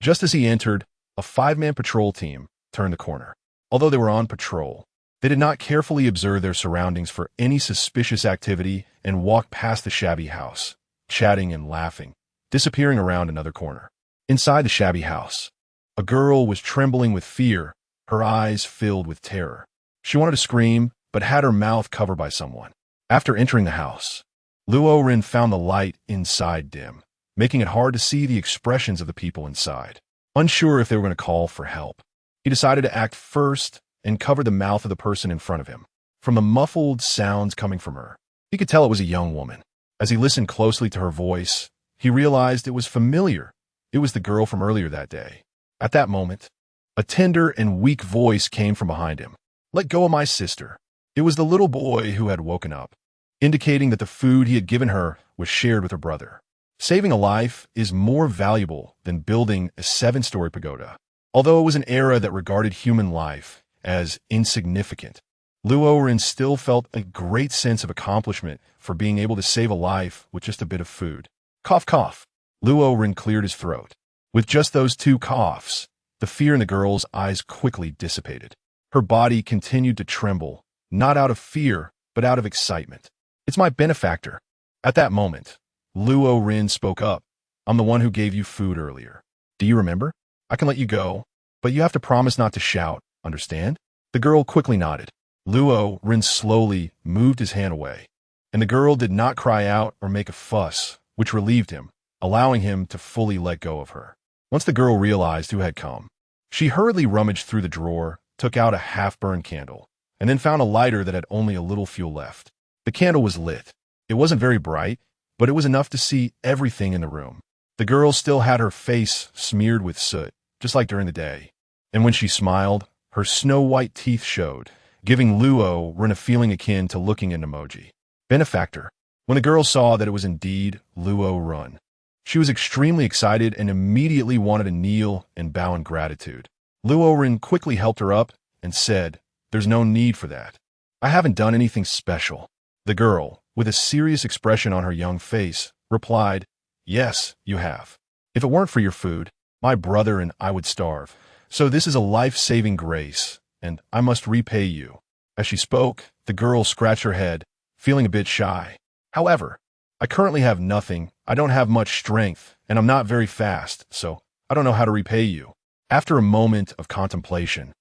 Just as he entered, a 5-man patrol team turned the corner. Although they were on patrol, they did not carefully observe their surroundings for any suspicious activity and walked past the shabby house, chatting and laughing, disappearing around another corner. Inside the shabby house, a girl was trembling with fear, her eyes filled with terror. She wanted to scream, but had her mouth covered by someone. After entering the house, Luo Ren found the light inside dim, making it hard to see the expressions of the people inside. Unsure if they were going to call for help, he decided to act first and cover the mouth of the person in front of him. From the muffled sounds coming from her, he could tell it was a young woman. As he listened closely to her voice, he realized it was familiar. It was the girl from earlier that day. At that moment, a tender and weak voice came from behind him. "Let go of my sister." It was the little boy who had woken up, indicating that the food he had given her was shared with her brother. Saving a life is more valuable than building a 7-story pagoda. Although it was an era that regarded human life as insignificant, Luo Ren still felt a great sense of accomplishment for being able to save a life with just a bit of food. Cough, cough. Luo Ren cleared his throat. With just those 2 coughs, the fear in the girl's eyes quickly dissipated. Her body continued to tremble, not out of fear, but out of excitement. "It's my benefactor." At that moment, Luo Ren spoke up. "I'm the one who gave you food earlier. Do you remember? I can let you go, but you have to promise not to shout, understand?" The girl quickly nodded. Luo Ren slowly moved his hand away, and the girl did not cry out or make a fuss, which relieved him, allowing him to fully let go of her. Once the girl realized who had come, she hurriedly rummaged through the drawer, took out a half-burned candle, and then found a lighter that had only a little fuel left. The candle was lit. It wasn't very bright, but it was enough to see everything in the room. The girl still had her face smeared with soot, just like during the day. And when she smiled, her snow-white teeth showed, giving Luo Ren a feeling akin to looking at an emoji. Benefactor. When the girl saw that it was indeed Luo Ren, she was extremely excited and immediately wanted to kneel and bow in gratitude. Luo Ren quickly helped her up and said, "There's no need for that. I haven't done anything special." The girl, with a serious expression on her young face, replied, "Yes, you have. If it weren't for your food, my brother and I would starve. So this is a life-saving grace, and I must repay you." As she spoke, the girl scratched her head, feeling a bit shy. "However, I currently have nothing, I don't have much strength, and I'm not very fast, so I don't know how to repay you." After a moment of contemplation,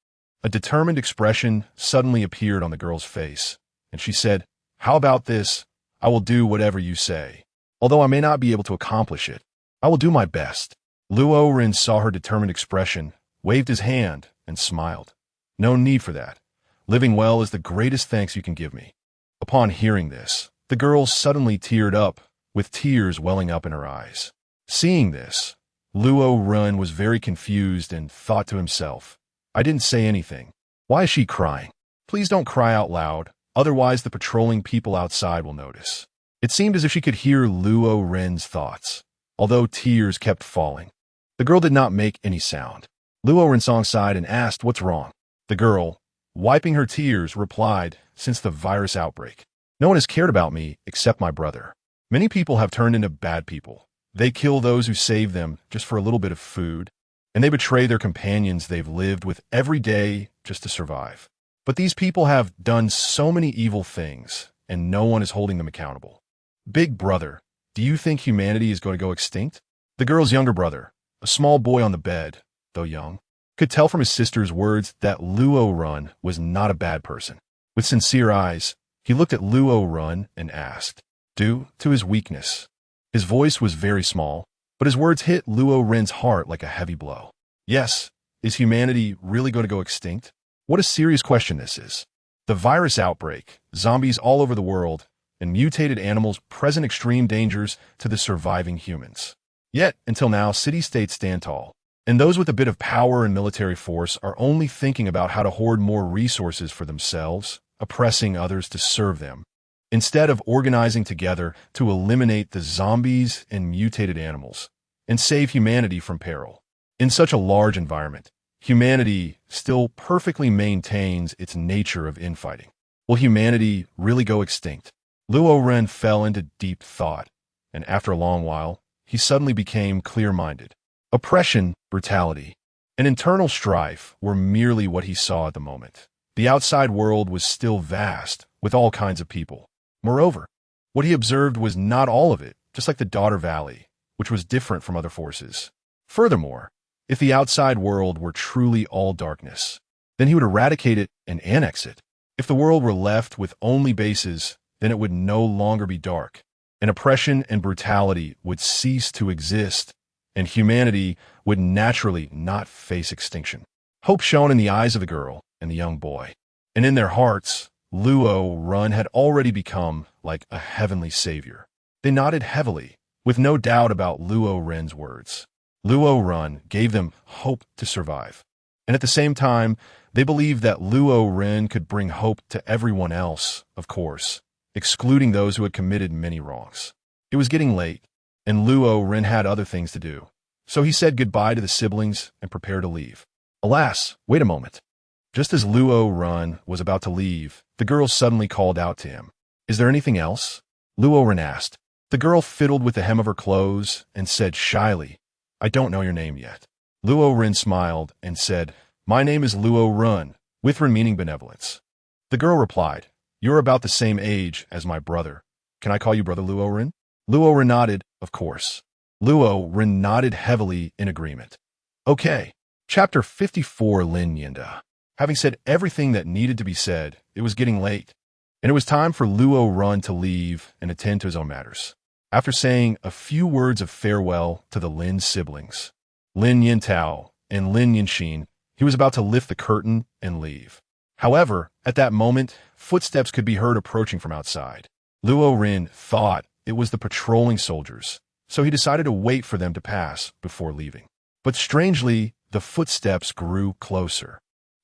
a determined expression suddenly appeared on the girl's face, and she said, "How about this? I will do whatever you say. Although I may not be able to accomplish it, I will do my best." Luo Ren saw her determined expression, waved his hand, and smiled. "No need for that. Living well is the greatest thanks you can give me." Upon hearing this, the girl suddenly teared up, with tears welling up in her eyes. Seeing this, Luo Ren was very confused and thought to himself, "I didn't say anything. Why is she crying? Please don't cry out loud, otherwise the patrolling people outside will notice." It seemed as if she could hear Luo Ren's thoughts, although tears kept falling. The girl did not make any sound. Luo Ren sighed and asked, "What's wrong?" The girl, wiping her tears, replied, "Since the virus outbreak, no one has cared about me except my brother. Many people have turned into bad people. They kill those who save them just for a little bit of food, and they betray their companions they've lived with every day just to survive. But these people have done so many evil things, and no one is holding them accountable. Big brother, do you think humanity is going to go extinct? The girl's younger brother, a small boy on the bed, though young, could tell from his sister's words that Luo Ren was not a bad person. With sincere eyes, he looked at Luo Ren and asked, due to his weakness. His voice was very small, but his words hit Luo Ren's heart like a heavy blow. Yes, is humanity really going to go extinct? What a serious question this is. The virus outbreak, zombies all over the world, and mutated animals present extreme dangers to the surviving humans. Yet, until now, city-states stand tall, and those with a bit of power and military force are only thinking about how to hoard more resources for themselves, oppressing others to serve them, instead of organizing together to eliminate the zombies and mutated animals and save humanity from peril. In such a large environment, humanity still perfectly maintains its nature of infighting. Will humanity really go extinct? Luo Ren fell into deep thought, and after a long while, he suddenly became clear-minded. Oppression, brutality, and internal strife were merely what he saw at the moment. The outside world was still vast, with all kinds of people. Moreover, what he observed was not all of it, just like the Daughter Valley, which was different from other forces. Furthermore, if the outside world were truly all darkness, then he would eradicate it and annex it. If the world were left with only bases, then it would no longer be dark, and oppression and brutality would cease to exist, and humanity would naturally not face extinction. Hope shone in the eyes of the girl and the young boy, and in their hearts, Luo Ren had already become like a heavenly savior. They nodded heavily, with no doubt about Luo Ren's words. Luo Ren gave them hope to survive, and at the same time, they believed that Luo Ren could bring hope to everyone else, of course, excluding those who had committed many wrongs. It was getting late, and Luo Ren had other things to do, so he said goodbye to the siblings and prepared to leave. Alas, wait a moment. Just as Luo Ren was about to leave, the girl suddenly called out to him. Is there anything else? Luo Ren asked. The girl fiddled with the hem of her clothes and said shyly, I don't know your name yet. Luo Ren smiled and said, My name is Luo Ren, with Ren meaning benevolence. The girl replied, You're about the same age as my brother. Can I call you Brother Luo Ren? Luo Ren nodded, of course. Luo Ren nodded heavily in agreement. Okay. Chapter 54 Lin Yinda. Having said everything that needed to be said, it was getting late, and it was time for Luo Ren to leave and attend to his own matters. After saying a few words of farewell to the Lin siblings, Lin Yintao and Lin Yinxin, he was about to lift the curtain and leave. However, at that moment, footsteps could be heard approaching from outside. Luo Ren thought it was the patrolling soldiers, so he decided to wait for them to pass before leaving. But strangely, the footsteps grew closer,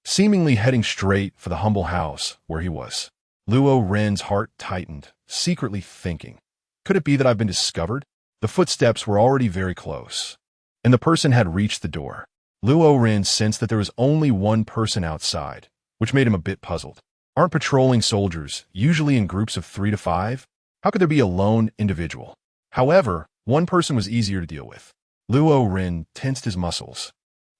seemingly heading straight for the humble house where he was. Luo Ren's heart tightened, secretly thinking, could it be that I've been discovered? The footsteps were already very close, and the person had reached the door. Luo Ren sensed that there was only one person outside, which made him a bit puzzled. Aren't patrolling soldiers usually in groups of 3 to 5? How could there be a lone individual? However, one person was easier to deal with. Luo Ren tensed his muscles,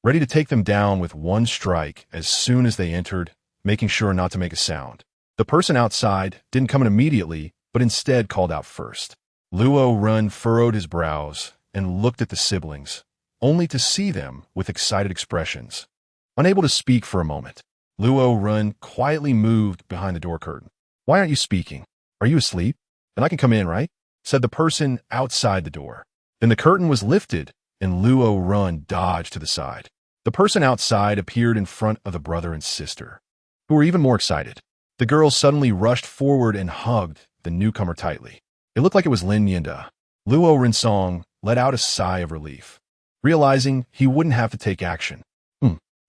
ready to take them down with one strike as soon as they entered, making sure not to make a sound. The person outside didn't come in immediately, but instead called out first. Luo Ren furrowed his brows and looked at the siblings, only to see them with excited expressions. Unable to speak for a moment, Luo Ren quietly moved behind the door curtain. Why aren't you speaking? Are you asleep? Then I can come in, right? Said the person outside the door. Then the curtain was lifted, and Luo Ren dodged to the side. The person outside appeared in front of the brother and sister, who were even more excited. The girl suddenly rushed forward and hugged the newcomer tightly. It looked like it was Lin Yinda. Luo Rensong let out a sigh of relief, realizing he wouldn't have to take action.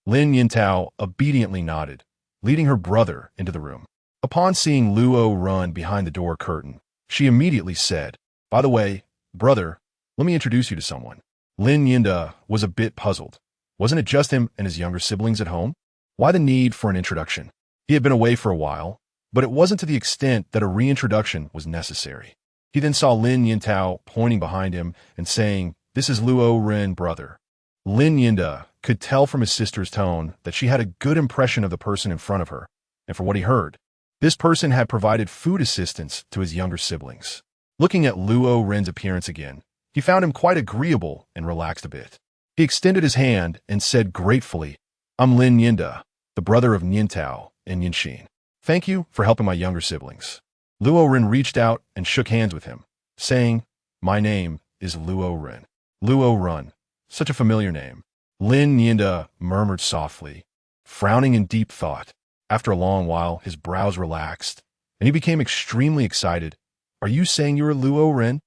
Lin Yintao obediently nodded, leading her brother into the room. Upon seeing Luo Ren behind the door curtain, she immediately said, By the way, brother, let me introduce you to someone. Lin Yinda was a bit puzzled. Wasn't it just him and his younger siblings at home? Why the need for an introduction? He had been away for a while, but it wasn't to the extent that a reintroduction was necessary. He then saw Lin Yintao pointing behind him and saying, "This is Luo Ren, brother." Lin Yinda could tell from his sister's tone that she had a good impression of the person in front of her, and for what he heard, this person had provided food assistance to his younger siblings. Looking at Luo Ren's appearance again, he found him quite agreeable and relaxed a bit. He extended his hand and said gratefully, "I'm Lin Yinda, the brother of Nintao and Yinxin. Thank you for helping my younger siblings." Luo Ren reached out and shook hands with him, saying, "My name is Luo Ren." Luo Ren, such a familiar name. Lin Yinda murmured softly, frowning in deep thought. After a long while, his brows relaxed, and he became extremely excited. "Are you saying you're Luo Ren?"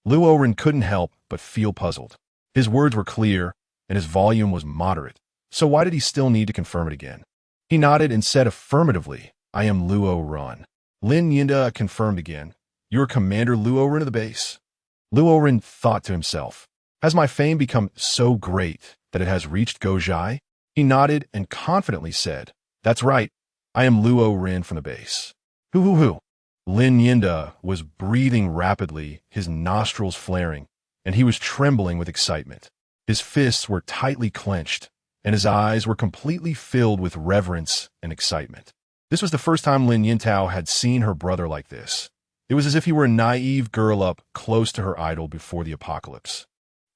Luo Ren couldn't help but feel puzzled. His words were clear, and his volume was moderate, so why did he still need to confirm it again? He nodded and said affirmatively, "I am Luo Ren." Lin Yinda confirmed again, "You're Commander Luo Ren of the base." Luo Ren thought to himself, "Has my fame become so great that it has reached Gojai?" He nodded and confidently said, "That's right. I am Luo Ren from the base." Hoo. Lin Yinda was breathing rapidly, his nostrils flaring, and he was trembling with excitement. His fists were tightly clenched, and his eyes were completely filled with reverence and excitement. This was the first time Lin Yintao had seen her brother like this. It was as if he were a naive girl up close to her idol before the apocalypse.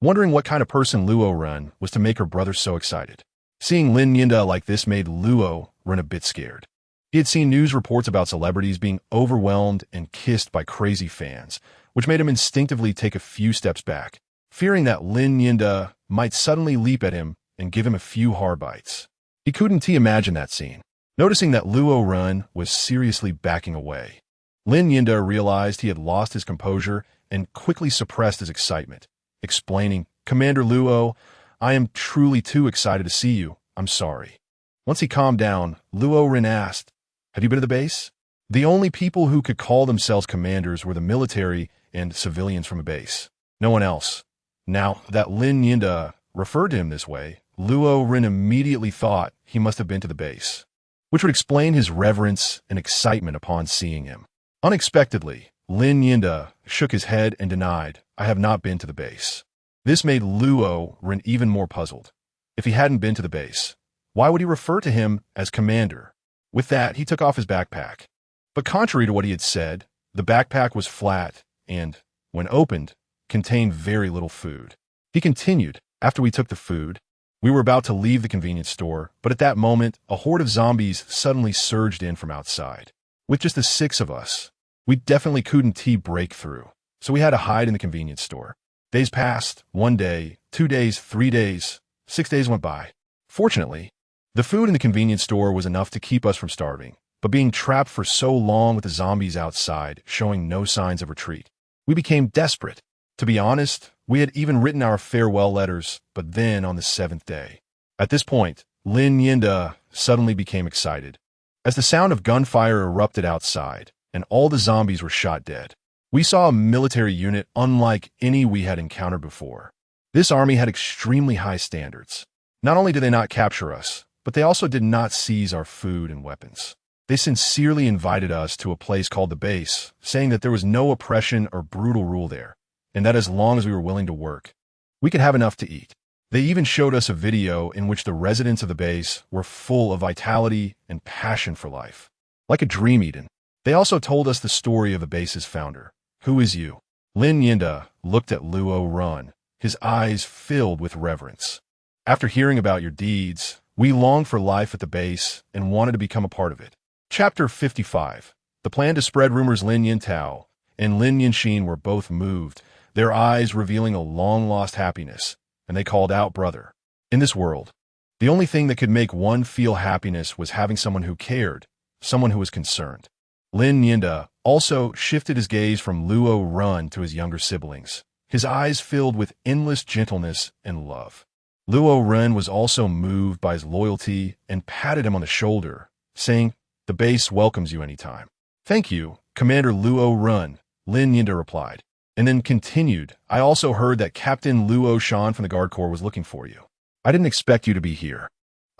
Wondering what kind of person Luo Ren was to make her brother so excited. Seeing Lin Yinda like this made Luo Ren a bit scared. He had seen news reports about celebrities being overwhelmed and kissed by crazy fans, which made him instinctively take a few steps back, fearing that Lin Yinda might suddenly leap at him and give him a few hard bites. He couldn't imagine that scene. Noticing that Luo Ren was seriously backing away, Lin Yinda realized he had lost his composure and quickly suppressed his excitement, explaining, "Commander Luo, I am truly too excited to see you. I'm sorry." Once he calmed down, Luo Ren asked, "Have you been to the base?" The only people who could call themselves commanders were the military and civilians from a base. No one else. Now that Lin Yinda referred to him this way, Luo Ren immediately thought he must have been to the base, which would explain his reverence and excitement upon seeing him. Unexpectedly, Lin Yinda shook his head and denied, "I have not been to the base." This made Luo Ren even more puzzled. If he hadn't been to the base, why would he refer to him as commander? With that, he took off his backpack. But contrary to what he had said, the backpack was flat and, when opened, contained very little food. He continued, "After we took the food, we were about to leave the convenience store, but at that moment, a horde of zombies suddenly surged in from outside. With just the 6 of us, we definitely couldn't break through, so we had to hide in the convenience store. Days passed, 1 day, 2 days, 3 days, 6 days went by. Fortunately, the food in the convenience store was enough to keep us from starving, but being trapped for so long with the zombies outside, showing no signs of retreat, we became desperate. To be honest, we had even written our farewell letters, but then on the 7th day. At this point, Lin Yinda suddenly became excited, as the sound of gunfire erupted outside, and all the zombies were shot dead. We saw a military unit unlike any we had encountered before. This army had extremely high standards. Not only did they not capture us, but they also did not seize our food and weapons. They sincerely invited us to a place called the base, saying that there was no oppression or brutal rule there, and that as long as we were willing to work, we could have enough to eat. They even showed us a video in which the residents of the base were full of vitality and passion for life, like a dream eaten. They also told us the story of the base's founder. "Who is you?" Lin Yinda looked at Luo Ren, his eyes filled with reverence. "After hearing about your deeds, we longed for life at the base and wanted to become a part of it." Chapter 55. The plan to spread rumors. Lin Yintao and Lin Yinxin were both moved, their eyes revealing a long-lost happiness, and they called out, "Brother." In this world, the only thing that could make one feel happiness was having someone who cared, someone who was concerned. Lin Yinda also shifted his gaze from Luo Ren to his younger siblings, his eyes filled with endless gentleness and love. Luo Ren was also moved by his loyalty and patted him on the shoulder, saying, "The base welcomes you anytime." "Thank you, Commander Luo Ren," Lin Yinda replied, and then continued, "I also heard that Captain Luo Shan from the Guard Corps was looking for you. I didn't expect you to be here.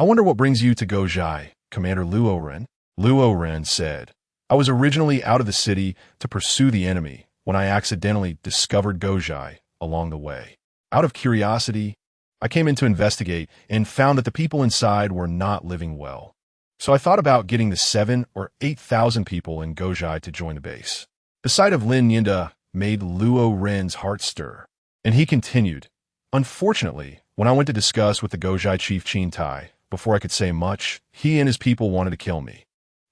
I wonder what brings you to Gojai, Commander Luo Ren." Luo Ren said, "I was originally out of the city to pursue the enemy, when I accidentally discovered Gojai along the way. Out of curiosity, I came in to investigate and found that the people inside were not living well. So I thought about getting the 7,000 or 8,000 people in Gojai to join the base. The sight of Lin Yinda made Luo Ren's heart stir, and he continued, "Unfortunately, when I went to discuss with the Gojai chief Qin Tai, before I could say much, he and his people wanted to kill me.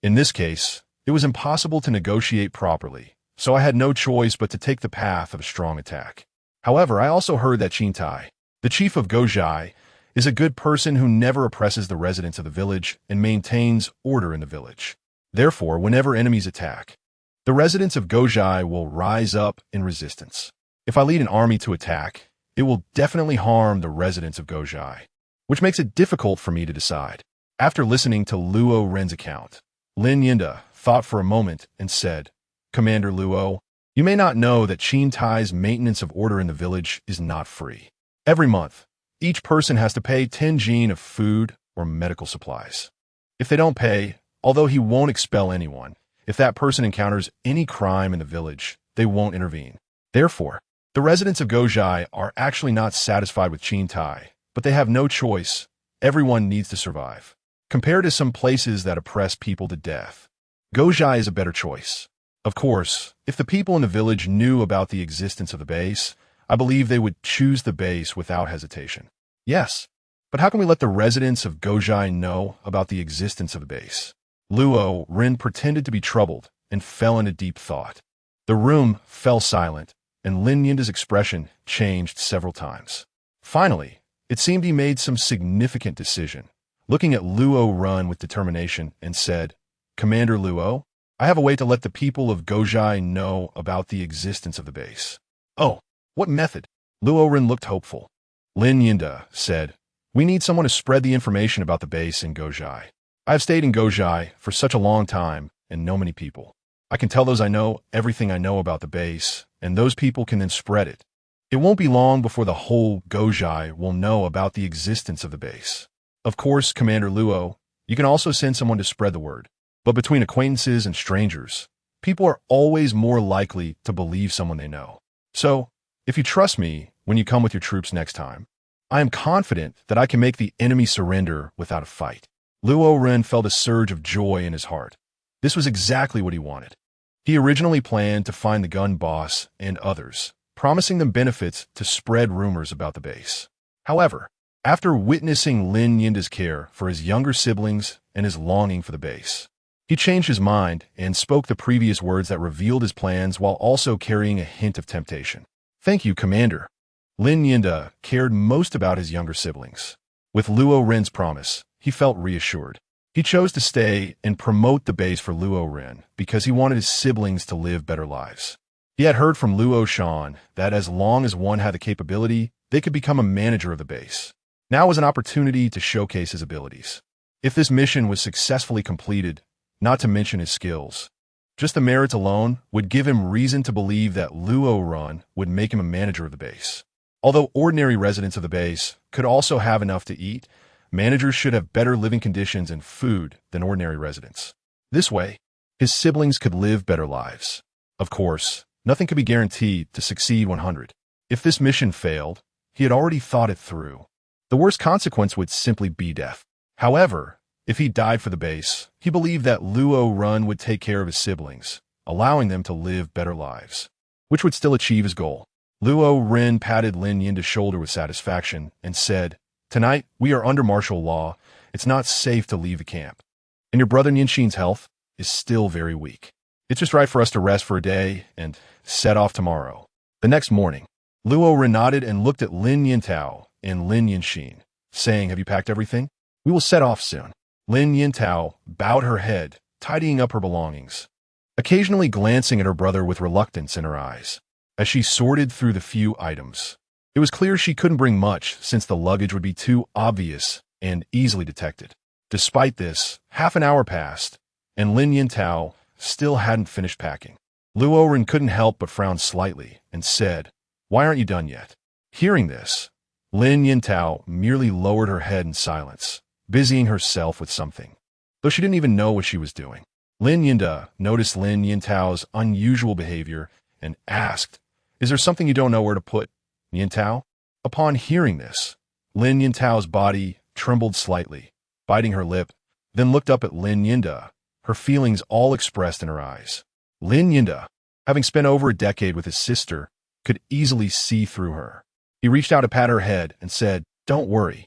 In this case, it was impossible to negotiate properly, so I had no choice but to take the path of a strong attack. However, I also heard that Qin Tai, the chief of Gojai, is a good person who never oppresses the residents of the village and maintains order in the village. Therefore, whenever enemies attack, the residents of Gojai will rise up in resistance. If I lead an army to attack, it will definitely harm the residents of Gojai, which makes it difficult for me to decide." After listening to Luo Ren's account, Lin Yinda thought for a moment and said, "Commander Luo, you may not know that Qin Tai's maintenance of order in the village is not free. Every month, each person has to pay 10 jin of food or medical supplies. If they don't pay, although he won't expel anyone, if that person encounters any crime in the village, they won't intervene. Therefore, the residents of Gojai are actually not satisfied with Qin Tai, but they have no choice. Everyone needs to survive. Compared to some places that oppress people to death, Gojai is a better choice. Of course, if the people in the village knew about the existence of the base, I believe they would choose the base without hesitation. Yes, but how can we let the residents of Gojai know about the existence of the base?" Luo Ren pretended to be troubled and fell into deep thought. The room fell silent, and Lin Yinda's expression changed several times. Finally, it seemed he made some significant decision, looking at Luo Ren with determination, and said, "Commander Luo, I have a way to let the people of Gojai know about the existence of the base." "Oh, what method?" Luo Ren looked hopeful. Lin Yinda said, "We need someone to spread the information about the base in Gojai. I have stayed in Gojai for such a long time and know many people. I can tell those I know everything I know about the base, and those people can then spread it. It won't be long before the whole Gojai will know about the existence of the base. Of course, Commander Luo, you can also send someone to spread the word. But between acquaintances and strangers, people are always more likely to believe someone they know. So, if you trust me when you come with your troops next time, I am confident that I can make the enemy surrender without a fight." Luo Ren felt a surge of joy in his heart. This was exactly what he wanted. He originally planned to find the gun boss and others, promising them benefits to spread rumors about the base. However, after witnessing Lin Yinda's care for his younger siblings and his longing for the base, he changed his mind and spoke the previous words that revealed his plans while also carrying a hint of temptation. "Thank you, Commander." Lin Yinda cared most about his younger siblings. With Luo Ren's promise, he felt reassured. He chose to stay and promote the base for Luo Ren because he wanted his siblings to live better lives. He had heard from Luo Shan that as long as one had the capability, they could become a manager of the base. Now was an opportunity to showcase his abilities. If this mission was successfully completed, not to mention his skills, just the merits alone would give him reason to believe that Luo Ren would make him a manager of the base. Although ordinary residents of the base could also have enough to eat, managers should have better living conditions and food than ordinary residents. This way, his siblings could live better lives. Of course, nothing could be guaranteed to succeed 100. If this mission failed, he had already thought it through. The worst consequence would simply be death. However, if he died for the base, he believed that Luo Ren would take care of his siblings, allowing them to live better lives, which would still achieve his goal. Luo Ren patted Lin Yinda's shoulder with satisfaction and said, "Tonight, we are under martial law. It's not safe to leave the camp. And your brother Nianxin's health is still very weak. It's just right for us to rest for a day and set off tomorrow." The next morning, Luo Ren nodded and looked at Lin Yintao and Lin Yanxin, saying, "Have you packed everything? We will set off soon." Lin Yintao bowed her head, tidying up her belongings, occasionally glancing at her brother with reluctance in her eyes. As she sorted through the few items, it was clear she couldn't bring much since the luggage would be too obvious and easily detected. Despite this, half an hour passed, and Lin Yintao still hadn't finished packing. Luo Ren couldn't help but frown slightly and said, "Why aren't you done yet?" Hearing this, Lin Yintao merely lowered her head in silence, busying herself with something, though she didn't even know what she was doing. Lin Yinda noticed Lin Yintao's unusual behavior and asked, "Is there something you don't know where to put, Yin Tao?" Upon hearing this, Lin Yin Tao's body trembled slightly, biting her lip, then looked up at Lin Yinda, her feelings all expressed in her eyes. Lin Yinda, having spent over a decade with his sister, could easily see through her. He reached out to pat her head and said, "Don't worry.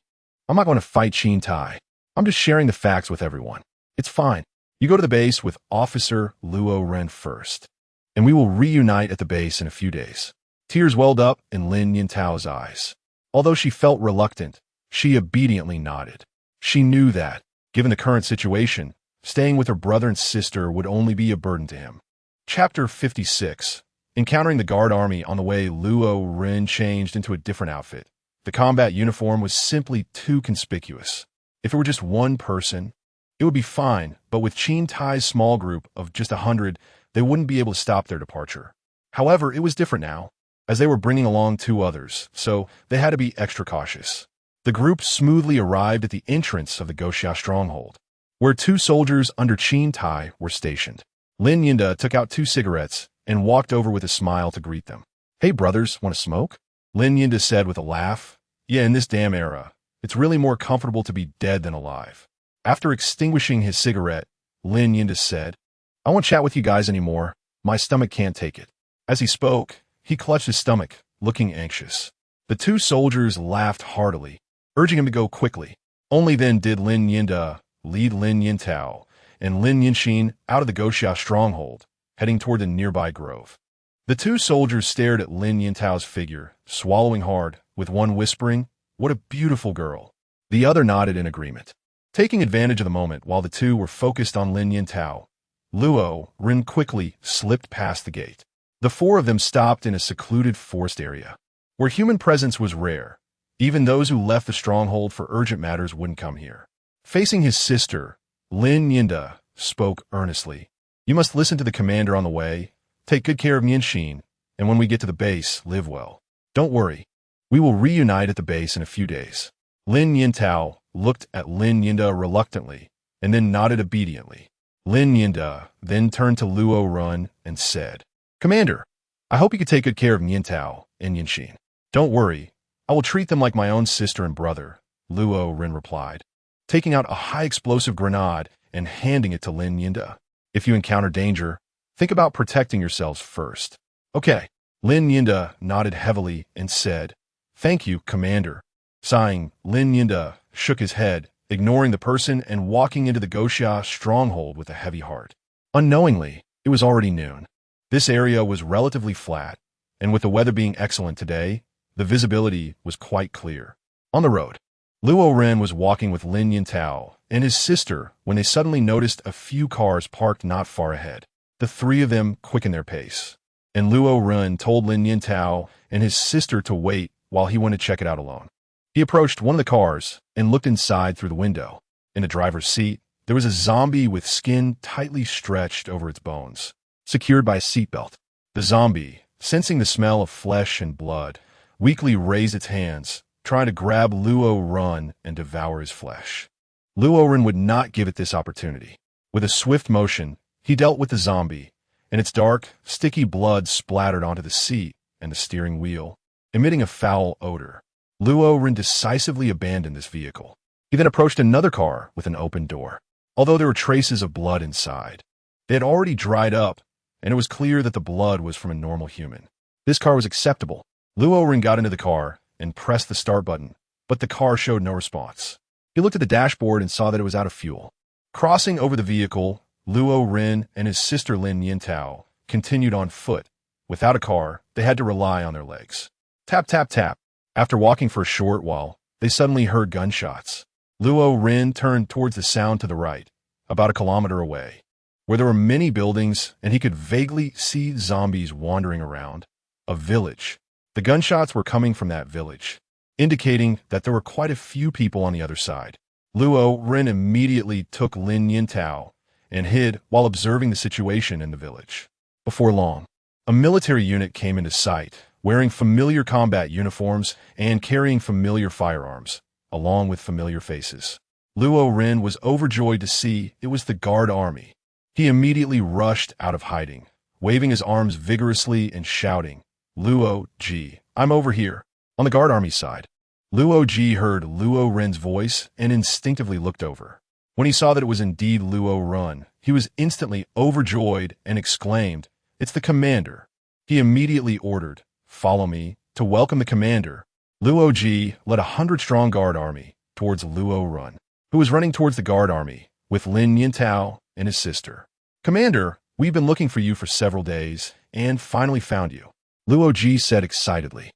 I'm not going to fight Qin Tai. I'm just sharing the facts with everyone. It's fine. You go to the base with Officer Luo Ren first, and we will reunite at the base in a few days." Tears welled up in Lin Yintao's eyes. Although she felt reluctant, she obediently nodded. She knew that, given the current situation, staying with her brother and sister would only be a burden to him. Chapter 56. Encountering the guard army on the way, Luo Ren changed into a different outfit. The combat uniform was simply too conspicuous. If it were just one person, it would be fine, but with Qin Tai's small group of just 100, they wouldn't be able to stop their departure. However, it was different now, as they were bringing along 2 others, so they had to be extra cautious. The group smoothly arrived at the entrance of the Goxia stronghold, where 2 soldiers under Qin Tai were stationed. Lin Yinda took out 2 cigarettes and walked over with a smile to greet them. "Hey brothers, want to smoke?" Lin Yinda said with a laugh. "Yeah, in this damn era, it's really more comfortable to be dead than alive." After extinguishing his cigarette, Lin Yinda said, "I won't chat with you guys anymore. My stomach can't take it." As he spoke, he clutched his stomach, looking anxious. The 2 soldiers laughed heartily, urging him to go quickly. Only then did Lin Yinda lead Lin Yintao and Lin Yinxin out of the Goxia stronghold, heading toward the nearby grove. The 2 soldiers stared at Lin Yintao's figure, swallowing hard, with one whispering, "What a beautiful girl." The other nodded in agreement. Taking advantage of the moment while the 2 were focused on Lin Yintao, Luo Ren quickly slipped past the gate. The 4 of them stopped in a secluded forest area, where human presence was rare. Even those who left the stronghold for urgent matters wouldn't come here. Facing his sister, Lin Yinda spoke earnestly. "You must listen to the commander on the way, take good care of Nianxin, and when we get to the base, live well. Don't worry. We will reunite at the base in a few days." Lin Yintao looked at Lin Yinda reluctantly, and then nodded obediently. Lin Yinda then turned to Luo Ren and said, "Commander, I hope you could take good care of Niantao and Yanxin." "Don't worry. I will treat them like my own sister and brother," Luo Ren replied, taking out a high-explosive grenade and handing it to Lin Yinda. "If you encounter danger, think about protecting yourselves first." "Okay." Lin Yinda nodded heavily and said, "Thank you, Commander." Sighing, Lin Yinda shook his head, ignoring the person and walking into the Goxia stronghold with a heavy heart. Unknowingly, it was already noon. This area was relatively flat, and with the weather being excellent today, the visibility was quite clear. On the road, Luo Ren was walking with Lin Yintao and his sister when they suddenly noticed a few cars parked not far ahead. The 3 of them quickened their pace, and Luo Ren told Lin Yintao and his sister to wait while he went to check it out alone. He approached one of the cars and looked inside through the window. In the driver's seat, there was a zombie with skin tightly stretched over its bones, secured by a seatbelt. The zombie, sensing the smell of flesh and blood, weakly raised its hands, trying to grab Luo Ren and devour his flesh. Luo Ren would not give it this opportunity. With a swift motion, he dealt with the zombie, and its dark, sticky blood splattered onto the seat and the steering wheel, emitting a foul odor. Luo Ren decisively abandoned this vehicle. He then approached another car with an open door. Although there were traces of blood inside, they had already dried up, and it was clear that the blood was from a normal human. This car was acceptable. Luo Ren got into the car and pressed the start button, but the car showed no response. He looked at the dashboard and saw that it was out of fuel. Crossing over the vehicle, Luo Ren and his sister Lin Yintao continued on foot. Without a car, they had to rely on their legs. Tap, tap, tap. After walking for a short while, they suddenly heard gunshots. Luo Ren turned towards the sound to the right, about a kilometer away, where there were many buildings and he could vaguely see zombies wandering around. A village. The gunshots were coming from that village, indicating that there were quite a few people on the other side. Luo Ren immediately took Lin Yintao and hid while observing the situation in the village. Before long, a military unit came into sight, wearing familiar combat uniforms and carrying familiar firearms, along with familiar faces. Luo Ren was overjoyed to see it was the guard army. He immediately rushed out of hiding, waving his arms vigorously and shouting, "Luo Ji, I'm over here, on the guard army side." Luo Ji heard Luo Ren's voice and instinctively looked over. When he saw that it was indeed Luo Ren, he was instantly overjoyed and exclaimed, "It's the commander." He immediately ordered, "Follow me." To welcome the commander, Luo Ji led 100-strong guard army towards Luo Ren, who was running towards the guard army with Lin Yintao and his sister. "Commander, we've been looking for you for several days and finally found you," Luo Ji said excitedly.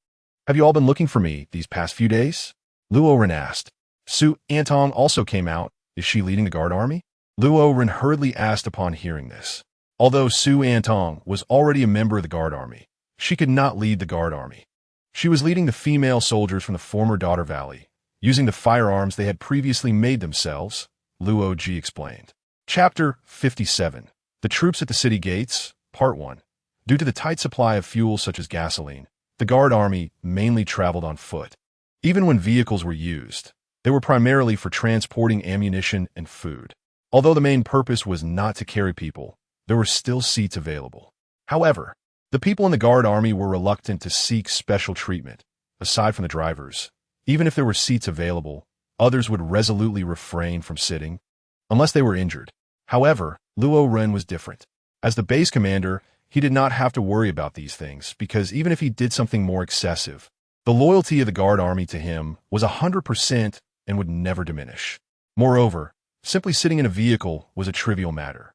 "Have you all been looking for me these past few days?" Luo Ren asked. "Su Antong also came out. Is she leading the guard army?" Luo Ren hurriedly asked upon hearing this. Although Su Antong was already a member of the guard army, she could not lead the guard army. She was leading the female soldiers from the former Daughter Valley, using the firearms they had previously made themselves, Luo Ji explained. Chapter 57. The Troops at the City Gates, Part 1. Due to the tight supply of fuel such as gasoline, the guard army mainly traveled on foot. Even when vehicles were used, they were primarily for transporting ammunition and food. Although the main purpose was not to carry people, there were still seats available. However, the people in the guard army were reluctant to seek special treatment. Aside from the drivers, even if there were seats available, others would resolutely refrain from sitting, unless they were injured. However, Luo Ren was different. As the base commander, he did not have to worry about these things, because even if he did something more excessive, the loyalty of the guard army to him was 100% and would never diminish. Moreover, simply sitting in a vehicle was a trivial matter.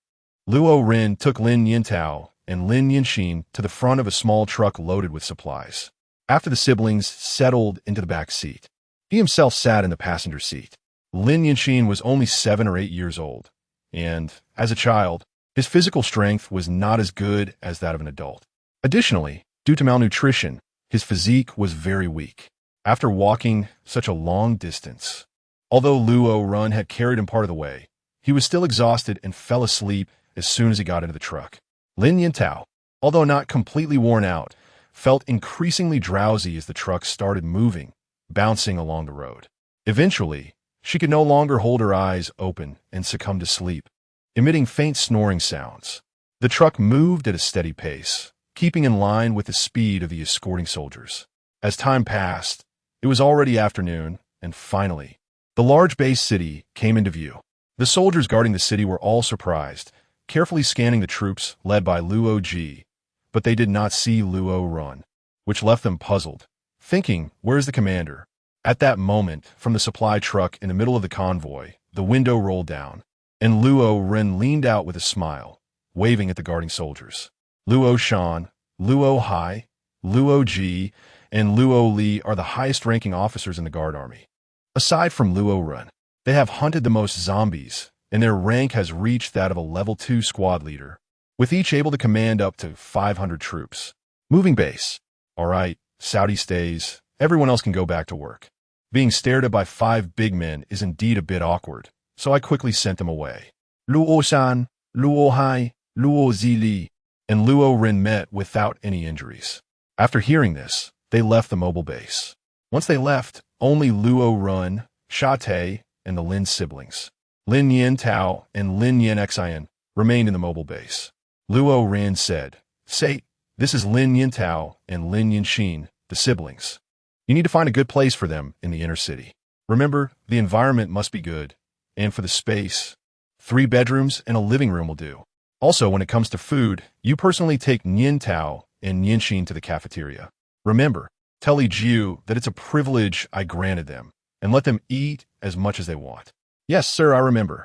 Luo Ren took Lin Yintao and Lin Yinxin to the front of a small truck loaded with supplies. After the siblings settled into the back seat, he himself sat in the passenger seat. Lin Yinxin was only 7 or 8 years old, and, as a child, his physical strength was not as good as that of an adult. Additionally, due to malnutrition, his physique was very weak. After walking such a long distance, although Luo Ren had carried him part of the way, he was still exhausted and fell asleep as soon as he got into the truck. Lin Yintao, although not completely worn out, felt increasingly drowsy as the truck started moving, bouncing along the road. Eventually, she could no longer hold her eyes open and succumbed to sleep, emitting faint snoring sounds. The truck moved at a steady pace, keeping in line with the speed of the escorting soldiers. As time passed, it was already afternoon, and finally, the large base city came into view. The soldiers guarding the city were all surprised, carefully scanning the troops led by Luo Ji, but they did not see Luo Ren, which left them puzzled, thinking, "Where's the commander?" At that moment, from the supply truck in the middle of the convoy, the window rolled down, and Luo Ren leaned out with a smile, waving at the guarding soldiers. Luo Shan, Luo Hai, Luo Ji, and Luo Li are the highest-ranking officers in the guard army. Aside from Luo Ren, they have hunted the most zombies, and their rank has reached that of a level 2 squad leader, with each able to command up to 500 troops. Moving base. All right, Saudi stays. Everyone else can go back to work. Being stared at by 5 big men is indeed a bit awkward, so I quickly sent them away. Luo Shan, Luo Hai, Luo Zili, and Luo Ren met without any injuries. After hearing this, they left the mobile base. Once they left, only Luo Ren, Sha Te, and the Lin siblings, Lin Yin Tao and Lin Yin Xian, remained in the mobile base. Luo Ren said, "Say, this is Lin Yin Tao and Lin Yin Xin, the siblings. You need to find a good place for them in the inner city. Remember, the environment must be good, and for the space, 3 bedrooms and a living room will do. Also, when it comes to food, you personally take Yin Tao and Yin Xin to the cafeteria. Remember, tell Li Jiu that it's a privilege I granted them, and let them eat as much as they want." "Yes, sir, I remember."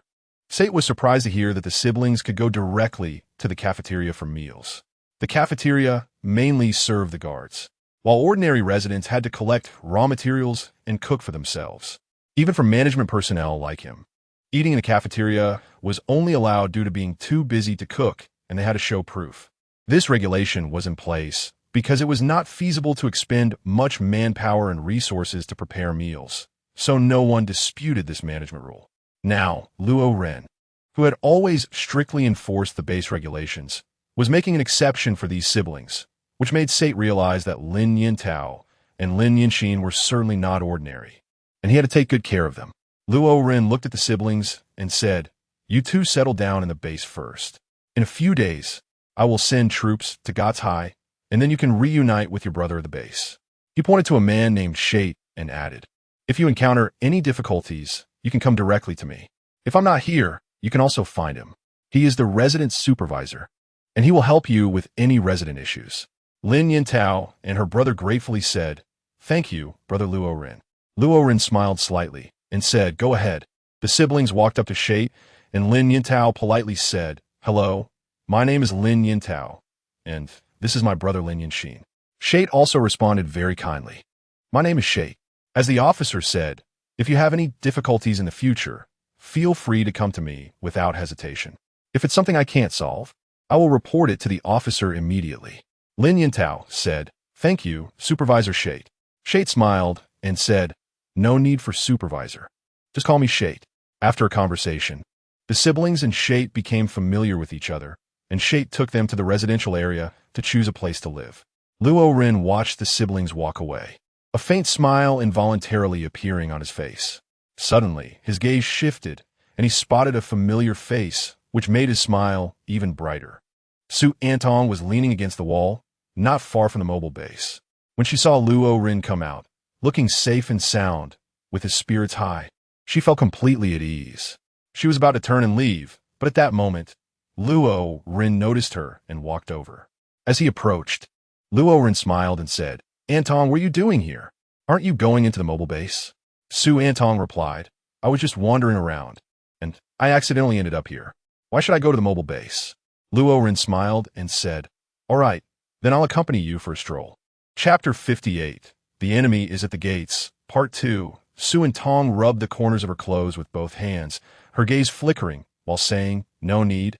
Sate was surprised to hear that the siblings could go directly to the cafeteria for meals. The cafeteria mainly served the guards, while ordinary residents had to collect raw materials and cook for themselves. Even for management personnel like him, eating in the cafeteria was only allowed due to being too busy to cook, and they had to show proof. This regulation was in place because it was not feasible to expend much manpower and resources to prepare meals, so no one disputed this management rule. Now, Luo Ren, who had always strictly enforced the base regulations, was making an exception for these siblings, which made Sate realize that Lin Yin Tao and Lin Yin Xin were certainly not ordinary, and he had to take good care of them. Luo Ren looked at the siblings and said, "You two settle down in the base first. In a few days, I will send troops to God's High, and then you can reunite with your brother at the base. He pointed to a man named Shate and added, if you encounter any difficulties, you can come directly to me. If I'm not here, you can also find him. He is the resident supervisor, and he will help you with any resident issues. Lin Yintao and her brother gratefully said, thank you, Brother Luo Ren. Luo Ren smiled slightly and said, go ahead. The siblings walked up to Shate, and Lin Yintao politely said, hello, my name is Lin Yintao, and this is my brother Lin Yinxin. Shate also responded very kindly. My name is Shate. As the officer said, if you have any difficulties in the future, feel free to come to me without hesitation. If it's something I can't solve, I will report it to the officer immediately. Lin Yintao said, thank you, Supervisor Shate. Shate smiled and said, no need for supervisor. Just call me Shate. After a conversation, the siblings and Shate became familiar with each other, and Shate took them to the residential area to choose a place to live. Luo Ren watched the siblings walk away, a faint smile involuntarily appearing on his face. Suddenly, his gaze shifted, and he spotted a familiar face, which made his smile even brighter. Su Antong was leaning against the wall, not far from the mobile base. When she saw Luo Ren come out, looking safe and sound, with his spirits high, she felt completely at ease. She was about to turn and leave, but at that moment, Luo Ren noticed her and walked over. As he approached, Luo Ren smiled and said, Antong, what are you doing here? Aren't you going into the mobile base? Su Antong replied, I was just wandering around, and I accidentally ended up here. Why should I go to the mobile base? Luo Ren smiled and said, all right, then I'll accompany you for a stroll. Chapter 58, The Enemy is at the Gates, Part 2. Su Antong rubbed the corners of her clothes with both hands, her gaze flickering, while saying, no need.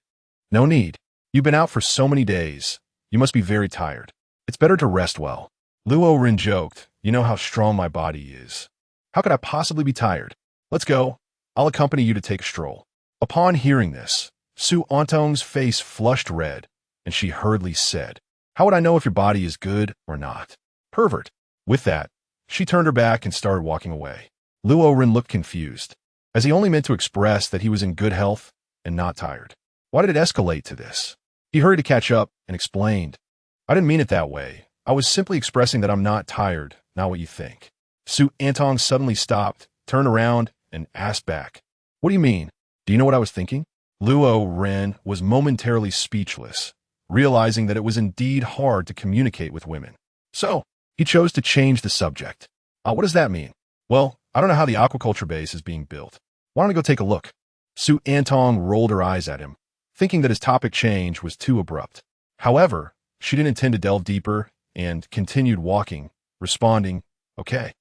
No need. You've been out for so many days. You must be very tired. It's better to rest well. Luo Ren joked, you know how strong my body is. How could I possibly be tired? Let's go. I'll accompany you to take a stroll. Upon hearing this, Su Antong's face flushed red, and she hurriedly said, how would I know if your body is good or not? Pervert. With that, she turned her back and started walking away. Luo Ren looked confused, as he only meant to express that he was in good health and not tired. Why did it escalate to this? He hurried to catch up and explained, I didn't mean it that way. I was simply expressing that I'm not tired, not what you think. Su Antong suddenly stopped, turned around, and asked back, what do you mean? Do you know what I was thinking? Luo Ren was momentarily speechless, realizing that it was indeed hard to communicate with women. So, he chose to change the subject. What does that mean? Well, I don't know how the aquaculture base is being built. Why don't we go take a look? Su Antong rolled her eyes at him, thinking that his topic change was too abrupt. However, she didn't intend to delve deeper and continued walking, responding, okay.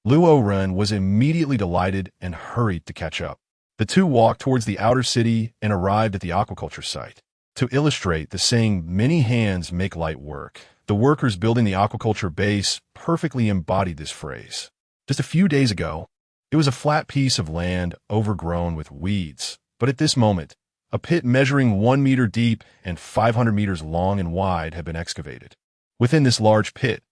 Luo Ren was immediately delighted and hurried to catch up. The two walked towards the outer city and arrived at the aquaculture site. To illustrate the saying, many hands make light work, the workers building the aquaculture base perfectly embodied this phrase. Just a few days ago, it was a flat piece of land overgrown with weeds, but at this moment, a pit measuring 1 meter deep and 500 meters long and wide had been excavated. Within this large pit,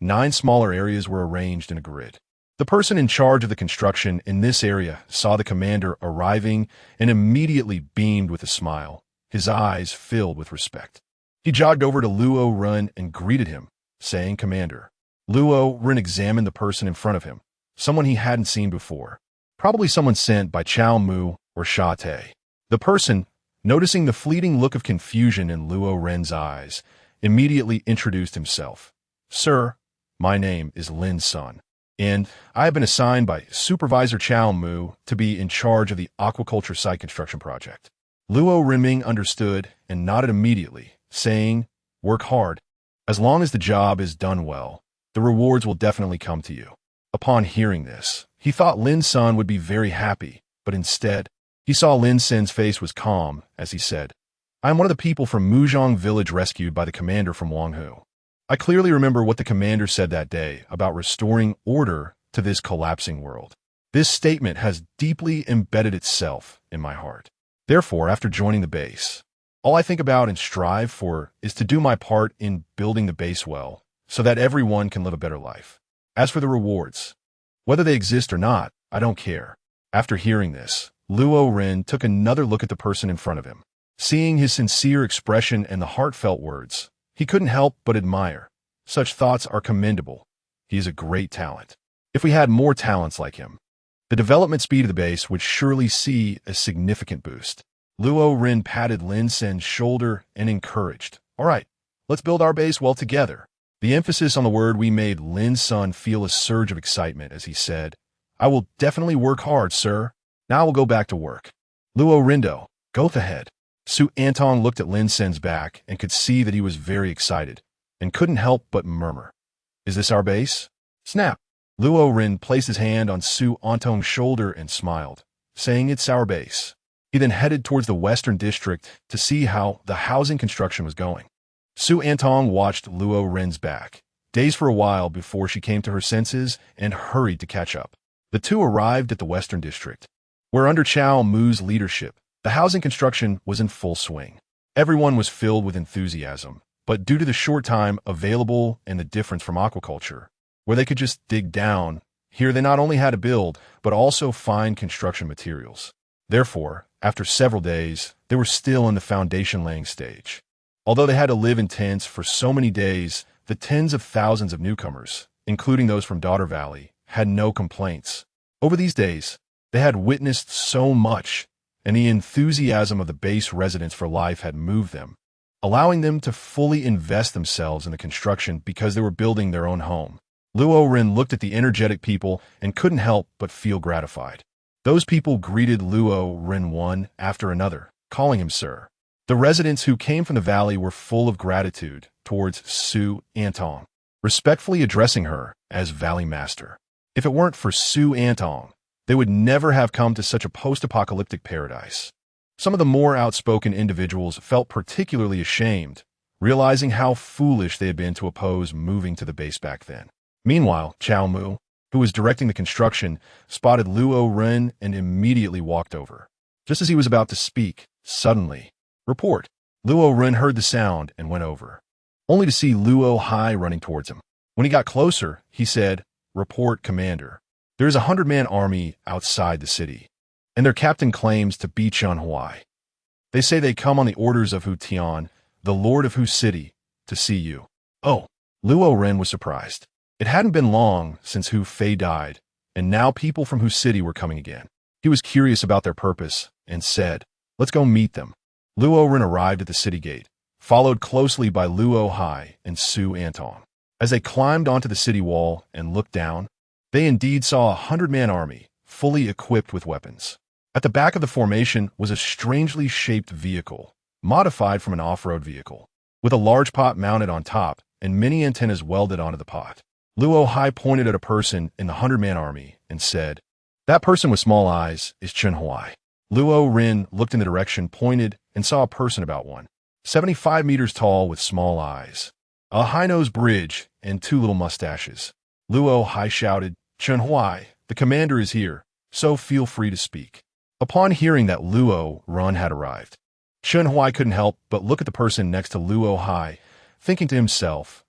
9 smaller areas were arranged in a grid. The person in charge of the construction in this area saw the commander arriving and immediately beamed with a smile, his eyes filled with respect. He jogged over to Luo Ren and greeted him, saying, Commander. Luo Ren examined the person in front of him, someone he hadn't seen before, probably someone sent by Chao Mu or Sha Te. The person, noticing the fleeting look of confusion in Luo Ren's eyes, immediately introduced himself. Sir, my name is Lin Sun, and I have been assigned by Supervisor Chao Mu to be in charge of the aquaculture site construction project. Luo Renming understood and nodded immediately, saying, work hard. As long as the job is done well, the rewards will definitely come to you. Upon hearing this, he thought Lin Sun would be very happy, but instead, he saw Lin Sun's face was calm as he said, I am one of the people from Muzhong village rescued by the commander from Wanghu. I clearly remember what the commander said that day about restoring order to this collapsing world. This statement has deeply embedded itself in my heart. Therefore, after joining the base, all I think about and strive for is to do my part in building the base well, so that everyone can live a better life. As for the rewards, whether they exist or not, I don't care. After hearing this, Luo Ren took another look at the person in front of him. Seeing his sincere expression and the heartfelt words, he couldn't help but admire. Such thoughts are commendable. He is a great talent. If we had more talents like him, the development speed of the base would surely see a significant boost. Luo Ren patted Lin Sen's shoulder and encouraged. All right, let's build our base well together. The emphasis on the word we made Lin's son feel a surge of excitement as he said, I will definitely work hard, sir. Now we'll go back to work. Luo Rindo, go ahead. Su Antong looked at Lin Sen's back and could see that he was very excited, and couldn't help but murmur. Is this our base? Snap. Luo Ren placed his hand on Su Antong's shoulder and smiled, saying it's our base. He then headed towards the Western District to see how the housing construction was going. Su Antong watched Luo Ren's back, dazed for a while before she came to her senses and hurried to catch up. The two arrived at the Western District, where under Chow Mu's leadership, the housing construction was in full swing. Everyone was filled with enthusiasm, but due to the short time available and the difference from aquaculture, where they could just dig down, here they not only had to build, but also find construction materials. Therefore, after several days, they were still in the foundation laying stage. Although they had to live in tents for so many days, the tens of thousands of newcomers, including those from Daughter Valley, had no complaints. Over these days, they had witnessed so much, and the enthusiasm of the base residents for life had moved them, allowing them to fully invest themselves in the construction because they were building their own home. Luo Ren looked at the energetic people and couldn't help but feel gratified. Those people greeted Luo Ren one after another, calling him sir. The residents who came from the valley were full of gratitude towards Su Antong, respectfully addressing her as Valley Master. If it weren't for Su Antong, they would never have come to such a post-apocalyptic paradise. Some of the more outspoken individuals felt particularly ashamed, realizing how foolish they had been to oppose moving to the base back then. Meanwhile, Chow Mu, who was directing the construction, spotted Luo Ren and immediately walked over. Just as he was about to speak, suddenly, report. Luo Ren heard the sound and went over, only to see Luo Hai running towards him. When he got closer, he said, Report, Commander. There is a 100-man army outside the city, and their captain claims to be Chun-Hui. They say they come on the orders of Hu Tian, the lord of Hu City, to see you. Oh, Luo Ren was surprised. It hadn't been long since Hu Fei died, and now people from Hu City were coming again. He was curious about their purpose and said, Let's go meet them. Luo Ren arrived at the city gate, followed closely by Luo Hai and Su Antong. As they climbed onto the city wall and looked down, they indeed saw a 100-man army, fully equipped with weapons. At the back of the formation was a strangely shaped vehicle, modified from an off-road vehicle, with a large pot mounted on top and many antennas welded onto the pot. Luo Hai pointed at a person in the 100-man army and said, That person with small eyes is Chun-Hui. Luo Ren looked in the direction pointed and saw a person about 175 meters tall with small eyes, a high-nosed bridge, and 2 little mustaches. Luo Hai shouted, Chun-Hui, the commander is here, so feel free to speak. Upon hearing that Luo Ren had arrived, Chun-Hui couldn't help but look at the person next to Luo Hai, thinking to himself,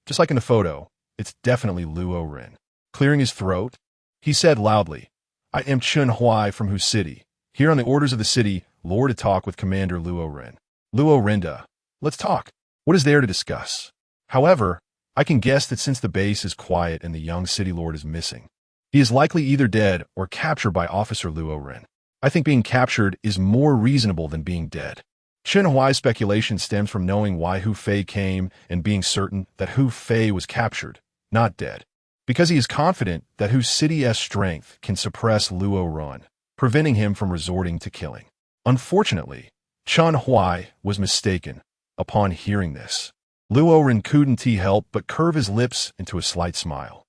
just like in the photo, it's definitely Luo Ren. Clearing his throat, he said loudly, I am Chun-Hui from Hu City, here on the orders of the city, lord to talk with Commander Luo Ren. Luo Renda, let's talk. What is there to discuss? However, I can guess that since the base is quiet and the young city lord is missing, he is likely either dead or captured by Officer Luo Ren. I think being captured is more reasonable than being dead. Chun-Hui's speculation stems from knowing why Hu Fei came and being certain that Hu Fei was captured, not dead, because he is confident that Hu City's strength can suppress Luo Ren, preventing him from resorting to killing. Unfortunately, Chun-Hui was mistaken upon hearing this. Luo Ren couldn't help but curve his lips into a slight smile.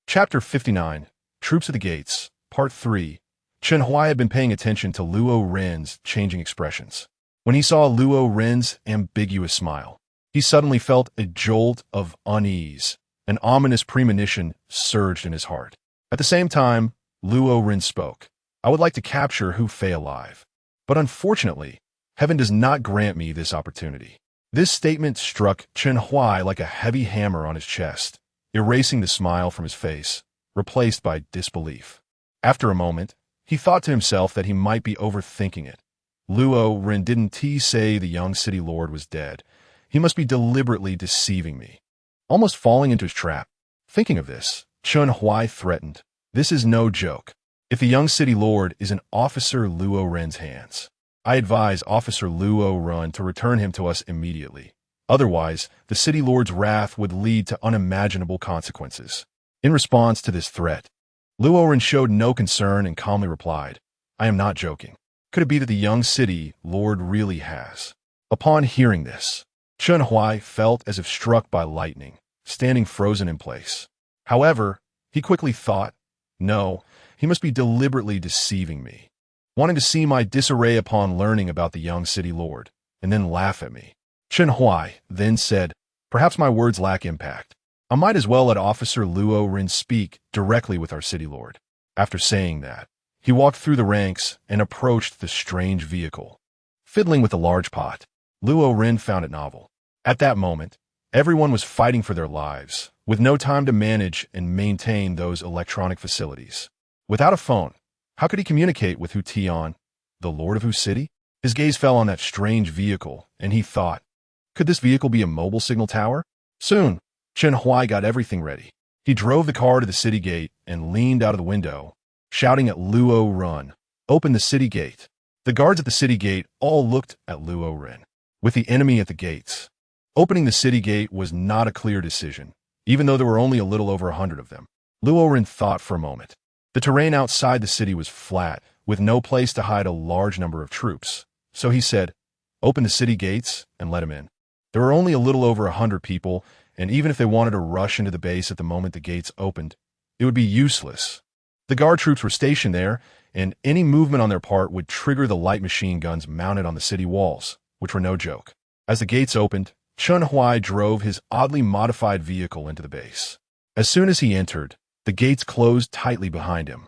Chapter 59, Troops at the Gates, Part 3. Chun-Hui had been paying attention to Luo Ren's changing expressions. When he saw Luo Ren's ambiguous smile, he suddenly felt a jolt of unease. An ominous premonition surged in his heart. At the same time, Luo Ren spoke. I would like to capture Hu Fei alive, but unfortunately, heaven does not grant me this opportunity. This statement struck Chun-Hui like a heavy hammer on his chest, erasing the smile from his face, replaced by disbelief. After a moment, he thought to himself that he might be overthinking it. Luo Ren didn't say the young city lord was dead. He must be deliberately deceiving me. Almost falling into his trap. Thinking of this, Chun Hui threatened, "This is no joke. If the young city lord is in Officer Luo Ren's hands, I advise Officer Luo Ren to return him to us immediately. Otherwise, the city lord's wrath would lead to unimaginable consequences." In response to this threat, Luo Ren showed no concern and calmly replied, "I am not joking. Could it be that the young city lord really has?" Upon hearing this, Chun Hui felt as if struck by lightning, standing frozen in place. However, he quickly thought, "No, he must be deliberately deceiving me, wanting to see my disarray upon learning about the young city lord, and then laugh at me." Chun Hui then said, "Perhaps my words lack impact. I might as well let Officer Luo Ren speak directly with our city lord." After saying that, he walked through the ranks and approached the strange vehicle. Fiddling with a large pot, Luo Ren found it novel. At that moment, everyone was fighting for their lives, with no time to manage and maintain those electronic facilities. Without a phone, how could he communicate with Hu Tian, the lord of Hu City? His gaze fell on that strange vehicle, and he thought, could this vehicle be a mobile signal tower? Soon, Chun Hui got everything ready. He drove the car to the city gate and leaned out of the window, shouting at Luo Ren, "Open the city gate." The guards at the city gate all looked at Luo Ren, with the enemy at the gates. Opening the city gate was not a clear decision, even though there were only a little over 100 of them. Luo Ren thought for a moment. The terrain outside the city was flat, with no place to hide a large number of troops. So he said, "Open the city gates and let him in." There were only a little over 100 people, and even if they wanted to rush into the base at the moment the gates opened, it would be useless. The guard troops were stationed there, and any movement on their part would trigger the light machine guns mounted on the city walls, which were no joke. As the gates opened, Chun Hui drove his oddly modified vehicle into the base. As soon as he entered, the gates closed tightly behind him,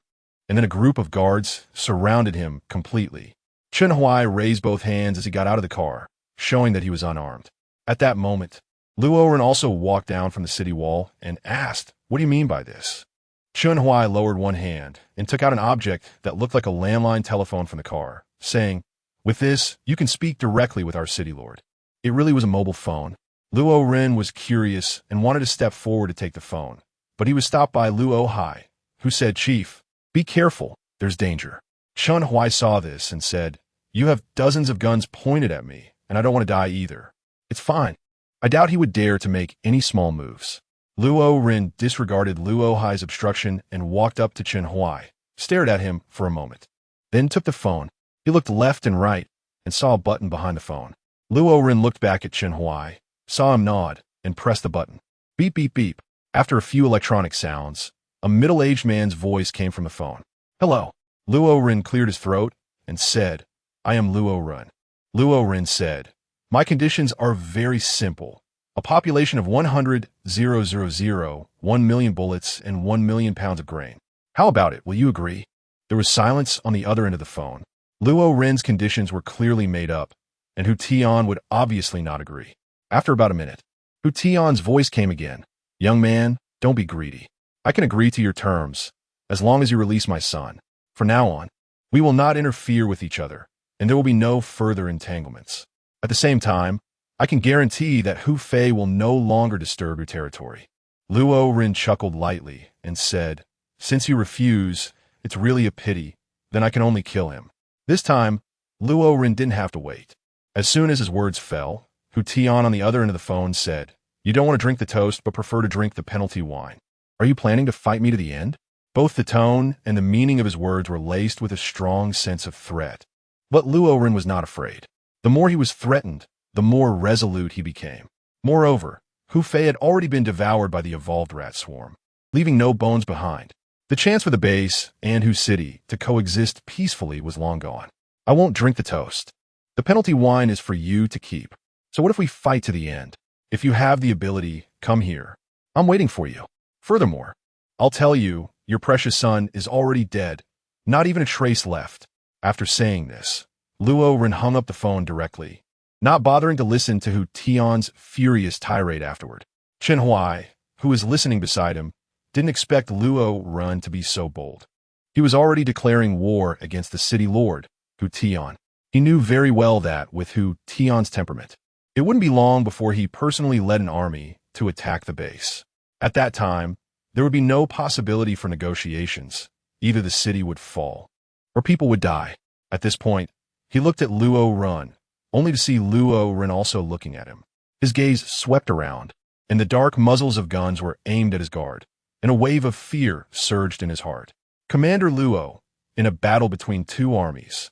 and then a group of guards surrounded him completely. Chun Hui raised both hands as he got out of the car, showing that he was unarmed. At that moment, Luo Ren also walked down from the city wall and asked, "What do you mean by this?" Chun Hui lowered one hand and took out an object that looked like a landline telephone from the car, saying, "With this, you can speak directly with our city lord." It really was a mobile phone. Luo Ren was curious and wanted to step forward to take the phone, but he was stopped by Luo Hai, who said, "Chief, be careful, there's danger." Chun Hui saw this and said, "You have dozens of guns pointed at me, and I don't want to die either. It's fine." I doubt he would dare to make any small moves. Luo Ren disregarded Luo Hai's obstruction and walked up to Chun Hui, stared at him for a moment, then took the phone. He looked left and right and saw a button behind the phone. Luo Ren looked back at Chun Hui, saw him nod, and pressed the button. Beep, beep, beep. After a few electronic sounds, a middle-aged man's voice came from the phone. "Hello." Luo Ren cleared his throat and said, "I am Luo Ren." Luo Ren said, "My conditions are very simple. A population of 100,000, 1 million bullets, and 1 million pounds of grain. How about it? Will you agree?" There was silence on the other end of the phone. Luo Ren's conditions were clearly made up, and Hu Tian would obviously not agree. After about a minute, Hu Tian's voice came again. "Young man, don't be greedy. I can agree to your terms, as long as you release my son. From now on, we will not interfere with each other, and there will be no further entanglements. At the same time, I can guarantee that Hu Fei will no longer disturb your territory." Luo Ren chuckled lightly and said, "Since you refuse, it's really a pity. Then I can only kill him." This time, Luo Ren didn't have to wait. As soon as his words fell, Hu Tian on the other end of the phone said, "You don't want to drink the toast but prefer to drink the penalty wine. Are you planning to fight me to the end?" Both the tone and the meaning of his words were laced with a strong sense of threat. But Luo Ren was not afraid. The more he was threatened, the more resolute he became. Moreover, Hu Fei had already been devoured by the evolved rat swarm, leaving no bones behind. The chance for the base and Hu City to coexist peacefully was long gone. "I won't drink the toast. The penalty wine is for you to keep. So what if we fight to the end? If you have the ability, come here. I'm waiting for you. Furthermore, I'll tell you, your precious son is already dead, not even a trace left." After saying this, Luo Ren hung up the phone directly, not bothering to listen to Hu Tian's furious tirade afterward. Chun Hui, who was listening beside him, didn't expect Luo Ren to be so bold. He was already declaring war against the city lord, Hu Tian. He knew very well that, with Hu Tian's temperament, it wouldn't be long before he personally led an army to attack the base. At that time, there would be no possibility for negotiations. Either the city would fall, or people would die. At this point, he looked at Luo Ren, only to see Luo Ren also looking at him. His gaze swept around, and the dark muzzles of guns were aimed at his guard, and a wave of fear surged in his heart. Commander Luo, in a battle between two armies.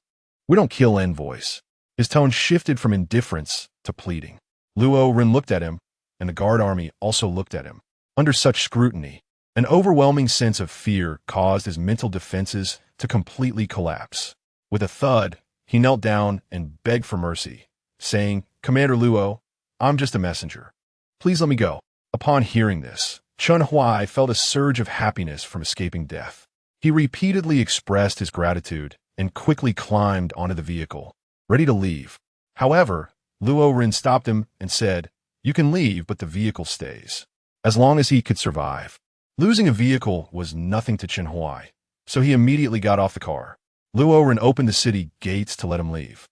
We don't kill envoys. His tone shifted from indifference to pleading. Luo Ren looked at him, and the guard army also looked at him. Under such scrutiny, an overwhelming sense of fear caused his mental defenses to completely collapse. With a thud, he knelt down and begged for mercy, saying, "Commander Luo, I'm just a messenger. Please let me go." Upon hearing this, Chen Huai felt a surge of happiness from escaping death. He repeatedly expressed his gratitude and quickly climbed onto the vehicle, ready to leave. However, Luo Ren stopped him and said, "You can leave, but the vehicle stays." As long as he could survive. Losing a vehicle was nothing to Chen Huai, so he immediately got off the car. Luo Ren opened the city gates to let him leave.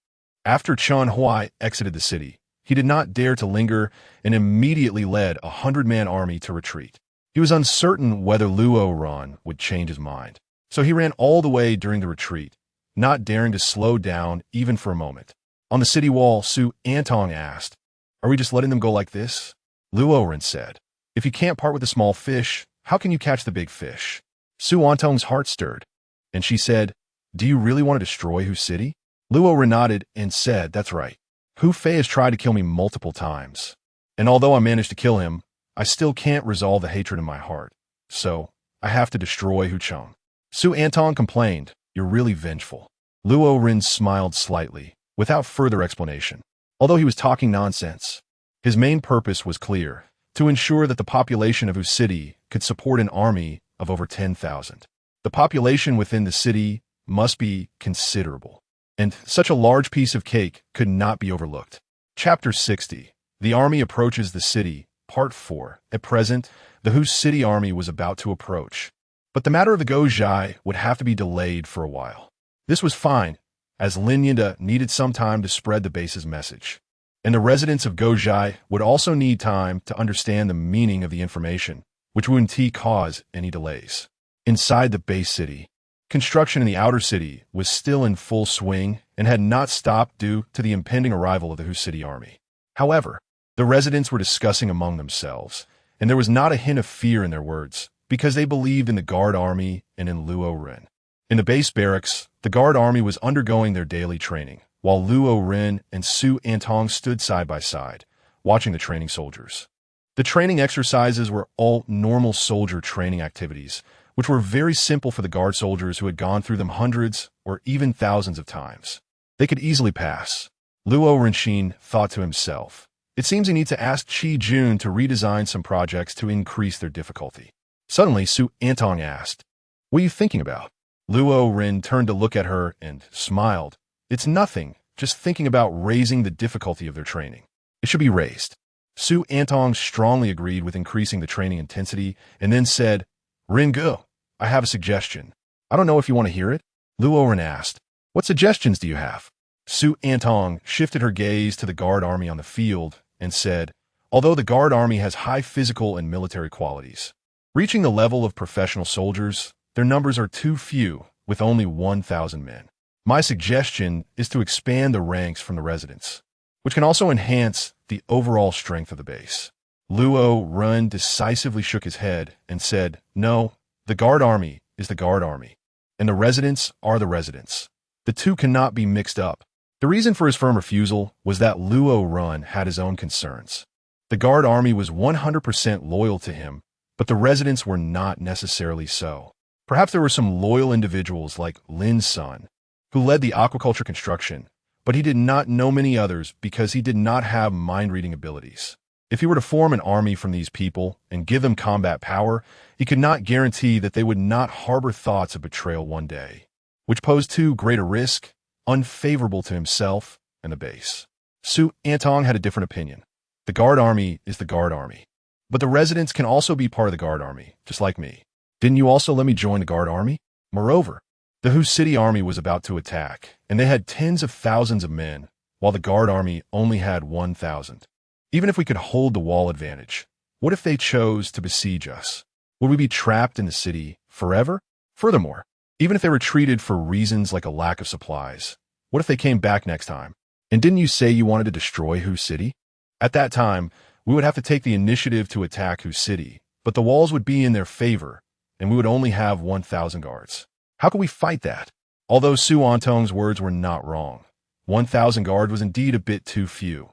After Chen Huai exited the city, he did not dare to linger and immediately led a 100-man army to retreat. He was uncertain whether Luo Ren would change his mind, so he ran all the way during the retreat, not daring to slow down even for a moment. On the city wall, Su Antong asked, "Are we just letting them go like this?" Luo Ren said, "If you can't part with the small fish, how can you catch the big fish?" Su Antong's heart stirred, and she said, "Do you really want to destroy Hu City?" Luo Ren nodded and said, "That's right. Hu Fei has tried to kill me multiple times, and although I managed to kill him, I still can't resolve the hatred in my heart, so I have to destroy Hu Cheng." Su Antong complained, "You're really vengeful." Luo Ren smiled slightly, without further explanation. Although he was talking nonsense, his main purpose was clear: to ensure that the population of Hu City could support an army of over 10,000. The population within the city must be considerable, and such a large piece of cake could not be overlooked. Chapter 60. The Army Approaches the City, Part 4. At present, the Hu City army was about to approach, but the matter of the Gozhai would have to be delayed for a while. This was fine, as Lin Yinda needed some time to spread the base's message, and the residents of Gozhai would also need time to understand the meaning of the information, which wouldn't cause any delays. Inside the base city, construction in the outer city was still in full swing and had not stopped due to the impending arrival of the Hu City army. However, the residents were discussing among themselves, and there was not a hint of fear in their words, because they believed in the guard army and in Luo Ren. In the base barracks, the guard army was undergoing their daily training, while Luo Ren and Su Antong stood side by side, watching the training soldiers. The training exercises were all normal soldier training activities, which were very simple for the guard soldiers who had gone through them hundreds or even thousands of times. They could easily pass. Luo Renxin thought to himself, "It seems he needs to ask Qi Jun to redesign some projects to increase their difficulty." Suddenly, Su Antong asked, "What are you thinking about?" Luo Ren turned to look at her and smiled. "It's nothing, just thinking about raising the difficulty of their training. It should be raised." Su Antong strongly agreed with increasing the training intensity and then said, "Ringu, I have a suggestion. I don't know if you want to hear it?" Luo Ren asked, "What suggestions do you have?" Su Antong shifted her gaze to the guard army on the field and said, "Although the guard army has high physical and military qualities, reaching the level of professional soldiers, their numbers are too few, with only 1,000 men. My suggestion is to expand the ranks from the residents, which can also enhance the overall strength of the base." Luo Ren decisively shook his head and said, "No, the guard army is the guard army, and the residents are the residents. The two cannot be mixed up." The reason for his firm refusal was that Luo Ren had his own concerns. The guard army was 100% loyal to him, but the residents were not necessarily so. Perhaps there were some loyal individuals like Lin's son, who led the aquaculture construction, but he did not know many others because he did not have mind-reading abilities. If he were to form an army from these people and give them combat power, he could not guarantee that they would not harbor thoughts of betrayal one day, which posed too great a risk, unfavorable to himself and the base. Su Antong had a different opinion. The guard army is the guard army, but the residents can also be part of the guard army, just like me. Didn't you also let me join the guard army? Moreover, The Hu city army was about to attack, and they had tens of thousands of men, while the guard army only had 1,000. Even if we could hold the wall advantage, what if they chose to besiege us? Would we be trapped in the city forever? Furthermore, even if they retreated for reasons like a lack of supplies, what if they came back next time? And didn't you say you wanted to destroy Hu city? At that time, we would have to take the initiative to attack Hu city, but the walls would be in their favor, and we would only have 1,000 guards. How could we fight that? Although Su Antong's words were not wrong, 1,000 guards was indeed a bit too few.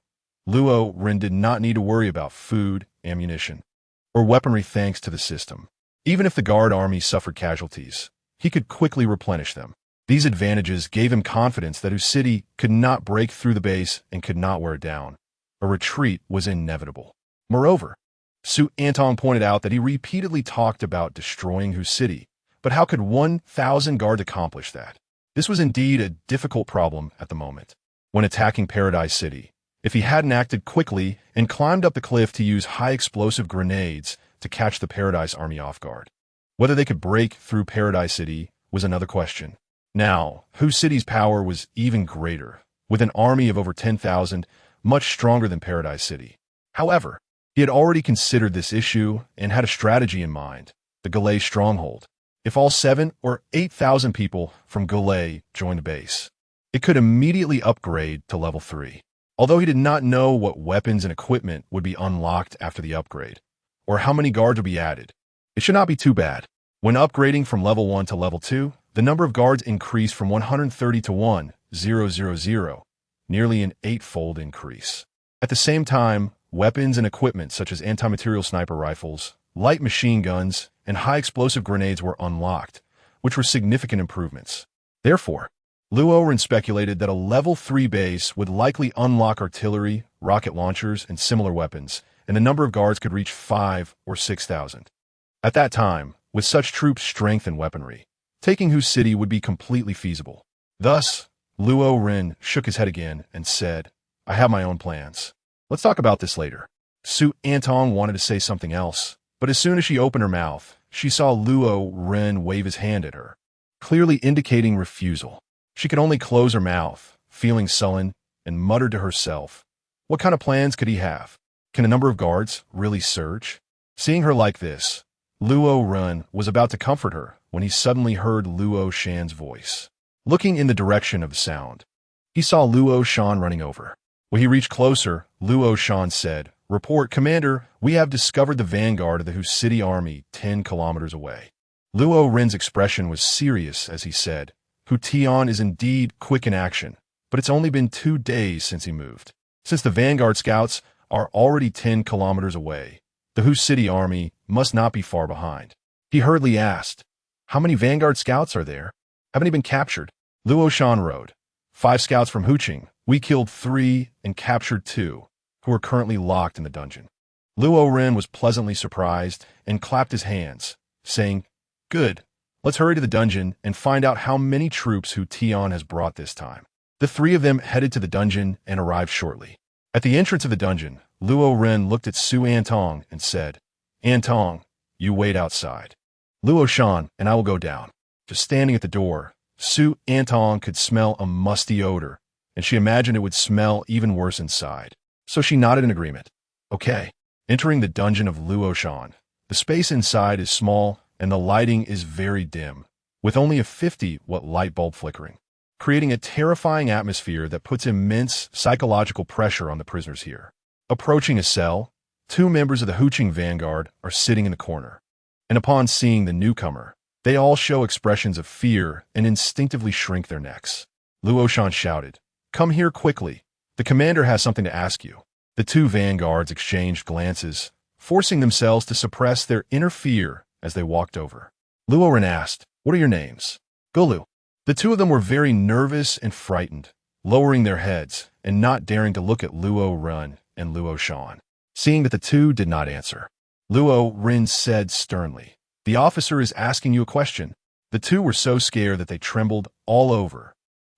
Luo Ren did not need to worry about food, ammunition, or weaponry thanks to the system. Even if the guard army suffered casualties, he could quickly replenish them. These advantages gave him confidence that Hu city could not break through the base and could not wear it down. A retreat was inevitable. Moreover, Su Antong pointed out that he repeatedly talked about destroying Hu city, but how could 1,000 guards accomplish that? This was indeed a difficult problem at the moment. When attacking Paradise City, if he hadn't acted quickly and climbed up the cliff to use high-explosive grenades to catch the Paradise army off guard, whether they could break through Paradise City was another question. Now, Hu city's power was even greater, with an army of over 10,000, much stronger than Paradise City. However, he had already considered this issue and had a strategy in mind, the Gulay stronghold. If all 7,000 or 8,000 people from Gulay joined the base, it could immediately upgrade to level 3. Although he did not know what weapons and equipment would be unlocked after the upgrade, or how many guards would be added, it should not be too bad. When upgrading from level 1 to level 2, the number of guards increased from 130 to 1,000, nearly an 8-fold increase. At the same time, weapons and equipment such as anti-material sniper rifles, light machine guns, and high-explosive grenades were unlocked, which were significant improvements. Therefore, Luo Ren speculated that a level 3 base would likely unlock artillery, rocket launchers, and similar weapons, and the number of guards could reach 5,000 or 6,000. At that time, with such troops' strength and weaponry, taking Hu city would be completely feasible. Thus, Luo Ren shook his head again and said, "I have my own plans. Let's talk about this later." Su Antong wanted to say something else, but as soon as she opened her mouth, she saw Luo Ren wave his hand at her, clearly indicating refusal. She could only close her mouth, feeling sullen, and muttered to herself, what kind of plans could he have? Can the number of guards really surge? Seeing her like this, Luo Ren was about to comfort her when he suddenly heard Luo Shan's voice. Looking in the direction of the sound, he saw Luo Shan running over. When he reached closer, Luo Shan said, "Report, Commander, we have discovered the vanguard of the Hu city army 10 kilometers away." Luo Ren's expression was serious as he said, Hu Tian is indeed quick in action, but it's only been 2 days since he moved. Since the vanguard scouts are already 10 kilometers away, the Hu city army must not be far behind. He hurriedly asked, "How many vanguard scouts are there? Haven't they been captured?" Luo Shan wrote, 5 scouts from Huqing. We killed 3 and captured 2, who are currently locked in the dungeon. Luo Ren was pleasantly surprised and clapped his hands, saying, "Good. Let's hurry to the dungeon and find out how many troops Hu Tian has brought this time." The 3 of them headed to the dungeon and arrived shortly. At the entrance of the dungeon, Luo Ren looked at Su Antong and said, "Antong, you wait outside. Luo Shan and I will go down." Just standing at the door, Su Antong could smell a musty odor, and she imagined it would smell even worse inside. So she nodded in agreement. Okay. Entering the dungeon of Luo Shan, the space inside is small and the lighting is very dim, with only a 50-watt light bulb flickering, creating a terrifying atmosphere that puts immense psychological pressure on the prisoners here. Approaching a cell, 2 members of the Huqing vanguard are sitting in the corner, and upon seeing the newcomer, they all show expressions of fear and instinctively shrink their necks. Luo Shan shouted, "Come here quickly. The commander has something to ask you." The 2 vanguards exchanged glances, forcing themselves to suppress their inner fear as they walked over. Luo Ren asked, "What are your names?" "Gulu." The 2 of them were very nervous and frightened, lowering their heads and not daring to look at Luo Ren and Luo Shan. Seeing that the 2 did not answer, Luo Ren said sternly, "The officer is asking you a question." The 2 were so scared that they trembled all over,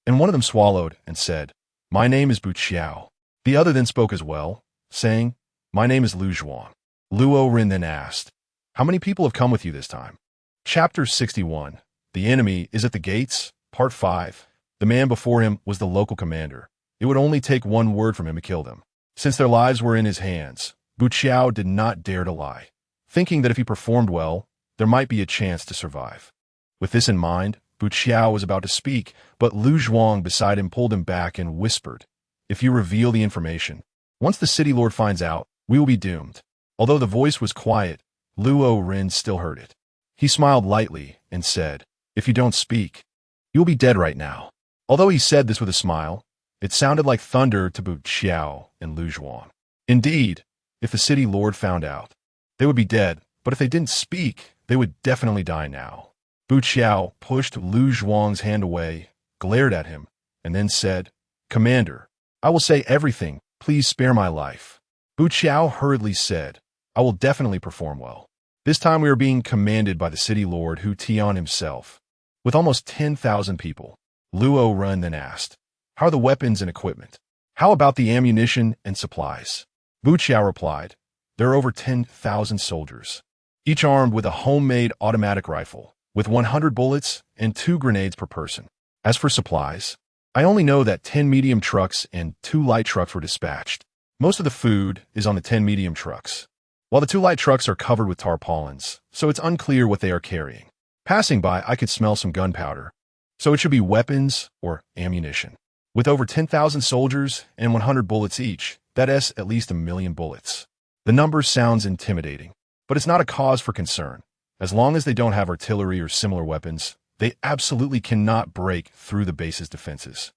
and one of them swallowed and said, "My name is Bu Qiao." The other then spoke as well, saying, "My name is Lu Zhuang." Luo Ren then asked, "How many people have come with you this time?" Chapter 61. The enemy is at the gates. Part 5. The man before him was the local commander. It would only take one word from him to kill them. Since their lives were in his hands, Bu Qiao did not dare to lie, thinking that if he performed well, there might be a chance to survive. With this in mind, Bu Qiao was about to speak, but Lu Zhuang beside him pulled him back and whispered, "If you reveal the information, once the city lord finds out, we will be doomed." Although the voice was quiet, Luo Ren still heard it. He smiled lightly and said, "If you don't speak, you will be dead right now." Although he said this with a smile, it sounded like thunder to Bu Qiao and Lu Zhuang. Indeed, if the city lord found out, they would be dead, but if they didn't speak, they would definitely die now. Bu Qiao pushed Lu Zhuang's hand away, glared at him, and then said, "Commander, I will say everything. Please spare my life." Bu Qiao hurriedly said, "I will definitely perform well." This time we are being commanded by the city lord Hu Tian himself. With almost 10,000 people, Luo Ren then asked, "How are the weapons and equipment? How about the ammunition and supplies?" Bu Qiao replied, "There are over 10,000 soldiers, each armed with a homemade automatic rifle, with 100 bullets and 2 grenades per person. As for supplies, I only know that 10 medium trucks and 2 light trucks were dispatched. Most of the food is on the 10 medium trucks, while the 2 light trucks are covered with tarpaulins, so it's unclear what they are carrying. Passing by, I could smell some gunpowder, so it should be weapons or ammunition. With over 10,000 soldiers and 100 bullets each, that is at least 1,000,000 bullets. The number sounds intimidating, but it's not a cause for concern. As long as they don't have artillery or similar weapons, they absolutely cannot break through the base's defenses."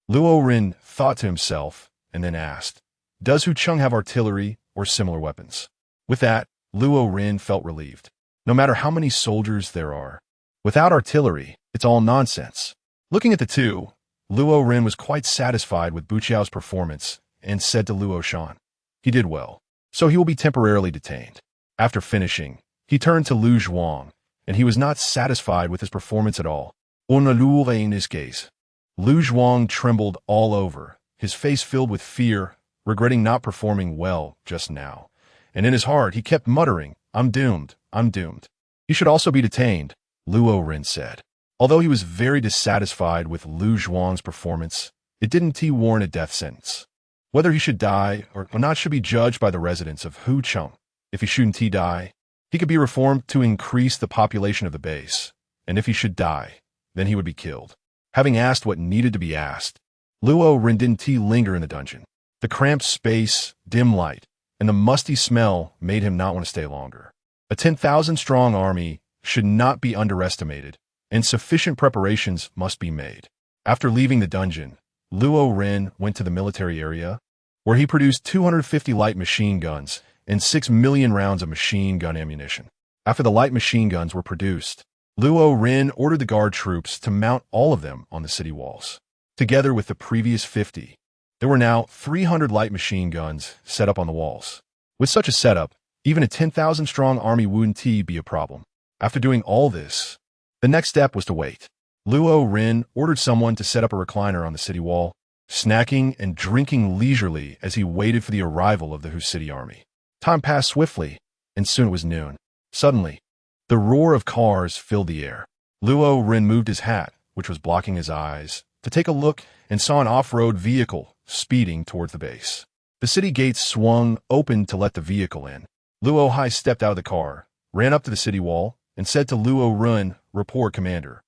Luo Ren thought to himself and then asked, "Does Hu Cheng have artillery or similar weapons?" With that, Luo Ren felt relieved. No matter how many soldiers there are, without artillery, it's all nonsense. Looking at the two, Luo Ren was quite satisfied with Bu Qiao's performance and said to Luo Shan, "He did well, so he will be temporarily detained." After finishing, he turned to Lu Zhuang, and he was not satisfied with his performance at all. On the Luo Ren's gaze, Lu Zhuang trembled all over, his face filled with fear, regretting not performing well just now. And in his heart, he kept muttering, I'm doomed, I'm doomed." "You should also be detained," Luo Ren said. Although he was very dissatisfied with Lu Zhuang's performance, it didn't warrant a death sentence. Whether he should die or not should be judged by the residents of Hu Cheng. If he shouldn't die, he could be reformed to increase the population of the base, and if he should die, then he would be killed. Having asked what needed to be asked, Luo Ren didn't linger in the dungeon. The cramped space, dim light, and the musty smell made him not want to stay longer. A 10,000-strong army should not be underestimated, and sufficient preparations must be made. After leaving the dungeon, Luo Ren went to the military area, where he produced 250 light machine guns and 6 million rounds of machine gun ammunition. After the light machine guns were produced, Luo Ren ordered the guard troops to mount all of them on the city walls. Together with the previous 50, there were now 300 light machine guns set up on the walls. With such a setup, even a 10,000-strong army wouldn't be a problem. After doing all this, the next step was to wait. Luo Ren ordered someone to set up a recliner on the city wall, snacking and drinking leisurely as he waited for the arrival of the Hu City army. Time passed swiftly, and soon it was noon. Suddenly, the roar of cars filled the air. Luo Ren moved his hat, which was blocking his eyes, to take a look and saw an off-road vehicle speeding towards the base. The city gates swung open to let the vehicle in. Luo Hai stepped out of the car, ran up to the city wall, and said to Luo Ren, "Report, Commander.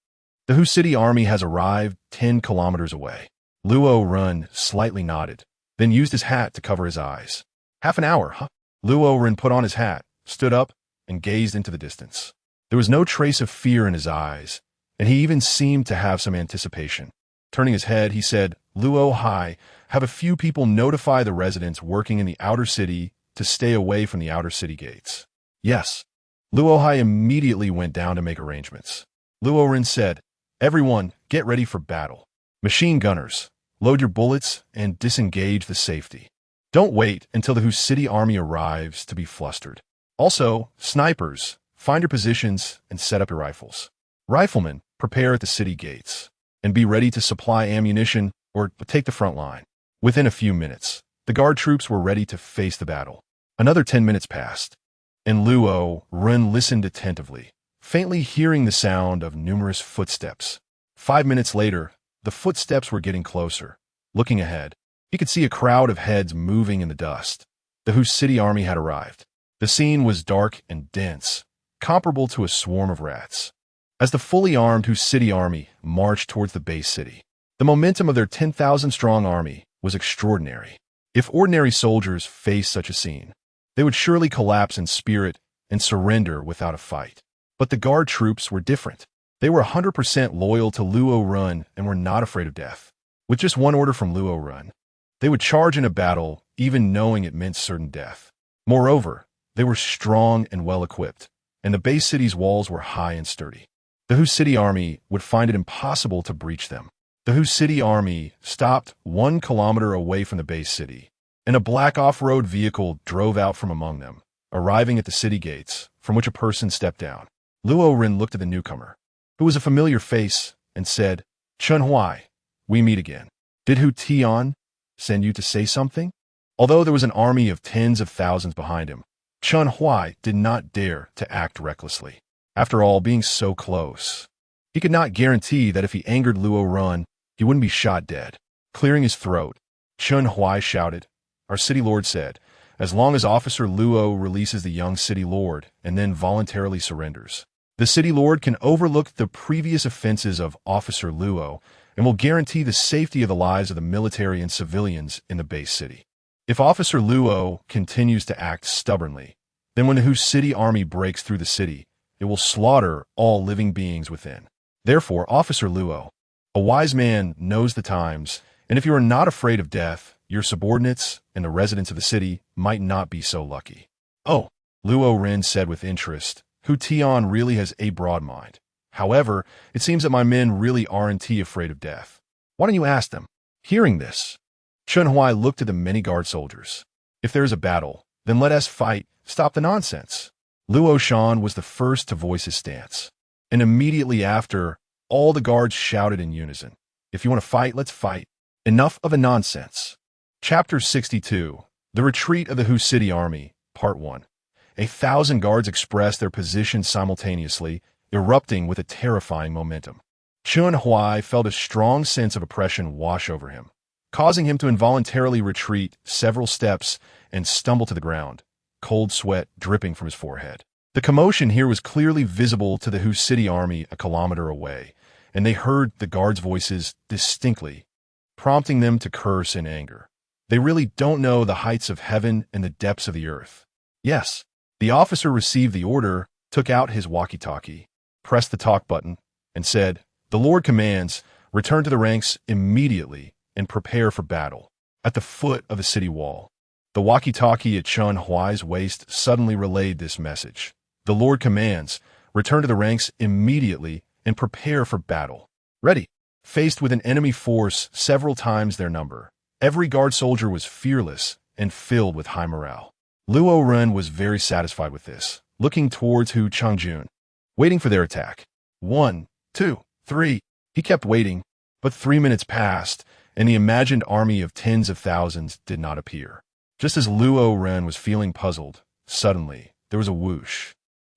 The Hu City army has arrived 10 kilometers away." Luo Ren slightly nodded, then used his hat to cover his eyes. "Half an hour, huh?" Luo Ren put on his hat, stood up, and gazed into the distance. There was no trace of fear in his eyes, and he even seemed to have some anticipation. Turning his head, he said, "Luo Hai, have a few people notify the residents working in the outer city to stay away from the outer city gates." "Yes." Luo Hai immediately went down to make arrangements. Luo Ren said, "Everyone, get ready for battle. Machine gunners, load your bullets and disengage the safety. Don't wait until the Hu City army arrives to be flustered. Also, snipers, find your positions and set up your rifles. Riflemen, prepare at the city gates, and be ready to supply ammunition or take the front line." Within a few minutes, the guard troops were ready to face the battle. Another 10 minutes passed, and Luo Ren listened attentively, faintly hearing the sound of numerous footsteps. 5 minutes later, the footsteps were getting closer. Looking ahead, he could see a crowd of heads moving in the dust. The Hu City army had arrived. The scene was dark and dense, comparable to a swarm of rats. As the fully armed Hu City army marched towards the base city, the momentum of their 10,000-strong army was extraordinary. If ordinary soldiers faced such a scene, they would surely collapse in spirit and surrender without a fight. But the guard troops were different. They were 100% loyal to Luo Ren and were not afraid of death. With just one order from Luo Ren, they would charge in a battle, even knowing it meant certain death. Moreover, they were strong and well-equipped, and the base city's walls were high and sturdy. The Hu City army would find it impossible to breach them. The Hu City army stopped 1 kilometer away from the base city, and a black off-road vehicle drove out from among them, arriving at the city gates, from which a person stepped down. Luo Ren looked at the newcomer, who was a familiar face, and said, "Chen Huai, we meet again. Did Hu Tian send you to say something?" Although there was an army of tens of thousands behind him, Chen Huai did not dare to act recklessly. After all, being so close, he could not guarantee that if he angered Luo Ren, he wouldn't be shot dead. Clearing his throat, Chen Huai shouted, "Our city lord said, as long as Officer Luo releases the young city lord and then voluntarily surrenders, the city lord can overlook the previous offenses of Officer Luo and will guarantee the safety of the lives of the military and civilians in the base city. If Officer Luo continues to act stubbornly, then when the Hu City army breaks through the city, it will slaughter all living beings within. Therefore, Officer Luo, a wise man, knows the times, and if you are not afraid of death, your subordinates and the residents of the city might not be so lucky." "Oh," Luo Ren said with interest, "Hu Tian really has a broad mind. However, it seems that my men really aren't afraid of death. Why don't you ask them?" Hearing this, Chen Huai looked at the many guard soldiers. "If there is a battle, then let us fight. Stop the nonsense." Luo Shan was the first to voice his stance, and immediately after, all the guards shouted in unison, "If you want to fight, let's fight. Enough of the nonsense." Chapter 62, The Retreat of the Hu City Army, Part 1. 1,000 guards expressed their positions simultaneously, erupting with a terrifying momentum. Chen Huai felt a strong sense of oppression wash over him, causing him to involuntarily retreat several steps and stumble to the ground, cold sweat dripping from his forehead. The commotion here was clearly visible to the Hu City army a kilometer away, and they heard the guards' voices distinctly, prompting them to curse in anger. They really don't know the heights of heaven and the depths of the earth. Yes, the officer received the order, took out his walkie-talkie, pressed the talk button, and said, "The Lord commands, return to the ranks immediately and prepare for battle." At the foot of the city wall, the walkie-talkie at Chen Huai's waist suddenly relayed this message. "The Lord commands, return to the ranks immediately and prepare for battle." Ready. Faced with an enemy force several times their number, every guard soldier was fearless and filled with high morale. Luo Ren was very satisfied with this, looking towards Hu Changjun, waiting for their attack. 1, 2, 3. He kept waiting, but 3 minutes passed, and the imagined army of tens of thousands did not appear. Just as Luo Ren was feeling puzzled, suddenly there was a whoosh.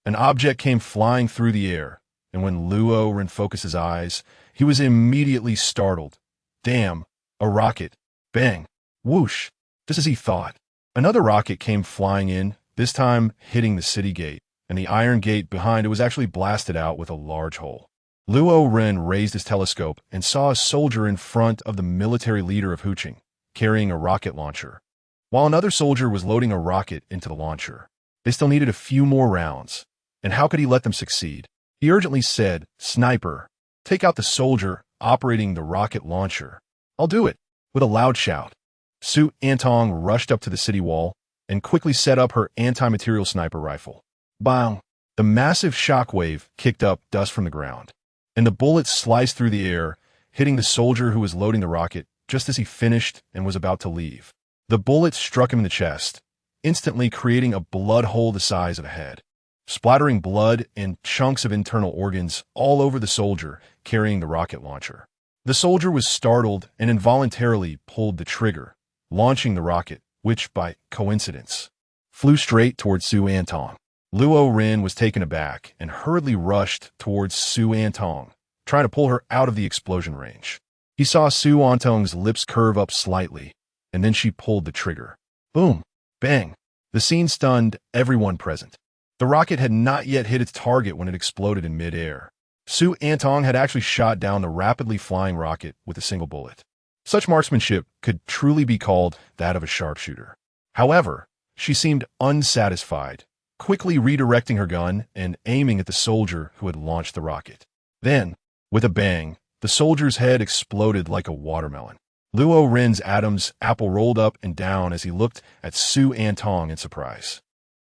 An object came flying through the air, and when Luo Ren focused his eyes, he was immediately startled. Damn, a rocket. Bang. Whoosh. Just as he thought. Another rocket came flying in, this time hitting the city gate, and the iron gate behind it was actually blasted out with a large hole. Luo Ren raised his telescope and saw a soldier in front of the military leader of Huqing, carrying a rocket launcher, while another soldier was loading a rocket into the launcher. They still needed a few more rounds, and how could he let them succeed? He urgently said, "Sniper, take out the soldier operating the rocket launcher." "I'll do it," with a loud shout. Su Antong rushed up to the city wall and quickly set up her anti-material sniper rifle. Bang! The massive shockwave kicked up dust from the ground, and the bullet sliced through the air, hitting the soldier who was loading the rocket just as he finished and was about to leave. The bullet struck him in the chest, instantly creating a blood hole the size of a head, splattering blood and chunks of internal organs all over the soldier carrying the rocket launcher. The soldier was startled and involuntarily pulled the trigger, launching the rocket, which, by coincidence, flew straight towards Su Antong. Luo Ren was taken aback and hurriedly rushed towards Su Antong, trying to pull her out of the explosion range. He saw Su Antong's lips curve up slightly, and then she pulled the trigger. Boom! Bang! The scene stunned everyone present. The rocket had not yet hit its target when it exploded in midair. Su Antong had actually shot down the rapidly flying rocket with a single bullet. Such marksmanship could truly be called that of a sharpshooter. However, she seemed unsatisfied, quickly redirecting her gun and aiming at the soldier who had launched the rocket. Then, with a bang, the soldier's head exploded like a watermelon. Luo Ren's Adam's apple rolled up and down as he looked at Su Antong in surprise.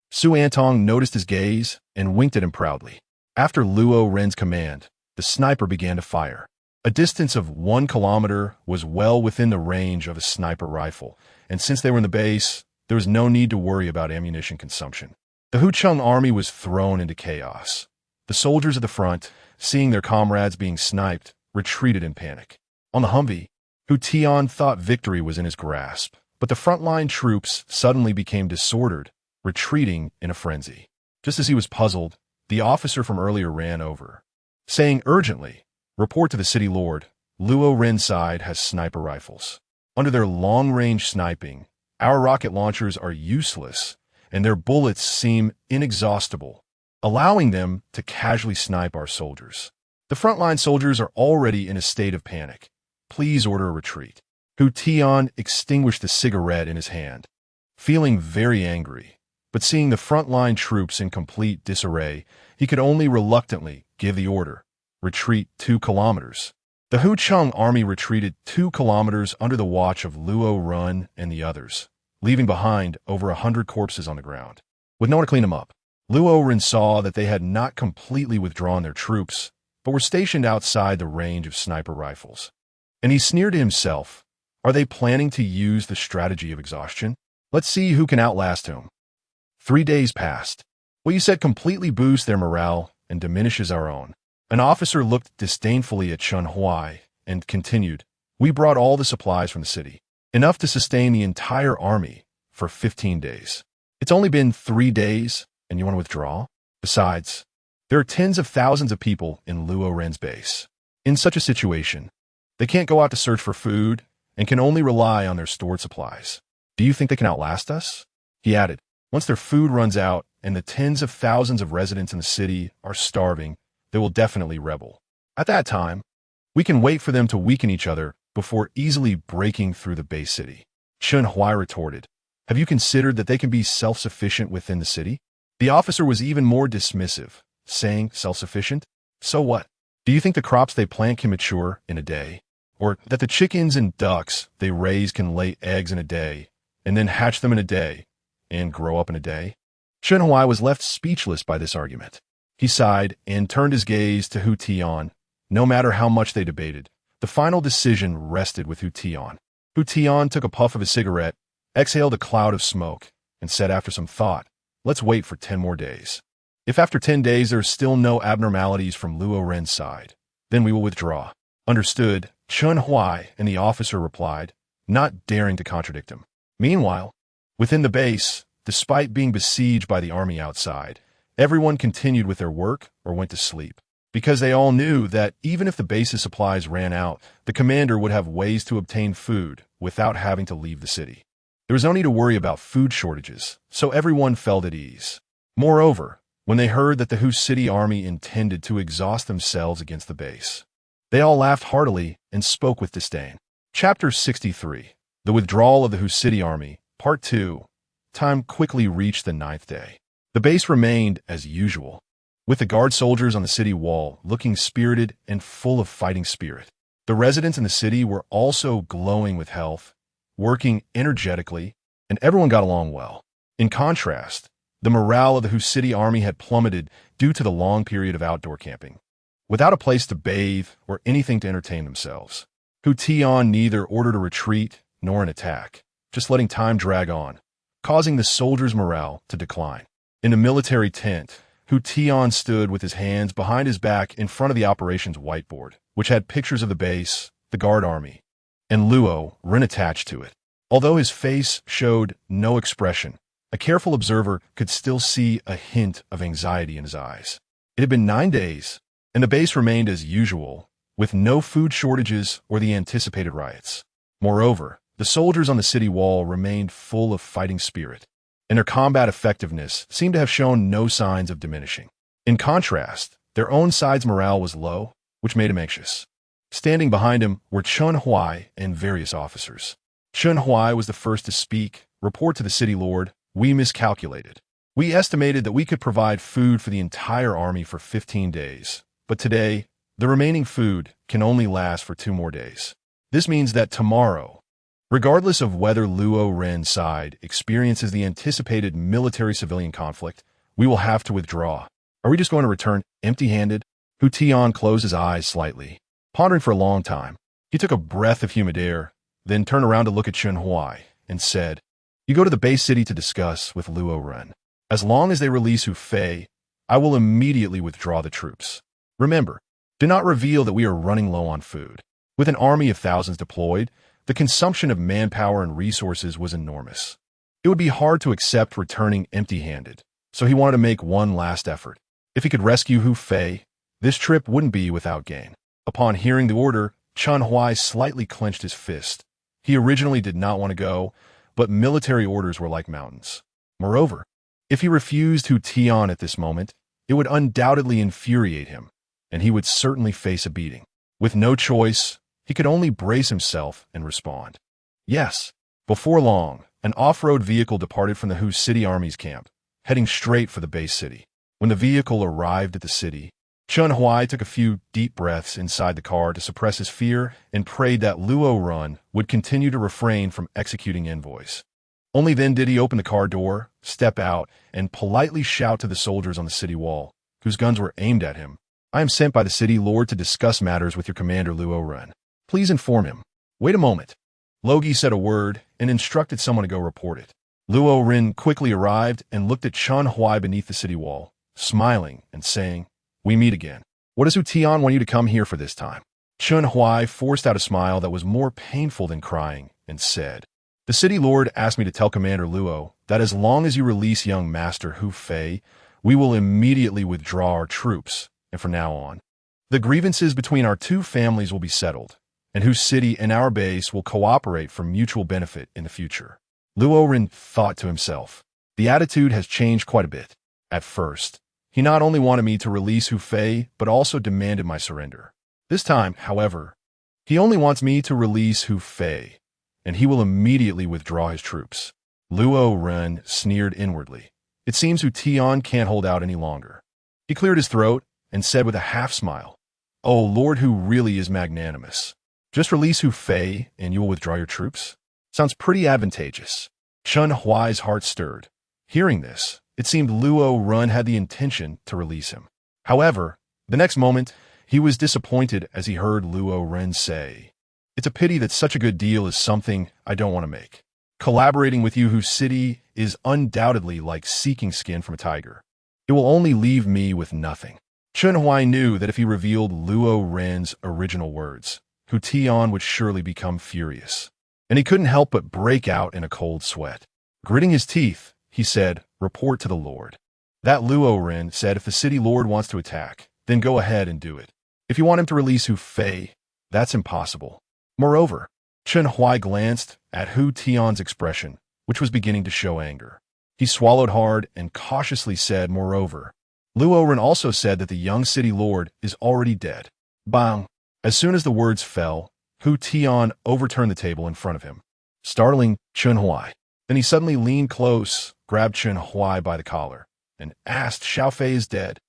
Su Antong noticed his gaze and winked at him proudly. After Luo Ren's command, the sniper began to fire. A distance of 1 kilometer was well within the range of a sniper rifle, and since they were in the base, there was no need to worry about ammunition consumption. The Hucheng army was thrown into chaos. The soldiers at the front, seeing their comrades being sniped, retreated in panic. On the Humvee, Hu Tian thought victory was in his grasp, but the frontline troops suddenly became disordered, retreating in a frenzy. Just as he was puzzled, the officer from earlier ran over, saying urgently, "Report to the city lord, Luo Ren's side has sniper rifles. Under their long-range sniping, our rocket launchers are useless, and their bullets seem inexhaustible, allowing them to casually snipe our soldiers. The frontline soldiers are already in a state of panic. Please order a retreat." Hu Tian extinguished the cigarette in his hand, feeling very angry, but seeing the frontline troops in complete disarray, he could only reluctantly give the order, "Retreat 2 kilometers." The Hucheng army retreated 2 kilometers under the watch of Luo Ren and the others, leaving behind over 100 corpses on the ground. With no one to clean them up, Luo Ren saw that they had not completely withdrawn their troops, but were stationed outside the range of sniper rifles. And he sneered to himself, are they planning to use the strategy of exhaustion? Let's see who can outlast whom. 3 days passed. What you said completely boosts their morale and diminishes our own. An officer looked disdainfully at Chen Huai and continued, "We brought all the supplies from the city, enough to sustain the entire army for 15 days. It's only been 3 days, and you want to withdraw? Besides, there are tens of thousands of people in Luo Ren's base. In such a situation, they can't go out to search for food and can only rely on their stored supplies. Do you think they can outlast us?" He added, "Once their food runs out and the tens of thousands of residents in the city are starving, they will definitely rebel. At that time, we can wait for them to weaken each other before easily breaking through the base city." Chen Huai retorted, "Have you considered that they can be self-sufficient within the city?" The officer was even more dismissive, saying, "Self-sufficient? So what? Do you think the crops they plant can mature in a day? Or that the chickens and ducks they raise can lay eggs in a day, and then hatch them in a day, and grow up in a day?" Chen Huai was left speechless by this argument. He sighed and turned his gaze to Hu Tian. No matter how much they debated, the final decision rested with Hu Tian. Hu Tian took a puff of his cigarette, exhaled a cloud of smoke, and said after some thought, "Let's wait for 10 more days. If after 10 days there are still no abnormalities from Luo Ren's side, then we will withdraw." "Understood," Chen Huai and the officer replied, not daring to contradict him. Meanwhile, within the base, despite being besieged by the army outside, everyone continued with their work or went to sleep, because they all knew that even if the base's supplies ran out, the commander would have ways to obtain food without having to leave the city. There was no need to worry about food shortages, so everyone felt at ease. Moreover, when they heard that the Hu City army intended to exhaust themselves against the base, they all laughed heartily and spoke with disdain. Chapter 63. The Withdrawal of the Hu City Army, Part 2. Time quickly reached the 9th day. The base remained as usual, with the guard soldiers on the city wall looking spirited and full of fighting spirit. The residents in the city were also glowing with health, working energetically, and everyone got along well. In contrast, the morale of the Hu City army had plummeted due to the long period of outdoor camping. Without a place to bathe or anything to entertain themselves, Hu Tian neither ordered a retreat nor an attack, just letting time drag on, causing the soldiers' morale to decline. In a military tent, Hu Tian stood with his hands behind his back in front of the operations whiteboard, which had pictures of the base, the guard army, and Luo Ren attached to it. Although his face showed no expression, A careful observer could still see a hint of anxiety in his eyes. It had been 9 days, and the base remained as usual, with no food shortages or the anticipated riots. Moreover, the soldiers on the city wall remained full of fighting spirit, and their combat effectiveness seemed to have shown no signs of diminishing. In contrast, their own side's morale was low, which made him anxious. Standing behind him were Chun Huai and various officers. Chun Huai was the first to speak. Report to the city lord, we miscalculated. We estimated that we could provide food for the entire army for 15 days, but today, the remaining food can only last for 2 more days. This means that tomorrow, regardless of whether Luo Ren's side experiences the anticipated military-civilian conflict, we will have to withdraw. Are we just going to return empty-handed? Hu Tian closed his eyes slightly, pondering for a long time. He took a breath of humid air, then turned around to look at Chun Huai and said, "You go to the base city to discuss with Luo Ren. As long as they release Hu Fei, I will immediately withdraw the troops. Remember, do not reveal that we are running low on food." With an army of thousands deployed, the consumption of manpower and resources was enormous. It would be hard to accept returning empty-handed, so he wanted to make one last effort. If he could rescue Hu Fei, this trip wouldn't be without gain. Upon hearing the order, Chun Huai slightly clenched his fist. He originally did not want to go, but military orders were like mountains. Moreover, if he refused Hu Tian at this moment, it would undoubtedly infuriate him, and he would certainly face a beating. With no choice, he could only brace himself and respond. Yes. Before long, an off-road vehicle departed from the Hu City Army's camp, heading straight for the base city. When the vehicle arrived at the city, Chun Huai took a few deep breaths inside the car to suppress his fear and prayed that Luo Ren would continue to refrain from executing envoys. Only then did he open the car door, step out, and politely shout to the soldiers on the city wall, whose guns were aimed at him. "I am sent by the city lord to discuss matters with your commander Luo Ren. Please inform him." "Wait a moment." Logi said a word and instructed someone to go report it. Luo Ren quickly arrived and looked at Chun Huai beneath the city wall, smiling and saying, "We meet again. What does Hu Tian want you to come here for this time?" Chun Huai forced out a smile that was more painful than crying and said, "The city lord asked me to tell Commander Luo that as long as you release young master Hu Fei, we will immediately withdraw our troops, and from now on, the grievances between our 2 families will be settled, and Hu City and our base will cooperate for mutual benefit in the future." Luo Ren thought to himself, "The attitude has changed quite a bit. At first, he not only wanted me to release Hu Fei, but also demanded my surrender. This time, however, he only wants me to release Hu Fei, and he will immediately withdraw his troops." Luo Ren sneered inwardly. It seems Hu Tian can't hold out any longer. He cleared his throat and said with a half-smile, "Oh, Lord Hu really is magnanimous. Just release Hu Fei, and you will withdraw your troops? Sounds pretty advantageous." Chun Huai's heart stirred. Hearing this, it seemed Luo Ren had the intention to release him. However, the next moment, he was disappointed as he heard Luo Ren say, "It's a pity that such a good deal is something I don't want to make. Collaborating with you Hu City is undoubtedly like seeking skin from a tiger. It will only leave me with nothing." Chun Huai knew that if he revealed Luo Ren's original words, Hu Tian would surely become furious, and he couldn't help but break out in a cold sweat. Gritting his teeth, he said, "Report to the Lord." That Luo Ren said if the city lord wants to attack, then go ahead and do it. If you want him to release Hu Fei, that's impossible. Moreover, Chun Huai glanced at Hu Tian's expression, which was beginning to show anger. He swallowed hard and cautiously said, "Moreover, Luo Ren also said that the young city lord is already dead." Bang! As soon as the words fell, Hu Tian overturned the table in front of him, startling Chun Huai. Then he suddenly leaned close, grabbed Chun Huai by the collar, and asked, "Xiao Fei is dead."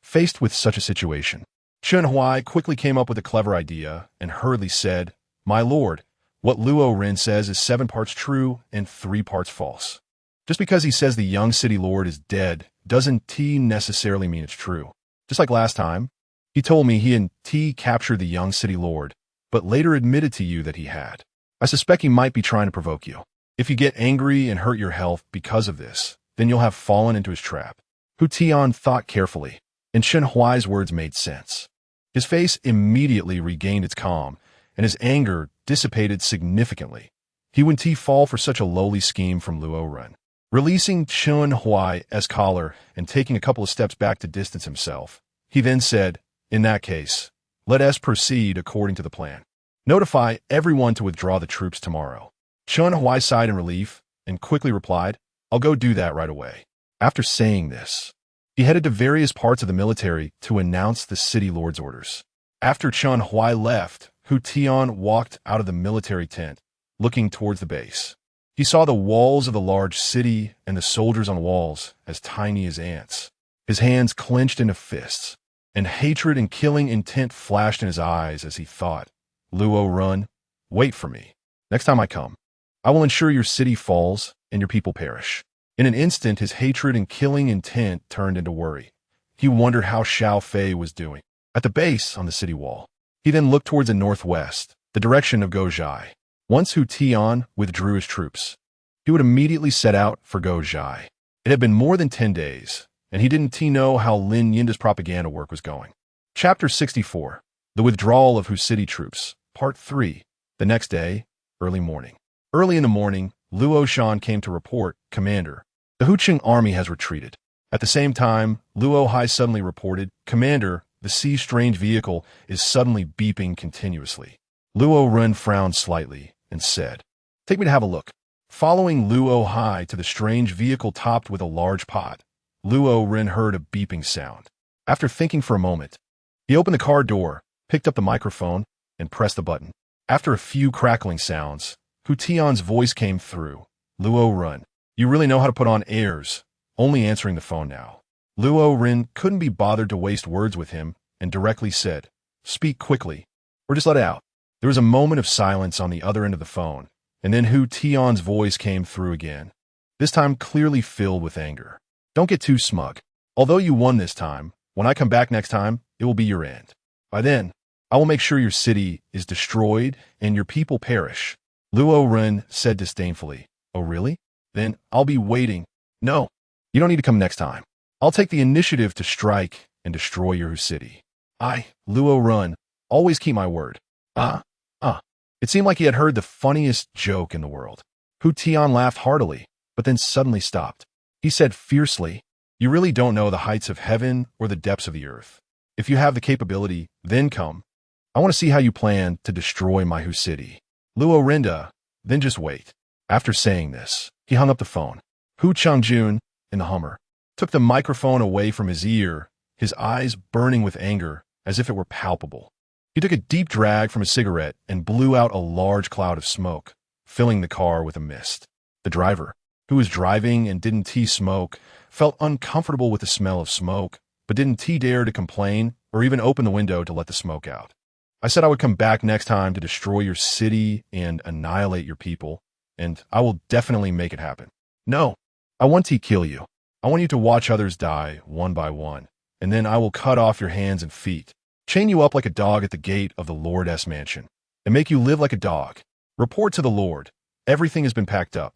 Faced with such a situation, Chun Huai quickly came up with a clever idea and hurriedly said, "My lord, what Luo Ren says is 7 parts true and 3 parts false. Just because he says the young city lord is dead doesn't necessarily mean it's true. Just like last time, he told me he and captured the young city lord, but later admitted to you that he had. I suspect he might be trying to provoke you. If you get angry and hurt your health because of this, then you'll have fallen into his trap." Hu Tian thought carefully, and Chun Huai's words made sense. His face immediately regained its calm, and his anger dissipated significantly. He wouldn't fall for such a lowly scheme from Luo Ren. Releasing Chun Huai's collar and taking a couple of steps back to distance himself, he then said, "In that case, let us proceed according to the plan. Notify everyone to withdraw the troops tomorrow." Chun Huai sighed in relief and quickly replied, "I'll go do that right away." After saying this, he headed to various parts of the military to announce the city lord's orders. After Chun Huai left, Hu Tian walked out of the military tent, looking towards the base. He saw the walls of the large city and the soldiers on the walls as tiny as ants. His hands clenched into fists, and hatred and killing intent flashed in his eyes as he thought, "Luo Ren, wait for me. Next time I come, I will ensure your city falls and your people perish." In an instant, his hatred and killing intent turned into worry. He wondered how Xiao Fei was doing. At the base on the city wall, he then looked towards the northwest, the direction of Gozhai. Once Hu Tian withdrew his troops, he would immediately set out for Gozhai. It had been more than 10 days, and he didn't know how Lin Yinda's propaganda work was going. Chapter 64, The Withdrawal of Hu's City Troops, Part 3, the next day, early morning. Early in the morning, Luo Shan came to report, "Commander, the Huqing army has retreated." At the same time, Luo Hai suddenly reported, "Commander, the sea-strange vehicle is suddenly beeping continuously." Luo Ren frowned slightly and said, "Take me to have a look." Following Luo Hai to the strange vehicle topped with a large pot, Luo Ren heard a beeping sound. After thinking for a moment, he opened the car door, picked up the microphone, and pressed the button. After a few crackling sounds, Hu Tian's voice came through. "Luo Ren, you really know how to put on airs, only answering the phone now." Luo Ren couldn't be bothered to waste words with him and directly said, "Speak quickly, or just let it out." There was a moment of silence on the other end of the phone, and then Hu Tian's voice came through again, this time clearly filled with anger. "Don't get too smug. Although you won this time, when I come back next time, it will be your end. By then, I will make sure your city is destroyed and your people perish." Luo Ren said disdainfully, "Oh really? Then I'll be waiting." "No, you don't need to come next time. I'll take the initiative to strike and destroy your city. Luo Ren, always keep my word." It seemed like he had heard the funniest joke in the world. Hu Tian laughed heartily, but then suddenly stopped. He said fiercely, "You really don't know the heights of heaven or the depths of the earth. If you have the capability, then come. I want to see how you plan to destroy my Hu city." Luo Renda, "Then just wait." After saying this, he hung up the phone. Hu Changjun, in the Hummer, took the microphone away from his ear, his eyes burning with anger as if it were palpable. He took a deep drag from his cigarette and blew out a large cloud of smoke, filling the car with a mist. The driver, who was driving and didn't smoke, felt uncomfortable with the smell of smoke, but didn't dare to complain or even open the window to let the smoke out. "I said I would come back next time to destroy your city and annihilate your people, and I will definitely make it happen. No, I want to kill you. I want you to watch others die one by one, and then I will cut off your hands and feet, chain you up like a dog at the gate of the Lord's mansion, and make you live like a dog. Report to the Lord. Everything has been packed up.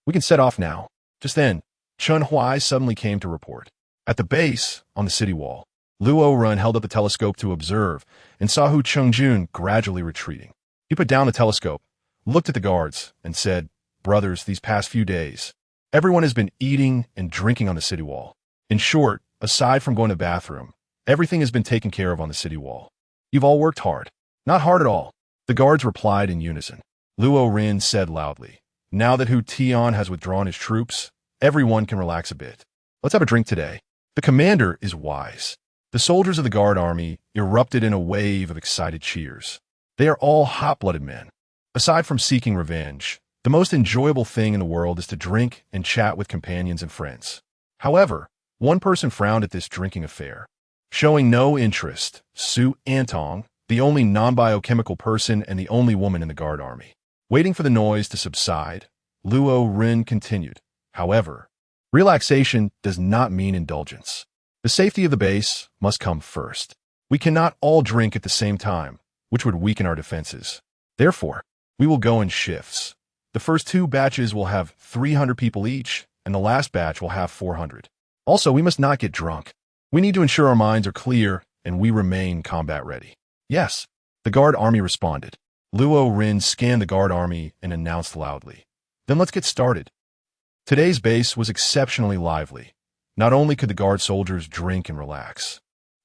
We can set off now." Just then, Chun Huai suddenly came to report. At the base, on the city wall, Luo Ren held up the telescope to observe and saw Hu Changjun gradually retreating. He put down the telescope, looked at the guards, and said, "Brothers, these past few days, everyone has been eating and drinking on the city wall. In short, aside from going to the bathroom, everything has been taken care of on the city wall. You've all worked hard." "Not hard at all," the guards replied in unison. Luo Ren said loudly, "Now that Hu Tian has withdrawn his troops, everyone can relax a bit. Let's have a drink today." The commander is wise. The soldiers of the guard army erupted in a wave of excited cheers. They are all hot-blooded men. Aside from seeking revenge, the most enjoyable thing in the world is to drink and chat with companions and friends. However, one person frowned at this drinking affair. Showing no interest, Su Antong, the only non-biochemical person and the only woman in the guard army. Waiting for the noise to subside, Luo Ren continued, "However, relaxation does not mean indulgence. The safety of the base must come first. We cannot all drink at the same time, which would weaken our defenses. Therefore, we will go in shifts. The first 2 batches will have 300 people each, and the last batch will have 400. Also, we must not get drunk. We need to ensure our minds are clear and we remain combat ready." "Yes," the guard army responded. Luo Ren scanned the guard army and announced loudly, "Then let's get started." Today's base was exceptionally lively. Not only could the guard soldiers drink and relax,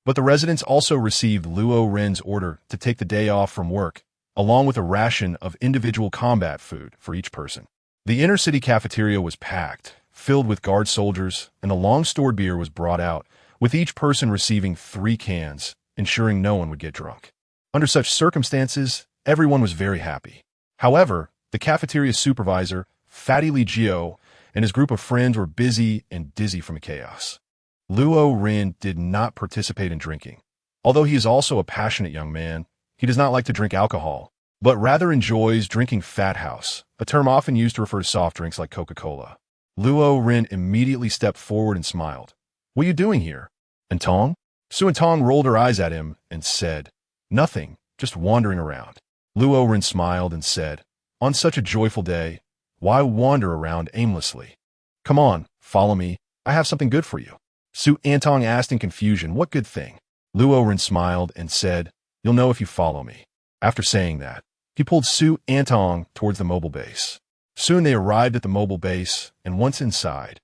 but the residents also received Luo Ren's order to take the day off from work, along with a ration of individual combat food for each person. The inner-city cafeteria was packed, filled with guard soldiers, and the long-stored beer was brought out, with each person receiving 3 cans, ensuring no one would get drunk. Under such circumstances, everyone was very happy. However, the cafeteria supervisor, Fatty Li Jiao, and his group of friends were busy and dizzy from chaos. Luo Ren did not participate in drinking. Although he is also a passionate young man, he does not like to drink alcohol, but rather enjoys drinking Fat House, a term often used to refer to soft drinks like Coca-Cola. Luo Ren immediately stepped forward and smiled. "What are you doing here?" "And Tong?" Su and Tong rolled her eyes at him and said, "Nothing, just wandering around." Luo Ren smiled and said, "On such a joyful day, why wander around aimlessly? Come on, follow me, I have something good for you." Su Antong asked in confusion, "What good thing?" Luo Ren smiled and said, "You'll know if you follow me." After saying that, he pulled Su Antong towards the mobile base. Soon they arrived at the mobile base, and once inside,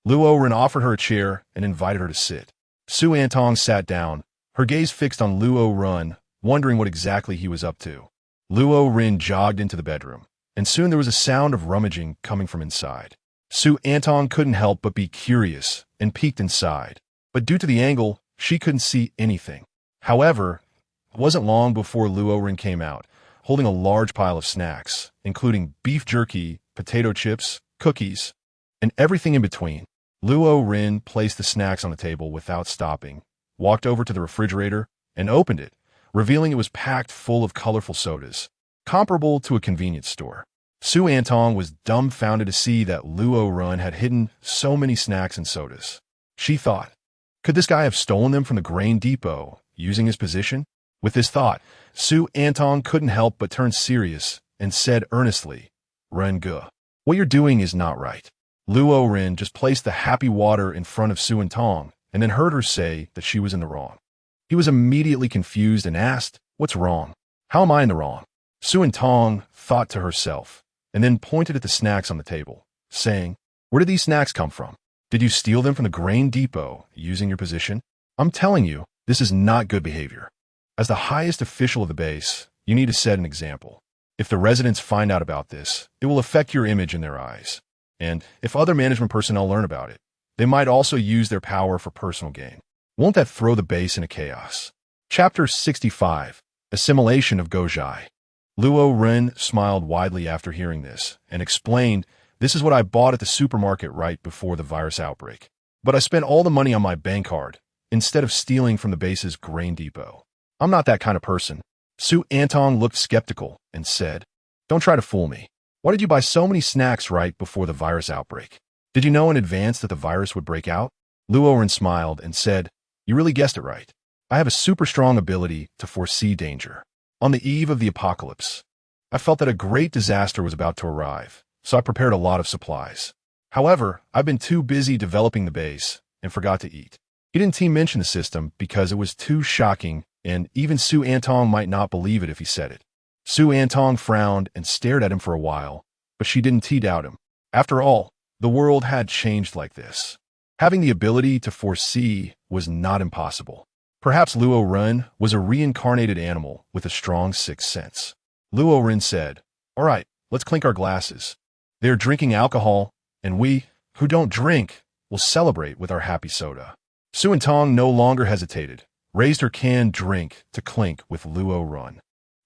Luo Ren offered her a chair and invited her to sit. Su Antong sat down, her gaze fixed on Luo Ren, wondering what exactly he was up to. Luo Ren jogged into the bedroom, and soon there was a sound of rummaging coming from inside. Su Antong couldn't help but be curious and peeked inside, but due to the angle, she couldn't see anything. However, it wasn't long before Luo Ren came out, holding a large pile of snacks, including beef jerky, potato chips, cookies, and everything in between. Luo Ren placed the snacks on the table without stopping, walked over to the refrigerator, and opened it, revealing it was packed full of colorful sodas, comparable to a convenience store. Su Antong was dumbfounded to see that Luo Ren had hidden so many snacks and sodas. She thought, could this guy have stolen them from the grain depot, using his position? With this thought, Su Antong couldn't help but turn serious and said earnestly, "Ren Ge, what you're doing is not right." Luo Ren just placed the happy water in front of Su Antong and then heard her say that she was in the wrong. He was immediately confused and asked, "What's wrong? How am I in the wrong?" Su Antong thought to herself and then pointed at the snacks on the table, saying, "Where did these snacks come from? Did you steal them from the grain depot using your position? I'm telling you, this is not good behavior. As the highest official of the base, you need to set an example. If the residents find out about this, it will affect your image in their eyes. And if other management personnel learn about it, they might also use their power for personal gain. Won't that throw the base into chaos?" Chapter 65. Assimilation of Gojai. Luo Ren smiled widely after hearing this and explained, "This is what I bought at the supermarket right before the virus outbreak. But I spent all the money on my bank card instead of stealing from the base's grain depot. I'm not that kind of person." Su Antong looked skeptical and said, "Don't try to fool me. Why did you buy so many snacks right before the virus outbreak? Did you know in advance that the virus would break out?" Luo Ren smiled and said, "You really guessed it right. I have a super strong ability to foresee danger. On the eve of the apocalypse, I felt that a great disaster was about to arrive, so I prepared a lot of supplies. However, I've been too busy developing the base and forgot to eat." He didn't mention the system because it was too shocking, and even Su Antong might not believe it if he said it. Su Antong frowned and stared at him for a while, but she didn't doubt him. After all, the world had changed like this. Having the ability to foresee was not impossible. Perhaps Luo Ren was a reincarnated animal with a strong sixth sense. Luo Ren said, "All right, let's clink our glasses. They're drinking alcohol, and we, who don't drink, will celebrate with our happy soda." Su Antong no longer hesitated, raised her canned drink to clink with Luo Ren,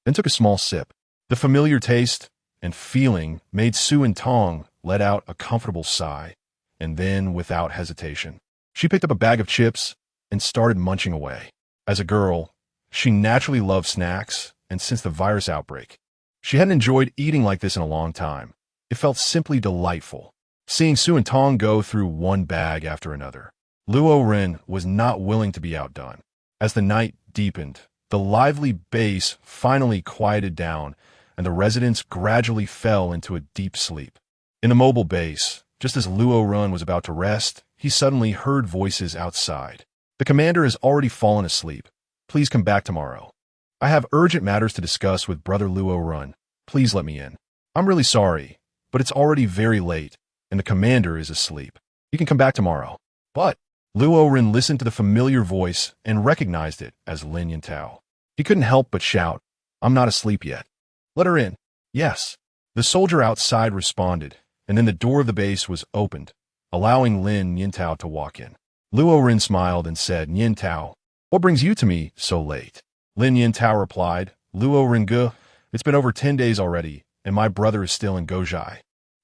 then took a small sip. The familiar taste and feeling made Su Antong let out a comfortable sigh, and then, without hesitation, she picked up a bag of chips and started munching away. As a girl, she naturally loved snacks, and since the virus outbreak, she hadn't enjoyed eating like this in a long time. It felt simply delightful, seeing Su Antong go through one bag after another. Luo Ren was not willing to be outdone. As the night deepened, the lively base finally quieted down, and the residents gradually fell into a deep sleep. In the mobile base, just as Luo Ren was about to rest, he suddenly heard voices outside. "The commander has already fallen asleep. Please come back tomorrow. I have urgent matters to discuss with Brother Luo Ren. Please let me in. I'm really sorry, but it's already very late, and the commander is asleep. You can come back tomorrow. But Luo Ren listened to the familiar voice and recognized it as Lin Yintao. He couldn't help but shout, "I'm not asleep yet. Let her in." "Yes." The soldier outside responded, and then the door of the base was opened, allowing Lin Yintao to walk in. Luo Ren smiled and said, "Yintao, what brings you to me so late?" Lin Yintao replied, "Luo Ren, it's been over 10 days already, and my brother is still in Gojai.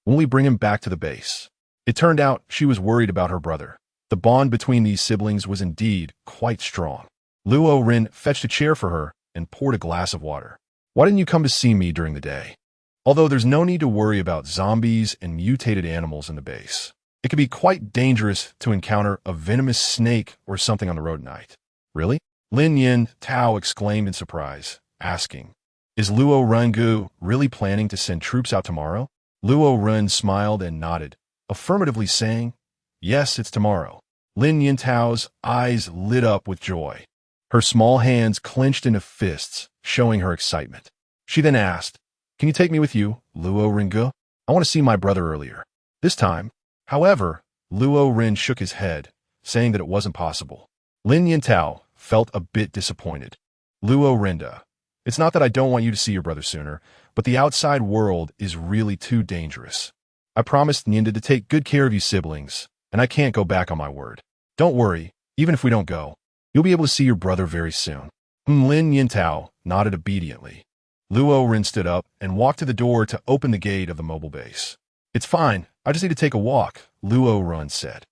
When we bring him back to the base?" It turned out she was worried about her brother. The bond between these siblings was indeed quite strong. Luo Ren fetched a chair for her and poured a glass of water. "Why didn't you come to see me during the day?" Although there's no need to worry about zombies and mutated animals in the base, it can be quite dangerous to encounter a venomous snake or something on the road at night. "Really?" Lin Yin Tao exclaimed in surprise, asking, "Is Luo Ren really planning to send troops out tomorrow?" Luo Ren smiled and nodded, affirmatively saying, "Yes, it's tomorrow." Lin Yin Tao's eyes lit up with joy. Her small hands clenched into fists, showing her excitement. She then asked, "Can you take me with you, Luo Ren? I want to see my brother earlier." This time, however, Luo Ren shook his head, saying that it wasn't possible. Lin Yintao felt a bit disappointed. "Luo Renda, it's not that I don't want you to see your brother sooner, but the outside world is really too dangerous. I promised Nyinda to take good care of you siblings, and I can't go back on my word. Don't worry, even if we don't go, you'll be able to see your brother very soon." Lin Yintao nodded obediently. Luo Ren stood up and walked to the door to open the gate of the mobile base. "It's fine, I just need to take a walk," Luo Ren said.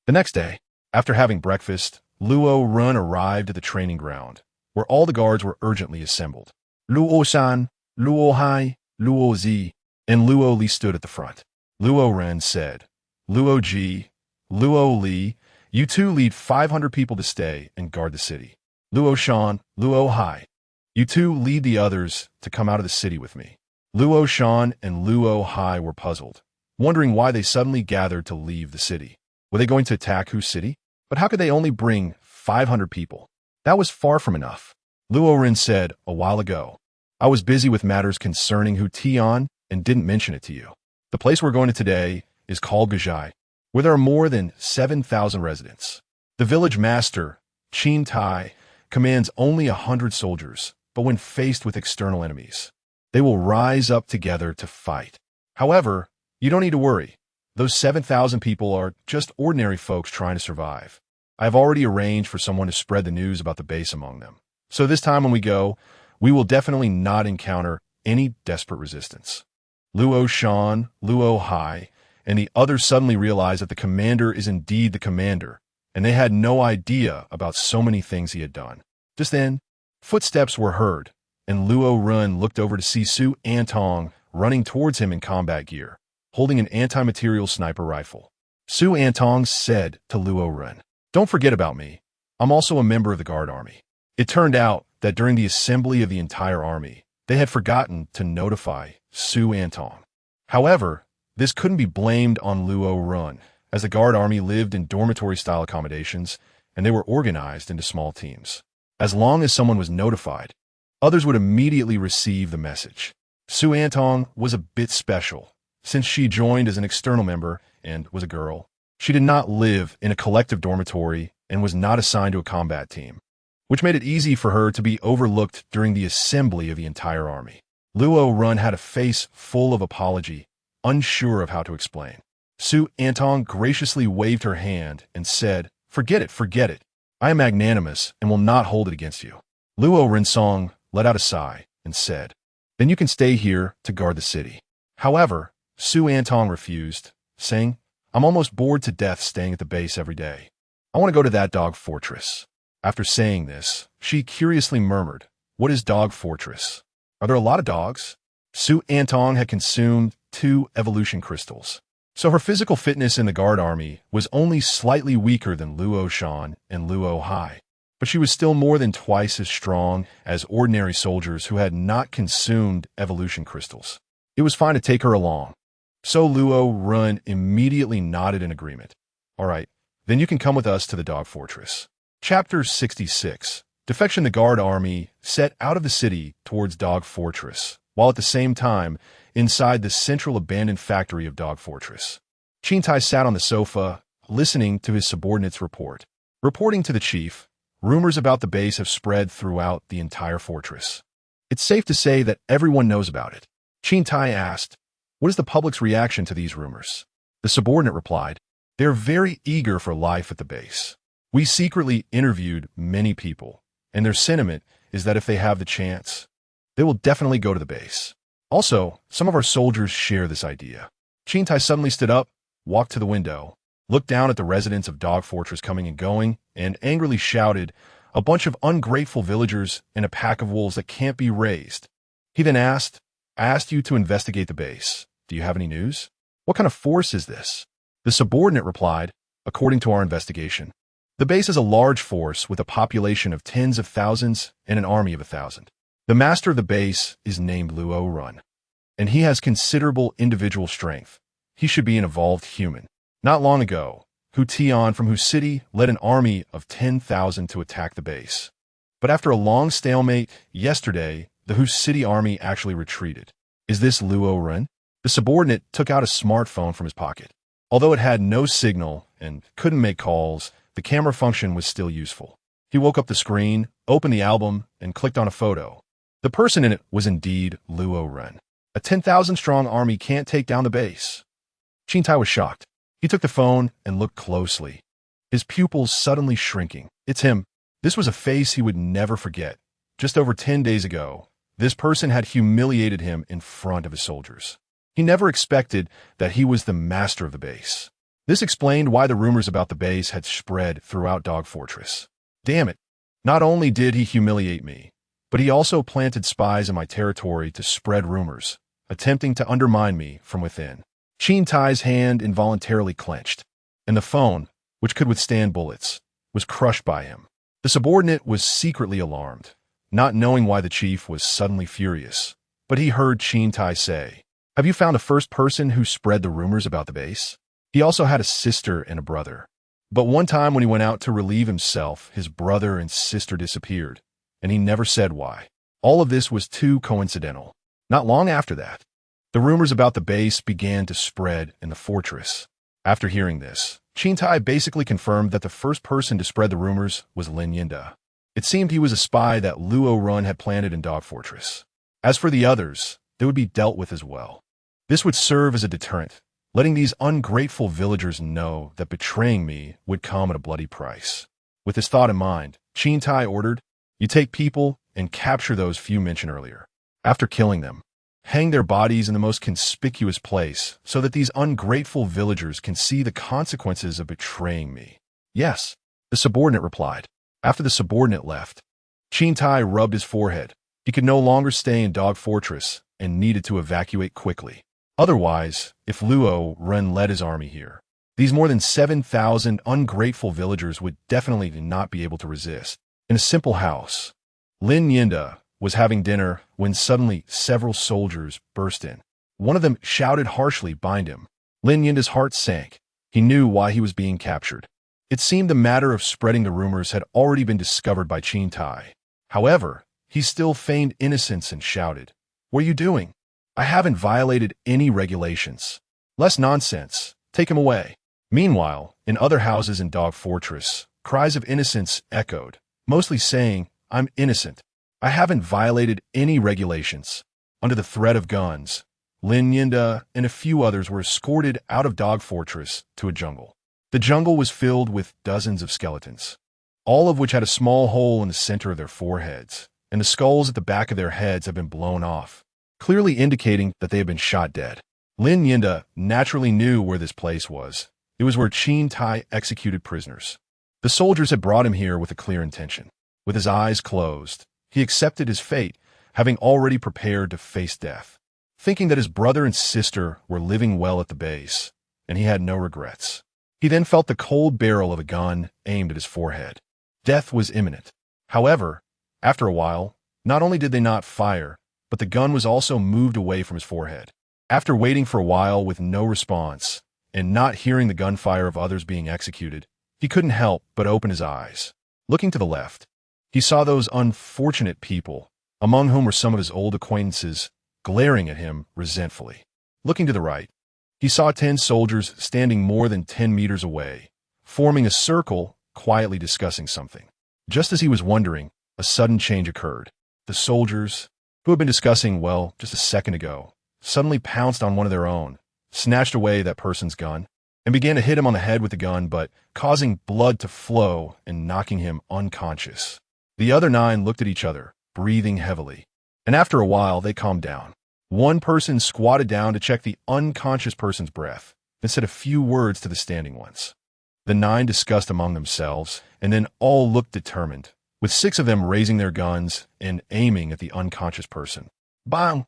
The next day, after having breakfast, Luo Ren arrived at the training ground, where all the guards were urgently assembled. Luo Shan, Luo Hai, Luo Zi, and Luo Li stood at the front. Luo Ren said, "Luo Ji, Luo Li, you two lead 500 people to stay and guard the city. Luo Shan, Luo Hai, you two lead the others to come out of the city with me." Luo Shan and Luo Hai were puzzled, wondering why they suddenly gathered to leave the city. Were they going to attack Hu's city? But how could they only bring 500 people? That was far from enough. Luo Ren said a while ago, "I was busy with matters concerning Hu Tian and didn't mention it to you. The place we're going to today is called Gajai, where there are more than 7,000 residents. The village master, Qin Tai, commands only 100 soldiers, but when faced with external enemies, they will rise up together to fight. However, you don't need to worry. Those 7,000 people are just ordinary folks trying to survive. I have already arranged for someone to spread the news about the base among them. So this time when we go, we will definitely not encounter any desperate resistance." Luo Shan, Luo Hai, and the others suddenly realized that the commander is indeed the commander, and they had no idea about so many things he had done. Just then, footsteps were heard, and Luo Ren looked over to see Su Antong running towards him in combat gear, holding an anti-material sniper rifle. Su Antong said to Luo Ren, "Don't forget about me. I'm also a member of the Guard Army." It turned out that during the assembly of the entire army, they had forgotten to notify Su Antong. However, this couldn't be blamed on Luo Ren, as the Guard Army lived in dormitory-style accommodations, and they were organized into small teams. As long as someone was notified, others would immediately receive the message. Su Antong was a bit special, since she joined as an external member and was a girl. She did not live in a collective dormitory and was not assigned to a combat team, which made it easy for her to be overlooked during the assembly of the entire army. Luo Ren had a face full of apology, unsure of how to explain. Su Antong graciously waved her hand and said, forget it. I am magnanimous and will not hold it against you." Luo Rensong let out a sigh and said, "Then you can stay here to guard the city." However, Su Antong refused, saying, "I'm almost bored to death staying at the base every day. I want to go to that dog fortress." After saying this, she curiously murmured, "What is dog fortress? Are there a lot of dogs?" Su Antong had consumed 2 evolution crystals, so her physical fitness in the Guard Army was only slightly weaker than Luo Shan and Luo Hai, but she was still more than twice as strong as ordinary soldiers who had not consumed evolution crystals. It was fine to take her along. So Luo Ren immediately nodded in agreement. "All right, then you can come with us to the dog fortress." Chapter 66. Defection. The Guard Army set out of the city towards Dog Fortress, while at the same time inside the central abandoned factory of Dog Fortress. Chintai sat on the sofa, listening to his subordinate's report. Reporting to the chief, rumors about the base have spread throughout the entire fortress. It's safe to say that everyone knows about it. Chintai asked, "What is the public's reaction to these rumors?" The subordinate replied, "They're very eager for life at the base. We secretly interviewed many people, and their sentiment is that if they have the chance, they will definitely go to the base. Also, some of our soldiers share this idea." Chintai suddenly stood up, walked to the window, looked down at the residents of Dog Fortress coming and going, and angrily shouted, "A bunch of ungrateful villagers and a pack of wolves that can't be raised." He then asked, "I asked you to investigate the base. Do you have any news? What kind of force is this?" The subordinate replied, "According to our investigation, the base is a large force with a population of tens of thousands and an army of 1,000. The master of the base is named Luo Ren, and he has considerable individual strength. He should be an evolved human. Not long ago, Hu Tian from Hu City led an army of 10,000 to attack the base. But after a long stalemate, yesterday, the Hu City army actually retreated. Is this Luo Ren?" The subordinate took out a smartphone from his pocket. Although it had no signal and couldn't make calls, the camera function was still useful. He woke up the screen, opened the album, and clicked on a photo. The person in it was indeed Luo Ren. A 10,000-strong army can't take down the base. Chintai was shocked. He took the phone and looked closely, his pupils suddenly shrinking. It's him. This was a face he would never forget. Just over 10 days ago, this person had humiliated him in front of his soldiers. He never expected that he was the master of the base. This explained why the rumors about the base had spread throughout Dog Fortress. Damn it. Not only did he humiliate me, but he also planted spies in my territory to spread rumors, attempting to undermine me from within. Chintai's hand involuntarily clenched, and the phone, which could withstand bullets, was crushed by him. The subordinate was secretly alarmed, not knowing why the chief was suddenly furious. But he heard Chintai say, "Have you found a first person who spread the rumors about the base?" He also had a sister and a brother. But one time when he went out to relieve himself, his brother and sister disappeared, and he never said why. All of this was too coincidental. Not long after that, the rumors about the base began to spread in the fortress. After hearing this, Chintai basically confirmed that the first person to spread the rumors was Lin Yinda. It seemed he was a spy that Luo Ren had planted in Dog Fortress. As for the others, they would be dealt with as well. This would serve as a deterrent, letting these ungrateful villagers know that betraying me would come at a bloody price. With this thought in mind, Chintai ordered, "You take people and capture those few mentioned earlier. After killing them, hang their bodies in the most conspicuous place so that these ungrateful villagers can see the consequences of betraying me." "Yes," the subordinate replied. After the subordinate left, Chintai rubbed his forehead. He could no longer stay in Dog Fortress and needed to evacuate quickly. Otherwise, if Luo Ren led his army here, these more than 7,000 ungrateful villagers would definitely not be able to resist. In a simple house, Lin Yinda was having dinner when suddenly several soldiers burst in. One of them shouted harshly, "Bind him." Lin Yinda's heart sank. He knew why he was being captured. It seemed the matter of spreading the rumors had already been discovered by Chintai. However, he still feigned innocence and shouted, "What are you doing? I haven't violated any regulations." "Less nonsense. Take him away." Meanwhile, in other houses in Dog Fortress, cries of innocence echoed, mostly saying, "I'm innocent. I haven't violated any regulations." Under the threat of guns, Lin Yinda and a few others were escorted out of Dog Fortress to a jungle. The jungle was filled with dozens of skeletons, all of which had a small hole in the center of their foreheads, and the skulls at the back of their heads had been blown off, clearly indicating that they had been shot dead. Lin Yinda naturally knew where this place was. It was where Chintai executed prisoners. The soldiers had brought him here with a clear intention. With his eyes closed, he accepted his fate, having already prepared to face death, thinking that his brother and sister were living well at the base, and he had no regrets. He then felt the cold barrel of a gun aimed at his forehead. Death was imminent. However, after a while, not only did they not fire, but the gun was also moved away from his forehead. After waiting for a while with no response, and not hearing the gunfire of others being executed, he couldn't help but open his eyes. Looking to the left, he saw those unfortunate people, among whom were some of his old acquaintances, glaring at him resentfully. Looking to the right, he He saw 10 soldiers standing more than 10 meters away, forming a circle, quietly discussing something. Just as he was wondering, a sudden change occurred. The soldiers, who had been discussing, well, just a second ago, suddenly pounced on one of their own, snatched away that person's gun, and began to hit him on the head with the gun, but causing blood to flow and knocking him unconscious. The other 9 looked at each other, breathing heavily, and after a while they calmed down. One person squatted down to check the unconscious person's breath, and said a few words to the standing ones. The 9 discussed among themselves, and then all looked determined, with 6 of them raising their guns and aiming at the unconscious person. Bang!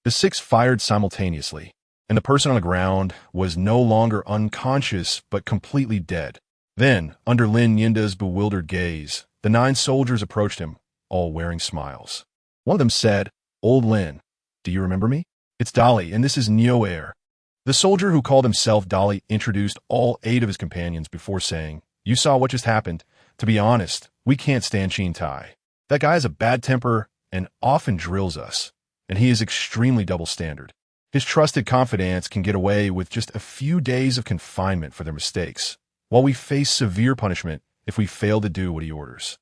The 6 fired simultaneously, and the person on the ground was no longer unconscious but completely dead. Then, under Lin Yinda's bewildered gaze, the 9 soldiers approached him, all wearing smiles. One of them said, "Old Lin, do you remember me? It's Dali, and this is Luo Ren." The soldier who called himself Dali introduced all 8 of his companions before saying, "You saw what just happened. To be honest, we can't stand Qin Tai. That guy has a bad temper and often drills us, and he is extremely double-standard. His trusted confidants can get away with just a few days of confinement for their mistakes, while we face severe punishment if we fail to do what he orders.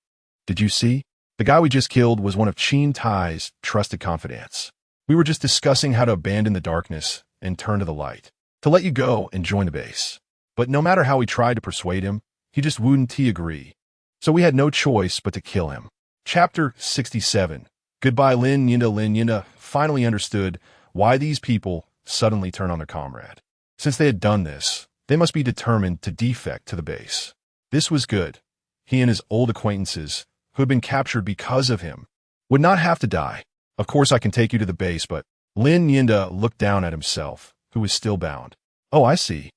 Did you see? The guy we just killed was one of Qin Tai's trusted confidants. We were just discussing how to abandon the darkness and turn to the light, to let you go and join the base. But no matter how we tried to persuade him, he just wouldn't agree. So we had no choice but to kill him." Chapter 67. Goodbye. Lin Yinda finally understood why these people suddenly turn on their comrade. Since they had done this, they must be determined to defect to the base. This was good. He and his old acquaintances, who had been captured because of him, would not have to die. "Of course I can take you to the base, but..." Lin Yinda looked down at himself, who was still bound. "Oh, I see."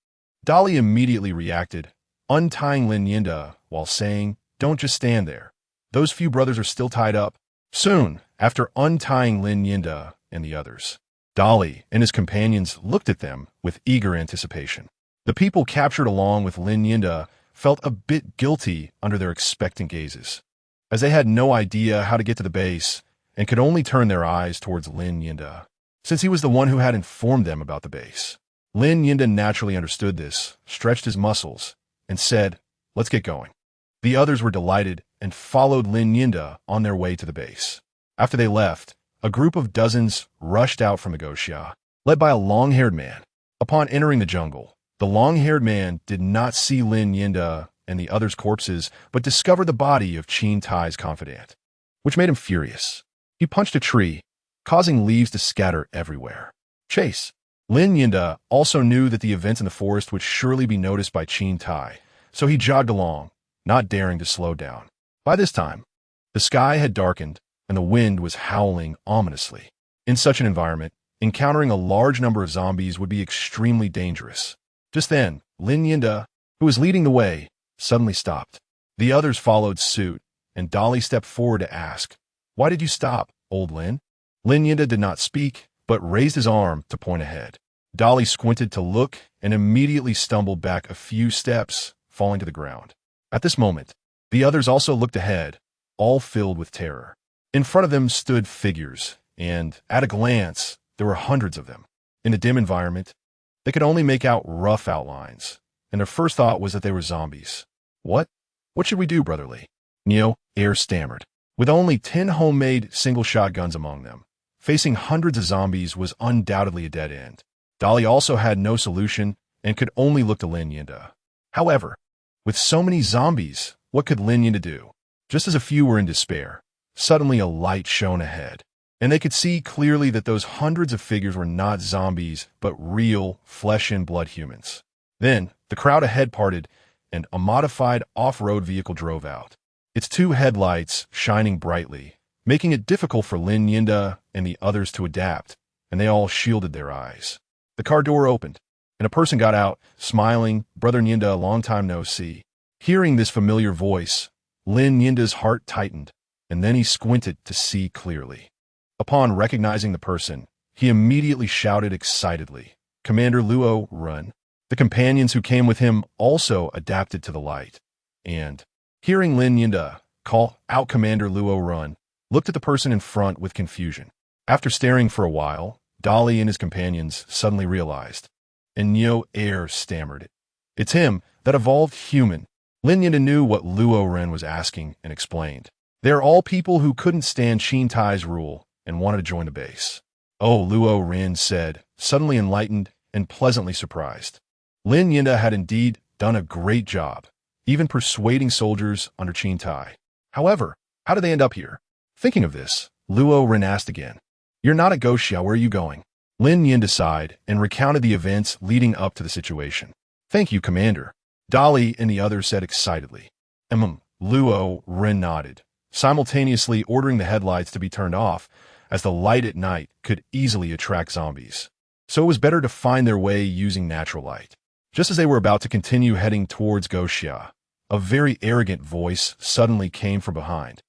Dali immediately reacted, untying Lin Yinda while saying, "Don't just stand there. Those few brothers are still tied up." Soon, after untying Lin Yinda and the others, Dali and his companions looked at them with eager anticipation. The people captured along with Lin Yinda felt a bit guilty under their expectant gazes, as they had no idea how to get to the base and could only turn their eyes towards Lin Yinda, since he was the one who had informed them about the base. Lin Yinda naturally understood this, stretched his muscles, and said, "Let's get going." The others were delighted and followed Lin Yinda on their way to the base. After they left, a group of dozens rushed out from the Goxia, led by a long-haired man. Upon entering the jungle, the long-haired man did not see Lin Yinda and the others' corpses, but discovered the body of Qin Tai's confidant, which made him furious. He punched a tree, causing leaves to scatter everywhere. Chase. Lin Yinda also knew that the events in the forest would surely be noticed by Qin Tai, so he jogged along, not daring to slow down. By this time, the sky had darkened and the wind was howling ominously. In such an environment, encountering a large number of zombies would be extremely dangerous. Just then, Lin Yinda, who was leading the way, suddenly stopped. The others followed suit, and Dali stepped forward to ask, "Why did you stop, old Lin?" Lin Yinda did not speak, but raised his arm to point ahead. Dali squinted to look and immediately stumbled back a few steps, falling to the ground. At this moment, the others also looked ahead, all filled with terror. In front of them stood figures, and, at a glance, there were hundreds of them. In the dim environment, they could only make out rough outlines, and their first thought was that they were zombies. What should we do, brotherly?" Luo Ren stammered. With only 10 homemade single shotguns among them, facing hundreds of zombies was undoubtedly a dead end. Dali also had no solution and could only look to Lin Yinda. However, with so many zombies, what could Lin Yinda do? Just as a few were in despair, suddenly a light shone ahead, and they could see clearly that those hundreds of figures were not zombies, but real flesh and blood humans. Then, the crowd ahead parted, and a modified off-road vehicle drove out, its 2 headlights shining brightly, making it difficult for Lin Yinda and the others to adapt, and they all shielded their eyes. The car door opened, and a person got out, smiling, "Brother Yinda, long time no see." Hearing this familiar voice, Lin Yinda's heart tightened, and then he squinted to see clearly. Upon recognizing the person, he immediately shouted excitedly, "Commander Luo Ren." The companions who came with him also adapted to the light, and, hearing Lin Yinda call out Commander Luo Ren, looked at the person in front with confusion. After staring for a while, Dali and his companions suddenly realized and Neo Air stammered. It's him, that evolved human. Lin Yinda knew what Luo Ren was asking and explained. They are all people who couldn't stand Qin Tai's rule and wanted to join the base. Oh, Luo Ren said, suddenly enlightened and pleasantly surprised. Lin Yinda had indeed done a great job, even persuading soldiers under Qin Tai. However, how did they end up here? Thinking of this, Luo Ren asked again. You're not at Goxia, where are you going? Lin Yinda sighed and recounted the events leading up to the situation. Thank you, Commander. Dali and the others said excitedly. Luo Ren nodded, simultaneously ordering the headlights to be turned off, as the light at night could easily attract zombies. So it was better to find their way using natural light. Just as they were about to continue heading towards Goxia, a very arrogant voice suddenly came from behind.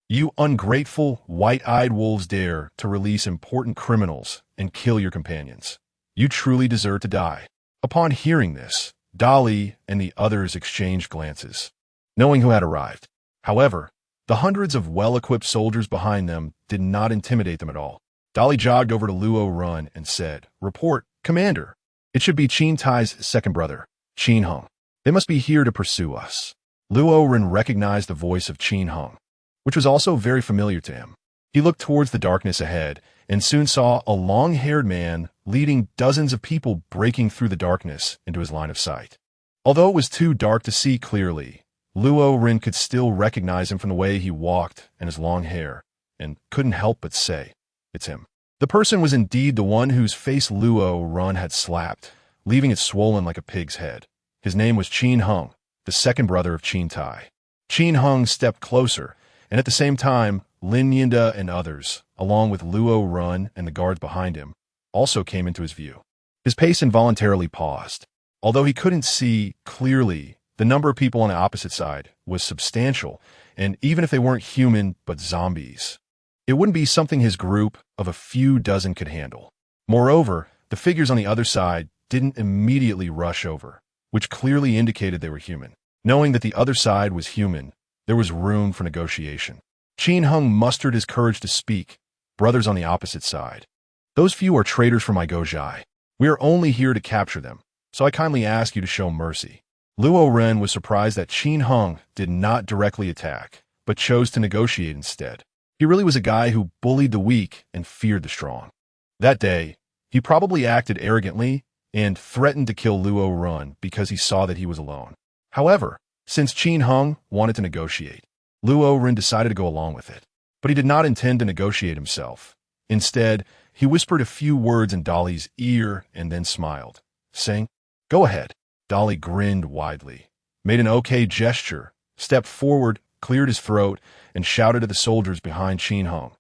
You ungrateful, white-eyed wolves dare to release important criminals and kill your companions. You truly deserve to die. Upon hearing this, Dali and the others exchanged glances, knowing who had arrived. However, the hundreds of well-equipped soldiers behind them did not intimidate them at all. Dali jogged over to Luo Ren and said, Report, Commander. It should be Qin Tai's second brother, Qin Hung. They must be here to pursue us. Luo Ren recognized the voice of Qin Hung, which was also very familiar to him. He looked towards the darkness ahead and soon saw a long-haired man leading dozens of people breaking through the darkness into his line of sight. Although it was too dark to see clearly, Luo Ren could still recognize him from the way he walked and his long hair, and couldn't help but say, It's him. The person was indeed the one whose face Luo Ren had slapped, leaving it swollen like a pig's head. His name was Qin Hung, the second brother of Qin Tai. Qin Hung stepped closer, and at the same time, Lin Yinda and others, along with Luo Ren and the guards behind him, also came into his view. His pace involuntarily paused. Although he couldn't see clearly, the number of people on the opposite side was substantial, and even if they weren't human but zombies, it wouldn't be something his group of a few dozen could handle. Moreover, the figures on the other side didn't immediately rush over, which clearly indicated they were human. Knowing that the other side was human, there was room for negotiation. Qin Hung mustered his courage to speak. Brothers on the opposite side. Those few are traitors for my Gojai. We are only here to capture them, so I kindly ask you to show mercy. Luo Ren was surprised that Qin Hung did not directly attack, but chose to negotiate instead. He really was a guy who bullied the weak and feared the strong. That day, he probably acted arrogantly and threatened to kill Luo Ren because he saw that he was alone. However, since Qin Hung wanted to negotiate, Luo Ren decided to go along with it. But he did not intend to negotiate himself. Instead, he whispered a few words in Dali's ear and then smiled, saying, Go ahead. Dali grinned widely, made an okay gesture, stepped forward, cleared his throat, and shouted to the soldiers behind Qin Hung.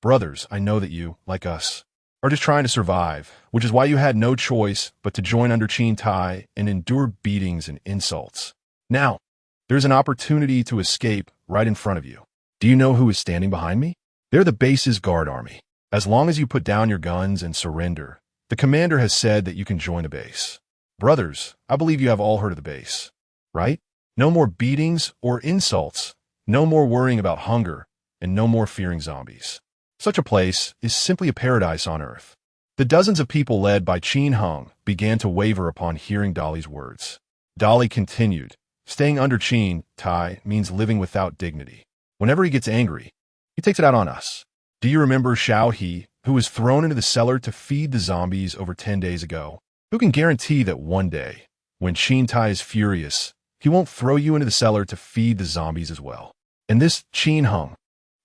Brothers, I know that you, like us, are just trying to survive, which is why you had no choice but to join under Qin Tai and endure beatings and insults. Now, there's an opportunity to escape right in front of you. Do you know who is standing behind me? They're the base's guard army. As long as you put down your guns and surrender, the commander has said that you can join the base. Brothers, I believe you have all heard of the base, right? No more beatings or insults, no more worrying about hunger, and no more fearing zombies. Such a place is simply a paradise on earth. The dozens of people led by Qin Hung began to waver upon hearing Dali's words. Dali continued, Staying under Qin Tai means living without dignity. Whenever he gets angry, he takes it out on us. Do you remember He, who was thrown into the cellar to feed the zombies over 10 days ago? Who can guarantee that one day, when Qin Tai is furious, he won't throw you into the cellar to feed the zombies as well? And this Qin Hung,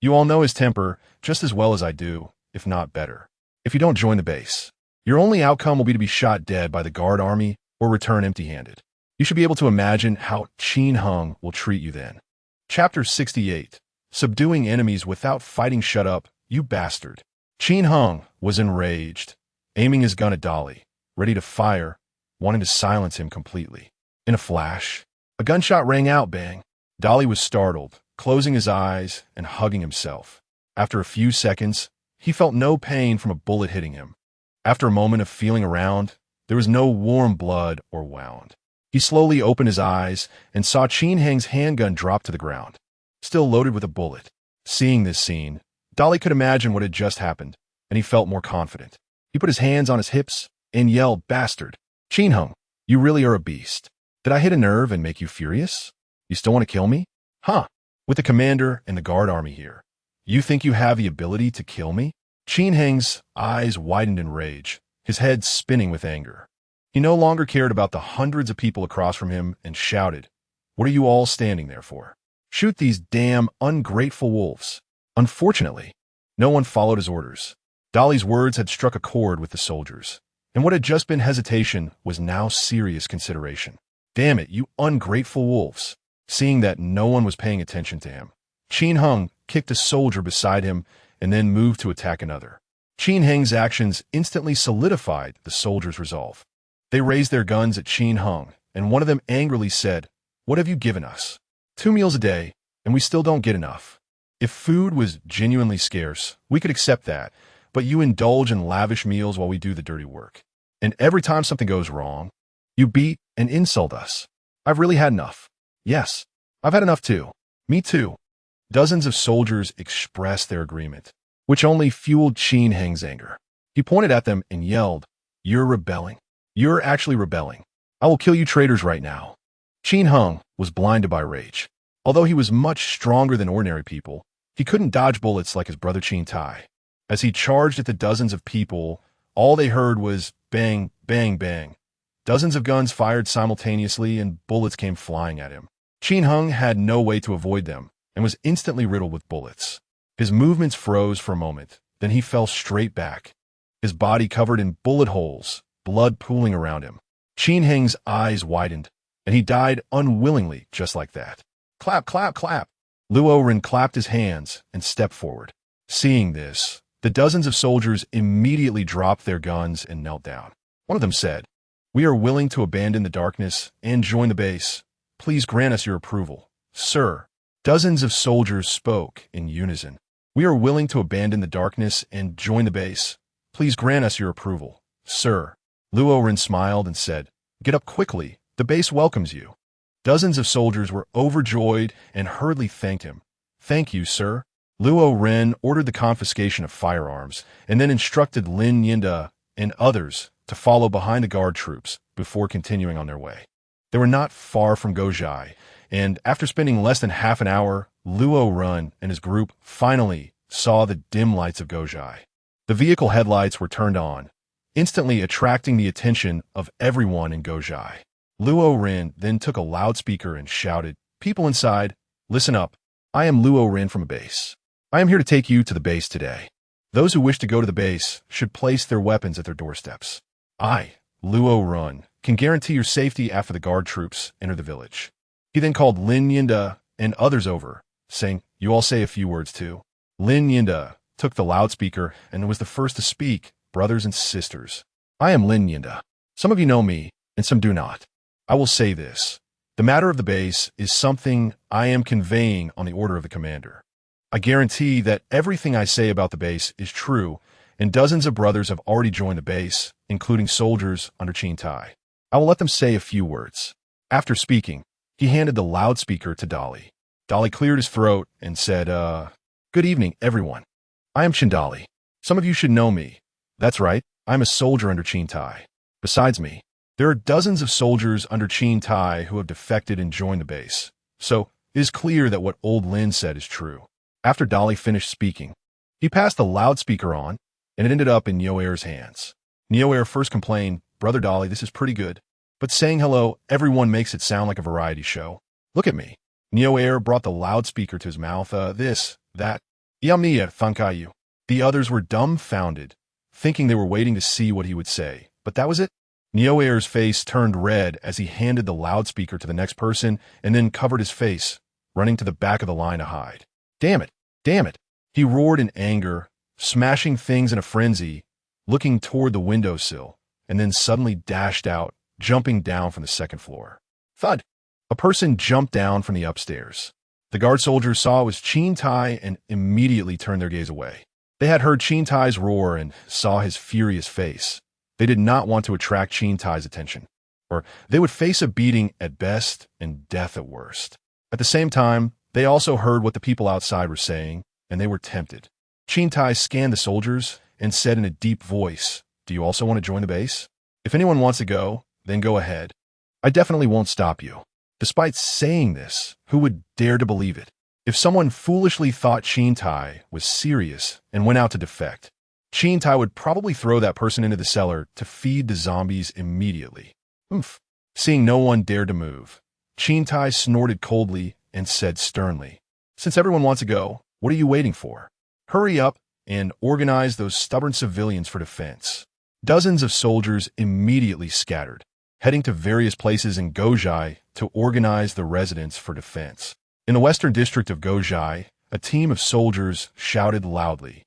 you all know his temper just as well as I do, if not better. If you don't join the base, your only outcome will be to be shot dead by the guard army or return empty-handed. You should be able to imagine how Qin Hung will treat you then. Chapter 68. Subduing enemies without fighting. Shut up, you bastard. Qin Hung was enraged, aiming his gun at Dali, ready to fire, wanting to silence him completely. In a flash, a gunshot rang out, bang. Dali was startled, closing his eyes and hugging himself. After a few seconds, he felt no pain from a bullet hitting him. After a moment of feeling around, there was no warm blood or wound. He slowly opened his eyes and saw Qin Hang's handgun drop to the ground, still loaded with a bullet. Seeing this scene, Dali could imagine what had just happened, and he felt more confident. He put his hands on his hips and yelled, "Bastard! Qin Hung, you really are a beast. Did I hit a nerve and make you furious? You still want to kill me? Huh? With the commander and the guard army here, you think you have the ability to kill me?" Qin Heng's eyes widened in rage, his head spinning with anger. He no longer cared about the hundreds of people across from him and shouted, "What are you all standing there for? Shoot these damn ungrateful wolves." Unfortunately, no one followed his orders. Dolly's words had struck a chord with the soldiers, and what had just been hesitation was now serious consideration. "Damn it, you ungrateful wolves." Seeing that no one was paying attention to him, Qin Hung kicked a soldier beside him and then moved to attack another. Qin Heng's actions instantly solidified the soldiers' resolve. They raised their guns at Qin Hung, and one of them angrily said, "What have you given us? 2 meals a day, and we still don't get enough. If food was genuinely scarce, we could accept that, but you indulge in lavish meals while we do the dirty work. And every time something goes wrong, you beat and insult us. I've really had enough." "Yes, I've had enough too." "Me too." Dozens of soldiers expressed their agreement, which only fueled Qin Heng's anger. He pointed at them and yelled, "You're rebelling. You're actually rebelling. I will kill you traitors right now." Qin Hung was blinded by rage. Although he was much stronger than ordinary people, he couldn't dodge bullets like his brother Qin Tai. As he charged at the dozens of people, all they heard was bang, bang, bang. Dozens of guns fired simultaneously and bullets came flying at him. Qin Hung had no way to avoid them and was instantly riddled with bullets. His movements froze for a moment, then he fell straight back, his body covered in bullet holes, blood pooling around him. Qin Heng's eyes widened, and he died unwillingly just like that. "Clap, clap, clap." Luo Ren clapped his hands and stepped forward. Seeing this, the dozens of soldiers immediately dropped their guns and knelt down. One of them said, "We are willing to abandon the darkness and join the base. Please grant us your approval, sir." Dozens of soldiers spoke in unison. "We are willing to abandon the darkness and join the base. Please grant us your approval, sir." Luo Ren smiled and said, "Get up quickly. The base welcomes you." Dozens of soldiers were overjoyed and hurriedly thanked him. "Thank you, sir." Luo Ren ordered the confiscation of firearms and then instructed Lin Yinda and others to follow behind the guard troops before continuing on their way. They were not far from Gojai, and after spending less than half an hour, Luo Ren and his group finally saw the dim lights of Gojai. The vehicle headlights were turned on, instantly attracting the attention of everyone in Gojai. Luo Ren then took a loudspeaker and shouted, "People inside, listen up. I am Luo Ren from a base. I am here to take you to the base today. Those who wish to go to the base should place their weapons at their doorsteps. I, Luo Ren, can guarantee your safety after the guard troops enter the village." He then called Lin Yinda and others over, saying, "You all say a few words too." Lin Yinda took the loudspeaker and was the first to speak. "Brothers and sisters, I am Lin Yinda. Some of you know me, and some do not. I will say this. The matter of the base is something I am conveying on the order of the commander. I guarantee that everything I say about the base is true, and dozens of brothers have already joined the base, including soldiers under Qin Tai. I will let them say a few words." After speaking, he handed the loudspeaker to Dolly. Dolly cleared his throat and said, "Good evening, everyone. I am Chindali. Some of you should know me. That's right, I'm a soldier under Qin Tai. Besides me, there are dozens of soldiers under Qin Tai who have defected and joined the base. So it is clear that what old Lin said is true." After Dolly finished speaking, he passed the loudspeaker on, and it ended up in Nioer's hands. Nioer first complained, "Brother Dolly, this is pretty good, but saying hello, everyone makes it sound like a variety show. Look at me." Nioer brought the loudspeaker to his mouth. This, that. "Yamiya, Fankayu." The others were dumbfounded, thinking they were waiting to see what he would say, but that was it. Nioer's face turned red as he handed the loudspeaker to the next person and then covered his face, running to the back of the line to hide. "Damn it! Damn it!" He roared in anger, smashing things in a frenzy, looking toward the windowsill, and then suddenly dashed out, jumping down from the second floor. Thud! A person jumped down from the upstairs. The guard soldiers saw it was Qin Tai and immediately turned their gaze away. They had heard Qin Tai's roar and saw his furious face. They did not want to attract Qin Tai's attention, or they would face a beating at best and death at worst. At the same time, they also heard what the people outside were saying, and they were tempted. Qin Tai scanned the soldiers and said in a deep voice, "Do you also want to join the base?" If anyone wants to go, then go ahead. I definitely won't stop you. Despite saying this, who would dare to believe it? If someone foolishly thought Tai was serious and went out to defect, Tai would probably throw that person into the cellar to feed the zombies immediately. Oomph. Seeing no one dared to move, Tai snorted coldly and said sternly, "Since everyone wants to go, what are you waiting for? Hurry up and organize those stubborn civilians for defense." Dozens of soldiers immediately scattered, heading to various places in Gojai to organize the residents for defense. In the western district of Gojai, a team of soldiers shouted loudly,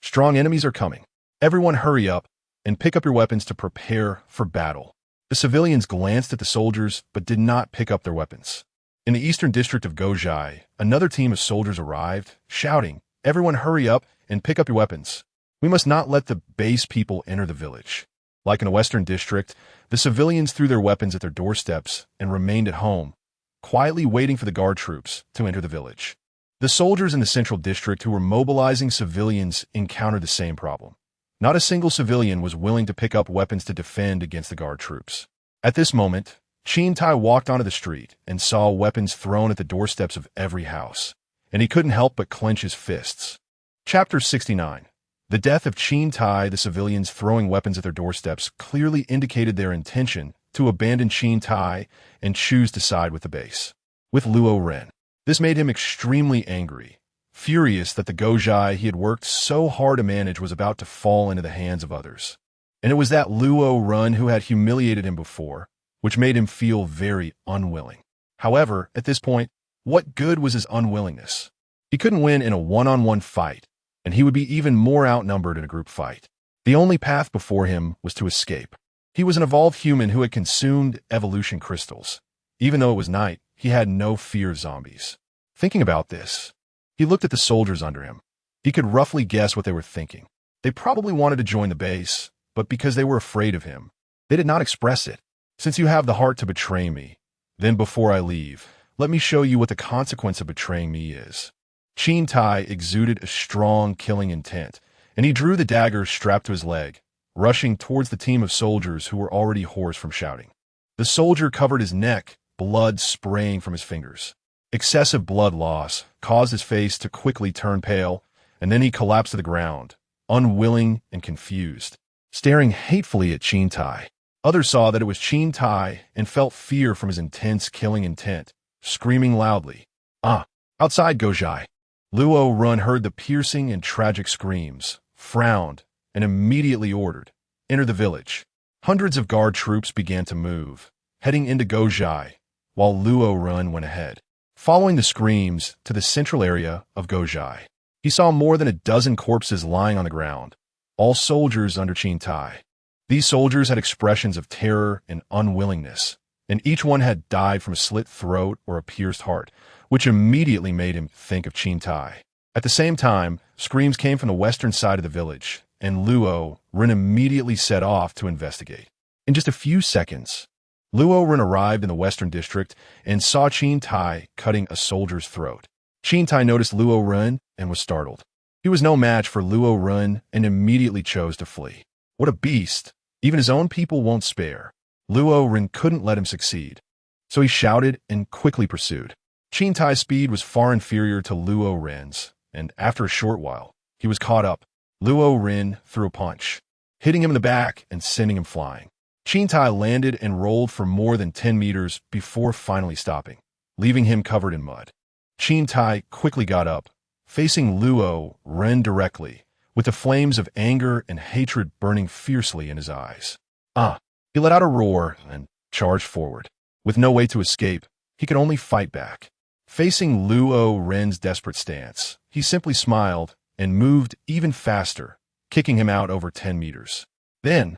"Strong enemies are coming. Everyone hurry up and pick up your weapons to prepare for battle." The civilians glanced at the soldiers but did not pick up their weapons. In the eastern district of Gojai, another team of soldiers arrived, shouting, "Everyone hurry up and pick up your weapons. We must not let the base people enter the village." Like in the western district, the civilians threw their weapons at their doorsteps and remained at home, quietly waiting for the guard troops to enter the village. The soldiers in the central district who were mobilizing civilians encountered the same problem. Not a single civilian was willing to pick up weapons to defend against the guard troops. At this moment, Tai walked onto the street and saw weapons thrown at the doorsteps of every house, and he couldn't help but clench his fists. Chapter 69. The death of Tai, the civilians throwing weapons at their doorsteps, clearly indicated their intention to abandon Tai and choose to side with the base, with Luo Ren. This made him extremely angry, furious that the Gojai he had worked so hard to manage was about to fall into the hands of others. And it was that Luo Ren who had humiliated him before, which made him feel very unwilling. However, at this point, what good was his unwillingness? He couldn't win in a one-on-one fight, and he would be even more outnumbered in a group fight. The only path before him was to escape. He was an evolved human who had consumed evolution crystals. Even though it was night, he had no fear of zombies. Thinking about this, he looked at the soldiers under him. He could roughly guess what they were thinking. They probably wanted to join the base, but because they were afraid of him, they did not express it. "Since you have the heart to betray me, then before I leave, let me show you what the consequence of betraying me is." Tai exuded a strong killing intent, and he drew the dagger strapped to his leg, rushing towards the team of soldiers who were already hoarse from shouting. The soldier covered his neck, blood spraying from his fingers. Excessive blood loss caused his face to quickly turn pale, and then he collapsed to the ground, unwilling and confused, staring hatefully at Tai. Others saw that it was Tai and felt fear from his intense killing intent, screaming loudly, "Ah!" Outside Gojai, Luo Ren heard the piercing and tragic screams, frowned, and immediately ordered, "Enter the village." Hundreds of guard troops began to move, heading into Gojai, while Luo Ren went ahead. Following the screams to the central area of Gojai, he saw more than a dozen corpses lying on the ground, all soldiers under Tai. These soldiers had expressions of terror and unwillingness, and each one had died from a slit throat or a pierced heart, which immediately made him think of Tai. At the same time, screams came from the western side of the village, and Luo Ren immediately set off to investigate. In just a few seconds, Luo Ren arrived in the western district and saw Tai cutting a soldier's throat. Tai noticed Luo Ren and was startled. He was no match for Luo Ren and immediately chose to flee. What a beast! Even his own people won't spare. Luo Ren couldn't let him succeed, so he shouted and quickly pursued. Tai's speed was far inferior to Luo Ren's, and after a short while, he was caught up. Luo Ren threw a punch, hitting him in the back and sending him flying. Tai landed and rolled for more than 10 meters before finally stopping, leaving him covered in mud. Tai quickly got up, facing Luo Ren directly, with the flames of anger and hatred burning fiercely in his eyes. "Ah!" He let out a roar and charged forward. With no way to escape, he could only fight back. Facing Luo Ren's desperate stance, he simply smiled and moved even faster, kicking him out over 10 meters. Then,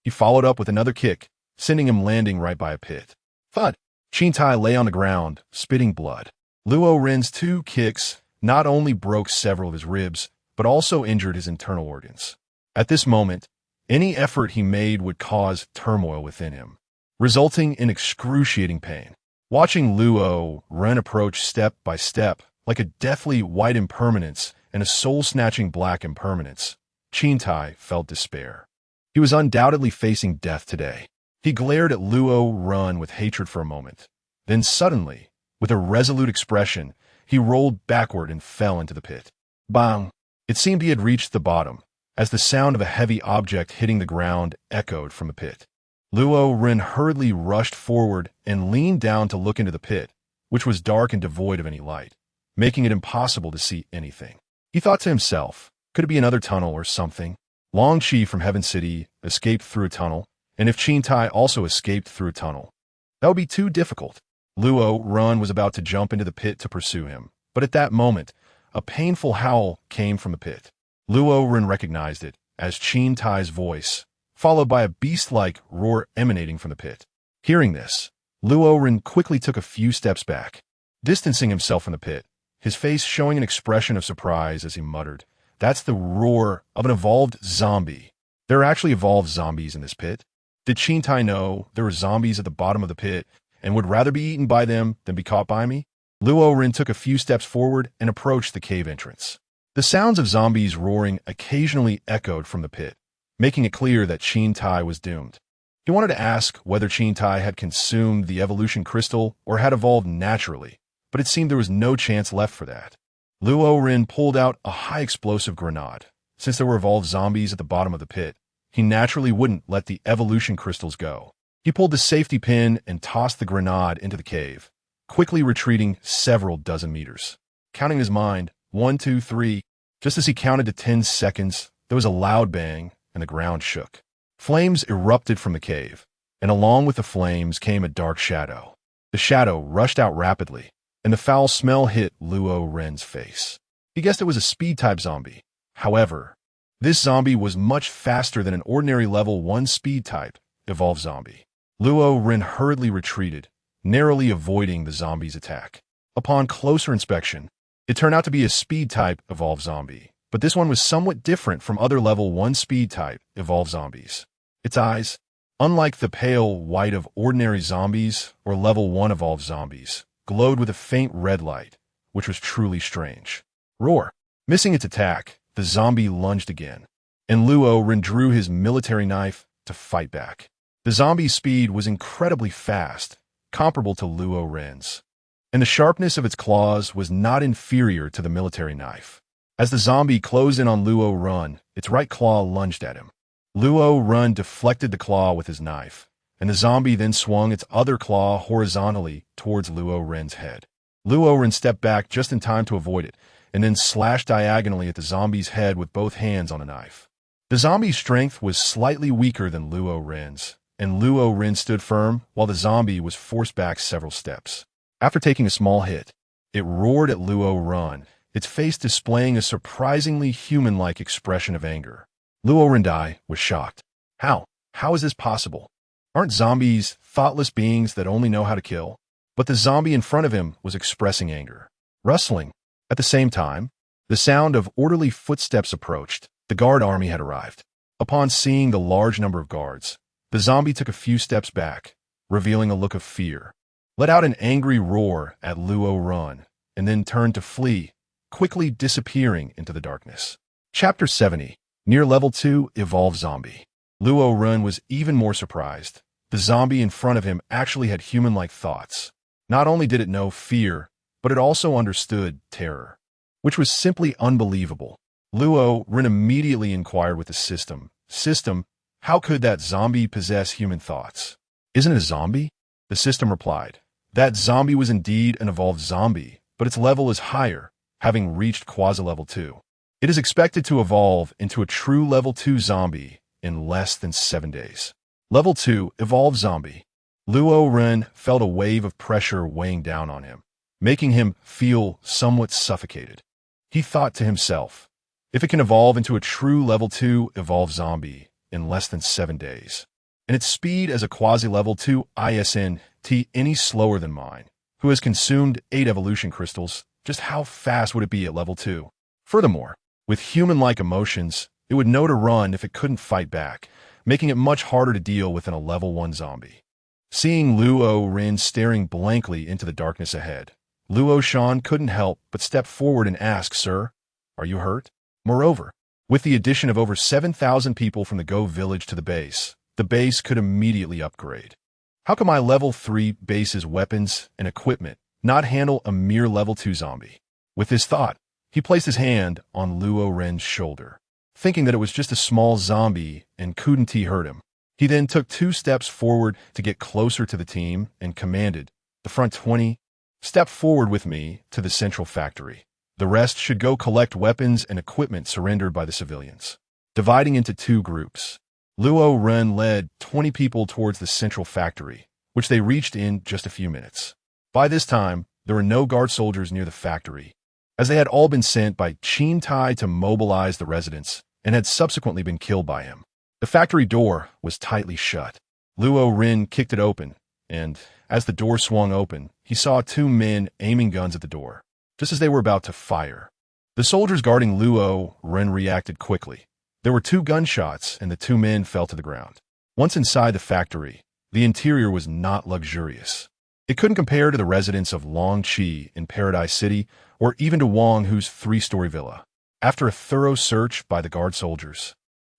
he followed up with another kick, sending him landing right by a pit. Thud! Tai lay on the ground, spitting blood. Luo Ren's 2 kicks not only broke several of his ribs, but also injured his internal organs. At this moment, any effort he made would cause turmoil within him, resulting in excruciating pain. Watching Luo Ren approach step by step, like a deathly white impermanence and a soul-snatching black impermanence, Tai felt despair. He was undoubtedly facing death today. He glared at Luo Ren with hatred for a moment. Then suddenly, with a resolute expression, he rolled backward and fell into the pit. Bang! It seemed he had reached the bottom, as the sound of a heavy object hitting the ground echoed from the pit. Luo Ren hurriedly rushed forward and leaned down to look into the pit, which was dark and devoid of any light, making it impossible to see anything. He thought to himself, could it be another tunnel or something? Long Qi from Heaven City escaped through a tunnel, and if Qin Tai also escaped through a tunnel, that would be too difficult. Luo Ren was about to jump into the pit to pursue him, but at that moment, a painful howl came from the pit. Luo Ren recognized it as Qin Tai's voice, followed by a beast-like roar emanating from the pit. Hearing this, Luo Ren quickly took a few steps back, distancing himself from the pit, his face showing an expression of surprise as he muttered, "That's the roar of an evolved zombie. There are actually evolved zombies in this pit. Did Qin Tai know there were zombies at the bottom of the pit and would rather be eaten by them than be caught by me?" Luo Ren took a few steps forward and approached the cave entrance. The sounds of zombies roaring occasionally echoed from the pit, making it clear that Qin Tai was doomed. He wanted to ask whether Qin Tai had consumed the evolution crystal or had evolved naturally, but it seemed there was no chance left for that. Luo Ren pulled out a high-explosive grenade. Since there were evolved zombies at the bottom of the pit, he naturally wouldn't let the evolution crystals go. He pulled the safety pin and tossed the grenade into the cave, quickly retreating several dozen meters. Counting in his mind, 1, 2, 3. Just as he counted to 10 seconds, there was a loud bang, and the ground shook. Flames erupted from the cave, and along with the flames came a dark shadow. The shadow rushed out rapidly, and the foul smell hit Luo Ren's face. He guessed it was a speed-type zombie. However, this zombie was much faster than an ordinary level 1 speed-type evolved zombie. Luo Ren hurriedly retreated, narrowly avoiding the zombie's attack. Upon closer inspection, it turned out to be a speed-type evolved zombie, but this one was somewhat different from other level 1 speed-type evolved zombies. Its eyes, unlike the pale white of ordinary zombies or level 1 evolved zombies, glowed with a faint red light, which was truly strange. Roar! Missing its attack, the zombie lunged again, and Luo Ren drew his military knife to fight back. The zombie's speed was incredibly fast, comparable to Luo Ren's, and the sharpness of its claws was not inferior to the military knife. As the zombie closed in on Luo Ren, its right claw lunged at him. Luo Ren deflected the claw with his knife, and the zombie then swung its other claw horizontally towards Luo Ren's head. Luo Ren stepped back just in time to avoid it, and then slashed diagonally at the zombie's head with both hands on the knife. The zombie's strength was slightly weaker than Luo Ren's, and Luo Ren stood firm while the zombie was forced back several steps. After taking a small hit, it roared at Luo Ren, its face displaying a surprisingly human-like expression of anger. Luo Ren was shocked. How? How is this possible? Aren't zombies thoughtless beings that only know how to kill? But the zombie in front of him was expressing anger. Rustling. At the same time, the sound of orderly footsteps approached. The guard army had arrived. Upon seeing the large number of guards, the zombie took a few steps back, revealing a look of fear, let out an angry roar at Luo Ren, and then turned to flee, quickly disappearing into the darkness. Chapter 70. Near Level 2 Evolved Zombie. Luo Ren was even more surprised. The zombie in front of him actually had human-like thoughts. Not only did it know fear, but it also understood terror, which was simply unbelievable. Luo Ren immediately inquired with the system, "System, how could that zombie possess human thoughts?" "Isn't it a zombie?" The system replied. "That zombie was indeed an evolved zombie, but its level is higher, having reached quasi-level 2. It is expected to evolve into a true level 2 zombie in less than 7 days." Level 2 Evolved Zombie. Luo Ren felt a wave of pressure weighing down on him, making him feel somewhat suffocated. He thought to himself, if it can evolve into a true level 2 evolved zombie in less than 7 days, and its speed as a quasi-level 2 ISNT any slower than mine, who has consumed 8 evolution crystals, just how fast would it be at level 2? Furthermore, with human-like emotions, it would know to run if it couldn't fight back, making it much harder to deal with than a level 1 zombie. Seeing Luo Ren staring blankly into the darkness ahead, Luo Shan couldn't help but step forward and ask, "Sir, are you hurt?" Moreover, With the addition of over 7,000 people from the Go village to the base could immediately upgrade. How can my level 3 base's weapons and equipment not handle a mere level 2 zombie? With this thought, he placed his hand on Luo Ren's shoulder, thinking that it was just a small zombie and couldn't hurt him. He then took 2 steps forward to get closer to the team and commanded, "The front 20, step forward with me to the central factory. The rest should go collect weapons and equipment surrendered by the civilians." Dividing into 2 groups, Luo Ren led 20 people towards the central factory, which they reached in just a few minutes. By this time, there were no guard soldiers near the factory, as they had all been sent by Qin Tai to mobilize the residents and had subsequently been killed by him. The factory door was tightly shut. Luo Ren kicked it open, and as the door swung open, he saw 2 men aiming guns at the door, just as they were about to fire. The soldiers guarding Luo Ren reacted quickly. There were 2 gunshots, and the 2 men fell to the ground. Once inside the factory, the interior was not luxurious. It couldn't compare to the residence of Long Chi in Paradise City, or even to Wang Hu's 3-story villa. After a thorough search by the guard soldiers,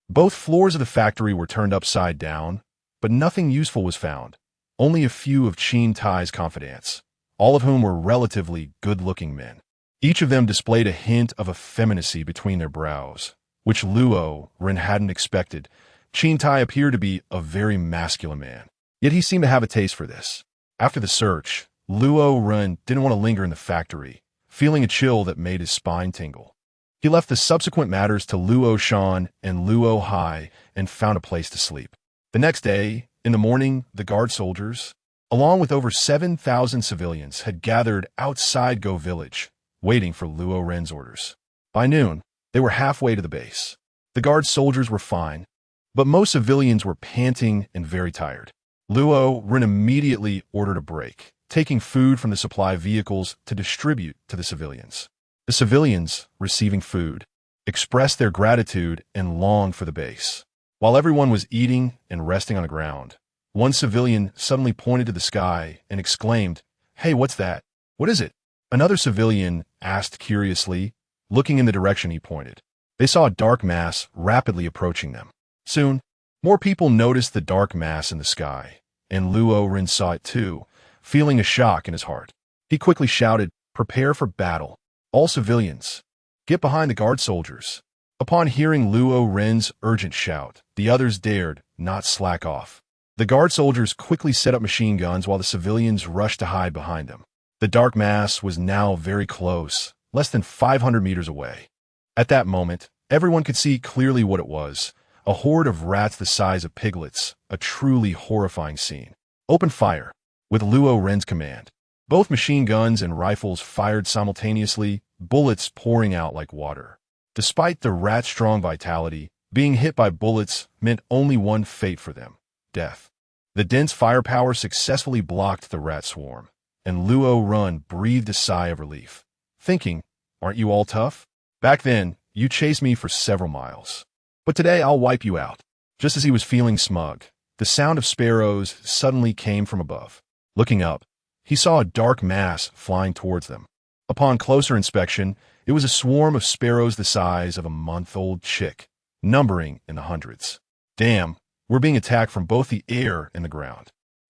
both floors of the factory were turned upside down, but nothing useful was found. Only a few of Qin Tai's confidants, all of whom were relatively good-looking men. Each of them displayed a hint of effeminacy between their brows, which Luo Ren hadn't expected. Qin Tai appeared to be a very masculine man, yet he seemed to have a taste for this. After the search, Luo Ren didn't want to linger in the factory, feeling a chill that made his spine tingle. He left the subsequent matters to Luo Shan and Luo Hai and found a place to sleep. The next day, in the morning, the guard soldiers, along with over 7,000 civilians, had gathered outside Go Village, waiting for Luo Ren's orders. By noon, they were halfway to the base. The guard soldiers were fine, but most civilians were panting and very tired. Luo Ren immediately ordered a break, taking food from the supply vehicles to distribute to the civilians. The civilians, receiving food, expressed their gratitude and longed for the base. While everyone was eating and resting on the ground, one civilian suddenly pointed to the sky and exclaimed, "Hey, what's that? What is it?" Another civilian asked curiously, looking in the direction he pointed. They saw a dark mass rapidly approaching them. Soon, more people noticed the dark mass in the sky, and Luo Ren saw it too, feeling a shock in his heart. He quickly shouted, "Prepare for battle. All civilians, get behind the guard soldiers." Upon hearing Luo Ren's urgent shout, the others dared not slack off. The guard soldiers quickly set up machine guns while the civilians rushed to hide behind them. The dark mass was now very close, less than 500 meters away. At that moment, everyone could see clearly what it was: a horde of rats the size of piglets, a truly horrifying scene. Open fire, with Luo Ren's command. Both machine guns and rifles fired simultaneously, bullets pouring out like water. Despite the rats' strong vitality, being hit by bullets meant only one fate for them: death. The dense firepower successfully blocked the rat swarm, and Luo Ren breathed a sigh of relief, thinking, "Aren't you all tough? Back then, you chased me for several miles. But today I'll wipe you out." Just as he was feeling smug, the sound of sparrows suddenly came from above. Looking up, he saw a dark mass flying towards them. Upon closer inspection, it was a swarm of sparrows the size of a month-old chick, numbering in the hundreds. "Damn, we're being attacked from both the air and the ground,"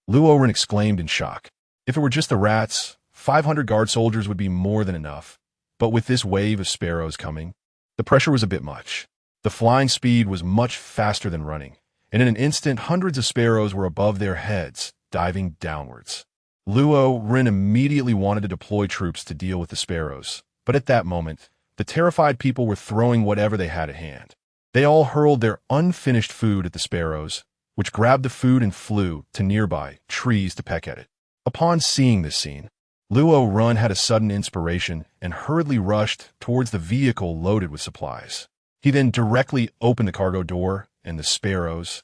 Luo Ren exclaimed in shock. If it were just the rats, 500 guard soldiers would be more than enough. But with this wave of sparrows coming, the pressure was a bit much. The flying speed was much faster than running, and in an instant hundreds of sparrows were above their heads, diving downwards. Luo Ren immediately wanted to deploy troops to deal with the sparrows, but at that moment, the terrified people were throwing whatever they had at hand. They all hurled their unfinished food at the sparrows, which grabbed the food and flew to nearby trees to peck at it. Upon seeing this scene, Luo Ren had a sudden inspiration and hurriedly rushed towards the vehicle loaded with supplies. He then directly opened the cargo door, and the sparrows,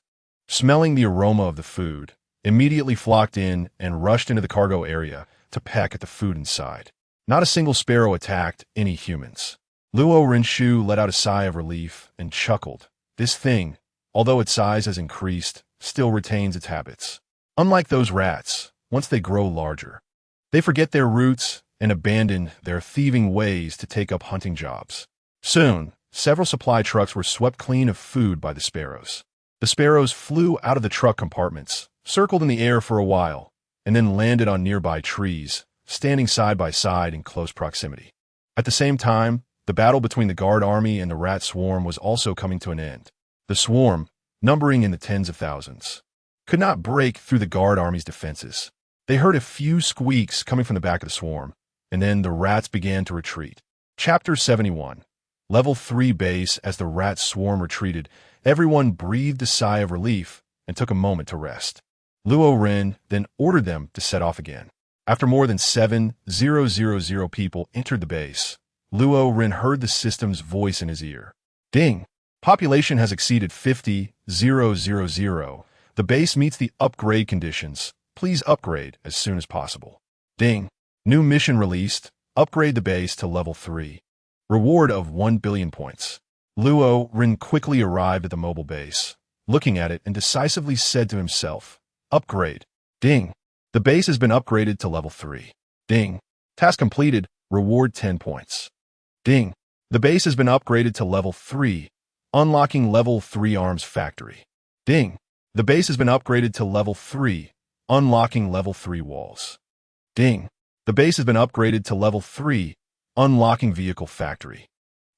smelling the aroma of the food, immediately flocked in and rushed into the cargo area to peck at the food inside. Not a single sparrow attacked any humans. Luo Renshu let out a sigh of relief and chuckled. This thing, although its size has increased, still retains its habits. Unlike those rats, once they grow larger, they forget their roots and abandon their thieving ways to take up hunting jobs. Soon, several supply trucks were swept clean of food by the sparrows. The sparrows flew out of the truck compartments, circled in the air for a while, and then landed on nearby trees, standing side by side in close proximity. At the same time, the battle between the guard army and the rat swarm was also coming to an end. The swarm, numbering in the tens of thousands, could not break through the guard army's defenses. They heard a few squeaks coming from the back of the swarm, and then the rats began to retreat. Chapter 71. Level 3 base. As the rat swarm retreated, everyone breathed a sigh of relief and took a moment to rest. Luo Ren then ordered them to set off again. After more than 7,000 people entered the base, Luo Ren heard the system's voice in his ear. Ding! Population has exceeded 50,000. The base meets the upgrade conditions. Please upgrade as soon as possible. Ding! New mission released. Upgrade the base to level 3. Reward of 1 billion points. Luo Ren quickly arrived at the mobile base, looking at it and decisively said to himself, Upgrade. Ding! The base has been upgraded to level 3. Ding! Task completed. Reward 10 points. Ding! The base has been upgraded to level 3. Unlocking level 3 arms factory. Ding! The base has been upgraded to level 3. Unlocking level 3 walls. Ding! The base has been upgraded to level 3. Unlocking vehicle factory.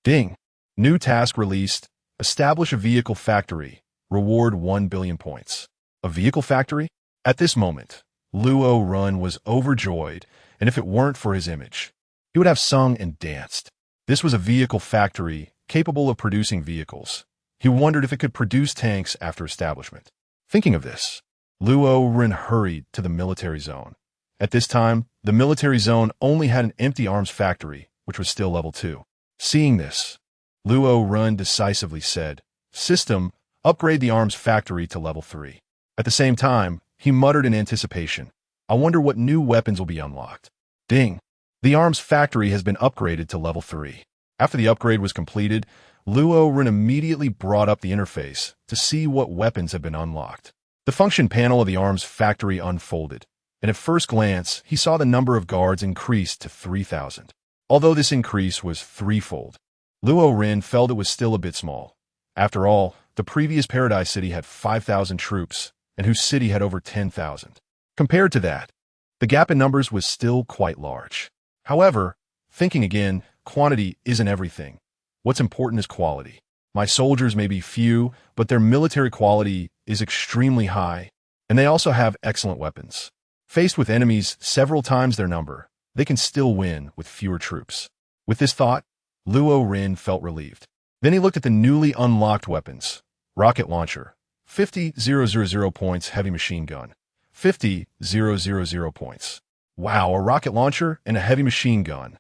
Ding! New task released. Establish a vehicle factory. Reward 1 billion points. A vehicle factory? At this moment, Luo Ren was overjoyed, and if it weren't for his image, he would have sung and danced. This was a vehicle factory capable of producing vehicles. He wondered if it could produce tanks after establishment. Thinking of this, Luo Ren hurried to the military zone. At this time, the military zone only had an empty arms factory, which was still level 2. Seeing this, Luo Ren decisively said, System, upgrade the arms factory to level 3. At the same time, he muttered in anticipation, I wonder what new weapons will be unlocked. Ding! The arms factory has been upgraded to level 3. After the upgrade was completed, Luo Ren immediately brought up the interface to see what weapons had been unlocked. The function panel of the arms factory unfolded, and at first glance, he saw the number of guards increased to 3,000. Although this increase was threefold, Luo Ren felt it was still a bit small. After all, the previous Paradise City had 5,000 troops, and whose city had over 10,000. Compared to that, the gap in numbers was still quite large. However, thinking again, quantity isn't everything. What's important is quality. My soldiers may be few, but their military quality is extremely high, and they also have excellent weapons. Faced with enemies several times their number, they can still win with fewer troops. With this thought, Luo Ren felt relieved. Then he looked at the newly unlocked weapons. Rocket launcher, 50,000 points. Heavy machine gun, 50,000 points. Wow, a rocket launcher and a heavy machine gun.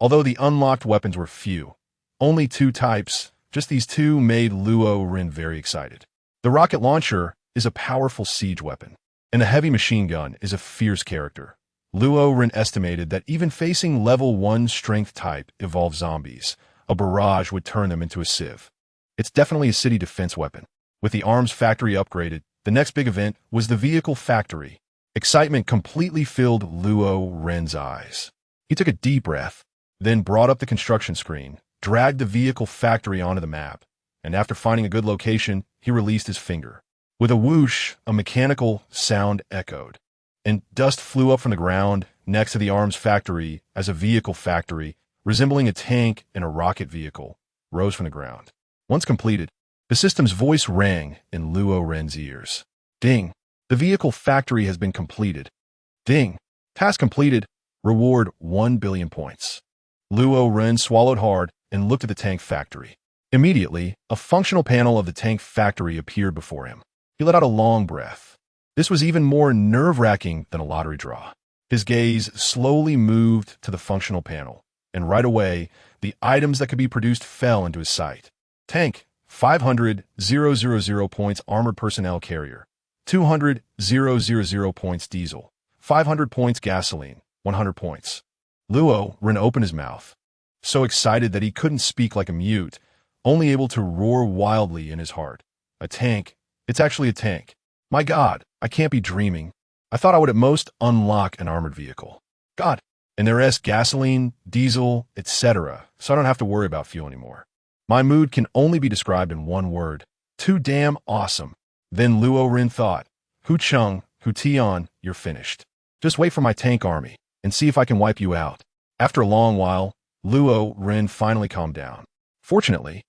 Although the unlocked weapons were few, only 2 types, just these 2 made Luo Ren very excited. The rocket launcher is a powerful siege weapon, and the heavy machine gun is a fierce character. Luo Ren estimated that even facing level 1 strength type evolved zombies, a barrage would turn them into a sieve. It's definitely a city defense weapon. With the arms factory upgraded, the next big event was the vehicle factory. Excitement completely filled Luo Ren's eyes. He took a deep breath, then brought up the construction screen, dragged the vehicle factory onto the map, and after finding a good location, he released his finger. With a whoosh, a mechanical sound echoed, and dust flew up from the ground next to the arms factory as a vehicle factory, resembling a tank and a rocket vehicle, rose from the ground. Once completed, the system's voice rang in Luo Ren's ears. Ding! The vehicle factory has been completed. Ding! Task completed. Reward 1 billion points. Luo Ren swallowed hard and looked at the tank factory. Immediately, a functional panel of the tank factory appeared before him. He let out a long breath. This was even more nerve-wracking than a lottery draw. His gaze slowly moved to the functional panel, and right away, the items that could be produced fell into his sight. Tank, 500,000 points armored personnel carrier, 200,000 points diesel, 500 points gasoline, 100 points. Luo Ren opened his mouth, so excited that he couldn't speak like a mute, only able to roar wildly in his heart. A tank? It's actually a tank. My God, I can't be dreaming. I thought I would at most unlock an armored vehicle. God, and there's gasoline, diesel, etc., so I don't have to worry about fuel anymore. My mood can only be described in one word. Too damn awesome. Then Luo Ren thought, Hu Chung, Hu Tian, you're finished. Just wait for my tank army and see if I can wipe you out. After a long while, Luo Ren finally calmed down. Fortunately,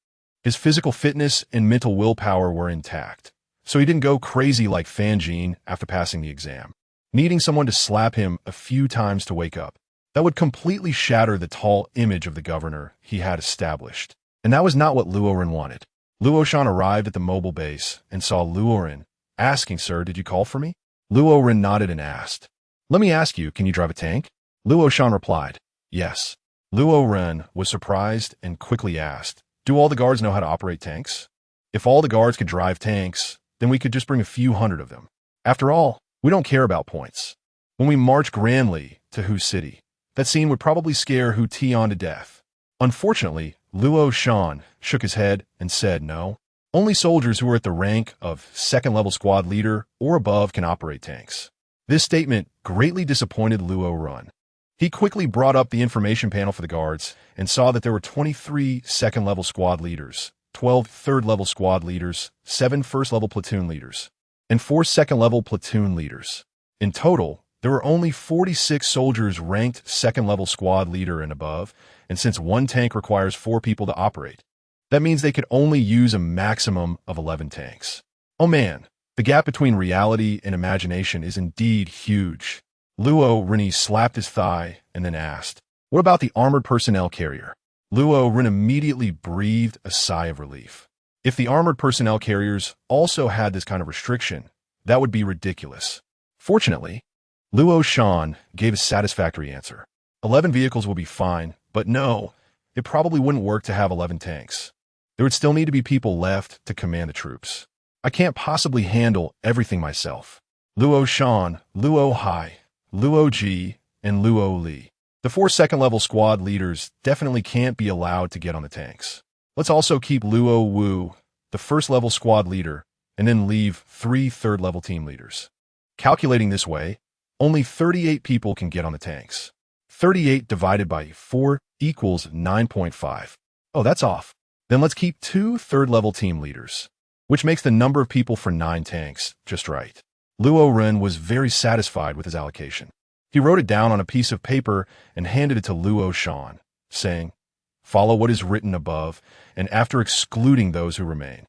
his physical fitness and mental willpower were intact, so he didn't go crazy like Fan Jin after passing the exam, needing someone to slap him a few times to wake up. That would completely shatter the tall image of the governor he had established. And that was not what Luo Ren wanted. Luo Shan arrived at the mobile base and saw Luo Ren, asking, Sir, did you call for me? Luo Ren nodded and asked, Let me ask you, can you drive a tank? Luo Shan replied, Yes. Luo Ren was surprised and quickly asked, Do all the guards know how to operate tanks? If all the guards could drive tanks, then we could just bring a few hundred of them. After all, we don't care about points. When we march grandly to Hu City, that scene would probably scare Hu Tian to death. Unfortunately, Luo Shan shook his head and said no. Only soldiers who are at the rank of second-level squad leader or above can operate tanks. This statement greatly disappointed Luo Ren. He quickly brought up the information panel for the guards and saw that there were 23 second-level squad leaders, 12 third-level squad leaders, 7 first-level platoon leaders, and 4 second-level platoon leaders. In total, there were only 46 soldiers ranked second-level squad leader and above, and since one tank requires 4 people to operate, that means they could only use a maximum of 11 tanks. Oh man, the gap between reality and imagination is indeed huge. Luo Ren slapped his thigh and then asked, What about the armored personnel carrier? Luo Ren immediately breathed a sigh of relief. If the armored personnel carriers also had this kind of restriction, that would be ridiculous. Fortunately, Luo Shan gave a satisfactory answer. 11 vehicles will be fine, but no, it probably wouldn't work to have 11 tanks. There would still need to be people left to command the troops. I can't possibly handle everything myself. Luo Shan, Luo Hai, Luo Ji, and Luo Li. The 4 second-level squad leaders definitely can't be allowed to get on the tanks. Let's also keep Luo Wu, the first-level squad leader, and then leave 3 third-level team leaders. Calculating this way, only 38 people can get on the tanks. 38 divided by 4 equals 9.5. Oh, that's off. Then let's keep 2 third-level team leaders, which makes the number of people for 9 tanks just right. Luo Ren was very satisfied with his allocation. He wrote it down on a piece of paper and handed it to Luo Shan, saying, Follow what is written above, and after excluding those who remain,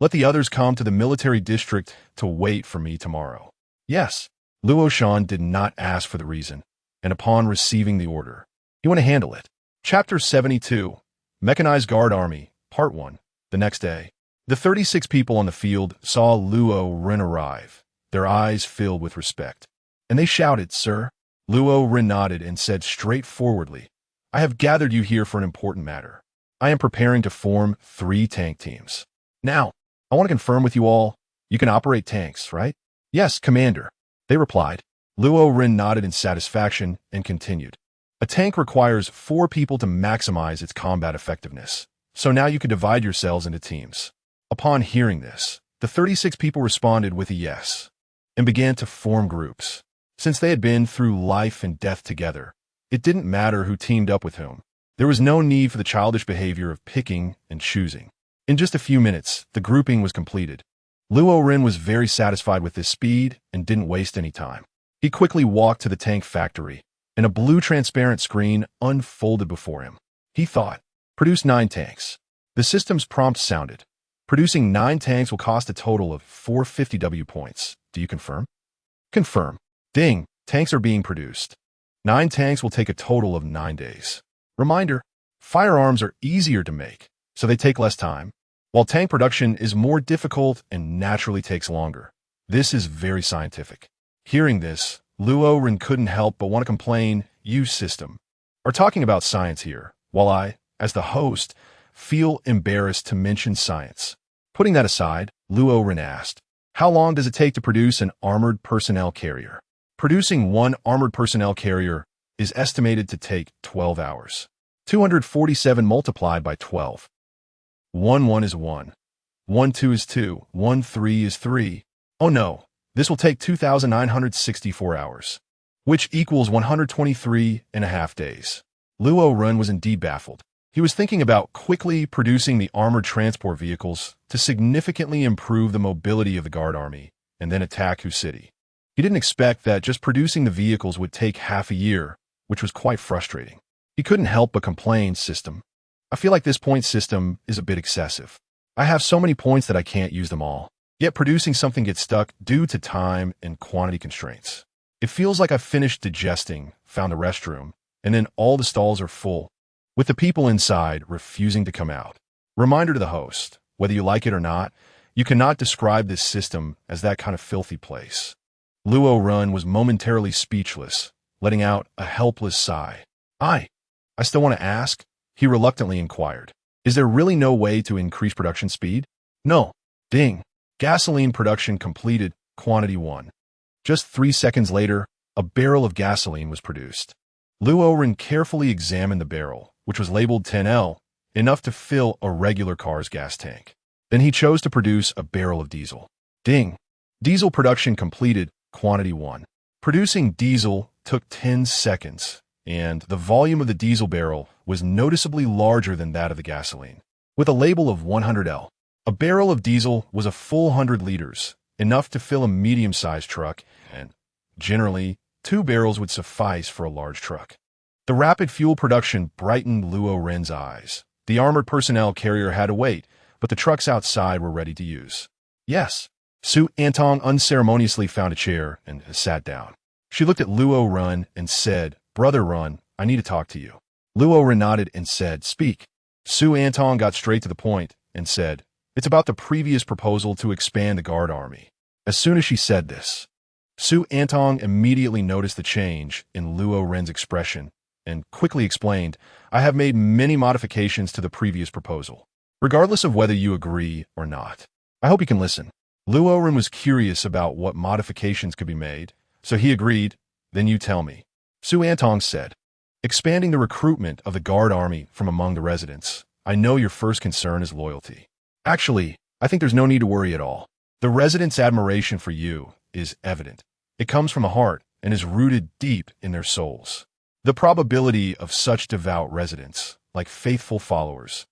let the others come to the military district to wait for me tomorrow. Yes, Luo Shan did not ask for the reason, and upon receiving the order, he went to handle it. Chapter 72, Mechanized Guard Army, Part 1. The next day, the 36 people on the field saw Luo Ren arrive, their eyes filled with respect. And they shouted, Sir. Luo Ren nodded and said straightforwardly, I have gathered you here for an important matter. I am preparing to form 3 tank teams. Now, I want to confirm with you all, you can operate tanks, right? Yes, Commander, they replied. Luo Ren nodded in satisfaction and continued. A tank requires 4 people to maximize its combat effectiveness. So now you can divide yourselves into teams. Upon hearing this, the 36 people responded with a yes and began to form groups. Since they had been through life and death together, it didn't matter who teamed up with whom. There was no need for the childish behavior of picking and choosing. In just a few minutes, the grouping was completed. Luo Ren was very satisfied with this speed and didn't waste any time. He quickly walked to the tank factory, and a blue transparent screen unfolded before him. He thought, Produce 9 tanks. The system's prompt sounded. Producing 9 tanks will cost a total of 450 W points. Do you confirm? Confirm. Ding, tanks are being produced. 9 tanks will take a total of 9 days. Reminder, firearms are easier to make, so they take less time, while tank production is more difficult and naturally takes longer. This is very scientific. Hearing this, Luo Ren couldn't help but want to complain, You system are talking about science here, while I, as the host, feel embarrassed to mention science. Putting that aside, Luo Ren asked, How long does it take to produce an armored personnel carrier? Producing 1 armored personnel carrier is estimated to take 12 hours. 247 multiplied by 12. 1 is 1. 1 2 is 2. 1 3 is 3. Oh no, this will take 2,964 hours, which equals 123 and a half days. Luo Ren was indeed baffled. He was thinking about quickly producing the armored transport vehicles to significantly improve the mobility of the Guard Army and then attack Hu City. He didn't expect that just producing the vehicles would take half a year, which was quite frustrating. He couldn't help but complain, "System, I feel like this point system is a bit excessive. I have so many points that I can't use them all. Yet producing something gets stuck due to time and quantity constraints. It feels like I've finished digesting, found a restroom, and then all the stalls are full, with the people inside refusing to come out." Reminder to the host, whether you like it or not, you cannot describe this system as that kind of filthy place. Luo Ren was momentarily speechless, letting out a helpless sigh. I still want to ask," he reluctantly inquired. "Is there really no way to increase production speed?" "No." Ding. Gasoline production completed, quantity 1. Just 3 seconds later, a barrel of gasoline was produced. Luo Ren carefully examined the barrel, which was labeled 10L, enough to fill a regular car's gas tank. Then he chose to produce a barrel of diesel. Ding. Diesel production completed, quantity 1. Producing diesel took 10 seconds, and the volume of the diesel barrel was noticeably larger than that of the gasoline. With a label of 100L, a barrel of diesel was a full 100 liters, enough to fill a medium-sized truck, and generally, 2 barrels would suffice for a large truck. The rapid fuel production brightened Luo Ren's eyes. The armored personnel carrier had to wait, but the trucks outside were ready to use. "Yes." Su Antong unceremoniously found a chair and sat down. She looked at Luo Ren and said, "Brother Ren, I need to talk to you." Luo Ren nodded and said, "Speak." Su Antong got straight to the point and said, "It's about the previous proposal to expand the Guard Army." As soon as she said this, Su Antong immediately noticed the change in Luo Ren's expression and quickly explained, "I have made many modifications to the previous proposal, regardless of whether you agree or not. I hope you can listen." Luo Ren was curious about what modifications could be made, so he agreed. "Then you tell me." Su Antong said, "Expanding the recruitment of the Guard Army from among the residents. I know your first concern is loyalty. Actually, I think there's no need to worry at all. The residents' admiration for you is evident. It comes from the heart and is rooted deep in their souls. The probability of such devout residents, like faithful followers,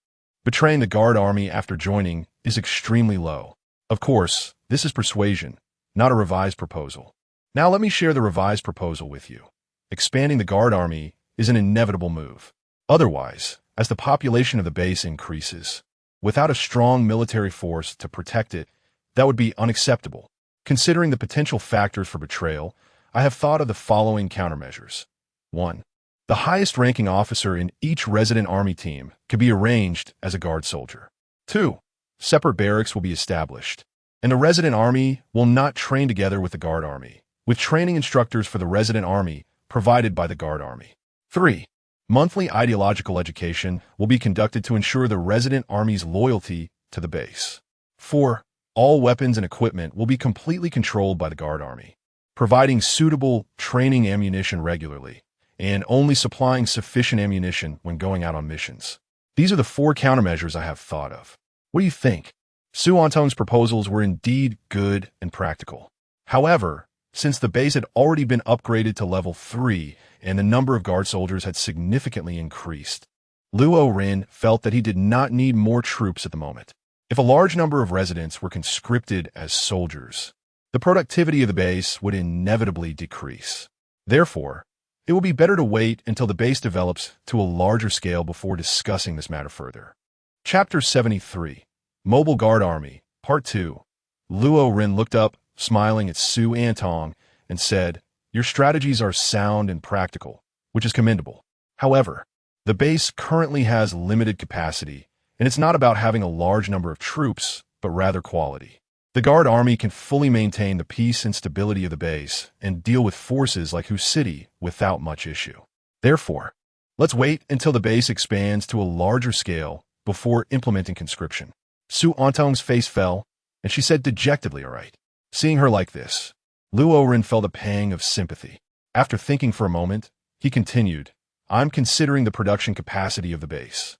betraying the Guard Army after joining is extremely low. Of course, this is persuasion, not a revised proposal. Now let me share the revised proposal with you. Expanding the Guard Army is an inevitable move. Otherwise, as the population of the base increases, without a strong military force to protect it, that would be unacceptable. Considering the potential factors for betrayal, I have thought of the following countermeasures. 1. The highest-ranking officer in each resident army team could be arranged as a guard soldier. 2. Separate barracks will be established, and the resident army will not train together with the Guard Army, with training instructors for the resident army provided by the Guard Army. 3. Monthly ideological education will be conducted to ensure the resident army's loyalty to the base. 4. All weapons and equipment will be completely controlled by the Guard Army, providing suitable training ammunition regularly, and only supplying sufficient ammunition when going out on missions. These are the 4 countermeasures I have thought of. What do you think? Su Antong's proposals were indeed good and practical. However, since the base had already been upgraded to level 3 and the number of guard soldiers had significantly increased, Luo Ren felt that he did not need more troops at the moment. If a large number of residents were conscripted as soldiers, the productivity of the base would inevitably decrease. Therefore, it will be better to wait until the base develops to a larger scale before discussing this matter further. Chapter 73, Mobile Guard Army, Part 2. Luo Ren looked up, smiling at Su Antong, and said, "Your strategies are sound and practical, which is commendable. However, the base currently has limited capacity, and it's not about having a large number of troops, but rather quality. The Guard Army can fully maintain the peace and stability of the base and deal with forces like Hu City without much issue. Therefore, let's wait until the base expands to a larger scale before implementing conscription." Su Antong's face fell, and she said dejectedly, "All right." Seeing her like this, Luo Ren felt a pang of sympathy. After thinking for a moment, he continued, "I'm considering the production capacity of the base.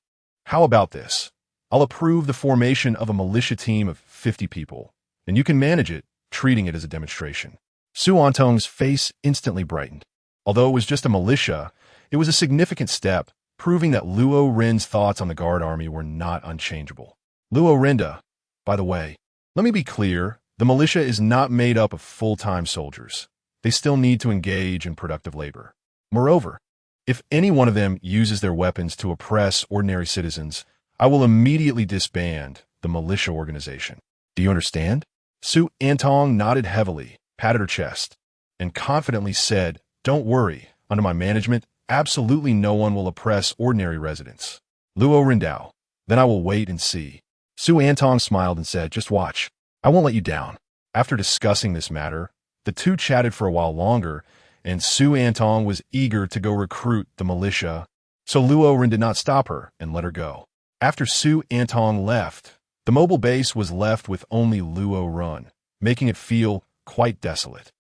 How about this? I'll approve the formation of a militia team of 50 people, and you can manage it, treating it as a demonstration." Su Antong's face instantly brightened. Although it was just a militia, it was a significant step, proving that Luo Ren's thoughts on the guard army were not unchangeable. Luo Renda, by the way, let me be clear, the militia is not made up of full-time soldiers. They still need to engage in productive labor. Moreover, if any one of them uses their weapons to oppress ordinary citizens, I will immediately disband the militia organization. Do you understand? Su Antong nodded heavily, patted her chest, and confidently said, "Don't worry, under my management, absolutely no one will oppress ordinary residents." Luo Rindao, "Then I will wait and see." Su Antong smiled and said, "Just watch. I won't let you down." After discussing this matter, the two chatted for a while longer, and Su Antong was eager to go recruit the militia, so Luo Ren did not stop her and let her go. After Su Antong left, the mobile base was left with only Luo Ren, making it feel quite desolate.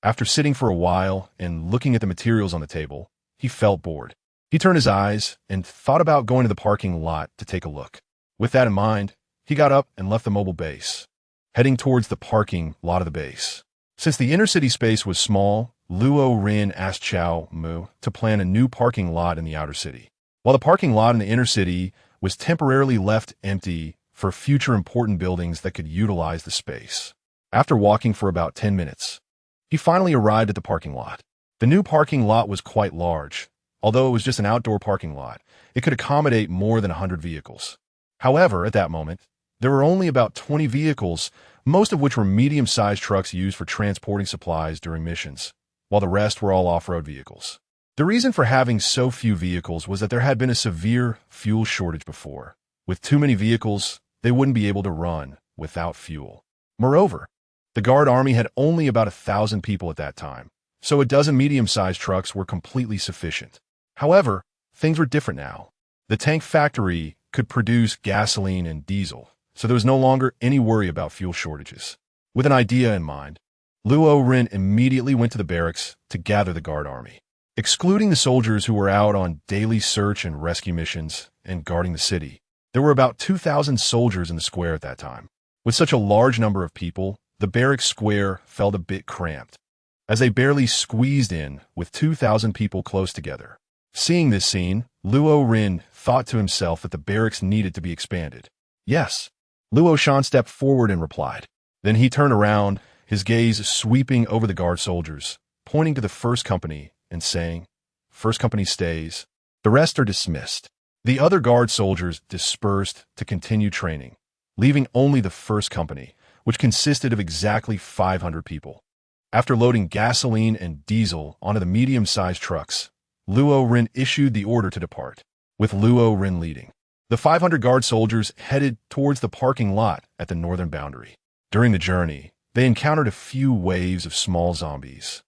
After sitting for a while and looking at the materials on the table, he felt bored. He turned his eyes and thought about going to the parking lot to take a look. With that in mind, he got up and left the mobile base, heading towards the parking lot of the base. Since the inner-city space was small, Luo Ren asked Chao Mu to plan a new parking lot in the outer city, while the parking lot in the inner city was temporarily left empty for future important buildings that could utilize the space. After walking for about 10 minutes, he finally arrived at the parking lot. The new parking lot was quite large. Although it was just an outdoor parking lot, it could accommodate more than 100 vehicles. However, at that moment, there were only about 20 vehicles, most of which were medium-sized trucks used for transporting supplies during missions, while the rest were all off-road vehicles. The reason for having so few vehicles was that there had been a severe fuel shortage before. With too many vehicles, they wouldn't be able to run without fuel. Moreover, the Guard Army had only about 1,000 people at that time, so a dozen medium-sized trucks were completely sufficient. However, things were different now. The tank factory could produce gasoline and diesel, so there was no longer any worry about fuel shortages. With an idea in mind, Luo Ren immediately went to the barracks to gather the Guard Army. Excluding the soldiers who were out on daily search and rescue missions and guarding the city, there were about 2,000 soldiers in the square at that time. With such a large number of people, the barracks square felt a bit cramped, as they barely squeezed in with 2,000 people close together. Seeing this scene, Luo Ren thought to himself that the barracks needed to be expanded. "Yes." Luo Shan stepped forward and replied. Then he turned around, his gaze sweeping over the guard soldiers, pointing to the first company and saying, "First company stays. The rest are dismissed." The other guard soldiers dispersed to continue training, leaving only the first company, which consisted of exactly 500 people. After loading gasoline and diesel onto the medium-sized trucks, Luo Ren issued the order to depart, with Luo Ren leading. The 500 guard soldiers headed towards the parking lot at the northern boundary. During the journey, they encountered a few waves of small zombies,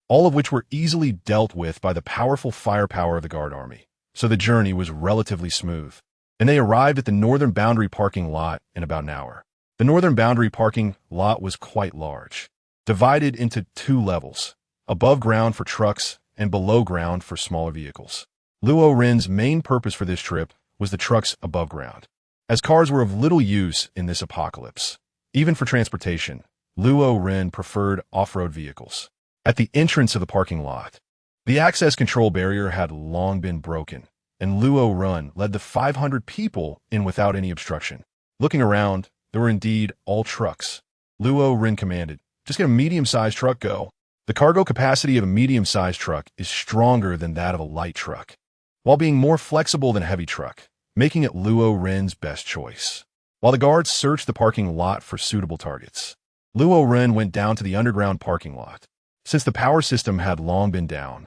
all of which were easily dealt with by the powerful firepower of the Guard Army, so the journey was relatively smooth, and they arrived at the northern boundary parking lot in about an hour. The northern boundary parking lot was quite large, divided into 2 levels, above ground for trucks and below ground for smaller vehicles. Luo Ren's main purpose for this trip was the trucks above ground, as cars were of little use in this apocalypse. Even for transportation, Luo Ren preferred off-road vehicles. At the entrance of the parking lot, the access control barrier had long been broken, and Luo Ren led the 500 people in without any obstruction. Looking around, there were indeed all trucks. Luo Ren commanded, "Just get a medium-sized truck go." The cargo capacity of a medium-sized truck is stronger than that of a light truck, while being more flexible than a heavy truck, making it Luo Ren's best choice. While the guards searched the parking lot for suitable targets, Luo Ren went down to the underground parking lot. Since the power system had long been down,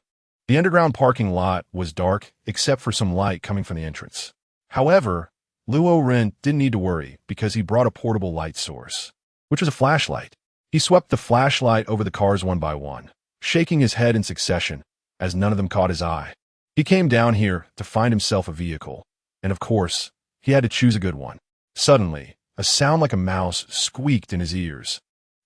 the underground parking lot was dark except for some light coming from the entrance. However, Luo Ren didn't need to worry because he brought a portable light source, which was a flashlight. He swept the flashlight over the cars one by one, shaking his head in succession, as none of them caught his eye. He came down here to find himself a vehicle, and of course, he had to choose a good one. Suddenly, a sound like a mouse squeaked in his ears,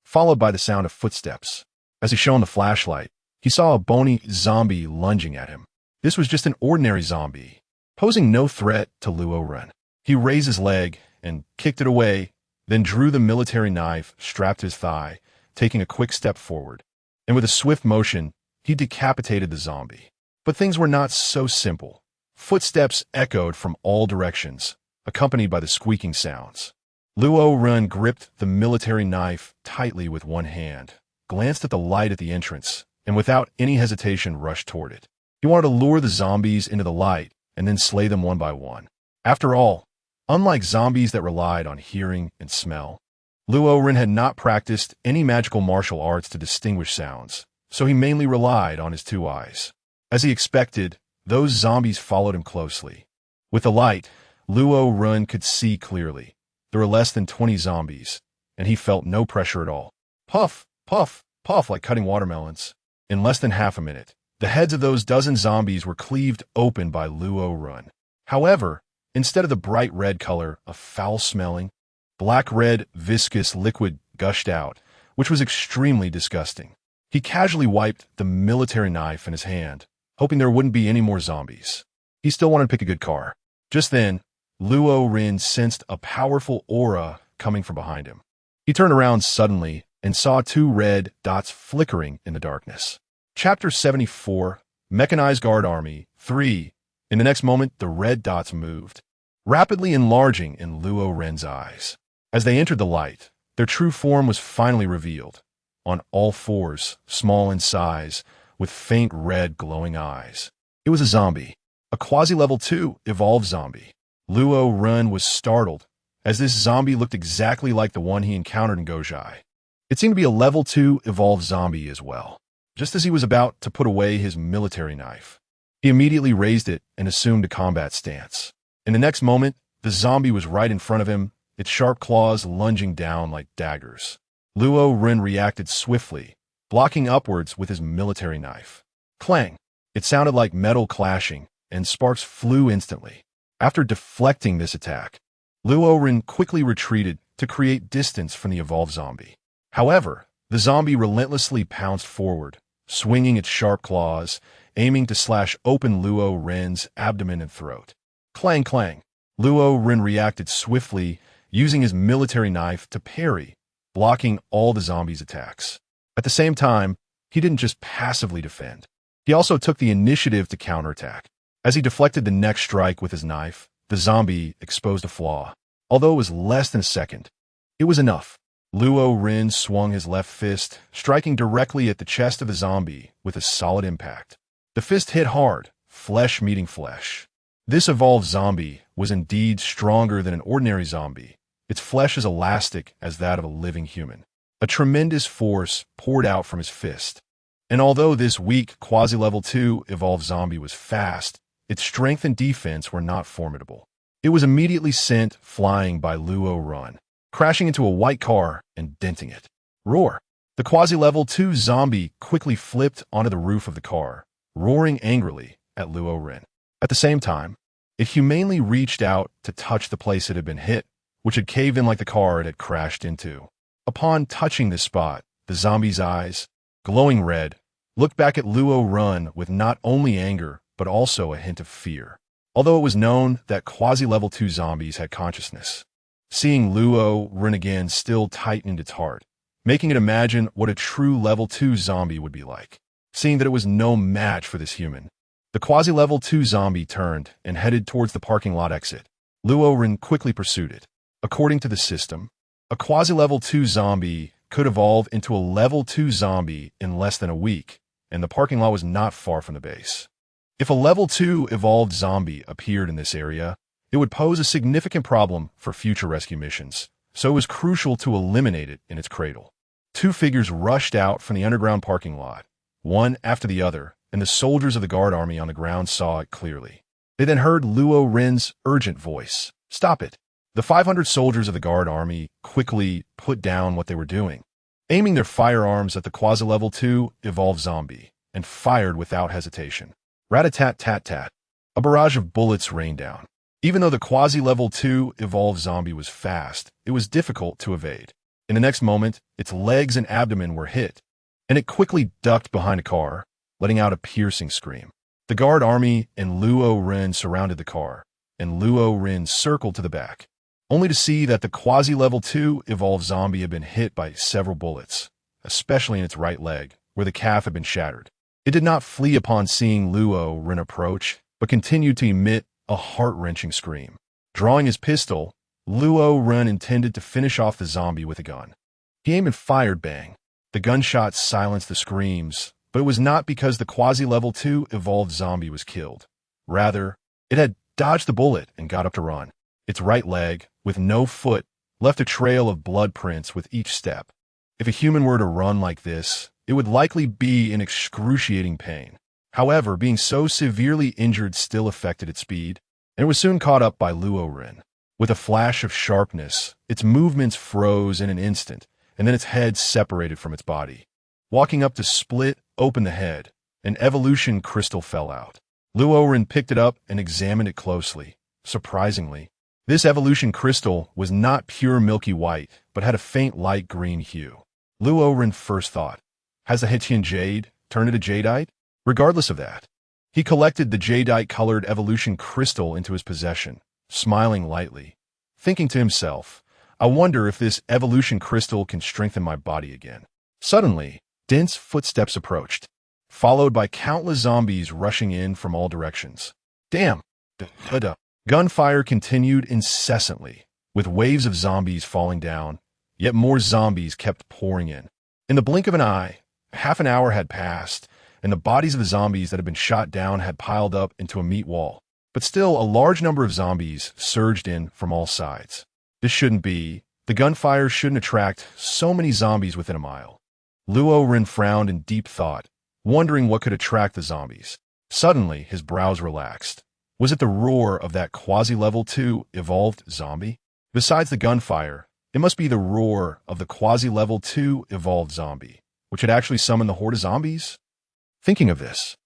followed by the sound of footsteps. As he shone the flashlight, he saw a bony zombie lunging at him. This was just an ordinary zombie, posing no threat to Luo Ren. He raised his leg and kicked it away, then drew the military knife strapped to his thigh, taking a quick step forward. And with a swift motion, he decapitated the zombie. But things were not so simple. Footsteps echoed from all directions, accompanied by the squeaking sounds. Luo Ren gripped the military knife tightly with one hand, glanced at the light at the entrance, and without any hesitation rushed toward it. He wanted to lure the zombies into the light and then slay them one by one. After all, unlike zombies that relied on hearing and smell, Luo Ren had not practiced any magical martial arts to distinguish sounds, so he mainly relied on his two eyes. As he expected, those zombies followed him closely. With the light, Luo Ren could see clearly. There were less than 20 zombies, and he felt no pressure at all. Puff, puff, puff like cutting watermelons. In less than half a minute, the heads of those dozen zombies were cleaved open by Luo Ren. However, instead of the bright red color, a foul-smelling, black-red, viscous liquid gushed out, which was extremely disgusting. He casually wiped the military knife in his hand, hoping there wouldn't be any more zombies. He still wanted to pick a good car. Just then, Luo Ren sensed a powerful aura coming from behind him. He turned around suddenly and saw two red dots flickering in the darkness. Chapter 74, Mechanized Guard Army 3. In the next moment, the red dots moved, rapidly enlarging in Luo Ren's eyes. As they entered the light, their true form was finally revealed. On all fours, small in size, with faint red glowing eyes. It was a zombie, a quasi-level 2 evolved zombie. Luo Ren was startled, as this zombie looked exactly like the one he encountered in Gojai. It seemed to be a level 2 evolved zombie as well. Just as he was about to put away his military knife, he immediately raised it and assumed a combat stance. In the next moment, the zombie was right in front of him, its sharp claws lunging down like daggers. Luo Ren reacted swiftly, blocking upwards with his military knife. Clang! It sounded like metal clashing, and sparks flew instantly. After deflecting this attack, Luo Ren quickly retreated to create distance from the evolved zombie. However, the zombie relentlessly pounced forward, swinging its sharp claws, aiming to slash open Luo Ren's abdomen and throat. Clang, clang! Luo Ren reacted swiftly, using his military knife to parry, blocking all the zombies' attacks. At the same time, he didn't just passively defend. He also took the initiative to counterattack. As he deflected the next strike with his knife, the zombie exposed a flaw. Although it was less than a second, it was enough. Luo Ren swung his left fist, striking directly at the chest of the zombie with a solid impact. The fist hit hard, flesh meeting flesh. This evolved zombie was indeed stronger than an ordinary zombie. Its flesh as elastic as that of a living human. A tremendous force poured out from his fist. And although this weak quasi-level 2 evolved zombie was fast, its strength and defense were not formidable. It was immediately sent flying by Luo Ren, crashing into a white car and denting it. Roar! The quasi-level 2 zombie quickly flipped onto the roof of the car, roaring angrily at Luo Ren. At the same time, it humanely reached out to touch the place it had been hit, which had caved in like the car it had crashed into. Upon touching this spot, the zombie's eyes, glowing red, looked back at Luo Ren with not only anger, but also a hint of fear. Although it was known that quasi-level 2 zombies had consciousness, seeing Luo Ren again still tightened its heart, making it imagine what a true level 2 zombie would be like. Seeing that it was no match for this human, the quasi-level 2 zombie turned and headed towards the parking lot exit. Luo Ren quickly pursued it. According to the system, a quasi-level 2 zombie could evolve into a level 2 zombie in less than a week, and the parking lot was not far from the base. If a level 2 evolved zombie appeared in this area, it would pose a significant problem for future rescue missions, so it was crucial to eliminate it in its cradle. Two figures rushed out from the underground parking lot, one after the other, and the soldiers of the guard army on the ground saw it clearly. They then heard Luo Ren's urgent voice. Stop it! The 500 soldiers of the guard army quickly put down what they were doing, aiming their firearms at the quasi-level 2 evolved zombie, and fired without hesitation. Rat-a-tat-tat-tat. A barrage of bullets rained down. Even though the quasi-level 2 evolved zombie was fast, it was difficult to evade. In the next moment, its legs and abdomen were hit, and it quickly ducked behind a car, letting out a piercing scream. The guard army and Luo Ren surrounded the car, and Luo Ren circled to the back, only to see that the quasi-level 2 evolved zombie had been hit by several bullets, especially in its right leg, where the calf had been shattered. It did not flee upon seeing Luo Ren approach, but continued to emit a heart-wrenching scream. Drawing his pistol, Luo Ren intended to finish off the zombie with a gun. He aimed and fired, bang. The gunshot silenced the screams, but it was not because the quasi-level 2 evolved zombie was killed. Rather, it had dodged the bullet and got up to run. Its right leg, with no foot, left a trail of blood prints with each step. If a human were to run like this, it would likely be in excruciating pain. However, being so severely injured still affected its speed, and it was soon caught up by Luo Ren. With a flash of sharpness, its movements froze in an instant, and then its head separated from its body. Walking up to split open the head, an evolution crystal fell out. Luo Ren picked it up and examined it closely. Surprisingly, this evolution crystal was not pure milky white, but had a faint light green hue. Luo Ren first thought, has the Hetian jade turned into jadeite? Regardless of that, he collected the jadeite-colored evolution crystal into his possession, smiling lightly, thinking to himself, I wonder if this evolution crystal can strengthen my body again. Suddenly, dense footsteps approached, followed by countless zombies rushing in from all directions. Damn! Gunfire continued incessantly, with waves of zombies falling down, yet more zombies kept pouring in. In the blink of an eye, half an hour had passed, and the bodies of the zombies that had been shot down had piled up into a meat wall. But still, a large number of zombies surged in from all sides. This shouldn't be. The gunfire shouldn't attract so many zombies within a mile. Luo Ren frowned in deep thought, wondering what could attract the zombies. Suddenly, his brows relaxed. Was it the roar of that quasi-level 2 evolved zombie? Besides the gunfire, it must be the roar of the quasi-level 2 evolved zombie, which had actually summoned the horde of zombies? Thinking of this,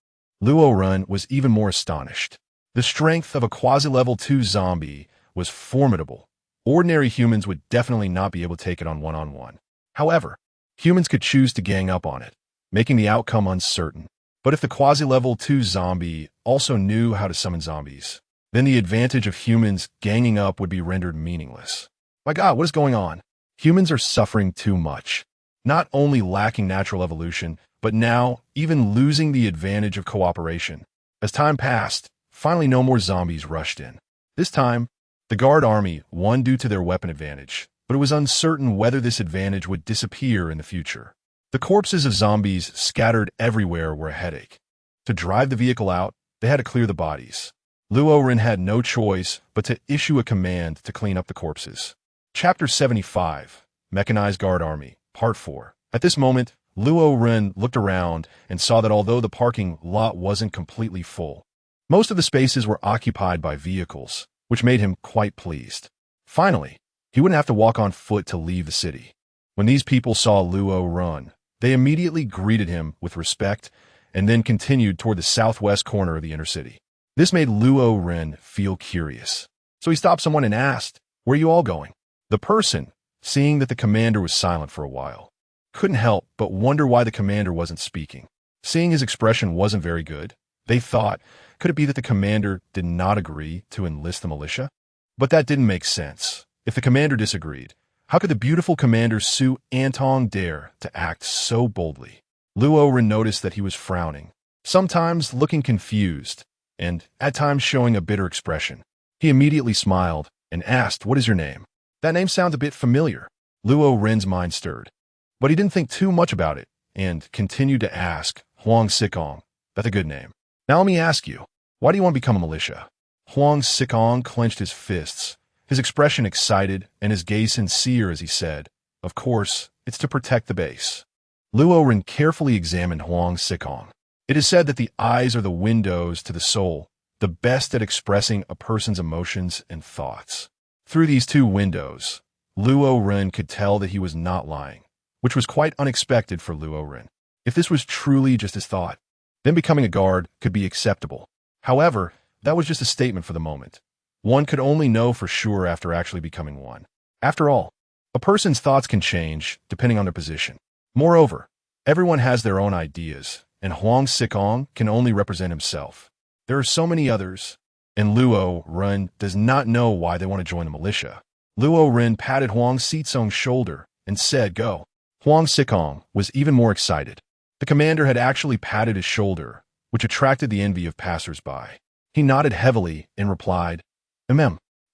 Luo Ren was even more astonished. The strength of a quasi-level 2 zombie was formidable. Ordinary humans would definitely not be able to take it on one-on-one. However, humans could choose to gang up on it, making the outcome uncertain. But if the quasi-level 2 zombie also knew how to summon zombies, then the advantage of humans ganging up would be rendered meaningless. My God, what is going on? Humans are suffering too much. Not only lacking natural evolution, but now even losing the advantage of cooperation. As time passed, finally no more zombies rushed in. This time, the guard army won due to their weapon advantage, but it was uncertain whether this advantage would disappear in the future. The corpses of zombies scattered everywhere were a headache. To drive the vehicle out, they had to clear the bodies. Luo Ren had no choice but to issue a command to clean up the corpses. Chapter 75, Mechanized Guard Army, Part 4. At this moment, Luo Ren looked around and saw that although the parking lot wasn't completely full, most of the spaces were occupied by vehicles, which made him quite pleased. Finally, he wouldn't have to walk on foot to leave the city. When these people saw Luo Ren, they immediately greeted him with respect and then continued toward the southwest corner of the inner city. This made Luo Ren feel curious. So he stopped someone and asked, "Where are you all going?" The person, seeing that the commander was silent for a while, couldn't help but wonder why the commander wasn't speaking. Seeing his expression wasn't very good, they thought, could it be that the commander did not agree to enlist the militia? But that didn't make sense. If the commander disagreed, how could the beautiful Commander Su Antong dare to act so boldly? Luo Ren noticed that he was frowning, sometimes looking confused, and at times showing a bitter expression. He immediately smiled and asked, "What is your name?" That name sounds a bit familiar. Luo Ren's mind stirred, but he didn't think too much about it and continued to ask, "Huang Sikong, that's a good name. Now let me ask you, why do you want to become a militia?" Huang Sikong clenched his fists, his expression excited and his gaze sincere as he said, "Of course, it's to protect the base." Luo Ren carefully examined Huang Sikong. It is said that the eyes are the windows to the soul, the best at expressing a person's emotions and thoughts. Through these two windows, Luo Ren could tell that he was not lying, which was quite unexpected for Luo Ren. If this was truly just his thought, then becoming a guard could be acceptable. However, that was just a statement for the moment. One could only know for sure after actually becoming one. After all, a person's thoughts can change depending on their position. Moreover, everyone has their own ideas, and Huang Sikong can only represent himself. There are so many others, and Luo Ren does not know why they want to join the militia. Luo Ren patted Huang Sikong's shoulder and said, "Go." Huang Sikong was even more excited. The commander had actually patted his shoulder, which attracted the envy of passers-by. He nodded heavily and replied,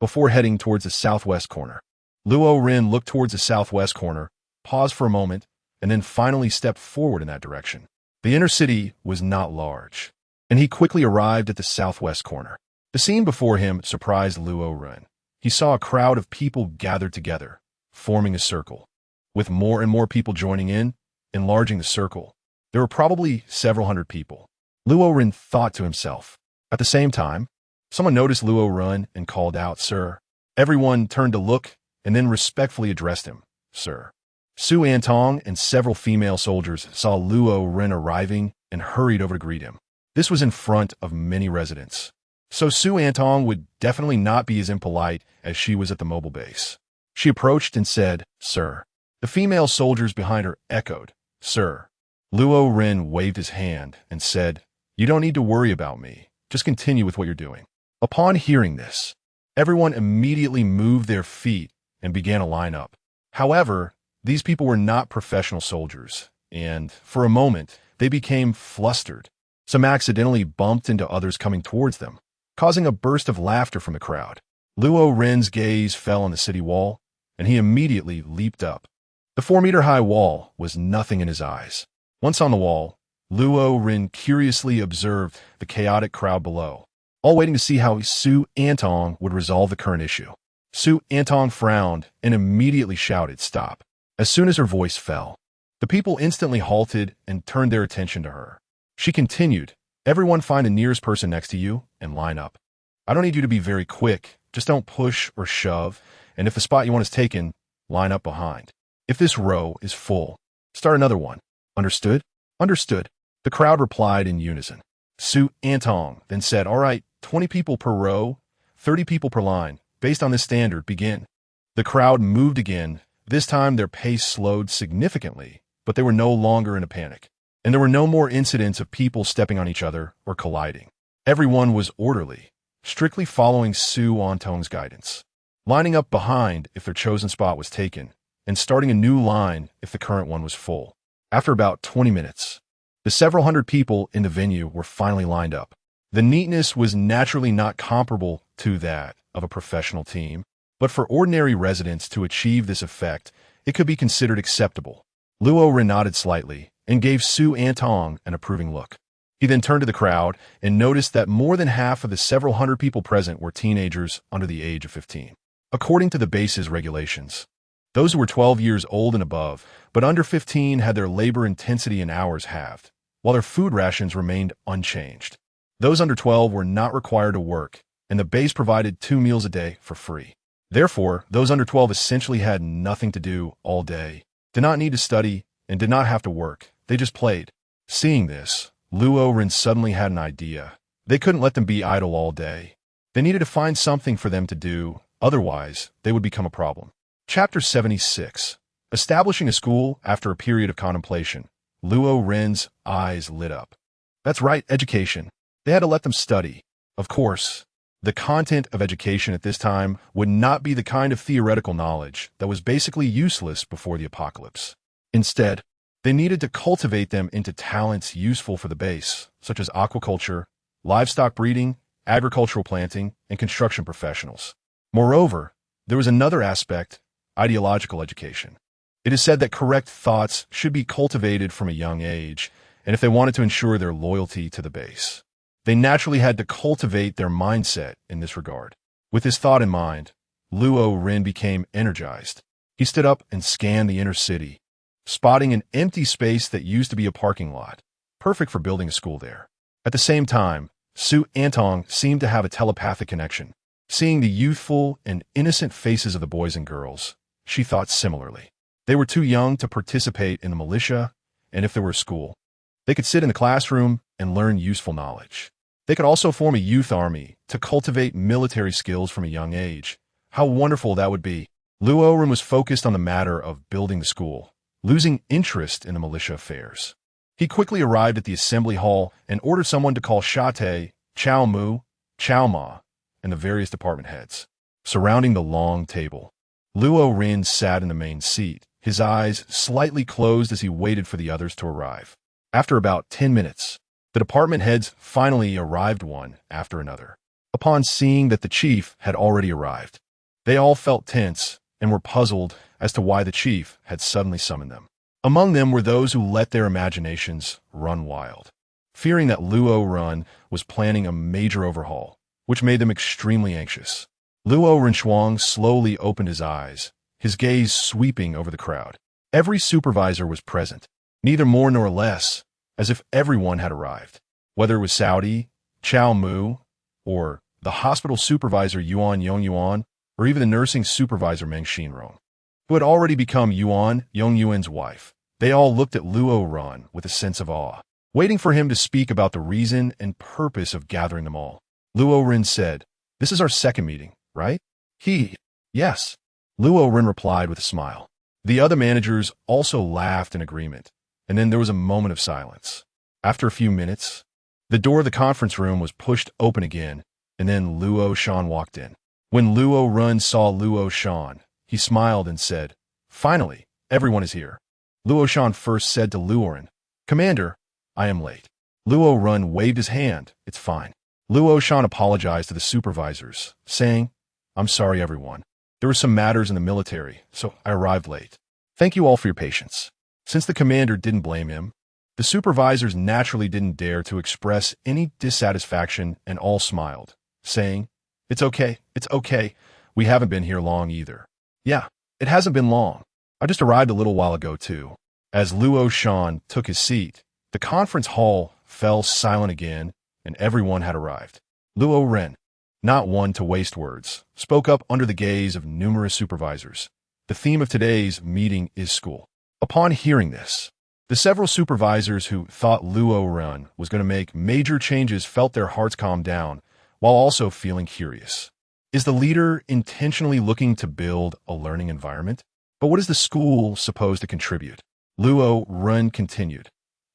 before heading towards the southwest corner. Luo Ren looked towards the southwest corner, paused for a moment, and then finally stepped forward in that direction. The inner city was not large, and he quickly arrived at the southwest corner. The scene before him surprised Luo Ren. He saw a crowd of people gathered together, forming a circle. With more and more people joining in, enlarging the circle, there were probably several hundred people. Luo Ren thought to himself. At the same time, someone noticed Luo Ren and called out, "Sir." Everyone turned to look and then respectfully addressed him, "Sir." Su Antong and several female soldiers saw Luo Ren arriving and hurried over to greet him. This was in front of many residents, so Su Antong would definitely not be as impolite as she was at the mobile base. She approached and said, "Sir." The female soldiers behind her echoed, "Sir." Luo Ren waved his hand and said, "You don't need to worry about me. Just continue with what you're doing." Upon hearing this, everyone immediately moved their feet and began to line up. However, these people were not professional soldiers, and for a moment, they became flustered. Some accidentally bumped into others coming towards them, causing a burst of laughter from the crowd. Luo Ren's gaze fell on the city wall, and he immediately leaped up. The 4-meter-high wall was nothing in his eyes. Once on the wall, Luo Ren curiously observed the chaotic crowd below, all waiting to see how Su Antong would resolve the current issue. Su Antong frowned and immediately shouted, "Stop." As soon as her voice fell, the people instantly halted and turned their attention to her. She continued, "Everyone find the nearest person next to you and line up. I don't need you to be very quick, just don't push or shove, and if the spot you want is taken, line up behind. If this row is full, start another one. Understood?" "Understood," the crowd replied in unison. Su Antong then said, "All right, 20 people per row, 30 people per line. Based on this standard, begin." The crowd moved again. This time their pace slowed significantly, but they were no longer in a panic, and there were no more incidents of people stepping on each other or colliding. Everyone was orderly, strictly following Su Antong's guidance, lining up behind if their chosen spot was taken, and starting a new line if the current one was full. After about 20 minutes, the several hundred people in the venue were finally lined up. The neatness was naturally not comparable to that of a professional team, but for ordinary residents to achieve this effect, it could be considered acceptable. Luo Ren nodded slightly and gave Su Antong an approving look. He then turned to the crowd and noticed that more than half of the several hundred people present were teenagers under the age of 15. According to the base's regulations, those who were 12 years old and above, but under 15 had their labor intensity in hours halved, while their food rations remained unchanged. Those under 12 were not required to work, and the base provided 2 meals a day for free. Therefore, those under 12 essentially had nothing to do all day, did not need to study, and did not have to work. They just played. Seeing this, Luo Ren suddenly had an idea. They couldn't let them be idle all day. They needed to find something for them to do, otherwise they would become a problem. Chapter 76. Establishing a school after a period of contemplation. Luo Ren's eyes lit up. That's right, education. They had to let them study. Of course, the content of education at this time would not be the kind of theoretical knowledge that was basically useless before the apocalypse. Instead, they needed to cultivate them into talents useful for the base, such as aquaculture, livestock breeding, agricultural planting, and construction professionals. Moreover, there was another aspect, ideological education. It is said that correct thoughts should be cultivated from a young age, and if they wanted to ensure their loyalty to the base, they naturally had to cultivate their mindset in this regard. With this thought in mind, Luo Ren became energized. He stood up and scanned the inner city, spotting an empty space that used to be a parking lot, perfect for building a school there. At the same time, Su Antong seemed to have a telepathic connection. Seeing the youthful and innocent faces of the boys and girls, she thought similarly. They were too young to participate in the militia, and if there were a school, they could sit in the classroom and learn useful knowledge. They could also form a youth army to cultivate military skills from a young age. How wonderful that would be. Luo Ren was focused on the matter of building the school, losing interest in the militia affairs. He quickly arrived at the assembly hall and ordered someone to call Shate, Chow Mu, Chow Ma, and the various department heads. Surrounding the long table, Luo Ren sat in the main seat, his eyes slightly closed as he waited for the others to arrive. After about 10 minutes, The department heads finally arrived one after another. Upon seeing that the chief had already arrived, they all felt tense and were puzzled as to why the chief had suddenly summoned them. Among them were those who let their imaginations run wild, fearing that Luo Ren was planning a major overhaul, which made them extremely anxious. Luo Ren slowly opened his eyes, his gaze sweeping over the crowd. Every supervisor was present, neither more nor less, as if everyone had arrived. Whether it was Saudi, Chow Mu, or the hospital supervisor Yuan Yongyuan, or even the nursing supervisor Meng Xinrong, who had already become Yuan Yongyuan's wife, they all looked at Luo Ren with a sense of awe, waiting for him to speak about the reason and purpose of gathering them all. Luo Ren said, "This is our second meeting, right?" Yes. Luo Ren replied with a smile. The other managers also laughed in agreement, and then there was a moment of silence. After a few minutes, the door of the conference room was pushed open again, and then Luo Shan walked in. When Luo Ren saw Luo Shan, he smiled and said, "Finally, everyone is here." Luo Shan first said to Luo Ren, "Commander, I am late." Luo Ren waved his hand. "It's fine." Luo Shan apologized to the supervisors, saying, "I'm sorry, everyone. There were some matters in the military, so I arrived late. Thank you all for your patience." Since the commander didn't blame him, the supervisors naturally didn't dare to express any dissatisfaction and all smiled, saying, it's okay. We haven't been here long either." "Yeah, it hasn't been long. I just arrived a little while ago too." As Luo Shan took his seat, the conference hall fell silent again, and everyone had arrived. Luo Ren, not one to waste words, spoke up under the gaze of numerous supervisors. "The theme of today's meeting is school." Upon hearing this, the several supervisors who thought Luo Ren was going to make major changes felt their hearts calm down, while also feeling curious. Is the leader intentionally looking to build a learning environment? But what is the school supposed to contribute? Luo Ren continued.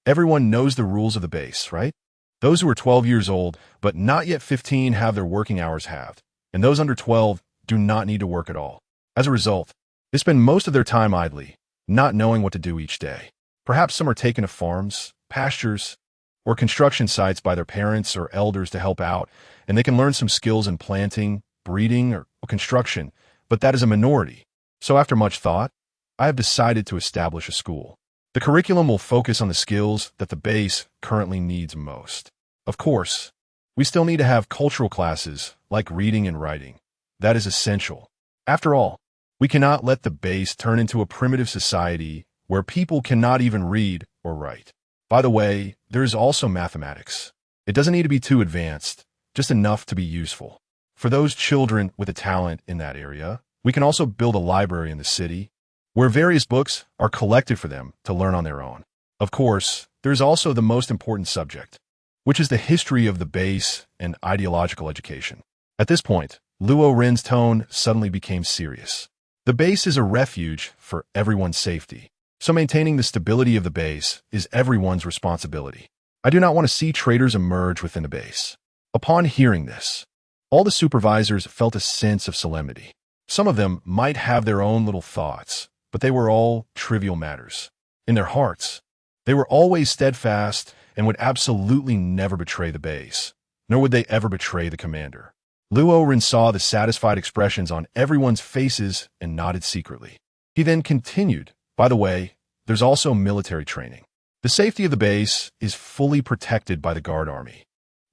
"Everyone knows the rules of the base, right? Those who are 12 years old but not yet 15 have their working hours halved, and those under 12 do not need to work at all. As a result, they spend most of their time idly, not knowing what to do each day. Perhaps some are taken to farms, pastures, or construction sites by their parents or elders to help out, and they can learn some skills in planting, breeding, or construction, but that is a minority. So after much thought, I have decided to establish a school. The curriculum will focus on the skills that the base currently needs most. Of course, we still need to have cultural classes like reading and writing. That is essential. After all, we cannot let the base turn into a primitive society where people cannot even read or write. By the way, there is also mathematics. It doesn't need to be too advanced, just enough to be useful. For those children with a talent in that area, we can also build a library in the city where various books are collected for them to learn on their own. Of course, there is also the most important subject, which is the history of the base and ideological education." At this point, Luo Ren's tone suddenly became serious. The base is a refuge for everyone's safety, so maintaining the stability of the base is everyone's responsibility. I do not want to see traitors emerge within the base. Upon hearing this, all the supervisors felt a sense of solemnity. Some of them might have their own little thoughts, but they were all trivial matters. In their hearts, they were always steadfast and would absolutely never betray the base, nor would they ever betray the commander. Luo Ren saw the satisfied expressions on everyone's faces and nodded secretly. He then continued, "By the way, there's also military training. The safety of the base is fully protected by the guard army,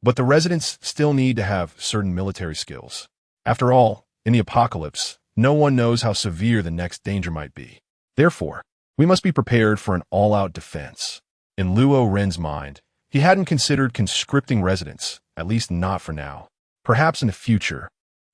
but the residents still need to have certain military skills. After all, in the apocalypse, no one knows how severe the next danger might be. Therefore, we must be prepared for an all-out defense." In Luo Ren's mind, he hadn't considered conscripting residents, at least not for now. Perhaps in the future,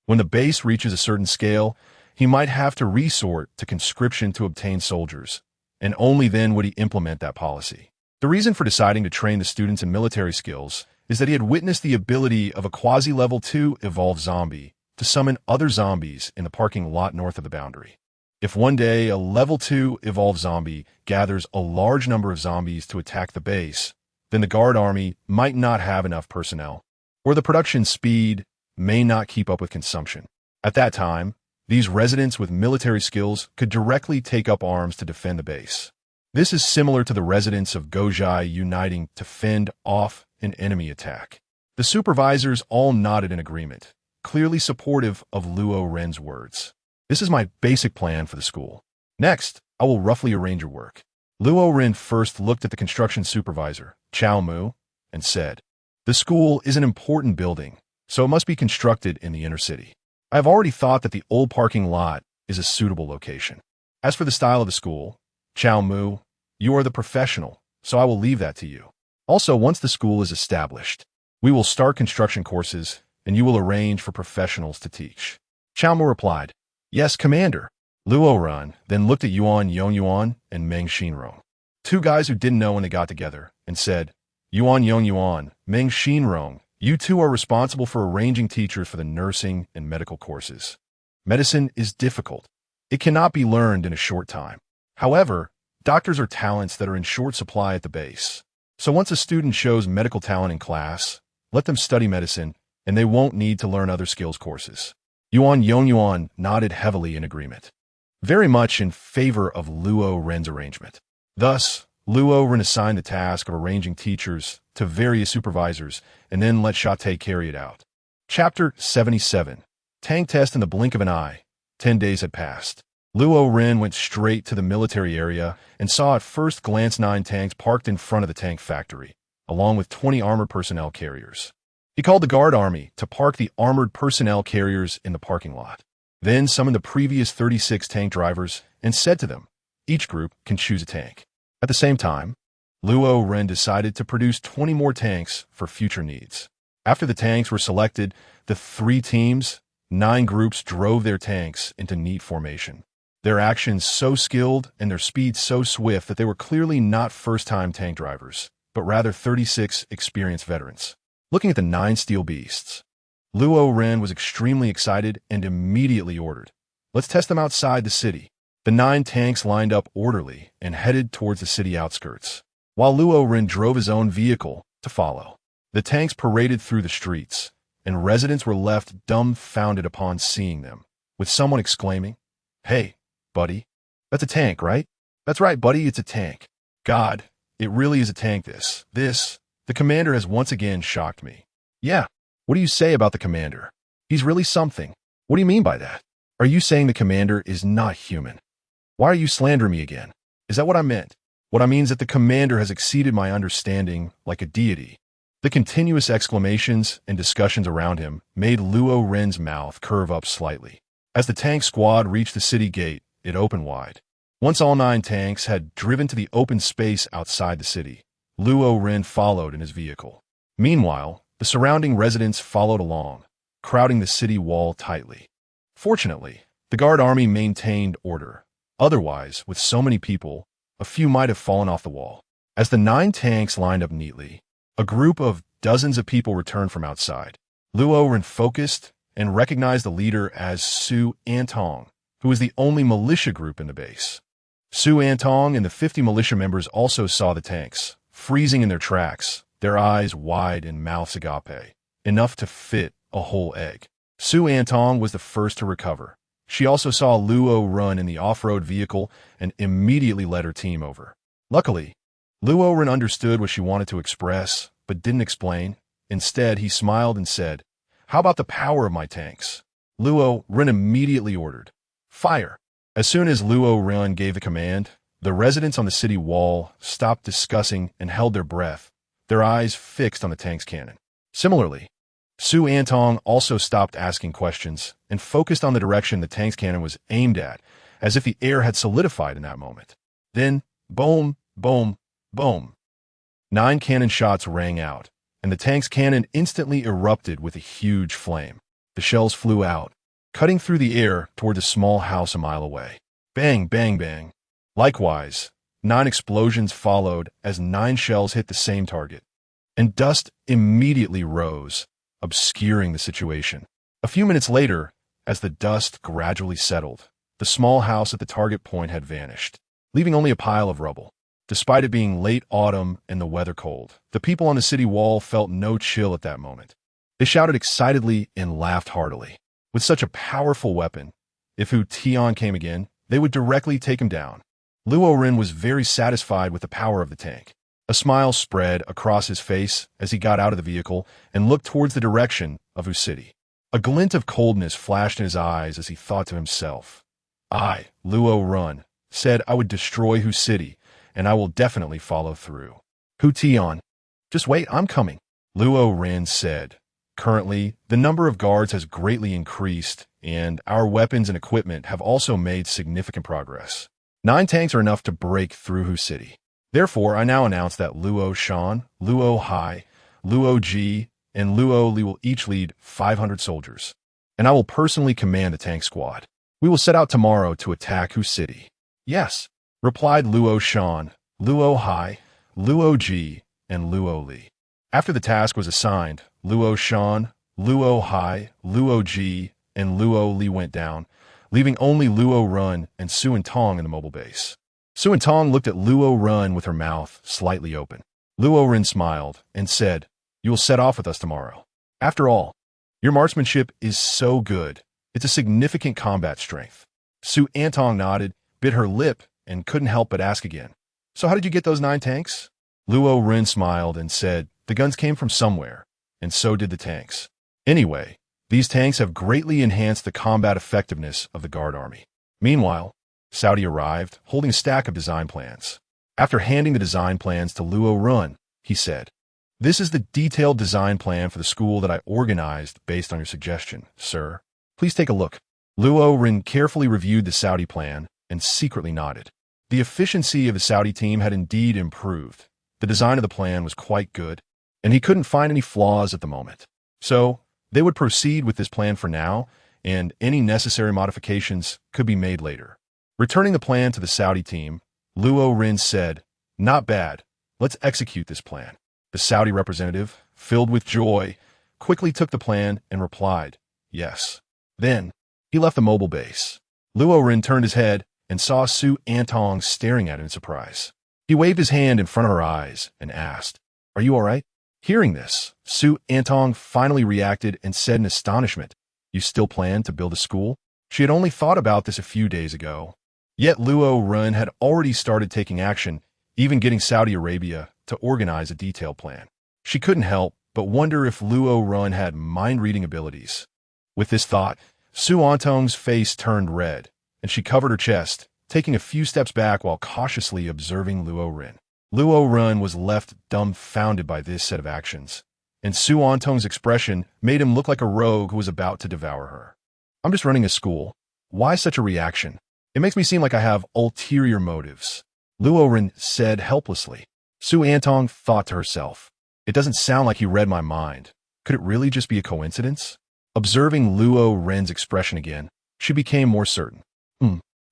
when the base reaches a certain scale, he might have to resort to conscription to obtain soldiers, and only then would he implement that policy. The reason for deciding to train the students in military skills is that he had witnessed the ability of a quasi-level 2 evolved zombie to summon other zombies in the parking lot north of the boundary. If one day a level 2 evolved zombie gathers a large number of zombies to attack the base, then the guard army might not have enough personnel, or the production speed may not keep up with consumption. At that time, these residents with military skills could directly take up arms to defend the base. This is similar to the residents of Gojai uniting to fend off an enemy attack. The supervisors all nodded in agreement, clearly supportive of Luo Ren's words. This is my basic plan for the school. Next, I will roughly arrange your work. Luo Ren first looked at the construction supervisor, Chao Mu, and said, "The school is an important building, so it must be constructed in the inner city. I have already thought that the old parking lot is a suitable location. As for the style of the school, Chao Mu, you are the professional, so I will leave that to you. Also, once the school is established, we will start construction courses, and you will arrange for professionals to teach." Chao Mu replied, "Yes, Commander." Luo Ren then looked at Yuan Yongyuan and Meng Xinrong, two guys who didn't know when they got together, and said, "Yuan Yongyuan, Meng Xinrong, you two are responsible for arranging teachers for the nursing and medical courses. Medicine is difficult. It cannot be learned in a short time. However, doctors are talents that are in short supply at the base. So once a student shows medical talent in class, let them study medicine, and they won't need to learn other skills courses." Yuan Yongyuan nodded heavily in agreement, very much in favor of Luo Ren's arrangement. Thus, Luo Ren assigned the task of arranging teachers to various supervisors and then let Shate carry it out. Chapter 77. Tank Test in the blink of an eye. 10 days had passed. Luo Ren went straight to the military area and saw at first glance 9 tanks parked in front of the tank factory, along with 20 armored personnel carriers. He called the guard army to park the armored personnel carriers in the parking lot. Then summoned the previous 36 tank drivers and said to them, each group can choose a tank. At the same time, Luo Ren decided to produce 20 more tanks for future needs. After the tanks were selected, the 3 teams, 9 groups drove their tanks into neat formation. Their actions so skilled and their speed so swift that they were clearly not first-time tank drivers, but rather 36 experienced veterans. Looking at the 9 steel beasts, Luo Ren was extremely excited and immediately ordered, "Let's test them outside the city." The 9 tanks lined up orderly and headed towards the city outskirts, while Luo Ren drove his own vehicle to follow. The tanks paraded through the streets, and residents were left dumbfounded upon seeing them, with someone exclaiming, "Hey, buddy, that's a tank, right?" "That's right, buddy, it's a tank." "God, it really is a tank, this. The commander has once again shocked me." "Yeah, what do you say about the commander? He's really something." "What do you mean by that? Are you saying the commander is not human? Why are you slandering me again?" "Is that what I meant? What I mean is that the commander has exceeded my understanding like a deity." The continuous exclamations and discussions around him made Luo Ren's mouth curve up slightly. As the tank squad reached the city gate, it opened wide. Once all 9 tanks had driven to the open space outside the city, Luo Ren followed in his vehicle. Meanwhile, the surrounding residents followed along, crowding the city wall tightly. Fortunately, the guard army maintained order. Otherwise, with so many people, a few might have fallen off the wall. As the 9 tanks lined up neatly, a group of dozens of people returned from outside. Luo Ren focused and recognized the leader as Su Antong, who was the only militia group in the base. Su Antong and the 50 militia members also saw the tanks, freezing in their tracks, their eyes wide and mouths agape, enough to fit a whole egg. Su Antong was the first to recover. She also saw Luo Ren in the off-road vehicle and immediately led her team over. Luckily, Luo Ren understood what she wanted to express, but didn't explain. Instead, he smiled and said, "How about the power of my tanks?" Luo Ren immediately ordered, "Fire!" As soon as Luo Ren gave the command, the residents on the city wall stopped discussing and held their breath, their eyes fixed on the tank's cannon. Similarly, Su Antong also stopped asking questions and focused on the direction the tank's cannon was aimed at, as if the air had solidified in that moment. Then, boom, boom, boom. 9 cannon shots rang out, and the tank's cannon instantly erupted with a huge flame. The shells flew out, cutting through the air toward a small house a mile away. Bang, bang, bang. Likewise, 9 explosions followed as 9 shells hit the same target, and dust immediately rose, obscuring the situation. A few minutes later, as the dust gradually settled, the small house at the target point had vanished, leaving only a pile of rubble. Despite it being late autumn and the weather cold, the people on the city wall felt no chill at that moment. They shouted excitedly and laughed heartily. With such a powerful weapon, if Hu Tian came again, they would directly take him down. Luo Ren was very satisfied with the power of the tank. A smile spread across his face as he got out of the vehicle and looked towards the direction of Hu City. A glint of coldness flashed in his eyes as he thought to himself. I, Luo Ren, said I would destroy Hu City, and I will definitely follow through. Hu Tian. Just wait, I'm coming, Luo Ren said. Currently, the number of guards has greatly increased, and our weapons and equipment have also made significant progress. 9 tanks are enough to break through Hu City. Therefore, I now announce that Luo Shan, Luo Hai, Luo Ji, and Luo Li will each lead 500 soldiers, and I will personally command the tank squad. We will set out tomorrow to attack Hu City. Yes, replied Luo Shan, Luo Hai, Luo Ji, and Luo Li. After the task was assigned, Luo Shan, Luo Hai, Luo Ji, and Luo Li went down, leaving only Luo Ren and Su Tong in the mobile base. Su Tong looked at Luo Ren with her mouth slightly open. Luo Ren smiled and said, "You will set off with us tomorrow. After all, your marksmanship is so good. It's a significant combat strength." Su Tong nodded, bit her lip, and couldn't help but ask again, "So how did you get those 9 tanks?" Luo Ren smiled and said, "The guns came from somewhere, and so did the tanks. Anyway, these tanks have greatly enhanced the combat effectiveness of the guard army." Meanwhile, Saudi arrived, holding a stack of design plans. After handing the design plans to Luo Ren, he said, "This is the detailed design plan for the school that I organized based on your suggestion, sir. Please take a look." Luo Ren carefully reviewed the Saudi plan and secretly nodded. The efficiency of the Saudi team had indeed improved. The design of the plan was quite good, and he couldn't find any flaws at the moment. So, they would proceed with this plan for now, and any necessary modifications could be made later. Returning the plan to the Saudi team, Luo Ren said, "Not bad. Let's execute this plan." The Saudi representative, filled with joy, quickly took the plan and replied, "Yes." Then, he left the mobile base. Luo Ren turned his head and saw Su Tong staring at him in surprise. He waved his hand in front of her eyes and asked, "Are you all right?" Hearing this, Su Tong finally reacted and said in astonishment, "You still plan to build a school?" She had only thought about this a few days ago. Yet Luo Ren had already started taking action, even getting Saudi Arabia to organize a detailed plan. She couldn't help but wonder if Luo Ren had mind-reading abilities. With this thought, Su Tong's face turned red, and she covered her chest, taking a few steps back while cautiously observing Luo Ren. Luo Ren was left dumbfounded by this set of actions, and Su Tong's expression made him look like a rogue who was about to devour her. "I'm just running a school. Why such a reaction? It makes me seem like I have ulterior motives," Luo Ren said helplessly. Su Tong thought to herself, "It doesn't sound like he read my mind. Could it really just be a coincidence?" Observing Luo Ren's expression again, she became more certain.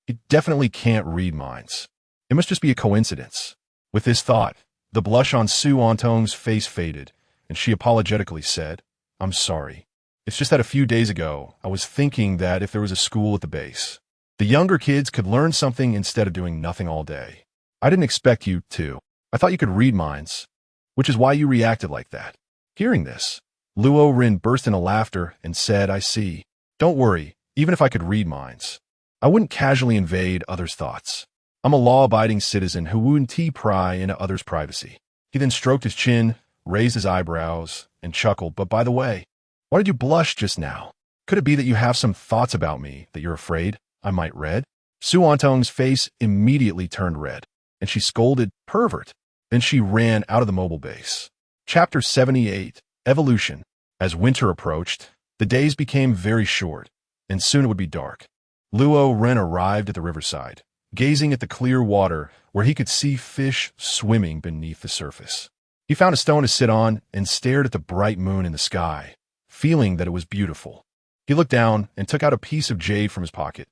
He definitely can't read minds. It must just be a coincidence." With this thought, the blush on Su Tong's face faded, and she apologetically said, "I'm sorry. It's just that a few days ago, I was thinking that if there was a school at the base, the younger kids could learn something instead of doing nothing all day. I didn't expect you to. I thought you could read minds, which is why you reacted like that." Hearing this, Luo Ren burst into laughter and said, "I see. Don't worry, even if I could read minds, I wouldn't casually invade others' thoughts. I'm a law-abiding citizen who wouldn't pry into others' privacy." He then stroked his chin, raised his eyebrows, and chuckled. "But by the way, why did you blush just now? Could it be that you have some thoughts about me that you're afraid I might read?" Su Tong's face immediately turned red, and she scolded, "Pervert." Then she ran out of the mobile base. Chapter 78, Evolution. As winter approached, the days became very short, and soon it would be dark. Luo Ren arrived at the riverside, gazing at the clear water where he could see fish swimming beneath the surface. He found a stone to sit on and stared at the bright moon in the sky, feeling that it was beautiful. He looked down and took out a piece of jade from his pocket.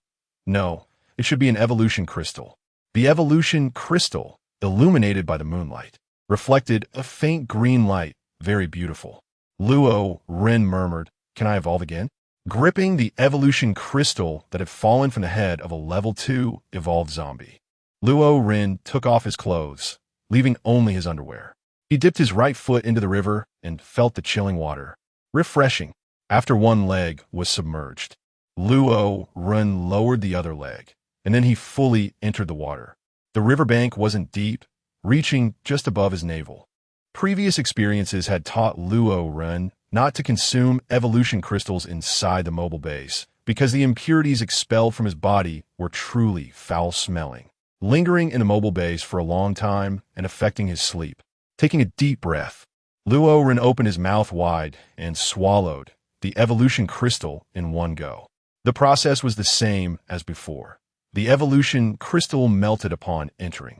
No, it should be an evolution crystal. The evolution crystal, illuminated by the moonlight, reflected a faint green light, very beautiful. Luo Ren murmured, "Can I evolve again?" Gripping the evolution crystal that had fallen from the head of a level 2 evolved zombie, Luo Ren took off his clothes, leaving only his underwear. He dipped his right foot into the river and felt the chilling water. Refreshing. After one leg was submerged, Luo Ren lowered the other leg, and then he fully entered the water. The riverbank wasn't deep, reaching just above his navel. Previous experiences had taught Luo Ren not to consume evolution crystals inside the mobile base, because the impurities expelled from his body were truly foul-smelling, lingering in the mobile base for a long time and affecting his sleep. Taking a deep breath, Luo Ren opened his mouth wide and swallowed the evolution crystal in one go. The process was the same as before. The evolution crystal melted upon entering,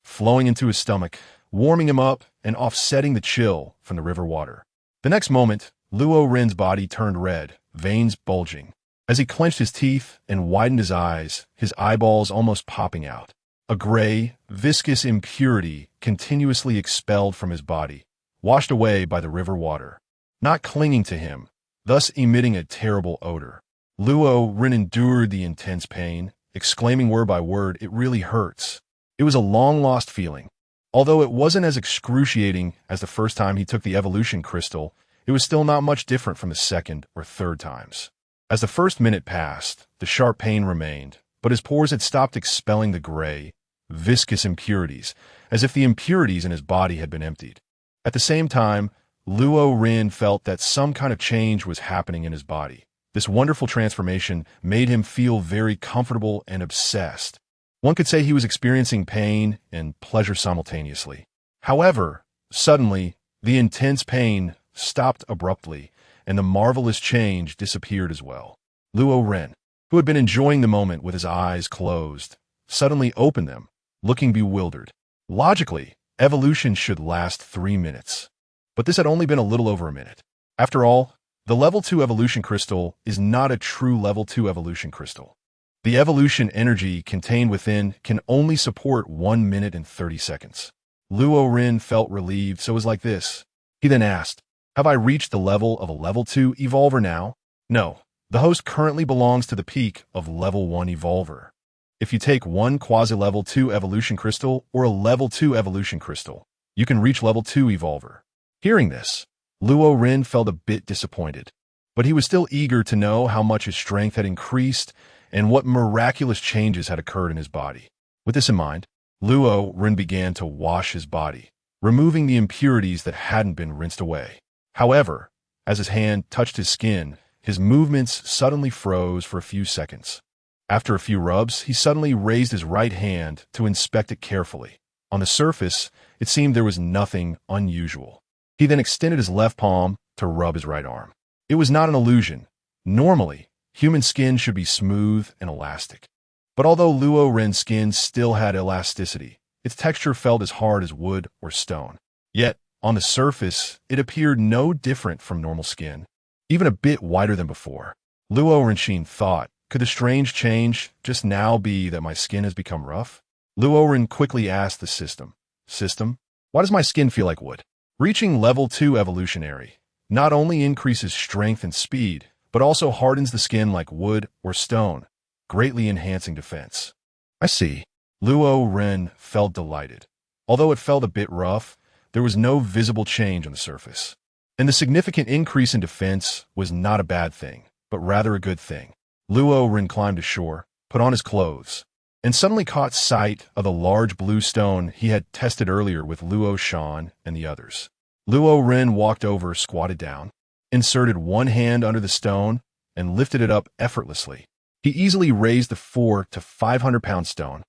flowing into his stomach, warming him up and offsetting the chill from the river water. The next moment, Luo Ren's body turned red, veins bulging. As he clenched his teeth and widened his eyes, his eyeballs almost popping out. A gray, viscous impurity continuously expelled from his body, washed away by the river water, not clinging to him, thus emitting a terrible odor. Luo Ren endured the intense pain, exclaiming word by word, "It really hurts." It was a long-lost feeling. Although it wasn't as excruciating as the first time he took the evolution crystal, it was still not much different from the second or third times. As the first minute passed, the sharp pain remained, but his pores had stopped expelling the gray, viscous impurities, as if the impurities in his body had been emptied. At the same time, Luo Ren felt that some kind of change was happening in his body. This wonderful transformation made him feel very comfortable and obsessed. One could say he was experiencing pain and pleasure simultaneously. However, suddenly, the intense pain stopped abruptly, and the marvelous change disappeared as well. Luo Ren, who had been enjoying the moment with his eyes closed, suddenly opened them, looking bewildered. Logically, evolution should last 3 minutes. But this had only been a little over a minute. After all, the Level 2 evolution crystal is not a true Level 2 evolution crystal. The evolution energy contained within can only support 1 minute and 30 seconds. Luo Ren felt relieved, so it was like this. He then asked, "Have I reached the level of a Level 2 evolver now?" No, the host currently belongs to the peak of Level 1 evolver. If you take one quasi-Level 2 evolution crystal or a Level 2 evolution crystal, you can reach Level 2 evolver. Hearing this, Luo Ren felt a bit disappointed, but he was still eager to know how much his strength had increased and what miraculous changes had occurred in his body. With this in mind, Luo Ren began to wash his body, removing the impurities that hadn't been rinsed away. However, as his hand touched his skin, his movements suddenly froze for a few seconds. After a few rubs, he suddenly raised his right hand to inspect it carefully. On the surface, it seemed there was nothing unusual. He then extended his left palm to rub his right arm. It was not an illusion. Normally, human skin should be smooth and elastic. But although Luo Ren's skin still had elasticity, its texture felt as hard as wood or stone. Yet, on the surface, it appeared no different from normal skin, even a bit whiter than before. Luo Ren thought, could the strange change just now be that my skin has become rough? Luo Ren quickly asked the system, "System, why does my skin feel like wood?" Reaching Level 2 evolutionary not only increases strength and speed, but also hardens the skin like wood or stone, greatly enhancing defense. I see. Luo Ren felt delighted. Although it felt a bit rough, there was no visible change on the surface. And the significant increase in defense was not a bad thing, but rather a good thing. Luo Ren climbed ashore, put on his clothes, and suddenly caught sight of the large blue stone he had tested earlier with Luo Shan and the others. Luo Ren walked over, squatted down, inserted one hand under the stone, and lifted it up effortlessly. He easily raised the 400 to 500-pound stone,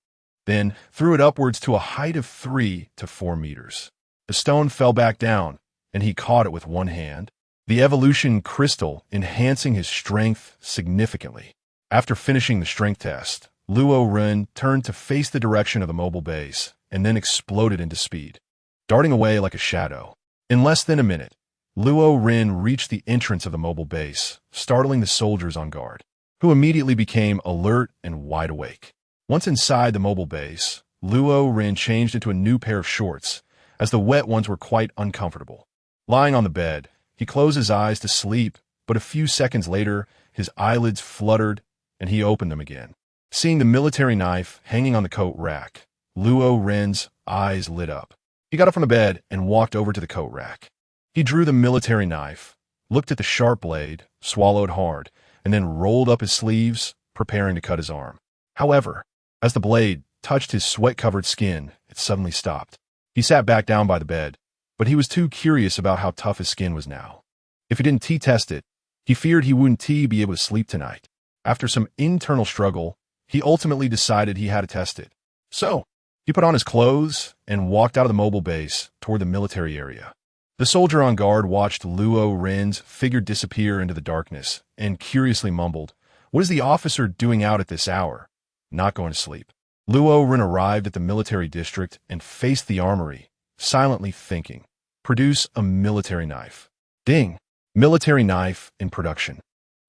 then threw it upwards to a height of 3 to 4 meters. The stone fell back down, and he caught it with one hand, the evolution crystal enhancing his strength significantly. After finishing the strength test, Luo Ren turned to face the direction of the mobile base and then exploded into speed, darting away like a shadow. In less than a minute, Luo Ren reached the entrance of the mobile base, startling the soldiers on guard, who immediately became alert and wide awake. Once inside the mobile base, Luo Ren changed into a new pair of shorts, as the wet ones were quite uncomfortable. Lying on the bed, he closed his eyes to sleep, but a few seconds later, his eyelids fluttered and he opened them again. Seeing the military knife hanging on the coat rack, Luo Ren's eyes lit up. He got up from the bed and walked over to the coat rack. He drew the military knife, looked at the sharp blade, swallowed hard, and then rolled up his sleeves, preparing to cut his arm. However, as the blade touched his sweat-covered skin, it suddenly stopped. He sat back down by the bed, but he was too curious about how tough his skin was now. If he didn't test it, he feared he wouldn't be able to sleep tonight. After some internal struggle, he ultimately decided he had to test it. So, he put on his clothes and walked out of the mobile base toward the military area. The soldier on guard watched Luo Ren's figure disappear into the darkness and curiously mumbled, "What is the officer doing out at this hour? Not going to sleep." Luo Ren arrived at the military district and faced the armory, silently thinking, "Produce a military knife." Ding! Military knife in production.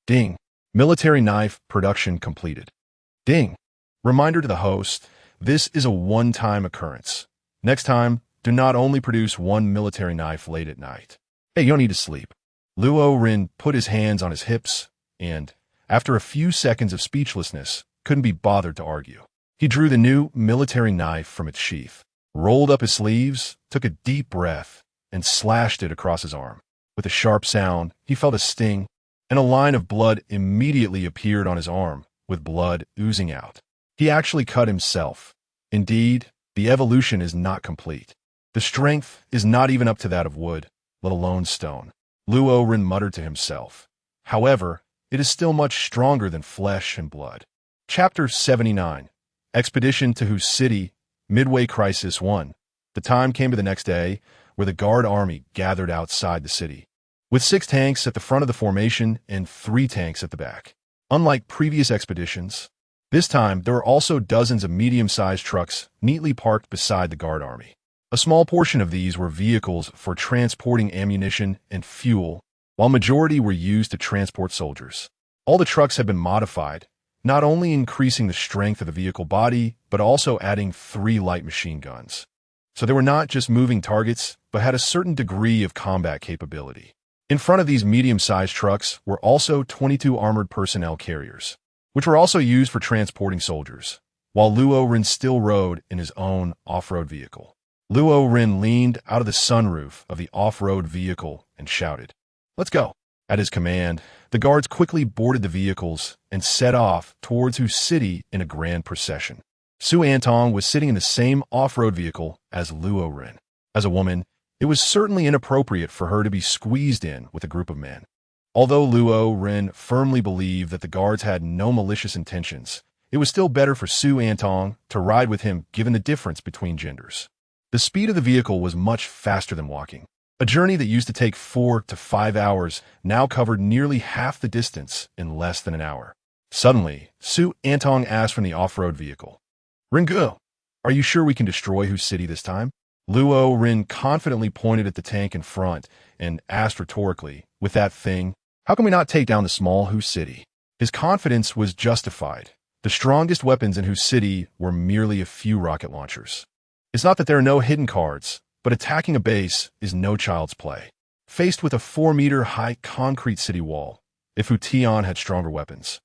Ding! Military knife production completed. Ding! Reminder to the host, this is a one-time occurrence. Next time, do not only produce one military knife late at night. Hey, you don't need to sleep. Luo Ren put his hands on his hips and, after a few seconds of speechlessness, couldn't be bothered to argue. He drew the new military knife from its sheath, rolled up his sleeves, took a deep breath, and slashed it across his arm. With a sharp sound, he felt a sting, and a line of blood immediately appeared on his arm, with blood oozing out. He actually cut himself. Indeed, the evolution is not complete. The strength is not even up to that of wood, let alone stone. Luo Ren muttered to himself. However, it is still much stronger than flesh and blood. Chapter 79. Expedition to whose city? Midway Crisis 1. The time came to the next day, where the guard army gathered outside the city, with 6 tanks at the front of the formation and 3 tanks at the back. Unlike previous expeditions, this time there were also dozens of medium-sized trucks neatly parked beside the guard army. A small portion of these were vehicles for transporting ammunition and fuel, while majority were used to transport soldiers. All the trucks had been modified, not only increasing the strength of the vehicle body, but also adding 3 light machine guns. So they were not just moving targets, but had a certain degree of combat capability. In front of these medium-sized trucks were also 22 armored personnel carriers, which were also used for transporting soldiers, while Luo Ren still rode in his own off-road vehicle. Luo Ren leaned out of the sunroof of the off-road vehicle and shouted, "Let's go." At his command, the guards quickly boarded the vehicles and set off towards whose city in a grand procession. Su Antong was sitting in the same off-road vehicle as Luo Ren. As a woman, it was certainly inappropriate for her to be squeezed in with a group of men. Although Luo Ren firmly believed that the guards had no malicious intentions, it was still better for Su Antong to ride with him given the difference between genders. The speed of the vehicle was much faster than walking. A journey that used to take 4 to 5 hours now covered nearly half the distance in less than an hour. Suddenly, Su Antong asked from the off-road vehicle, "Ringu, are you sure we can destroy whose city this time?" Luo Ren confidently pointed at the tank in front and asked rhetorically, "With that thing, how can we not take down the small whose city?" His confidence was justified. The strongest weapons in whose city were merely a few rocket launchers. It's not that there are no hidden cards, but attacking a base is no child's play. Faced with a 4-meter-high concrete city wall, if Hu Tian had stronger weapons,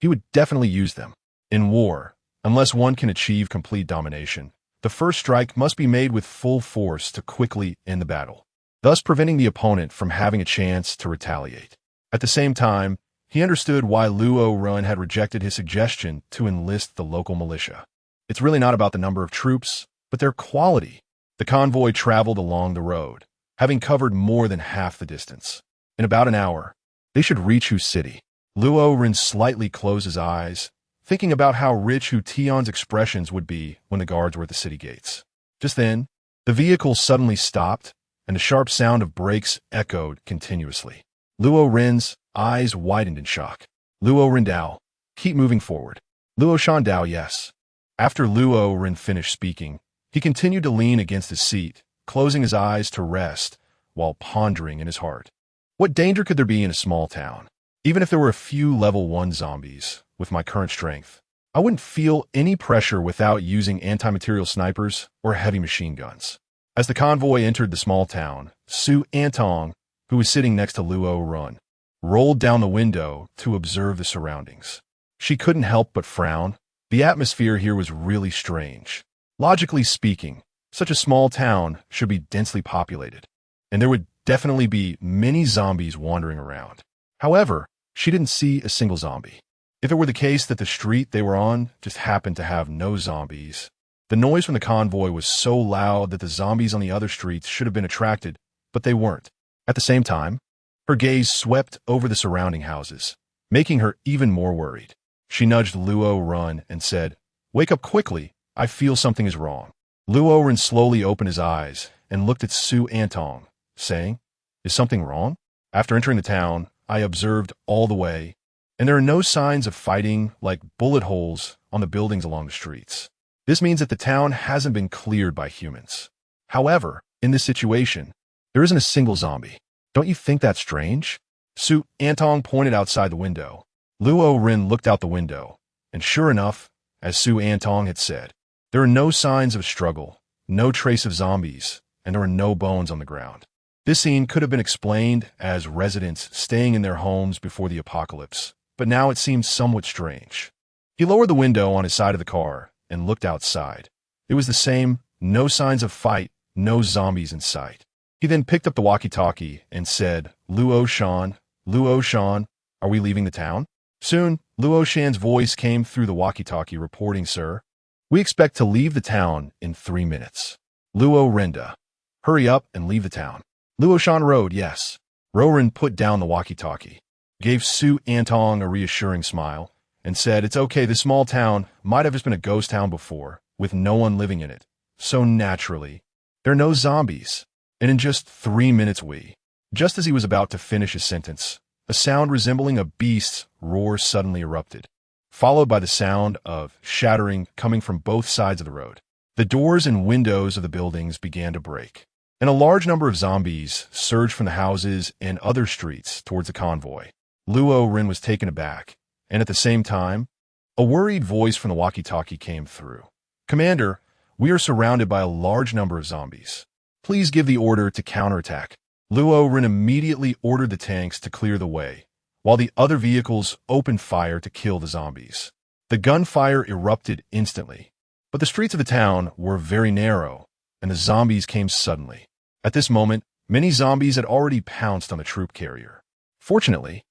he would definitely use them. In war, unless one can achieve complete domination, the first strike must be made with full force to quickly end the battle, thus preventing the opponent from having a chance to retaliate. At the same time, he understood why Luo Ren had rejected his suggestion to enlist the local militia. It's really not about the number of troops, but their quality. The convoy traveled along the road, having covered more than half the distance. In about an hour, they should reach Hu City. Luo Ren slightly closed his eyes, thinking about how rich Hu Tian's expressions would be when the guards were at the city gates. Just then, the vehicle suddenly stopped, and the sharp sound of brakes echoed continuously. Luo Ren's eyes widened in shock. "Luo Ren Dao, keep moving forward." "Luo Shan Dao, yes." After Luo Ren finished speaking, he continued to lean against his seat, closing his eyes to rest while pondering in his heart. What danger could there be in a small town? Even if there were a few level 1 zombies, with my current strength, I wouldn't feel any pressure without using anti-material snipers or heavy machine guns. As the convoy entered the small town, Su Antong, who was sitting next to Luo Ren, rolled down the window to observe the surroundings. She couldn't help but frown. The atmosphere here was really strange. Logically speaking, such a small town should be densely populated, and there would definitely be many zombies wandering around. However, she didn't see a single zombie. If it were the case that the street they were on just happened to have no zombies, the noise from the convoy was so loud that the zombies on the other streets should have been attracted, but they weren't. At the same time, her gaze swept over the surrounding houses, making her even more worried. She nudged Luo Ren and said, "Wake up quickly, I feel something is wrong." Luo Ren slowly opened his eyes and looked at Su Antong, saying, "Is something wrong?" After entering the town, I observed all the way, and there are no signs of fighting like bullet holes on the buildings along the streets. This means that the town hasn't been cleared by humans. However, in this situation, there isn't a single zombie. Don't you think that's strange? Su Antong pointed outside the window. Luo Ren looked out the window, and sure enough, as Su Antong had said, there are no signs of struggle, no trace of zombies, and there are no bones on the ground. This scene could have been explained as residents staying in their homes before the apocalypse, but now it seems somewhat strange. He lowered the window on his side of the car and looked outside. It was the same, no signs of fight, no zombies in sight. He then picked up the walkie-talkie and said, Luo Shan, are we leaving the town?" Soon, Luo Shan's voice came through the walkie-talkie reporting, "Sir, we expect to leave the town in 3 minutes. Luo Renda, hurry up and leave the town." Luo Shan rode, yes. Ren put down the walkie-talkie, gave Su Antong a reassuring smile, and said, "It's okay, this small town might have just been a ghost town before, with no one living in it. So naturally, there are no zombies. And in just 3 minutes Just as he was about to finish his sentence, a sound resembling a beast's roar suddenly erupted, followed by the sound of shattering coming from both sides of the road. The doors and windows of the buildings began to break, and a large number of zombies surged from the houses and other streets towards the convoy. Luo Ren was taken aback, and at the same time, a worried voice from the walkie-talkie came through. "Commander, we are surrounded by a large number of zombies. Please give the order to counterattack." Luo Ren immediately ordered the tanks to clear the way, while the other vehicles opened fire to kill the zombies. The gunfire erupted instantly, but the streets of the town were very narrow, and the zombies came suddenly. At this moment, many zombies had already pounced on the troop carrier. Fortunately,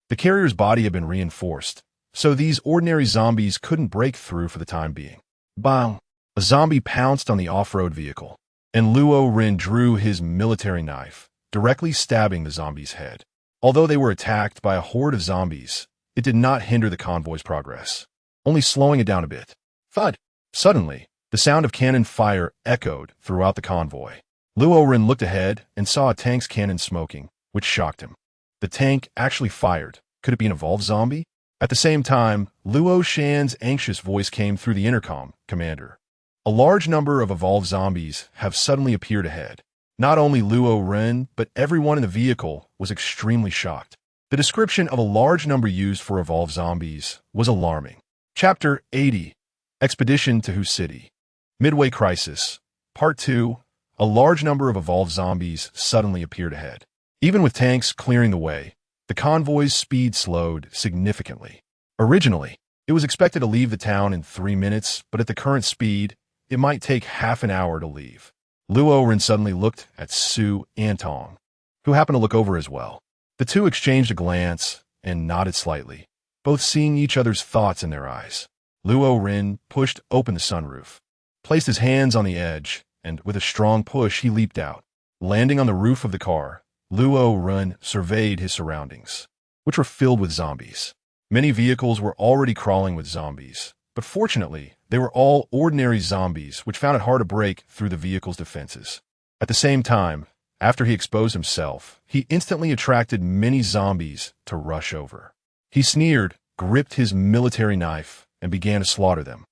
the carrier's body had been reinforced, so these ordinary zombies couldn't break through for the time being. Bang! A zombie pounced on the off-road vehicle, and Luo Ren drew his military knife, directly stabbing the zombie's head. Although they were attacked by a horde of zombies, it did not hinder the convoy's progress, only slowing it down a bit. Thud! Suddenly, the sound of cannon fire echoed throughout the convoy. Luo Ren looked ahead and saw a tank's cannon smoking, which shocked him. The tank actually fired. Could it be an evolved zombie? At the same time, Luo Shan's anxious voice came through the intercom, "Commander, a large number of evolved zombies have suddenly appeared ahead." Not only Luo Ren, but everyone in the vehicle was extremely shocked. The description of a large number used for evolved zombies was alarming. Chapter 80, Expedition to Hu City. Midway Crisis. Part 2, a large number of evolved zombies suddenly appeared ahead. Even with tanks clearing the way, the convoy's speed slowed significantly. Originally, it was expected to leave the town in 3 minutes, but at the current speed, it might take half an hour to leave. Luo Ren suddenly looked at Su Antong, who happened to look over as well. The two exchanged a glance and nodded slightly, both seeing each other's thoughts in their eyes. Luo Ren pushed open the sunroof, placed his hands on the edge, and with a strong push, he leaped out. Landing on the roof of the car, Luo Ren surveyed his surroundings, which were filled with zombies. Many vehicles were already crawling with zombies, but fortunately, they were all ordinary zombies, which found it hard to break through the vehicle's defenses. At the same time, after he exposed himself, he instantly attracted many zombies to rush over. He sneered, gripped his military knife, and began to slaughter them.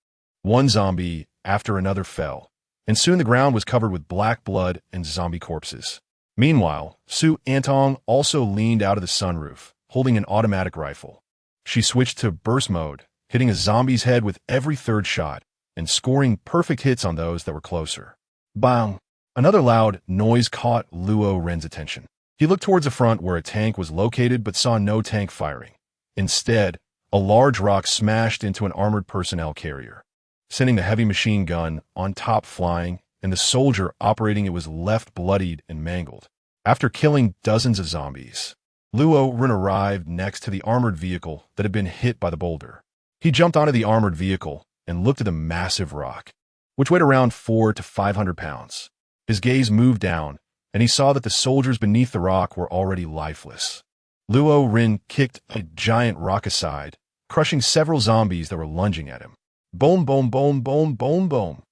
One zombie after another fell, and soon the ground was covered with black blood and zombie corpses. Meanwhile, Su Antong also leaned out of the sunroof, holding an automatic rifle. She switched to burst mode, hitting a zombie's head with every third shot, and scoring perfect hits on those that were closer. Bang! Another loud noise caught Luo Ren's attention. He looked towards the front where a tank was located but saw no tank firing. Instead, a large rock smashed into an armored personnel carrier, sending the heavy machine gun on top flying, and the soldier operating it was left bloodied and mangled. After killing dozens of zombies, Luo Ren arrived next to the armored vehicle that had been hit by the boulder. He jumped onto the armored vehicle and looked at the massive rock, which weighed around 400 to 500 pounds. His gaze moved down, and he saw that the soldiers beneath the rock were already lifeless. Luo Ren kicked a giant rock aside, crushing several zombies that were lunging at him. Boom, boom, boom, boom, boom, boom.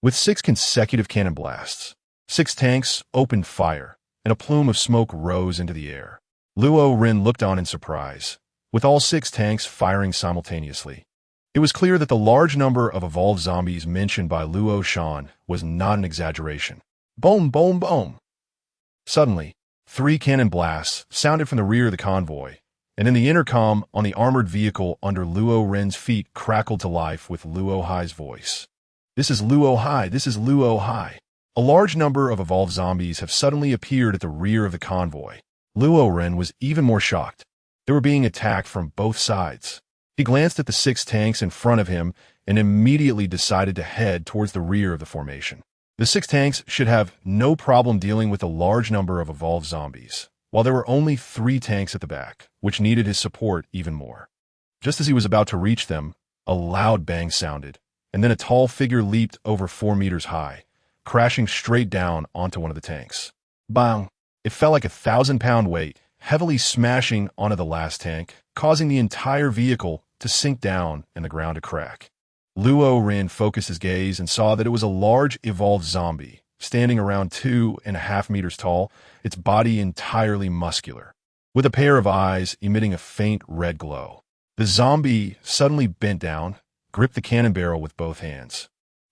With 6 consecutive cannon blasts, 6 tanks opened fire, and a plume of smoke rose into the air. Luo Ren looked on in surprise, with all 6 tanks firing simultaneously. It was clear that the large number of evolved zombies mentioned by Luo Shan was not an exaggeration. Boom, boom, boom. Suddenly, 3 cannon blasts sounded from the rear of the convoy, and in the intercom on the armored vehicle under Luo Ren's feet crackled to life with Luo Hai's voice. This is Luo Hai, this is Luo Hai. A large number of evolved zombies have suddenly appeared at the rear of the convoy. Luo Ren was even more shocked. They were being attacked from both sides. He glanced at the 6 tanks in front of him and immediately decided to head towards the rear of the formation. The 6 tanks should have no problem dealing with a large number of evolved zombies, while there were only 3 tanks at the back, which needed his support even more. Just as he was about to reach them, a loud bang sounded, and then a tall figure leaped over 4 meters high, crashing straight down onto one of the tanks. Bang! It fell like a 1,000-pound weight, heavily smashing onto the last tank, causing the entire vehicle to sink down and the ground to crack. Luo Ren focused his gaze and saw that it was a large evolved zombie, standing around 2.5 meters tall, its body entirely muscular, with a pair of eyes emitting a faint red glow. The zombie suddenly bent down, gripped the cannon barrel with both hands,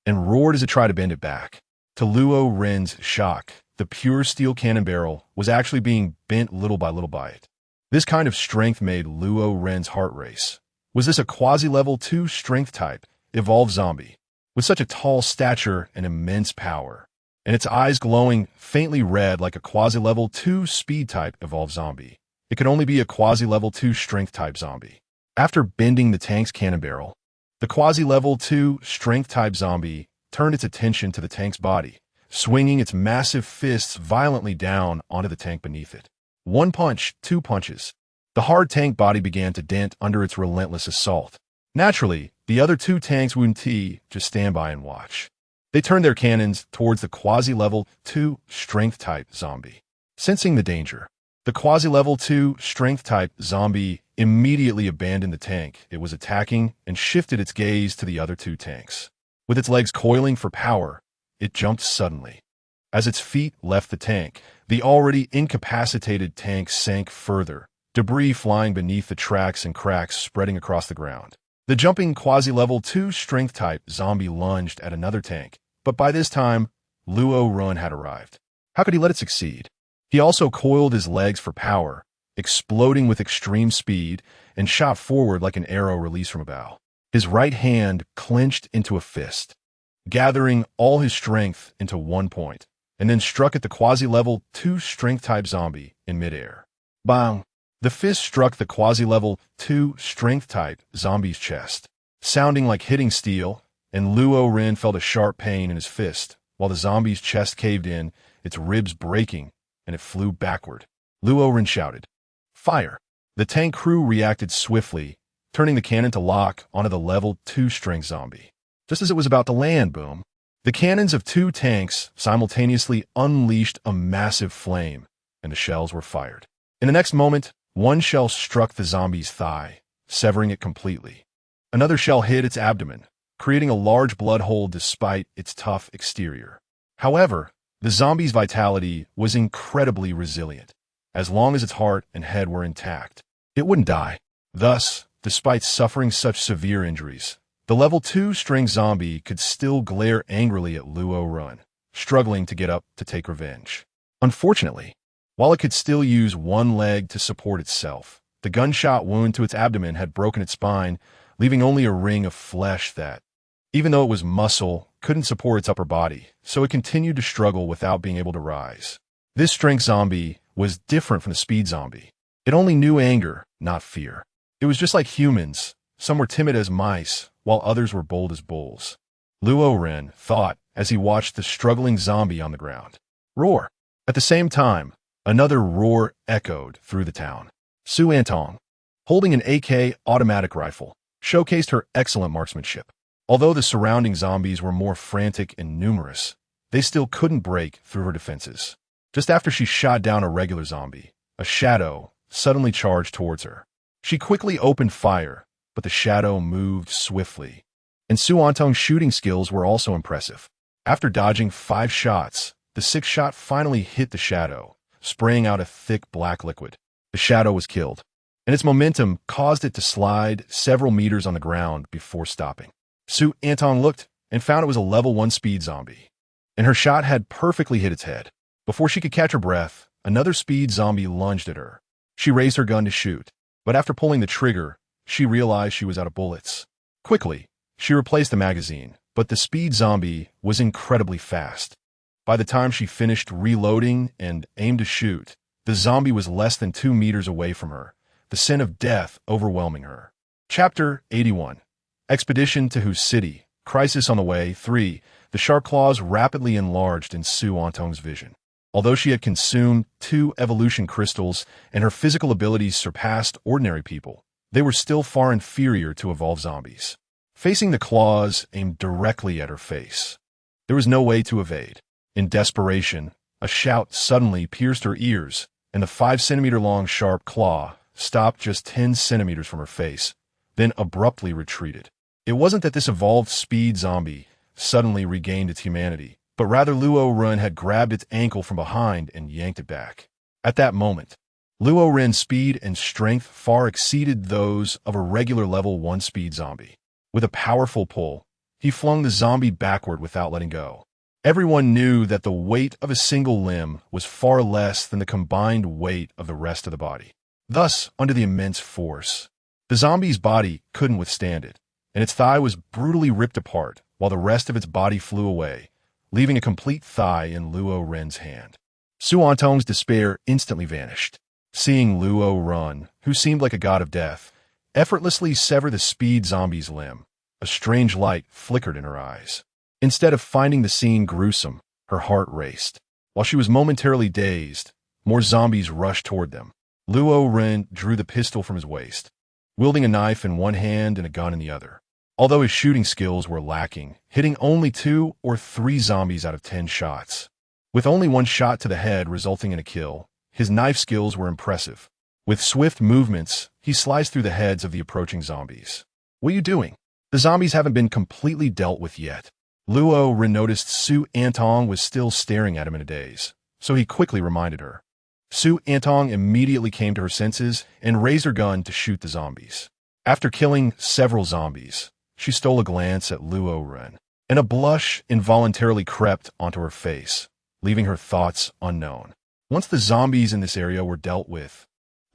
and roared as it tried to bend it back. To Luo Ren's shock, the pure steel cannon barrel was actually being bent little by it. This kind of strength made Luo Ren's heart race. Was this a quasi-level 2 strength type evolved zombie, with such a tall stature and immense power, and its eyes glowing faintly red like a quasi-level 2 speed type evolved zombie? It could only be a quasi-level 2 strength type zombie. After bending the tank's cannon barrel, the quasi-level 2 strength type zombie turned its attention to the tank's body, swinging its massive fists violently down onto the tank beneath it. 1 punch, 2 punches. The hard tank body began to dent under its relentless assault. Naturally, the other 2 tanks wouldn't just stand by and watch. They turned their cannons towards the quasi-level 2 strength type zombie. Sensing the danger, the quasi-level 2 strength type zombie immediately abandoned the tank it was attacking and shifted its gaze to the other 2 tanks. With its legs coiling for power, it jumped suddenly. As its feet left the tank, the already incapacitated tank sank further, debris flying beneath the tracks and cracks spreading across the ground. The jumping quasi-level 2 strength type zombie lunged at another tank, but by this time, Luo Ren had arrived. How could he let it succeed? He also coiled his legs for power, exploding with extreme speed, and shot forward like an arrow released from a bow. His right hand clenched into a fist, gathering all his strength into 1 point, and then struck at the quasi-level 2 strength-type zombie in midair. Bang! The fist struck the quasi-level 2 strength-type zombie's chest, sounding like hitting steel, and Luo Ren felt a sharp pain in his fist, while the zombie's chest caved in, its ribs breaking, and it flew backward. Luo Ren shouted, "Fire!" The tank crew reacted swiftly, turning the cannon to lock onto the level 2 strength zombie. Just as it was about to land, boom, the cannons of 2 tanks simultaneously unleashed a massive flame, and the shells were fired. In the next moment, 1 shell struck the zombie's thigh, severing it completely. Another shell hit its abdomen, creating a large blood hole despite its tough exterior. However, the zombie's vitality was incredibly resilient. As long as its heart and head were intact, it wouldn't die. Thus, despite suffering such severe injuries, the level 2 strength zombie could still glare angrily at Luo Ren, struggling to get up to take revenge. Unfortunately, while it could still use 1 leg to support itself, the gunshot wound to its abdomen had broken its spine, leaving only a ring of flesh that, even though it was muscle, couldn't support its upper body, so it continued to struggle without being able to rise. This strength zombie was different from the speed zombie. It only knew anger, not fear. It was just like humans. Some were timid as mice, while others were bold as bulls. Luo Ren thought as he watched the struggling zombie on the ground. Roar! At the same time, Another roar echoed through the town. Su Antong, holding an AK automatic rifle, showcased her excellent marksmanship. Although the surrounding zombies were more frantic and numerous, they still couldn't break through her defenses. Just after she shot down a regular zombie, a shadow suddenly charged towards her. She quickly opened fire, but the shadow moved swiftly. And Su Antong's shooting skills were also impressive. After dodging 5 shots, the 6th shot finally hit the shadow, spraying out a thick black liquid. The shadow was killed, and its momentum caused it to slide several meters on the ground before stopping. Su Antong looked and found it was a level 1 speed zombie, and her shot had perfectly hit its head. Before she could catch her breath, another speed zombie lunged at her. She raised her gun to shoot, but after pulling the trigger, she realized she was out of bullets. Quickly, she replaced the magazine, but the speed zombie was incredibly fast. By the time she finished reloading and aimed to shoot, the zombie was less than 2 meters away from her, the scent of death overwhelming her. Chapter 81. Expedition to Whose City? Crisis on the Way. 3. The shark claws rapidly enlarged in Su Antong's vision. Although she had consumed 2 evolution crystals and her physical abilities surpassed ordinary people, they were still far inferior to evolved zombies. Facing the claws aimed directly at her face, there was no way to evade. In desperation, a shout suddenly pierced her ears, and the 5-centimeter-long sharp claw stopped just 10 centimeters from her face, then abruptly retreated. It wasn't that this evolved speed zombie suddenly regained its humanity, but rather Luo Ren had grabbed its ankle from behind and yanked it back. At that moment, Luo Ren's speed and strength far exceeded those of a regular level 1 speed zombie. With a powerful pull, he flung the zombie backward without letting go. Everyone knew that the weight of a single limb was far less than the combined weight of the rest of the body. Thus, under the immense force, the zombie's body couldn't withstand it, and its thigh was brutally ripped apart while the rest of its body flew away, leaving a complete thigh in Luo Ren's hand. Su Antong's despair instantly vanished. Seeing Luo Ren, who seemed like a god of death, effortlessly sever the speed zombie's limb, a strange light flickered in her eyes. Instead of finding the scene gruesome, her heart raced. While she was momentarily dazed, more zombies rushed toward them. Luo Ren drew the pistol from his waist, wielding a knife in one hand and a gun in the other. Although his shooting skills were lacking, hitting only 2 or 3 zombies out of 10 shots. With only 1 shot to the head resulting in a kill, his knife skills were impressive. With swift movements, he sliced through the heads of the approaching zombies. "What are you doing? The zombies haven't been completely dealt with yet." Luo Ren noticed Su Antong was still staring at him in a daze, so he quickly reminded her. Su Antong immediately came to her senses and raised her gun to shoot the zombies. After killing several zombies, she stole a glance at Luo Ren, and a blush involuntarily crept onto her face, leaving her thoughts unknown. Once the zombies in this area were dealt with,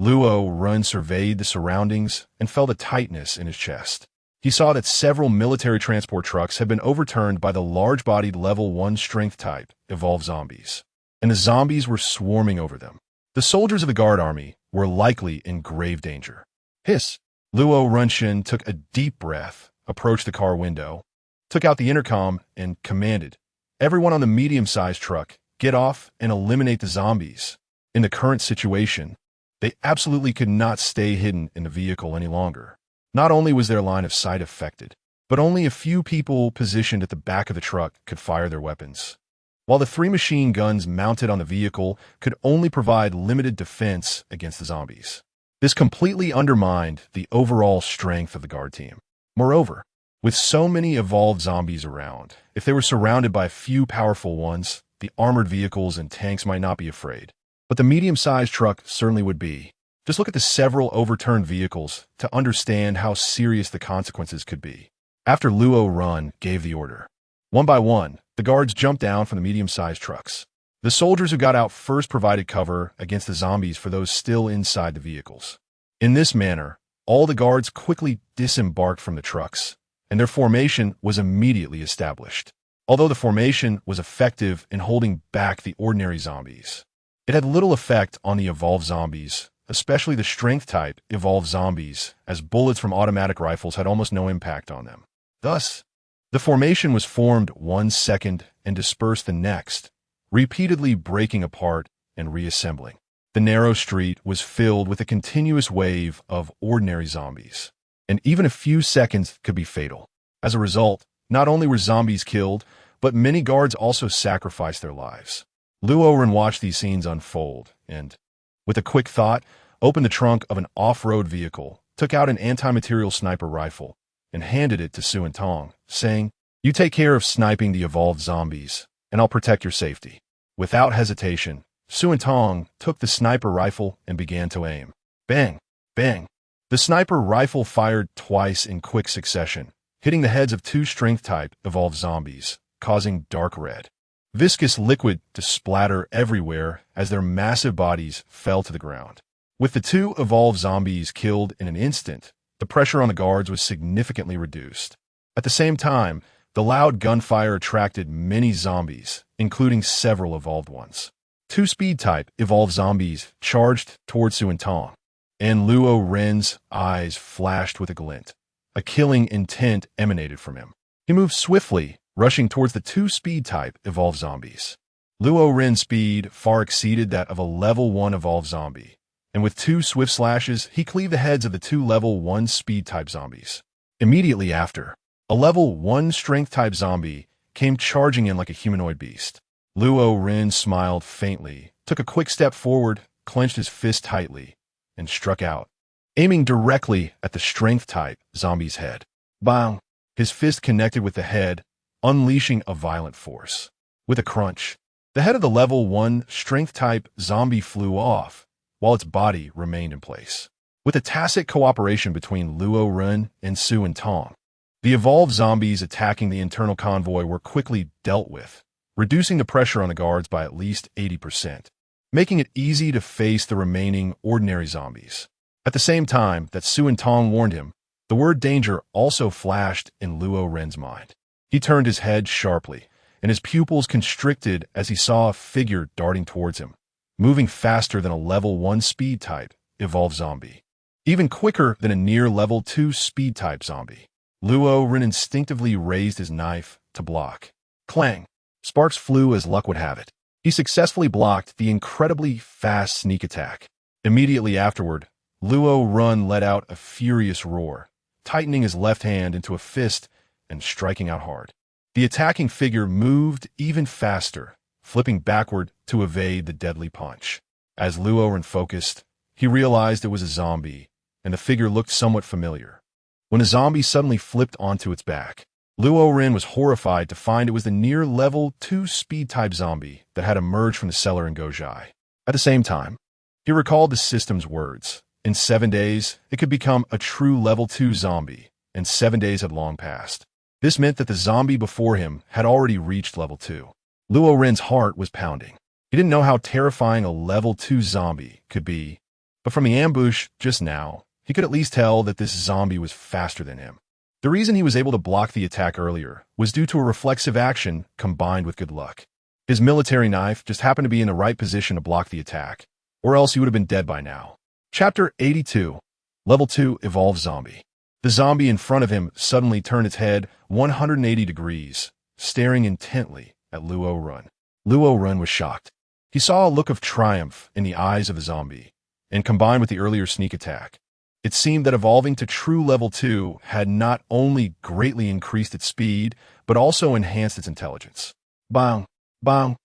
Luo Ren surveyed the surroundings and felt a tightness in his chest. He saw that several military transport trucks had been overturned by the large-bodied level 1 strength type evolved zombies, and the zombies were swarming over them. The soldiers of the guard army were likely in grave danger. Hiss! Luo Ren took a deep breath, approached the car window, took out the intercom, and commanded, "Everyone on the medium-sized truck, get off and eliminate the zombies." In the current situation, they absolutely could not stay hidden in the vehicle any longer. Not only was their line of sight affected, but only a few people positioned at the back of the truck could fire their weapons, while the 3 machine guns mounted on the vehicle could only provide limited defense against the zombies. This completely undermined the overall strength of the guard team. Moreover, with so many evolved zombies around, if they were surrounded by a few powerful ones, the armored vehicles and tanks might not be afraid. But the medium-sized truck certainly would be. Just look at the several overturned vehicles to understand how serious the consequences could be. After Luo Ren gave the order, one by one, the guards jumped down from the medium-sized trucks. The soldiers who got out first provided cover against the zombies for those still inside the vehicles. In this manner, all the guards quickly disembarked from the trucks, and their formation was immediately established. Although the formation was effective in holding back the ordinary zombies, it had little effect on the evolved zombies, especially the strength-type evolved zombies, as bullets from automatic rifles had almost no impact on them. Thus, the formation was formed 1 second and dispersed the next, repeatedly breaking apart and reassembling. The narrow street was filled with a continuous wave of ordinary zombies, and even a few seconds could be fatal. As a result, not only were zombies killed, but many guards also sacrificed their lives. Luo Ren watched these scenes unfold and, with a quick thought, opened the trunk of an off-road vehicle, took out an anti-material sniper rifle, and handed it to Su and Tong, saying, "You take care of sniping the evolved zombies, and I'll protect your safety." Without hesitation, Su and Tong took the sniper rifle and began to aim. Bang! Bang! The sniper rifle fired twice in quick succession, hitting the heads of two strength-type evolved zombies, causing dark red, viscous liquid to splatter everywhere as their massive bodies fell to the ground. With the two evolved zombies killed in an instant, the pressure on the guards was significantly reduced. At the same time, the loud gunfire attracted many zombies, including several evolved ones. Two speed-type evolved zombies charged towards Su and Tong, and Luo Ren's eyes flashed with a glint. A killing intent emanated from him. He moved swiftly, rushing towards the two speed-type evolved zombies. Luo Ren's speed far exceeded that of a level 1 evolved zombie, and with two swift slashes, he cleaved the heads of the two level 1 speed-type zombies. Immediately after, a level 1 strength-type zombie came charging in like a humanoid beast. Luo Ren smiled faintly, took a quick step forward, clenched his fist tightly, and struck out, aiming directly at the strength-type zombie's head. Bang! His fist connected with the head, unleashing a violent force. With a crunch, the head of the level 1 strength-type zombie flew off, while its body remained in place. With a tacit cooperation between Luo Ren and Su and Tong, the evolved zombies attacking the internal convoy were quickly dealt with, reducing the pressure on the guards by at least 80%, making it easy to face the remaining ordinary zombies. At the same time that Su and Tong warned him, the word danger also flashed in Luo Ren's mind. He turned his head sharply, and his pupils constricted as he saw a figure darting towards him, moving faster than a level 1 speed-type evolved zombie, even quicker than a near level 2 speed-type zombie. Luo Ren instinctively raised his knife to block. Clang! Sparks flew as luck would have it. He successfully blocked the incredibly fast sneak attack. Immediately afterward, Luo Ren let out a furious roar, tightening his left hand into a fist and striking out hard. The attacking figure moved even faster, flipping backward to evade the deadly punch. As Luo Ren focused, he realized it was a zombie, and the figure looked somewhat familiar. When a zombie suddenly flipped onto its back, Luo Ren was horrified to find it was the near level 2 speed-type zombie that had emerged from the cellar in Gojai. At the same time, he recalled the system's words. In 7 days, it could become a true level 2 zombie, and 7 days had long passed. This meant that the zombie before him had already reached level 2. Luo Ren's heart was pounding. He didn't know how terrifying a level 2 zombie could be, but from the ambush just now, he could at least tell that this zombie was faster than him. The reason he was able to block the attack earlier was due to a reflexive action combined with good luck. His military knife just happened to be in the right position to block the attack, or else he would have been dead by now. Chapter 82. Level 2 Evolved Zombie. The zombie in front of him suddenly turned its head 180 degrees, staring intently at Luo Ren. Luo Ren was shocked. He saw a look of triumph in the eyes of the zombie, and combined with the earlier sneak attack, it seemed that evolving to true level 2 had not only greatly increased its speed, but also enhanced its intelligence. Bang! Bang!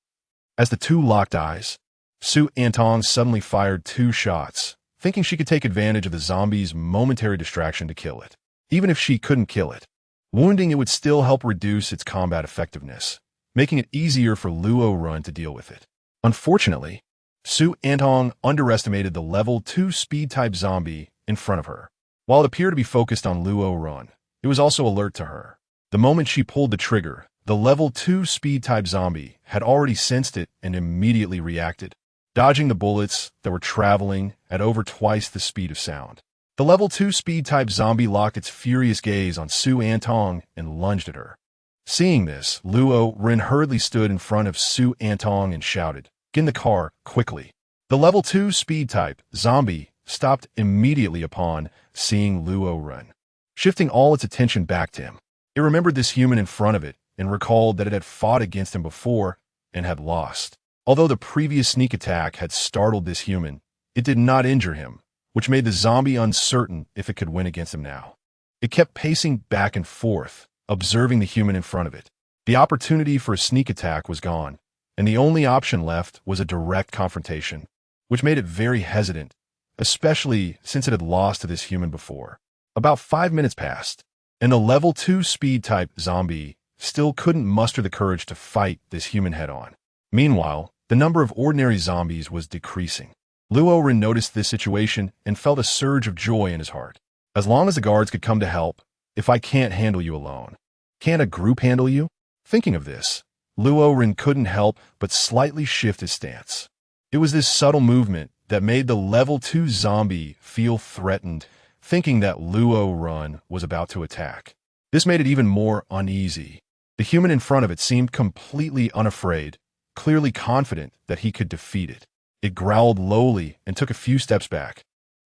As the two locked eyes, Su and Tong suddenly fired 2 shots, thinking she could take advantage of the zombie's momentary distraction to kill it. Even if she couldn't kill it, wounding it would still help reduce its combat effectiveness, making it easier for Luo Ren to deal with it. Unfortunately, Su and Tong underestimated the level 2 speed-type zombie in front of her. While it appeared to be focused on Luo Ren, it was also alert to her. The moment she pulled the trigger, the level 2 speed-type zombie had already sensed it and immediately reacted, dodging the bullets that were traveling at over twice the speed of sound. The level 2 speed-type zombie locked its furious gaze on Su and Tong and lunged at her. Seeing this, Luo Ren hurriedly stood in front of Su and Tong and shouted, "Get in the car, quickly." The level 2 speed-type zombie stopped immediately upon seeing Luo Ren, shifting all its attention back to him. It remembered this human in front of it and recalled that it had fought against him before and had lost. Although the previous sneak attack had startled this human, it did not injure him, which made the zombie uncertain if it could win against him now. It kept pacing back and forth, observing the human in front of it. The opportunity for a sneak attack was gone, and the only option left was a direct confrontation, which made it very hesitant, especially since it had lost to this human before. About 5 minutes passed, and the level 2 speed-type zombie still couldn't muster the courage to fight this human head-on. Meanwhile, the number of ordinary zombies was decreasing. Luo Ren noticed this situation and felt a surge of joy in his heart. As long as the guards could come to help, if I can't handle you alone, can't a group handle you? Thinking of this, Luo Ren couldn't help but slightly shift his stance. It was this subtle movement that made the level 2 zombie feel threatened, thinking that Luo Ren was about to attack. This made it even more uneasy. The human in front of it seemed completely unafraid, clearly confident that he could defeat it. It growled lowly and took a few steps back.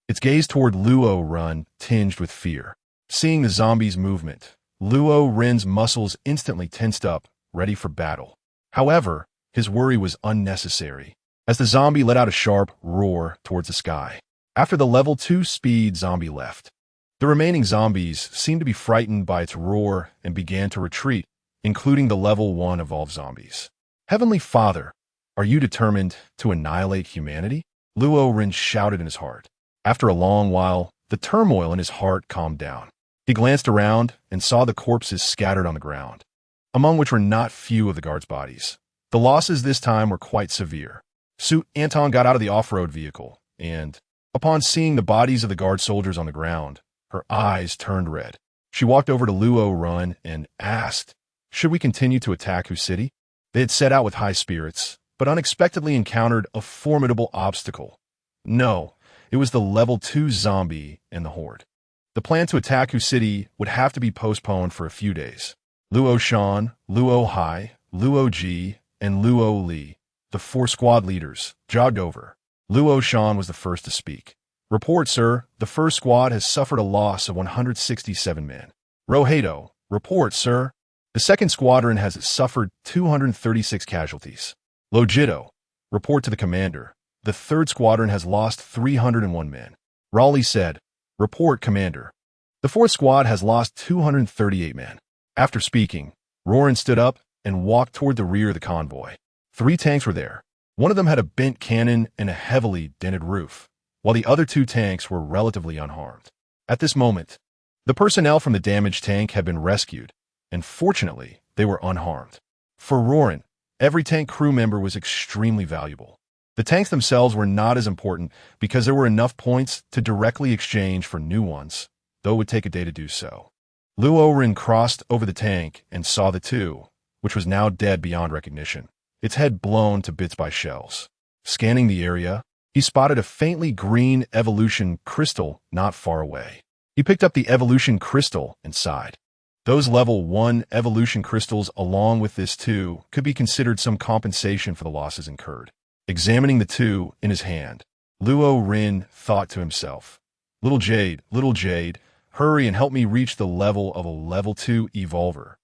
Its gaze toward Luo Ren tinged with fear. Seeing the zombie's movement, Luo Ren's muscles instantly tensed up, ready for battle. However, his worry was unnecessary, as the zombie let out a sharp roar towards the sky. After the level 2 speed zombie left, the remaining zombies seemed to be frightened by its roar and began to retreat, including the level 1 evolved zombies. Heavenly Father, are you determined to annihilate humanity? Luo Ren shouted in his heart. After a long while, the turmoil in his heart calmed down. He glanced around and saw the corpses scattered on the ground, among which were not few of the guards' bodies. The losses this time were quite severe. Su Anton got out of the off-road vehicle, and, upon seeing the bodies of the guard soldiers on the ground, her eyes turned red. She walked over to Luo Ren and asked, should we continue to attack Hu City? They had set out with high spirits, but unexpectedly encountered a formidable obstacle. No, it was the level 2 zombie and the horde. The plan to attack Hu City would have to be postponed for a few days. Luo Shan, Luo Hai, Luo Ji, and Luo Li, the 4 squad leaders, jogged over. Luo Shan was the first to speak. Report, sir, the first squad has suffered a loss of 167 men. Rohado, report, sir. The second squadron has suffered 236 casualties. Lojito, report to the commander. The third squadron has lost 301 men. Raleigh said, report, commander. The fourth squad has lost 238 men. After speaking, Roran stood up and walked toward the rear of the convoy. 3 tanks were there. One of them had a bent cannon and a heavily dented roof, while the other 2 tanks were relatively unharmed. At this moment, the personnel from the damaged tank had been rescued, and fortunately, they were unharmed. For Roran, every tank crew member was extremely valuable. The tanks themselves were not as important because there were enough points to directly exchange for new ones, though it would take a day to do so. Luo Ren crossed over the tank and saw the 2, which was now dead beyond recognition, its head blown to bits by shells. Scanning the area, he spotted a faintly green evolution crystal not far away. He picked up the evolution crystal and sighed. Those level 1 evolution crystals along with this 2 could be considered some compensation for the losses incurred. Examining the 2 in his hand, Luo Ren thought to himself, little Jade, hurry and help me reach the level of a level 2 evolver.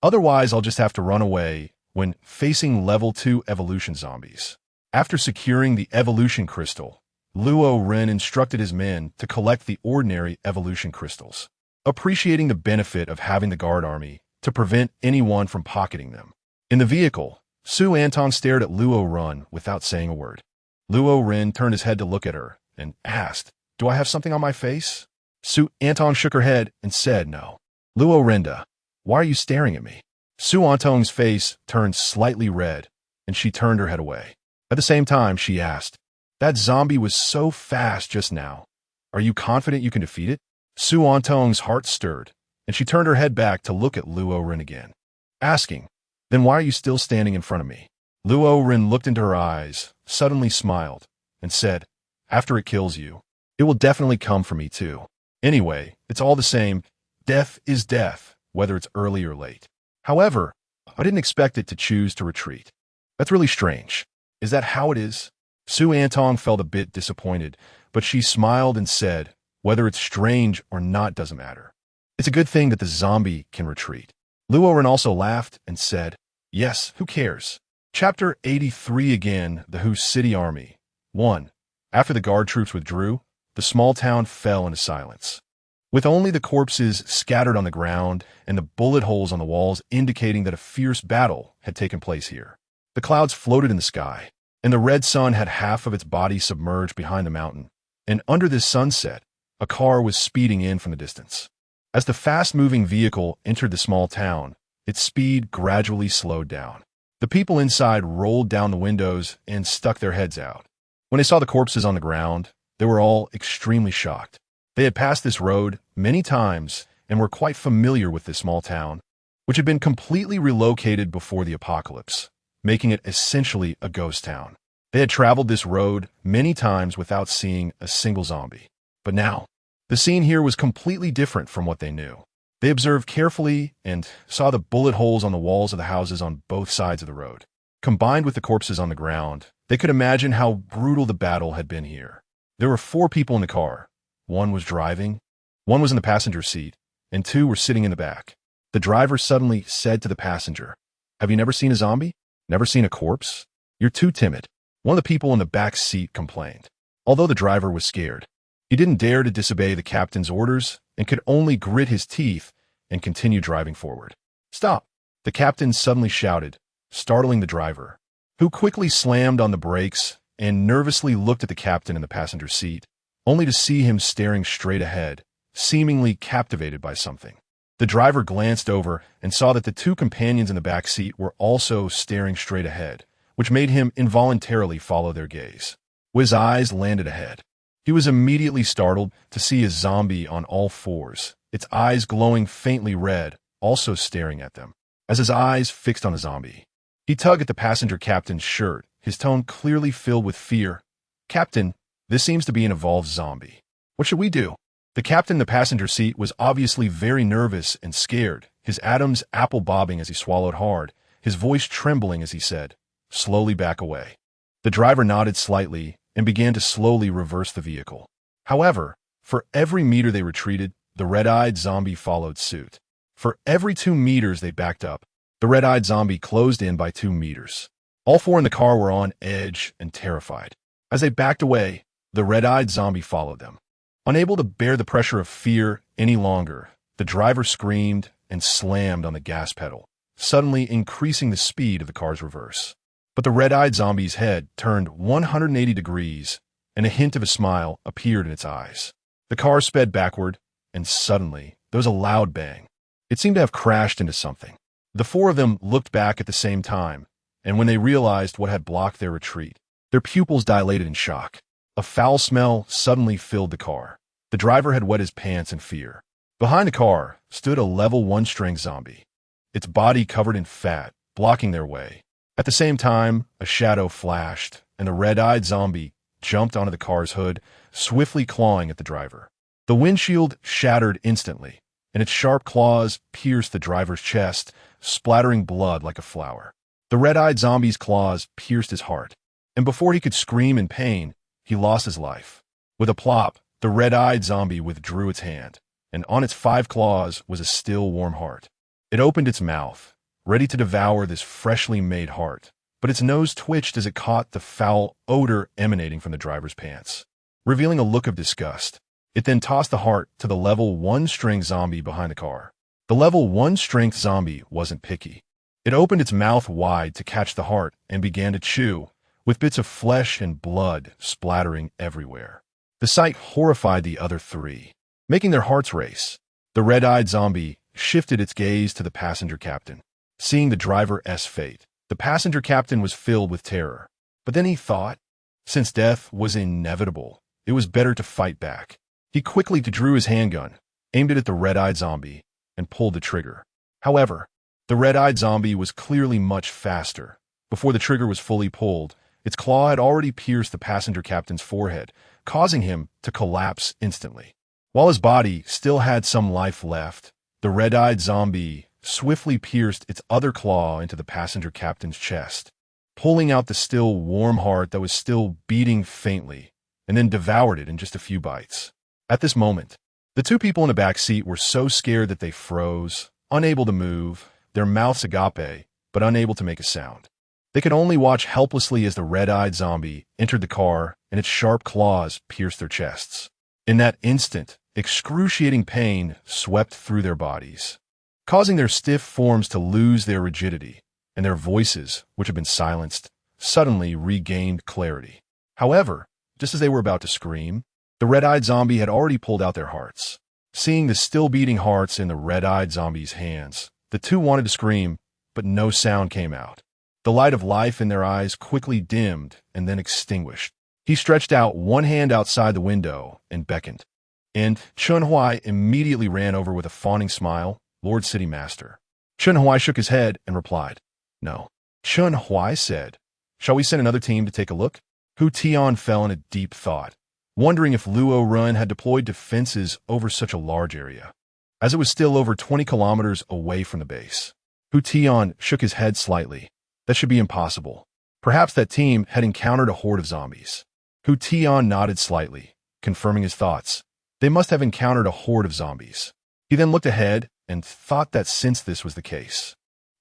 Otherwise, I'll just have to run away when facing level 2 evolution zombies. After securing the evolution crystal, Luo Ren instructed his men to collect the ordinary evolution crystals, appreciating the benefit of having the guard army to prevent anyone from pocketing them. In the vehicle, Su Anton stared at Luo Ren without saying a word. Luo Ren turned his head to look at her and asked, do I have something on my face? Su Anton shook her head and said no. Luo Renda, why are you staring at me? Su Anton's face turned slightly red, and she turned her head away. At the same time, she asked, that zombie was so fast just now. Are you confident you can defeat it? Su Anton's heart stirred, and she turned her head back to look at Luo Ren again, asking, then why are you still standing in front of me? Luo Ren looked into her eyes, suddenly smiled, and said, after it kills you, it will definitely come for me too. Anyway, it's all the same. Death is death, whether it's early or late. However, I didn't expect it to choose to retreat. That's really strange. Is that how it is? Su Anton felt a bit disappointed, but she smiled and said, whether it's strange or not doesn't matter. It's a good thing that the zombie can retreat. Luo Ren also laughed and said, yes, who cares? Chapter 83 again, the Who City Army. 1. After the guard troops withdrew, the small town fell into silence. With only the corpses scattered on the ground and the bullet holes on the walls indicating that a fierce battle had taken place here. The clouds floated in the sky, and the red sun had half of its body submerged behind the mountain. And under this sunset, a car was speeding in from the distance. As the fast-moving vehicle entered the small town, its speed gradually slowed down. The people inside rolled down the windows and stuck their heads out. When they saw the corpses on the ground, they were all extremely shocked. They had passed this road many times and were quite familiar with this small town, which had been completely relocated before the apocalypse, making it essentially a ghost town. They had traveled this road many times without seeing a single zombie. But now, the scene here was completely different from what they knew. They observed carefully and saw the bullet holes on the walls of the houses on both sides of the road. Combined with the corpses on the ground, they could imagine how brutal the battle had been here. There were 4 people in the car. 1 was driving, 1 was in the passenger seat, and 2 were sitting in the back. The driver suddenly said to the passenger, "Have you never seen a zombie? Never seen a corpse? You're too timid." One of the people in the back seat complained. Although the driver was scared, he didn't dare to disobey the captain's orders and could only grit his teeth and continue driving forward. "Stop!" the captain suddenly shouted, startling the driver, who quickly slammed on the brakes and nervously looked at the captain in the passenger seat, only to see him staring straight ahead, seemingly captivated by something. The driver glanced over and saw that the 2 companions in the back seat were also staring straight ahead, which made him involuntarily follow their gaze. His eyes landed ahead. He was immediately startled to see a zombie on all 4s, its eyes glowing faintly red, also staring at them. As his eyes fixed on the zombie, he tugged at the passenger captain's shirt, his tone clearly filled with fear. "Captain, this seems to be an evolved zombie. What should we do?" The captain in the passenger seat was obviously very nervous and scared, his atoms apple bobbing as he swallowed hard, his voice trembling as he said, "Slowly back away." The driver nodded slightly and began to slowly reverse the vehicle. However, for every meter they retreated, the red-eyed zombie followed suit. For every 2 meters they backed up, the red-eyed zombie closed in by 2 meters. All 4 in the car were on edge and terrified. As they backed away, the red-eyed zombie followed them. Unable to bear the pressure of fear any longer, the driver screamed and slammed on the gas pedal, suddenly increasing the speed of the car's reverse. But the red-eyed zombie's head turned 180 degrees, and a hint of a smile appeared in its eyes. The car sped backward, and suddenly there was a loud bang. It seemed to have crashed into something. The 4 of them looked back at the same time, and when they realized what had blocked their retreat, their pupils dilated in shock. A foul smell suddenly filled the car. The driver had wet his pants in fear. Behind the car stood a level 1-strength zombie, its body covered in fat, blocking their way. At the same time, a shadow flashed, and the red-eyed zombie jumped onto the car's hood, swiftly clawing at the driver. The windshield shattered instantly, and its sharp claws pierced the driver's chest, splattering blood like a flower. The red-eyed zombie's claws pierced his heart, and before he could scream in pain, he lost his life. With a plop, the red-eyed zombie withdrew its hand, and on its 5 claws was a still warm heart. It opened its mouth, ready to devour this freshly made heart, but its nose twitched as it caught the foul odor emanating from the driver's pants. Revealing a look of disgust, it then tossed the heart to the level 1-strength zombie behind the car. The level 1-strength zombie wasn't picky. It opened its mouth wide to catch the heart and began to chew, with bits of flesh and blood splattering everywhere. The sight horrified the other 3, making their hearts race. The red-eyed zombie shifted its gaze to the passenger captain. Seeing the driver's fate, the passenger captain was filled with terror. But then he thought, since death was inevitable, it was better to fight back. He quickly drew his handgun, aimed it at the red-eyed zombie, and pulled the trigger. However, the red-eyed zombie was clearly much faster. Before the trigger was fully pulled, its claw had already pierced the passenger captain's forehead, causing him to collapse instantly. While his body still had some life left, the red-eyed zombie swiftly pierced its other claw into the passenger captain's chest, pulling out the still warm heart that was still beating faintly, and then devoured it in just a few bites. At this moment, the 2 people in the back seat were so scared that they froze, unable to move, their mouths agape, but unable to make a sound. They could only watch helplessly as the red-eyed zombie entered the car and its sharp claws pierced their chests. In that instant, excruciating pain swept through their bodies, causing their stiff forms to lose their rigidity, and their voices, which had been silenced, suddenly regained clarity. However, just as they were about to scream, the red-eyed zombie had already pulled out their hearts. Seeing the still-beating hearts in the red-eyed zombie's hands, the two wanted to scream, but no sound came out. The light of life in their eyes quickly dimmed and then extinguished. He stretched out one hand outside the window and beckoned. And Chun Huai immediately ran over with a fawning smile, "Lord City Master." Chun Huai shook his head and replied, "No." Chun Huai said, "Shall we send another team to take a look?" Hu Tian fell in a deep thought, wondering if Luo Ren had deployed defenses over such a large area, as it was still over 20 kilometers away from the base. Hu Tian shook his head slightly. That should be impossible. Perhaps that team had encountered a horde of zombies. Hu Tian nodded slightly, confirming his thoughts. They must have encountered a horde of zombies. He then looked ahead and thought that since this was the case,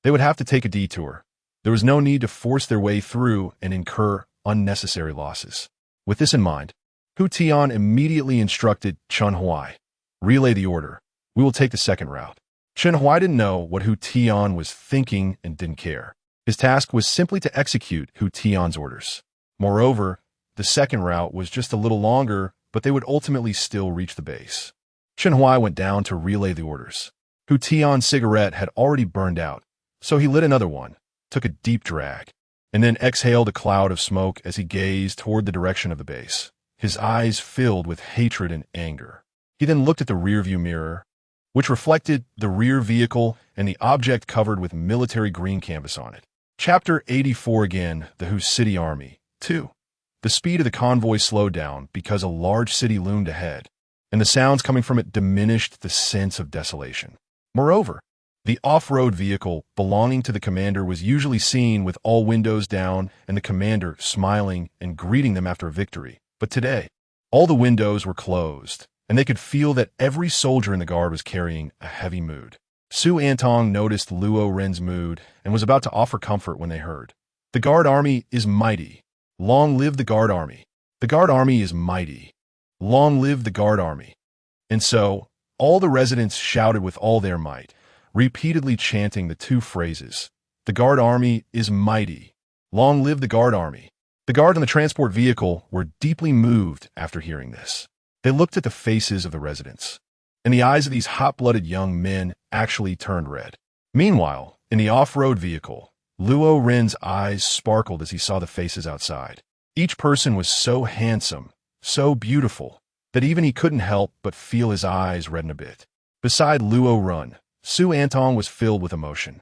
they would have to take a detour. There was no need to force their way through and incur unnecessary losses. With this in mind, Hu Tian immediately instructed Chun Huai, "Relay the order. We will take the second route." Chun Huai didn't know what Hu Tian was thinking and didn't care. His task was simply to execute Hu Tian's orders. Moreover, the second route was just a little longer, but they would ultimately still reach the base. Chun Huai went down to relay the orders. Hu Tian's cigarette had already burned out, so he lit another one, took a deep drag, and then exhaled a cloud of smoke as he gazed toward the direction of the base, his eyes filled with hatred and anger. He then looked at the rearview mirror, which reflected the rear vehicle and the object covered with military green canvas on it. Chapter 84 again, the Hu City Army. 2. The speed of the convoy slowed down because a large city loomed ahead, and the sounds coming from it diminished the sense of desolation. Moreover, the off-road vehicle belonging to the commander was usually seen with all windows down and the commander smiling and greeting them after a victory. But today, all the windows were closed, and they could feel that every soldier in the guard was carrying a heavy mood. Su Antong noticed Luo Ren's mood and was about to offer comfort when they heard, "The guard army is mighty. Long live the guard army. The guard army is mighty. Long live the guard army." And so, all the residents shouted with all their might, repeatedly chanting the two phrases, "The guard army is mighty. Long live the guard army." The guard and the transport vehicle were deeply moved after hearing this. They looked at the faces of the residents, and the eyes of these hot-blooded young men actually turned red. Meanwhile, in the off-road vehicle, Luo Ren's eyes sparkled as he saw the faces outside. Each person was so handsome, so beautiful, that even he couldn't help but feel his eyes redden a bit. Beside Luo Ren, Su Antong was filled with emotion,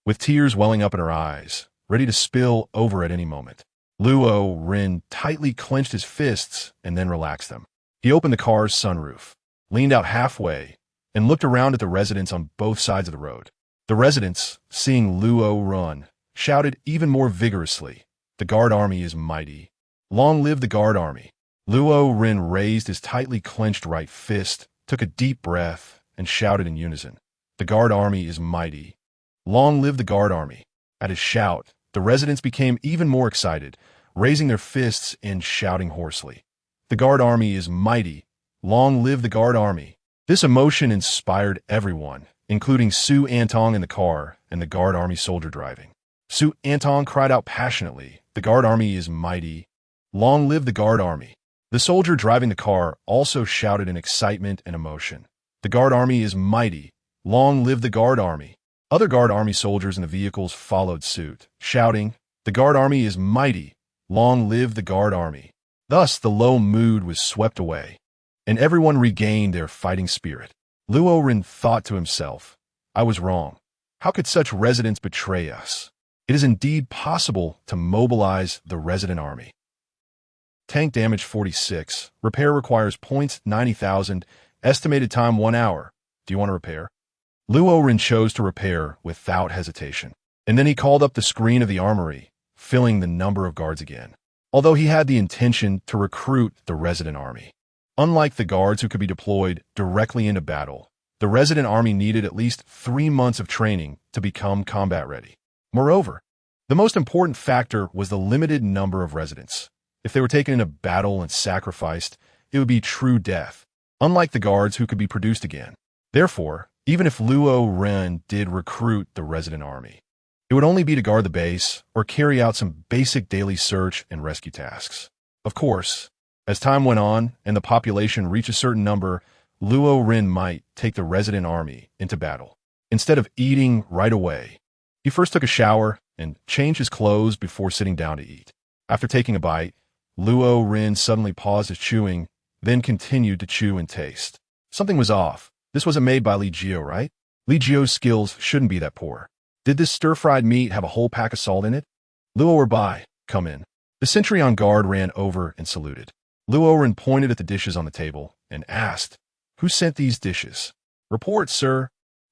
with tears welling up in her eyes, ready to spill over at any moment. Luo Ren tightly clenched his fists and then relaxed them. He opened the car's sunroof, leaned out halfway, and looked around at the residents on both sides of the road. The residents, seeing Luo Ren, shouted even more vigorously, "The guard army is mighty. Long live the guard army." Luo Ren raised his tightly clenched right fist, took a deep breath, and shouted in unison, "The guard army is mighty. Long live the guard army." At his shout, the residents became even more excited, raising their fists and shouting hoarsely, "The guard army is mighty. Long live the guard army." This emotion inspired everyone, including Su Antong in the car and the guard army soldier driving. Su Antong cried out passionately, "The guard army is mighty. Long live the guard army." The soldier driving the car also shouted in excitement and emotion, "The guard army is mighty. Long live the guard army." Other guard army soldiers in the vehicles followed suit, shouting, "The guard army is mighty. Long live the guard army." Thus, the low mood was swept away, and everyone regained their fighting spirit. Luo Ren thought to himself, "I was wrong. How could such residents betray us? It is indeed possible to mobilize the resident army." Tank damage 46. Repair requires points 90,000. Estimated time 1 hour. Do you want to repair? Luo Ren chose to repair without hesitation. And then he called up the screen of the armory, filling the number of guards again. Although he had the intention to recruit the resident army. Unlike the guards who could be deployed directly into battle, the resident army needed at least 3 months of training to become combat ready. Moreover, The most important factor was the limited number of residents. If they were taken into battle and sacrificed, it would be true death, unlike the guards who could be produced again. Therefore, even if Luo Ren did recruit the resident army, it would only be to guard the base or carry out some basic daily search and rescue tasks. Of course, as time went on and the population reached a certain number, Luo Ren might take the resident army into battle. Instead of eating right away, he first took a shower and changed his clothes before sitting down to eat. After taking a bite, Luo Ren suddenly paused his chewing, then continued to chew and taste. Something was off. This wasn't made by Li Jiao, right? Li Jiao's skills shouldn't be that poor. Did this stir-fried meat have a whole pack of salt in it? Luo Ren, come in. The sentry on guard ran over and saluted. Luo Ren pointed at the dishes on the table and asked, "Who sent these dishes?" "Report, sir."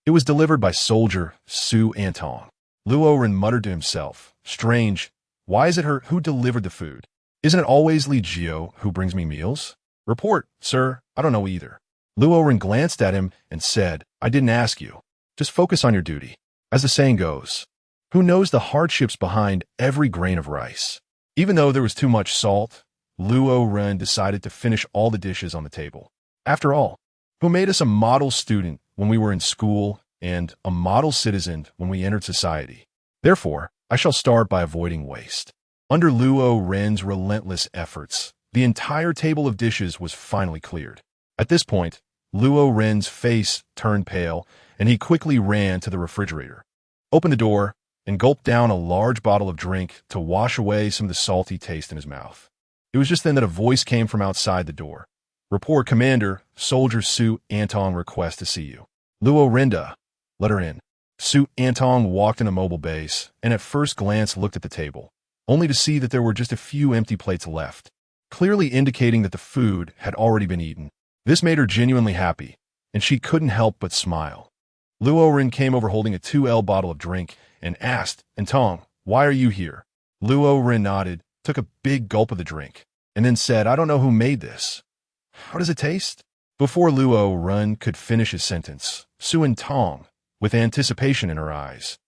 "It was delivered by soldier Su Antong." Luo Ren muttered to himself, "Strange. Why is it her who delivered the food? Isn't it always Li Jiao who brings me meals?" "Report, sir. I don't know either." Luo Ren glanced at him and said, "I didn't ask you. Just focus on your duty. As the saying goes, who knows the hardships behind every grain of rice?" Even though there was too much salt, Luo Ren decided to finish all the dishes on the table. After all, who made us a model student when we were in school and a model citizen when we entered society? Therefore, I shall start by avoiding waste. Under Luo Ren's relentless efforts, the entire table of dishes was finally cleared. At this point, Luo Ren's face turned pale, and he quickly ran to the refrigerator, opened the door, and gulped down a large bottle of drink to wash away some of the salty taste in his mouth. It was just then that a voice came from outside the door. "Report, Commander. Soldier Su Antong requests to see you." "Luo Renda, let her in." Su Antong walked in a mobile base, and at first glance looked at the table, only to see that there were just a few empty plates left, clearly indicating that the food had already been eaten. This made her genuinely happy, and she couldn't help but smile. Luo Ren came over holding a 2L bottle of drink and asked, "Antong, why are you here?" Luo Ren nodded, took a big gulp of the drink, and then said, "I don't know who made this. How does it taste?" Before Luo Ren could finish his sentence, Su Antong, with anticipation in her eyes,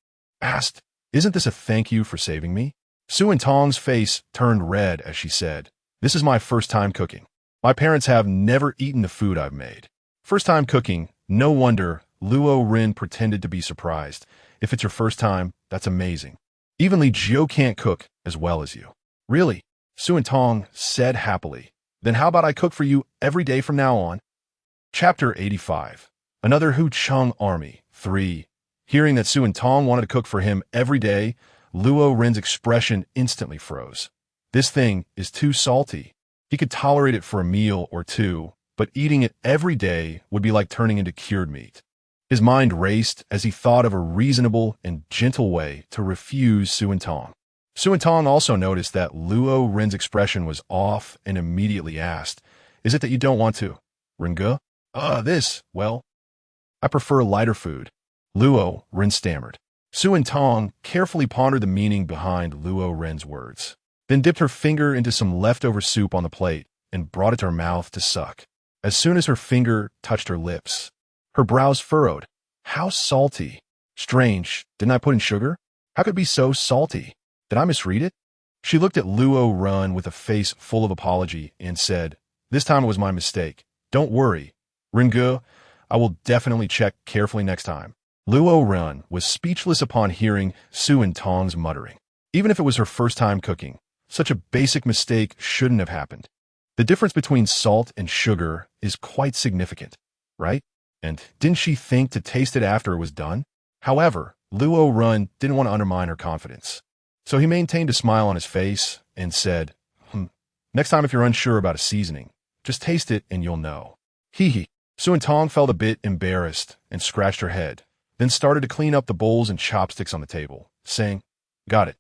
asked, "Isn't this a thank you for saving me?" Su Antong's face turned red as she said, "This is my first time cooking. My parents have never eaten the food I've made." First time cooking, no wonder Luo Ren pretended to be surprised. "If it's your first time, that's amazing. Even Li Jiao can't cook as well as you." "Really?" Su Antong said happily. "Then how about I cook for you every day from now on?" Chapter 85. Another Hu Chung Army 3. Hearing that Su Antong wanted to cook for him every day, Luo Ren's expression instantly froze. This thing is too salty. He could tolerate it for a meal or two, but eating it every day would be like turning into cured meat. His mind raced as he thought of a reasonable and gentle way to refuse Su Antong. Su Antong also noticed that Luo Ren's expression was off and immediately asked, "Is it that you don't want to, Renga?" Well, I prefer lighter food." Luo Ren stammered. Su Antong carefully pondered the meaning behind Luo Ren's words, then dipped her finger into some leftover soup on the plate and brought it to her mouth to suck. As soon as her finger touched her lips, her brows furrowed. How salty. Strange, didn't I put in sugar? How could it be so salty? Did I misread it? She looked at Luo Ren with a face full of apology and said, "This time it was my mistake. Don't worry, Rengu, I will definitely check carefully next time." Luo Ren was speechless upon hearing Su Antong's muttering. Even if it was her first time cooking, such a basic mistake shouldn't have happened. The difference between salt and sugar is quite significant, right? And didn't she think to taste it after it was done? However, Luo Ren didn't want to undermine her confidence. So he maintained a smile on his face and said, "Next time if you're unsure about a seasoning, just taste it and you'll know." Hee. Su Antong felt a bit embarrassed and scratched her head, then started to clean up the bowls and chopsticks on the table, saying, "Got it.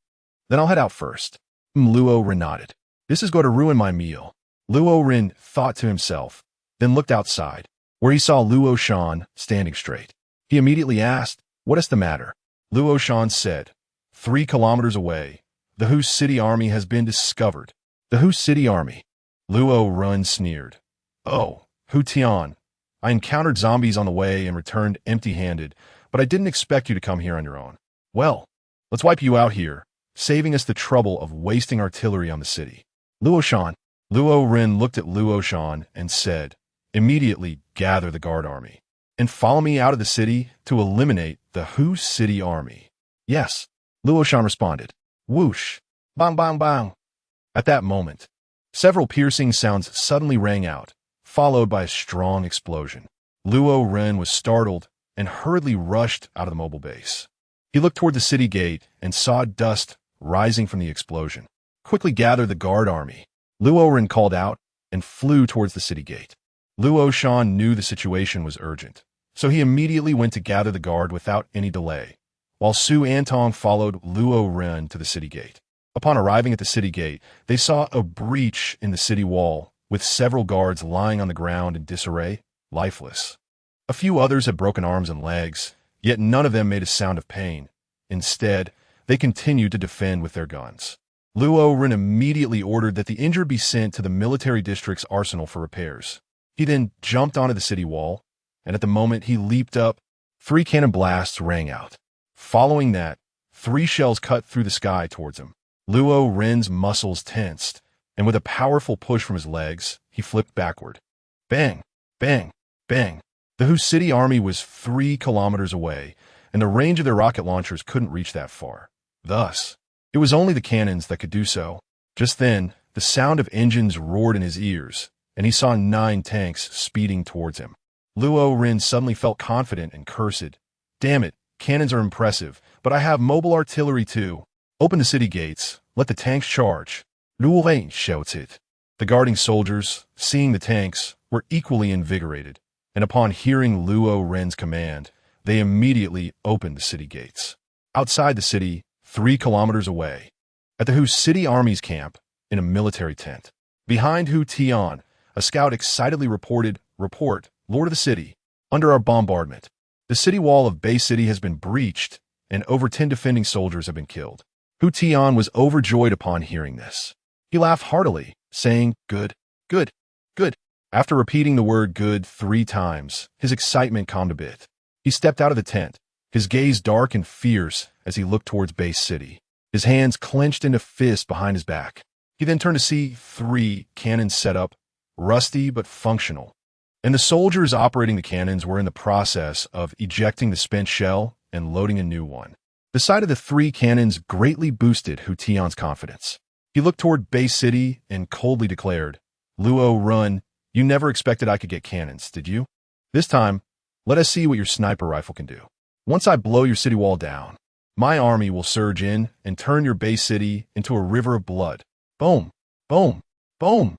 Then I'll head out first." Luo Ren nodded. "This is going to ruin my meal." Luo Ren thought to himself, then looked outside, where he saw Luo Shan standing straight. He immediately asked, "What is the matter?" Luo Shan said, 3 kilometers away, the Hu City army has been discovered." "The Hu City army?" Luo Ren sneered. "Oh, Hu Tian, I encountered zombies on the way and returned empty-handed, but I didn't expect you to come here on your own. Well, let's wipe you out here, saving us the trouble of wasting artillery on the city. Luo Ren looked at Luo Shan and said, "Immediately gather the guard army, and follow me out of the city to eliminate the Hu city army." "Yes," Luo Shan responded. Whoosh! Bang bang bang! At that moment, several piercing sounds suddenly rang out, followed by a strong explosion. Luo Ren was startled and hurriedly rushed out of the mobile base. He looked toward the city gate and saw dust rising from the explosion. "Quickly gather the guard army," Luo Ren called out and flew towards the city gate. Luo Shan knew the situation was urgent, so he immediately went to gather the guard without any delay, while Su Antong followed Luo Ren to the city gate. Upon arriving at the city gate, they saw a breach in the city wall, with several guards lying on the ground in disarray, lifeless. A few others had broken arms and legs, yet none of them made a sound of pain. Instead, they continued to defend with their guns. Luo Ren immediately ordered that the injured be sent to the military district's arsenal for repairs. He then jumped onto the city wall, and at the moment he leaped up, 3 cannon blasts rang out. Following that, 3 shells cut through the sky towards him. Luo Ren's muscles tensed, and with a powerful push from his legs, he flipped backward. Bang! Bang! Bang! The Hu city army was 3 kilometers away, and the range of their rocket launchers couldn't reach that far. Thus, it was only the cannons that could do so. Just then, the sound of engines roared in his ears, and he saw 9 tanks speeding towards him. Luo Ren suddenly felt confident and cursed. "Damn it, cannons are impressive, but I have mobile artillery too. Open the city gates, let the tanks charge." Luo Ren shouted. The guarding soldiers, seeing the tanks, were equally invigorated, and upon hearing Luo Ren's command, they immediately opened the city gates. Outside the city, 3 kilometers away, at the Hu city army's camp, in a military tent, behind Hu Tian, a scout excitedly reported, "Report, Lord of the City, under our bombardment, the city wall of Bay City has been breached, and over 10 defending soldiers have been killed." Hu Tian was overjoyed upon hearing this. He laughed heartily, saying, "Good, good, good." After repeating the word "good" 3 times, his excitement calmed a bit. He stepped out of the tent, his gaze dark and fierce as he looked towards Bay City, his hands clenched into fists behind his back. He then turned to see 3 cannons set up, rusty but functional, and the soldiers operating the cannons were in the process of ejecting the spent shell and loading a new one. The sight of the 3 cannons greatly boosted Hu Tian's confidence. He looked toward Bay City and coldly declared, "Luo Ren, you never expected I could get cannons, did you? This time, let us see what your sniper rifle can do. Once I blow your city wall down, my army will surge in and turn your Bay City into a river of blood." Boom! Boom! Boom!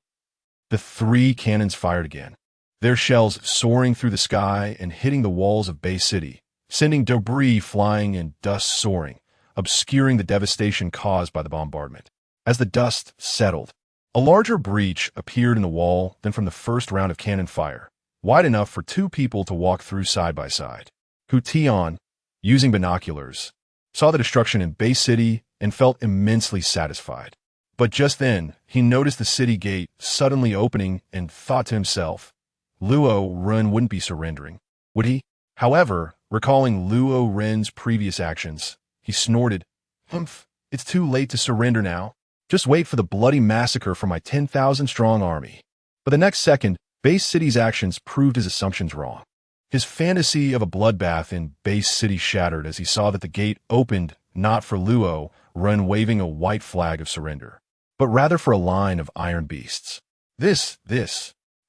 The 3 cannons fired again, their shells soaring through the sky and hitting the walls of Bay City, sending debris flying and dust soaring, obscuring the devastation caused by the bombardment. As the dust settled, a larger breach appeared in the wall than from the first round of cannon fire, wide enough for 2 people to walk through side by side. Hu Tian, using binoculars, saw the destruction in Bay City and felt immensely satisfied. But just then, he noticed the city gate suddenly opening and thought to himself, Luo Ren wouldn't be surrendering, would he? However, recalling Luo Ren's previous actions, he snorted, "Humph, it's too late to surrender now. Just wait for the bloody massacre from my 10,000-strong army." But the next second, Bay City's actions proved his assumptions wrong. His fantasy of a bloodbath in Bay City shattered as he saw that the gate opened not for Luo Ren waving a white flag of surrender, but rather for a line of iron beasts. This,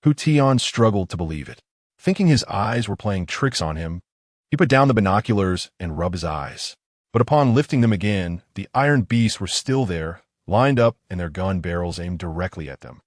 Hu Tian struggled to believe it. Thinking his eyes were playing tricks on him, he put down the binoculars and rubbed his eyes. But upon lifting them again, the iron beasts were still there, lined up and their gun barrels aimed directly at them.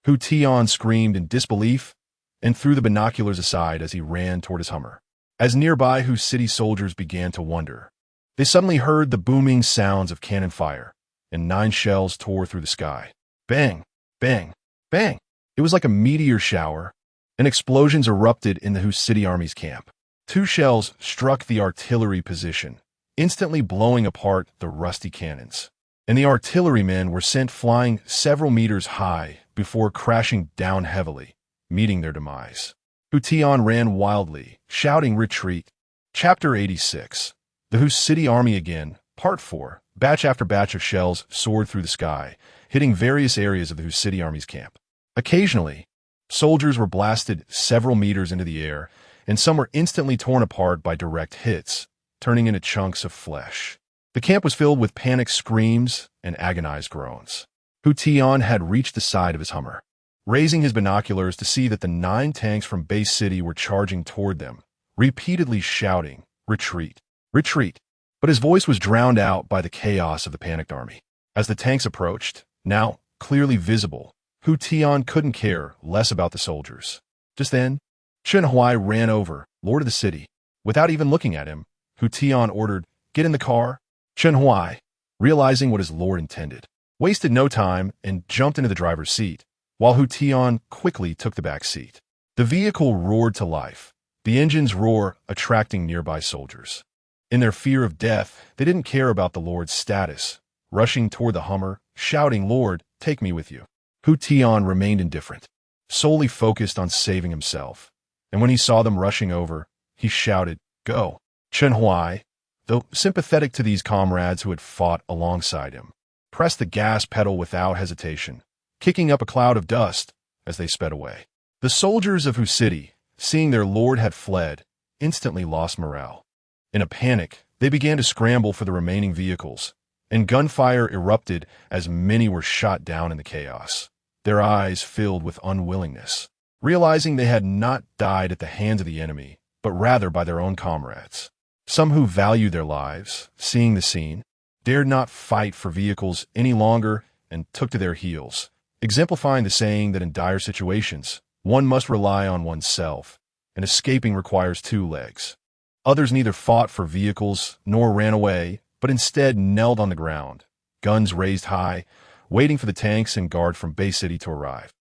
Hu Tian screamed in disbelief and threw the binoculars aside as he ran toward his Hummer. As nearby Hu city soldiers began to wonder, they suddenly heard the booming sounds of cannon fire, and 9 shells tore through the sky. Bang! Bang! Bang! It was like a meteor shower, and explosions erupted in the Hu city army's camp. 2 shells struck the artillery position, instantly blowing apart the rusty cannons, and the artillerymen were sent flying several meters high before crashing down heavily, meeting their demise. Hu Tian ran wildly, shouting retreat. Chapter 86. The Hu City Army Again, Part 4, Batch after batch of shells soared through the sky, hitting various areas of the Hu City Army's camp. Occasionally, soldiers were blasted several meters into the air, and some were instantly torn apart by direct hits, turning into chunks of flesh. The camp was filled with panicked screams and agonized groans. Hu Tian had reached the side of his Hummer, raising his binoculars to see that the 9 tanks from Base City were charging toward them, repeatedly shouting, "Retreat! Retreat!" But his voice was drowned out by the chaos of the panicked army. As the tanks approached, now clearly visible, Hu Tian couldn't care less about the soldiers. Just then, Chen Huai ran over, Lord of the City. Without even looking at him, Hu Tian ordered, "Get in the car." Chen Huai, realizing what his lord intended, wasted no time and jumped into the driver's seat, while Hu Tian quickly took the back seat. The vehicle roared to life, the engine's roar attracting nearby soldiers. In their fear of death, they didn't care about the lord's status, rushing toward the Hummer, shouting, "Lord, take me with you." Hu Tian remained indifferent, solely focused on saving himself. And when he saw them rushing over, he shouted, "Go!" Chen Huai, though sympathetic to these comrades who had fought alongside him, pressed the gas pedal without hesitation, kicking up a cloud of dust as they sped away. The soldiers of Hu City, seeing their lord had fled, instantly lost morale. In a panic, they began to scramble for the remaining vehicles, and gunfire erupted as many were shot down in the chaos, their eyes filled with unwillingness, realizing they had not died at the hands of the enemy, but rather by their own comrades. Some who valued their lives, seeing the scene, dared not fight for vehicles any longer and took to their heels, exemplifying the saying that in dire situations, one must rely on oneself, and escaping requires 2 legs. Others neither fought for vehicles nor ran away, but instead knelt on the ground, guns raised high, waiting for the tanks and guard from Base City to arrive.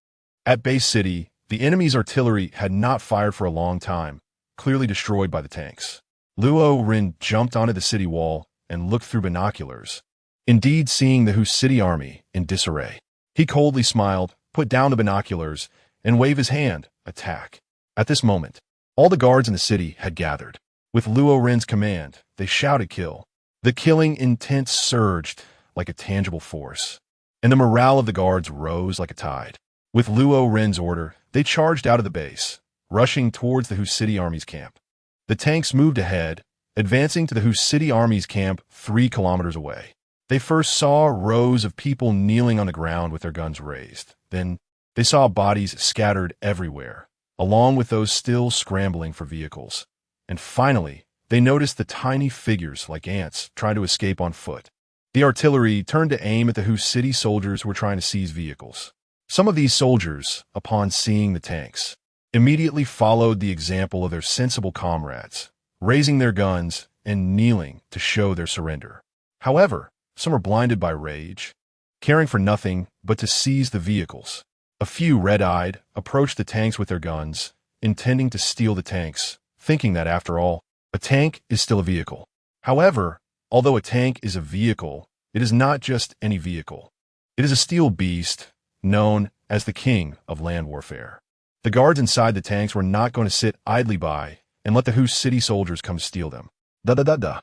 At Base City, the enemy's artillery had not fired for a long time, clearly destroyed by the tanks. Luo Ren jumped onto the city wall and looked through binoculars, indeed seeing the Hu City army in disarray. He coldly smiled, put down the binoculars, and waved his hand, "Attack." At this moment, all the guards in the city had gathered. With Luo Ren's command, they shouted kill. The killing intent surged like a tangible force, and the morale of the guards rose like a tide. With Luo Ren's order, they charged out of the base, rushing towards the Hu City army's camp. The tanks moved ahead, advancing to the Hu City army's camp 3 kilometers away. They first saw rows of people kneeling on the ground with their guns raised. Then they saw bodies scattered everywhere, along with those still scrambling for vehicles. And finally, they noticed the tiny figures like ants trying to escape on foot. The artillery turned to aim at the Hu City soldiers who were trying to seize vehicles. Some of these soldiers, upon seeing the tanks, immediately followed the example of their sensible comrades, raising their guns and kneeling to show their surrender. However, some were blinded by rage, caring for nothing but to seize the vehicles. A few, red-eyed, approached the tanks with their guns, intending to steal the tanks, thinking that, after all, a tank is still a vehicle. However, although a tank is a vehicle, it is not just any vehicle. It is a steel beast known as the king of land warfare. The guards inside the tanks were not going to sit idly by and let the Hu City soldiers come steal them. Da-da-da-da.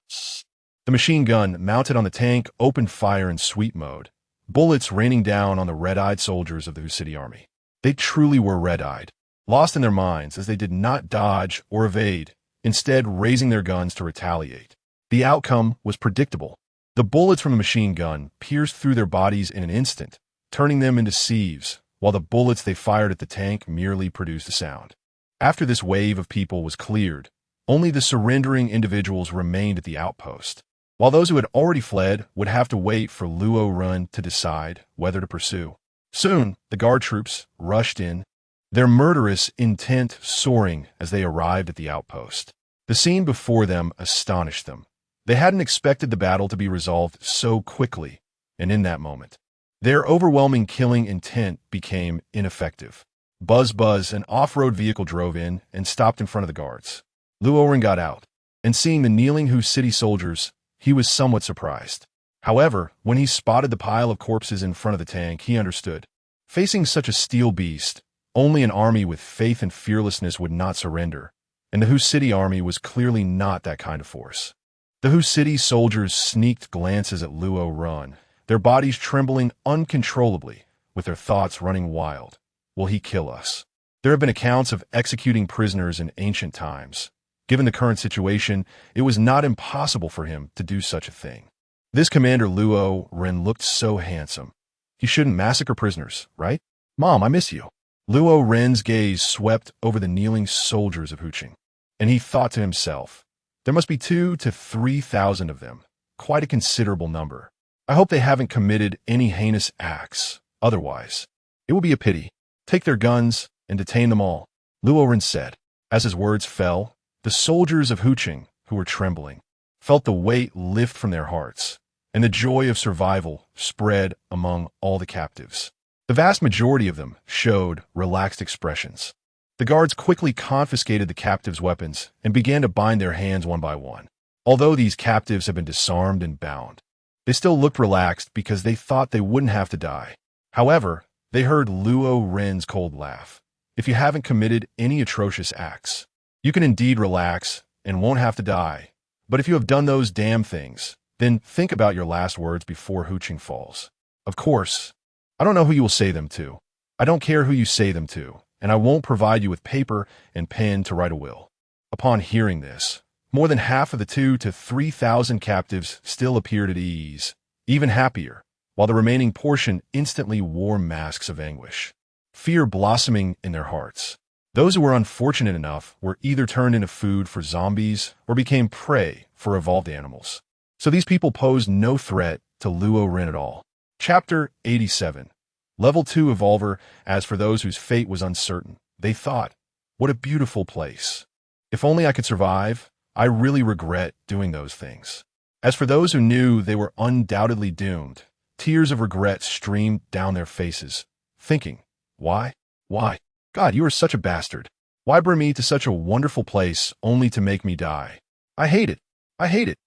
The machine gun mounted on the tank opened fire in sweep mode, bullets raining down on the red-eyed soldiers of the Hu City army. They truly were red-eyed, lost in their minds as they did not dodge or evade, instead raising their guns to retaliate. The outcome was predictable. The bullets from the machine gun pierced through their bodies in an instant, turning them into sieves, while the bullets they fired at the tank merely produced a sound. After this wave of people was cleared, only the surrendering individuals remained at the outpost, while those who had already fled would have to wait for Luo Ren to decide whether to pursue. Soon, the guard troops rushed in, their murderous intent soaring as they arrived at the outpost. The scene before them astonished them. They hadn't expected the battle to be resolved so quickly, and in that moment, their overwhelming killing intent became ineffective. Buzz, an off-road vehicle drove in and stopped in front of the guards. Luo Ren got out, and seeing the kneeling Hu City soldiers, he was somewhat surprised. However, when he spotted the pile of corpses in front of the tank, he understood. Facing such a steel beast, only an army with faith and fearlessness would not surrender, and the Hu City army was clearly not that kind of force. The Hu City soldiers sneaked glances at Luo Ren, their bodies trembling uncontrollably, with their thoughts running wild. Will he kill us? There have been accounts of executing prisoners in ancient times. Given the current situation, it was not impossible for him to do such a thing. This Commander Luo Ren looked so handsome. He shouldn't massacre prisoners, right? Mom, I miss you. Luo Ren's gaze swept over the kneeling soldiers of Huqing, and he thought to himself, there must be 2,000 to 3,000 of them, quite a considerable number. I hope they haven't committed any heinous acts. Otherwise, it would be a pity. Take their guns and detain them all, Luo Ren said. As his words fell, the soldiers of Huqing, who were trembling, felt the weight lift from their hearts, and the joy of survival spread among all the captives. The vast majority of them showed relaxed expressions. The guards quickly confiscated the captives' weapons and began to bind their hands one by one. Although these captives had been disarmed and bound, they still looked relaxed because they thought they wouldn't have to die. However, they heard Luo Ren's cold laugh. If you haven't committed any atrocious acts, you can indeed relax and won't have to die. But if you have done those damn things, then think about your last words before Huqing falls. Of course, I don't know who you will say them to. I don't care who you say them to, and I won't provide you with paper and pen to write a will. Upon hearing this, more than half of the 2,000 to 3,000 captives still appeared at ease, even happier, while the remaining portion instantly wore masks of anguish, fear blossoming in their hearts. Those who were unfortunate enough were either turned into food for zombies or became prey for evolved animals. So these people posed no threat to Luo Ren at all. Chapter 87. Level 2 Evolver. As for those whose fate was uncertain, they thought, what a beautiful place. If only I could survive. I really regret doing those things. As for those who knew they were undoubtedly doomed, tears of regret streamed down their faces, thinking, why? Why? God, you are such a bastard. Why bring me to such a wonderful place only to make me die? I hate it. I hate it.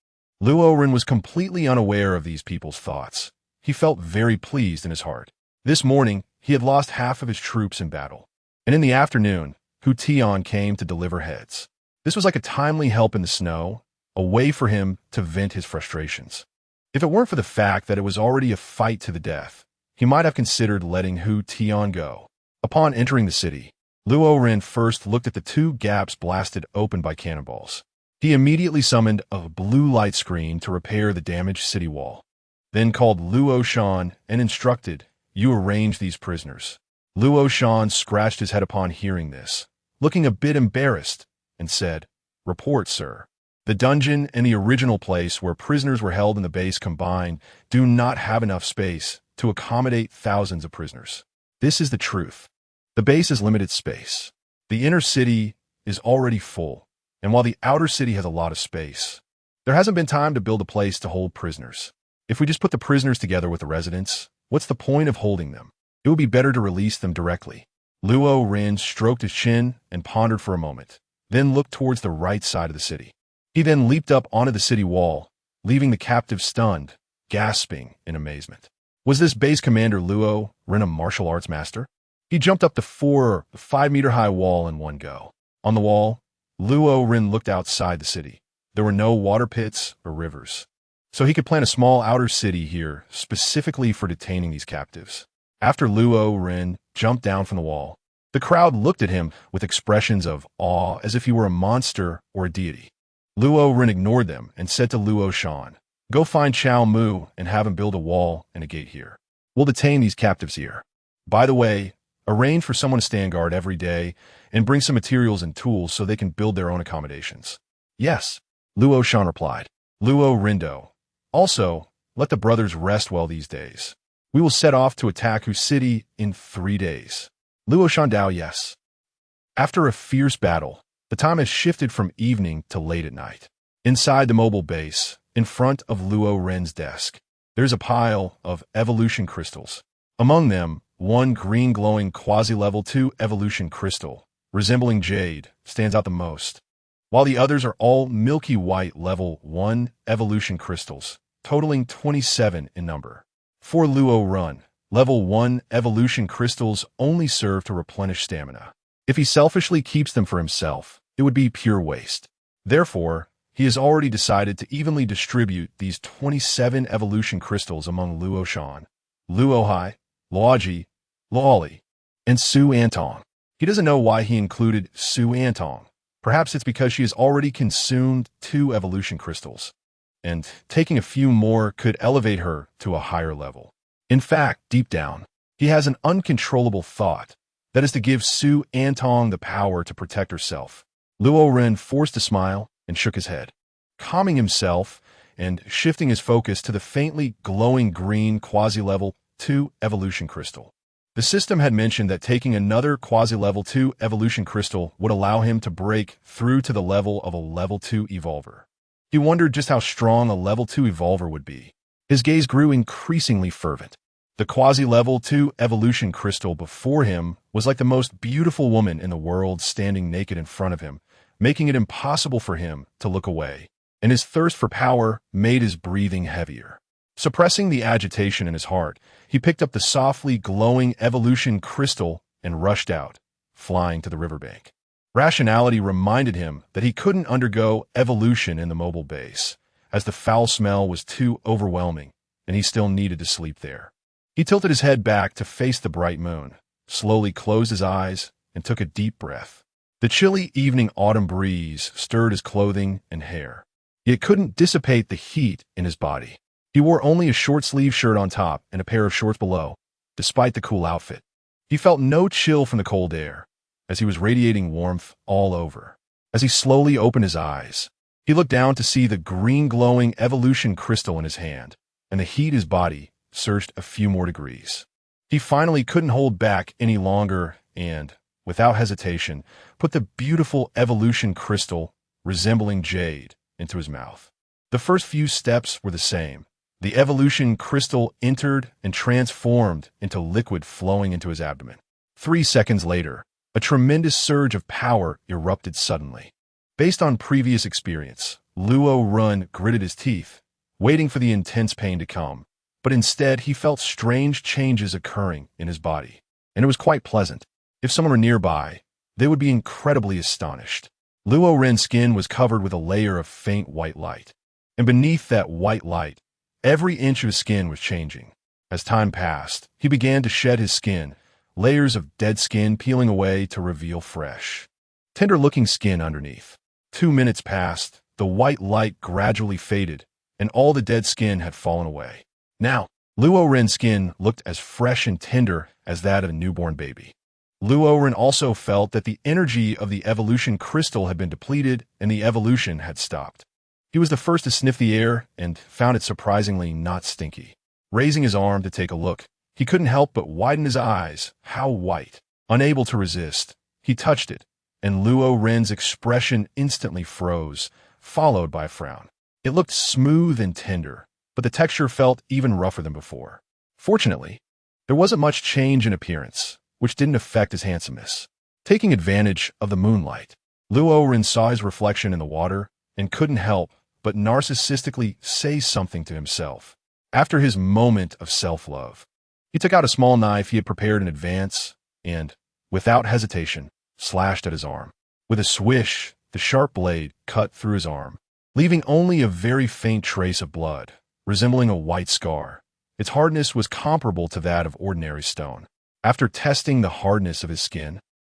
Luo Ren was completely unaware of these people's thoughts. He felt very pleased in his heart. This morning, he had lost half of his troops in battle, and in the afternoon, Hu Tian came to deliver heads. This was like a timely help in the snow, a way for him to vent his frustrations. If it weren't for the fact that it was already a fight to the death, he might have considered letting Hu Tian go. Upon entering the city, Luo Ren first looked at the 2 gaps blasted open by cannonballs. He immediately summoned a blue light screen to repair the damaged city wall, then called Luo Shan and instructed, you arrange these prisoners. Luo Shan scratched his head upon hearing this, looking a bit embarrassed, and said, report, sir. The dungeon and the original place where prisoners were held in the base combined do not have enough space to accommodate thousands of prisoners. This is the truth. The base has limited space. The inner city is already full, and while the outer city has a lot of space, there hasn't been time to build a place to hold prisoners. If we just put the prisoners together with the residents, what's the point of holding them? It would be better to release them directly. Luo Ren stroked his chin and pondered for a moment, then looked towards the right side of the city. He then leaped up onto the city wall, leaving the captives stunned, gasping in amazement. Was this base commander Luo Ren a martial arts master? He jumped up the 4 or 5 meter high wall in one go. On the wall, Luo Ren looked outside the city. There were no water pits or rivers, so he could plant a small outer city here specifically for detaining these captives. After Luo Ren jumped down from the wall, the crowd looked at him with expressions of awe as if he were a monster or a deity. Luo Ren ignored them and said to Luo Shan, go find Chao Mu and have him build a wall and a gate here. We'll detain these captives here. By the way, arrange for someone to stand guard every day and bring some materials and tools so they can build their own accommodations. Yes, Luo Shan replied. Luo Rendo. Also, let the brothers rest well these days. We will set off to attack Hu City in 3 days. Luo Shandao, yes. After a fierce battle, the time has shifted from evening to late at night. Inside the mobile base, in front of Luo Ren's desk, there's a pile of evolution crystals. Among them, one green glowing quasi-level 2 evolution crystal, resembling jade, stands out the most, while the others are all milky white level 1 evolution crystals, totaling 27 in number. For Luo Ren, level 1 evolution crystals only serve to replenish stamina. If he selfishly keeps them for himself, it would be pure waste. Therefore, he has already decided to evenly distribute these 27 evolution crystals among Luo Shan, Luo Hai, Luoji, Luoli, and Su Antong. He doesn't know why he included Su Antong. Perhaps it's because she has already consumed 2 evolution crystals, and taking a few more could elevate her to a higher level. In fact, deep down, he has an uncontrollable thought, that is to give Su Antong the power to protect herself. Luo Ren forced a smile and shook his head, calming himself and shifting his focus to the faintly glowing green quasi-level 2 evolution crystal. The system had mentioned that taking another quasi-level 2 evolution crystal would allow him to break through to the level of a level 2 evolver. He wondered just how strong a level 2 evolver would be. His gaze grew increasingly fervent. The quasi-level 2 evolution crystal before him was like the most beautiful woman in the world standing naked in front of him, making it impossible for him to look away, and his thirst for power made his breathing heavier. Suppressing the agitation in his heart, he picked up the softly glowing evolution crystal and rushed out, flying to the riverbank. Rationality reminded him that he couldn't undergo evolution in the mobile base, as the foul smell was too overwhelming, and he still needed to sleep there. He tilted his head back to face the bright moon, slowly closed his eyes, and took a deep breath. The chilly evening autumn breeze stirred his clothing and hair. It couldn't dissipate the heat in his body. He wore only a short-sleeved shirt on top and a pair of shorts below, despite the cool outfit. He felt no chill from the cold air, as he was radiating warmth all over. As he slowly opened his eyes, he looked down to see the green glowing evolution crystal in his hand, and the heat in his body surged a few more degrees. He finally couldn't hold back any longer and, without hesitation, put the beautiful evolution crystal, resembling jade, into his mouth. The first few steps were the same. The evolution crystal entered and transformed into liquid flowing into his abdomen. 3 seconds later, a tremendous surge of power erupted suddenly. Based on previous experience, Luo Ren gritted his teeth, waiting for the intense pain to come, but instead he felt strange changes occurring in his body, and it was quite pleasant. If someone were nearby, they would be incredibly astonished. Luo Ren's skin was covered with a layer of faint white light, and beneath that white light, every inch of his skin was changing. As time passed, he began to shed his skin, layers of dead skin peeling away to reveal fresh, tender-looking skin underneath. 2 minutes passed, the white light gradually faded, and all the dead skin had fallen away. Now, Luo Ren's skin looked as fresh and tender as that of a newborn baby. Luo Ren also felt that the energy of the evolution crystal had been depleted and the evolution had stopped. He was the first to sniff the air and found it surprisingly not stinky. Raising his arm to take a look, he couldn't help but widen his eyes. How white! Unable to resist, he touched it, and Luo Ren's expression instantly froze, followed by a frown. It looked smooth and tender, but the texture felt even rougher than before. Fortunately, there wasn't much change in appearance, which didn't affect his handsomeness. Taking advantage of the moonlight, Luo Ren saw his reflection in the water and couldn't help but narcissistically say something to himself. After his moment of self-love, he took out a small knife he had prepared in advance and, without hesitation, slashed at his arm. With a swish, the sharp blade cut through his arm, leaving only a very faint trace of blood, resembling a white scar. Its hardness was comparable to that of ordinary stone. After testing the hardness of his skin,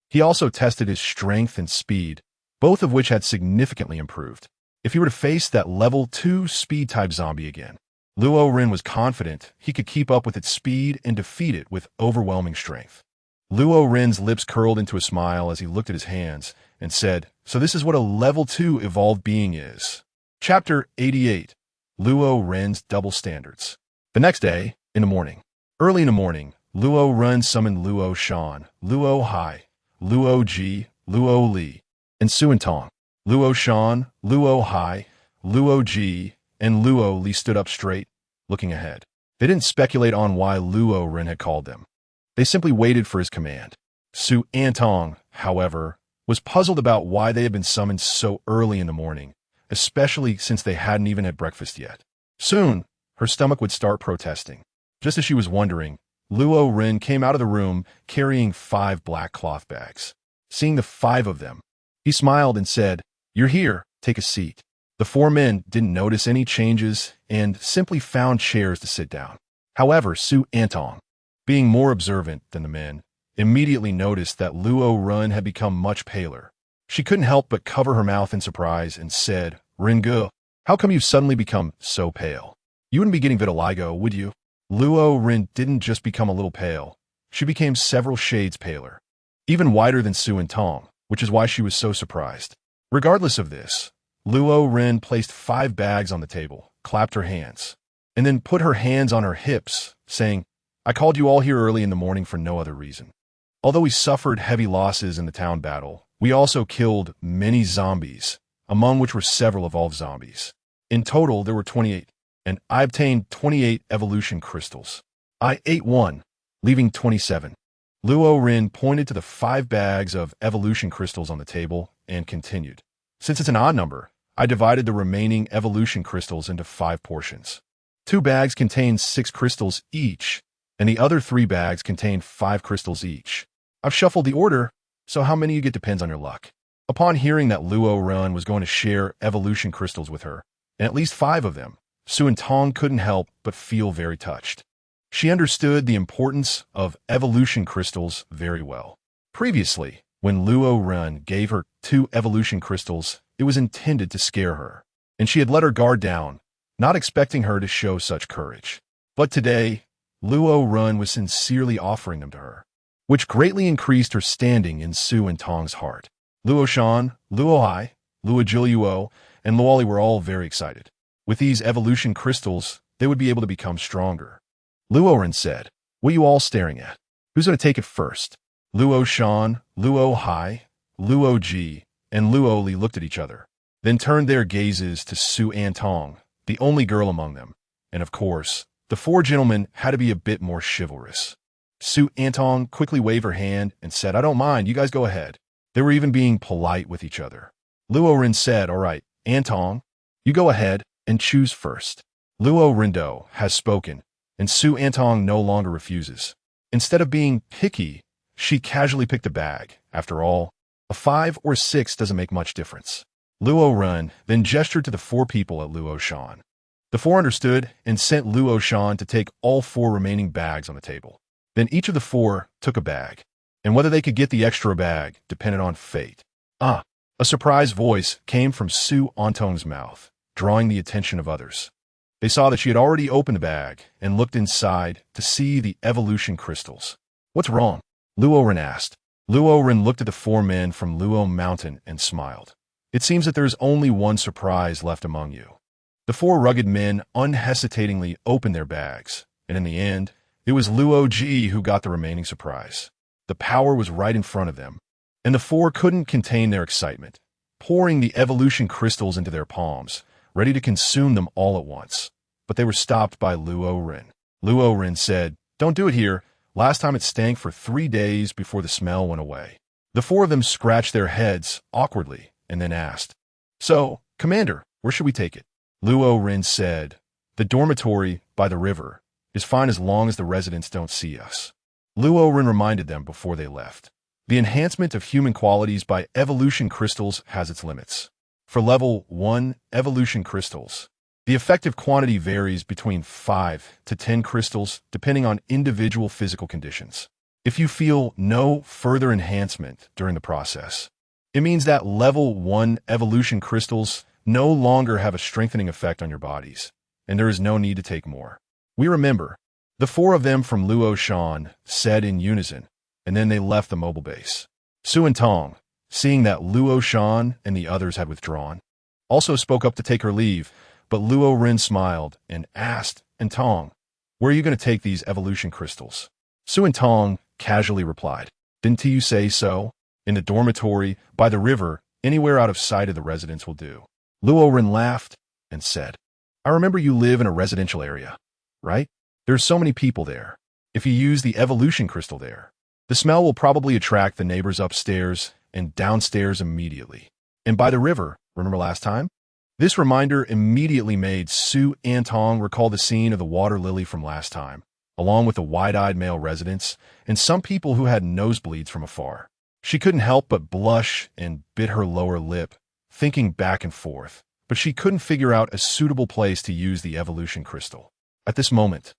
he also tested his strength and speed, both of which had significantly improved. If he were to face that level 2 speed-type zombie again, Luo Ren was confident he could keep up with its speed and defeat it with overwhelming strength. Luo Ren's lips curled into a smile as he looked at his hands and said, "So this is what a level 2 evolved being is." Chapter 88. Luo Ren's Double Standards. The next day, in the morning, early in the morning, Luo Ren summoned Luo Shan, Luo Hai, Luo Ji, Luo Li, and Su Tong. Luo Shan, Luo Hai, Luo Ji, and Luo Li stood up straight, looking ahead. They didn't speculate on why Luo Ren had called them. They simply waited for his command. Su Antong, however, was puzzled about why they had been summoned so early in the morning, especially since they hadn't even had breakfast yet. Soon, her stomach would start protesting. Just as she was wondering, Luo Ren came out of the room carrying 5 black cloth bags. Seeing the 5 of them, he smiled and said, "You're here, take a seat." The four men didn't notice any changes and simply found chairs to sit down. However, Su Antong, being more observant than the men, immediately noticed that Luo Ren had become much paler. She couldn't help but cover her mouth in surprise and said, "Ringu, how come you've suddenly become so pale? You wouldn't be getting vitiligo, would you?" Luo Ren didn't just become a little pale. She became several shades paler, even whiter than Su Antong, which is why she was so surprised. Regardless of this, Luo Ren placed 5 bags on the table, clapped her hands, and then put her hands on her hips, saying, "I called you all here early in the morning for no other reason. Although we suffered heavy losses in the town battle, we also killed many zombies, among which were several evolved zombies. In total, there were 28, and I obtained 28 evolution crystals. I ate 1, leaving 27. Luo Ren pointed to the 5 bags of evolution crystals on the table and continued. Since it's an odd number, I divided the remaining evolution crystals into 5 portions. 2 bags contained 6 crystals each, and the other 3 bags contained 5 crystals each. I've shuffled the order, so how many you get depends on your luck." Upon hearing that Luo Ren was going to share evolution crystals with her, and at least 5 of them, Su Antong couldn't help but feel very touched. She understood the importance of evolution crystals very well. Previously, when Luo Ren gave her 2 evolution crystals, it was intended to scare her, and she had let her guard down, not expecting her to show such courage. But today, Luo Ren was sincerely offering them to her, which greatly increased her standing in Su Antong's heart. Luo Shan, Luo Hai, Luo Jiluo, and Luoli were all very excited. With these evolution crystals, they would be able to become stronger. Luo Ren said, "What are you all staring at? Who's going to take it first?" Luo Shan, Luo Hai, Luo Ji, and Luo Li looked at each other, then turned their gazes to Su Antong, the only girl among them, and of course, the 4 gentlemen had to be a bit more chivalrous. Su Antong quickly waved her hand and said, "I don't mind, you guys go ahead." They were even being polite with each other. Luo Ren said, "All right, Antong, you go ahead and choose first." Luo Rendo has spoken, and Su Antong no longer refuses. Instead of being picky, she casually picked a bag. After all, a 5 or 6 doesn't make much difference. Luo Ren then gestured to the 4 people at Luo Shan. The 4 understood and sent Luo Shan to take all 4 remaining bags on the table. Then each of the 4 took a bag, and whether they could get the extra bag depended on fate. A surprised voice came from Su Antong's mouth, drawing the attention of others. They saw that she had already opened the bag and looked inside to see the evolution crystals. "What's wrong?" Luo Ren asked. Luo Ren looked at the 4 men from Luo Mountain and smiled. "It seems that there is only one surprise left among you." The 4 rugged men unhesitatingly opened their bags, and in the end, it was Luo Ji who got the remaining surprise. The power was right in front of them, and the 4 couldn't contain their excitement, pouring the evolution crystals into their palms, ready to consume them all at once. But they were stopped by Luo Ren. Luo Ren said, "Don't do it here. Last time it stank for 3 days before the smell went away." The 4 of them scratched their heads awkwardly and then asked, "So, Commander, where should we take it?" Luo Ren said, "The dormitory by the river is fine as long as the residents don't see us." Luo Ren reminded them before they left. The enhancement of human qualities by evolution crystals has its limits. For level 1 evolution crystals, the effective quantity varies between 5 to 10 crystals depending on individual physical conditions. If you feel no further enhancement during the process, it means that level 1 evolution crystals no longer have a strengthening effect on your bodies, and there is no need to take more. We remember, the 4 of them from Luo Shan said in unison, and then they left the mobile base. Su Antong, seeing that Luo Shan and the others had withdrawn, also spoke up to take her leave, but Luo Ren smiled and asked Antong, "Where are you going to take these evolution crystals?" Su Antong casually replied, "Didn't you say so? In the dormitory, by the river, anywhere out of sight of the residents will do." Luo Ren laughed and said, "I remember you live in a residential area, right? There's so many people there. If you use the evolution crystal there, the smell will probably attract the neighbors upstairs and downstairs immediately. And by the river, remember last time?" This reminder immediately made Su Antong recall the scene of the water lily from last time, along with the wide-eyed male residents and some people who had nosebleeds from afar. She couldn't help but blush and bit her lower lip, thinking back and forth, but she couldn't figure out a suitable place to use the evolution crystal. At this moment,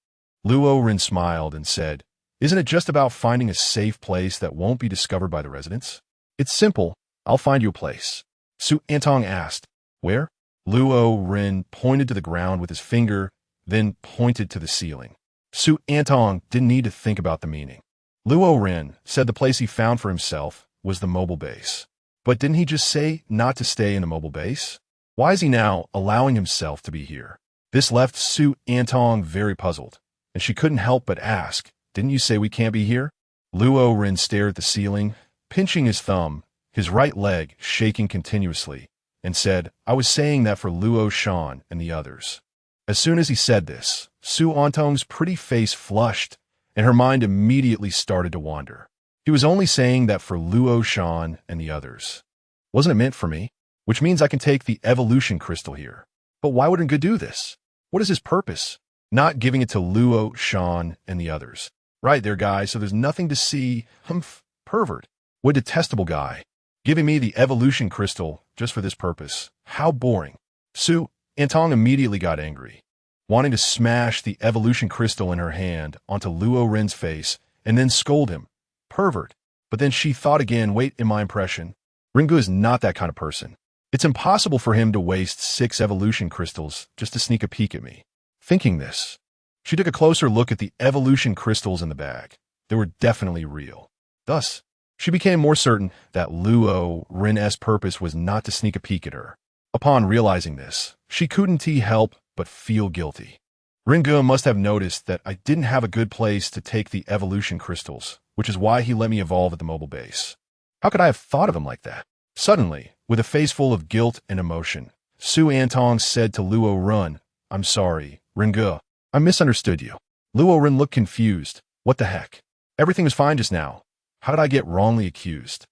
Luo Ren smiled and said, "Isn't it just about finding a safe place that won't be discovered by the residents? It's simple. I'll find you a place." Su Antong asked, "Where?" Luo Ren pointed to the ground with his finger, then pointed to the ceiling. Su Antong didn't need to think about the meaning. Luo Ren said the place he found for himself was the mobile base. But didn't he just say not to stay in the mobile base? Why is he now allowing himself to be here? This left Su Antong very puzzled, and she couldn't help but ask, "Didn't you say we can't be here?" Luo Ren stared at the ceiling, pinching his thumb, his right leg shaking continuously, and said, "I was saying that for Luo Shan and the others." As soon as he said this, Su Antong's pretty face flushed, and her mind immediately started to wander. He was only saying that for Luo Shan and the others. Wasn't it meant for me? Which means I can take the evolution crystal here. But why would Nge do this? What is his purpose? Not giving it to Luo Shan and the others. Right there, guys, so there's nothing to see. Humph, pervert. What a detestable guy. Giving me the evolution crystal just for this purpose. How boring. Su Antong immediately got angry, wanting to smash the evolution crystal in her hand onto Luo Ren's face and then scold him. Pervert. But then she thought again, wait, in my impression, Ringu is not that kind of person. It's impossible for him to waste 6 evolution crystals just to sneak a peek at me. Thinking this, she took a closer look at the evolution crystals in the bag. They were definitely real. Thus, she became more certain that Luo Ren's purpose was not to sneak a peek at her. Upon realizing this, she couldn't help but feel guilty. Ringu must have noticed that I didn't have a good place to take the evolution crystals, which is why he let me evolve at the mobile base. How could I have thought of him like that? Suddenly, with a face full of guilt and emotion, Su Antong said to Luo Ren, "I'm sorry, Ringu. I misunderstood you." Luo Ren looked confused. What the heck? Everything was fine just now. How did I get wrongly accused?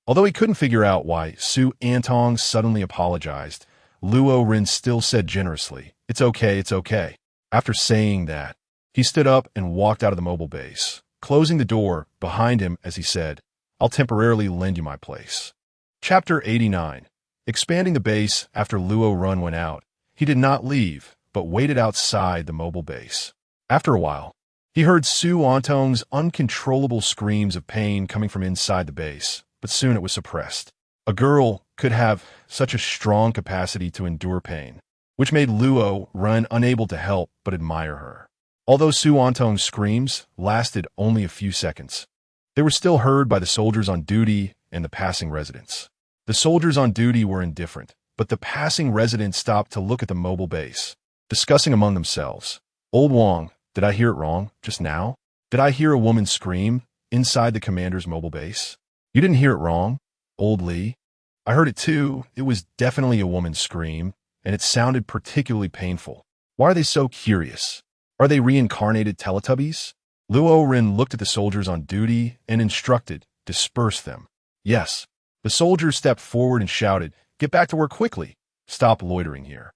Although he couldn't figure out why Su Antong suddenly apologized, Luo Ren still said generously, "It's okay, it's okay." After saying that, he stood up and walked out of the mobile base, closing the door behind him as he said, "I'll temporarily lend you my place." Chapter 89. Expanding the base after Luo Ren went out, he did not leave, but waited outside the mobile base. After a while, he heard Su Antong's uncontrollable screams of pain coming from inside the base, but soon it was suppressed. A girl could have such a strong capacity to endure pain, which made Luo Ren unable to help but admire her. Although Su Antong's screams lasted only a few seconds, they were still heard by the soldiers on duty and the passing residents. The soldiers on duty were indifferent, but the passing residents stopped to look at the mobile base, discussing among themselves. "Old Wang, did I hear it wrong just now? Did I hear a woman scream inside the commander's mobile base?" "You didn't hear it wrong, Old Li. I heard it too. It was definitely a woman's scream, and it sounded particularly painful. Why are they so curious? Are they reincarnated Teletubbies?" Luo Ren looked at the soldiers on duty and instructed, "Disperse them." Yes. The soldiers stepped forward and shouted, "Get back to work quickly. Stop loitering here."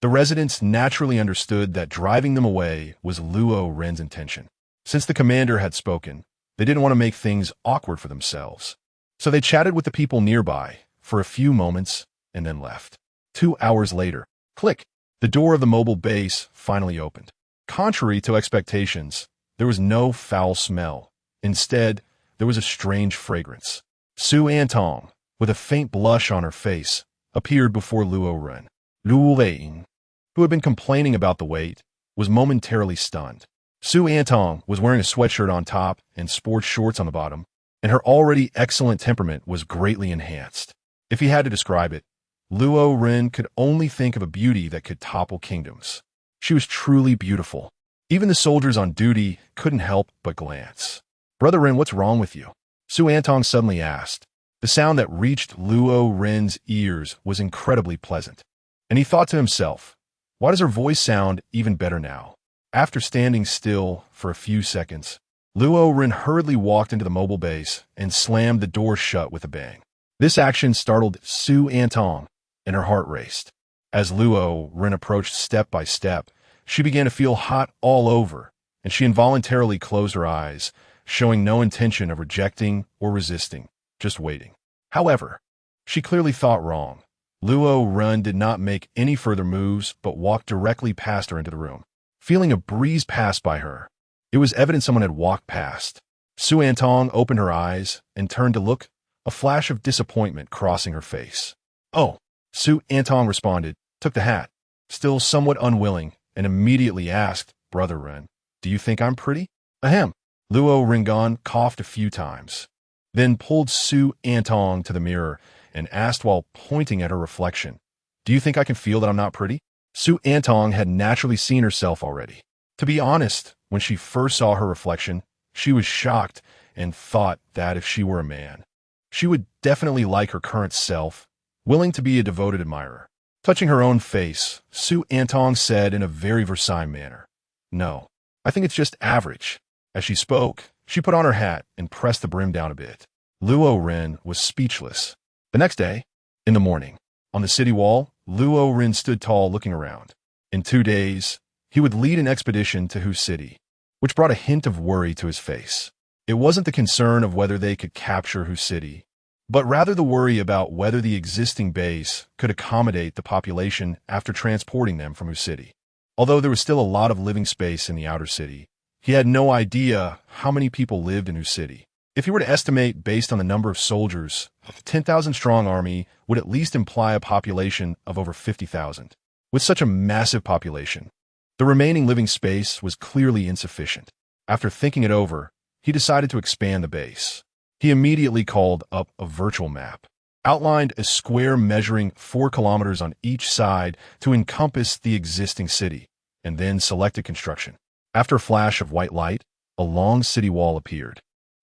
The residents naturally understood that driving them away was Luo Ren's intention. Since the commander had spoken, they didn't want to make things awkward for themselves. So they chatted with the people nearby for a few moments and then left. 2 hours later, click, the door of the mobile base finally opened. Contrary to expectations, there was no foul smell. Instead, there was a strange fragrance. Su Antong, with a faint blush on her face, appeared before Luo Ren. Luo Ren, who had been complaining about the wait, was momentarily stunned. Su Antong was wearing a sweatshirt on top and sports shorts on the bottom, and her already excellent temperament was greatly enhanced. If he had to describe it, Luo Ren could only think of a beauty that could topple kingdoms. She was truly beautiful. Even the soldiers on duty couldn't help but glance. "Brother Ren, what's wrong with you?" Su Antong suddenly asked. The sound that reached Luo Ren's ears was incredibly pleasant, and he thought to himself, why does her voice sound even better now? After standing still for a few seconds, Luo Ren hurriedly walked into the mobile base and slammed the door shut with a bang. This action startled Su Antong, and her heart raced. As Luo Ren approached step by step, she began to feel hot all over, and she involuntarily closed her eyes, showing no intention of rejecting or resisting, just waiting. However, she clearly thought wrong. Luo Ren did not make any further moves, but walked directly past her into the room. Feeling a breeze pass by her, it was evident someone had walked past. Su Antong opened her eyes and turned to look, a flash of disappointment crossing her face. "Oh," Su Antong responded, took the hat, still somewhat unwilling, and immediately asked, "Brother Ren, do you think I'm pretty?" "Ahem." Luo Ringon coughed a few times, then pulled Su Antong to the mirror and asked while pointing at her reflection, "Do you think I can feel that I'm not pretty?" Su Antong had naturally seen herself already. To be honest, when she first saw her reflection, she was shocked and thought that if she were a man, she would definitely like her current self, willing to be a devoted admirer. Touching her own face, Su Antong said in a very Versailles manner, "No, I think it's just average." As she spoke, she put on her hat and pressed the brim down a bit. Luo Ren was speechless. The next day, in the morning, on the city wall, Luo Ren stood tall looking around. In 2 days, he would lead an expedition to Hu City, which brought a hint of worry to his face. It wasn't the concern of whether they could capture Hu City, but rather the worry about whether the existing base could accommodate the population after transporting them from Hu City. Although there was still a lot of living space in the outer city, he had no idea how many people lived in Hu City. If he were to estimate based on the number of soldiers, a 10,000-strong army would at least imply a population of over 50,000. With such a massive population, the remaining living space was clearly insufficient. After thinking it over, he decided to expand the base. He immediately called up a virtual map, outlined a square measuring 4 kilometers on each side to encompass the existing city, and then selected construction. After a flash of white light, a long city wall appeared.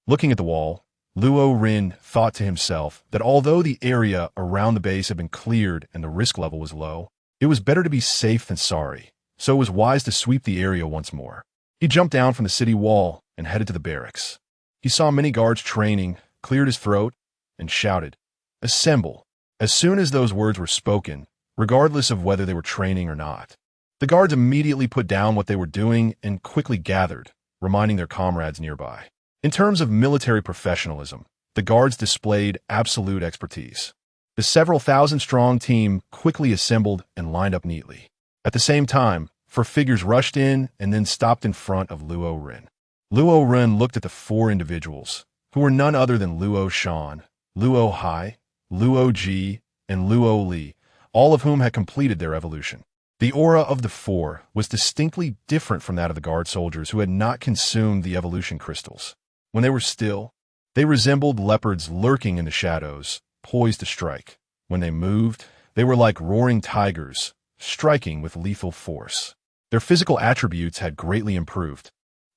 Looking at the wall, Luo Ren thought to himself that although the area around the base had been cleared and the risk level was low, it was better to be safe than sorry, so it was wise to sweep the area once more. He jumped down from the city wall and headed to the barracks. He saw many guards training, cleared his throat, and shouted, "Assemble!" As soon as those words were spoken, regardless of whether they were training or not, the guards immediately put down what they were doing and quickly gathered, reminding their comrades nearby. In terms of military professionalism, the guards displayed absolute expertise. The several thousand-strong team quickly assembled and lined up neatly. At the same time, 4 figures rushed in and then stopped in front of Luo Ren. Luo Ren looked at the 4 individuals, who were none other than Luo Shan, Luo Hai, Luo Ji, and Luo Li, all of whom had completed their evolution. The aura of the 4 was distinctly different from that of the guard soldiers who had not consumed the evolution crystals. When they were still, they resembled leopards lurking in the shadows, poised to strike. When they moved, they were like roaring tigers, striking with lethal force. Their physical attributes had greatly improved,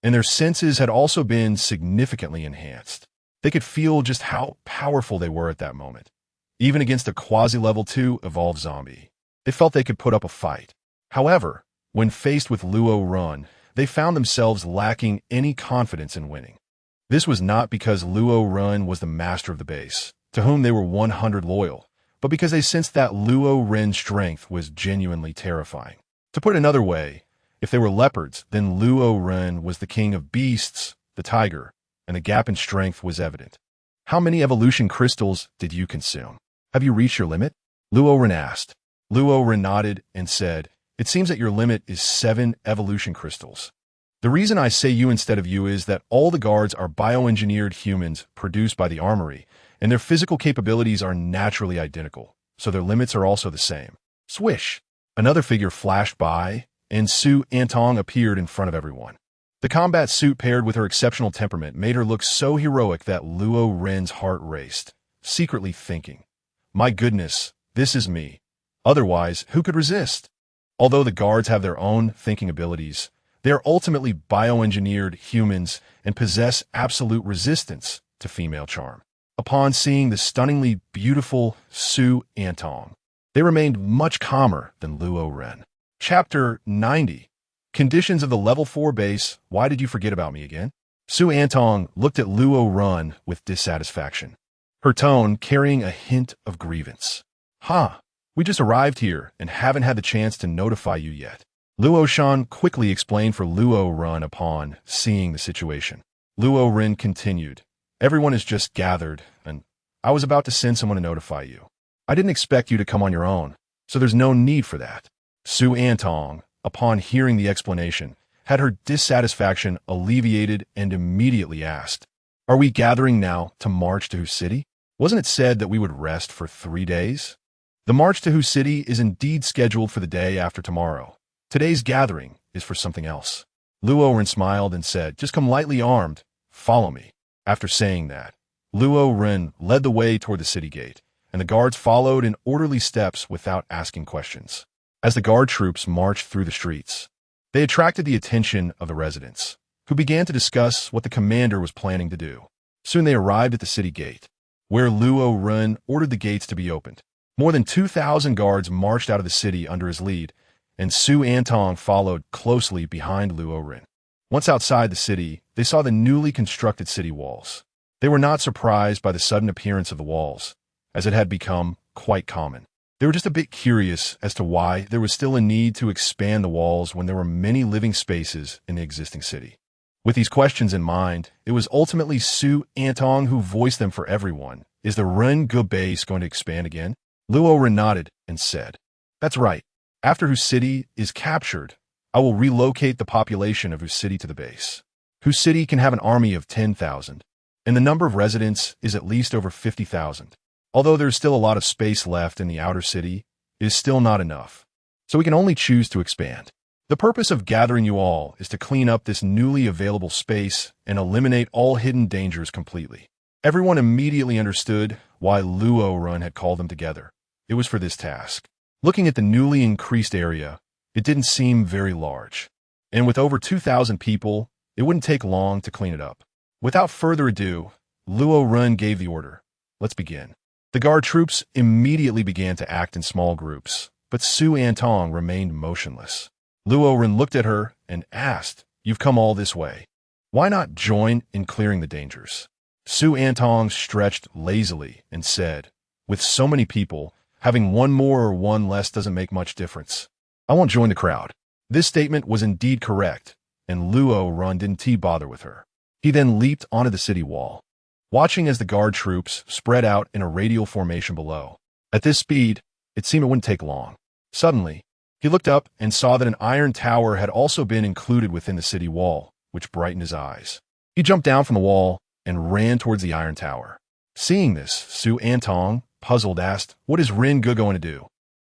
and their senses had also been significantly enhanced. They could feel just how powerful they were at that moment, even against a quasi-level 2 evolved zombie. They felt they could put up a fight. However, when faced with Luo Ren, they found themselves lacking any confidence in winning. This was not because Luo Ren was the master of the base, to whom they were 100 loyal, but because they sensed that Luo Ren's strength was genuinely terrifying. To put it another way, if they were leopards, then Luo Ren was the king of beasts, the tiger, and the gap in strength was evident. "How many evolution crystals did you consume? Have you reached your limit?" Luo Ren asked. Luo Ren nodded and said, "It seems that your limit is 7 evolution crystals. The reason I say you instead of you is that all the guards are bioengineered humans produced by the armory, and their physical capabilities are naturally identical, so their limits are also the same." Swish! Another figure flashed by, and Su Antong appeared in front of everyone. The combat suit paired with her exceptional temperament made her look so heroic that Luo Ren's heart raced, secretly thinking, "My goodness, this is me. Otherwise, who could resist?" Although the guards have their own thinking abilities, they are ultimately bioengineered humans and possess absolute resistance to female charm. Upon seeing the stunningly beautiful Su Antong, they remained much calmer than Luo Ren. Chapter 90. Conditions of the Level 4 base. Why did you forget about me again? Su Antong looked at Luo Ren with dissatisfaction, her tone carrying a hint of grievance. We just arrived here and haven't had the chance to notify you yet." Luo Shan quickly explained for Luo Ren upon seeing the situation. Luo Ren continued, "Everyone is just gathered, and I was about to send someone to notify you. I didn't expect you to come on your own, so there's no need for that. Su Antong, upon hearing the explanation, had her dissatisfaction alleviated and immediately asked, "Are we gathering now to march to Hu City? Wasn't it said that we would rest for 3 days? The march to Hu City is indeed scheduled for the day after tomorrow. Today's gathering is for something else." Luo Ren smiled and said, "Just come lightly armed. Follow me." After saying that, Luo Ren led the way toward the city gate, and the guards followed in orderly steps without asking questions. As the guard troops marched through the streets, they attracted the attention of the residents, who began to discuss what the commander was planning to do. Soon they arrived at the city gate, where Luo Ren ordered the gates to be opened. More than 2,000 guards marched out of the city under his lead, and Su Antong followed closely behind Luo Ren. Once outside the city, they saw the newly constructed city walls. They were not surprised by the sudden appearance of the walls, as it had become quite common. They were just a bit curious as to why there was still a need to expand the walls when there were many living spaces in the existing city. With these questions in mind, it was ultimately Su Antong who voiced them for everyone. "Is the Ren Ge base going to expand again?" Luo Ren nodded and said, "That's right. After Hu City is captured, I will relocate the population of Hu City to the base. Hu City can have an army of 10,000, and the number of residents is at least over 50,000. Although there's still a lot of space left in the outer city, it is still not enough, so we can only choose to expand. The purpose of gathering you all is to clean up this newly available space and eliminate all hidden dangers completely." Everyone immediately understood why Luo Ren had called them together. It was for this task. Looking at the newly increased area, it didn't seem very large. And with over 2,000 people, it wouldn't take long to clean it up. Without further ado, Luo Ren gave the order, "Let's begin." The guard troops immediately began to act in small groups, but Su Antong remained motionless. Luo Ren looked at her and asked, "You've come all this way. Why not join in clearing the dangers?" Su Antong stretched lazily and said, "With so many people, having one more or one less doesn't make much difference. I won't join the crowd." This statement was indeed correct, and Luo Ren didn't bother with her. He then leaped onto the city wall, watching as the guard troops spread out in a radial formation below. At this speed, it seemed it wouldn't take long. Suddenly, he looked up and saw that an iron tower had also been included within the city wall, which brightened his eyes. He jumped down from the wall and ran towards the iron tower. Seeing this, Su Antong, puzzled, asked, "What is Ren Ge going to do?"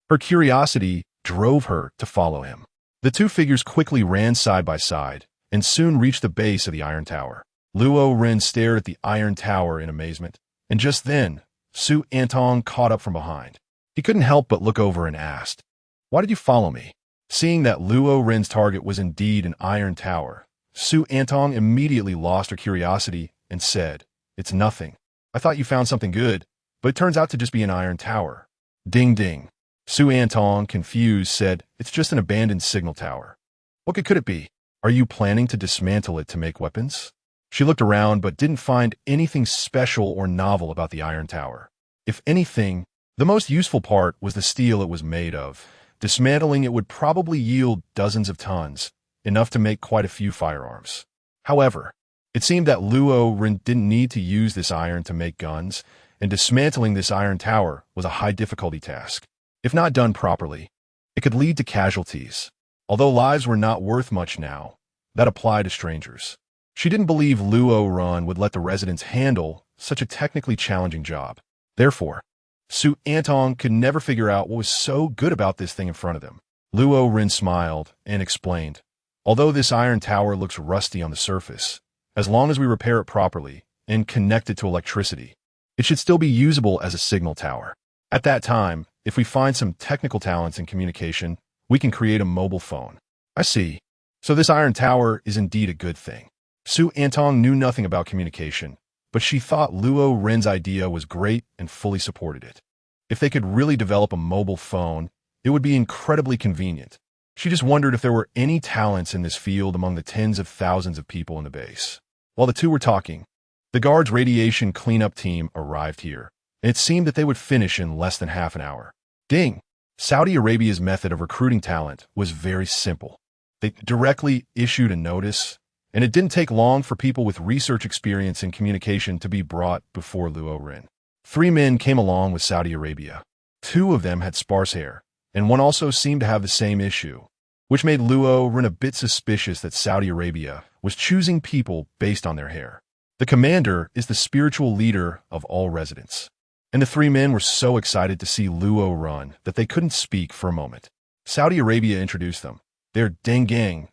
Her curiosity drove her to follow him. The two figures quickly ran side by side and soon reached the base of the iron tower. Luo Ren stared at the iron tower in amazement, and just then, Su Antong caught up from behind. He couldn't help but look over and asked, "Why did you follow me?" Seeing that Luo Ren's target was indeed an iron tower, Su Antong immediately lost her curiosity and said, "It's nothing. I thought you found something good, but it turns out to just be an iron tower." Ding ding. Su Antong, confused, said, "It's just an abandoned signal tower. What good could it be? Are you planning to dismantle it to make weapons?" She looked around but didn't find anything special or novel about the iron tower. If anything, the most useful part was the steel it was made of. Dismantling it would probably yield dozens of tons, enough to make quite a few firearms. However, it seemed that Luo Ren didn't need to use this iron to make guns, and dismantling this iron tower was a high-difficulty task. If not done properly, it could lead to casualties. Although lives were not worth much now, that applied to strangers. She didn't believe Luo Ren would let the residents handle such a technically challenging job. Therefore, Su Antong could never figure out what was so good about this thing in front of them. Luo Ren smiled and explained, "Although this iron tower looks rusty on the surface, as long as we repair it properly and connect it to electricity, it should still be usable as a signal tower. At that time, if we find some technical talents in communication, we can create a mobile phone." "I see. So this iron tower is indeed a good thing." Su Antong knew nothing about communication, but she thought Luo Ren's idea was great and fully supported it. If they could really develop a mobile phone, it would be incredibly convenient. She just wondered if there were any talents in this field among the tens of thousands of people in the base. While the two were talking, the guards' radiation cleanup team arrived here, and it seemed that they would finish in less than half an hour. Ding! Saudi Arabia's method of recruiting talent was very simple. They directly issued a notice, and it didn't take long for people with research experience in communication to be brought before Luo Ren. 3 men came along with Saudi Arabia. Two of them had sparse hair, and one also seemed to have the same issue, which made Luo Ren a bit suspicious that Saudi Arabia was choosing people based on their hair. The commander is the spiritual leader of all residents, and the three men were so excited to see Luo Ren that they couldn't speak for a moment. Saudi Arabia introduced them. They're Deng Gang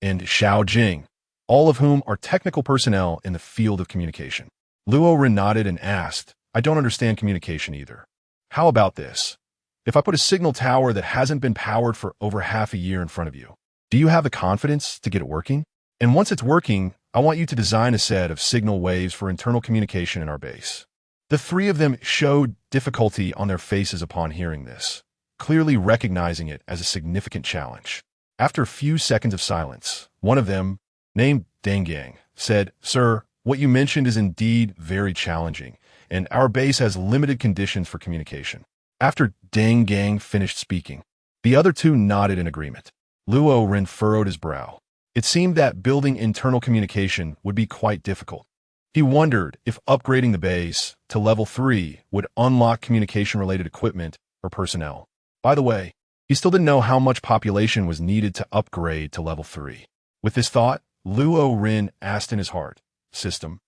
and Xiao Jing, all of whom are technical personnel in the field of communication. Luo Ren nodded and asked, I don't understand communication either. How about this? If I put a signal tower that hasn't been powered for over half a year in front of you, do you have the confidence to get it working? And once it's working, I want you to design a set of signal waves for internal communication in our base. The three of them showed difficulty on their faces upon hearing this, clearly recognizing it as a significant challenge. After a few seconds of silence, one of them, named Deng Gang, said, Sir, what you mentioned is indeed very challenging, and our base has limited conditions for communication. After Deng Gang finished speaking, the other two nodded in agreement. Luo Ren furrowed his brow. It seemed that building internal communication would be quite difficult. He wondered if upgrading the base to level 3 would unlock communication-related equipment or personnel. By the way, he still didn't know how much population was needed to upgrade to level 3. With this thought, Luo Ren asked in his heart, System,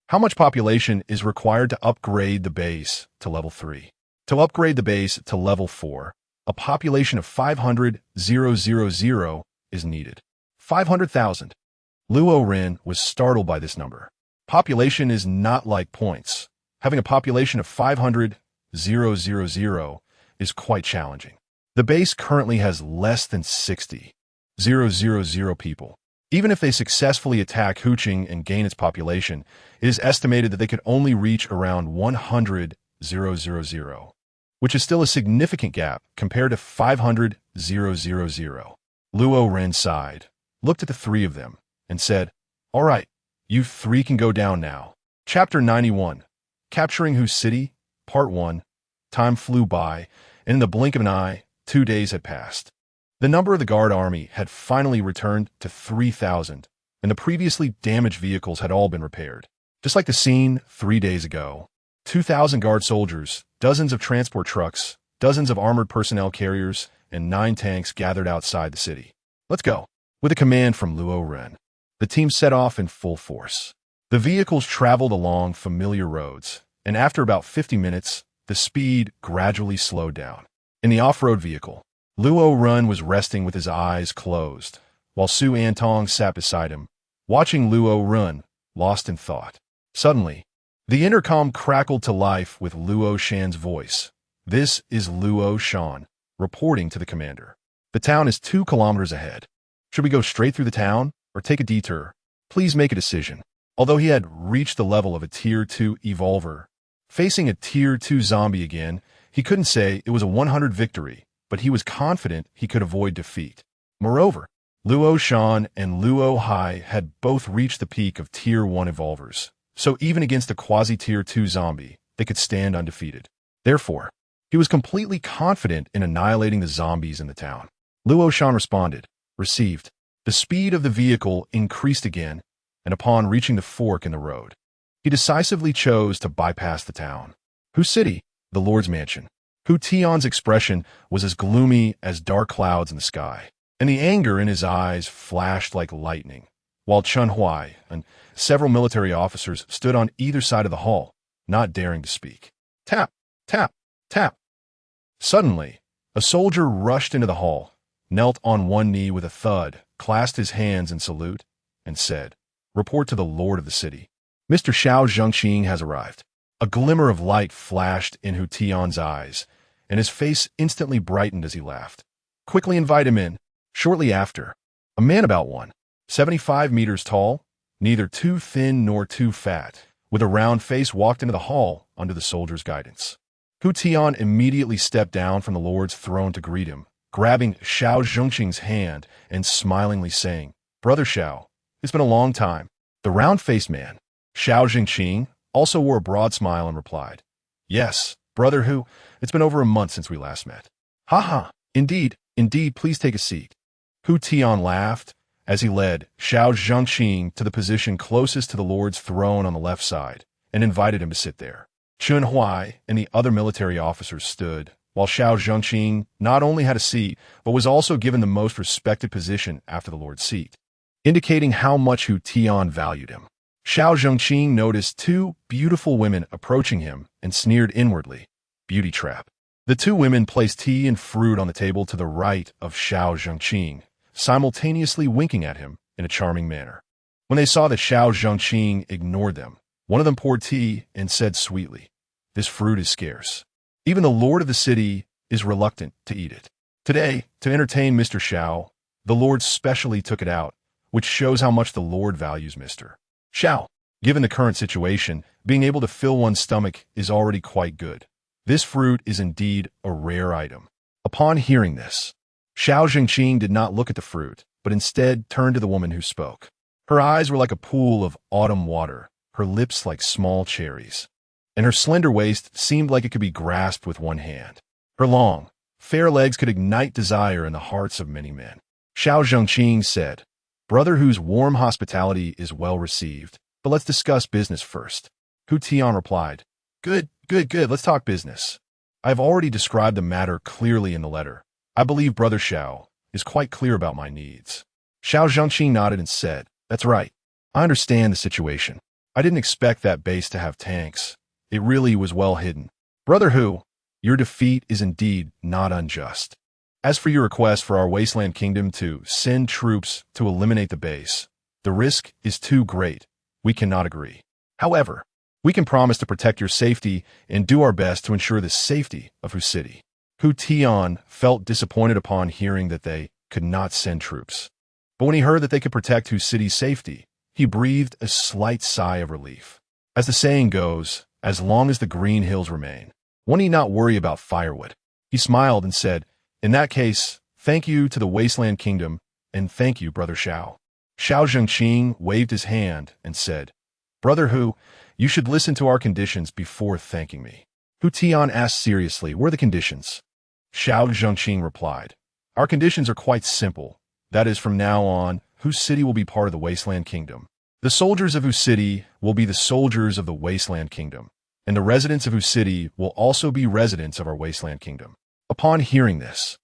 how much population is required to upgrade the base to level 3? To upgrade the base to level 4, a population of 500,000 is needed. 500,000. Luo Ren was startled by this number. Population is not like points. Having a population of 500,000 is quite challenging. The base currently has less than 60,000 people. Even if they successfully attack Huqing and gain its population, it is estimated that they could only reach around 100,000, which is still a significant gap compared to 500,000. Luo Ren sighed, looked at the three of them, and said, All right, you three can go down now. Chapter 91, Capturing Hu City, Part 1. Time flew by, and in the blink of an eye, 2 days had passed. The number of the guard army had finally returned to 3,000, and the previously damaged vehicles had all been repaired. Just like the scene 3 days ago, 2,000 guard soldiers, dozens of transport trucks, dozens of armored personnel carriers, and 9 tanks gathered outside the city. Let's go. With a command from Luo Ren, the team set off in full force. The vehicles traveled along familiar roads, and after about 50 minutes, the speed gradually slowed down. In the off-road vehicle, Luo Ren was resting with his eyes closed, while Su Antong sat beside him, watching Luo Ren, lost in thought. Suddenly, the intercom crackled to life with Luo Shan's voice. This is Luo Shan, reporting to the commander. The town is 2 kilometers ahead. Should we go straight through the town, or take a detour? Please make a decision. Although he had reached the level of a Tier 2 evolver, facing a Tier 2 zombie again, he couldn't say it was a 100 victory, but he was confident he could avoid defeat. Moreover, Luo Shan and Luo Hai had both reached the peak of Tier 1 evolvers, so even against a quasi-Tier 2 zombie, they could stand undefeated. Therefore, he was completely confident in annihilating the zombies in the town. Luo Shan responded, Received. The speed of the vehicle increased again, and upon reaching the fork in the road, he decisively chose to bypass the town. Hu City, the Lord's mansion. Hu Tian's expression was as gloomy as dark clouds in the sky, and the anger in his eyes flashed like lightning, while Chun Huai and several military officers stood on either side of the hall, not daring to speak. Tap, tap, tap. Suddenly, a soldier rushed into the hall, knelt on one knee with a thud, clasped his hands in salute, and said, Report to the Lord of the city. Mr. Xiao Zhengqing has arrived. A glimmer of light flashed in Hu Tian's eyes, and his face instantly brightened as he laughed. Quickly invite him in. Shortly after, a man about 175 meters tall, neither too thin nor too fat, with a round face walked into the hall under the soldier's guidance. Hu Tian immediately stepped down from the Lord's throne to greet him, grabbing Xiao Zhengqing's hand and smilingly saying, Brother Xiao, it's been a long time. The round-faced man, Xiao Zhengqing, also wore a broad smile and replied, Yes, Brother Hu, it's been over a month since we last met. Ha, indeed, please take a seat. Hu Tian laughed as he led Xiao Zhengqing to the position closest to the Lord's throne on the left side and invited him to sit there. Chun Huai and the other military officers stood, while Xiao Zhengqing not only had a seat, but was also given the most respected position after the Lord's seat, indicating how much Hu Tian valued him. Xiao Zhengqing noticed two beautiful women approaching him and sneered inwardly. Beauty trap. The two women placed tea and fruit on the table to the right of Xiao Zhengqing, simultaneously winking at him in a charming manner. When they saw that Xiao Zhengqing ignored them, one of them poured tea and said sweetly, "This fruit is scarce. Even the lord of the city is reluctant to eat it. Today, to entertain Mr. Xiao, the lord specially took it out, which shows how much the lord values Mr. Xiao. Given the current situation, being able to fill one's stomach is already quite good. This fruit is indeed a rare item." Upon hearing this, Xiao Zhengqing did not look at the fruit, but instead turned to the woman who spoke. Her eyes were like a pool of autumn water, her lips like small cherries, and her slender waist seemed like it could be grasped with one hand. Her long, fair legs could ignite desire in the hearts of many men. Xiao Zhengqing said, "Brother Hu's warm hospitality is well received, but let's discuss business first." Hu Tian replied, Good, let's talk business. I have already described the matter clearly in the letter. I believe Brother Xiao is quite clear about my needs. Xiao Zhengqing nodded and said, "That's right. I understand the situation. I didn't expect that base to have tanks. It really was well hidden. Brother Hu, your defeat is indeed not unjust. As for your request for our Wasteland Kingdom to send troops to eliminate the base, the risk is too great. We cannot agree. However, we can promise to protect your safety and do our best to ensure the safety of Hu City." Hu Tian felt disappointed upon hearing that they could not send troops. But when he heard that they could protect Hu City's safety, he breathed a slight sigh of relief. As the saying goes, as long as the green hills remain, one need not worry about firewood. He smiled and said, "In that case, thank you to the Wasteland Kingdom, and thank you, Brother Xiao." Xiao Zhengqing waved his hand and said, "Brother Hu, you should listen to our conditions before thanking me." Hu Tian asked seriously, "What are the conditions?" Xiao Zhengqing replied, "Our conditions are quite simple. That is, from now on, Hu City will be part of the Wasteland Kingdom. The soldiers of Hu City will be the soldiers of the Wasteland Kingdom, and the residents of Hu City will also be residents of our Wasteland Kingdom." Upon hearing this,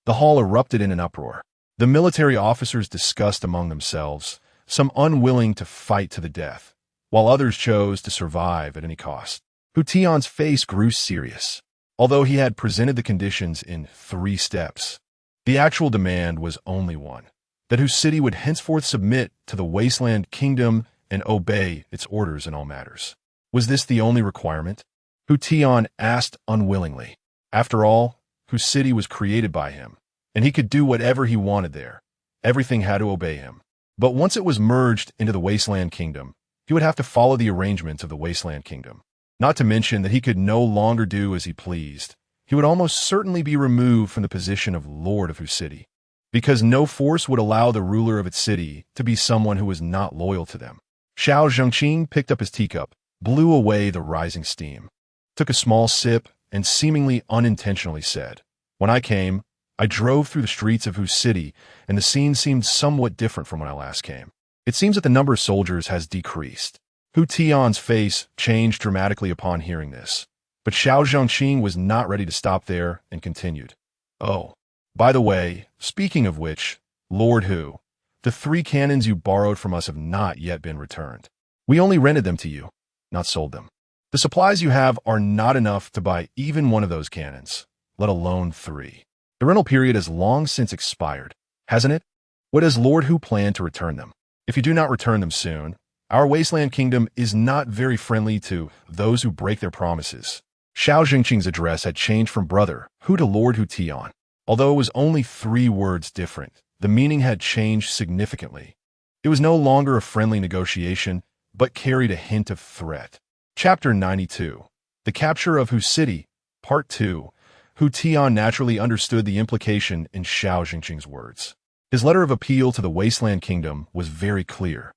the hall erupted in an uproar. The military officers discussed among themselves, some unwilling to fight to the death, while others chose to survive at any cost. Hu Tian's face grew serious. Although he had presented the conditions in 3 steps, the actual demand was only one, that Hu City would henceforth submit to the Wasteland Kingdom and obey its orders in all matters. Was this the only requirement? Hu Tian asked unwillingly. After all, Hu City was created by him, and he could do whatever he wanted there. Everything had to obey him. But once it was merged into the Wasteland Kingdom, he would have to follow the arrangements of the Wasteland Kingdom. Not to mention that he could no longer do as he pleased. He would almost certainly be removed from the position of Lord of Hu City, because no force would allow the ruler of its city to be someone who was not loyal to them. Xiao Zhengqing picked up his teacup, blew away the rising steam, took a small sip, and seemingly unintentionally said, "When I came, I drove through the streets of Hu City, and the scene seemed somewhat different from when I last came. It seems that the number of soldiers has decreased." Hu Tian's face changed dramatically upon hearing this, but Xiao Zhengqing was not ready to stop there and continued. "Oh, by the way, speaking of which, Lord Hu, the 3 cannons you borrowed from us have not yet been returned. We only rented them to you, not sold them. The supplies you have are not enough to buy even one of those cannons, let alone 3. The rental period has long since expired, hasn't it? What does Lord Hu plan to return them? If you do not return them soon, our Wasteland Kingdom is not very friendly to those who break their promises." Xiao Zhengqing's address had changed from Brother Hu to Lord Hu Tian. Although it was only 3 words different, the meaning had changed significantly. It was no longer a friendly negotiation, but carried a hint of threat. Chapter 92. The Capture of Hu City, Part 2. Hu Tian naturally understood the implication in Xiao Zhengqing's words. His letter of appeal to the Wasteland Kingdom was very clear.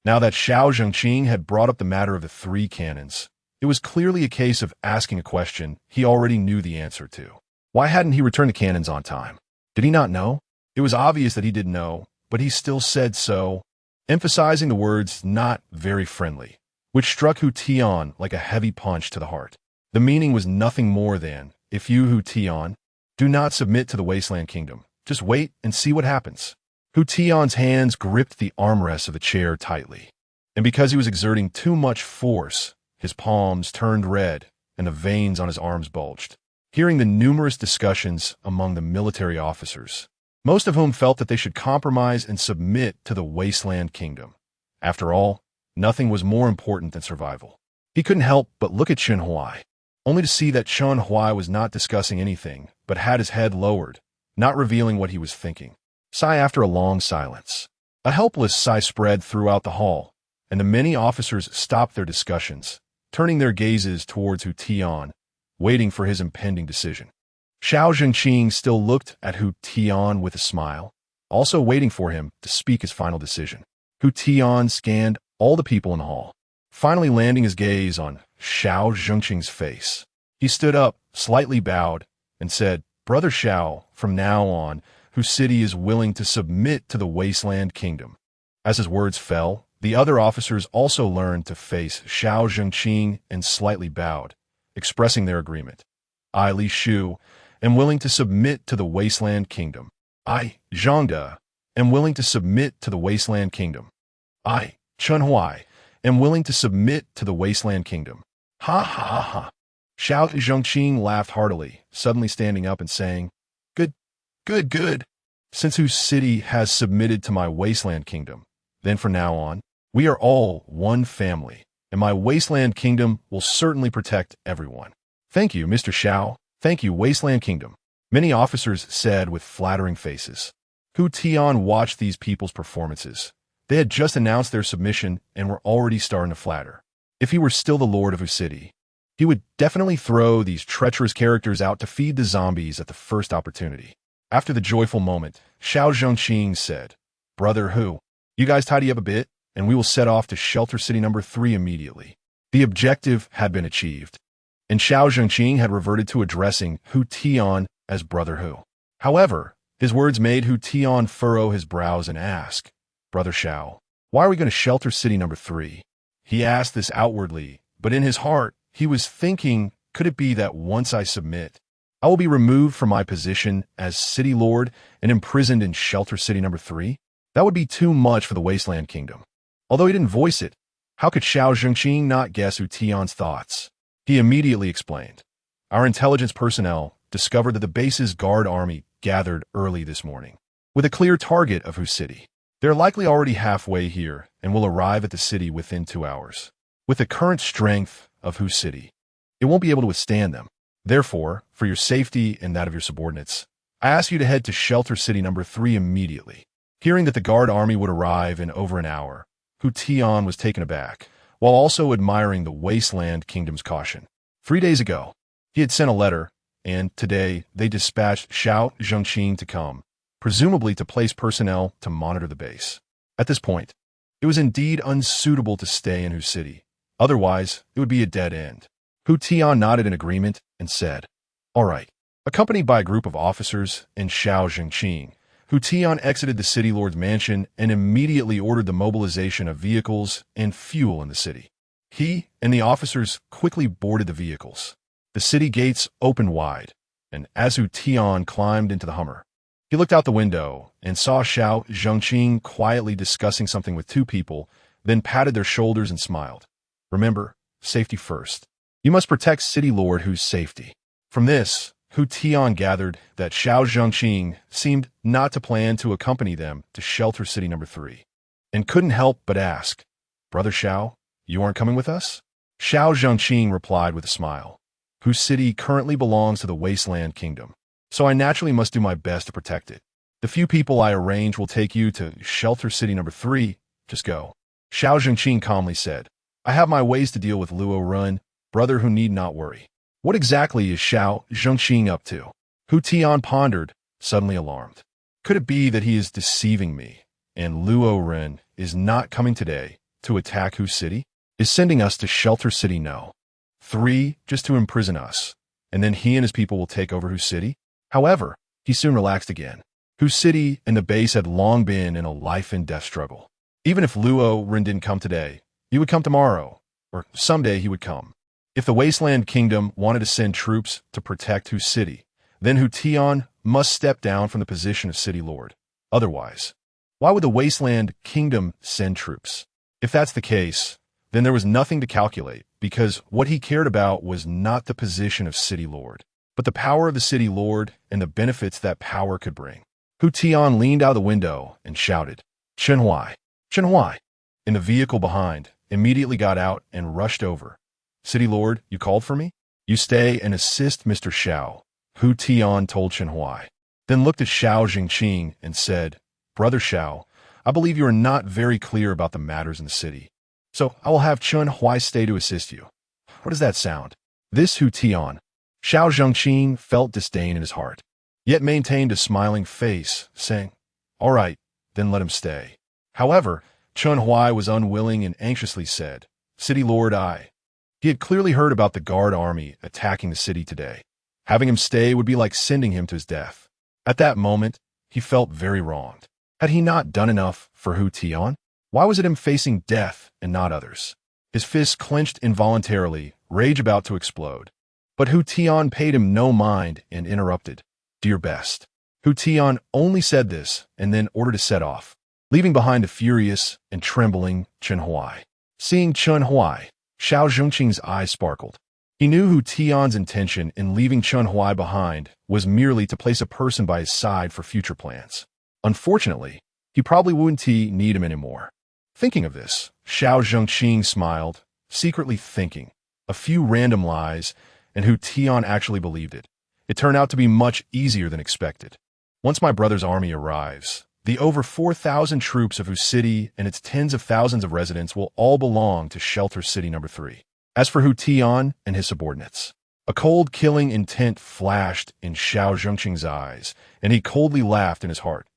Now that Xiao Zhengqing had brought up the matter of the 3 cannons, it was clearly a case of asking a question he already knew the answer to. Why hadn't he returned the cannons on time? Did he not know? It was obvious that he didn't know, but he still said so, emphasizing the words "not very friendly," which struck Hu Tian like a heavy punch to the heart. The meaning was nothing more than, if you, Hu Tian, do not submit to the Wasteland Kingdom, just wait and see what happens. Hu Tian's hands gripped the armrests of the chair tightly, and because he was exerting too much force, his palms turned red and the veins on his arms bulged. Hearing the numerous discussions among the military officers, most of whom felt that they should compromise and submit to the Wasteland Kingdom. After all, nothing was more important than survival. He couldn't help but look at Chen Huai, only to see that Chen Huai was not discussing anything, but had his head lowered, not revealing what he was thinking. Sigh after a long silence. A helpless sigh spread throughout the hall, and the many officers stopped their discussions, turning their gazes towards Hu Tian, waiting for his impending decision. Xiao Zhengqing still looked at Hu Tian with a smile, also waiting for him to speak his final decision. Hu Tian scanned all the people in the hall, finally landing his gaze on Xiao Zhengqing's face. He stood up, slightly bowed, and said, "Brother Xiao, from now on, Hu City is willing to submit to the Wasteland Kingdom." As his words fell, the other officers also learned to face Xiao Zhengqing and slightly bowed, expressing their agreement. I, Li Shu, am willing to submit to the Wasteland Kingdom. I, Zhangde, am willing to submit to the Wasteland Kingdom. I, Chen Huai, am willing to submit to the Wasteland Kingdom. Ha ha ha ha. Xiao Zhengqing laughed heartily, suddenly standing up and saying, Good, good, good. Since Hu City has submitted to my Wasteland Kingdom, then from now on, we are all one family, and my Wasteland Kingdom will certainly protect everyone. Thank you, Mr. Xiao. Thank you, Wasteland Kingdom. Many officers said with flattering faces. Hu Tian watched these people's performances. They had just announced their submission and were already starting to flatter. If he were still the Lord of Hu City, he would definitely throw these treacherous characters out to feed the zombies at the first opportunity. After the joyful moment, Xiao Zhengqing said, Brother Hu, you guys tidy up a bit, and we will set off to Shelter City number 3 immediately. The objective had been achieved, and Xiao Zhengqing had reverted to addressing Hu Tian as Brother Hu. However, his words made Hu Tian furrow his brows and ask, Brother Xiao, why are we going to Shelter City number 3? He asked this outwardly, but in his heart, he was thinking, could it be that once I submit, I will be removed from my position as City Lord and imprisoned in Shelter City number 3? That would be too much for the Wasteland Kingdom. Although he didn't voice it, how could Xiao Zhengqing not guess Hu Tian's thoughts? He immediately explained, Our intelligence personnel discovered that the base's guard army gathered early this morning, with a clear target of Hu City. They're likely already halfway here and will arrive at the city within 2 hours. With the current strength of Hu City, it won't be able to withstand them. Therefore, for your safety and that of your subordinates, I ask you to head to Shelter City number 3 immediately. Hearing that the guard army would arrive in over an hour, Hu Tian was taken aback, while also admiring the Wasteland Kingdom's caution. 3 days ago, he had sent a letter, and today they dispatched Xiao Zhengqing to come, presumably to place personnel to monitor the base. At this point, it was indeed unsuitable to stay in Hu City. Otherwise, it would be a dead end. Hu Tian nodded in agreement and said, All right. Accompanied by a group of officers and Xiao Zhengqing, Hu Tian exited the city lord's mansion and immediately ordered the mobilization of vehicles and fuel in the city. He and the officers quickly boarded the vehicles. The city gates opened wide, and as Hu Tian climbed into the Hummer, he looked out the window and saw Xiao Zhengqing quietly discussing something with 2 people, then patted their shoulders and smiled. Remember, safety first. You must protect City Lord Hu's safety. From this, Hu Tian gathered that Xiao Zhengqing seemed not to plan to accompany them to Shelter City number 3, and couldn't help but ask, Brother Xiao, you aren't coming with us? Xiao Zhengqing replied with a smile. Hu City currently belongs to the Wasteland Kingdom, so I naturally must do my best to protect it. The few people I arrange will take you to Shelter City number 3. Just go. Xiao Zhengqing calmly said, I have my ways to deal with Luo Ren, brother who need not worry. What exactly is Xiao Zhengqing up to? Hu Tian pondered, suddenly alarmed. Could it be that he is deceiving me, and Luo Ren is not coming today to attack Hu City? Is sending us to Shelter City No. 3 just to imprison us, and then he and his people will take over Hu City? However, he soon relaxed again. Hu City and the base had long been in a life-and-death struggle. Even if Luo Ren didn't come today, he would come tomorrow, or someday he would come. If the Wasteland Kingdom wanted to send troops to protect Hu's city, then Hu Tian must step down from the position of city lord. Otherwise, why would the Wasteland Kingdom send troops? If that's the case, then there was nothing to calculate, because what he cared about was not the position of city lord, but the power of the city lord and the benefits that power could bring. Hu Tian leaned out of the window and shouted, "Chen Huai! Chen Huai!" In the vehicle behind, immediately got out and rushed over. "City lord, you called for me? You stay and assist Mr. Xiao," Hu Tian told Chen Huai, then looked at Xiao Jingqing and said, "Brother Xiao, I believe you are not very clear about the matters in the city, so I will have Chen Huai stay to assist you. What does that sound?" This Hu Tian. Xiao Zhengqing felt disdain in his heart, yet maintained a smiling face, saying, "All right, then let him stay." However, Chen Huai was unwilling and anxiously said, "City Lord I." He had clearly heard about the guard army attacking the city today. Having him stay would be like sending him to his death. At that moment, he felt very wronged. Had he not done enough for Hu Tian? Why was it him facing death and not others? His fists clenched involuntarily, rage about to explode. But Hu Tian paid him no mind and interrupted. "Do your best." Hu Tian only said this and then ordered to set off, leaving behind a furious and trembling Chen Huai. Seeing Chen Huai, Xiao Zhengqing's eyes sparkled. He knew Hu Tian's intention in leaving Chen Huai behind was merely to place a person by his side for future plans. Unfortunately, he probably wouldn't need him anymore. Thinking of this, Xiao Zhengqing smiled, secretly thinking a few random lies, and Hu Tian actually believed it. It turned out to be much easier than expected. Once my brother's army arrives, the over 4,000 troops of Hu City and its tens of thousands of residents will all belong to Shelter City Number 3. As for Hu Tian and his subordinates, a cold killing intent flashed in Xiao Zhengqing's eyes, and he coldly laughed in his heart.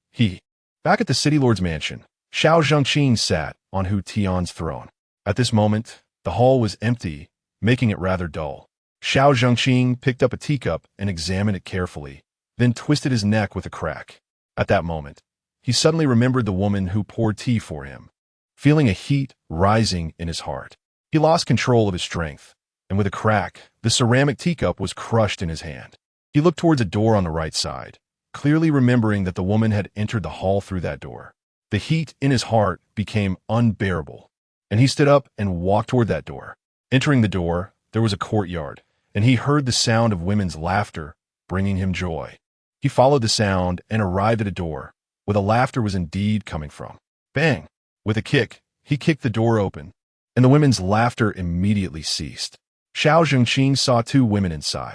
Back at the city lord's mansion, Xiao Zhengqing sat on Hu Tian's throne. At this moment, the hall was empty, making it rather dull. Xiao Zhengqing picked up a teacup and examined it carefully, then twisted his neck with a crack. At that moment, he suddenly remembered the woman who poured tea for him. Feeling a heat rising in his heart, he lost control of his strength, and with a crack, the ceramic teacup was crushed in his hand. He looked towards a door on the right side, clearly remembering that the woman had entered the hall through that door. The heat in his heart became unbearable, and he stood up and walked toward that door. Entering the door, there was a courtyard, and he heard the sound of women's laughter, bringing him joy. He followed the sound and arrived at a door, where the laughter was indeed coming from. Bang! With a kick, he kicked the door open, and the women's laughter immediately ceased. Xiao Zhengqing saw two women inside.